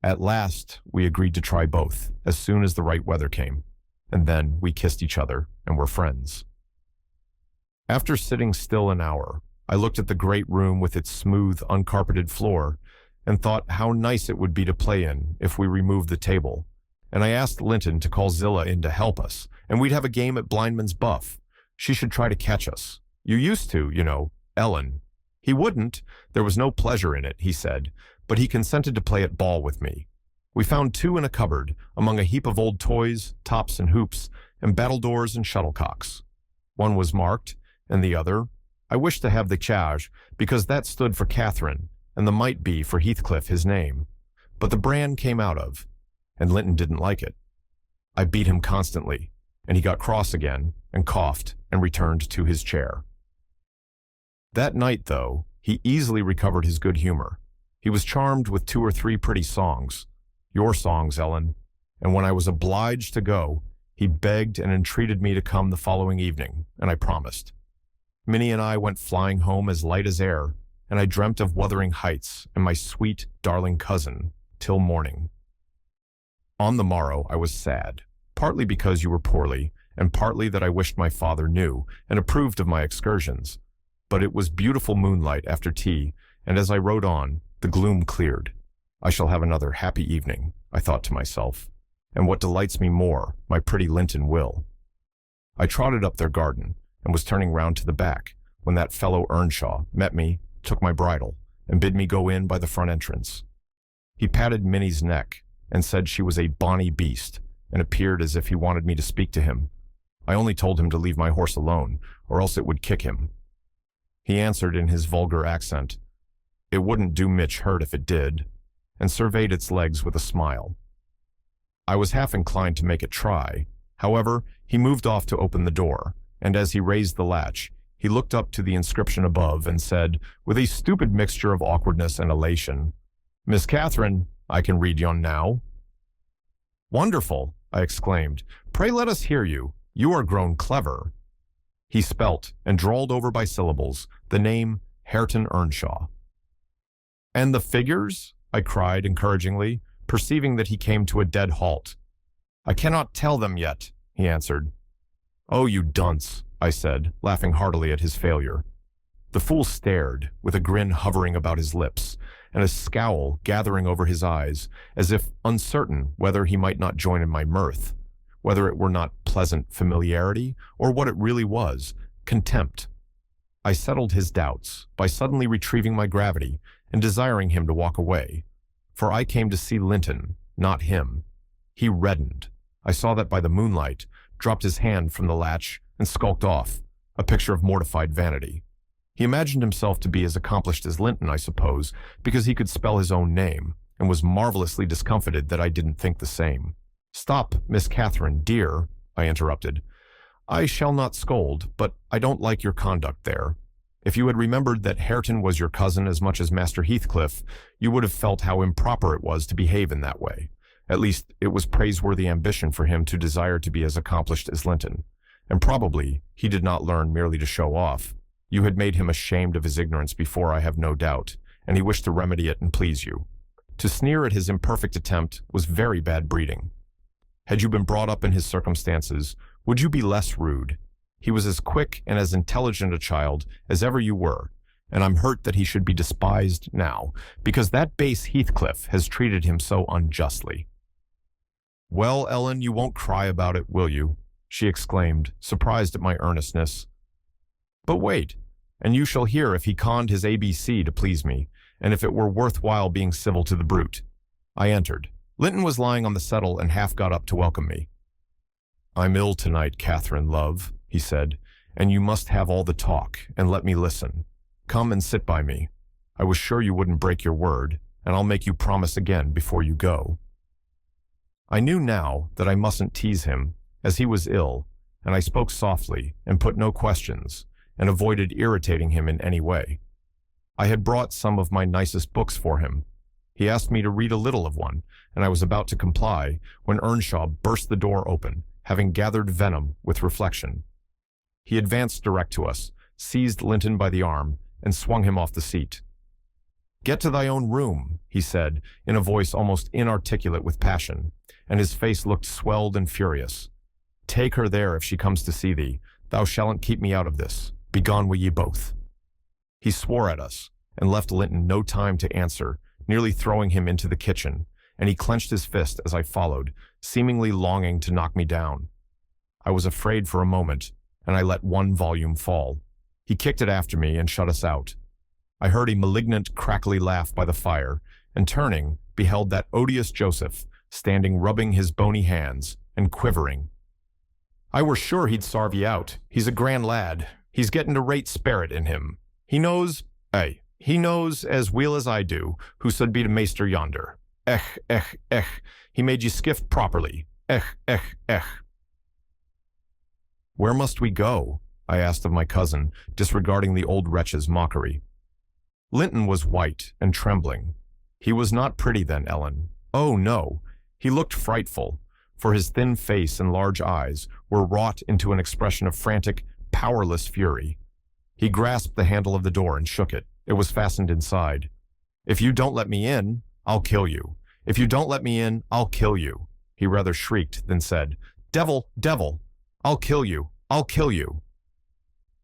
At last, we agreed to try both, as soon as the right weather came, and then we kissed each other and were friends. After sitting still an hour, I looked at the great room with its smooth, uncarpeted floor, and thought how nice it would be to play in if we removed the table, and I asked Linton to call Zillah in to help us, and we'd have a game at blindman's buff. She should try to catch us. You used to, you know, Ellen. He wouldn't. There was no pleasure in it, he said, but he consented to play at ball with me. We found two in a cupboard, among a heap of old toys, tops and hoops, and battledores and shuttlecocks. One was marked, and the other, I wished to have the charge, because that stood for Catherine, and the might be for Heathcliff his name. But the brand came out of, and Linton didn't like it. I beat him constantly, and he got cross again, and coughed, and returned to his chair. That night, though, he easily recovered his good humor. He was charmed with 2 or 3 pretty songs, your songs, Ellen, and when I was obliged to go, he begged and entreated me to come the following evening, and I promised. Minnie and I went flying home as light as air, and I dreamt of Wuthering Heights and my sweet, darling cousin, till morning. On the morrow I was sad, partly because you were poorly, and partly that I wished my father knew and approved of my excursions. But it was beautiful moonlight after tea, and as I rode on, the gloom cleared. I shall have another happy evening, I thought to myself, and what delights me more, my pretty Linton will. I trotted up their garden, and was turning round to the back, when that fellow Earnshaw met me, took my bridle, and bid me go in by the front entrance. He patted Minnie's neck, and said she was a bonny beast, and appeared as if he wanted me to speak to him. I only told him to leave my horse alone, or else it would kick him. He answered in his vulgar accent, "It wouldn't do Mitch hurt if it did," and surveyed its legs with a smile. I was half inclined to make it try. However, he moved off to open the door, and as he raised the latch, he looked up to the inscription above and said, with a stupid mixture of awkwardness and elation, "Miss Catherine, I can read yon now." "Wonderful," I exclaimed. "Pray let us hear you. You are grown clever." He spelt, and drawled over by syllables, the name Hareton Earnshaw. "And the figures?" I cried encouragingly, perceiving that he came to a dead halt. "I cannot tell them yet," he answered. "Oh, you dunce," I said, laughing heartily at his failure. The fool stared, with a grin hovering about his lips, and a scowl gathering over his eyes, as if uncertain whether he might not join in my mirth, whether it were not pleasant familiarity, or what it really was, contempt. I settled his doubts by suddenly retrieving my gravity and desiring him to walk away, for I came to see Linton, not him. He reddened. I saw that by the moonlight, dropped his hand from the latch, and skulked off, a picture of mortified vanity. He imagined himself to be as accomplished as Linton, I suppose, because he could spell his own name, and was marvelously discomfited that I didn't think the same. "Stop, Miss Catherine, dear," I interrupted. "I shall not scold, but I don't like your conduct there. If you had remembered that Hareton was your cousin as much as Master Heathcliff, you would have felt how improper it was to behave in that way. At least, it was praiseworthy ambition for him to desire to be as accomplished as Linton, and probably he did not learn merely to show off. You had made him ashamed of his ignorance before, I have no doubt, and he wished to remedy it and please you. To sneer at his imperfect attempt was very bad breeding. Had you been brought up in his circumstances, would you be less rude? He was as quick and as intelligent a child as ever you were, and I'm hurt that he should be despised now, because that base Heathcliff has treated him so unjustly." "Well, Ellen, you won't cry about it, will you?" she exclaimed, surprised at my earnestness. "But wait, and you shall hear if he conned his ABC to please me, and if it were worthwhile being civil to the brute." I entered. Linton was lying on the settle and half got up to welcome me. "I'm ill tonight, Catherine, love," he said, "and you must have all the talk, and let me listen. Come and sit by me. I was sure you wouldn't break your word, and I'll make you promise again before you go." I knew now that I mustn't tease him, as he was ill, and I spoke softly and put no questions, and avoided irritating him in any way. I had brought some of my nicest books for him. He asked me to read a little of one, and I was about to comply when Earnshaw burst the door open, having gathered venom with reflection. He advanced direct to us, seized Linton by the arm, and swung him off the seat. "Get to thy own room," he said, in a voice almost inarticulate with passion, and his face looked swelled and furious. "Take her there if she comes to see thee. Thou shalln't keep me out of this. Begone with ye both." He swore at us, and left Linton no time to answer, nearly throwing him into the kitchen, and he clenched his fist as I followed, seemingly longing to knock me down. I was afraid for a moment, and I let one volume fall. He kicked it after me and shut us out. I heard a malignant, crackly laugh by the fire, and turning, beheld that odious Joseph, standing rubbing his bony hands, and quivering. "I were sure he'd sarve ye out. He's a grand lad. He's getting a rate spirit in him. He knows as weel as I do, who sud be the maester yonder. He made ye skift properly. Where must we go?" I asked of my cousin, disregarding the old wretch's mockery. Linton was white and trembling. He was not pretty then, Ellen. Oh, no. He looked frightful, for his thin face and large eyes were wrought into an expression of frantic, powerless fury. He grasped the handle of the door and shook it. It was fastened inside. "If you don't let me in, I'll kill you. If you don't let me in, I'll kill you," he rather shrieked than said. "Devil, devil! I'll kill you! I'll kill you!"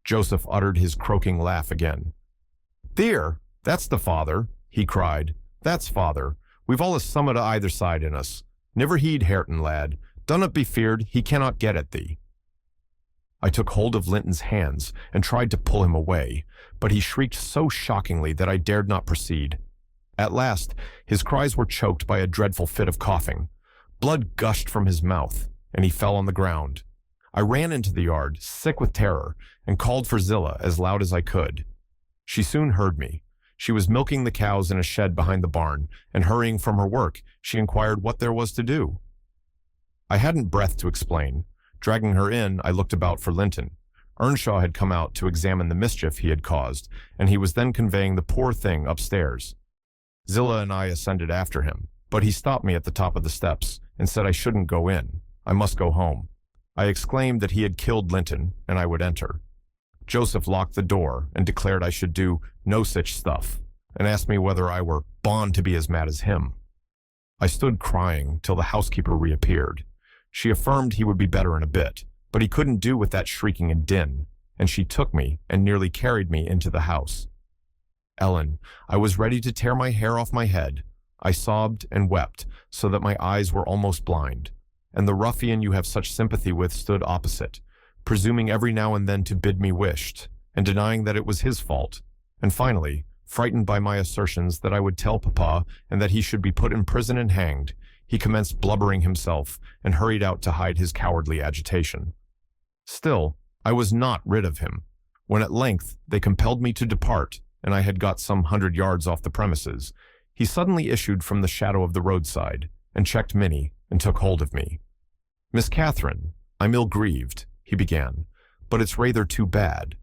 Joseph uttered his croaking laugh again. "Theer, that's the father," he cried. "That's father. We've all a summat o' either side in us. Never heed Hareton, lad. Dunnot be feared, he cannot get at thee." I took hold of Linton's hands and tried to pull him away, but he shrieked so shockingly that I dared not proceed. At last, his cries were choked by a dreadful fit of coughing. Blood gushed from his mouth, and he fell on the ground. I ran into the yard, sick with terror, and called for Zillah as loud as I could. She soon heard me. She was milking the cows in a shed behind the barn, and hurrying from her work, she inquired what there was to do. I hadn't breath to explain. Dragging her in, I looked about for Linton. Earnshaw had come out to examine the mischief he had caused, and he was then conveying the poor thing upstairs. Zillah and I ascended after him, but he stopped me at the top of the steps and said I shouldn't go in. I must go home. I exclaimed that he had killed Linton, and I would enter. Joseph locked the door and declared I should do no such stuff, and asked me whether I were born to be as mad as him. I stood crying till the housekeeper reappeared. She affirmed he would be better in a bit, but he couldn't do with that shrieking and din, and she took me and nearly carried me into the house. Ellen, I was ready to tear my hair off my head. I sobbed and wept so that my eyes were almost blind, and the ruffian you have such sympathy with stood opposite, presuming every now and then to bid me wished, and denying that it was his fault, and finally, frightened by my assertions that I would tell Papa and that he should be put in prison and hanged, he commenced blubbering himself and hurried out to hide his cowardly agitation. Still, I was not rid of him. When at length they compelled me to depart, and I had got some 100 yards off the premises, he suddenly issued from the shadow of the roadside, and checked Minnie, and took hold of me. "Miss Catherine, I'm ill-grieved," he began, "but it's rather too bad."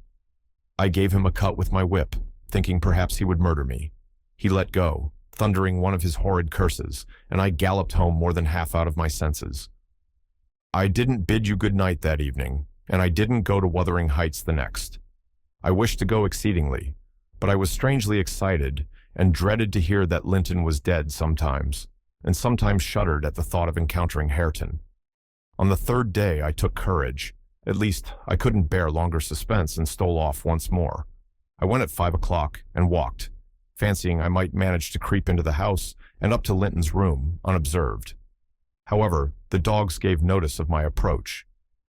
I gave him a cut with my whip, thinking perhaps he would murder me. He let go, thundering one of his horrid curses, and I galloped home more than half out of my senses. I didn't bid you good night that evening, and I didn't go to Wuthering Heights the next. I wished to go exceedingly, but I was strangely excited and dreaded to hear that Linton was dead sometimes, and sometimes shuddered at the thought of encountering Hareton. On the third day I took courage. At least I couldn't bear longer suspense and stole off once more. I went at 5 o'clock and walked, fancying I might manage to creep into the house and up to Linton's room unobserved. However, the dogs gave notice of my approach.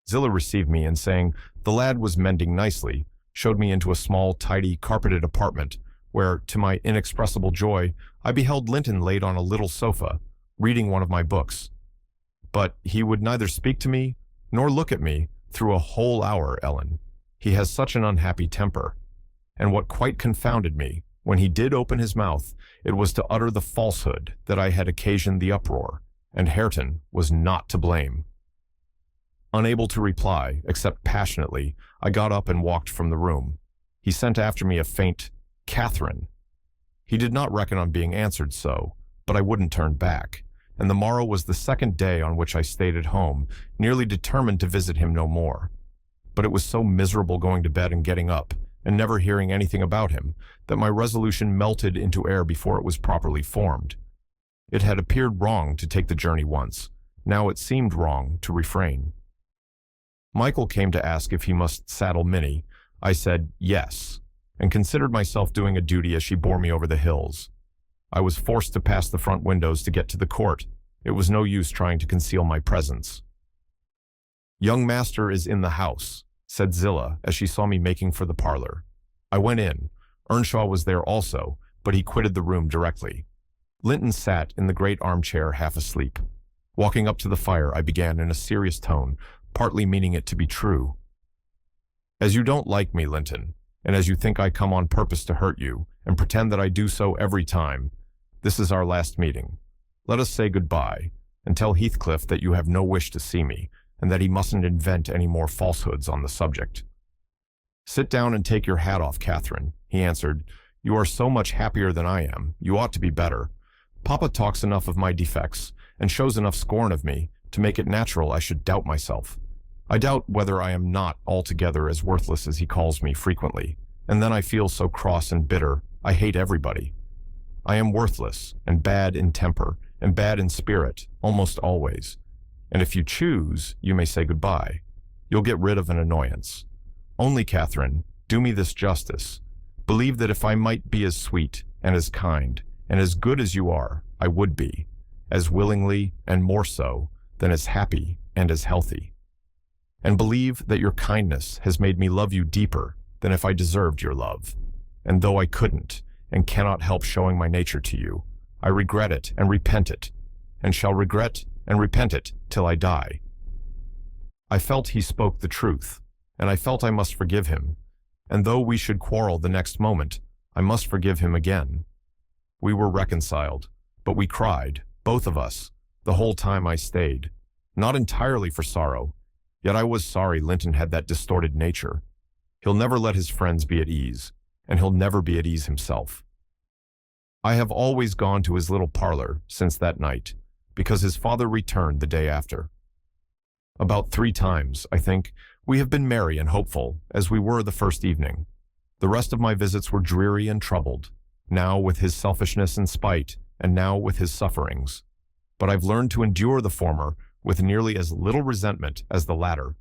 Zillah received me and, saying the lad was mending nicely, showed me into a small, tidy, carpeted apartment where, to my inexpressible joy, I beheld Linton laid on a little sofa, reading one of my books. But he would neither speak to me nor look at me through a whole hour, Ellen. He has such an unhappy temper. And what quite confounded me, when he did open his mouth, it was to utter the falsehood that I had occasioned the uproar, and Hareton was not to blame. Unable to reply, except passionately, I got up and walked from the room. He sent after me a faint, "Catherine." He did not reckon on being answered so, but I wouldn't turn back, and the morrow was the second day on which I stayed at home, nearly determined to visit him no more. But it was so miserable going to bed and getting up, and never hearing anything about him, that my resolution melted into air before it was properly formed. It had appeared wrong to take the journey once. Now it seemed wrong to refrain. Michael came to ask if he must saddle Minnie. I said yes, and considered myself doing a duty as she bore me over the hills. I was forced to pass the front windows to get to the court. It was no use trying to conceal my presence. "Young master is in the house," said Zillah as she saw me making for the parlor. I went in. Earnshaw was there also, but he quitted the room directly. Linton sat in the great armchair half asleep. Walking up to the fire, I began in a serious tone, partly meaning it to be true. "As you don't like me, Linton, and as you think I come on purpose to hurt you, and pretend that I do so every time, this is our last meeting. Let us say goodbye, and tell Heathcliff that you have no wish to see me, and that he mustn't invent any more falsehoods on the subject." "Sit down and take your hat off, Catherine," he answered. "You are so much happier than I am. You ought to be better. Papa talks enough of my defects, and shows enough scorn of me, to make it natural I should doubt myself. I doubt whether I am not altogether as worthless as he calls me frequently, and then I feel so cross and bitter, I hate everybody. I am worthless, and bad in temper, and bad in spirit, almost always. And if you choose, you may say goodbye. You'll get rid of an annoyance. Only, Catherine, do me this justice. Believe that if I might be as sweet, and as kind, and as good as you are, I would be, as willingly, and more so, than as happy and as healthy. And believe that your kindness has made me love you deeper than if I deserved your love. And though I couldn't, and cannot help showing my nature to you, I regret it and repent it, and shall regret and repent it till I die. I felt he spoke the truth, and I felt I must forgive him, and though we should quarrel the next moment, I must forgive him again. We were reconciled, but we cried, both of us, the whole time I stayed. Not entirely for sorrow, yet I was sorry Linton had that distorted nature. He'll never let his friends be at ease, and he'll never be at ease himself. I have always gone to his little parlor since that night, because his father returned the day after. About 3 times, I think, we have been merry and hopeful, as we were the first evening. The rest of my visits were dreary and troubled, now with his selfishness and spite, and now with his sufferings. But I've learned to endure the former with nearly as little resentment as the latter.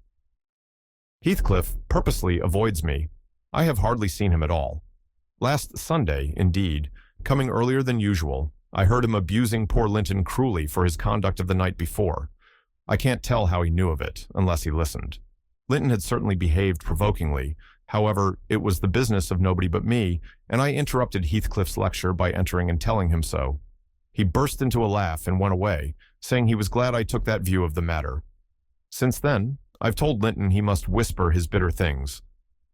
Heathcliff purposely avoids me. I have hardly seen him at all. Last Sunday, indeed, coming earlier than usual, I heard him abusing poor Linton cruelly for his conduct of the night before. I can't tell how he knew of it, unless he listened. Linton had certainly behaved provokingly. However, it was the business of nobody but me, and I interrupted Heathcliff's lecture by entering and telling him so. He burst into a laugh and went away, saying he was glad I took that view of the matter. Since then, I've told Linton he must whisper his bitter things.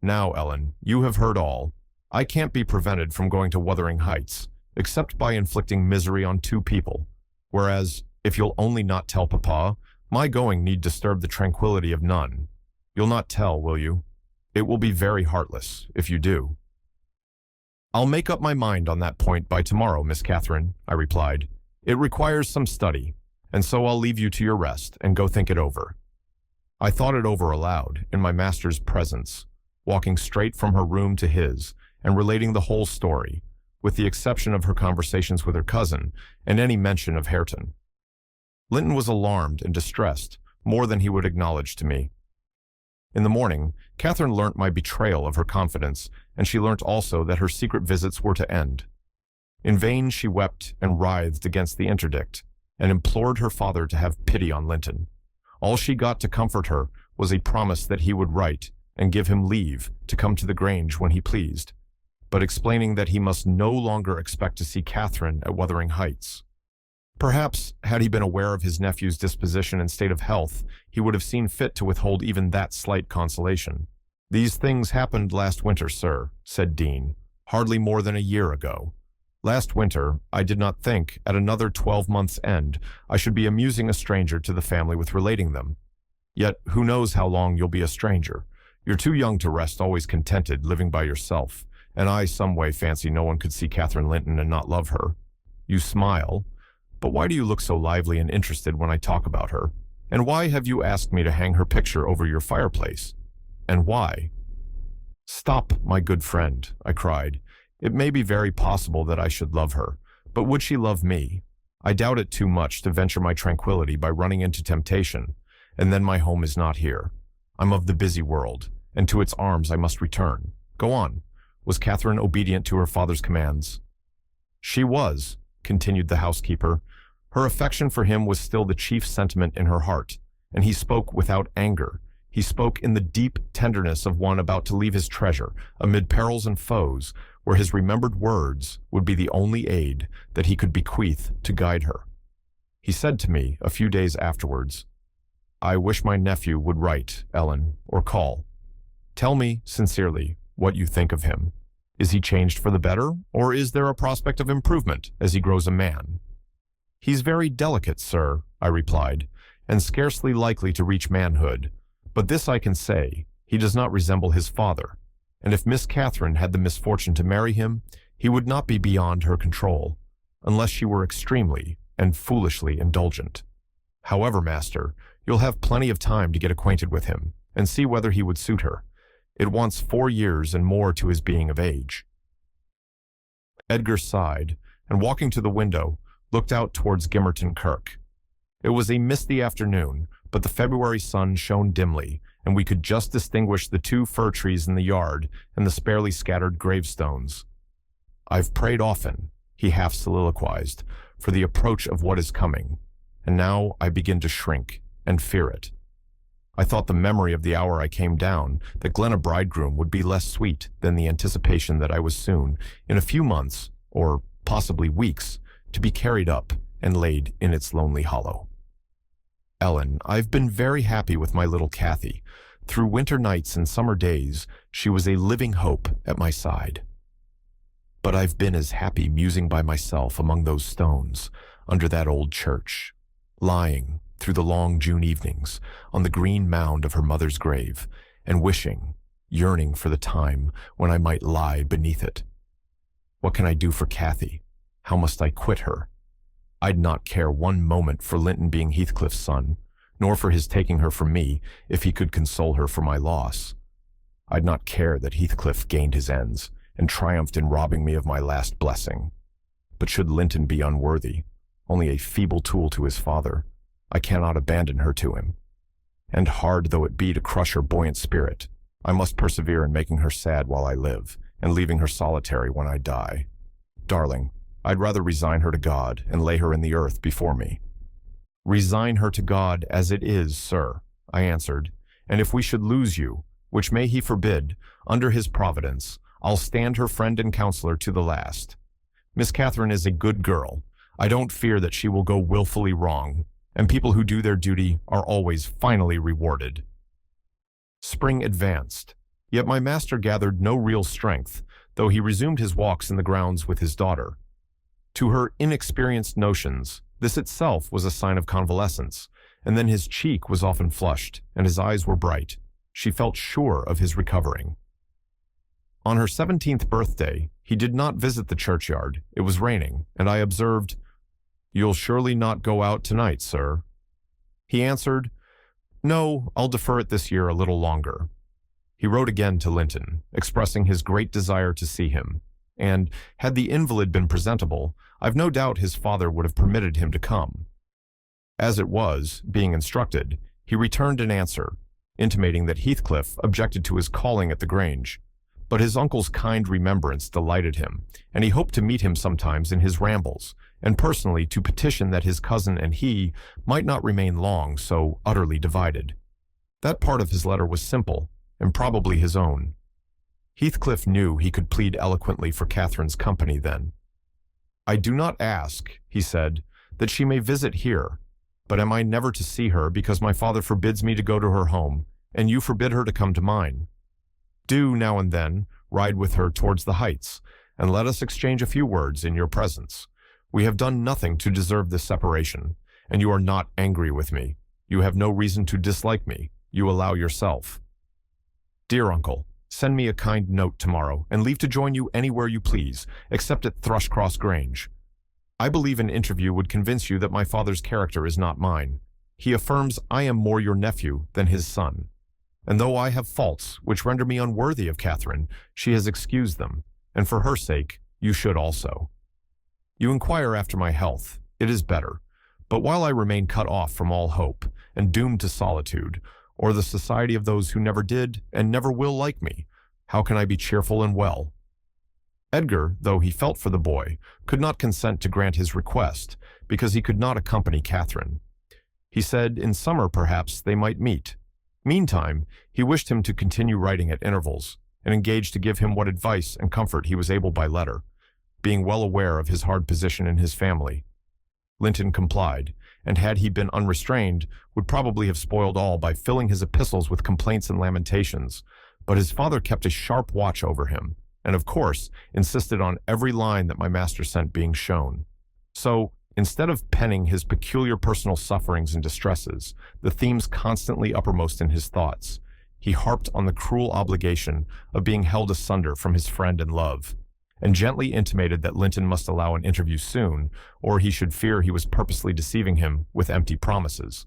Now, Ellen, you have heard all. I can't be prevented from going to Wuthering Heights, except by inflicting misery on 2 people, whereas, if you'll only not tell Papa, my going need disturb the tranquility of none. You'll not tell, will you? It will be very heartless, if you do. I'll make up my mind on that point by tomorrow, Miss Catherine, I replied. It requires some study, and so I'll leave you to your rest and go think it over. I thought it over aloud, in my master's presence, walking straight from her room to his, and relating the whole story, with the exception of her conversations with her cousin, and any mention of Hareton. Linton was alarmed and distressed, more than he would acknowledge to me. In the morning, Catherine learnt my betrayal of her confidence, and she learnt also that her secret visits were to end. In vain she wept and writhed against the interdict, and implored her father to have pity on Linton. All she got to comfort her was a promise that he would write and give him leave to come to the Grange when he pleased, but explaining that he must no longer expect to see Catherine at Wuthering Heights. Perhaps, had he been aware of his nephew's disposition and state of health, he would have seen fit to withhold even that slight consolation. These things happened last winter, sir, said Dean, hardly more than a year ago. Last winter, I did not think, at another 12 months' end, I should be amusing a stranger to the family with relating them. Yet, who knows how long you'll be a stranger? You're too young to rest always contented, living by yourself, and I some way fancy no one could see Catherine Linton and not love her. You smile. But why do you look so lively and interested when I talk about her? And why have you asked me to hang her picture over your fireplace? And why? Stop, my good friend, I cried. It may be very possible that I should love her, but would she love me? I doubt it too much to venture my tranquility by running into temptation, and then my home is not here. I'm of the busy world, and to its arms I must return. Go on. Was Catherine obedient to her father's commands? She was, continued the housekeeper. Her affection for him was still the chief sentiment in her heart, and he spoke without anger. He spoke in the deep tenderness of one about to leave his treasure, amid perils and foes, where his remembered words would be the only aid that he could bequeath to guide her. He said to me, a few days afterwards, I wish my nephew would write, Ellen, or call. Tell me, sincerely, what you think of him. Is he changed for the better, or is there a prospect of improvement as he grows a man? He's very delicate, sir, I replied, and scarcely likely to reach manhood. But this I can say, he does not resemble his father, and if Miss Catherine had the misfortune to marry him, he would not be beyond her control, unless she were extremely and foolishly indulgent. However, master, you'll have plenty of time to get acquainted with him, and see whether he would suit her. It wants 4 years and more to his being of age. Edgar sighed, and walking to the window, looked out towards Gimmerton Kirk. It was a misty afternoon, but the February sun shone dimly, and we could just distinguish the 2 fir trees in the yard and the sparely scattered gravestones. I've prayed often, he half soliloquized, for the approach of what is coming, and now I begin to shrink and fear it. I thought the memory of the hour I came down, that Glen a bridegroom would be less sweet than the anticipation that I was soon, in a few months, or possibly weeks, to be carried up and laid in its lonely hollow. Ellen, I've been very happy with my little Kathy. Through winter nights and summer days, she was a living hope at my side. But I've been as happy musing by myself among those stones, under that old church, lying, through the long June evenings, on the green mound of her mother's grave, and wishing, yearning for the time when I might lie beneath it. What can I do for Kathy? How must I quit her? I'd not care one moment for Linton being Heathcliff's son, nor for his taking her from me if he could console her for my loss. I'd not care that Heathcliff gained his ends and triumphed in robbing me of my last blessing. But should Linton be unworthy, only a feeble tool to his father, I cannot abandon her to him. And hard though it be to crush her buoyant spirit, I must persevere in making her sad while I live, and leaving her solitary when I die. Darling, I'd rather resign her to God and lay her in the earth before me. Resign her to God as it is, sir, I answered, and if we should lose you, which may he forbid, under his providence, I'll stand her friend and counselor to the last. Miss Catherine is a good girl. I don't fear that she will go willfully wrong, and people who do their duty are always finally rewarded. Spring advanced, yet my master gathered no real strength, though he resumed his walks in the grounds with his daughter. To her inexperienced notions, this itself was a sign of convalescence, and then his cheek was often flushed, and his eyes were bright. She felt sure of his recovering. On her 17th birthday, he did not visit the churchyard. It was raining, and I observed, "You'll surely not go out tonight, sir." He answered, "No, I'll defer it this year a little longer." He wrote again to Linton, expressing his great desire to see him, and, had the invalid been presentable, I've no doubt his father would have permitted him to come. As it was, being instructed, he returned an answer, intimating that Heathcliff objected to his calling at the Grange, but his uncle's kind remembrance delighted him, and he hoped to meet him sometimes in his rambles, and personally to petition that his cousin and he might not remain long so utterly divided. That part of his letter was simple, and probably his own. Heathcliff knew he could plead eloquently for Catherine's company then. "I do not ask," he said, "that she may visit here, but am I never to see her because my father forbids me to go to her home, and you forbid her to come to mine? Do, now and then, ride with her towards the heights, and let us exchange a few words in your presence. We have done nothing to deserve this separation, and you are not angry with me. You have no reason to dislike me. You allow yourself. Dear uncle, send me a kind note tomorrow, and leave to join you anywhere you please, except at Thrushcross Grange. I believe an interview would convince you that my father's character is not mine. He affirms I am more your nephew than his son. And though I have faults which render me unworthy of Catherine, she has excused them, and for her sake you should also. You inquire after my health. It is better, but while I remain cut off from all hope, and doomed to solitude, or the society of those who never did and never will like me, how can I be cheerful and well? Edgar, though he felt for the boy, could not consent to grant his request, because he could not accompany Catherine. He said in summer perhaps they might meet. Meantime, he wished him to continue writing at intervals, and engaged to give him what advice and comfort he was able by letter, being well aware of his hard position in his family. Linton complied, and had he been unrestrained, would probably have spoiled all by filling his epistles with complaints and lamentations, but his father kept a sharp watch over him, and of course insisted on every line that my master sent being shown. So, instead of penning his peculiar personal sufferings and distresses, the themes constantly uppermost in his thoughts, he harped on the cruel obligation of being held asunder from his friend and love, and gently intimated that Linton must allow an interview soon, or he should fear he was purposely deceiving him with empty promises.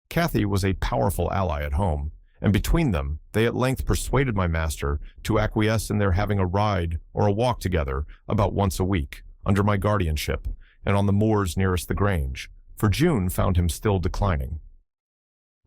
Cathy was a powerful ally at home, and between them they at length persuaded my master to acquiesce in their having a ride or a walk together about once a week, under my guardianship, and on the moors nearest the Grange, for June found him still declining.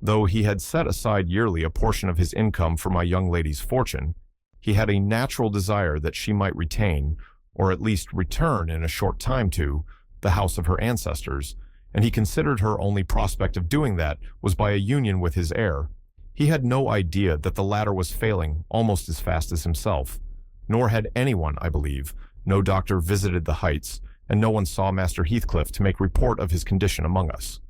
Though he had set aside yearly a portion of his income for my young lady's fortune, he had a natural desire that she might retain, or at least return in a short time to, the house of her ancestors, and he considered her only prospect of doing that was by a union with his heir. He had no idea that the latter was failing almost as fast as himself, nor had anyone, I believe, no doctor visited the heights, and no one saw Master Heathcliff to make report of his condition among us.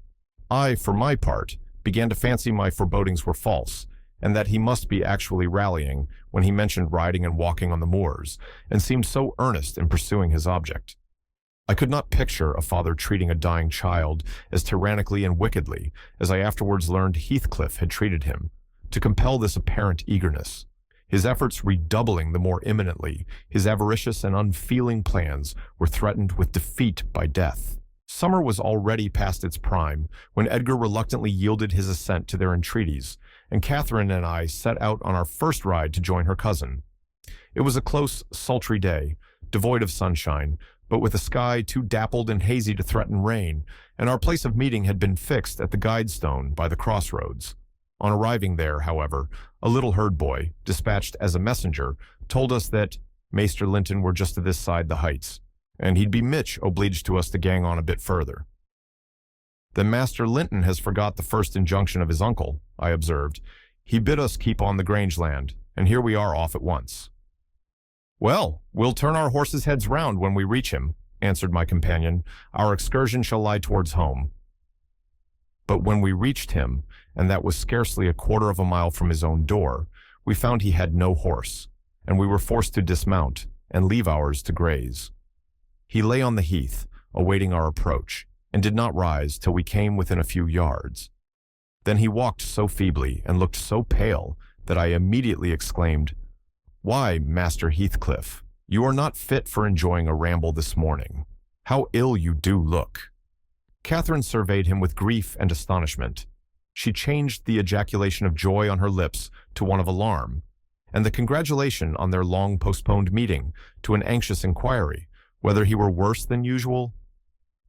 I, for my part, began to fancy my forebodings were false, and that he must be actually rallying when he mentioned riding and walking on the moors, and seemed so earnest in pursuing his object. I could not picture a father treating a dying child as tyrannically and wickedly as I afterwards learned Heathcliff had treated him, to compel this apparent eagerness. His efforts redoubling the more imminently, his avaricious and unfeeling plans were threatened with defeat by death. Summer was already past its prime when Edgar reluctantly yielded his assent to their entreaties, and Catherine and I set out on our first ride to join her cousin. It was a close, sultry day, devoid of sunshine, but with a sky too dappled and hazy to threaten rain, and our place of meeting had been fixed at the guide stone by the crossroads. On arriving there, however, a little herd boy, dispatched as a messenger, told us that Maester Linton were just to this side the heights, and he'd be Mitch obliged to us to gang on a bit further. "Then Master Linton has forgot the first injunction of his uncle," I observed. "He bid us keep on the Grange land, and here we are off at once." "Well, we'll turn our horses' heads round when we reach him," answered my companion. "Our excursion shall lie towards home." But when we reached him, and that was scarcely a quarter of a mile from his own door, we found he had no horse, and we were forced to dismount and leave ours to graze. He lay on the heath, awaiting our approach, and did not rise till we came within a few yards. Then he walked so feebly and looked so pale that I immediately exclaimed, "Why, Master Heathcliff, you are not fit for enjoying a ramble this morning. How ill you do look." Catherine surveyed him with grief and astonishment. She changed the ejaculation of joy on her lips to one of alarm, and the congratulation on their long-postponed meeting to an anxious inquiry whether he were worse than usual.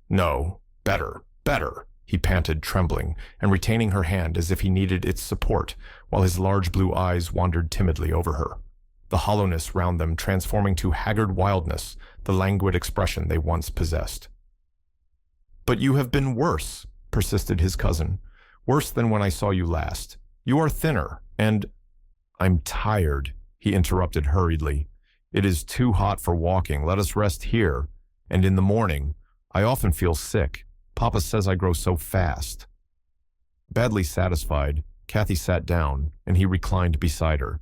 "No, better, better," he panted, trembling, and retaining her hand as if he needed its support, while his large blue eyes wandered timidly over her, the hollowness round them transforming to haggard wildness the languid expression they once possessed. "But you have been worse," persisted his cousin. "Worse than when I saw you last. You are thinner, and—" "I'm tired," he interrupted hurriedly. "It is too hot for walking. Let us rest here. And in the morning, I often feel sick. Papa says I grow so fast." Badly satisfied, Kathy sat down, and he reclined beside her.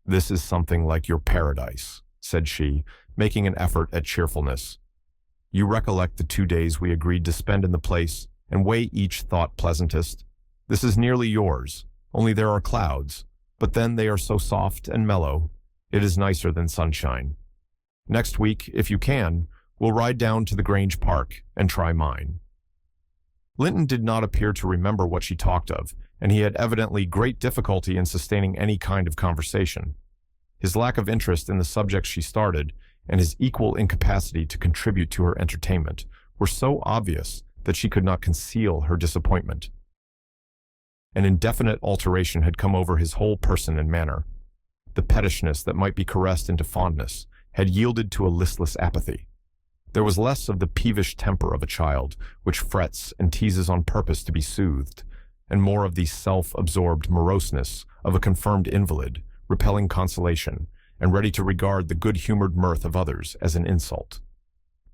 "This is something like your paradise," said she, making an effort at cheerfulness. "You recollect the 2 days we agreed to spend in the place, and weigh each thought pleasantest. This is nearly yours, only there are clouds, but then they are so soft and mellow. It is nicer than sunshine. Next week, if you can, we'll ride down to the Grange Park and try mine." Linton did not appear to remember what she talked of, and he had evidently great difficulty in sustaining any kind of conversation. His lack of interest in the subject she started, and his equal incapacity to contribute to her entertainment, were so obvious that she could not conceal her disappointment. An indefinite alteration had come over his whole person and manner. The pettishness that might be caressed into fondness had yielded to a listless apathy. There was less of the peevish temper of a child, which frets and teases on purpose to be soothed, and more of the self-absorbed moroseness of a confirmed invalid, repelling consolation, and ready to regard the good-humored mirth of others as an insult.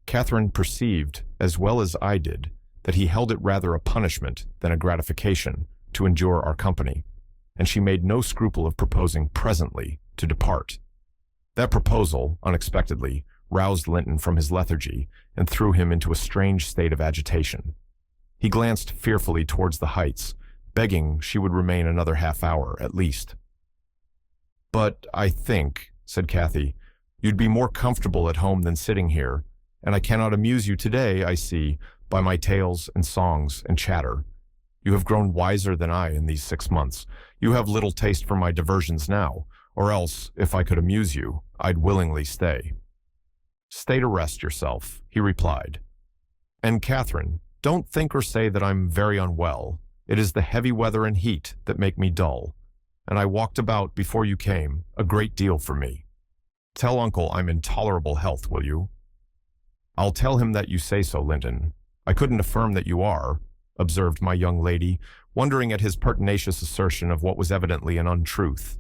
Catherine perceived, as well as I did, that he held it rather a punishment than a gratification to endure our company, and she made no scruple of proposing presently to depart. That proposal, unexpectedly, roused Linton from his lethargy and threw him into a strange state of agitation. He glanced fearfully towards the heights, begging she would remain another half-hour at least. "But I think," said Kathy, "you'd be more comfortable at home than sitting here, and I cannot amuse you today, I see, by my tales and songs and chatter. You have grown wiser than I in these 6 months. You have little taste for my diversions now, or else, if I could amuse you, I'd willingly stay." "Stay to rest yourself," he replied. "And Catherine, don't think or say that I'm very unwell. It is the heavy weather and heat that make me dull, and I walked about before you came, a great deal for me. Tell Uncle I'm in tolerable health, will you?" "I'll tell him that you say so, Linton. I couldn't affirm that you are," observed my young lady, wondering at his pertinacious assertion of what was evidently an untruth.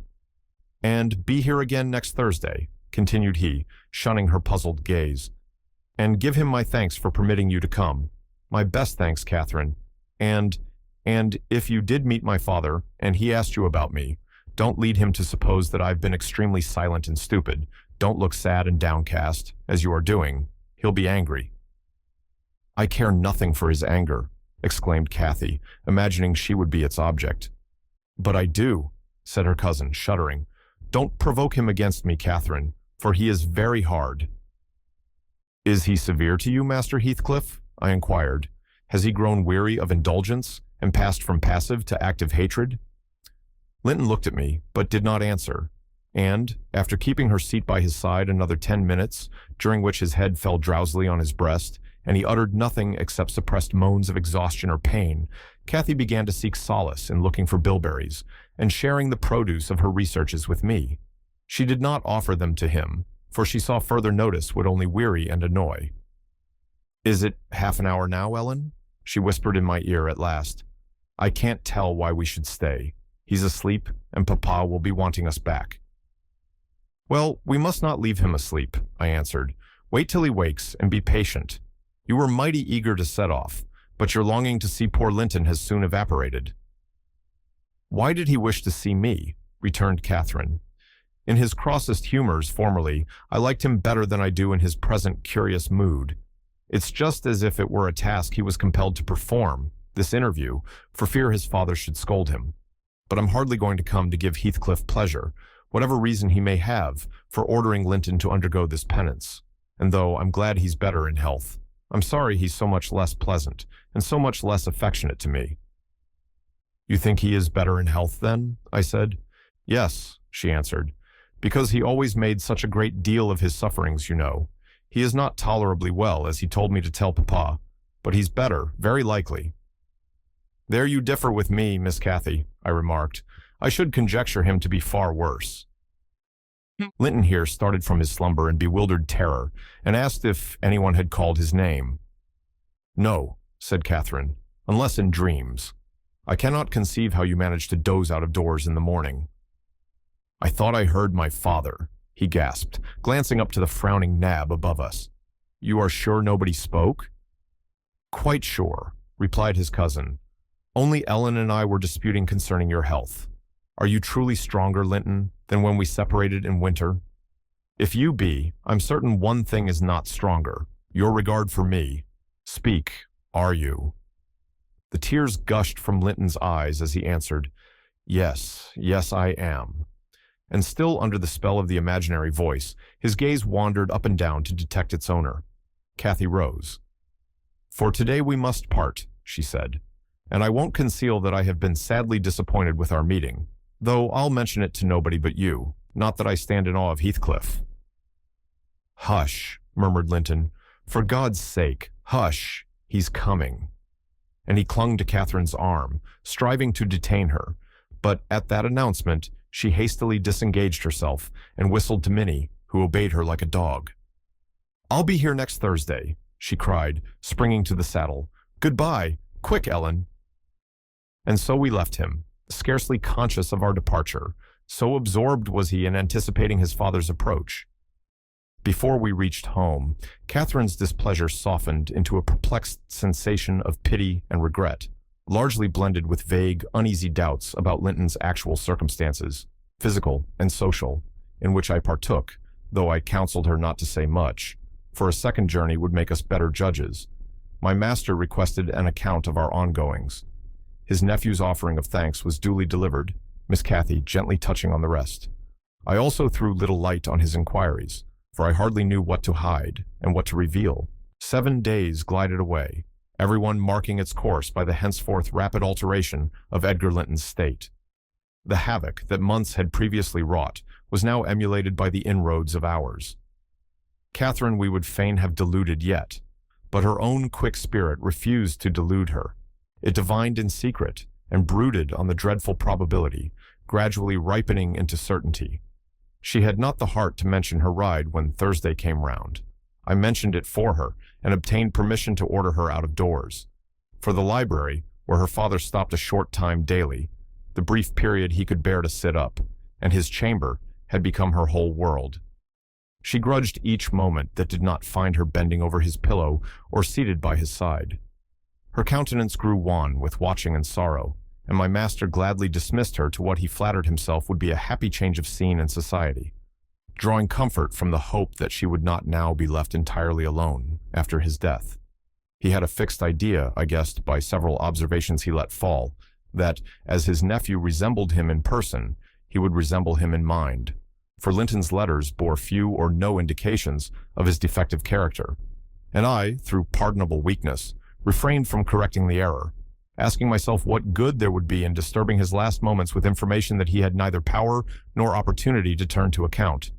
"And be here again next Thursday," continued he, shunning her puzzled gaze. "And give him my thanks for permitting you to come. My best thanks, Catherine. And, and if you did meet my father, and he asked you about me, don't lead him to suppose that I've been extremely silent and stupid. Don't look sad and downcast, as you are doing. He'll be angry." "I care nothing for his anger," exclaimed Kathy, imagining she would be its object. "But I do," said her cousin, shuddering. "Don't provoke him against me, Catherine, for he is very hard." "Is he severe to you, Master Heathcliff?" I inquired. "Has he grown weary of indulgence and passed from passive to active hatred?" Linton looked at me, but did not answer, and, after keeping her seat by his side another 10 minutes, during which his head fell drowsily on his breast, and he uttered nothing except suppressed moans of exhaustion or pain, Kathy began to seek solace in looking for bilberries and sharing the produce of her researches with me. She did not offer them to him, for she saw further notice would only weary and annoy. "Is it half an hour now, Ellen?" she whispered in my ear at last. "I can't tell why we should stay. He's asleep, and Papa will be wanting us back." "Well, we must not leave him asleep," I answered. "Wait till he wakes, and be patient. You were mighty eager to set off, but your longing to see poor Linton has soon evaporated." "Why did he wish to see me?" returned Catherine. "In his crossest humors formerly, I liked him better than I do in his present curious mood. It's just as if it were a task he was compelled to perform, this interview, for fear his father should scold him. But I'm hardly going to come to give Heathcliff pleasure, whatever reason he may have for ordering Linton to undergo this penance. And though I'm glad he's better in health, I'm sorry he's so much less pleasant and so much less affectionate to me." "You think he is better in health, then?" I said. "Yes," she answered, "because he always made such a great deal of his sufferings, you know. He is not tolerably well, as he told me to tell Papa, but he's better, very likely." "There you differ with me, Miss Cathy," I remarked. "I should conjecture him to be far worse." Linton here started from his slumber in bewildered terror, and asked if anyone had called his name. "No," said Catherine, "unless in dreams. I cannot conceive how you manage to doze out of doors in the morning." "I thought I heard my father," he gasped, glancing up to the frowning Nab above us. "You are sure nobody spoke?" "Quite sure," replied his cousin. "Only Ellen and I were disputing concerning your health. Are you truly stronger, Linton, than when we separated in winter? If you be, I'm certain one thing is not stronger, your regard for me. Speak, are you?" The tears gushed from Linton's eyes as he answered, "Yes, yes, I am." And still under the spell of the imaginary voice, his gaze wandered up and down to detect its owner. Kathy rose. "For today we must part," she said, "and I won't conceal that I have been sadly disappointed with our meeting, though I'll mention it to nobody but you, not that I stand in awe of Heathcliff." "Hush," murmured Linton. "For God's sake, hush, he's coming." And he clung to Catherine's arm, striving to detain her, but at that announcement, she hastily disengaged herself and whistled to Minnie, who obeyed her like a dog. "I'll be here next Thursday," she cried, springing to the saddle. "Goodbye, quick, Ellen." And so we left him, scarcely conscious of our departure, so absorbed was he in anticipating his father's approach. Before we reached home, Catherine's displeasure softened into a perplexed sensation of pity and regret, largely blended with vague, uneasy doubts about Linton's actual circumstances, physical and social, in which I partook, though I counseled her not to say much, for a second journey would make us better judges. My master requested an account of our ongoings. His nephew's offering of thanks was duly delivered, Miss Cathy gently touching on the rest. I also threw little light on his inquiries, for I hardly knew what to hide and what to reveal. 7 days glided away, everyone marking its course by the henceforth rapid alteration of Edgar Linton's state. The havoc that months had previously wrought was now emulated by the inroads of hours. Catherine we would fain have deluded yet, but her own quick spirit refused to delude her. It divined in secret and brooded on the dreadful probability, gradually ripening into certainty. She had not the heart to mention her ride when Thursday came round. I mentioned it for her and obtained permission to order her out of doors. For the library, where her father stopped a short time daily, the brief period he could bear to sit up, and his chamber had become her whole world. She grudged each moment that did not find her bending over his pillow or seated by his side. Her countenance grew wan with watching and sorrow, and my master gladly dismissed her to what he flattered himself would be a happy change of scene and society, drawing comfort from the hope that she would not now be left entirely alone after his death. He had a fixed idea, I guessed by several observations he let fall, that, as his nephew resembled him in person, he would resemble him in mind, for Linton's letters bore few or no indications of his defective character, and I, through pardonable weakness, refrained from correcting the error, asking myself what good there would be in disturbing his last moments with information that he had neither power nor opportunity to turn to account.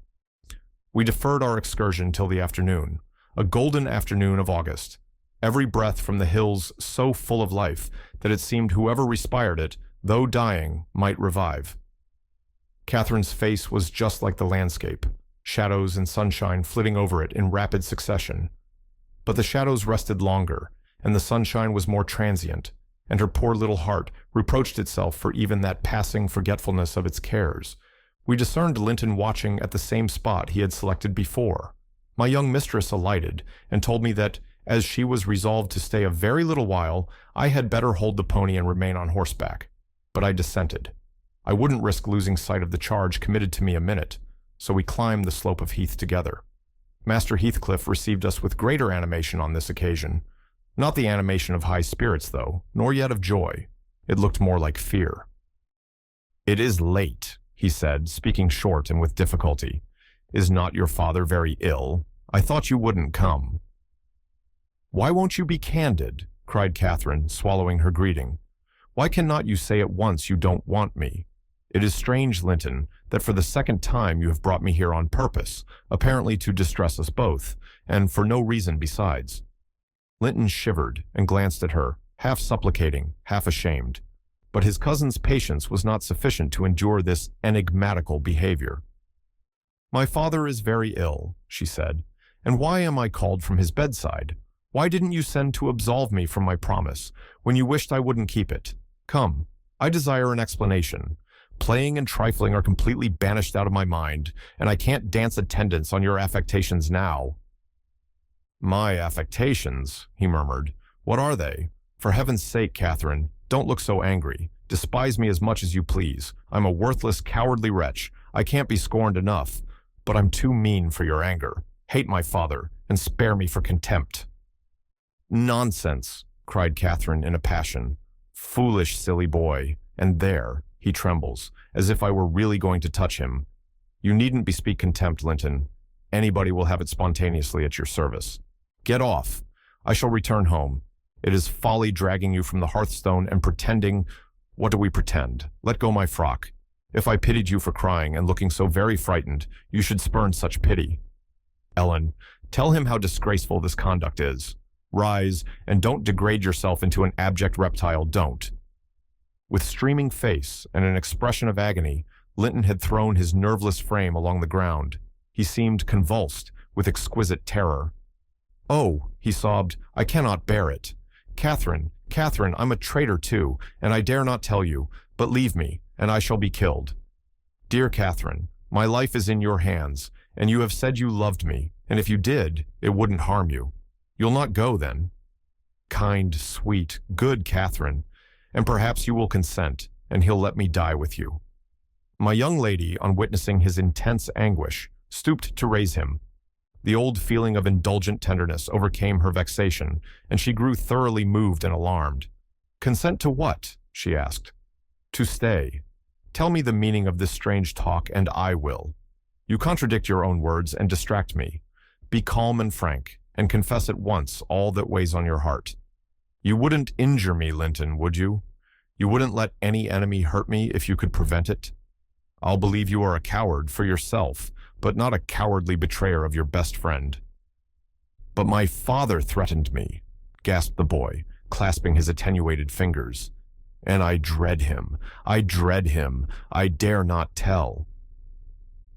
We deferred our excursion till the afternoon, a golden afternoon of August, every breath from the hills so full of life that it seemed whoever respired it, though dying, might revive. Catherine's face was just like the landscape, shadows and sunshine flitting over it in rapid succession. But the shadows rested longer, and the sunshine was more transient, and her poor little heart reproached itself for even that passing forgetfulness of its cares. We discerned Linton watching at the same spot he had selected before. My young mistress alighted, and told me that, as she was resolved to stay a very little while, I had better hold the pony and remain on horseback. But I dissented. I wouldn't risk losing sight of the charge committed to me a minute, so we climbed the slope of heath together. Master Heathcliff received us with greater animation on this occasion. Not the animation of high spirits, though, nor yet of joy. It looked more like fear. "It is late," he said, speaking short and with difficulty. "Is not your father very ill? I thought you wouldn't come." "Why won't you be candid?" cried Catherine, swallowing her greeting. "Why cannot you say at once you don't want me? It is strange, Linton, that for the second time you have brought me here on purpose, apparently to distress us both, and for no reason besides." Linton shivered and glanced at her, half supplicating, half ashamed. But his cousin's patience was not sufficient to endure this enigmatical behavior. "My father is very ill," she said, "and why am I called from his bedside? Why didn't you send to absolve me from my promise, when you wished I wouldn't keep it? Come, I desire an explanation. Playing and trifling are completely banished out of my mind, and I can't dance attendance on your affectations now." "My affectations," he murmured. "What are they? For heaven's sake, Catherine, don't look so angry. Despise me as much as you please. I'm a worthless, cowardly wretch. I can't be scorned enough. But I'm too mean for your anger. Hate my father, and spare me for contempt." "Nonsense," cried Catherine in a passion. "Foolish, silly boy. And there, he trembles, as if I were really going to touch him. You needn't bespeak contempt, Linton. Anybody will have it spontaneously at your service. Get off. I shall return home. It is folly dragging you from the hearthstone and pretending— What do we pretend? Let go my frock. If I pitied you for crying and looking so very frightened, you should spurn such pity. Ellen, tell him how disgraceful this conduct is. Rise, and don't degrade yourself into an abject reptile, don't." With streaming face and an expression of agony, Linton had thrown his nerveless frame along the ground. He seemed convulsed with exquisite terror. "Oh," he sobbed, "I cannot bear it. Catherine, Catherine, I'm a traitor too, and I dare not tell you, but leave me, and I shall be killed. Dear Catherine, my life is in your hands, and you have said you loved me, and if you did, it wouldn't harm you. You'll not go, then? Kind, sweet, good Catherine, and perhaps you will consent, and he'll let me die with you." My young lady, on witnessing his intense anguish, stooped to raise him. The old feeling of indulgent tenderness overcame her vexation, and she grew thoroughly moved and alarmed. "Consent to what?" she asked. "To stay. Tell me the meaning of this strange talk, and I will. You contradict your own words and distract me. Be calm and frank, and confess at once all that weighs on your heart. You wouldn't injure me, Linton, would you? You wouldn't let any enemy hurt me if you could prevent it? I'll believe you are a coward for yourself, but not a cowardly betrayer of your best friend." "But my father threatened me," gasped the boy, clasping his attenuated fingers. "And I dread him. I dread him. I dare not tell."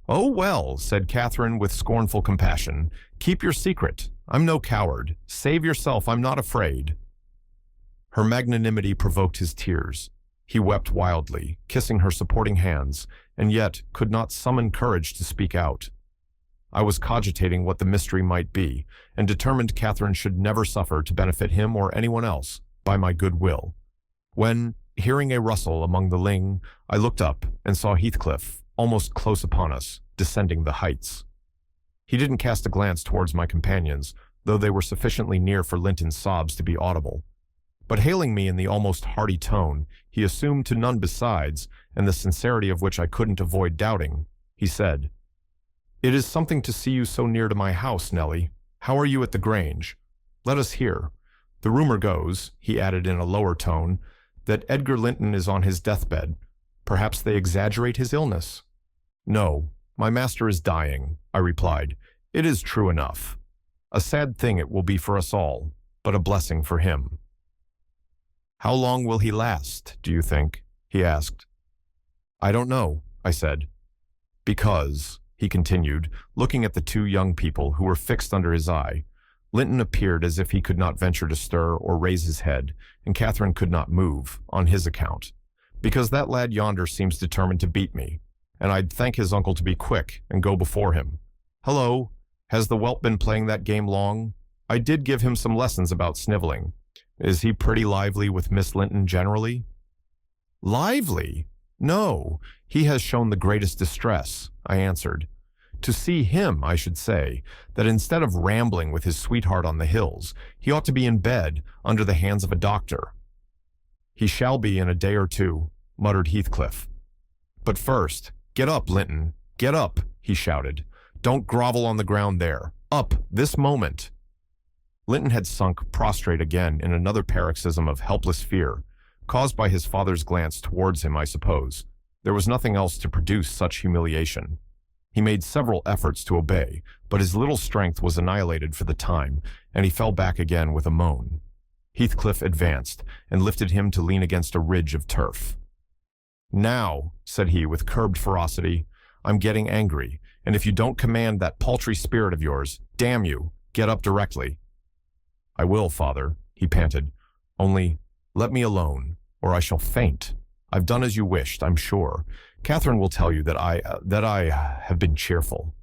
"Oh, well," said Catherine with scornful compassion, "keep your secret. I'm no coward. Save yourself. I'm not afraid." Her magnanimity provoked his tears. He wept wildly, kissing her supporting hands, and yet could not summon courage to speak out. I was cogitating what the mystery might be, and determined Catherine should never suffer to benefit him or anyone else, by my good will, when, hearing a rustle among the ling, I looked up and saw Heathcliff, almost close upon us, descending the heights. He didn't cast a glance towards my companions, though they were sufficiently near for Linton's sobs to be audible. But hailing me in the almost hearty tone he assumed to none besides, and the sincerity of which I couldn't avoid doubting, he said, "It is something to see you so near to my house, Nelly. How are you at the Grange? Let us hear. The rumor goes," he added in a lower tone, "that Edgar Linton is on his deathbed. Perhaps they exaggerate his illness." "No, my master is dying," I replied. "It is true enough. A sad thing it will be for us all, but a blessing for him." "How long will he last, do you think?" he asked. "I don't know," I said. "Because," he continued, looking at the two young people who were fixed under his eye, "Linton appeared as if he could not venture to stir or raise his head, and Catherine could not move, on his account. Because that lad yonder seems determined to beat me, and I'd thank his uncle to be quick and go before him. Hello, has the whelp been playing that game long? I did give him some lessons about sniveling. Is he pretty lively with Miss Linton generally?" "Lively? No, he has shown the greatest distress," I answered. "To see him, I should say, that instead of rambling with his sweetheart on the hills, he ought to be in bed under the hands of a doctor." "He shall be in a day or two," muttered Heathcliff. "But first, get up, Linton, get up," he shouted. "Don't grovel on the ground there. Up, this moment." Linton had sunk prostrate again in another paroxysm of helpless fear, caused by his father's glance towards him, I suppose. There was nothing else to produce such humiliation. He made several efforts to obey, but his little strength was annihilated for the time, and he fell back again with a moan. Heathcliff advanced and lifted him to lean against a ridge of turf. "Now," said he with curbed ferocity, "I'm getting angry, and if you don't command that paltry spirit of yours, damn you, get up directly." "I will, father," he panted. "Only, let me alone, or I shall faint. I've done as you wished, I'm sure. Catherine will tell you that I have been cheerful.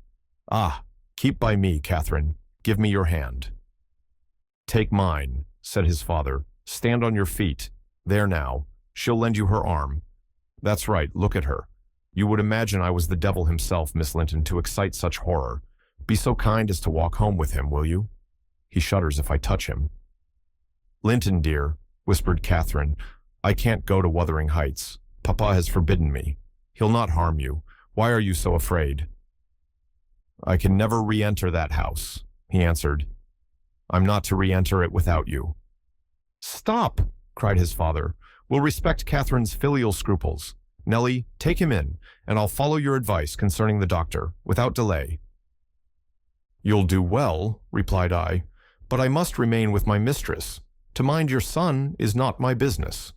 Ah, keep by me, Catherine. Give me your hand." "Take mine," said his father. "Stand on your feet. There now. She'll lend you her arm. That's right, look at her. You would imagine I was the devil himself, Miss Linton, to excite such horror. Be so kind as to walk home with him, will you? He shudders if I touch him." "Linton, dear," whispered Catherine, "I can't go to Wuthering Heights. Papa has forbidden me. He'll not harm you. Why are you so afraid?" "I can never re-enter that house," he answered. "I'm not to re-enter it without you." "Stop!" cried his father. "We'll respect Catherine's filial scruples. Nelly, take him in, and I'll follow your advice concerning the doctor, without delay." "You'll do well," replied I, "but I must remain with my mistress. To mind your son is not my business."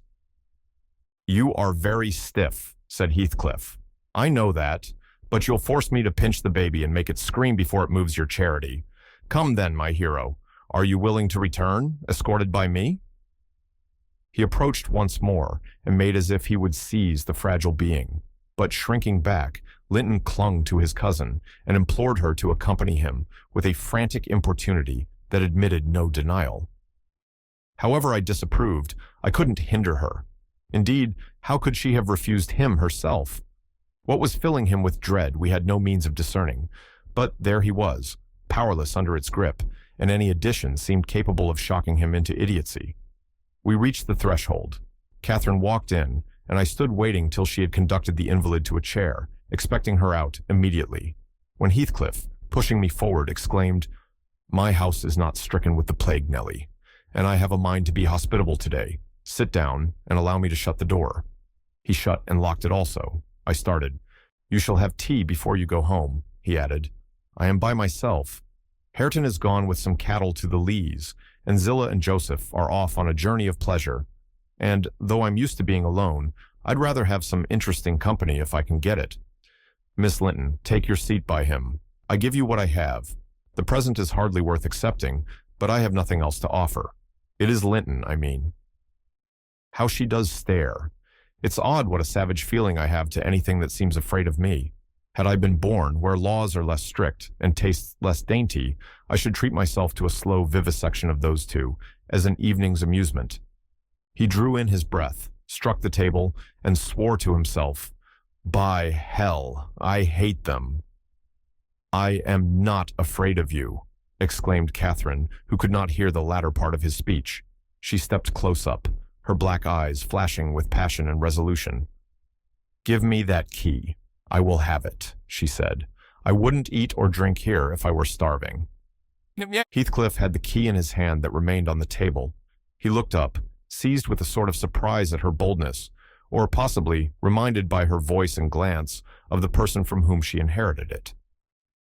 "You are very stiff," said Heathcliff. "I know that, but you'll force me to pinch the baby and make it scream before it moves your charity. Come then, my hero. Are you willing to return, escorted by me?" He approached once more and made as if he would seize the fragile being. But shrinking back, Linton clung to his cousin and implored her to accompany him with a frantic importunity that admitted no denial. However I disapproved, I couldn't hinder her. Indeed, how could she have refused him herself? What was filling him with dread we had no means of discerning, but there he was, powerless under its grip, and any addition seemed capable of shocking him into idiocy. We reached the threshold. Catherine walked in, and I stood waiting till she had conducted the invalid to a chair, expecting her out immediately, when Heathcliff, pushing me forward, exclaimed, "My house is not stricken with the plague, Nelly, and I have a mind to be hospitable today. Sit down, and allow me to shut the door." He shut and locked it also. I started. "You shall have tea before you go home," he added. "I am by myself. Hareton is gone with some cattle to the Lees, and Zillah and Joseph are off on a journey of pleasure. And, though I'm used to being alone, I'd rather have some interesting company if I can get it. Miss Linton, take your seat by him. I give you what I have. The present is hardly worth accepting, but I have nothing else to offer. It is Linton, I mean." How she does stare. It's odd what a savage feeling I have to anything that seems afraid of me. Had I been born where laws are less strict and tastes less dainty, I should treat myself to a slow vivisection of those two as an evening's amusement. He drew in his breath, struck the table, and swore to himself, "By hell, I hate them." "I am not afraid of you," exclaimed Catherine, who could not hear the latter part of his speech. She stepped close up, her black eyes flashing with passion and resolution. "Give me that key. I will have it," she said. "I wouldn't eat or drink here if I were starving." Heathcliff had the key in his hand that remained on the table. He looked up, seized with a sort of surprise at her boldness, or possibly reminded by her voice and glance of the person from whom she inherited it.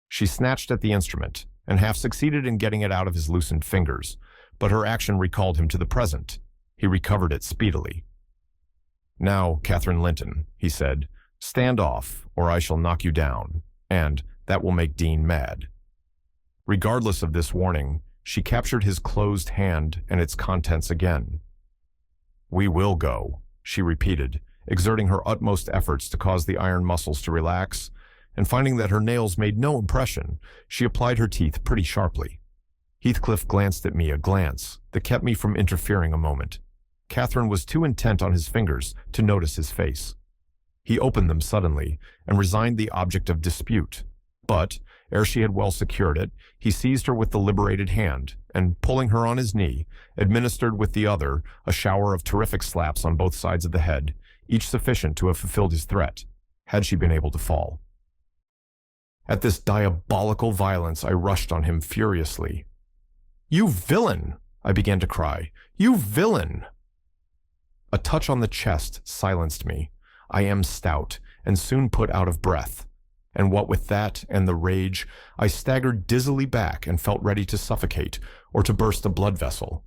She snatched at the instrument, and half succeeded in getting it out of his loosened fingers, but her action recalled him to the present. He recovered it speedily. "Now, Catherine Linton," he said, "stand off, or I shall knock you down, and that will make Dean mad." Regardless of this warning, she captured his closed hand and its contents again. "We will go," she repeated, exerting her utmost efforts to cause the iron muscles to relax, and finding that her nails made no impression, she applied her teeth pretty sharply. Heathcliff glanced at me a glance that kept me from interfering a moment. Catherine was too intent on his fingers to notice his face. He opened them suddenly and resigned the object of dispute, but, ere she had well secured it, he seized her with the liberated hand and, pulling her on his knee, administered with the other a shower of terrific slaps on both sides of the head, each sufficient to have fulfilled his threat, had she been able to fall. At this diabolical violence I rushed on him furiously. "You villain!" I began to cry. "You villain!" A touch on the chest silenced me. I am stout, and soon put out of breath, and what with that and the rage, I staggered dizzily back and felt ready to suffocate or to burst a blood vessel.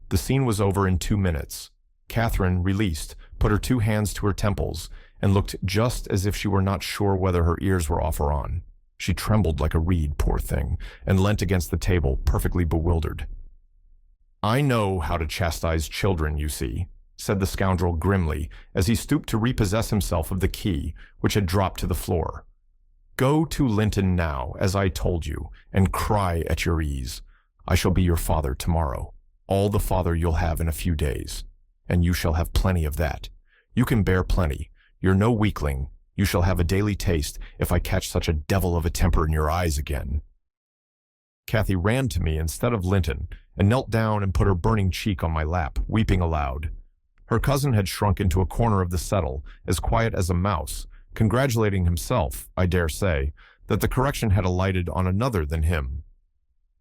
The scene was over in 2 minutes. Catherine, released, put her 2 hands to her temples and looked just as if she were not sure whether her ears were off or on. She trembled like a reed, poor thing, and leant against the table, perfectly bewildered. "I know how to chastise children, you see," said the scoundrel grimly, as he stooped to repossess himself of the key, which had dropped to the floor. "Go to Linton now, as I told you, and cry at your ease. I shall be your father tomorrow, all the father you'll have in a few days, and you shall have plenty of that. You can bear plenty. You're no weakling. You shall have a daily taste if I catch such a devil of a temper in your eyes again." Cathy ran to me instead of Linton, and knelt down and put her burning cheek on my lap, weeping aloud. Her cousin had shrunk into a corner of the settle, as quiet as a mouse, congratulating himself, I dare say, that the correction had alighted on another than him.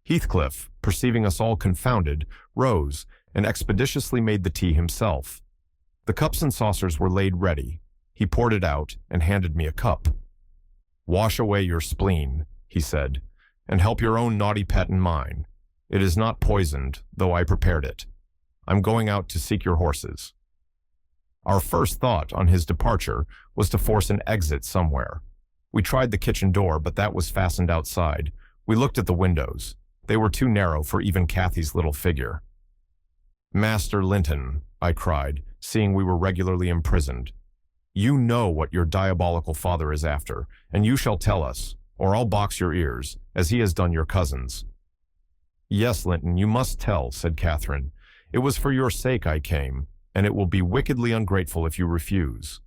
Heathcliff, perceiving us all confounded, rose and expeditiously made the tea himself. The cups and saucers were laid ready. He poured it out and handed me a cup. "Wash away your spleen," he said, "and help your own naughty pet and mine. It is not poisoned, though I prepared it. I'm going out to seek your horses." Our first thought on his departure was to force an exit somewhere. We tried the kitchen door, but that was fastened outside. We looked at the windows. They were too narrow for even Cathy's little figure. "Master Linton," I cried, seeing we were regularly imprisoned, "you know what your diabolical father is after, and you shall tell us, or I'll box your ears, as he has done your cousins." "Yes, Linton, you must tell," said Catherine. "It was for your sake I came, and it will be wickedly ungrateful if you refuse."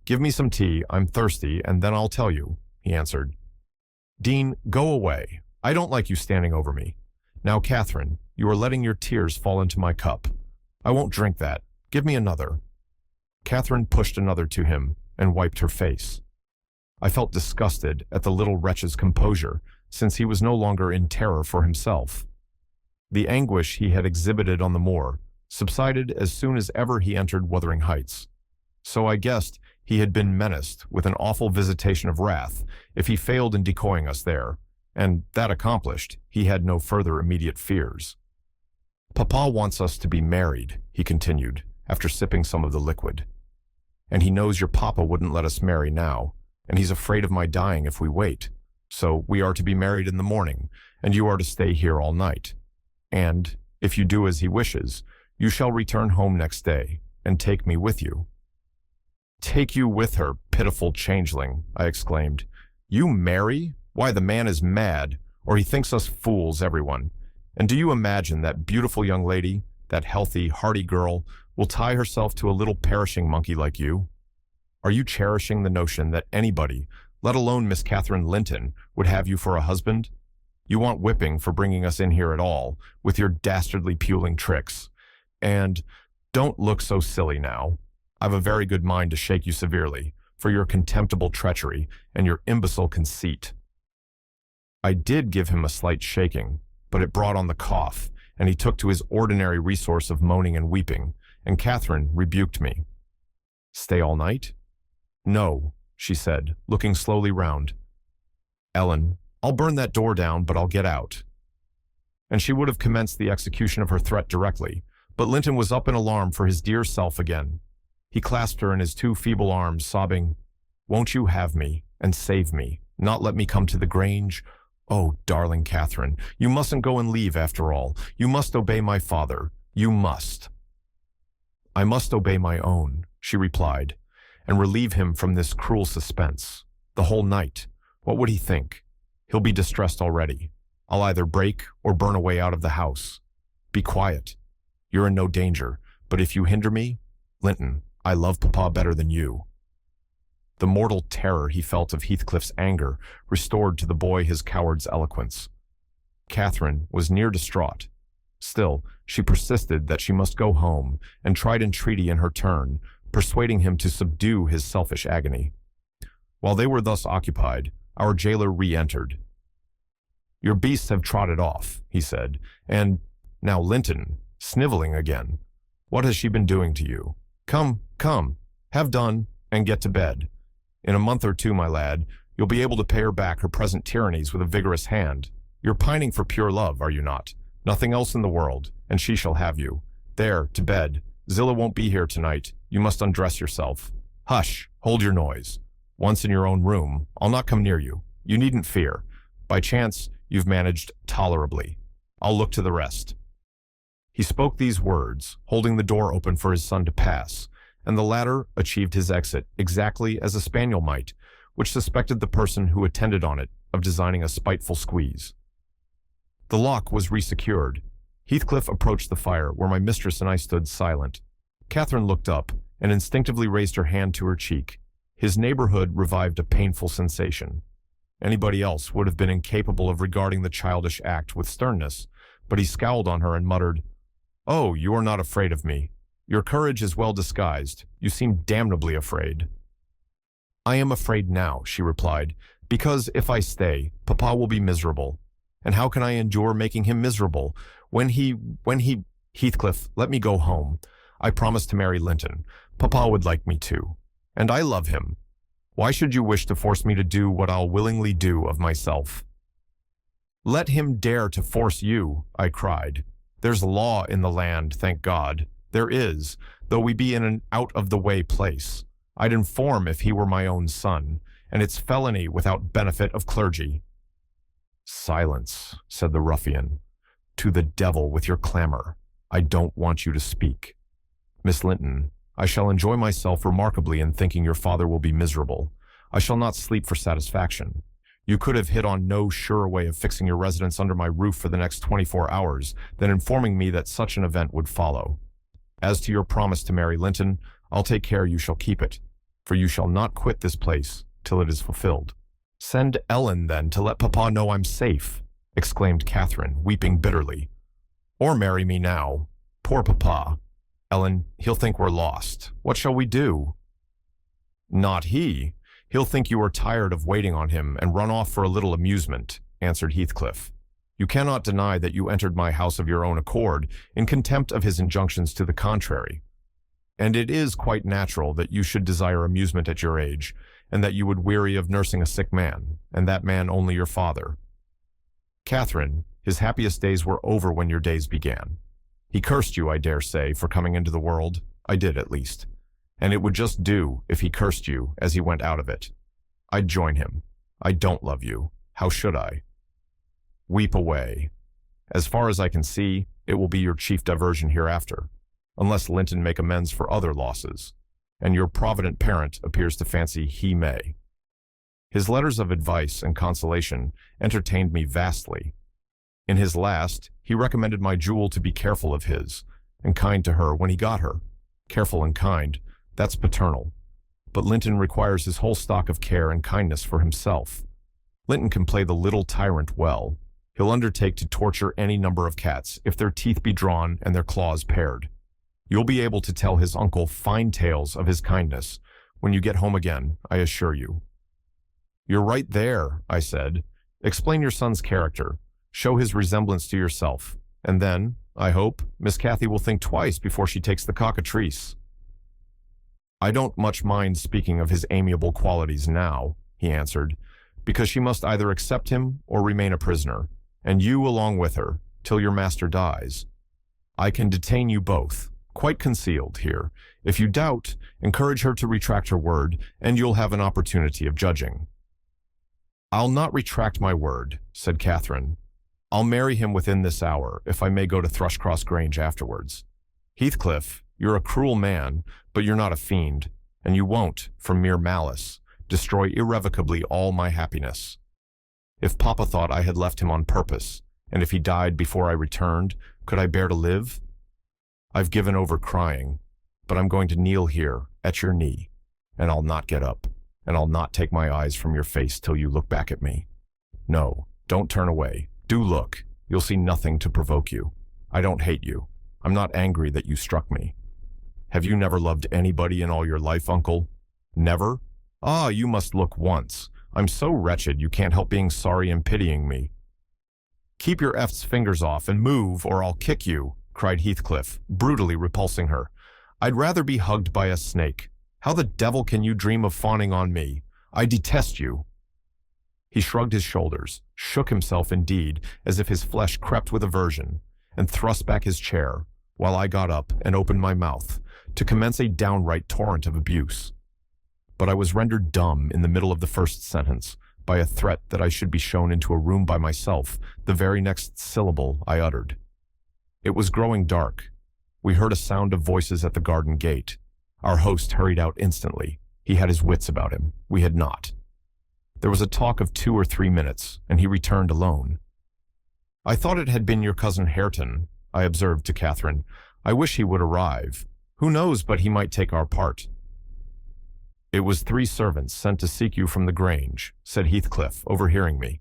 "Give me some tea, I'm thirsty, and then I'll tell you," he answered. "Dean, go away. I don't like you standing over me. Now, Catherine, you are letting your tears fall into my cup. I won't drink that. Give me another." Catherine pushed another to him and wiped her face. I felt disgusted at the little wretch's composure, since he was no longer in terror for himself. The anguish he had exhibited on the moor subsided as soon as ever he entered Wuthering Heights. So I guessed he had been menaced with an awful visitation of wrath if he failed in decoying us there, and that accomplished, he had no further immediate fears. "Papa wants us to be married," he continued, after sipping some of the liquid. "And he knows your papa wouldn't let us marry now, and he's afraid of my dying if we wait. So we are to be married in the morning, and you are to stay here all night. And, if you do as he wishes, you shall return home next day, and take me with you." "Take you with her, pitiful changeling," I exclaimed. "You marry? Why, the man is mad, or he thinks us fools, everyone. And do you imagine that beautiful young lady, that healthy, hearty girl, will tie herself to a little perishing monkey like you? Are you cherishing the notion that anybody, let alone Miss Catherine Linton, would have you for a husband? You want whipping for bringing us in here at all, with your dastardly puling tricks. And don't look so silly now. I've a very good mind to shake you severely for your contemptible treachery and your imbecile conceit. I did give him a slight shaking, but it brought on the cough, and he took to his ordinary resource of moaning and weeping, and Catherine rebuked me. Stay all night? No, she said, looking slowly round. Ellen, I'll burn that door down, but I'll get out. And she would have commenced the execution of her threat directly, but Linton was up in alarm for his dear self again. He clasped her in his two feeble arms, sobbing, Won't you have me, and save me, not let me come to the Grange? Oh, darling Catherine, you mustn't go and leave after all. You must obey my father. You must. I must obey my own, she replied, and relieve him from this cruel suspense. The whole night. What would he think? He'll be distressed already. I'll either break or burn away out of the house. Be quiet. You're in no danger, but if you hinder me, Linton, I love Papa better than you. The mortal terror he felt of Heathcliff's anger restored to the boy his coward's eloquence. Catherine was near distraught. Still, she persisted that she must go home, and tried entreaty in her turn, persuading him to subdue his selfish agony. While they were thus occupied, our jailer re-entered. Your beasts have trotted off, he said, and now Linton, snivelling again. What has she been doing to you? Come, come, have done, and get to bed. In a month or two, my lad, you'll be able to pay her back her present tyrannies with a vigorous hand. You're pining for pure love, are you not? Nothing else in the world, and she shall have you. There, to bed. Zillah won't be here tonight. You must undress yourself. Hush, hold your noise. Once in your own room, I'll not come near you. You needn't fear. By chance, you've managed tolerably. I'll look to the rest. He spoke these words, holding the door open for his son to pass, and the latter achieved his exit exactly as a spaniel might, which suspected the person who attended on it of designing a spiteful squeeze. The lock was resecured. Heathcliff approached the fire where my mistress and I stood silent. Catherine looked up and instinctively raised her hand to her cheek. His neighborhood revived a painful sensation. Anybody else would have been incapable of regarding the childish act with sternness, but he scowled on her and muttered, Oh, you are not afraid of me. Your courage is well disguised. You seem damnably afraid. I am afraid now, she replied, because if I stay, Papa will be miserable. And how can I endure making him miserable when he, Heathcliff, let me go home. I promised to marry Linton. Papa would like me to. And I love him. Why should you wish to force me to do what I'll willingly do of myself? Let him dare to force you, I cried. There's law in the land, thank God. There is, though we be in an out-of-the-way place. I'd inform if he were my own son, and it's felony without benefit of clergy. Silence, said the ruffian. To the devil with your clamor. I don't want you to speak. Miss Linton, I shall enjoy myself remarkably in thinking your father will be miserable. I shall not sleep for satisfaction. You could have hit on no surer way of fixing your residence under my roof for the next 24 hours than informing me that such an event would follow. As to your promise to marry Linton, I'll take care you shall keep it, for you shall not quit this place till it is fulfilled. Send Ellen, then, to let Papa know I'm safe, exclaimed Catherine, weeping bitterly. Or marry me now. Poor Papa. Ellen, he'll think we're lost. What shall we do? Not he. He'll think you are tired of waiting on him and run off for a little amusement, answered Heathcliff. You cannot deny that you entered my house of your own accord, in contempt of his injunctions to the contrary. And it is quite natural that you should desire amusement at your age, and that you would weary of nursing a sick man, and that man only your father. Catherine, his happiest days were over when your days began. He cursed you, I dare say, for coming into the world. I did, at least. And it would just do if he cursed you as he went out of it. I'd join him. I don't love you. How should I? Weep away. As far as I can see, it will be your chief diversion hereafter, unless Linton make amends for other losses, and your provident parent appears to fancy he may. His letters of advice and consolation entertained me vastly. In his last, he recommended my jewel to be careful of his, and kind to her when he got her. Careful and kind, that's paternal. But Linton requires his whole stock of care and kindness for himself. Linton can play the little tyrant well. He'll undertake to torture any number of cats if their teeth be drawn and their claws pared. You'll be able to tell his uncle fine tales of his kindness when you get home again, I assure you. You're right there, I said. Explain your son's character. Show his resemblance to yourself. And then, I hope, Miss Cathy will think twice before she takes the cockatrice. I don't much mind speaking of his amiable qualities now, he answered, because she must either accept him or remain a prisoner, and you along with her, till your master dies. I can detain you both, quite concealed here. If you doubt, encourage her to retract her word, and you'll have an opportunity of judging. I'll not retract my word, said Catherine. I'll marry him within this hour, if I may go to Thrushcross Grange afterwards. Heathcliff, you're a cruel man, but you're not a fiend, and you won't, from mere malice, destroy irrevocably all my happiness. If Papa thought I had left him on purpose, and if he died before I returned, could I bear to live? I've given over crying, but I'm going to kneel here, at your knee, and I'll not get up, and I'll not take my eyes from your face till you look back at me. No, don't turn away. Do look. You'll see nothing to provoke you. I don't hate you. I'm not angry that you struck me. Have you never loved anybody in all your life, uncle? Never? Ah, you must look once. I'm so wretched you can't help being sorry and pitying me. Keep your F's fingers off and move, or I'll kick you, cried Heathcliff, brutally repulsing her. I'd rather be hugged by a snake. How the devil can you dream of fawning on me? I detest you. He shrugged his shoulders, shook himself indeed, as if his flesh crept with aversion, and thrust back his chair, while I got up and opened my mouth, to commence a downright torrent of abuse. But I was rendered dumb in the middle of the first sentence by a threat that I should be shown into a room by myself the very next syllable I uttered. It was growing dark. We heard a sound of voices at the garden gate. Our host hurried out instantly. He had his wits about him. We had not. There was a talk of 2 or 3 minutes, and he returned alone. I thought it had been your cousin Hareton, I observed to Catherine. I wish he would arrive. Who knows but he might take our part. It was 3 servants sent to seek you from the Grange, said Heathcliff, overhearing me.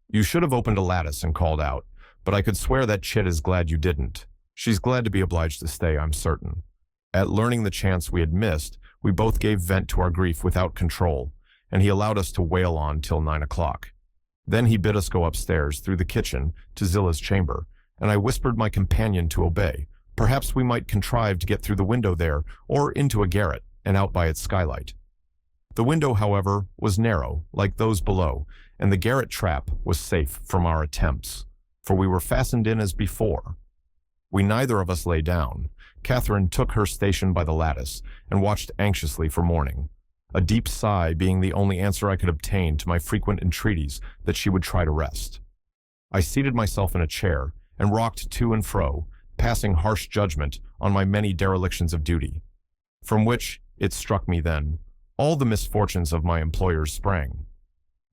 You should have opened a lattice and called out, but I could swear that chit is glad you didn't. She's glad to be obliged to stay, I'm certain. At learning the chance we had missed, we both gave vent to our grief without control, and he allowed us to wail on till 9 o'clock. Then he bid us go upstairs through the kitchen to Zilla's chamber, and I whispered my companion to obey. Perhaps we might contrive to get through the window there, or into a garret, and out by its skylight. The window, however, was narrow, like those below, and the garret trap was safe from our attempts, for we were fastened in as before. We neither of us lay down. Catherine took her station by the lattice, and watched anxiously for morning, a deep sigh being the only answer I could obtain to my frequent entreaties that she would try to rest. I seated myself in a chair, and rocked to and fro, passing harsh judgment on my many derelictions of duty, from which, it struck me then, all the misfortunes of my employers sprang.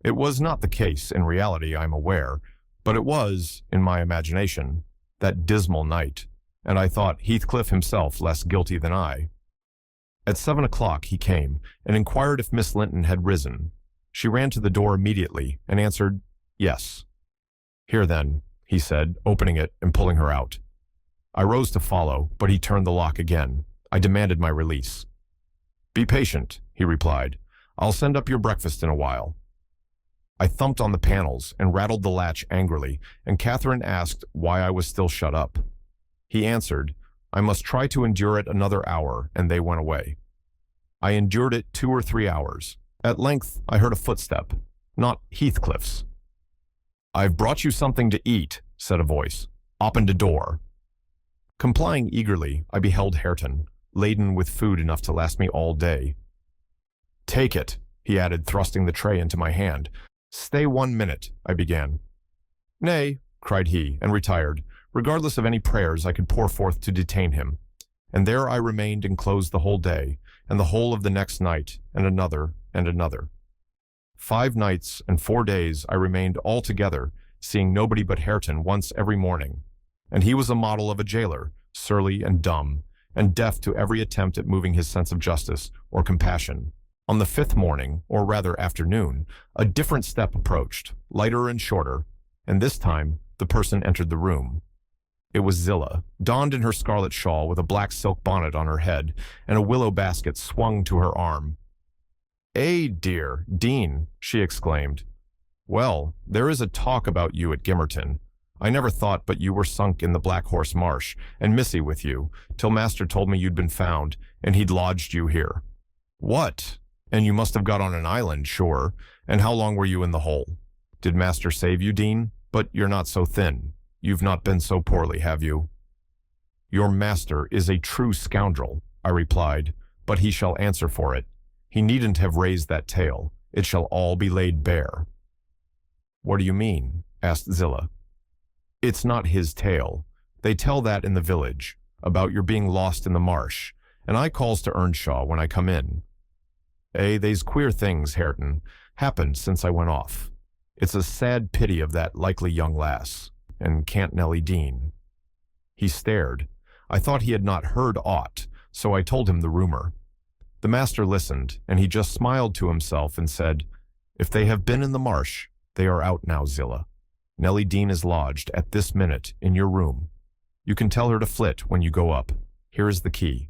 It was not the case in reality, I am aware, but it was, in my imagination, that dismal night, and I thought Heathcliff himself less guilty than I. At 7 o'clock he came, and inquired if Miss Linton had risen. She ran to the door immediately, and answered, yes. Here then, he said, opening it and pulling her out. I rose to follow, but he turned the lock again. I demanded my release. Be patient, he replied. I'll send up your breakfast in a while. I thumped on the panels and rattled the latch angrily, and Catherine asked why I was still shut up. He answered, I must try to endure it another hour, and they went away. I endured it 2 or 3 hours. At length I heard a footstep, not Heathcliff's. I've brought you something to eat, said a voice. Open the door. Complying eagerly, I beheld Hareton, laden with food enough to last me all day. Take it, he added, thrusting the tray into my hand. Stay 1 minute, I began. Nay, cried he, and retired, regardless of any prayers I could pour forth to detain him. And there I remained enclosed the whole day, and the whole of the next night, and another, and another. 5 nights and 4 days I remained altogether, seeing nobody but Hareton once every morning, and he was a model of a jailer, surly and dumb, and deaf to every attempt at moving his sense of justice or compassion. On the fifth morning, or rather afternoon, a different step approached, lighter and shorter, and this time the person entered the room. It was Zillah, donned in her scarlet shawl with a black silk bonnet on her head and a willow basket swung to her arm. Dear, Dean," she exclaimed. "Well, there is a talk about you at Gimmerton. I never thought but you were sunk in the Black Horse Marsh, and Missy with you, till Master told me you'd been found, and he'd lodged you here." "What? And you must have got on an island, sure. And how long were you in the hole? Did Master save you, Dean? But you're not so thin. You've not been so poorly, have you?" "Your master is a true scoundrel," I replied, "but he shall answer for it. He needn't have raised that tale. It shall all be laid bare." "What do you mean?" asked Zillah. "It's not his tale. They tell that in the village, about your being lost in the marsh, and I calls to Earnshaw when I come in. They's queer things, Hareton, happened since I went off. It's a sad pity of that likely young lass, and can't Nellie Dean." He stared. I thought he had not heard aught, so I told him the rumor. The master listened, and he just smiled to himself and said, "If they have been in the marsh, they are out now, Zillah. Nellie Dean is lodged at this minute in your room. You can tell her to flit when you go up. Here is the key."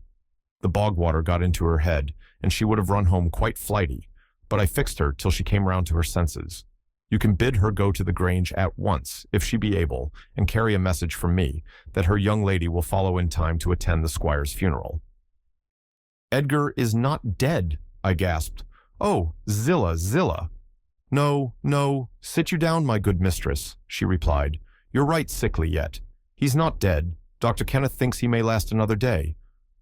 The bog water got into her head, and she would have run home quite flighty, but I fixed her till she came round to her senses. You can bid her go to the Grange at once, if she be able, and carry a message from me, that her young lady will follow in time to attend the squire's funeral." "Edgar is not dead," I gasped. "Oh, Zillah, Zillah." "No, no, sit you down, my good mistress," she replied. "You're right sickly yet. He's not dead. Dr. Kenneth thinks he may last another day.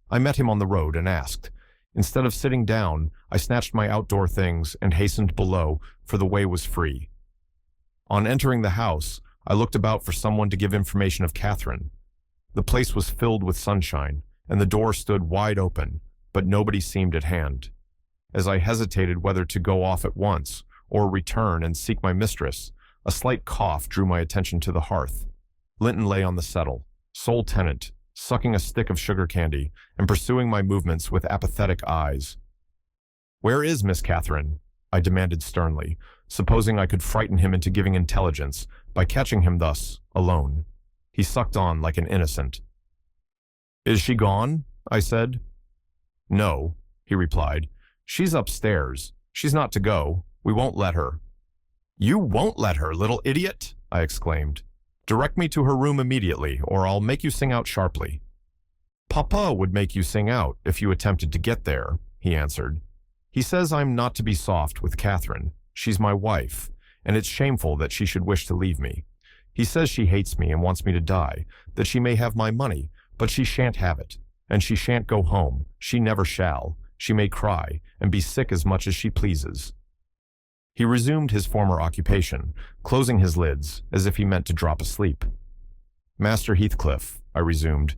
I met him on the road and asked. Instead of sitting down, I snatched my outdoor things and hastened below, for the way was free. On entering the house, I looked about for someone to give information of Catherine. The place was filled with sunshine, and the door stood wide open, but nobody seemed at hand. As I hesitated whether to go off at once, or return and seek my mistress, a slight cough drew my attention to the hearth. Linton lay on the settle, sole tenant, sucking a stick of sugar candy, and pursuing my movements with apathetic eyes. "Where is Miss Catherine?" I demanded sternly, supposing I could frighten him into giving intelligence by catching him thus, alone. He sucked on like an innocent. "Is she gone?" I said. "No," he replied. "She's upstairs. She's not to go. We won't let her." "You won't let her, little idiot!" I exclaimed. "Direct me to her room immediately, or I'll make you sing out sharply." "Papa would make you sing out if you attempted to get there," he answered. "He says I'm not to be soft with Catherine. She's my wife, and it's shameful that she should wish to leave me. He says she hates me and wants me to die, that she may have my money, but she shan't have it, and she shan't go home. She never shall. She may cry and be sick as much as she pleases." He resumed his former occupation, closing his lids as if he meant to drop asleep. "Master Heathcliff," I resumed,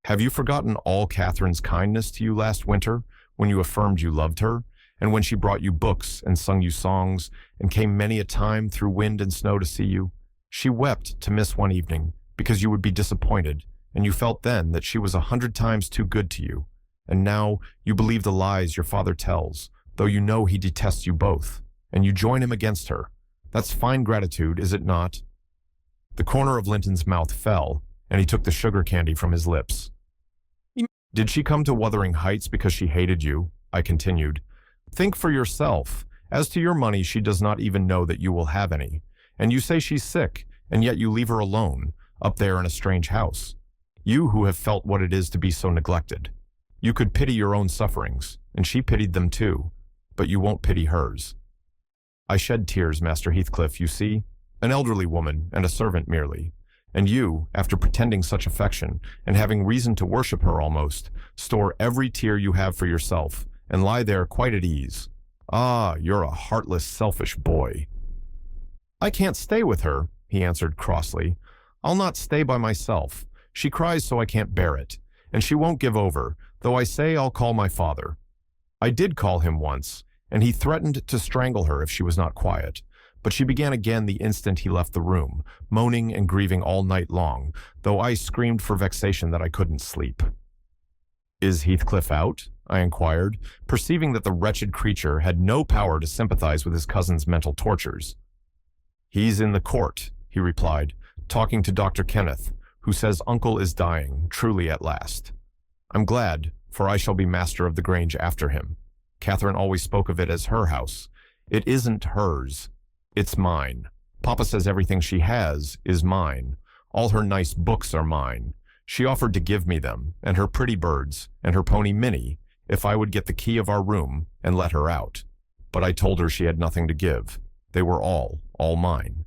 "have you forgotten all Catherine's kindness to you last winter, when you affirmed you loved her, and when she brought you books and sung you songs, and came many a time through wind and snow to see you? She wept to miss one evening, because you would be disappointed, and you felt then that she was 100 times too good to you. And now you believe the lies your father tells, though you know he detests you both, and you join him against her. That's fine gratitude, is it not?" The corner of Linton's mouth fell, and he took the sugar candy from his lips. "Did she come to Wuthering Heights because she hated you?" I continued. "Think for yourself. As to your money, she does not even know that you will have any. And you say she's sick, and yet you leave her alone, up there in a strange house. You who have felt what it is to be so neglected. You could pity your own sufferings, and she pitied them too, but you won't pity hers." I shed tears, Master Heathcliff, you see, an elderly woman and a servant merely. And you, after pretending such affection, and having reason to worship her almost, store every tear you have for yourself, and lie there quite at ease. Ah, you're a heartless, selfish boy. "I can't stay with her," he answered crossly. "I'll not stay by myself. She cries so I can't bear it, and she won't give over, though I say I'll call my father. I did call him once, and he threatened to strangle her if she was not quiet, but she began again the instant he left the room, moaning and grieving all night long, though I screamed for vexation that I couldn't sleep. "Is Heathcliff out?" I inquired, perceiving that the wretched creature had no power to sympathize with his cousin's mental tortures. "He's in the court," he replied, "talking to Dr. Kenneth, who says Uncle is dying, truly at last. I'm glad, for I shall be master of the Grange after him. Catherine always spoke of it as her house. It isn't hers. It's mine. Papa says everything she has is mine. All her nice books are mine. She offered to give me them, and her pretty birds, and her pony Minnie, if I would get the key of our room and let her out. But I told her she had nothing to give. They were all mine."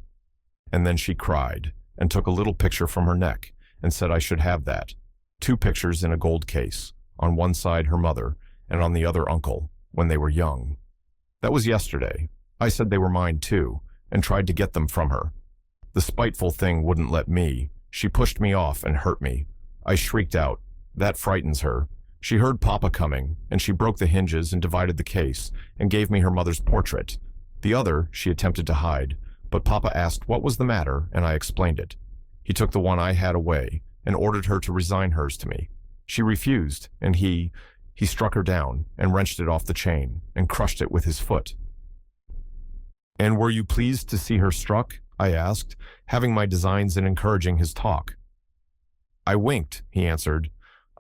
And then she cried, and took a little picture from her neck, and said I should have that. 2 pictures in a gold case, on one side her mother, and on the other Uncle, when they were young. That was yesterday. I said they were mine too, and tried to get them from her. The spiteful thing wouldn't let me. She pushed me off and hurt me. I shrieked out. That frightens her. She heard Papa coming, and she broke the hinges and divided the case, and gave me her mother's portrait. The other she attempted to hide, but Papa asked what was the matter, and I explained it. He took the one I had away, and ordered her to resign hers to me. She refused, and he struck her down, and wrenched it off the chain, and crushed it with his foot. "And were you pleased to see her struck?" I asked, having my designs and encouraging his talk. "I winked," he answered.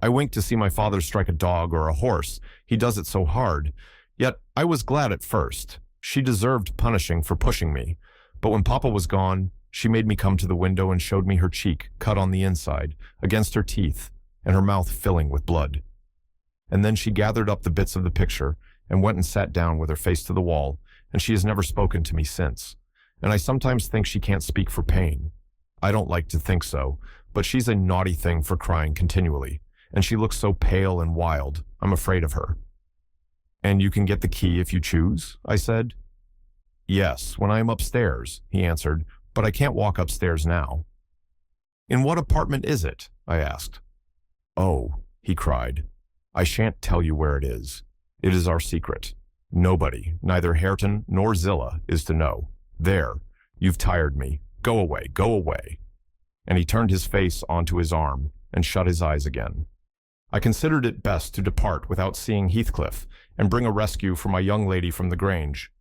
"I winked to see my father strike a dog or a horse. He does it so hard. Yet I was glad at first. She deserved punishing for pushing me. But when Papa was gone, she made me come to the window and showed me her cheek cut on the inside, against her teeth, and her mouth filling with blood. And then she gathered up the bits of the picture and went and sat down with her face to the wall, and she has never spoken to me since. And I sometimes think she can't speak for pain. I don't like to think so, but she's a naughty thing for crying continually, and she looks so pale and wild, I'm afraid of her." "And you can get the key if you choose?" I said. "Yes, when I am upstairs," he answered, "but I can't walk upstairs now." "In what apartment is it?" I asked. "Oh," he cried, "I shan't tell you where it is. It is our secret. Nobody, neither Hareton nor Zillah, is to know. There, you've tired me. Go away, go away." And he turned his face onto his arm and shut his eyes again. I considered it best to depart without seeing Heathcliff and bring a rescue for my young lady from the Grange.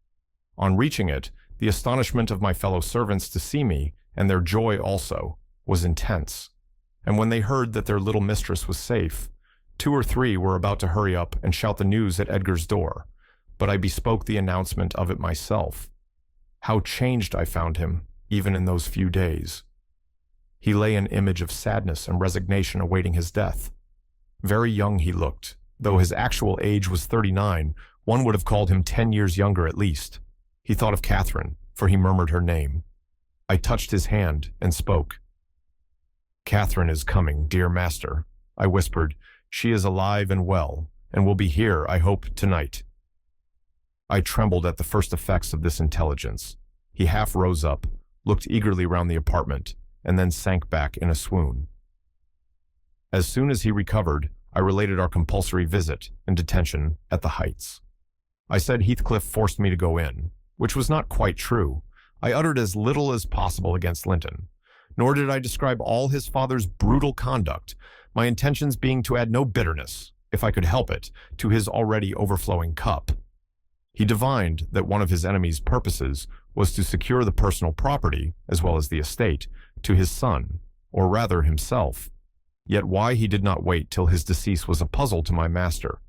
On reaching it, the astonishment of my fellow servants to see me, and their joy also, was intense. And when they heard that their little mistress was safe, 2 or 3 were about to hurry up and shout the news at Edgar's door, but I bespoke the announcement of it myself. How changed I found him, even in those few days. He lay an image of sadness and resignation awaiting his death. Very young he looked. Though his actual age was 39, one would have called him 10 years younger at least. He thought of Catherine, for he murmured her name. I touched his hand and spoke. "Catherine is coming, dear master," I whispered. "She is alive and well, and will be here, I hope, tonight." I trembled at the first effects of this intelligence. He half rose up, looked eagerly round the apartment, and then sank back in a swoon. As soon as he recovered, I related our compulsory visit and detention at the Heights. I said Heathcliff forced me to go in, which was not quite true. I uttered as little as possible against Linton, nor did I describe all his father's brutal conduct, my intentions being to add no bitterness, if I could help it, to his already overflowing cup. He divined that one of his enemy's purposes was to secure the personal property, as well as the estate, to his son, or rather himself. Yet why he did not wait till his decease was a puzzle to my master,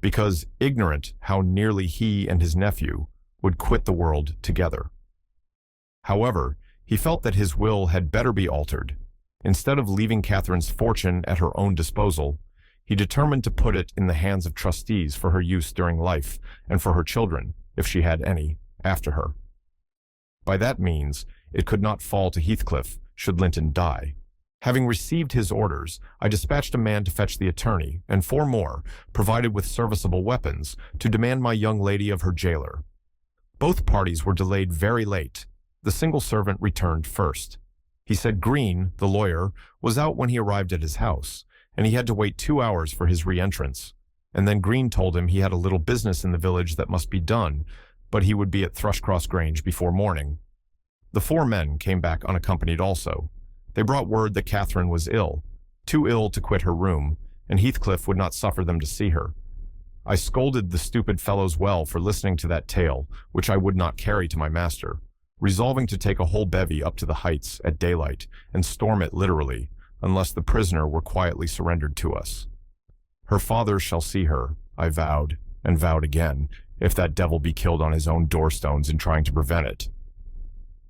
because ignorant how nearly he and his nephew would quit the world together. However, he felt that his will had better be altered. Instead of leaving Catherine's fortune at her own disposal, he determined to put it in the hands of trustees for her use during life and for her children, if she had any, after her. By that means, it could not fall to Heathcliff should Linton die. Having received his orders, I dispatched a man to fetch the attorney, and 4 more, provided with serviceable weapons, to demand my young lady of her jailer. Both parties were delayed very late. The single servant returned first. He said Green, the lawyer, was out when he arrived at his house, and he had to wait 2 hours for his re-entrance. And then Green told him he had a little business in the village that must be done, but he would be at Thrushcross Grange before morning. The 4 men came back unaccompanied also. They brought word that Catherine was ill, too ill to quit her room, and Heathcliff would not suffer them to see her. I scolded the stupid fellows well for listening to that tale, which I would not carry to my master, resolving to take a whole bevy up to the heights at daylight and storm it literally, unless the prisoner were quietly surrendered to us. Her father shall see her, I vowed, and vowed again, if that devil be killed on his own doorstones in trying to prevent it.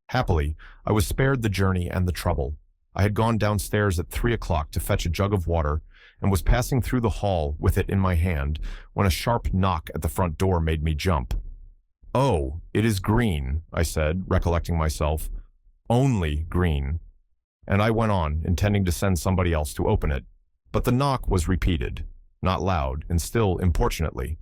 Happily, I was spared the journey and the trouble. I had gone downstairs at 3 o'clock to fetch a jug of water, and was passing through the hall with it in my hand, when a sharp knock at the front door made me jump. "Oh, it is Green," I said, recollecting myself. "Only Green." And I went on, intending to send somebody else to open it. But the knock was repeated, not loud, and still importunately.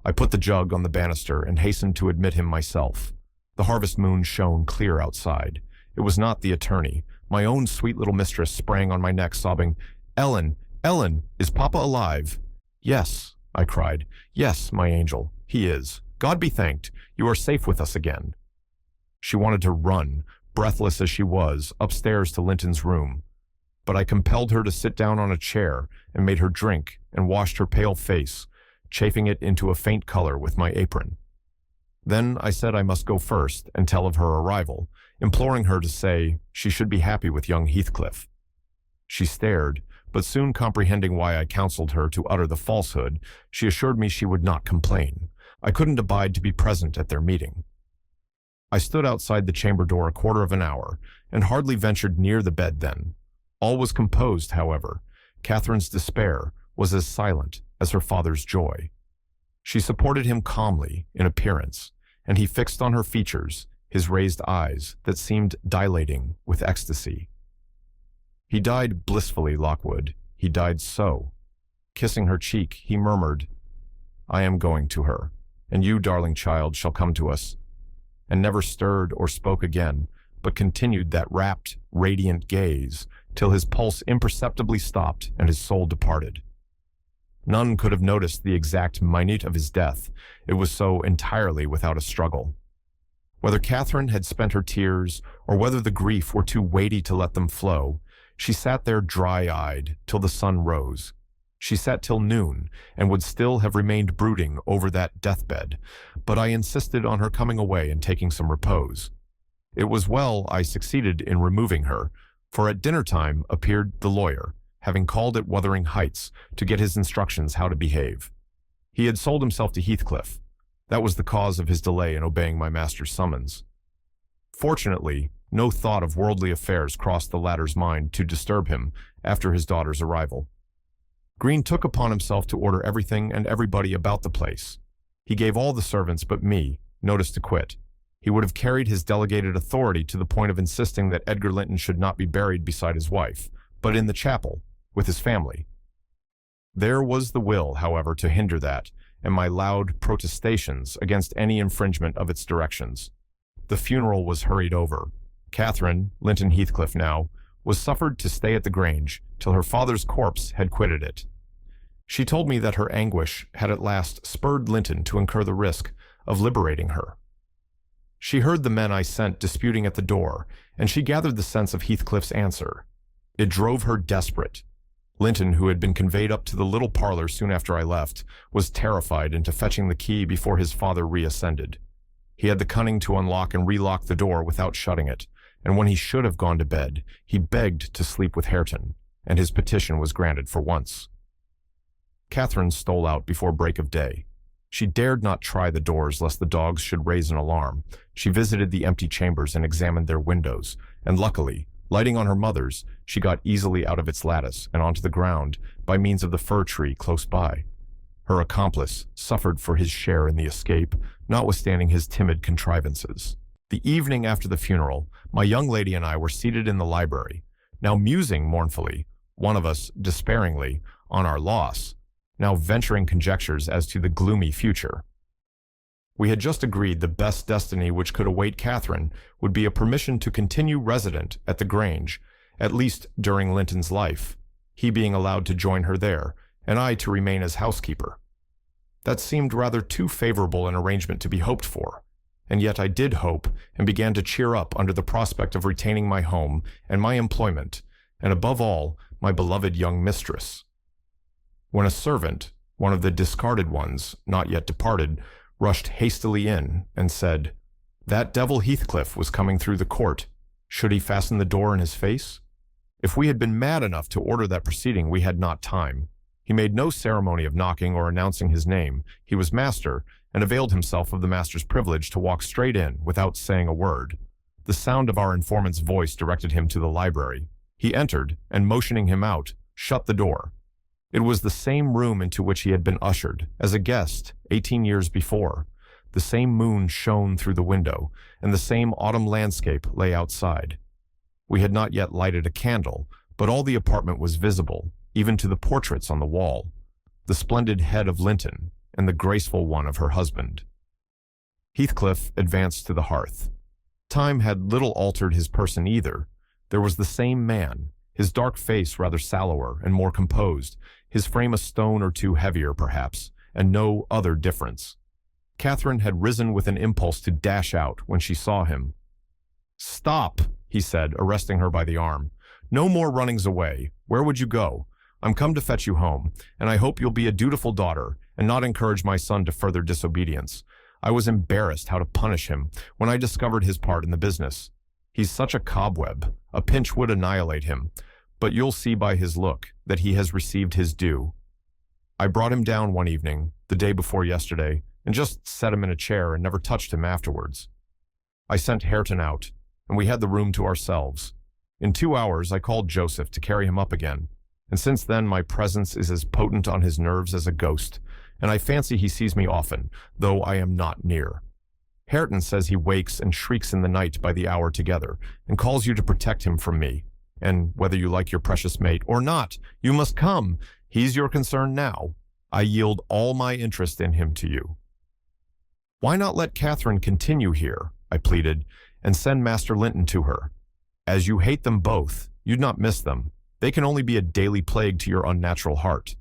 I put the jug on the banister and hastened to admit him myself. The harvest moon shone clear outside. It was not the attorney. My own sweet little mistress sprang on my neck, sobbing, "Ellen, Ellen, is Papa alive?" "Yes," I cried. "Yes, my angel, he is. God be thanked, you are safe with us again." She wanted to run, breathless as she was, upstairs to Linton's room. But I compelled her to sit down on a chair and made her drink and washed her pale face, chafing it into a faint color with my apron. Then I said I must go first and tell of her arrival, imploring her to say she should be happy with young Heathcliff. She stared, but soon comprehending why I counseled her to utter the falsehood, she assured me she would not complain. I couldn't abide to be present at their meeting. I stood outside the chamber door a quarter of an hour, and hardly ventured near the bed then. All was composed, however. Catherine's despair was as silent as her father's joy. She supported him calmly in appearance, and he fixed on her features his raised eyes that seemed dilating with ecstasy. "He died blissfully, Lockwood. He died so." Kissing her cheek, he murmured, "I am going to her, and you, darling child, shall come to us," and never stirred or spoke again, but continued that rapt, radiant gaze till his pulse imperceptibly stopped and his soul departed. None could have noticed the exact minute of his death. It was so entirely without a struggle. Whether Catherine had spent her tears, or whether the grief were too weighty to let them flow, she sat there dry-eyed till the sun rose. She sat till noon, and would still have remained brooding over that deathbed, but I insisted on her coming away and taking some repose. It was well I succeeded in removing her, for at dinner-time appeared the lawyer, having called at Wuthering Heights to get his instructions how to behave. He had sold himself to Heathcliff. That was the cause of his delay in obeying my master's summons. Fortunately, no thought of worldly affairs crossed the latter's mind to disturb him after his daughter's arrival. Green took upon himself to order everything and everybody about the place. He gave all the servants but me notice to quit. He would have carried his delegated authority to the point of insisting that Edgar Linton should not be buried beside his wife, but in the chapel, with his family. There was the will, however, to hinder that, and my loud protestations against any infringement of its directions. The funeral was hurried over. Catherine, Linton Heathcliff now, was suffered to stay at the Grange till her father's corpse had quitted it. She told me that her anguish had at last spurred Linton to incur the risk of liberating her. She heard the men I sent disputing at the door, and she gathered the sense of Heathcliff's answer. It drove her desperate. Linton, who had been conveyed up to the little parlor soon after I left, was terrified into fetching the key before his father reascended. He had the cunning to unlock and relock the door without shutting it, and when he should have gone to bed, he begged to sleep with Hareton, and his petition was granted for once. Catherine stole out before break of day. She dared not try the doors lest the dogs should raise an alarm. She visited the empty chambers and examined their windows, and luckily, lighting on her mother's, she got easily out of its lattice and onto the ground by means of the fir tree close by. Her accomplice suffered for his share in the escape, notwithstanding his timid contrivances. The evening after the funeral, my young lady and I were seated in the library, now musing mournfully, one of us despairingly, on our loss, now venturing conjectures as to the gloomy future. We had just agreed the best destiny which could await Catherine would be a permission to continue resident at the Grange, at least during Linton's life, he being allowed to join her there, and I to remain as housekeeper. That seemed rather too favorable an arrangement to be hoped for, and yet I did hope and began to cheer up under the prospect of retaining my home and my employment, and above all, my beloved young mistress. When a servant, one of the discarded ones, not yet departed, rushed hastily in and said, "That devil Heathcliff was coming through the court. Should he fasten the door in his face?" If we had been mad enough to order that proceeding, we had not time. He made no ceremony of knocking or announcing his name. He was master, and availed himself of the master's privilege to walk straight in without saying a word. The sound of our informant's voice directed him to the library. He entered, and motioning him out, shut the door. It was the same room into which he had been ushered, as a guest, 18 years before. The same moon shone through the window, and the same autumn landscape lay outside. We had not yet lighted a candle, but all the apartment was visible, even to the portraits on the wall, the splendid head of Linton, and the graceful one of her husband. Heathcliff advanced to the hearth. Time had little altered his person either. There was the same man, his dark face rather sallower and more composed, his frame a stone or two heavier perhaps, and no other difference. Catherine had risen with an impulse to dash out when she saw him. "Stop," he said, arresting her by the arm. "No more runnings away. Where would you go? I'm come to fetch you home, and I hope you'll be a dutiful daughter and not encourage my son to further disobedience. I was embarrassed how to punish him when I discovered his part in the business. He's such a cobweb. A pinch would annihilate him, but you'll see by his look that he has received his due. I brought him down one evening, the day before yesterday, and just set him in a chair and never touched him afterwards. I sent Hareton out, and we had the room to ourselves. In 2 hours I called Joseph to carry him up again, and since then my presence is as potent on his nerves as a ghost, and I fancy he sees me often, though I am not near. Hareton says he wakes and shrieks in the night by the hour together, and calls you to protect him from me, and whether you like your precious mate or not, you must come. He's your concern now. I yield all my interest in him to you." "Why not let Catherine continue here?" I pleaded, "and send Master Linton to her. As you hate them both, you'd not miss them. They can only be a daily plague to your unnatural heart."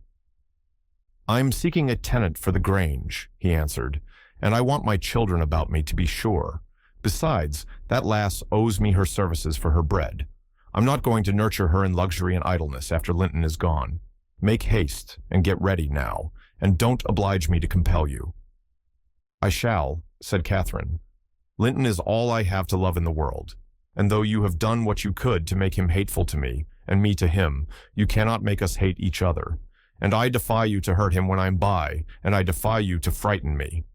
"I'm seeking a tenant for the Grange," he answered, "and I want my children about me to be sure. Besides, that lass owes me her services for her bread. I'm not going to nurture her in luxury and idleness after Linton is gone. Make haste and get ready now, and don't oblige me to compel you." "I shall," said Catherine. "Linton is all I have to love in the world, and though you have done what you could to make him hateful to me, and me to him, you cannot make us hate each other, and I defy you to hurt him when I'm by, and I defy you to frighten me."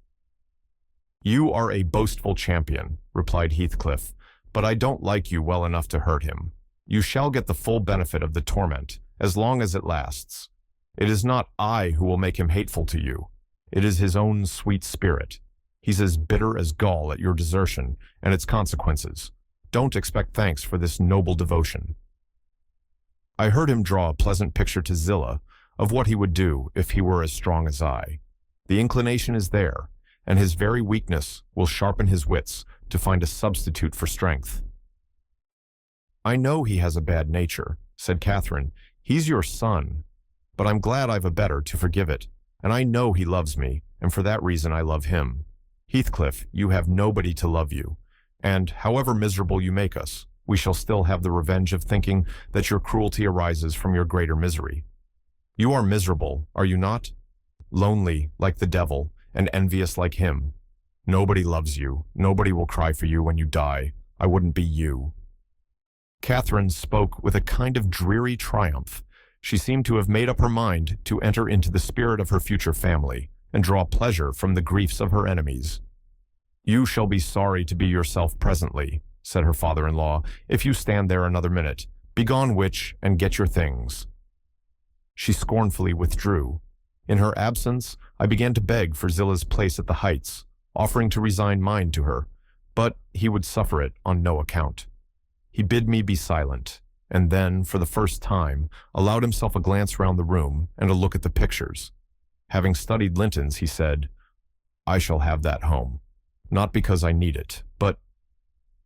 "You are a boastful champion," replied Heathcliff, "but I don't like you well enough to hurt him. You shall get the full benefit of the torment, as long as it lasts. It is not I who will make him hateful to you. It is his own sweet spirit. He's as bitter as gall at your desertion and its consequences. Don't expect thanks for this noble devotion." I heard him draw a pleasant picture to Zillah of what he would do if he were as strong as I. The inclination is there, and his very weakness will sharpen his wits to find a substitute for strength. "I know he has a bad nature," said Catherine. "He's your son, but I'm glad I've a better to forgive it, and I know he loves me, and for that reason I love him. Heathcliff, you have nobody to love you, and however miserable you make us, we shall still have the revenge of thinking that your cruelty arises from your greater misery. You are miserable, are you not? Lonely like the devil, and envious like him. Nobody loves you. Nobody will cry for you when you die. I wouldn't be you." Catherine spoke with a kind of dreary triumph. She seemed to have made up her mind to enter into the spirit of her future family and draw pleasure from the griefs of her enemies. "You shall be sorry to be yourself presently," said her father-in-law, "if you stand there another minute. Begone, witch, and get your things." She scornfully withdrew. In her absence, I began to beg for Zillah's place at the Heights, offering to resign mine to her, but he would suffer it on no account. He bid me be silent, and then, for the first time, allowed himself a glance round the room and a look at the pictures. Having studied Linton's, he said, "I shall have that home, not because I need it, but—"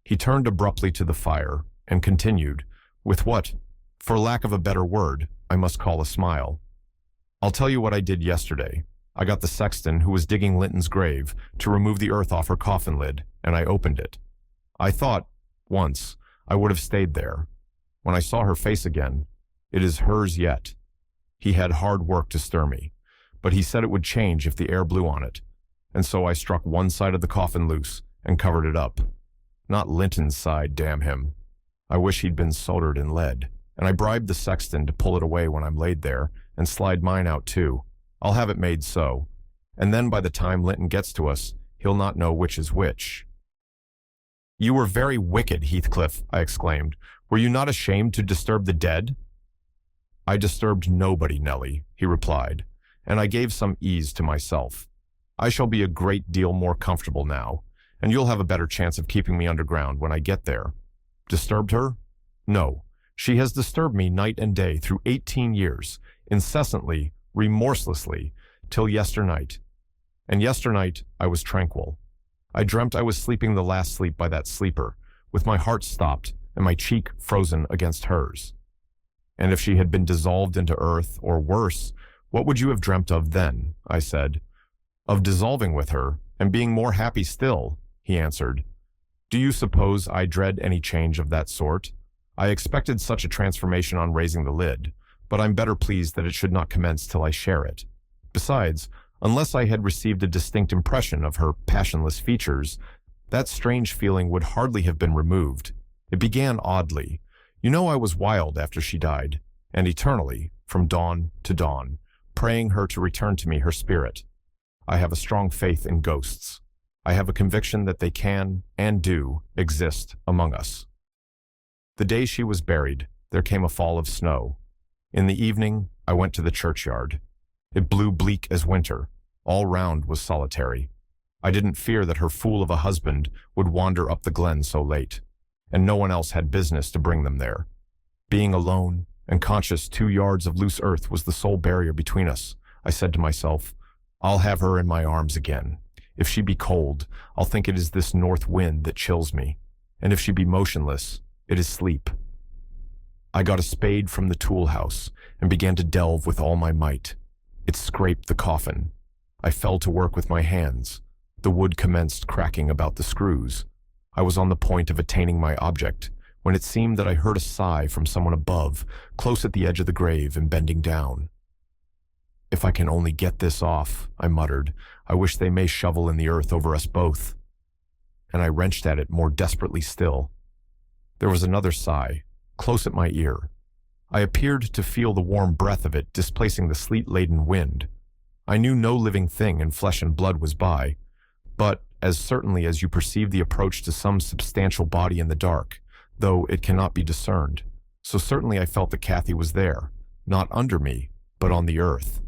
He turned abruptly to the fire and continued, with what, for lack of a better word, I must call a smile. "I'll tell you what I did yesterday. I got the sexton, who was digging Linton's grave, to remove the earth off her coffin lid, and I opened it. I thought, once, I would have stayed there. When I saw her face again, it is hers yet. He had hard work to stir me, but he said it would change if the air blew on it, and so I struck one side of the coffin loose and covered it up. Not Linton's side, damn him. I wish he'd been soldered in lead, and I bribed the sexton to pull it away when I'm laid there and slide mine out too. I'll have it made so, and then by the time Linton gets to us, he'll not know which is which. You were very wicked, Heathcliff, I exclaimed. Were you not ashamed to disturb the dead? I disturbed nobody, Nellie, he replied, and I gave some ease to myself. I shall be a great deal more comfortable now, and you'll have a better chance of keeping me underground when I get there. Disturbed her? No, she has disturbed me night and day through 18 years, incessantly, remorselessly, till yesternight. And yesternight I was tranquil. I dreamt I was sleeping the last sleep by that sleeper, with my heart stopped and my cheek frozen against hers. And if she had been dissolved into earth, or worse, what would you have dreamt of then? I said. Of dissolving with her, and being more happy still, he answered. Do you suppose I dread any change of that sort? I expected such a transformation on raising the lid, but I'm better pleased that it should not commence till I share it. Besides, unless I had received a distinct impression of her passionless features, that strange feeling would hardly have been removed. It began oddly. You know, I was wild after she died, and eternally, from dawn to dawn, praying her to return to me her spirit. I have a strong faith in ghosts. I have a conviction that they can, and do, exist among us. The day she was buried, there came a fall of snow. In the evening, I went to the churchyard. It blew bleak as winter. All round was solitary. I didn't fear that her fool of a husband would wander up the glen so late, and no one else had business to bring them there. Being alone and conscious 2 yards of loose earth was the sole barrier between us, I said to myself, I'll have her in my arms again. If she be cold, I'll think it is this north wind that chills me, and if she be motionless, it is sleep. I got a spade from the tool house and began to delve with all my might. It scraped the coffin. I fell to work with my hands. The wood commenced cracking about the screws. I was on the point of attaining my object, when it seemed that I heard a sigh from someone above, close at the edge of the grave and bending down. If I can only get this off, I muttered, I wish they may shovel in the earth over us both. And I wrenched at it more desperately still. There was another sigh, close at my ear. I appeared to feel the warm breath of it displacing the sleet-laden wind. I knew no living thing in flesh and blood was by, but as certainly as you perceive the approach to some substantial body in the dark, though it cannot be discerned, so certainly I felt that Cathy was there, not under me, but on the earth.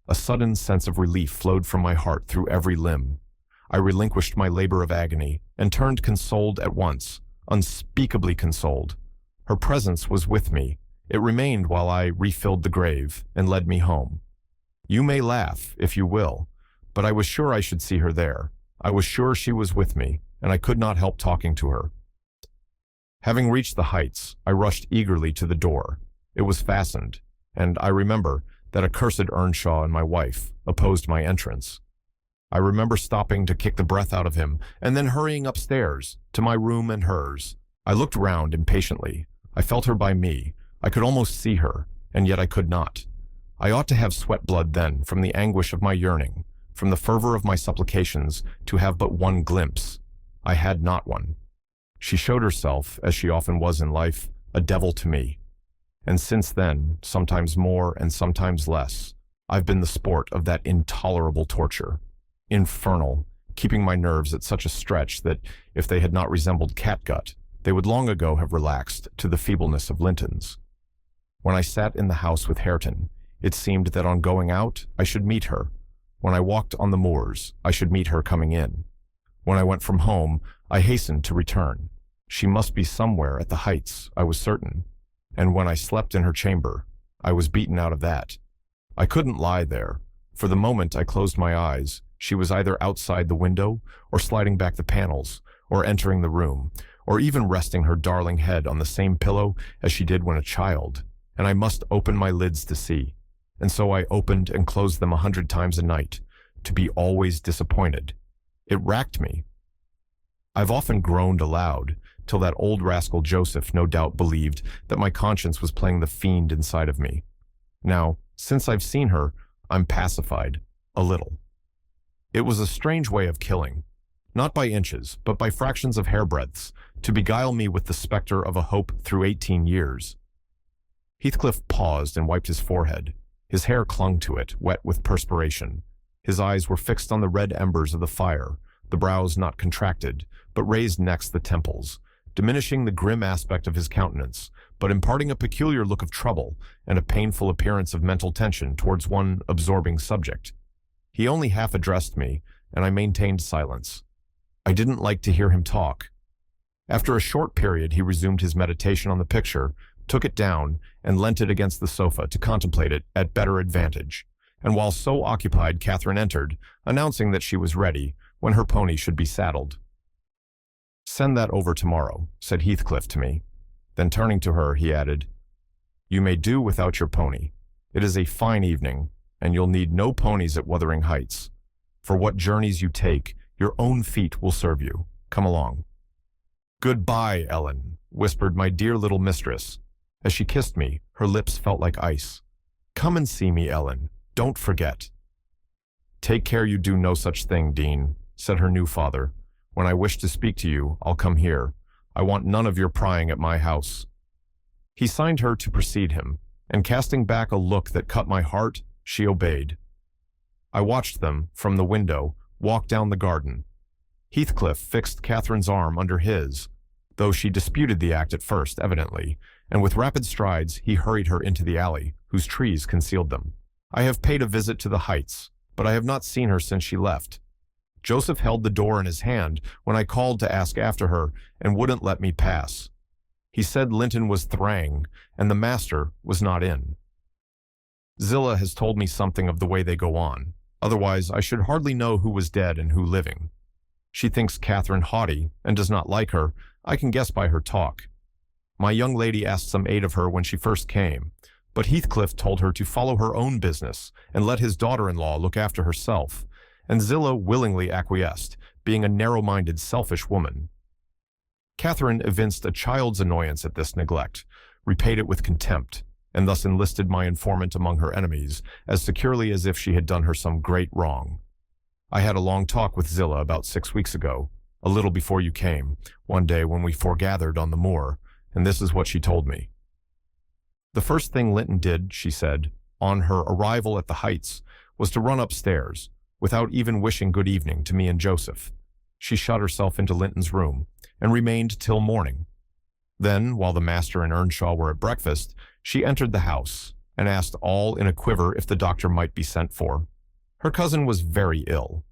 A sudden sense of relief flowed from my heart through every limb. I relinquished my labor of agony and turned consoled at once, unspeakably consoled. Her presence was with me. It remained while I refilled the grave and led me home. You may laugh, if you will, but I was sure I should see her there. I was sure she was with me, and I could not help talking to her. Having reached the heights, I rushed eagerly to the door. It was fastened, and I remember that accursed Earnshaw and my wife opposed my entrance. I remember stopping to kick the breath out of him, and then hurrying upstairs, to my room and hers. I looked round impatiently. I felt her by me. I could almost see her, and yet I could not. I ought to have sweat blood then from the anguish of my yearning, from the fervor of my supplications, to have but one glimpse. I had not one. She showed herself, as she often was in life, a devil to me. And since then, sometimes more and sometimes less, I've been the sport of that intolerable torture. Infernal, keeping my nerves at such a stretch that, if they had not resembled catgut, they would long ago have relaxed to the feebleness of Linton's. When I sat in the house with Hareton, it seemed that on going out, I should meet her. When I walked on the moors, I should meet her coming in. When I went from home, I hastened to return. She must be somewhere at the heights, I was certain. And when I slept in her chamber, I was beaten out of that. I couldn't lie there. For the moment I closed my eyes, she was either outside the window, or sliding back the panels, or entering the room, or even resting her darling head on the same pillow as she did when a child, and I must open my lids to see. And so I opened and closed them 100 times a night, to be always disappointed. It racked me. I've often groaned aloud, till that old rascal Joseph no doubt believed that my conscience was playing the fiend inside of me. Now, since I've seen her, I'm pacified, a little. It was a strange way of killing, not by inches, but by fractions of hairbreadths, to beguile me with the specter of a hope through 18 years. Heathcliff paused and wiped his forehead. His hair clung to it, wet with perspiration. His eyes were fixed on the red embers of the fire, the brows not contracted, but raised next the temples, diminishing the grim aspect of his countenance, but imparting a peculiar look of trouble and a painful appearance of mental tension towards one absorbing subject. He only half addressed me, and I maintained silence. I didn't like to hear him talk. After a short period, he resumed his meditation on the picture, took it down, and leant it against the sofa to contemplate it at better advantage. And while so occupied, Catherine entered, announcing that she was ready, when her pony should be saddled. "Send that over tomorrow," said Heathcliff to me. Then turning to her, he added, "You may do without your pony. It is a fine evening, and you'll need no ponies at Wuthering Heights. For what journeys you take, your own feet will serve you. Come along." "Goodbye, Ellen," whispered my dear little mistress. As she kissed me, her lips felt like ice. "Come and see me, Ellen. Don't forget." "Take care you do no such thing, Dean," said her new father. "When I wish to speak to you, I'll come here. I want none of your prying at my house." He signed her to precede him, and casting back a look that cut my heart, she obeyed. I watched them, from the window, walk down the garden. Heathcliff fixed Catherine's arm under his, though she disputed the act at first, evidently, and with rapid strides he hurried her into the alley, whose trees concealed them. I have paid a visit to the Heights, but I have not seen her since she left. Joseph held the door in his hand when I called to ask after her and wouldn't let me pass. He said Linton was thrang, and the master was not in. Zillah has told me something of the way they go on. Otherwise, I should hardly know who was dead and who living. She thinks Catherine haughty and does not like her. I can guess by her talk. My young lady asked some aid of her when she first came, but Heathcliff told her to follow her own business and let his daughter-in-law look after herself, and Zillah willingly acquiesced, being a narrow-minded, selfish woman. Catherine evinced a child's annoyance at this neglect, repaid it with contempt, and thus enlisted my informant among her enemies as securely as if she had done her some great wrong. I had a long talk with Zillah about 6 weeks ago, a little before you came, one day when we foregathered on the moor, and this is what she told me. The first thing Linton did, she said, on her arrival at the Heights, was to run upstairs, without even wishing good evening to me and Joseph. She shut herself into Linton's room, and remained till morning. Then, while the master and Earnshaw were at breakfast, she entered the house, and asked all in a quiver if the doctor might be sent for. Her cousin was very ill.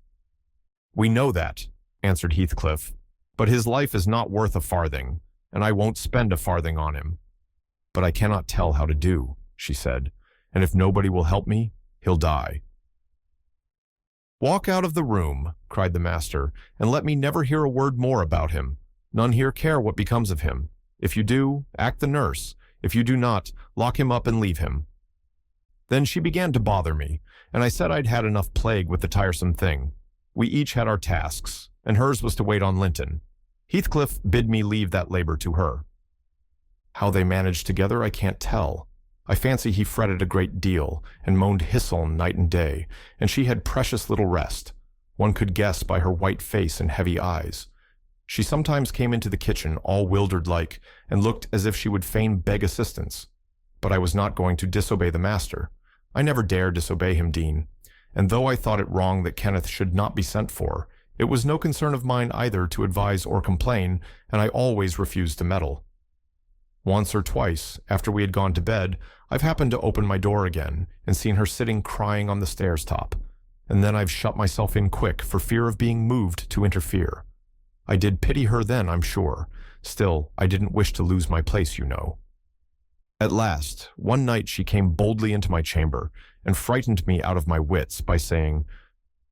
"We know that," answered Heathcliff, "but his life is not worth a farthing, and I won't spend a farthing on him. But I cannot tell how to do," she said, "and if nobody will help me, he'll die." "Walk out of the room," cried the master, "and let me never hear a word more about him. None here care what becomes of him. If you do, act the nurse. If you do not, lock him up and leave him." Then she began to bother me, and I said I'd had enough plague with the tiresome thing. We each had our tasks, and hers was to wait on Linton. Heathcliff bid me leave that labor to her. How they managed together I can't tell. I fancy he fretted a great deal, and moaned Hisseln night and day, and she had precious little rest. One could guess by her white face and heavy eyes. She sometimes came into the kitchen all wildered-like, and looked as if she would fain beg assistance. But I was not going to disobey the master. I never dared disobey him, Dean, and though I thought it wrong that Kenneth should not be sent for, it was no concern of mine either to advise or complain, and I always refused to meddle. Once or twice, after we had gone to bed, I've happened to open my door again and seen her sitting crying on the stairs top, and then I've shut myself in quick for fear of being moved to interfere. I did pity her then, I'm sure. Still, I didn't wish to lose my place, you know. At last, one night she came boldly into my chamber and frightened me out of my wits by saying,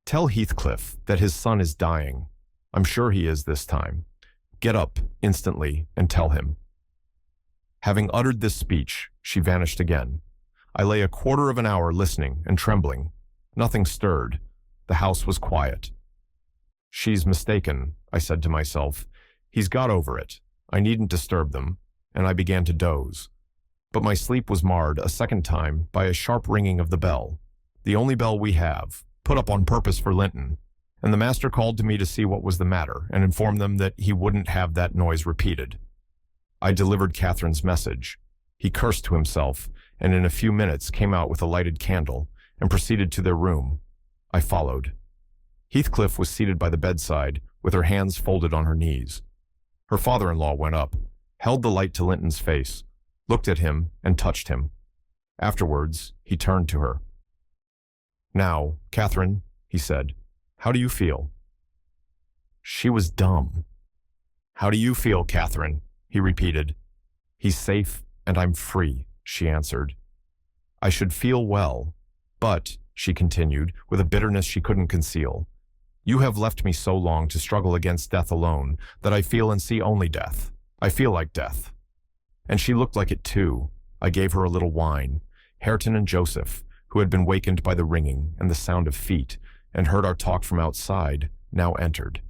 "Tell Heathcliff that his son is dying. I'm sure he is this time. Get up instantly and tell him." Having uttered this speech, she vanished again. I lay a quarter of an hour listening and trembling. Nothing stirred. The house was quiet. "She's mistaken," I said to myself. He's got over it. I needn't disturb them, and I began to doze. But my sleep was marred a second time by a sharp ringing of the bell, the only bell we have, put up on purpose for Linton, and the master called to me to see what was the matter and inform them that he wouldn't have that noise repeated. I delivered Catherine's message. He cursed to himself, and in a few minutes came out with a lighted candle and proceeded to their room. I followed. Heathcliff was seated by the bedside, with her hands folded on her knees. Her father-in-law went up, held the light to Linton's face, looked at him, and touched him. Afterwards, he turned to her. "Now, Catherine," he said, "how do you feel?" She was dumb. "How do you feel, Catherine?" he repeated. "He's safe, and I'm free," she answered. "I should feel well, but," she continued, with a bitterness she couldn't conceal, "you have left me so long to struggle against death alone that I feel and see only death. I feel like death." And she looked like it too. I gave her a little wine. Hareton and Joseph, who had been wakened by the ringing and the sound of feet, and heard our talk from outside, now entered.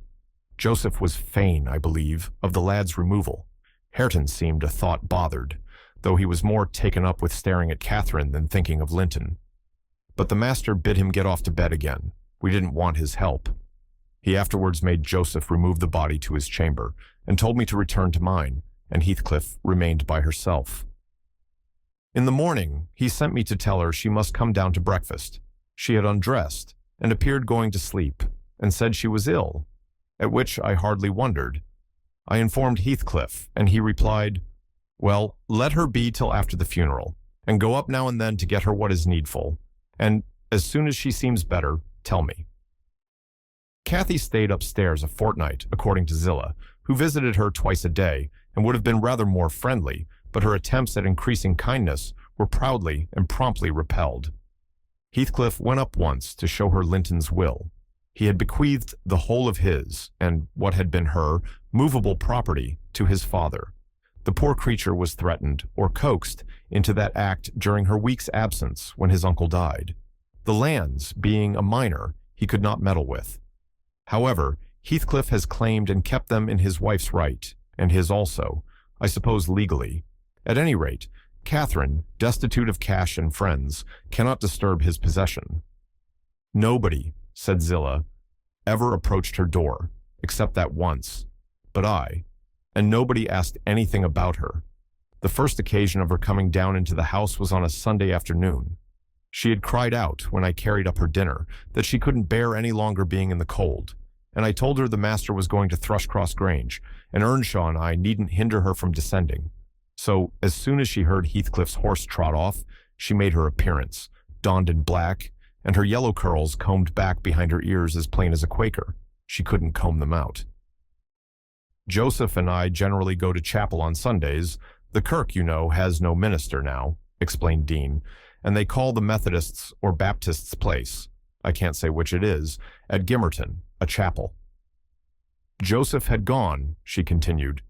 Joseph was fain, I believe, of the lad's removal. Hareton seemed a thought bothered, though he was more taken up with staring at Catherine than thinking of Linton. But the master bid him get off to bed again. We didn't want his help. He afterwards made Joseph remove the body to his chamber, and told me to return to mine, and Heathcliff remained by herself. In the morning, he sent me to tell her she must come down to breakfast. She had undressed, and appeared going to sleep, and said she was ill, at which I hardly wondered. I informed Heathcliff, and he replied, "Well, let her be till after the funeral, and go up now and then to get her what is needful, and as soon as she seems better, tell me." Cathy stayed upstairs a fortnight, according to Zillah, who visited her twice a day, and would have been rather more friendly, but her attempts at increasing kindness were proudly and promptly repelled. Heathcliff went up once to show her Linton's will. He had bequeathed the whole of his, and what had been her, movable property to his father. The poor creature was threatened, or coaxed, into that act during her week's absence when his uncle died. The lands, being a minor, he could not meddle with. However, Heathcliff has claimed and kept them in his wife's right, and his also, I suppose legally. At any rate, Catherine, destitute of cash and friends, cannot disturb his possession. Nobody, said Zillah, ever approached her door, except that once, but I, and nobody asked anything about her. The first occasion of her coming down into the house was on a Sunday afternoon. She had cried out, when I carried up her dinner, that she couldn't bear any longer being in the cold, and I told her the master was going to Thrushcross Grange, and Earnshaw and I needn't hinder her from descending. So, as soon as she heard Heathcliff's horse trot off, she made her appearance, donned in black, and her yellow curls combed back behind her ears as plain as a Quaker. She couldn't comb them out. Joseph and I generally go to chapel on Sundays. The kirk, you know, has no minister now, explained Dean, and they call the Methodists' or Baptists' place, I can't say which it is, at Gimmerton, a chapel. Joseph had gone, she continued,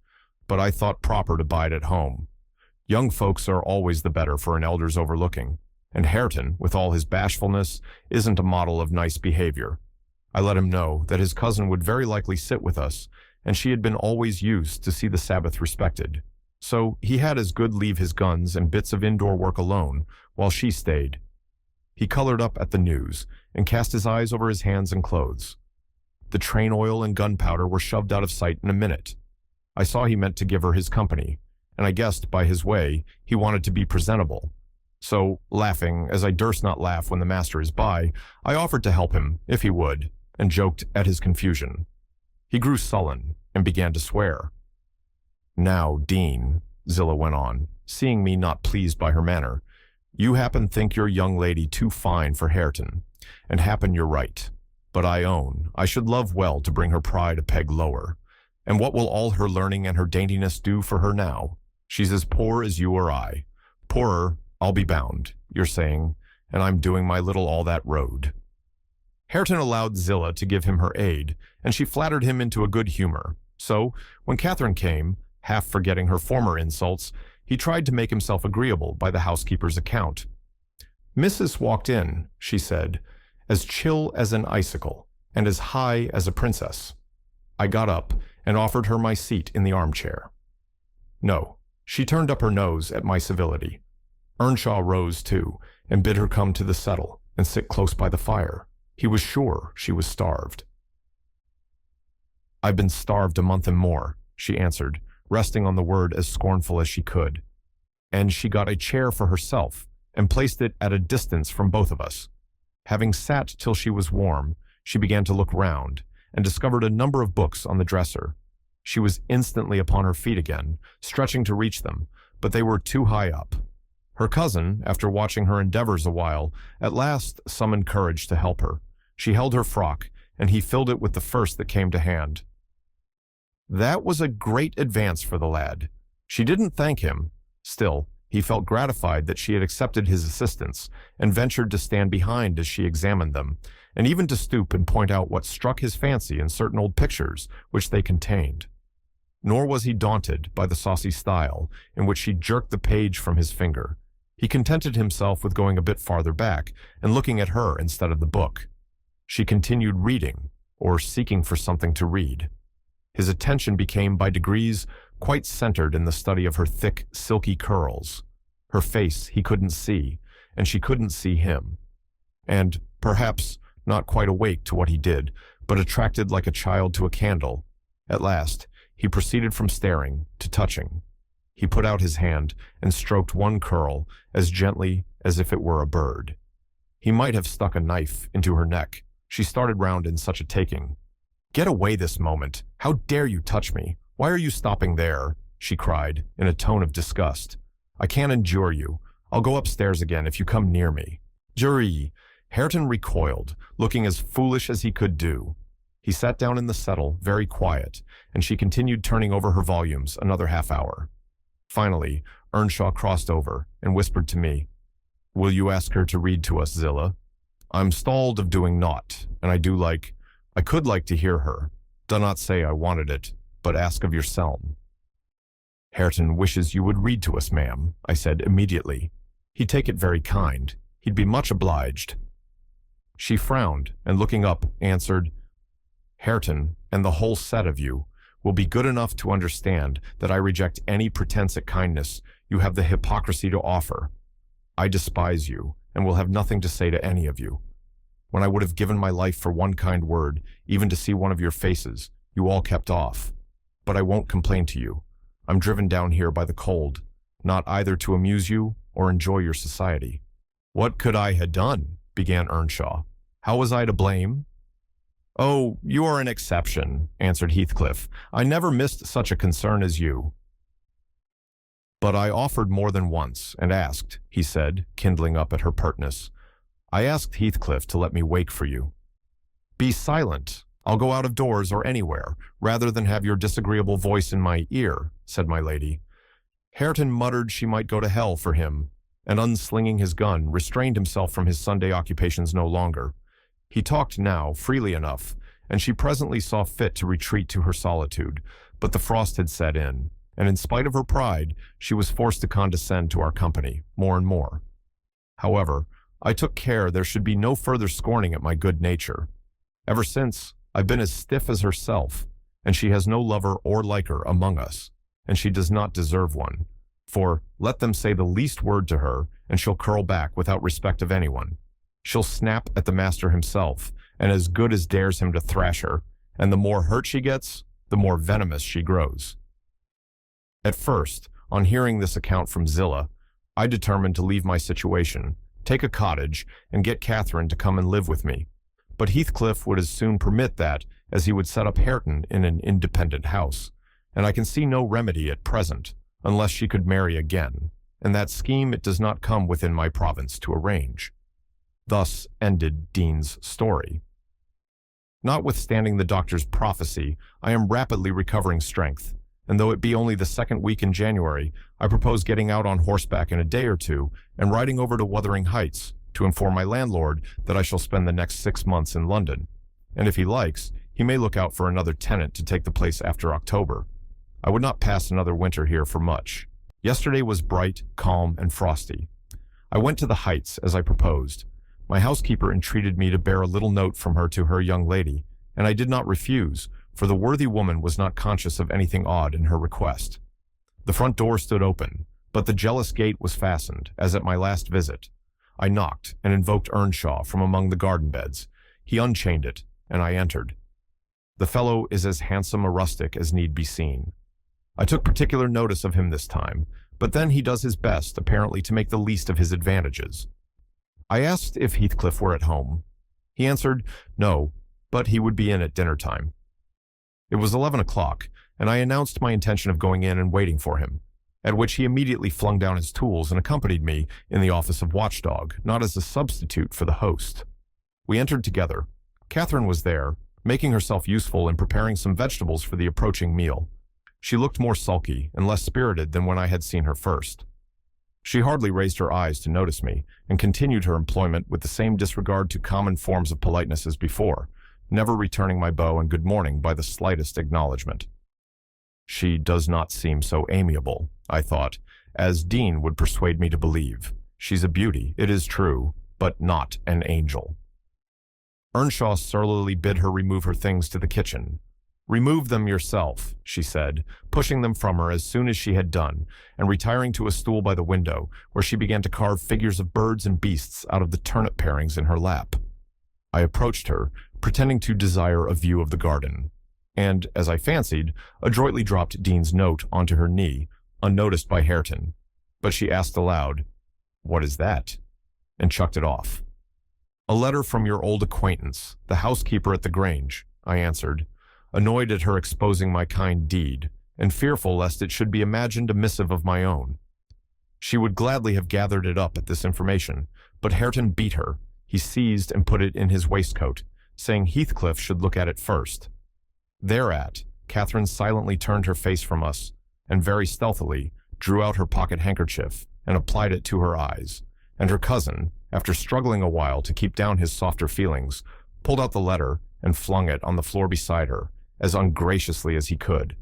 but I thought proper to bide at home. Young folks are always the better for an elder's overlooking, and Hareton, with all his bashfulness, isn't a model of nice behavior. I let him know that his cousin would very likely sit with us, and she had been always used to see the Sabbath respected. So he had as good leave his guns and bits of indoor work alone, while she stayed. He colored up at the news, and cast his eyes over his hands and clothes. The train oil and gunpowder were shoved out of sight in a minute. I saw he meant to give her his company, and I guessed by his way he wanted to be presentable. So, laughing, as I durst not laugh when the master is by, I offered to help him, if he would, and joked at his confusion. He grew sullen, and began to swear. "Now, Dean," Zillah went on, seeing me not pleased by her manner, "you happen think your young lady too fine for Hareton, and happen you're right. But I own, I should love well to bring her pride a peg lower. And what will all her learning and her daintiness do for her now? She's as poor as you or I. Poorer, I'll be bound, you're saying, and I'm doing my little all that road." Hareton allowed Zillah to give him her aid, and she flattered him into a good humor. So, when Catherine came, half forgetting her former insults, he tried to make himself agreeable by the housekeeper's account. "Mrs. walked in," she said, "as chill as an icicle, and as high as a princess." I got up and offered her my seat in the armchair. No, she turned up her nose at my civility. Earnshaw rose too and bid her come to the settle and sit close by the fire. He was sure she was starved. "I've been starved a month and more," she answered, resting on the word as scornful as she could. And she got a chair for herself and placed it at a distance from both of us. Having sat till she was warm, she began to look round and discovered a number of books on the dresser. She was instantly upon her feet again, stretching to reach them, but they were too high up. Her cousin, after watching her endeavors a while, at last summoned courage to help her. She held her frock, and he filled it with the first that came to hand. That was a great advance for the lad. She didn't thank him. Still, he felt gratified that she had accepted his assistance and ventured to stand behind as she examined them, and even to stoop and point out what struck his fancy in certain old pictures which they contained. Nor was he daunted by the saucy style in which she jerked the page from his finger. He contented himself with going a bit farther back and looking at her instead of the book. She continued reading, or seeking for something to read. His attention became by degrees quite centered in the study of her thick, silky curls. Her face he couldn't see, and she couldn't see him. And, perhaps, not quite awake to what he did, but attracted like a child to a candle. At last, he proceeded from staring to touching. He put out his hand and stroked one curl as gently as if it were a bird. He might have stuck a knife into her neck. She started round in such a taking. "Get away this moment! How dare you touch me? Why are you stopping there?" she cried, in a tone of disgust. "I can't endure you. I'll go upstairs again if you come near me." "Jury!" Hareton recoiled, looking as foolish as he could do. He sat down in the settle, very quiet, and she continued turning over her volumes another half hour. Finally, Earnshaw crossed over and whispered to me, "Will you ask her to read to us, Zillah? I'm stalled of doing naught, and I could like to hear her. Do not say I wanted it, but ask of yourself." "Hareton wishes you would read to us, ma'am," I said immediately. "He'd take it very kind. He'd be much obliged." She frowned, and looking up, answered, "Hareton, and the whole set of you, will be good enough to understand that I reject any pretense at kindness you have the hypocrisy to offer. I despise you, and will have nothing to say to any of you. When I would have given my life for one kind word, even to see one of your faces, you all kept off. But I won't complain to you. I'm driven down here by the cold, not either to amuse you or enjoy your society." "What could I have done?" began Earnshaw. "How was I to blame?" "Oh, you are an exception," answered Heathcliff. "I never missed such a concern as you." "But I offered more than once, and asked," he said, kindling up at her pertness. "I asked Heathcliff to let me wake for you." "Be silent. I'll go out of doors or anywhere, rather than have your disagreeable voice in my ear," said my lady. Hareton muttered she might go to hell for him, and unslinging his gun, restrained himself from his Sunday occupations no longer. He talked now freely enough, and she presently saw fit to retreat to her solitude, but the frost had set in, and in spite of her pride, she was forced to condescend to our company, more and more. However, I took care there should be no further scorning at my good nature. Ever since, I've been as stiff as herself, and she has no lover or liker among us, and she does not deserve one, for let them say the least word to her, and she'll curl back without respect of anyone. She'll snap at the master himself, and as good as dares him to thrash her, and the more hurt she gets, the more venomous she grows. At first, on hearing this account from Zillah, I determined to leave my situation, take a cottage, and get Catherine to come and live with me. But Heathcliff would as soon permit that as he would set up Hareton in an independent house, and I can see no remedy at present, unless she could marry again, and that scheme it does not come within my province to arrange. Thus ended Dean's story. Notwithstanding the doctor's prophecy, I am rapidly recovering strength, and though it be only the second week in January, I propose getting out on horseback in a day or two and riding over to Wuthering Heights to inform my landlord that I shall spend the next 6 months in London, and if he likes, he may look out for another tenant to take the place after October. I would not pass another winter here for much. Yesterday was bright, calm, and frosty. I went to the Heights as I proposed. My housekeeper entreated me to bear a little note from her to her young lady, and I did not refuse, for the worthy woman was not conscious of anything odd in her request. The front door stood open, but the jealous gate was fastened, as at my last visit. I knocked and invoked Earnshaw from among the garden beds. He unchained it, and I entered. The fellow is as handsome a rustic as need be seen. I took particular notice of him this time, but then he does his best, apparently, to make the least of his advantages. I asked if Heathcliff were at home. He answered, no, but he would be in at dinner time. It was 11 o'clock, and I announced my intention of going in and waiting for him, at which he immediately flung down his tools and accompanied me in the office of watchdog, not as a substitute for the host. We entered together. Catherine was there, making herself useful in preparing some vegetables for the approaching meal. She looked more sulky and less spirited than when I had seen her first. She hardly raised her eyes to notice me, and continued her employment with the same disregard to common forms of politeness as before, never returning my bow and good morning by the slightest acknowledgement. She does not seem so amiable, I thought, as Dean would persuade me to believe. She's a beauty, it is true, but not an angel. Earnshaw surlily bid her remove her things to the kitchen. "Remove them yourself," she said, pushing them from her as soon as she had done, and retiring to a stool by the window, where she began to carve figures of birds and beasts out of the turnip parings in her lap. I approached her, pretending to desire a view of the garden, and, as I fancied, adroitly dropped Dean's note onto her knee, unnoticed by Hareton. But she asked aloud, "What is that?" and chucked it off. "A letter from your old acquaintance, the housekeeper at the Grange," I answered, annoyed at her exposing my kind deed, and fearful lest it should be imagined a missive of my own. She would gladly have gathered it up at this information, but Hareton beat her. He seized and put it in his waistcoat, saying Heathcliff should look at it first. Thereat, Catherine silently turned her face from us, and very stealthily drew out her pocket handkerchief and applied it to her eyes, and her cousin, after struggling a while to keep down his softer feelings, pulled out the letter and flung it on the floor beside her, as ungraciously as he could.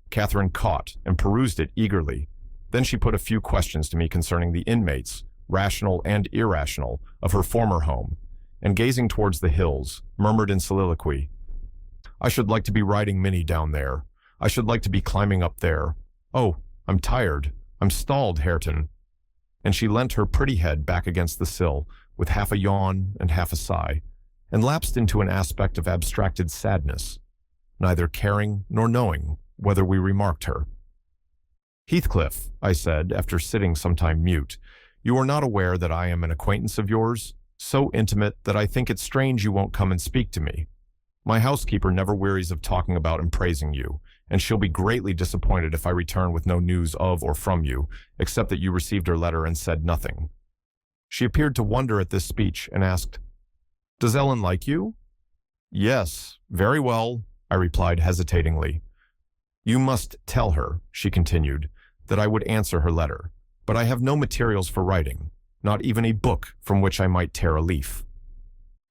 Catherine caught and perused it eagerly. Then she put a few questions to me concerning the inmates, rational and irrational, of her former home, and gazing towards the hills, murmured in soliloquy, "I should like to be riding Minnie down there. I should like to be climbing up there. Oh, I'm tired. I'm stalled, Hareton." And she leant her pretty head back against the sill, with half a yawn and half a sigh, and lapsed into an aspect of abstracted sadness, neither caring nor knowing whether we remarked her. "Heathcliff," I said, after sitting some time mute, "you are not aware that I am an acquaintance of yours, so intimate that I think it strange you won't come and speak to me. My housekeeper never wearies of talking about and praising you, and she'll be greatly disappointed if I return with no news of or from you, except that you received her letter and said nothing." She appeared to wonder at this speech, and asked, "Does Ellen like you?" "Yes, very well," I replied hesitatingly. "You must tell her," she continued, "that I would answer her letter, but I have no materials for writing, not even a book from which I might tear a leaf."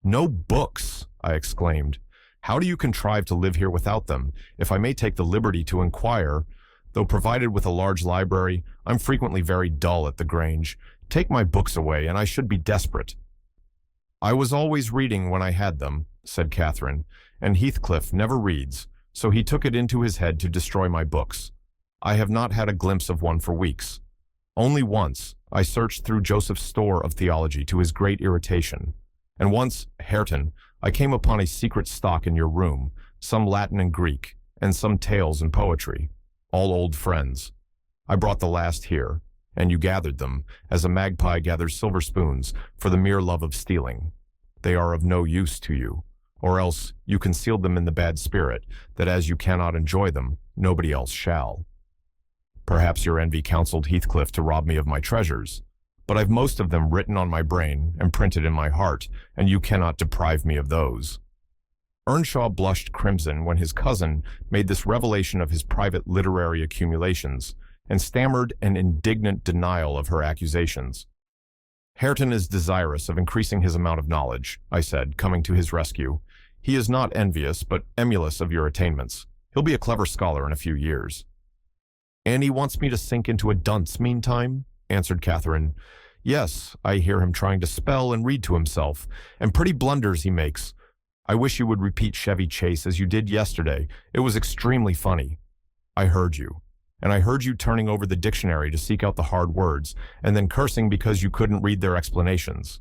"No books!" I exclaimed. "How do you contrive to live here without them, if I may take the liberty to inquire? Though provided with a large library, I'm frequently very dull at the Grange. Take my books away, and I should be desperate." "I was always reading when I had them," said Catherine, "and Heathcliff never reads, so he took it into his head to destroy my books. I have not had a glimpse of one for weeks. Only once, I searched through Joseph's store of theology to his great irritation. And once, Hareton, I came upon a secret stock in your room, some Latin and Greek, and some tales and poetry, all old friends. I brought the last here, and you gathered them, as a magpie gathers silver spoons, for the mere love of stealing. They are of no use to you, or else you concealed them in the bad spirit, that as you cannot enjoy them, nobody else shall. Perhaps your envy counseled Heathcliff to rob me of my treasures, but I've most of them written on my brain and printed in my heart, and you cannot deprive me of those." Earnshaw blushed crimson when his cousin made this revelation of his private literary accumulations, and stammered an indignant denial of her accusations. "Hareton is desirous of increasing his amount of knowledge," I said, coming to his rescue. "He is not envious, but emulous of your attainments. He'll be a clever scholar in a few years." "And he wants me to sink into a dunce meantime?" answered Catherine. "Yes, I hear him trying to spell and read to himself, and pretty blunders he makes. I wish you would repeat Chevy Chase as you did yesterday. It was extremely funny." "I heard you. And I heard you turning over the dictionary to seek out the hard words, and then cursing because you couldn't read their explanations."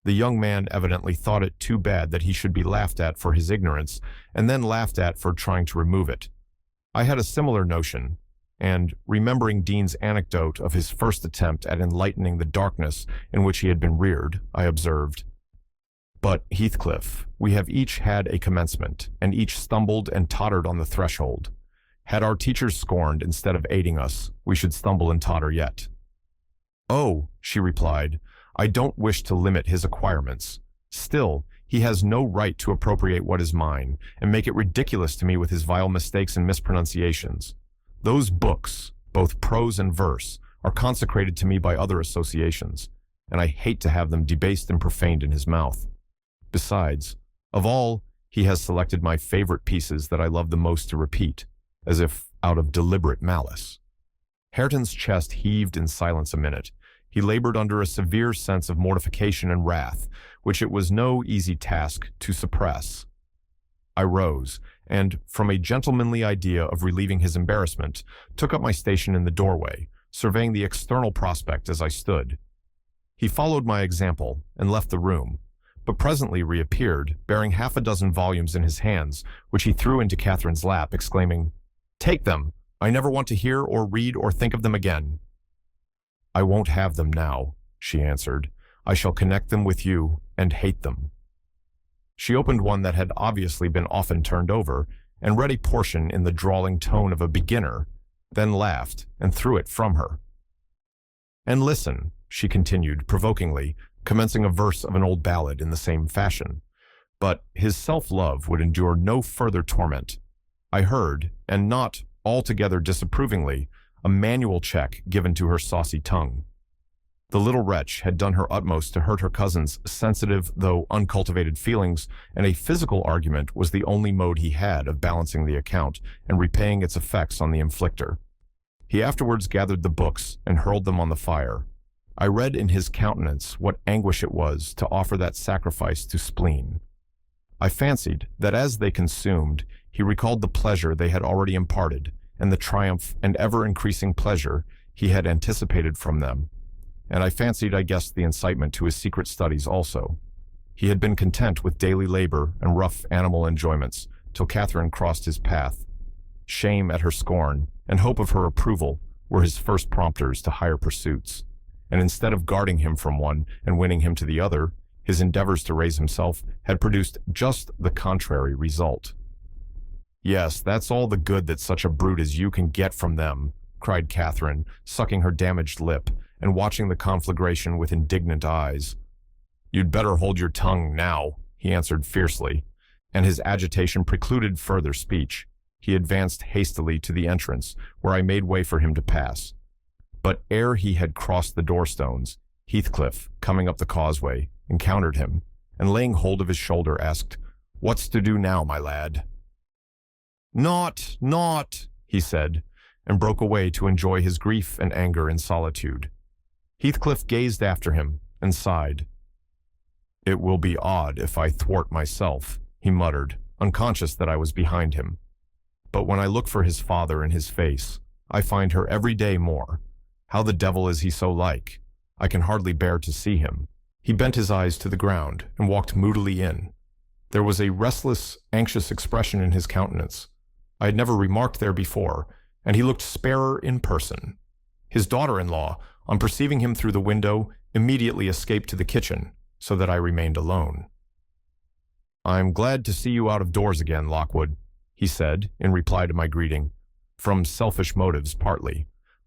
The young man evidently thought it too bad that he should be laughed at for his ignorance, and then laughed at for trying to remove it. I had a similar notion, and, remembering Dean's anecdote of his first attempt at enlightening the darkness in which he had been reared, I observed, "But, Heathcliff, we have each had a commencement, and each stumbled and tottered on the threshold. Had our teachers scorned instead of aiding us, we should stumble and totter yet." "Oh," she replied, "I don't wish to limit his acquirements. Still, he has no right to appropriate what is mine, and make it ridiculous to me with his vile mistakes and mispronunciations. Those books, both prose and verse, are consecrated to me by other associations, and I hate to have them debased and profaned in his mouth. Besides, of all, he has selected my favorite pieces that I love the most to repeat, as if out of deliberate malice." Hareton's chest heaved in silence a minute. He labored under a severe sense of mortification and wrath, which it was no easy task to suppress. I rose, and, from a gentlemanly idea of relieving his embarrassment, took up my station in the doorway, surveying the external prospect as I stood. He followed my example and left the room, but presently reappeared, bearing half a dozen volumes in his hands, which he threw into Catherine's lap, exclaiming, "Take them! I never want to hear or read or think of them again." "I won't have them now," she answered. "I shall connect them with you and hate them." She opened one that had obviously been often turned over, and read a portion in the drawling tone of a beginner, then laughed and threw it from her. "And listen," she continued provokingly, commencing a verse of an old ballad in the same fashion. But his self-love would endure no further torment. I heard, and not altogether disapprovingly, a manual check given to her saucy tongue. The little wretch had done her utmost to hurt her cousin's sensitive, though uncultivated feelings, and a physical argument was the only mode he had of balancing the account and repaying its effects on the inflictor. He afterwards gathered the books and hurled them on the fire. I read in his countenance what anguish it was to offer that sacrifice to spleen. I fancied that as they consumed, he recalled the pleasure they had already imparted, and the triumph and ever-increasing pleasure he had anticipated from them. And I fancied I guessed the incitement to his secret studies also. He had been content with daily labor and rough animal enjoyments, till Catherine crossed his path. Shame at her scorn, and hope of her approval, were his first prompters to higher pursuits. And instead of guarding him from one and winning him to the other, his endeavors to raise himself had produced just the contrary result. "Yes, that's all the good that such a brute as you can get from them," cried Catherine, sucking her damaged lip and watching the conflagration with indignant eyes. "You'd better hold your tongue now," he answered fiercely, and his agitation precluded further speech. He advanced hastily to the entrance, where I made way for him to pass. But ere he had crossed the door-stones, Heathcliff, coming up the causeway, encountered him, and laying hold of his shoulder, asked, "What's to do now, my lad?" Not," he said, and broke away to enjoy his grief and anger in solitude. Heathcliff gazed after him and sighed. "It will be odd if I thwart myself," he muttered, unconscious that I was behind him. "But when I look for his father in his face, I find her every day more. How the devil is he so like? I can hardly bear to see him." He bent his eyes to the ground and walked moodily in. There was a restless, anxious expression in his countenance I had never remarked there before, and he looked sparer in person. His daughter-in-law, on perceiving him through the window, immediately escaped to the kitchen, so that I remained alone. "I'm glad to see you out of doors again, Lockwood," he said, in reply to my greeting. "From selfish motives, partly.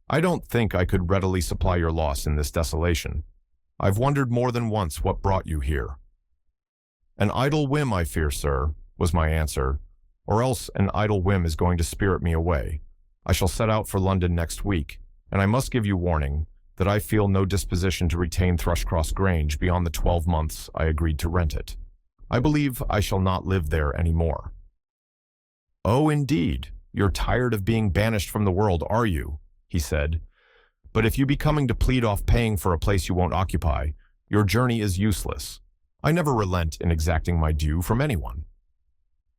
I don't think I could readily supply your loss in this desolation. I've wondered more than once what brought you here." "An idle whim, I fear, sir," was my answer, "or else an idle whim is going to spirit me away. I shall set out for London next week, and I must give you warning that I feel no disposition to retain Thrushcross Grange beyond the 12 months I agreed to rent it. I believe I shall not live there any more." "Oh, indeed, you're tired of being banished from the world, are you?" he said. "But if you be coming to plead off paying for a place you won't occupy, your journey is useless. I never relent in exacting my due from anyone.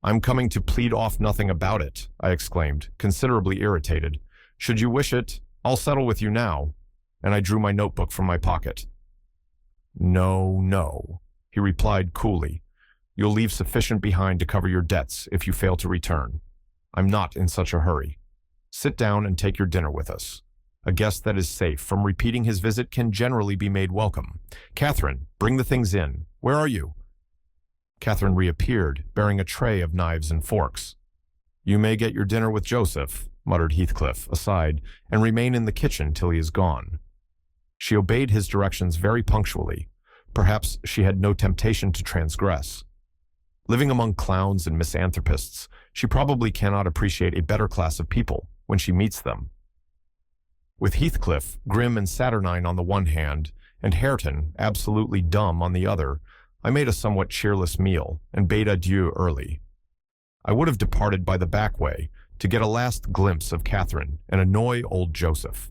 I'm coming to plead off nothing about it, I exclaimed, considerably irritated. Should you wish it, I'll settle with you now. And I drew my notebook from my pocket. No, no, he replied coolly. You'll leave sufficient behind to cover your debts if you fail to return. I'm not in such a hurry. Sit down and take your dinner with us. A guest that is safe from repeating his visit can generally be made welcome. Catherine, bring the things in. Where are you? Catherine reappeared, bearing a tray of knives and forks. You may get your dinner with Joseph, muttered Heathcliff, aside, and remain in the kitchen till he is gone. She obeyed his directions very punctually. Perhaps she had no temptation to transgress. Living among clowns and misanthropists, she probably cannot appreciate a better class of people when she meets them. With Heathcliff, grim and saturnine on the one hand, and Hareton, absolutely dumb on the other, I made a somewhat cheerless meal and bade adieu early. I would have departed by the back way to get a last glimpse of Catherine and annoy old Joseph.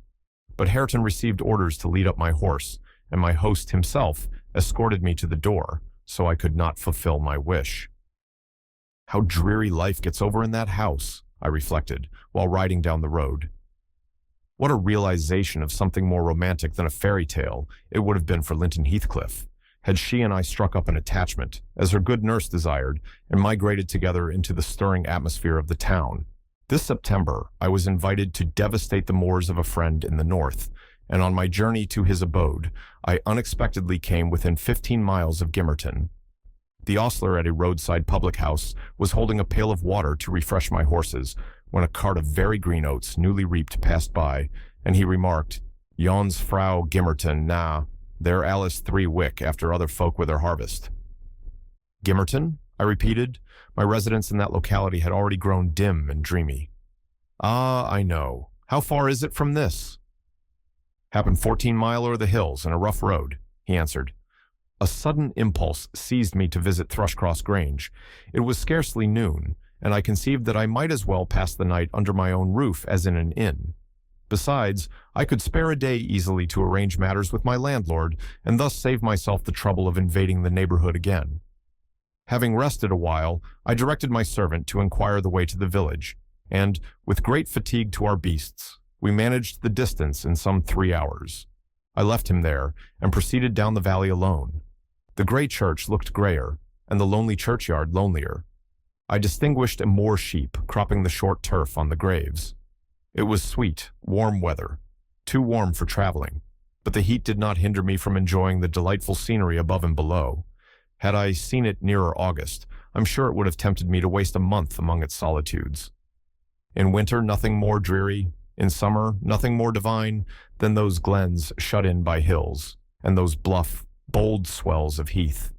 But Hareton received orders to lead up my horse, and my host himself escorted me to the door, so I could not fulfill my wish. How dreary life gets over in that house, I reflected, while riding down the road. What a realization of something more romantic than a fairy tale it would have been for Linton Heathcliff, had she and I struck up an attachment, as her good nurse desired, and migrated together into the stirring atmosphere of the town. This September, I was invited to devastate the moors of a friend in the north, and on my journey to his abode, I unexpectedly came within 15 miles of Gimmerton. The ostler at a roadside public house was holding a pail of water to refresh my horses, when a cart of very green oats, newly reaped, passed by, and he remarked, Yon's Frau Gimmerton, na, there Alice 3 wick after other folk with her harvest. Gimmerton? I repeated. My residence in that locality had already grown dim and dreamy. Ah, I know. How far is it from this? Happened 14 mile o'er the hills and a rough road, he answered. A sudden impulse seized me to visit Thrushcross Grange. It was scarcely noon, and I conceived that I might as well pass the night under my own roof as in an inn. Besides, I could spare a day easily to arrange matters with my landlord, and thus save myself the trouble of invading the neighborhood again. Having rested a while, I directed my servant to inquire the way to the village, and, with great fatigue to our beasts, we managed the distance in some 3 hours. I left him there, and proceeded down the valley alone. The grey church looked greyer, and the lonely churchyard lonelier. I distinguished a moor sheep cropping the short turf on the graves. It was sweet, warm weather, too warm for traveling, but the heat did not hinder me from enjoying the delightful scenery above and below. Had I seen it nearer August, I'm sure it would have tempted me to waste a month among its solitudes. In winter, nothing more dreary, in summer, nothing more divine than those glens shut in by hills, and those bluff, bold swells of heath.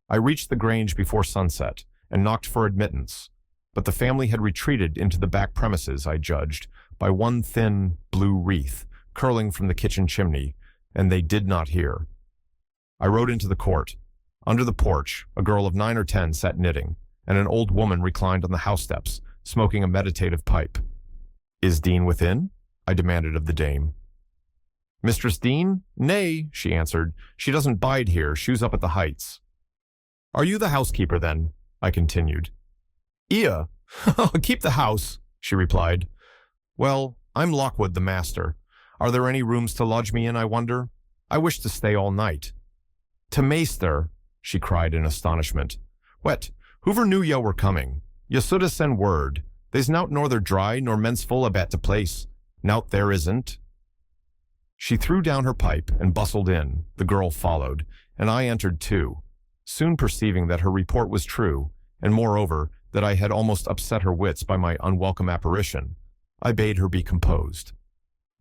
I reached the Grange before sunset, and knocked for admittance, but the family had retreated into the back premises, I judged, by one thin, blue wreath curling from the kitchen chimney, and they did not hear. I rode into the court. Under the porch, a girl of 9 or 10 sat knitting, and an old woman reclined on the house steps, smoking a meditative pipe. "Is Dean within?" I demanded of the dame. "Mistress Dean? Nay," she answered. "She doesn't bide here. She's up at the Heights." "Are you the housekeeper, then?" I continued. "Ia, keep the house," she replied. "Well, I'm Lockwood, the master. Are there any rooms to lodge me in, I wonder? I wish to stay all night." "To maester," she cried in astonishment. "Wet, whoever knew ye were coming? Ye should have sent word. There's nowt norther dry nor mensful about the place. Nowt there isn't." She threw down her pipe and bustled in. The girl followed, and I entered too, soon perceiving that her report was true, and moreover, that I had almost upset her wits by my unwelcome apparition. I bade her be composed.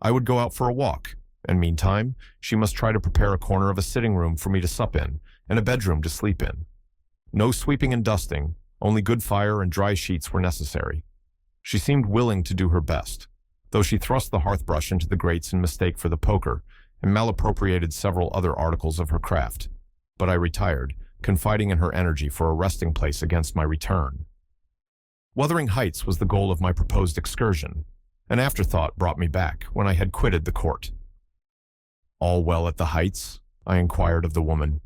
I would go out for a walk, and meantime, she must try to prepare a corner of a sitting room for me to sup in, and a bedroom to sleep in. No sweeping and dusting, only good fire and dry sheets were necessary. She seemed willing to do her best, though she thrust the hearth-brush into the grates in mistake for the poker, and malappropriated several other articles of her craft. But I retired, confiding in her energy for a resting place against my return. Wuthering Heights was the goal of my proposed excursion. An afterthought brought me back when I had quitted the court. "All well at the Heights?" I inquired of the woman.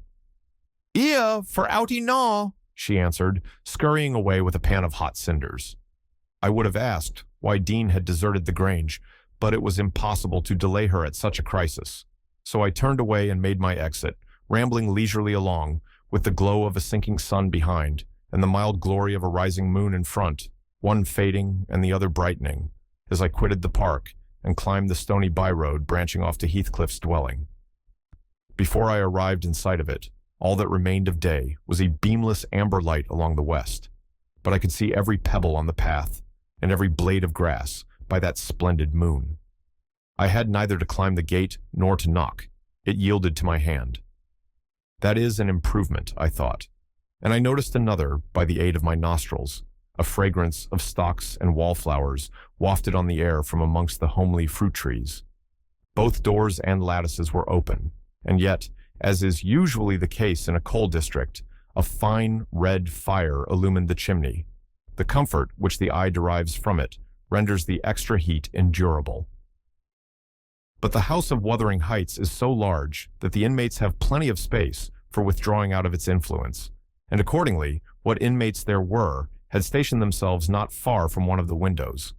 "Ear for outy gnaw," she answered, scurrying away with a pan of hot cinders. I would have asked why Dean had deserted the Grange, but it was impossible to delay her at such a crisis. So I turned away and made my exit, rambling leisurely along, with the glow of a sinking sun behind, and the mild glory of a rising moon in front, one fading and the other brightening, as I quitted the park and climbed the stony by-road branching off to Heathcliff's dwelling. Before I arrived in sight of it, all that remained of day was a beamless amber light along the west, but I could see every pebble on the path and every blade of grass by that splendid moon. I had neither to climb the gate nor to knock. It yielded to my hand. That is an improvement, I thought, and I noticed another by the aid of my nostrils, a fragrance of stocks and wallflowers wafted on the air from amongst the homely fruit trees. Both doors and lattices were open, and yet, as is usually the case in a coal district, a fine red fire illumined the chimney. The comfort which the eye derives from it renders the extra heat endurable. But the house of Wuthering Heights is so large that the inmates have plenty of space for withdrawing out of its influence, and accordingly, what inmates there were had stationed themselves not far from one of the windows.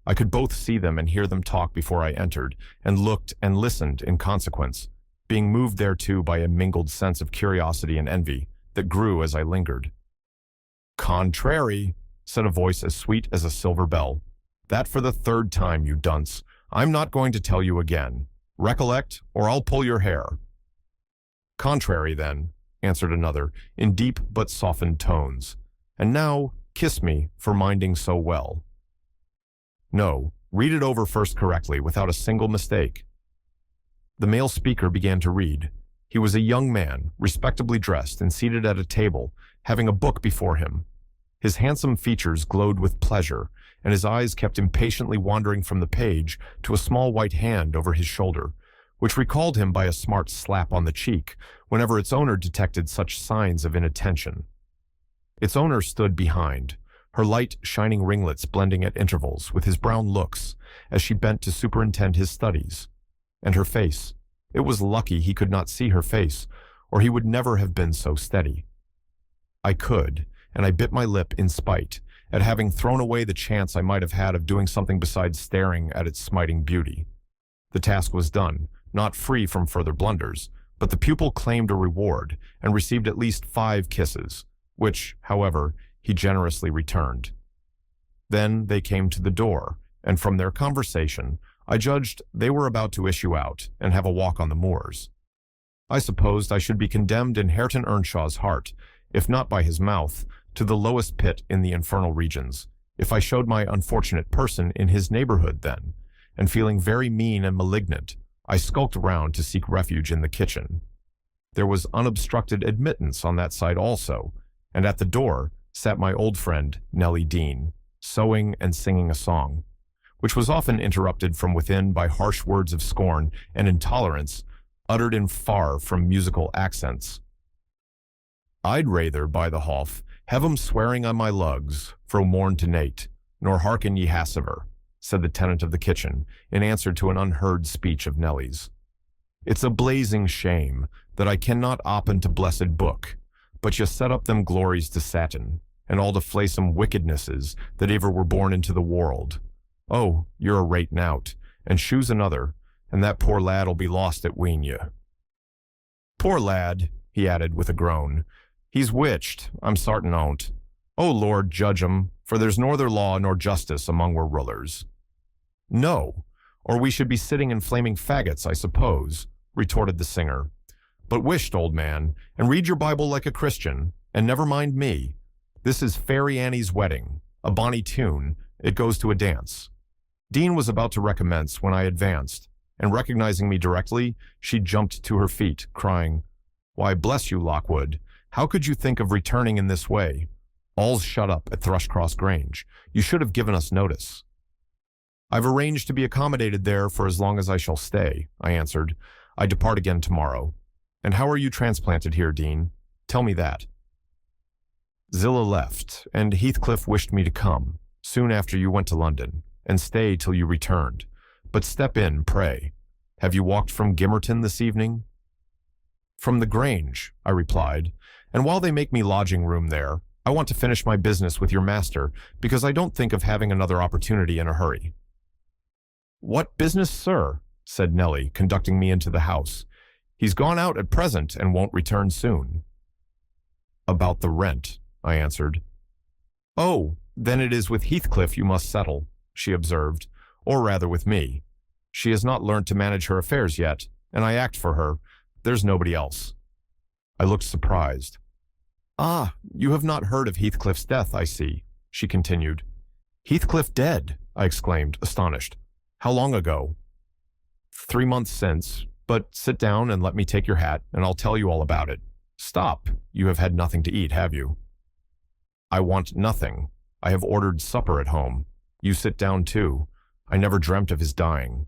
I could both see them and hear them talk before I entered, and looked and listened in consequence, being moved thereto by a mingled sense of curiosity and envy that grew as I lingered. "Contrary," said a voice as sweet as a silver bell. "That for the third time, you dunce. I'm not going to tell you again. Recollect, or I'll pull your hair." "Contrary, then," answered another, in deep but softened tones. "And now, kiss me for minding so well." "No, read it over first correctly, without a single mistake." The male speaker began to read. He was a young man, respectably dressed and seated at a table, having a book before him. His handsome features glowed with pleasure, and his eyes kept impatiently wandering from the page to a small white hand over his shoulder, which recalled him by a smart slap on the cheek whenever its owner detected such signs of inattention. Its owner stood behind, her light, shining ringlets blending at intervals with his brown looks as she bent to superintend his studies. And her face, it was lucky he could not see her face, or he would never have been so steady. I could, and I bit my lip in spite at having thrown away the chance I might have had of doing something besides staring at its smiting beauty. The task was done, not free from further blunders, but the pupil claimed a reward and received at least 5 kisses, which, however, he generously returned. Then they came to the door, and from their conversation, I judged they were about to issue out and have a walk on the moors. I supposed I should be condemned in Hareton Earnshaw's heart, if not by his mouth, to the lowest pit in the infernal regions, if I showed my unfortunate person in his neighborhood then, and feeling very mean and malignant, I skulked round to seek refuge in the kitchen. There was unobstructed admittance on that side also, and at the door sat my old friend Nellie Dean, sewing and singing a song, which was often interrupted from within by harsh words of scorn and intolerance, uttered in far from musical accents. "I'd rather, by the Hoff, have 'em swearing on my lugs, fro morn to nate, nor hearken ye hassiver," said the tenant of the kitchen, in answer to an unheard speech of Nellie's. "It's a blazing shame that I cannot oppen to blessed book, but ye set up them glories to Satan, and all the flaysome wickednesses that ever were born into the world. Oh, you're a rate nout, and shoes another, and that poor lad'll be lost at ween ye." "Poor lad," he added with a groan. "He's witched, I'm sartin on't. Oh Lord, judge 'em, for there's norther law nor justice among we're rulers." "No, or we should be sitting in flaming faggots, I suppose," retorted the singer. "But wisht, old man, and read your Bible like a Christian, and never mind me. This is Fairy Annie's wedding, a bonny tune, it goes to a dance." Dean was about to recommence when I advanced, and recognizing me directly, she jumped to her feet, crying, "Why, bless you, Lockwood, how could you think of returning in this way? All's shut up at Thrushcross Grange. You should have given us notice." "I've arranged to be accommodated there for as long as I shall stay," I answered. "I depart again tomorrow. And how are you transplanted here, Dean? Tell me that." "Zillah left, and Heathcliff wished me to come, soon after you went to London, and stay till you returned. But step in, pray. Have you walked from Gimmerton this evening?" "From the Grange," I replied, And while they make me lodging room there, I want to finish my business with your master because I don't think of having another opportunity in a hurry." "What business, sir?" said Nellie, conducting me into the house. "He's gone out at present and won't return soon." "About the rent," I answered. "Oh, then it is with Heathcliff you must settle," she observed, "or rather with me. She has not learnt to manage her affairs yet, and I act for her. There's nobody else." I looked surprised. "Ah, you have not heard of Heathcliff's death, I see," she continued. "Heathcliff dead?" I exclaimed, astonished. "How long ago?" "3 months since, but sit down and let me take your hat, and I'll tell you all about it. Stop, you have had nothing to eat, have you?" "I want nothing. I have ordered supper at home. You sit down too. I never dreamt of his dying.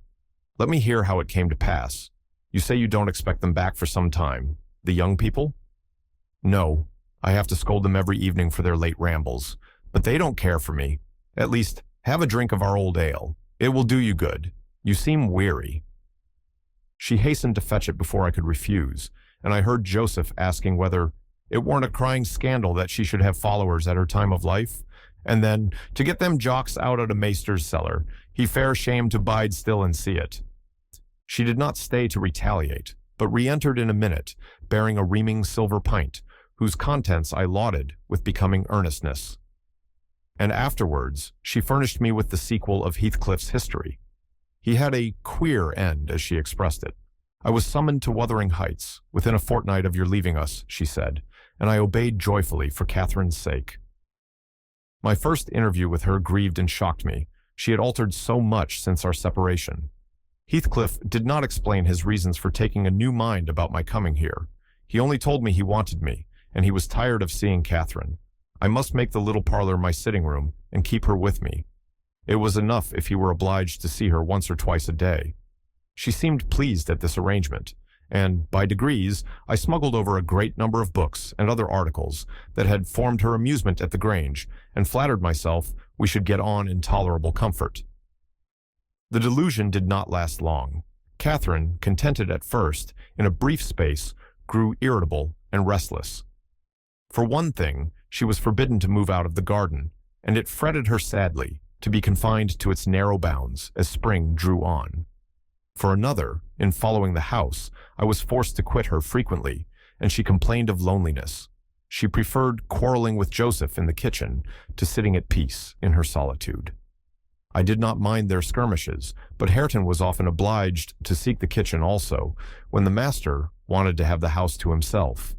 Let me hear how it came to pass. You say you don't expect them back for some time. The young people?" "No. I have to scold them every evening for their late rambles. But they don't care for me. At least, have a drink of our old ale. It will do you good. You seem weary." She hastened to fetch it before I could refuse, and I heard Joseph asking whether it weren't a crying scandal that she should have followers at her time of life, and then, to get them jocks out at a maester's cellar, he fair shamed to bide still and see it. She did not stay to retaliate, but re-entered in a minute, bearing a reaming silver pint, whose contents I lauded with becoming earnestness. And afterwards, she furnished me with the sequel of Heathcliff's history. He had a queer end, as she expressed it. "I was summoned to Wuthering Heights, within a fortnight of your leaving us," she said, and I obeyed joyfully for Catherine's sake. My first interview with her grieved and shocked me. She had altered so much since our separation. Heathcliff did not explain his reasons for taking a new mind about my coming here. He only told me he wanted me, and he was tired of seeing Catherine. I must make the little parlor my sitting room and keep her with me. It was enough if he were obliged to see her once or twice a day. She seemed pleased at this arrangement, and, by degrees, I smuggled over a great number of books and other articles that had formed her amusement at the Grange, and flattered myself we should get on in tolerable comfort. The delusion did not last long. Catherine, contented at first, in a brief space, grew irritable and restless. For one thing, she was forbidden to move out of the garden, and it fretted her sadly to be confined to its narrow bounds as spring drew on. For another, in following the house, I was forced to quit her frequently, and she complained of loneliness. She preferred quarreling with Joseph in the kitchen to sitting at peace in her solitude. I did not mind their skirmishes, but Hareton was often obliged to seek the kitchen also, when the master wanted to have the house to himself.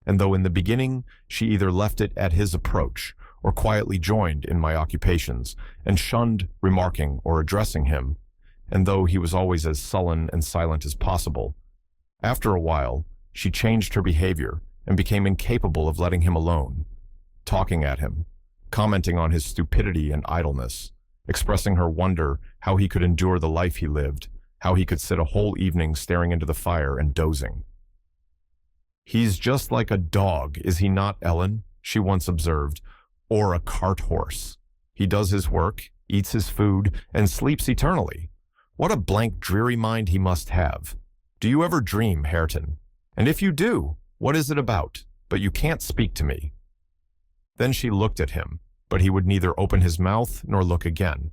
And though in the beginning she either left it at his approach, or quietly joined in my occupations, and shunned remarking or addressing him, and though he was always as sullen and silent as possible, after a while she changed her behavior and became incapable of letting him alone, talking at him, commenting on his stupidity and idleness, expressing her wonder how he could endure the life he lived, how he could sit a whole evening staring into the fire and dozing. "He's just like a dog, is he not, Ellen?" she once observed, "or a cart horse. He does his work, eats his food, and sleeps eternally. What a blank, dreary mind he must have. Do you ever dream, Hareton? And if you do, what is it about? But you can't speak to me." Then she looked at him, but he would neither open his mouth nor look again.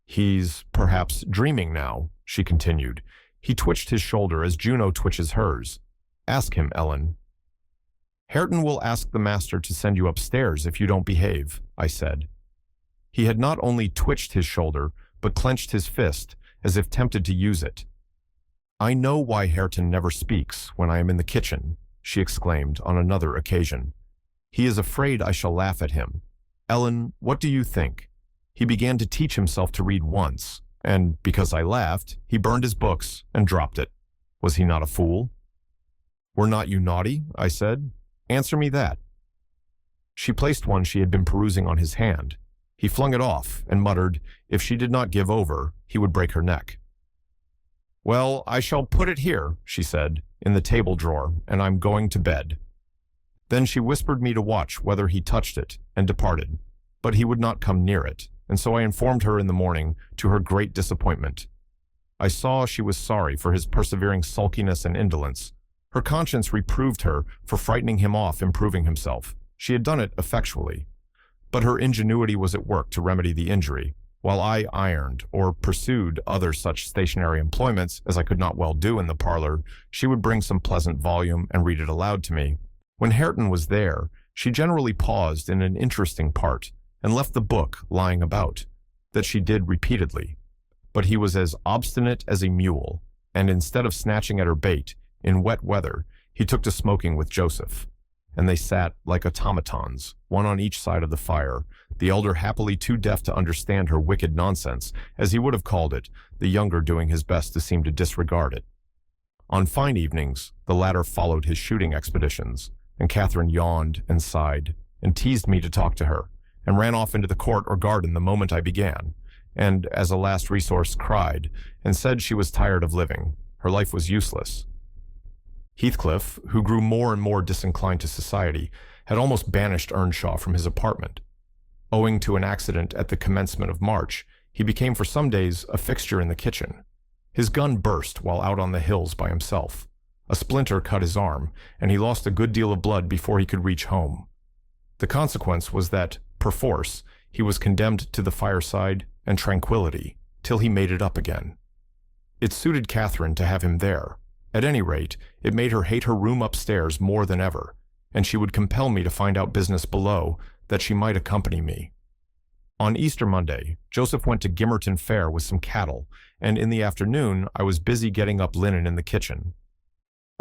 "He's perhaps dreaming now," she continued. He twitched his shoulder as Juno twitches hers. "Ask him, Ellen." "Hareton will ask the master to send you upstairs if you don't behave," I said. He had not only twitched his shoulder, but clenched his fist, as if tempted to use it. "I know why Hareton never speaks when I am in the kitchen," she exclaimed on another occasion. "He is afraid I shall laugh at him. Ellen, what do you think? He began to teach himself to read once, and because I laughed, he burned his books and dropped it. Was he not a fool?" "Were not you naughty?" I said. "Answer me that." She placed one she had been perusing on his hand. He flung it off and muttered, if she did not give over, he would break her neck. "Well, I shall put it here," she said, "in the table drawer, and I'm going to bed." Then she whispered me to watch whether he touched it, and departed. But he would not come near it, and so I informed her in the morning, to her great disappointment. I saw she was sorry for his persevering sulkiness and indolence, Her conscience reproved her for frightening him off improving himself. She had done it effectually. But her ingenuity was at work to remedy the injury, while I ironed or pursued other such stationary employments as I could not well do in the parlor. She would bring some pleasant volume and read it aloud to me. When Hareton was there, she generally paused in an interesting part and left the book lying about, that she did repeatedly. But he was as obstinate as a mule, and instead of snatching at her bait, in wet weather, he took to smoking with Joseph, and they sat like automatons, one on each side of the fire, the elder happily too deaf to understand her wicked nonsense, as he would have called it, the younger doing his best to seem to disregard it. On fine evenings, the latter followed his shooting expeditions, and Catherine yawned and sighed, and teased me to talk to her, and ran off into the court or garden the moment I began, and, as a last resource, cried, and said she was tired of living. Her life was useless. Heathcliff, who grew more and more disinclined to society, had almost banished Earnshaw from his apartment. Owing to an accident at the commencement of March, he became for some days a fixture in the kitchen. His gun burst while out on the hills by himself. A splinter cut his arm, and he lost a good deal of blood before he could reach home. The consequence was that, perforce, he was condemned to the fireside and tranquility till he made it up again. It suited Catherine to have him there. At any rate, it made her hate her room upstairs more than ever, and she would compel me to find out business below, that she might accompany me. On Easter Monday, Joseph went to Gimmerton Fair with some cattle, and in the afternoon I was busy getting up linen in the kitchen.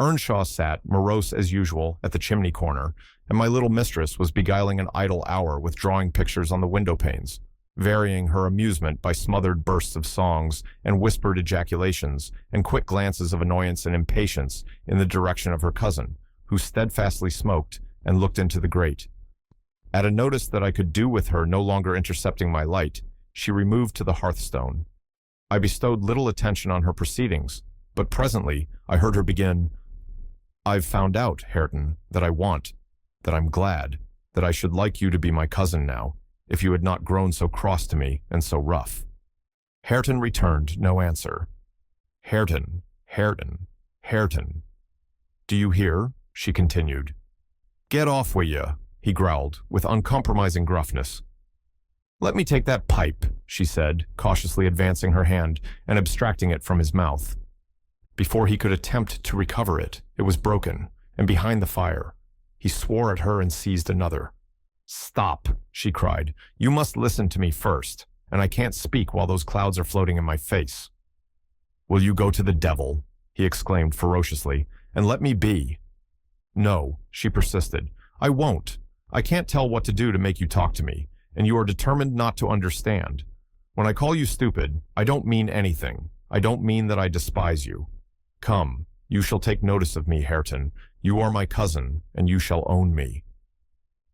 Earnshaw sat, morose as usual, at the chimney corner, and my little mistress was beguiling an idle hour with drawing pictures on the window panes, varying her amusement by smothered bursts of songs and whispered ejaculations and quick glances of annoyance and impatience in the direction of her cousin, who steadfastly smoked and looked into the grate. At a notice that I could do with her no longer intercepting my light, she removed to the hearthstone. I bestowed little attention on her proceedings, but presently I heard her begin, "I've found out, Hareton, that I want, that I'm glad, that I should like you to be my cousin now, if you had not grown so cross to me and so rough." Hareton returned no answer. "Hareton, Hareton, Hareton. Do you hear?" she continued. "Get off wi' you," he growled, with uncompromising gruffness. "Let me take that pipe," she said, cautiously advancing her hand and abstracting it from his mouth. Before he could attempt to recover it, it was broken, and behind the fire. He swore at her and seized another. "Stop," she cried. "You must listen to me first, and I can't speak while those clouds are floating in my face." "Will you go to the devil?" he exclaimed ferociously, "and let me be?" "No," she persisted. "I won't. I can't tell what to do to make you talk to me, and you are determined not to understand. When I call you stupid, I don't mean anything. I don't mean that I despise you. Come, you shall take notice of me, Hareton. You are my cousin, and you shall own me."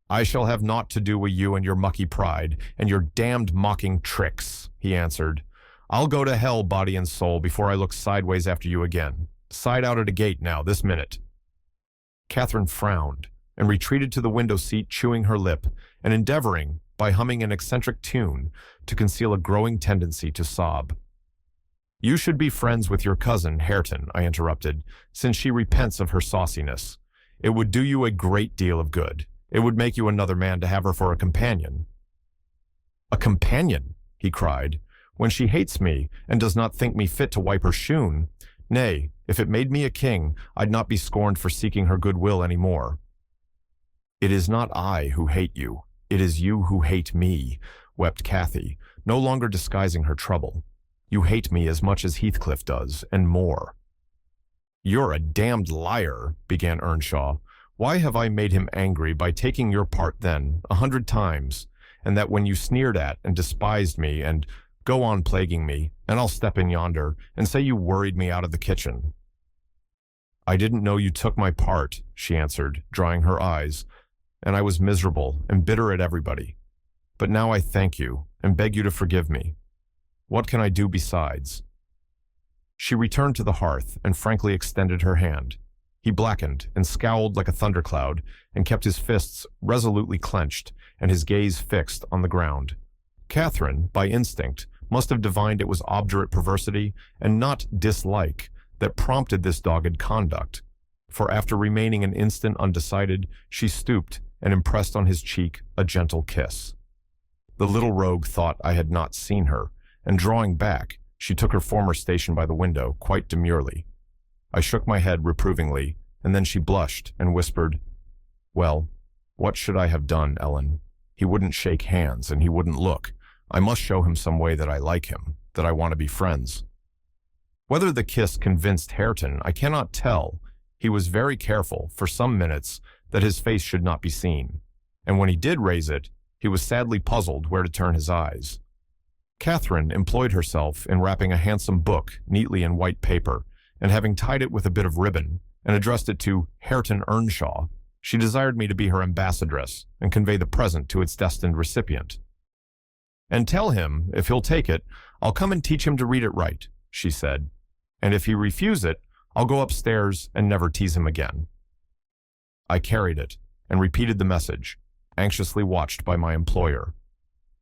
"I shall have naught to do with you and your mucky pride, and your damned mocking tricks," he answered. "I'll go to hell, body and soul, before I look sideways after you again. Side out at a gate now, this minute." Catherine frowned, and retreated to the window seat, chewing her lip, and endeavoring, by humming an eccentric tune, to conceal a growing tendency to sob. "You should be friends with your cousin, Hareton," I interrupted, "since she repents of her sauciness. It would do you a great deal of good. It would make you another man to have her for a companion." "A companion?" he cried. "When she hates me, and does not think me fit to wipe her shoon. Nay, if it made me a king, I'd not be scorned for seeking her goodwill any more." "It is not I who hate you. It is you who hate me," wept Cathy, no longer disguising her trouble. "You hate me as much as Heathcliff does, and more." "You're a damned liar," began Earnshaw. "Why have I made him angry by taking your part then, 100 times, and that when you sneered at and despised me and go on plaguing me, and I'll step in yonder and say you worried me out of the kitchen." "I didn't know you took my part," she answered, drying her eyes, "and I was miserable and bitter at everybody. But now I thank you and beg you to forgive me. What can I do besides?" She returned to the hearth and frankly extended her hand. He blackened and scowled like a thundercloud and kept his fists resolutely clenched and his gaze fixed on the ground. Catherine, by instinct, must have divined it was obdurate perversity and not dislike that prompted this dogged conduct, for after remaining an instant undecided, she stooped and impressed on his cheek a gentle kiss. The little rogue thought I had not seen her, and drawing back, she took her former station by the window quite demurely. I shook my head reprovingly, and then she blushed and whispered, "Well, what should I have done, Ellen? He wouldn't shake hands and he wouldn't look. I must show him some way that I like him, that I want to be friends." Whether the kiss convinced Hareton, I cannot tell. He was very careful, for some minutes, that his face should not be seen, and when he did raise it, he was sadly puzzled where to turn his eyes. Catherine employed herself in wrapping a handsome book neatly in white paper, and having tied it with a bit of ribbon, and addressed it to Hareton Earnshaw, she desired me to be her ambassadress and convey the present to its destined recipient. "And tell him, if he'll take it, I'll come and teach him to read it right," she said, "and if he refuse it, I'll go upstairs and never tease him again." I carried it and repeated the message, anxiously watched by my employer.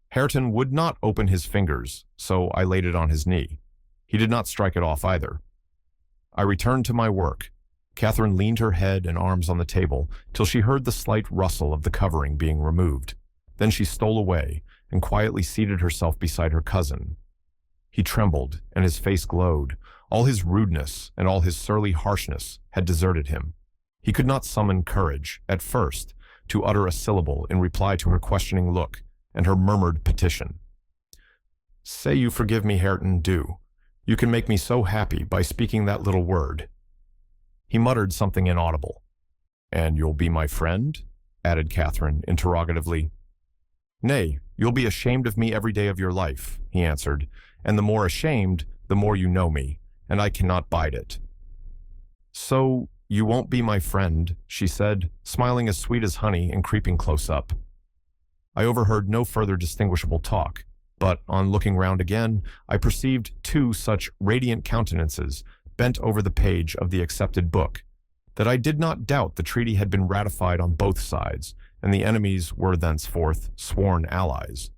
Hareton would not open his fingers, so I laid it on his knee. He did not strike it off either. I returned to my work. Catherine leaned her head and arms on the table till she heard the slight rustle of the covering being removed. Then she stole away and quietly seated herself beside her cousin. He trembled, and his face glowed. All his rudeness and all his surly harshness had deserted him. He could not summon courage, at first, to utter a syllable in reply to her questioning look and her murmured petition. "Say you forgive me, Hareton, do. You can make me so happy by speaking that little word." He muttered something inaudible. "And you'll be my friend?" added Catherine interrogatively. "Nay, you'll be ashamed of me every day of your life," he answered, "and the more ashamed, the more you know me, and I cannot bide it." "So you won't be my friend," she said, smiling as sweet as honey and creeping close up. I overheard no further distinguishable talk, but on looking round again, I perceived two such radiant countenances bent over the page of the accepted book, that I did not doubt the treaty had been ratified on both sides, and the enemies were thenceforth sworn allies.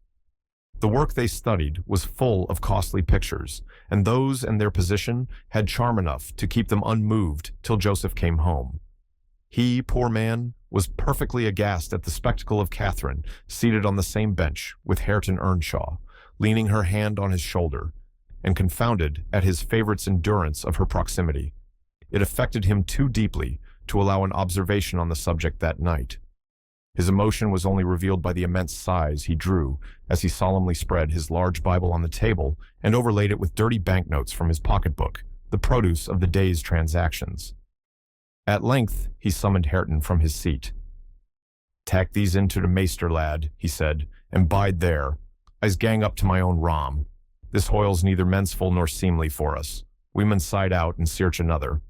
The work they studied was full of costly pictures, and those and their position had charm enough to keep them unmoved till Joseph came home. He, poor man, was perfectly aghast at the spectacle of Catherine seated on the same bench with Hareton Earnshaw, leaning her hand on his shoulder, and confounded at his favorite's endurance of her proximity. It affected him too deeply to allow an observation on the subject that night. His emotion was only revealed by the immense sighs he drew as he solemnly spread his large Bible on the table and overlaid it with dirty banknotes from his pocketbook, the produce of the day's transactions. At length he summoned Hareton from his seat. "Tak these into the maester, lad," he said, "and bide there. I's gang up to my own rom. This hoyle's neither mensful nor seemly for us. We mun side out and search another."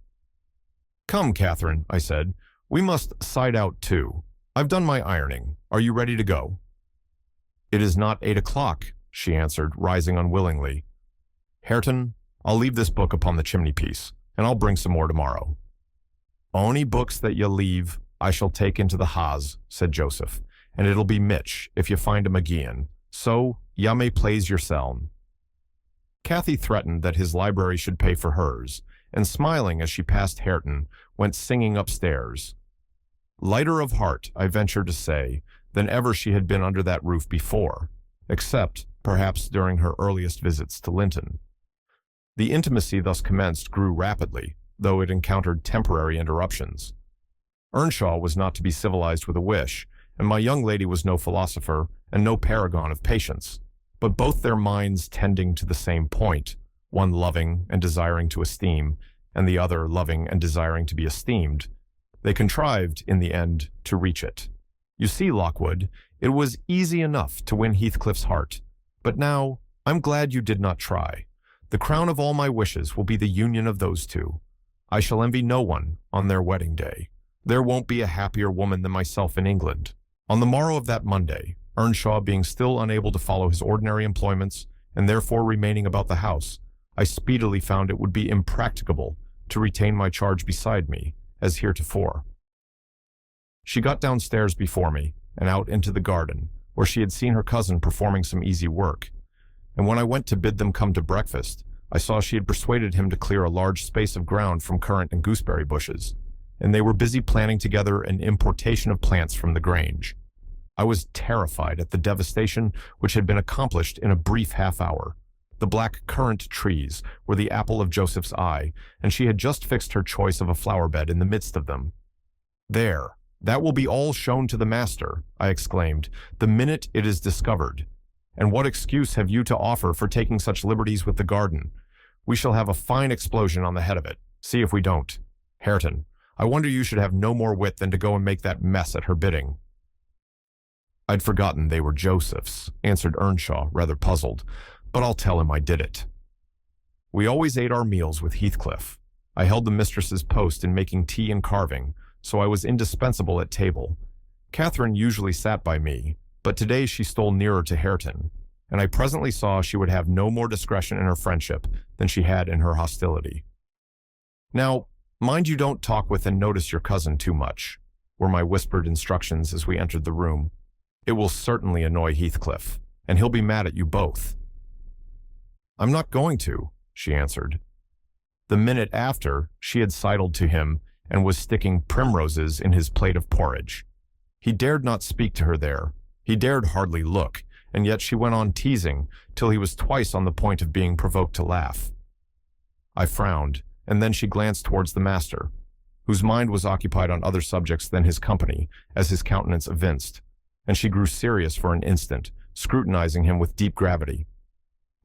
"Come, Catherine," I said, "we must side out too. I've done my ironing. Are you ready to go?" "It is not 8 o'clock," she answered, rising unwillingly. "Hareton, I'll leave this book upon the chimney-piece, and I'll bring some more tomorrow." "Ony books that ye leave, I shall take into the ha's," said Joseph, "and it'll be Mitch if ye find him again. So, ya may plaise yourseln." Cathy threatened that his library should pay for hers, and smiling as she passed Hareton, went singing upstairs. Lighter of heart, I venture to say, than ever she had been under that roof before, except, perhaps, during her earliest visits to Linton. The intimacy thus commenced grew rapidly, though it encountered temporary interruptions. Earnshaw was not to be civilized with a wish, and my young lady was no philosopher and no paragon of patience, but both their minds tending to the same point, one loving and desiring to esteem, and the other loving and desiring to be esteemed, they contrived, in the end, to reach it. You see, Lockwood, it was easy enough to win Heathcliff's heart, but now I'm glad you did not try. The crown of all my wishes will be the union of those two. I shall envy no one on their wedding day. There won't be a happier woman than myself in England. On the morrow of that Monday, Earnshaw being still unable to follow his ordinary employments, and therefore remaining about the house, I speedily found it would be impracticable to retain my charge beside me, as heretofore. She got downstairs before me, and out into the garden, where she had seen her cousin performing some easy work, and when I went to bid them come to breakfast, I saw she had persuaded him to clear a large space of ground from currant and gooseberry bushes. and they were busy planning together an importation of plants from the Grange. I was terrified at the devastation which had been accomplished in a brief half-hour. The black currant trees were the apple of Joseph's eye, and she had just fixed her choice of a flower bed in the midst of them. "There, that will be all shown to the master," I exclaimed, "the minute it is discovered. And what excuse have you to offer for taking such liberties with the garden? We shall have a fine explosion on the head of it. See if we don't. Hareton, I wonder you should have no more wit than to go and make that mess at her bidding." "I'd forgotten they were Joseph's," answered Earnshaw, rather puzzled, "but I'll tell him I did it." We always ate our meals with Heathcliff. I held the mistress's post in making tea and carving, so I was indispensable at table. Catherine usually sat by me, but today she stole nearer to Hareton, and I presently saw she would have no more discretion in her friendship than she had in her hostility. "Now, mind you don't talk with and notice your cousin too much," were my whispered instructions as we entered the room. "It will certainly annoy Heathcliff, and he'll be mad at you both." "I'm not going to," she answered. The minute after, she had sidled to him and was sticking primroses in his plate of porridge. He dared not speak to her there. He dared hardly look, and yet she went on teasing till he was twice on the point of being provoked to laugh. I frowned, and then she glanced towards the master, whose mind was occupied on other subjects than his company, as his countenance evinced, and she grew serious for an instant, scrutinizing him with deep gravity.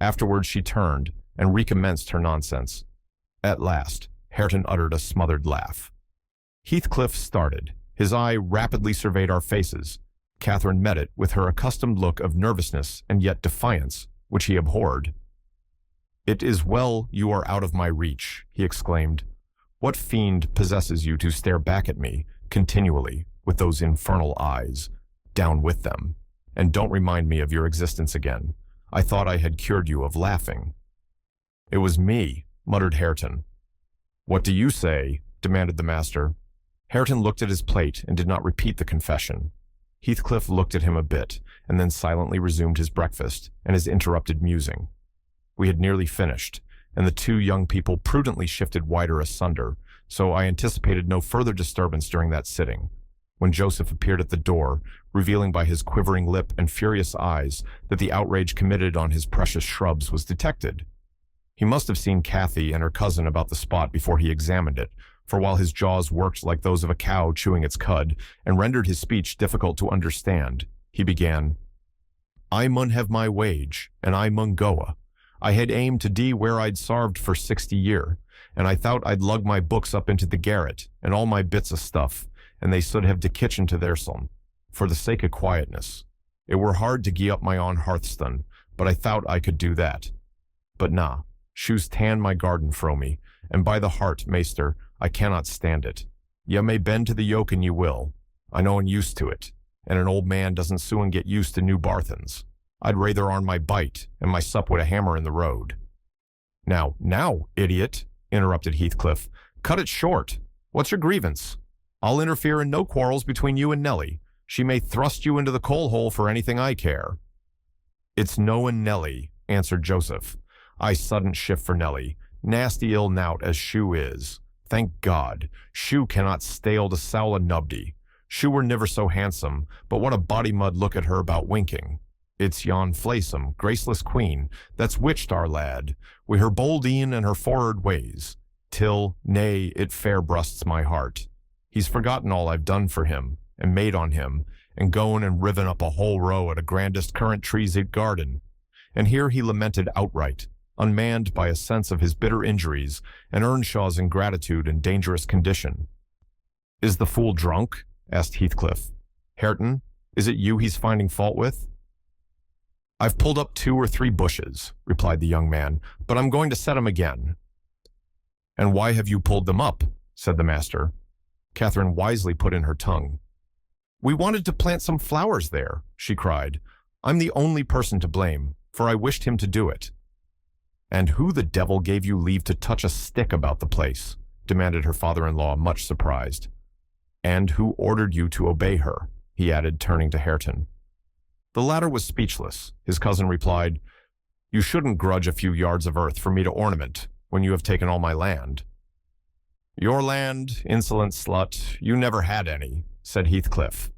Afterwards she turned and recommenced her nonsense. At last, Hareton uttered a smothered laugh. Heathcliff started. His eye rapidly surveyed our faces. Catherine met it with her accustomed look of nervousness and yet defiance, which he abhorred. "It is well you are out of my reach," he exclaimed. "What fiend possesses you to stare back at me continually with those infernal eyes? Down with them, and don't remind me of your existence again. I thought I had cured you of laughing." "It was me," muttered Hareton. "What do you say?" demanded the master. Hareton looked at his plate and did not repeat the confession. Heathcliff looked at him a bit, and then silently resumed his breakfast and his interrupted musing. We had nearly finished, and the two young people prudently shifted wider asunder, so I anticipated no further disturbance during that sitting, when Joseph appeared at the door, revealing by his quivering lip and furious eyes that the outrage committed on his precious shrubs was detected. He must have seen Cathy and her cousin about the spot before he examined it, for while his jaws worked like those of a cow chewing its cud, and rendered his speech difficult to understand, he began, "I mun have my wage, and I mun goa. I had aimed to dee where I'd sarved for 60 year, and I thought I'd lug my books up into the garret, and all my bits of stuff, and they should have de kitchen to theirseln, for the sake of quietness. It were hard to gie up my own hearthstone, but I thought I could do that. But nah, shoes tan my garden fro me, and by the heart, maester, I cannot stand it. Ye may bend to the yoke an ye will. I know and used to it, and an old man doesn't soon get used to new barthens. I'd rather on my bite, and my sup with a hammer in the road." Now, idiot," interrupted Heathcliff, "cut it short. What's your grievance? I'll interfere in no quarrels between you and Nellie. She may thrust you into the coal-hole for anything I care." "It's no and Nellie," answered Joseph. "I sudden shift for Nellie. Nasty ill nout as Shoo is. Thank God, Shoo cannot stale to sowl a nubdy. Shoo were niver so handsome, but what a body mud look at her about winking. It's yon flaysome, graceless queen that's witched our lad, wi' her bold een and her for'ard ways, till, nay, it fair brusts my heart. He's forgotten all I've done for him, and made on him, and goen and riven up a whole row at a grandest currant trees at garden." And here he lamented outright, unmanned by a sense of his bitter injuries and Earnshaw's ingratitude and dangerous condition. "Is the fool drunk?" asked Heathcliff. "Hareton, is it you he's finding fault with?" "I've pulled up 2 or 3 bushes," replied the young man, "but I'm going to set 'em again." "And why have you pulled them up?" said the master. Catherine wisely put in her tongue. "We wanted to plant some flowers there," she cried. "I'm the only person to blame, for I wished him to do it." "And who the devil gave you leave to touch a stick about the place?" demanded her father-in-law, much surprised. "And who ordered you to obey her?" he added, turning to Hareton. The latter was speechless. His cousin replied, "You shouldn't grudge a few yards of earth for me to ornament, when you have taken all my land." Your land, insolent slut, you never had any, said Heathcliff.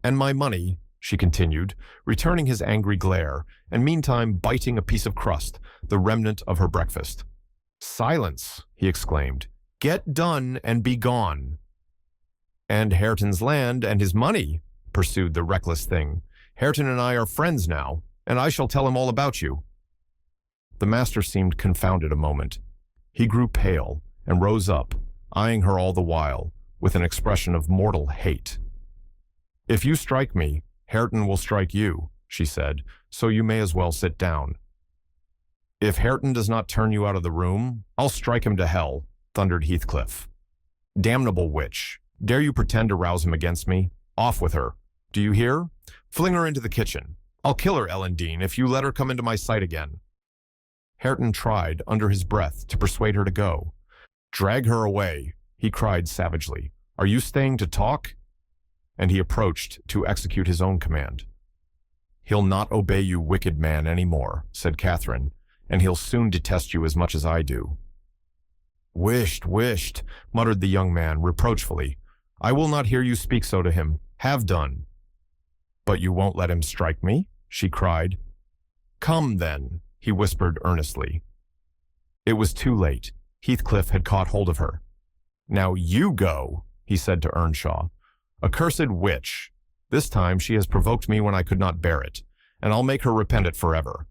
And my money, she continued, returning his angry glare, and meantime biting a piece of crust, the remnant of her breakfast. Silence, he exclaimed. Get done and be gone. And Hareton's land and his money, pursued the reckless thing. Hareton and I are friends now, and I shall tell him all about you. The master seemed confounded a moment. He grew pale and rose up, eyeing her all the while, with an expression of mortal hate. If you strike me, Hareton will strike you, she said, so you may as well sit down. If Hareton does not turn you out of the room, I'll strike him to hell, thundered Heathcliff. Damnable witch, dare you pretend to rouse him against me? Off with her. Do you hear? Fling her into the kitchen. I'll kill her, Ellen Dean, if you let her come into my sight again. Hareton tried, under his breath, to persuade her to go. Drag her away, he cried savagely. Are you staying to talk? And he approached to execute his own command. He'll not obey you, wicked man, any more, said Catherine, and he'll soon detest you as much as I do. Wisht, muttered the young man reproachfully. I will not hear you speak so to him. Have done. But you won't let him strike me? She cried. Come, then, he whispered earnestly. It was too late. Heathcliff had caught hold of her. Now you go, he said to Earnshaw. Accursed witch! This time she has provoked me when I could not bear it, and I'll make her repent it forever.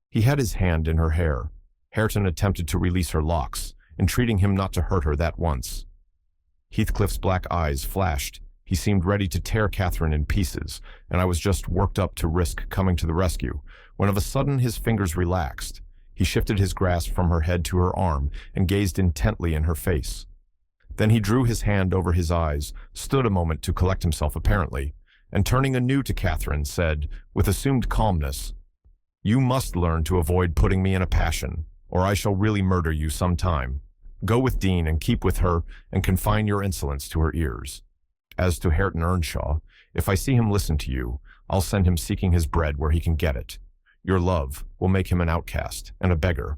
He had his hand in her hair. Hareton attempted to release her locks, entreating him not to hurt her that once. Heathcliff's black eyes flashed. He seemed ready to tear Catherine in pieces, and I was just worked up to risk coming to the rescue, when of a sudden his fingers relaxed. He shifted his grasp from her head to her arm and gazed intently in her face. Then he drew his hand over his eyes, stood a moment to collect himself apparently, and turning anew to Catherine, said, with assumed calmness, You must learn to avoid putting me in a passion, or I shall really murder you some time. Go with Dean and keep with her, and confine your insolence to her ears. As to Hareton Earnshaw, if I see him listen to you, I'll send him seeking his bread where he can get it. Your love will make him an outcast and a beggar.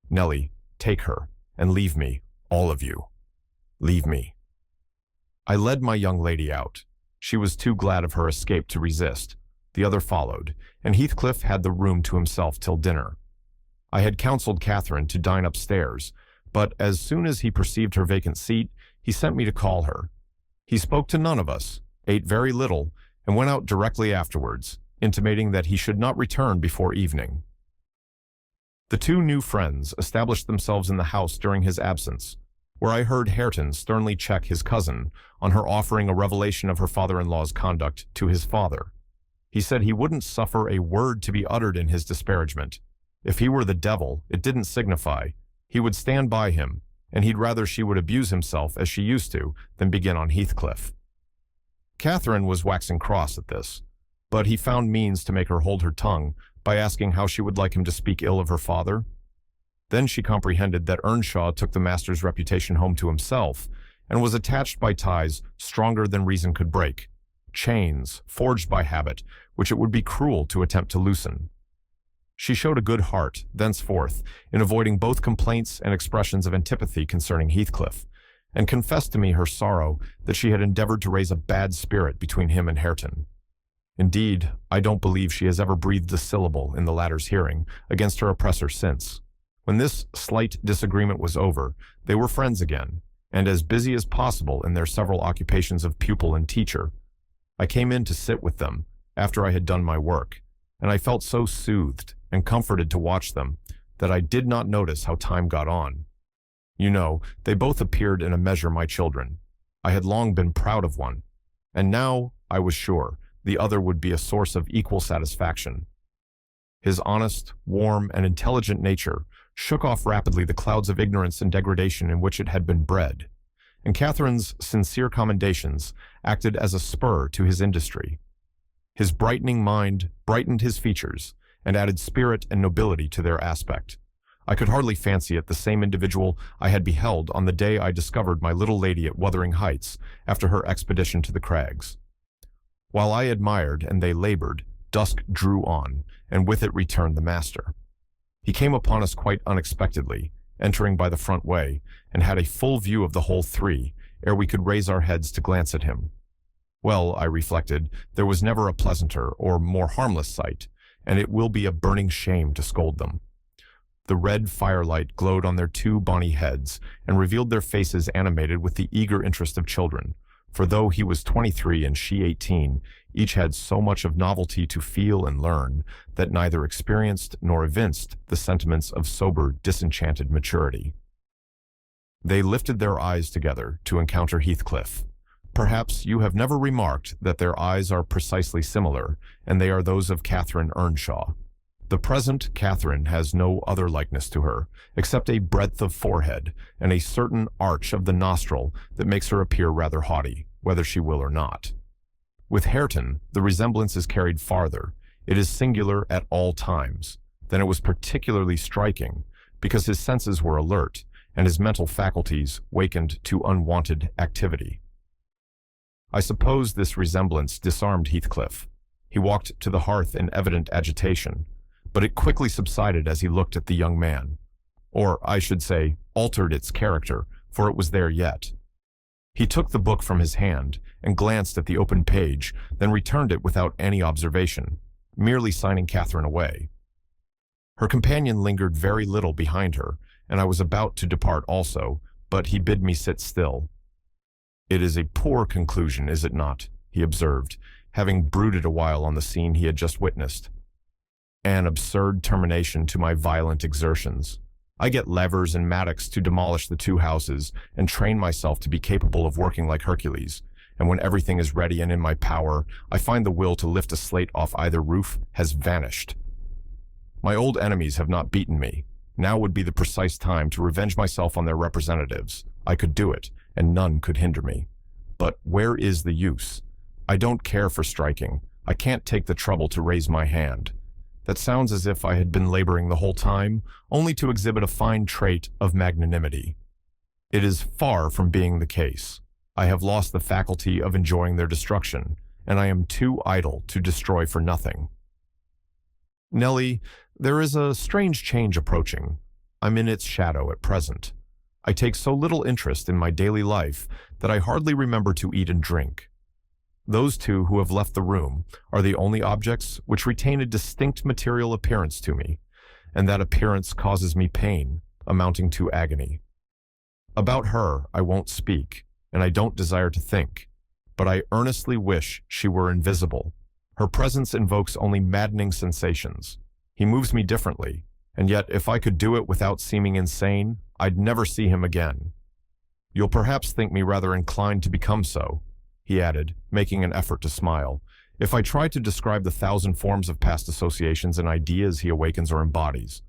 Nellie, take her, and leave me, all of you. Leave me. I led my young lady out. She was too glad of her escape to resist. The other followed, and Heathcliff had the room to himself till dinner. I had counseled Catherine to dine upstairs, but as soon as he perceived her vacant seat, he sent me to call her. He spoke to none of us, ate very little, and went out directly afterwards, intimating that he should not return before evening. The two new friends established themselves in the house during his absence, where I heard Hareton sternly check his cousin on her offering a revelation of her father-in-law's conduct to his father. He said he wouldn't suffer a word to be uttered in his disparagement. If he were the devil, it didn't signify. He would stand by him, and he'd rather she would abuse himself as she used to than begin on Heathcliff. Catherine was waxing cross at this, but he found means to make her hold her tongue by asking how she would like him to speak ill of her father. Then she comprehended that Earnshaw took the master's reputation home to himself and was attached by ties stronger than reason could break, chains forged by habit which it would be cruel to attempt to loosen. She showed a good heart, thenceforth, in avoiding both complaints and expressions of antipathy concerning Heathcliff, and confessed to me her sorrow that she had endeavored to raise a bad spirit between him and Hareton. Indeed, I don't believe she has ever breathed a syllable in the latter's hearing against her oppressor since. When this slight disagreement was over, they were friends again, and as busy as possible in their several occupations of pupil and teacher. I came in to sit with them after I had done my work, and I felt so soothed and comforted to watch them that I did not notice how time got on. You know, they both appeared in a measure my children. I had long been proud of one, and now I was sure the other would be a source of equal satisfaction. His honest, warm, and intelligent nature shook off rapidly the clouds of ignorance and degradation in which it had been bred, and Catherine's sincere commendations acted as a spur to his industry. His brightening mind brightened his features and added spirit and nobility to their aspect. I could hardly fancy it the same individual I had beheld on the day I discovered my little lady at Wuthering Heights after her expedition to the crags. While I admired and they labored, dusk drew on, and with it returned the master. He came upon us quite unexpectedly, entering by the front way, and had a full view of the whole three, ere we could raise our heads to glance at him. Well, I reflected, there was never a pleasanter or more harmless sight, and it will be a burning shame to scold them. The red firelight glowed on their two bonny heads and revealed their faces animated with the eager interest of children, for though he was 23 and she 18, each had so much of novelty to feel and learn that neither experienced nor evinced the sentiments of sober, disenchanted maturity. They lifted their eyes together to encounter Heathcliff. Perhaps you have never remarked that their eyes are precisely similar, and they are those of Catherine Earnshaw. The present Catherine has no other likeness to her, except a breadth of forehead and a certain arch of the nostril that makes her appear rather haughty, whether she will or not. With Hareton, the resemblance is carried farther. It is singular at all times. Then it was particularly striking, because his senses were alert, and his mental faculties wakened to unwonted activity. I suppose this resemblance disarmed Heathcliff. He walked to the hearth in evident agitation, but it quickly subsided as he looked at the young man. Or, I should say, altered its character, for it was there yet. He took the book from his hand and glanced at the open page, then returned it without any observation, merely signing Catherine away. Her companion lingered very little behind her, and I was about to depart also, but he bid me sit still. "It is a poor conclusion, is it not?" he observed, having brooded a while on the scene he had just witnessed. "An absurd termination to my violent exertions. I get levers and mattocks to demolish the two houses and train myself to be capable of working like Hercules, and when everything is ready and in my power, I find the will to lift a slate off either roof has vanished. My old enemies have not beaten me. Now would be the precise time to revenge myself on their representatives. I could do it, and none could hinder me. But where is the use? I don't care for striking. I can't take the trouble to raise my hand. That sounds as if I had been laboring the whole time, only to exhibit a fine trait of magnanimity. It is far from being the case. I have lost the faculty of enjoying their destruction, and I am too idle to destroy for nothing. Nellie, there is a strange change approaching. I'm in its shadow at present. I take so little interest in my daily life that I hardly remember to eat and drink. Those two who have left the room are the only objects which retain a distinct material appearance to me, and that appearance causes me pain, amounting to agony. About her I won't speak, and I don't desire to think, but I earnestly wish she were invisible. Her presence invokes only maddening sensations. He moves me differently, and yet if I could do it without seeming insane, I'd never see him again. You'll perhaps think me rather inclined to become so, he added, making an effort to smile, if I try to describe the 1,000 forms of past associations and ideas he awakens or embodies.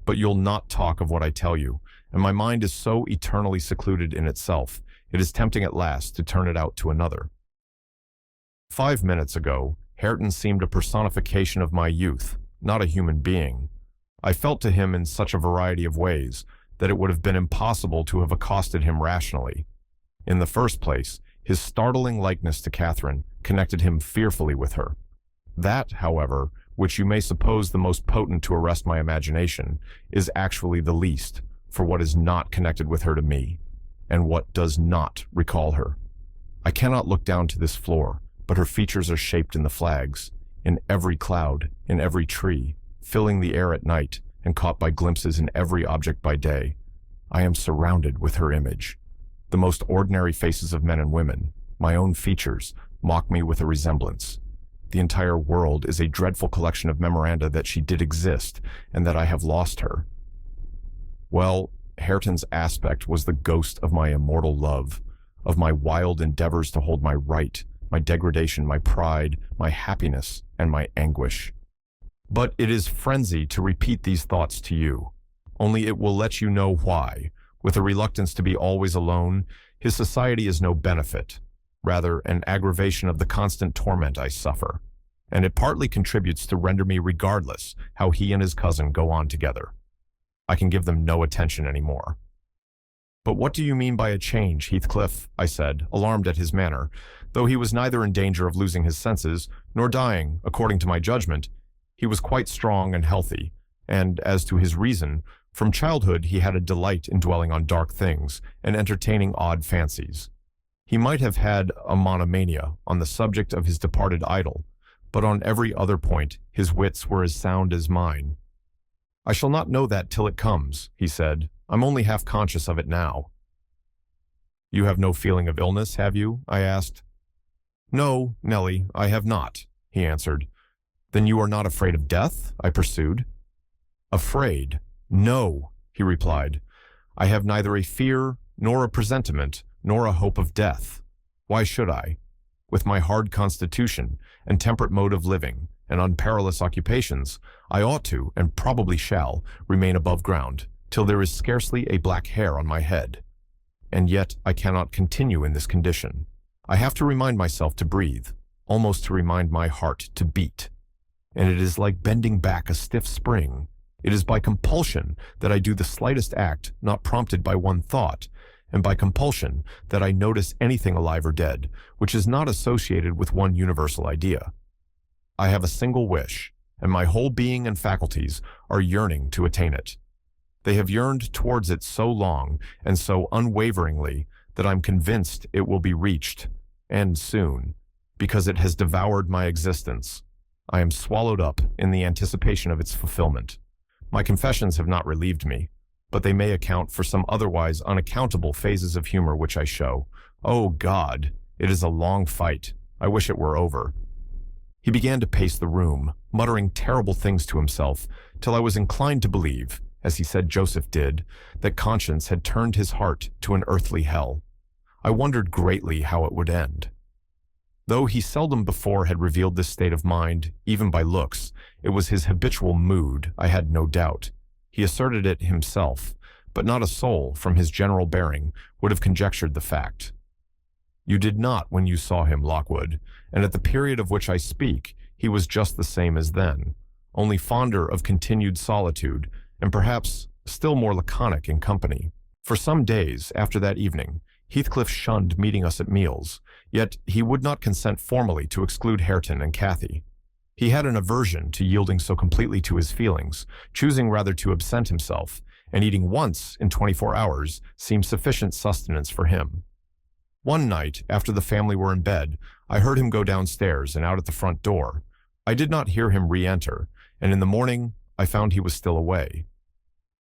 But you'll not talk of what I tell you, and my mind is so eternally secluded in itself, it is tempting at last to turn it out to another. 5 minutes ago, Hareton seemed a personification of my youth, not a human being. I felt to him in such a variety of ways that it would have been impossible to have accosted him rationally. In the first place, his startling likeness to Catherine connected him fearfully with her. That, however, which you may suppose the most potent to arrest my imagination, is actually the least, for what is not connected with her to me, and what does not recall her. I cannot look down to this floor, but her features are shaped in the flags, in every cloud, in every tree, filling the air at night, and caught by glimpses in every object by day. I am surrounded with her image. The most ordinary faces of men and women, my own features, mock me with a resemblance. The entire world is a dreadful collection of memoranda that she did exist, and that I have lost her. Well, Hareton's aspect was the ghost of my immortal love, of my wild endeavors to hold my right, my degradation, my pride, my happiness, and my anguish. But it is frenzy to repeat these thoughts to you, only it will let you know why. With a reluctance to be always alone, his society is no benefit, rather an aggravation of the constant torment I suffer, and it partly contributes to render me regardless how he and his cousin go on together. I can give them no attention anymore. But what do you mean by a change, Heathcliff? I said, alarmed at his manner, though he was neither in danger of losing his senses, nor dying, according to my judgment. He was quite strong and healthy, and as to his reason, From childhood, he had a delight in dwelling on dark things and entertaining odd fancies. He might have had a monomania on the subject of his departed idol, but on every other point his wits were as sound as mine. "I shall not know that till it comes," he said. "I'm only half conscious of it now." "You have no feeling of illness, have you?" I asked. "No, Nellie, I have not," he answered. "Then you are not afraid of death?" I pursued. "Afraid? No," he replied. "I have neither a fear, nor a presentiment, nor a hope of death. Why should I? With my hard constitution, and temperate mode of living, and unperilous occupations, I ought to, and probably shall, remain above ground, till there is scarcely a black hair on my head. And yet I cannot continue in this condition. I have to remind myself to breathe, almost to remind my heart to beat. And it is like bending back a stiff spring. It is by compulsion that I do the slightest act not prompted by one thought, and by compulsion that I notice anything alive or dead, which is not associated with one universal idea. I have a single wish, and my whole being and faculties are yearning to attain it. They have yearned towards it so long and so unwaveringly that I'm convinced it will be reached, and soon, because it has devoured my existence. I am swallowed up in the anticipation of its fulfillment. My confessions have not relieved me, but they may account for some otherwise unaccountable phases of humor which I show. Oh God, it is a long fight. I wish it were over. He began to pace the room, muttering terrible things to himself, till I was inclined to believe, as he said Joseph did, that conscience had turned his heart to an earthly hell. I wondered greatly how it would end. Though he seldom before had revealed this state of mind, even by looks, it was his habitual mood, I had no doubt. He asserted it himself, but not a soul, from his general bearing, would have conjectured the fact. You did not when you saw him, Lockwood, and at the period of which I speak, he was just the same as then, only fonder of continued solitude, and perhaps still more laconic in company. For some days after that evening, Heathcliff shunned meeting us at meals, yet he would not consent formally to exclude Hareton and Cathy. He had an aversion to yielding so completely to his feelings, choosing rather to absent himself, and eating once in 24 hours seemed sufficient sustenance for him. One night, after the family were in bed, I heard him go downstairs and out at the front door. I did not hear him re-enter, and in the morning I found he was still away.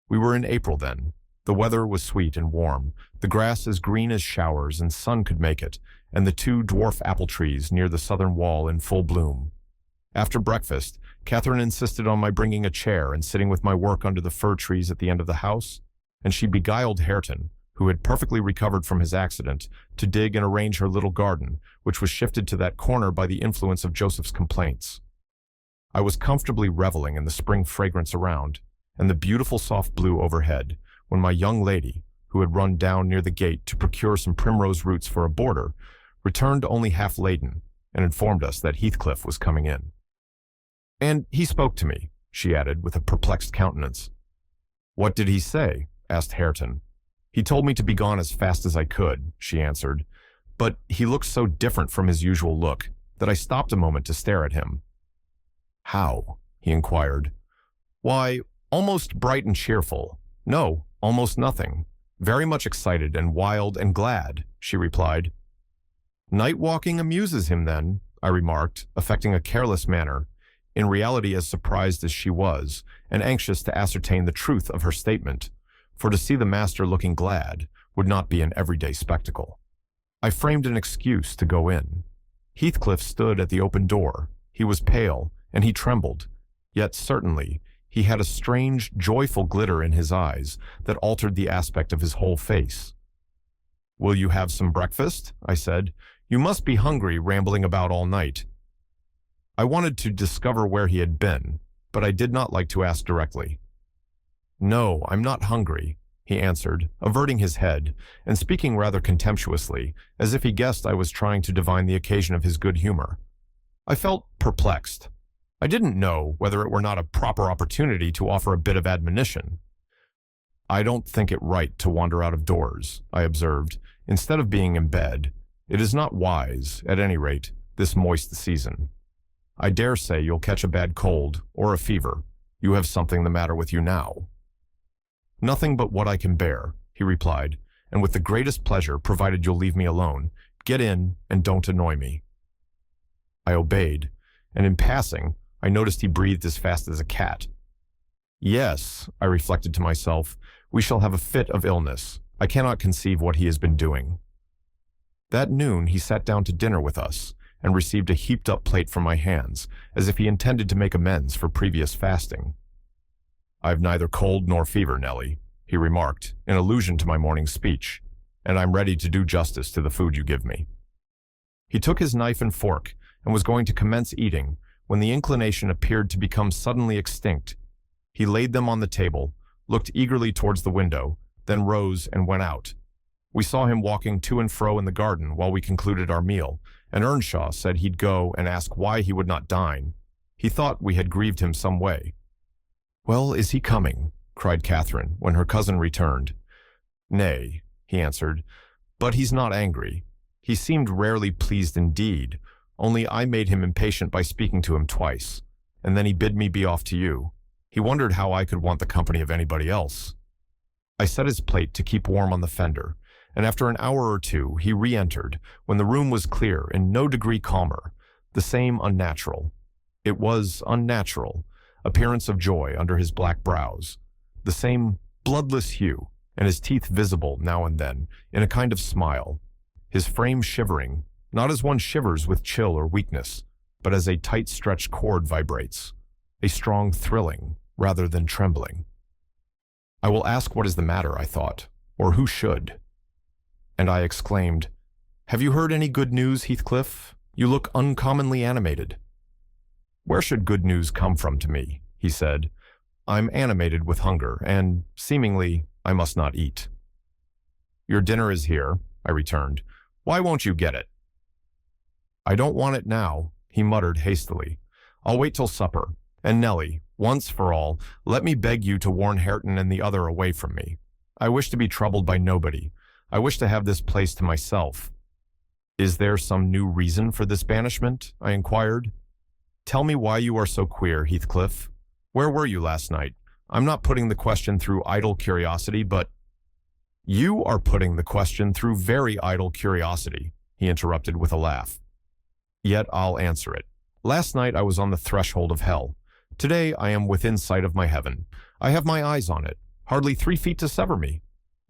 We were in April then. The weather was sweet and warm, the grass as green as showers and sun could make it, and the two dwarf apple trees near the southern wall in full bloom. After breakfast, Catherine insisted on my bringing a chair and sitting with my work under the fir trees at the end of the house, and she beguiled Hareton, who had perfectly recovered from his accident, to dig and arrange her little garden, which was shifted to that corner by the influence of Joseph's complaints. I was comfortably reveling in the spring fragrance around, and the beautiful soft blue overhead, when my young lady, who had run down near the gate to procure some primrose roots for a border, returned only half laden, and informed us that Heathcliff was coming in. "And he spoke to me," she added, with a perplexed countenance. "What did he say?" asked Hareton. "He told me to be gone as fast as I could," she answered, "but he looked so different from his usual look that I stopped a moment to stare at him." "How?" he inquired. "Why, almost bright and cheerful. No, almost nothing. Very much excited and wild and glad," she replied. "Night walking amuses him then," I remarked, affecting a careless manner, in reality as surprised as she was, and anxious to ascertain the truth of her statement, for to see the master looking glad would not be an everyday spectacle. I framed an excuse to go in. Heathcliff stood at the open door. He was pale, and he trembled, yet certainly he had a strange, joyful glitter in his eyes that altered the aspect of his whole face. "Will you have some breakfast?" I said. "You must be hungry, rambling about all night." I wanted to discover where he had been, but I did not like to ask directly. "No, I'm not hungry," he answered, averting his head, and speaking rather contemptuously, as if he guessed I was trying to divine the occasion of his good humor. I felt perplexed. I didn't know whether it were not a proper opportunity to offer a bit of admonition. "I don't think it right to wander out of doors," I observed, "instead of being in bed. It is not wise, at any rate, this moist season. I dare say you'll catch a bad cold, or a fever. You have something the matter with you now." Nothing but what I can bear, he replied, and with the greatest pleasure, provided you'll leave me alone. Get in and don't annoy me. I obeyed, and in passing, I noticed he breathed as fast as a cat. Yes, I reflected to myself, we shall have a fit of illness. I cannot conceive what he has been doing. That noon he sat down to dinner with us and received a heaped-up plate from my hands, as if he intended to make amends for previous fasting. I've neither cold nor fever, Nellie, he remarked, in allusion to my morning's speech, and I'm ready to do justice to the food you give me. He took his knife and fork and was going to commence eating when the inclination appeared to become suddenly extinct. He laid them on the table, looked eagerly towards the window, then rose and went out. We saw him walking to and fro in the garden while we concluded our meal, and Earnshaw said he'd go and ask why he would not dine. He thought we had grieved him some way. "Well, is he coming?" cried Catherine, when her cousin returned. "Nay," he answered, "but he's not angry. He seemed rarely pleased indeed, only I made him impatient by speaking to him twice, and then he bid me be off to you. He wondered how I could want the company of anybody else." I set his plate to keep warm on the fender, and after an hour or two he re-entered, when the room was clear, in no degree calmer, the same unnatural. It was unnatural, appearance of joy under his black brows, the same bloodless hue, and his teeth visible now and then in a kind of smile, his frame shivering, not as one shivers with chill or weakness, but as a tight-stretched cord vibrates, a strong thrilling rather than trembling. I will ask what is the matter, I thought, or who should? And I exclaimed, "Have you heard any good news, Heathcliff? You look uncommonly animated." "Where should good news come from to me?" he said. "I'm animated with hunger, and, seemingly, I must not eat." "Your dinner is here," I returned. "Why won't you get it?" "I don't want it now," he muttered hastily. "I'll wait till supper. And Nellie, once for all, let me beg you to warn Hareton and the other away from me. I wish to be troubled by nobody. I wish to have this place to myself." "Is there some new reason for this banishment?" I inquired. "Tell me why you are so queer, Heathcliff. Where were you last night? I'm not putting the question through idle curiosity, but—" "You are putting the question through very idle curiosity," he interrupted with a laugh. "Yet I'll answer it. Last night I was on the threshold of hell. Today I am within sight of my heaven. I have my eyes on it, hardly 3 feet to sever me.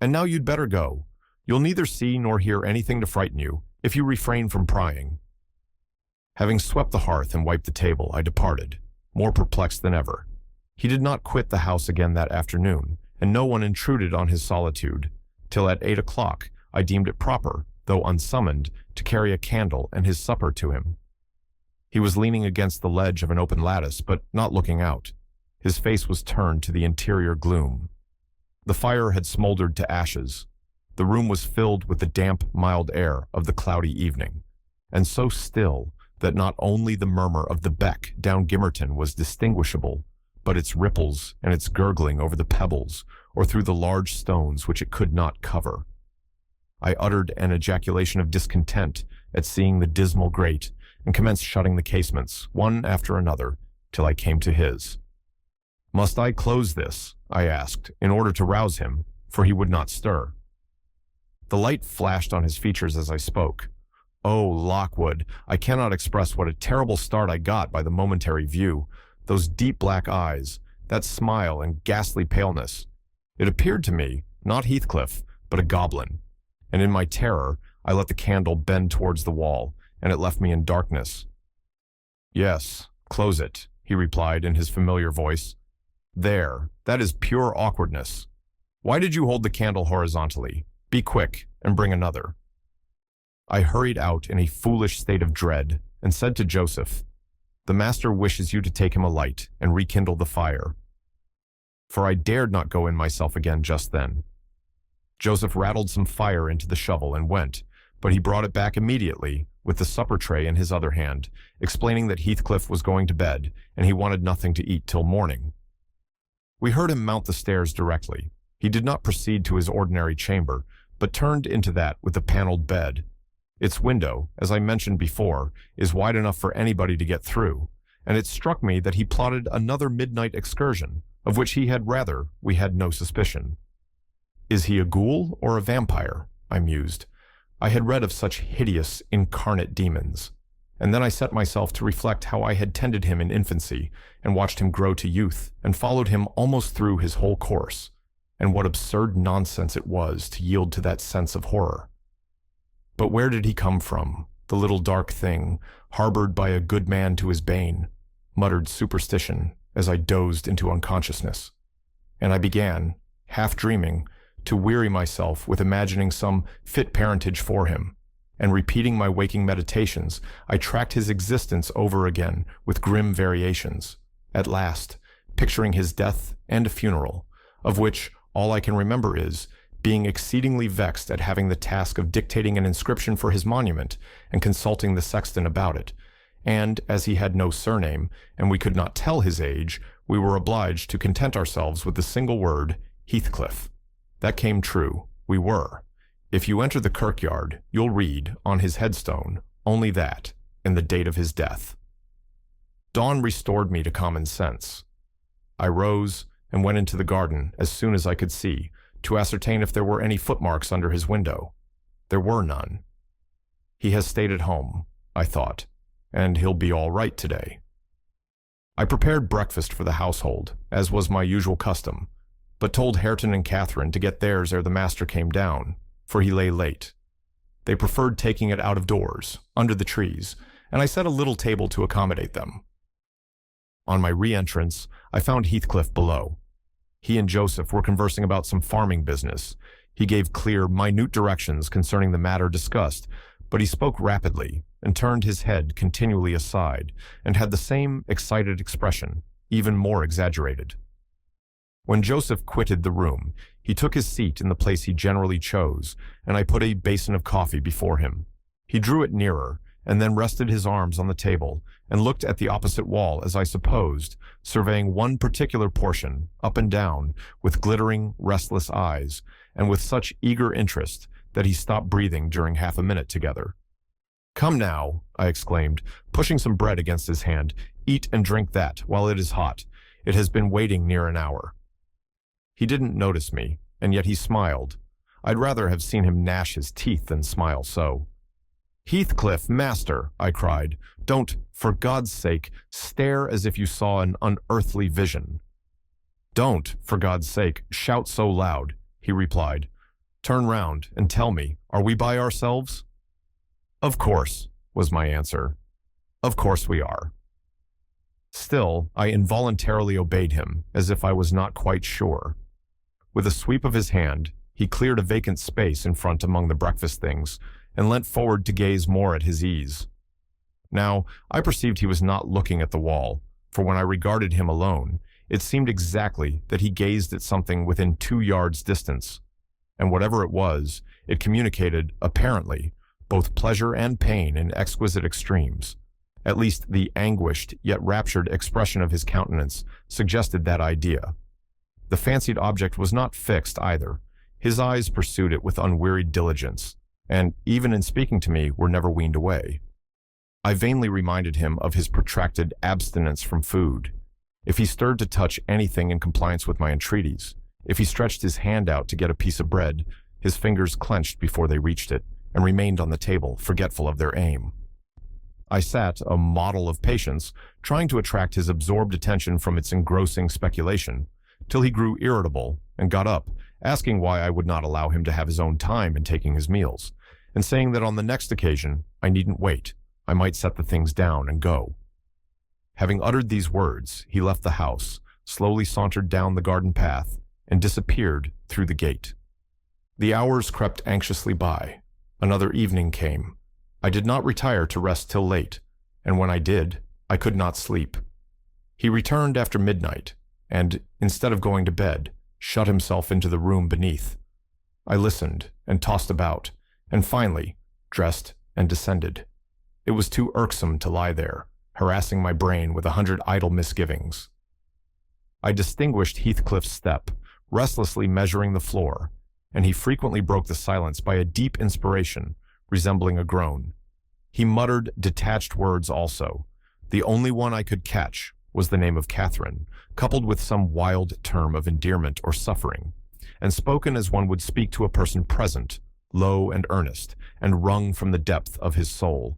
And now you'd better go. You'll neither see nor hear anything to frighten you, if you refrain from prying." Having swept the hearth and wiped the table, I departed, more perplexed than ever. He did not quit the house again that afternoon, and no one intruded on his solitude, till at 8 o'clock I deemed it proper, though unsummoned, to carry a candle and his supper to him. He was leaning against the ledge of an open lattice, but not looking out. His face was turned to the interior gloom. The fire had smoldered to ashes. The room was filled with the damp, mild air of the cloudy evening, and so still that not only the murmur of the beck down Gimmerton was distinguishable, but its ripples and its gurgling over the pebbles or through the large stones which it could not cover. I uttered an ejaculation of discontent at seeing the dismal grate, and commenced shutting the casements, one after another, till I came to his. "Must I close this?" I asked, in order to rouse him, for he would not stir. The light flashed on his features as I spoke. Oh, Lockwood, I cannot express what a terrible start I got by the momentary view. Those deep black eyes, that smile and ghastly paleness. It appeared to me, not Heathcliff, but a goblin. And in my terror, I let the candle bend towards the wall, and it left me in darkness. "Yes, close it," he replied in his familiar voice. "There, that is pure awkwardness. Why did you hold the candle horizontally? Be quick, and bring another." I hurried out in a foolish state of dread, and said to Joseph, "The master wishes you to take him a light, and rekindle the fire." For I dared not go in myself again just then. Joseph rattled some fire into the shovel and went, but he brought it back immediately, with the supper tray in his other hand, explaining that Heathcliff was going to bed, and he wanted nothing to eat till morning. We heard him mount the stairs directly. He did not proceed to his ordinary chamber, but turned into that with the paneled bed. Its window, as I mentioned before, is wide enough for anybody to get through, and it struck me that he plotted another midnight excursion, of which we had no suspicion. Is he a ghoul or a vampire? I mused. I had read of such hideous, incarnate demons. And then I set myself to reflect how I had tended him in infancy and watched him grow to youth and followed him almost through his whole course, and what absurd nonsense it was to yield to that sense of horror. But where did he come from, the little dark thing, harbored by a good man to his bane? Muttered superstition as I dozed into unconsciousness. And I began, half dreaming, to weary myself with imagining some fit parentage for him, and repeating my waking meditations, I tracked his existence over again with grim variations, at last, picturing his death and a funeral, of which all I can remember is being exceedingly vexed at having the task of dictating an inscription for his monument and consulting the sexton about it, and as he had no surname and we could not tell his age, we were obliged to content ourselves with the single word, Heathcliff. That came true, we were. If you enter the kirkyard, you'll read, on his headstone, only that, and the date of his death. Dawn restored me to common sense. I rose and went into the garden as soon as I could see, to ascertain if there were any footmarks under his window. There were none. He has stayed at home, I thought, and he'll be all right today. I prepared breakfast for the household, as was my usual custom, but told Hareton and Catherine to get theirs ere the master came down, for he lay late. They preferred taking it out of doors, under the trees, and I set a little table to accommodate them. On my re-entrance, I found Heathcliff below. He and Joseph were conversing about some farming business. He gave clear, minute directions concerning the matter discussed, but he spoke rapidly and turned his head continually aside and had the same excited expression, even more exaggerated. When Joseph quitted the room, he took his seat in the place he generally chose, and I put a basin of coffee before him. He drew it nearer, and then rested his arms on the table, and looked at the opposite wall, as I supposed, surveying one particular portion, up and down, with glittering, restless eyes, and with such eager interest that he stopped breathing during half a minute together. "Come now," I exclaimed, pushing some bread against his hand, "eat and drink that, while it is hot. It has been waiting near an hour." He didn't notice me, and yet he smiled. I'd rather have seen him gnash his teeth than smile so. "Heathcliff, master," I cried, "don't, for God's sake, stare as if you saw an unearthly vision." "Don't, for God's sake, shout so loud," he replied. "Turn round and tell me, are we by ourselves?" "Of course," was my answer. "Of course we are." Still, I involuntarily obeyed him, as if I was not quite sure. With a sweep of his hand, he cleared a vacant space in front among the breakfast things, and leant forward to gaze more at his ease. Now, I perceived he was not looking at the wall, for when I regarded him alone, it seemed exactly that he gazed at something within 2 yards distance, and whatever it was, it communicated, apparently, both pleasure and pain in exquisite extremes. At least the anguished yet raptured expression of his countenance suggested that idea. The fancied object was not fixed either. His eyes pursued it with unwearied diligence, and, even in speaking to me, were never weaned away. I vainly reminded him of his protracted abstinence from food. If he stirred to touch anything in compliance with my entreaties, if he stretched his hand out to get a piece of bread, his fingers clenched before they reached it, and remained on the table, forgetful of their aim. I sat, a model of patience, trying to attract his absorbed attention from its engrossing speculation, till he grew irritable and got up, asking why I would not allow him to have his own time in taking his meals, and saying that on the next occasion I needn't wait, I might set the things down and go. Having uttered these words, he left the house, slowly sauntered down the garden path, and disappeared through the gate. The hours crept anxiously by. Another evening came. I did not retire to rest till late, and when I did, I could not sleep. He returned after midnight, and, instead of going to bed, shut himself into the room beneath. I listened and tossed about, and finally dressed and descended. It was too irksome to lie there, harassing my brain with 100 idle misgivings. I distinguished Heathcliff's step, restlessly measuring the floor, and he frequently broke the silence by a deep inspiration, resembling a groan. He muttered detached words also. The only one I could catch was the name of Catherine, coupled with some wild term of endearment or suffering, and spoken as one would speak to a person present, low and earnest, and wrung from the depth of his soul.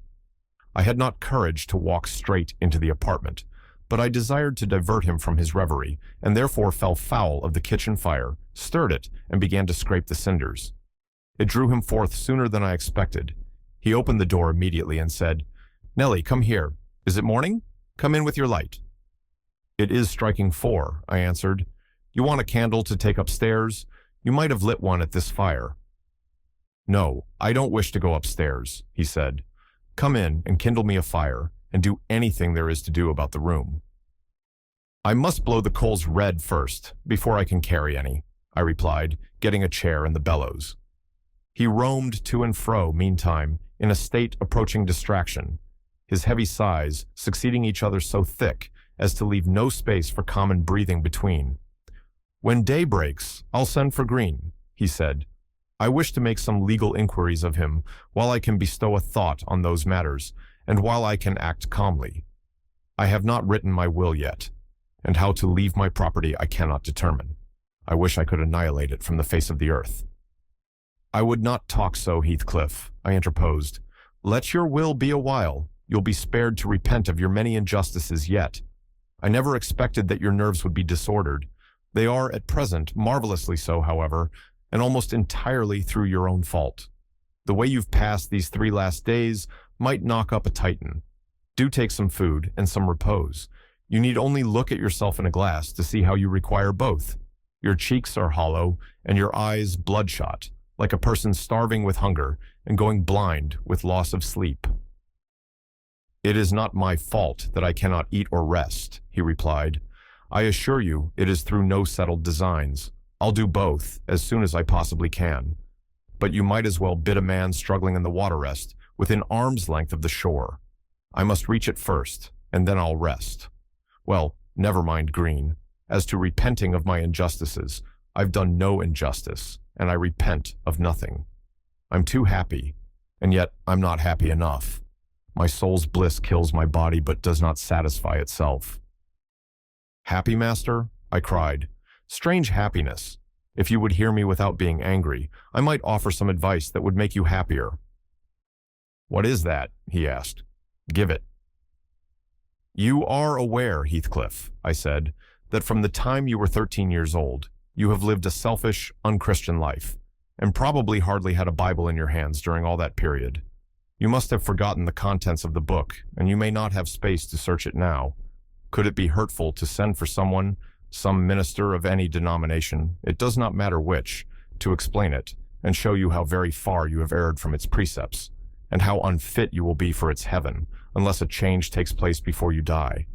I had not courage to walk straight into the apartment, but I desired to divert him from his reverie, and therefore fell foul of the kitchen fire, stirred it, and began to scrape the cinders. It drew him forth sooner than I expected. He opened the door immediately and said, "Nellie, come here. Is it morning? Come in with your light." "It is striking 4, I answered. "You want a candle to take upstairs? You might have lit one at this fire." "No, I don't wish to go upstairs," he said. "Come in and kindle me a fire, and do anything there is to do about the room." "I must blow the coals red first, before I can carry any," I replied, getting a chair and the bellows. He roamed to and fro, meantime, in a state approaching distraction, his heavy sighs succeeding each other so thick as to leave no space for common breathing between. "When day breaks, I'll send for Green," he said. "I wish to make some legal inquiries of him while I can bestow a thought on those matters, and while I can act calmly. I have not written my will yet, and how to leave my property I cannot determine. I wish I could annihilate it from the face of the earth." "I would not talk so, Heathcliff," I interposed. "Let your will be a while. You'll be spared to repent of your many injustices yet. I never expected that your nerves would be disordered. They are, at present, marvelously so, however, and almost entirely through your own fault. The way you've passed these 3 last days might knock up a Titan. Do take some food and some repose. You need only look at yourself in a glass to see how you require both. Your cheeks are hollow and your eyes bloodshot, like a person starving with hunger and going blind with loss of sleep." "It is not my fault that I cannot eat or rest," he replied. "I assure you it is through no settled designs. I'll do both as soon as I possibly can. But you might as well bid a man struggling in the water rest within arm's length of the shore. I must reach it first, and then I'll rest. Well, never mind Green. As to repenting of my injustices, I've done no injustice, and I repent of nothing. I'm too happy, and yet I'm not happy enough. My soul's bliss kills my body but does not satisfy itself." "Happy, master?" I cried. "Strange happiness. If you would hear me without being angry, I might offer some advice that would make you happier." "What is that?" he asked. "Give it." "You are aware, Heathcliff," I said, "that from the time you were 13 years old, you have lived a selfish, unchristian life, and probably hardly had a Bible in your hands during all that period. You must have forgotten the contents of the book, and you may not have space to search it now. Could it be hurtful to send for someone, some minister of any denomination, it does not matter which, to explain it, and show you how very far you have erred from its precepts, and how unfit you will be for its heaven, unless a change takes place before you die?"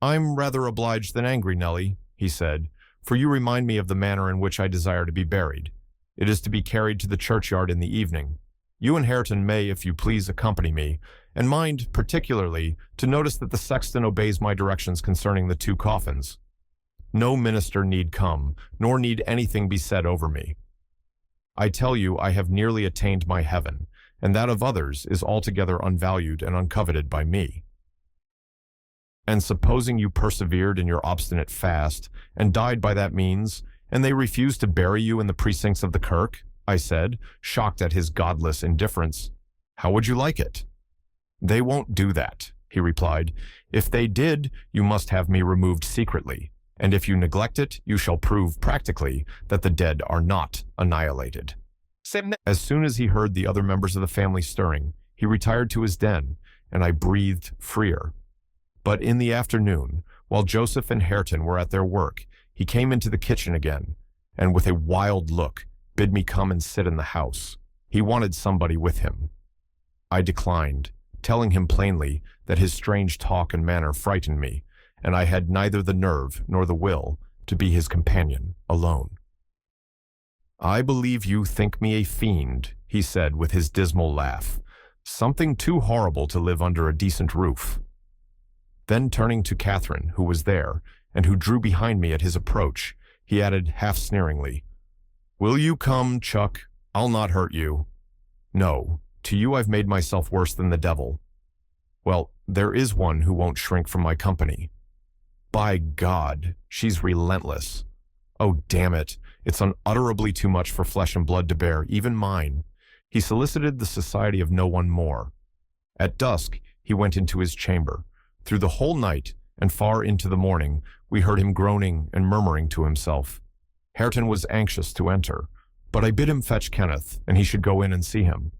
"I'm rather obliged than angry, Nellie," he said, "for you remind me of the manner in which I desire to be buried. It is to be carried to the churchyard in the evening. You and Hareton may, if you please, accompany me, and mind, particularly, to notice that the sexton obeys my directions concerning the 2 coffins. No minister need come, nor need anything be said over me. I tell you I have nearly attained my heaven, and that of others is altogether unvalued and uncoveted by me." "And supposing you persevered in your obstinate fast, and died by that means, and they refused to bury you in the precincts of the kirk?" I said, shocked at his godless indifference. "How would you like it?" "They won't do that," he replied. "If they did, you must have me removed secretly, and if you neglect it, you shall prove practically that the dead are not annihilated." As soon as he heard the other members of the family stirring, he retired to his den, and I breathed freer. But in the afternoon, while Joseph and Hareton were at their work, he came into the kitchen again, and with a wild look, bid me come and sit in the house. He wanted somebody with him. I declined, telling him plainly that his strange talk and manner frightened me, and I had neither the nerve nor the will to be his companion alone. "I believe you think me a fiend," he said with his dismal laugh. "Something too horrible to live under a decent roof." Then turning to Catherine, who was there, and who drew behind me at his approach, he added half sneeringly, "Will you come, Chuck? I'll not hurt you." "No, to you I've made myself worse than the devil." "Well, there is one who won't shrink from my company." "By God, she's relentless. Oh, damn it, It's unutterably too much for flesh and blood to bear, even mine. He solicited the society of no one more. At dusk, he went into his chamber. Through the whole night, and far into the morning, we heard him groaning and murmuring to himself. Hareton was anxious to enter, but I bid him fetch Kenneth, and he should go in and see him.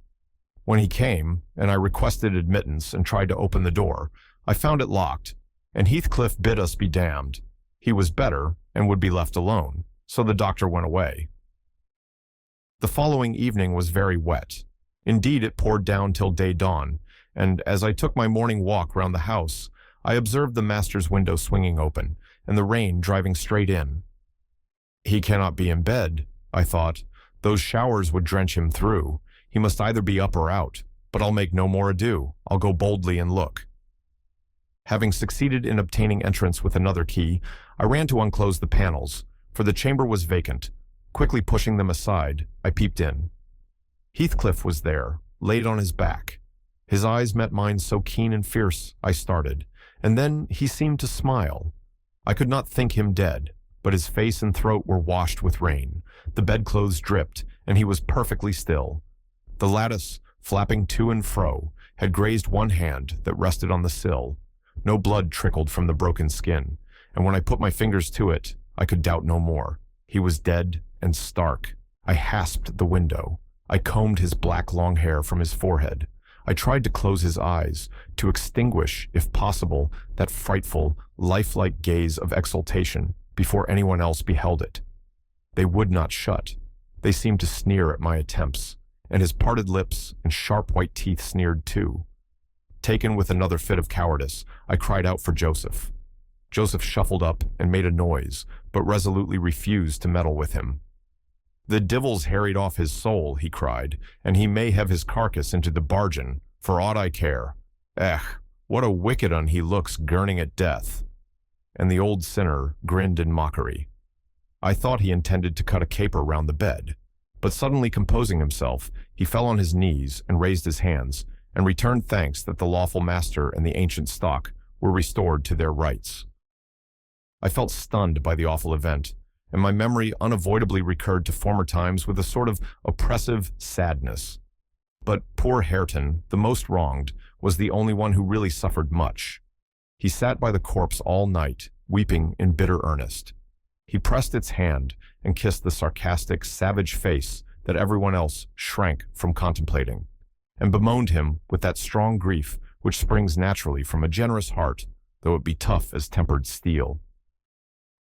When he came, and I requested admittance and tried to open the door, I found it locked, and Heathcliff bid us be damned. He was better, and would be left alone, so the doctor went away. The following evening was very wet. Indeed, it poured down till day dawn, and as I took my morning walk round the house, I observed the master's window swinging open, and the rain driving straight in. He cannot be in bed, I thought. Those showers would drench him through. He must either be up or out, but I'll make no more ado. I'll go boldly and look. Having succeeded in obtaining entrance with another key, I ran to unclose the panels, for the chamber was vacant. Quickly pushing them aside, I peeped in. Heathcliff was there, laid on his back. His eyes met mine so keen and fierce, I started, and then he seemed to smile. I could not think him dead, but his face and throat were washed with rain. The bedclothes dripped, and he was perfectly still. The lattice, flapping to and fro, had grazed one hand that rested on the sill. No blood trickled from the broken skin, and when I put my fingers to it, I could doubt no more. He was dead and stark. I hasped the window. I combed his black long hair from his forehead. I tried to close his eyes, to extinguish, if possible, that frightful, lifelike gaze of exultation before anyone else beheld it. They would not shut. They seemed to sneer at my attempts, and his parted lips and sharp white teeth sneered too. Taken with another fit of cowardice, I cried out for Joseph. Joseph shuffled up and made a noise, but resolutely refused to meddle with him. "The divil's harried off his soul," he cried, "and he may have his carcass into the bargain, for aught I care. What a wicked un he looks, gurning at death." And the old sinner grinned in mockery. I thought he intended to cut a caper round the bed, but suddenly composing himself, he fell on his knees and raised his hands, and returned thanks that the lawful master and the ancient stock were restored to their rights. I felt stunned by the awful event, and my memory unavoidably recurred to former times with a sort of oppressive sadness. But poor Hareton, the most wronged, was the only one who really suffered much. He sat by the corpse all night, weeping in bitter earnest. He pressed its hand and kissed the sarcastic, savage face that everyone else shrank from contemplating, and bemoaned him with that strong grief which springs naturally from a generous heart, though it be tough as tempered steel.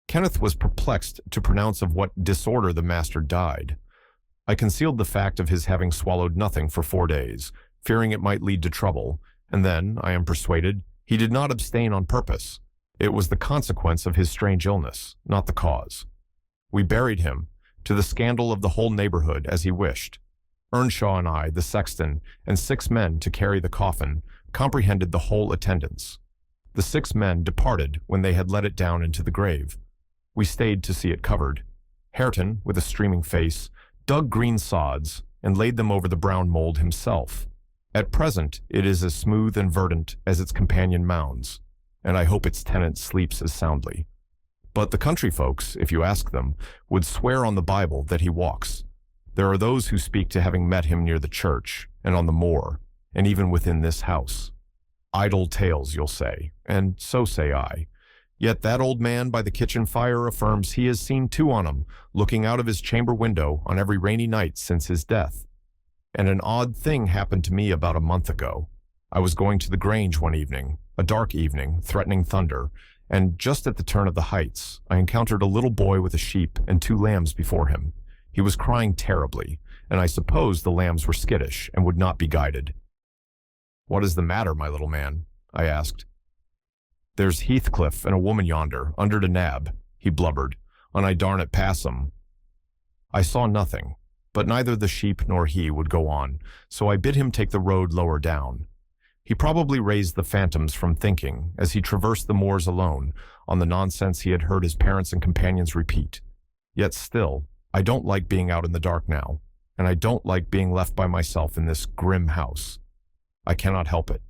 Kenneth was perplexed to pronounce of what disorder the master died. I concealed the fact of his having swallowed nothing for 4 days, fearing it might lead to trouble, and then, I am persuaded, he did not abstain on purpose. It was the consequence of his strange illness, not the cause. We buried him, to the scandal of the whole neighborhood, as he wished. Earnshaw and I, the sexton, and 6 men to carry the coffin, comprehended the whole attendance. The 6 men departed when they had let it down into the grave. We stayed to see it covered. Hareton, with a streaming face, dug green sods and laid them over the brown mold himself. At present, it is as smooth and verdant as its companion mounds, and I hope its tenant sleeps as soundly. But the country folks, if you ask them, would swear on the Bible that he walks. There are those who speak to having met him near the church, and on the moor, and even within this house. Idle tales, you'll say, and so say I. Yet that old man by the kitchen fire affirms he has seen 2 on 'em, looking out of his chamber window on every rainy night since his death. And an odd thing happened to me about a month ago. I was going to the Grange one evening, a dark evening, threatening thunder, and just at the turn of the heights, I encountered a little boy with a sheep and 2 lambs before him. He was crying terribly, and I supposed the lambs were skittish and would not be guided. "What is the matter, my little man?" I asked. "There's Heathcliff and a woman yonder, under the nab," he blubbered, "and I darn it pass 'em." I saw nothing, but neither the sheep nor he would go on, so I bid him take the road lower down. He probably raised the phantoms from thinking, as he traversed the moors alone, on the nonsense he had heard his parents and companions repeat. Yet still, I don't like being out in the dark now, and I don't like being left by myself in this grim house. I cannot help it.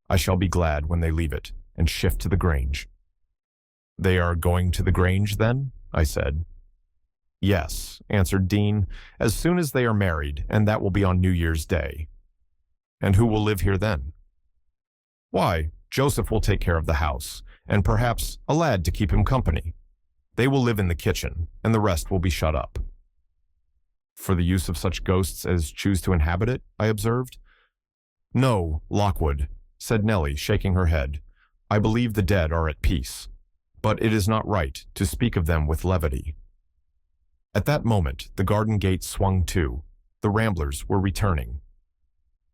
I shall be glad when they leave it and shift to the Grange. "They are going to the Grange, then?" I said. Yes, answered Dean, as soon as they are married, and that will be on New Year's Day. And who will live here then? Why, Joseph will take care of the house, and perhaps a lad to keep him company. They will live in the kitchen, and the rest will be shut up. For the use of such ghosts as choose to inhabit it, I observed. No, Lockwood, said Nellie, shaking her head. I believe the dead are at peace, but it is not right to speak of them with levity. At that moment, the garden gate swung to. The ramblers were returning.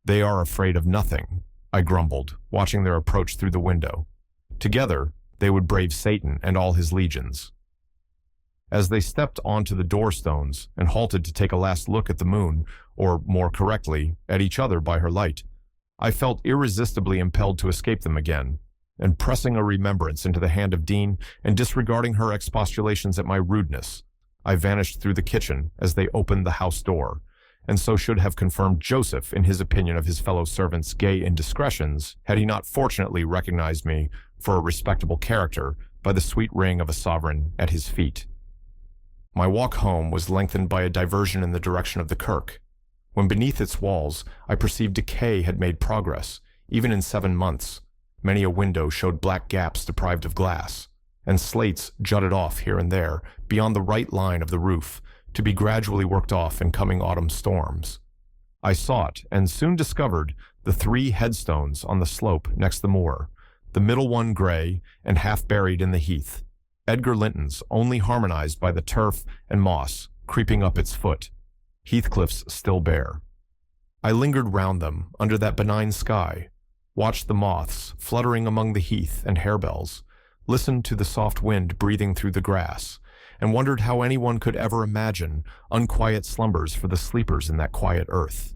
They are afraid of nothing, I grumbled, watching their approach through the window. Together, they would brave Satan and all his legions. As they stepped onto the door-stones and halted to take a last look at the moon, or more correctly, at each other by her light, I felt irresistibly impelled to escape them again, and pressing a remembrance into the hand of Dean and disregarding her expostulations at my rudeness, I vanished through the kitchen as they opened the house door, and so should have confirmed Joseph in his opinion of his fellow servants' gay indiscretions had he not fortunately recognized me for a respectable character by the sweet ring of a sovereign at his feet. My walk home was lengthened by a diversion in the direction of the kirk, when beneath its walls I perceived decay had made progress, even in 7 months. Many a window showed black gaps deprived of glass, and slates jutted off here and there beyond the right line of the roof, to be gradually worked off in coming autumn storms. I sought and soon discovered the 3 headstones on the slope next the moor, the middle one gray and half buried in the heath, Edgar Linton's only harmonized by the turf and moss creeping up its foot, Heathcliff's still bare. I lingered round them under that benign sky, watched the moths fluttering among the heath and harebells, listened to the soft wind breathing through the grass, and wondered how anyone could ever imagine unquiet slumbers for the sleepers in that quiet earth.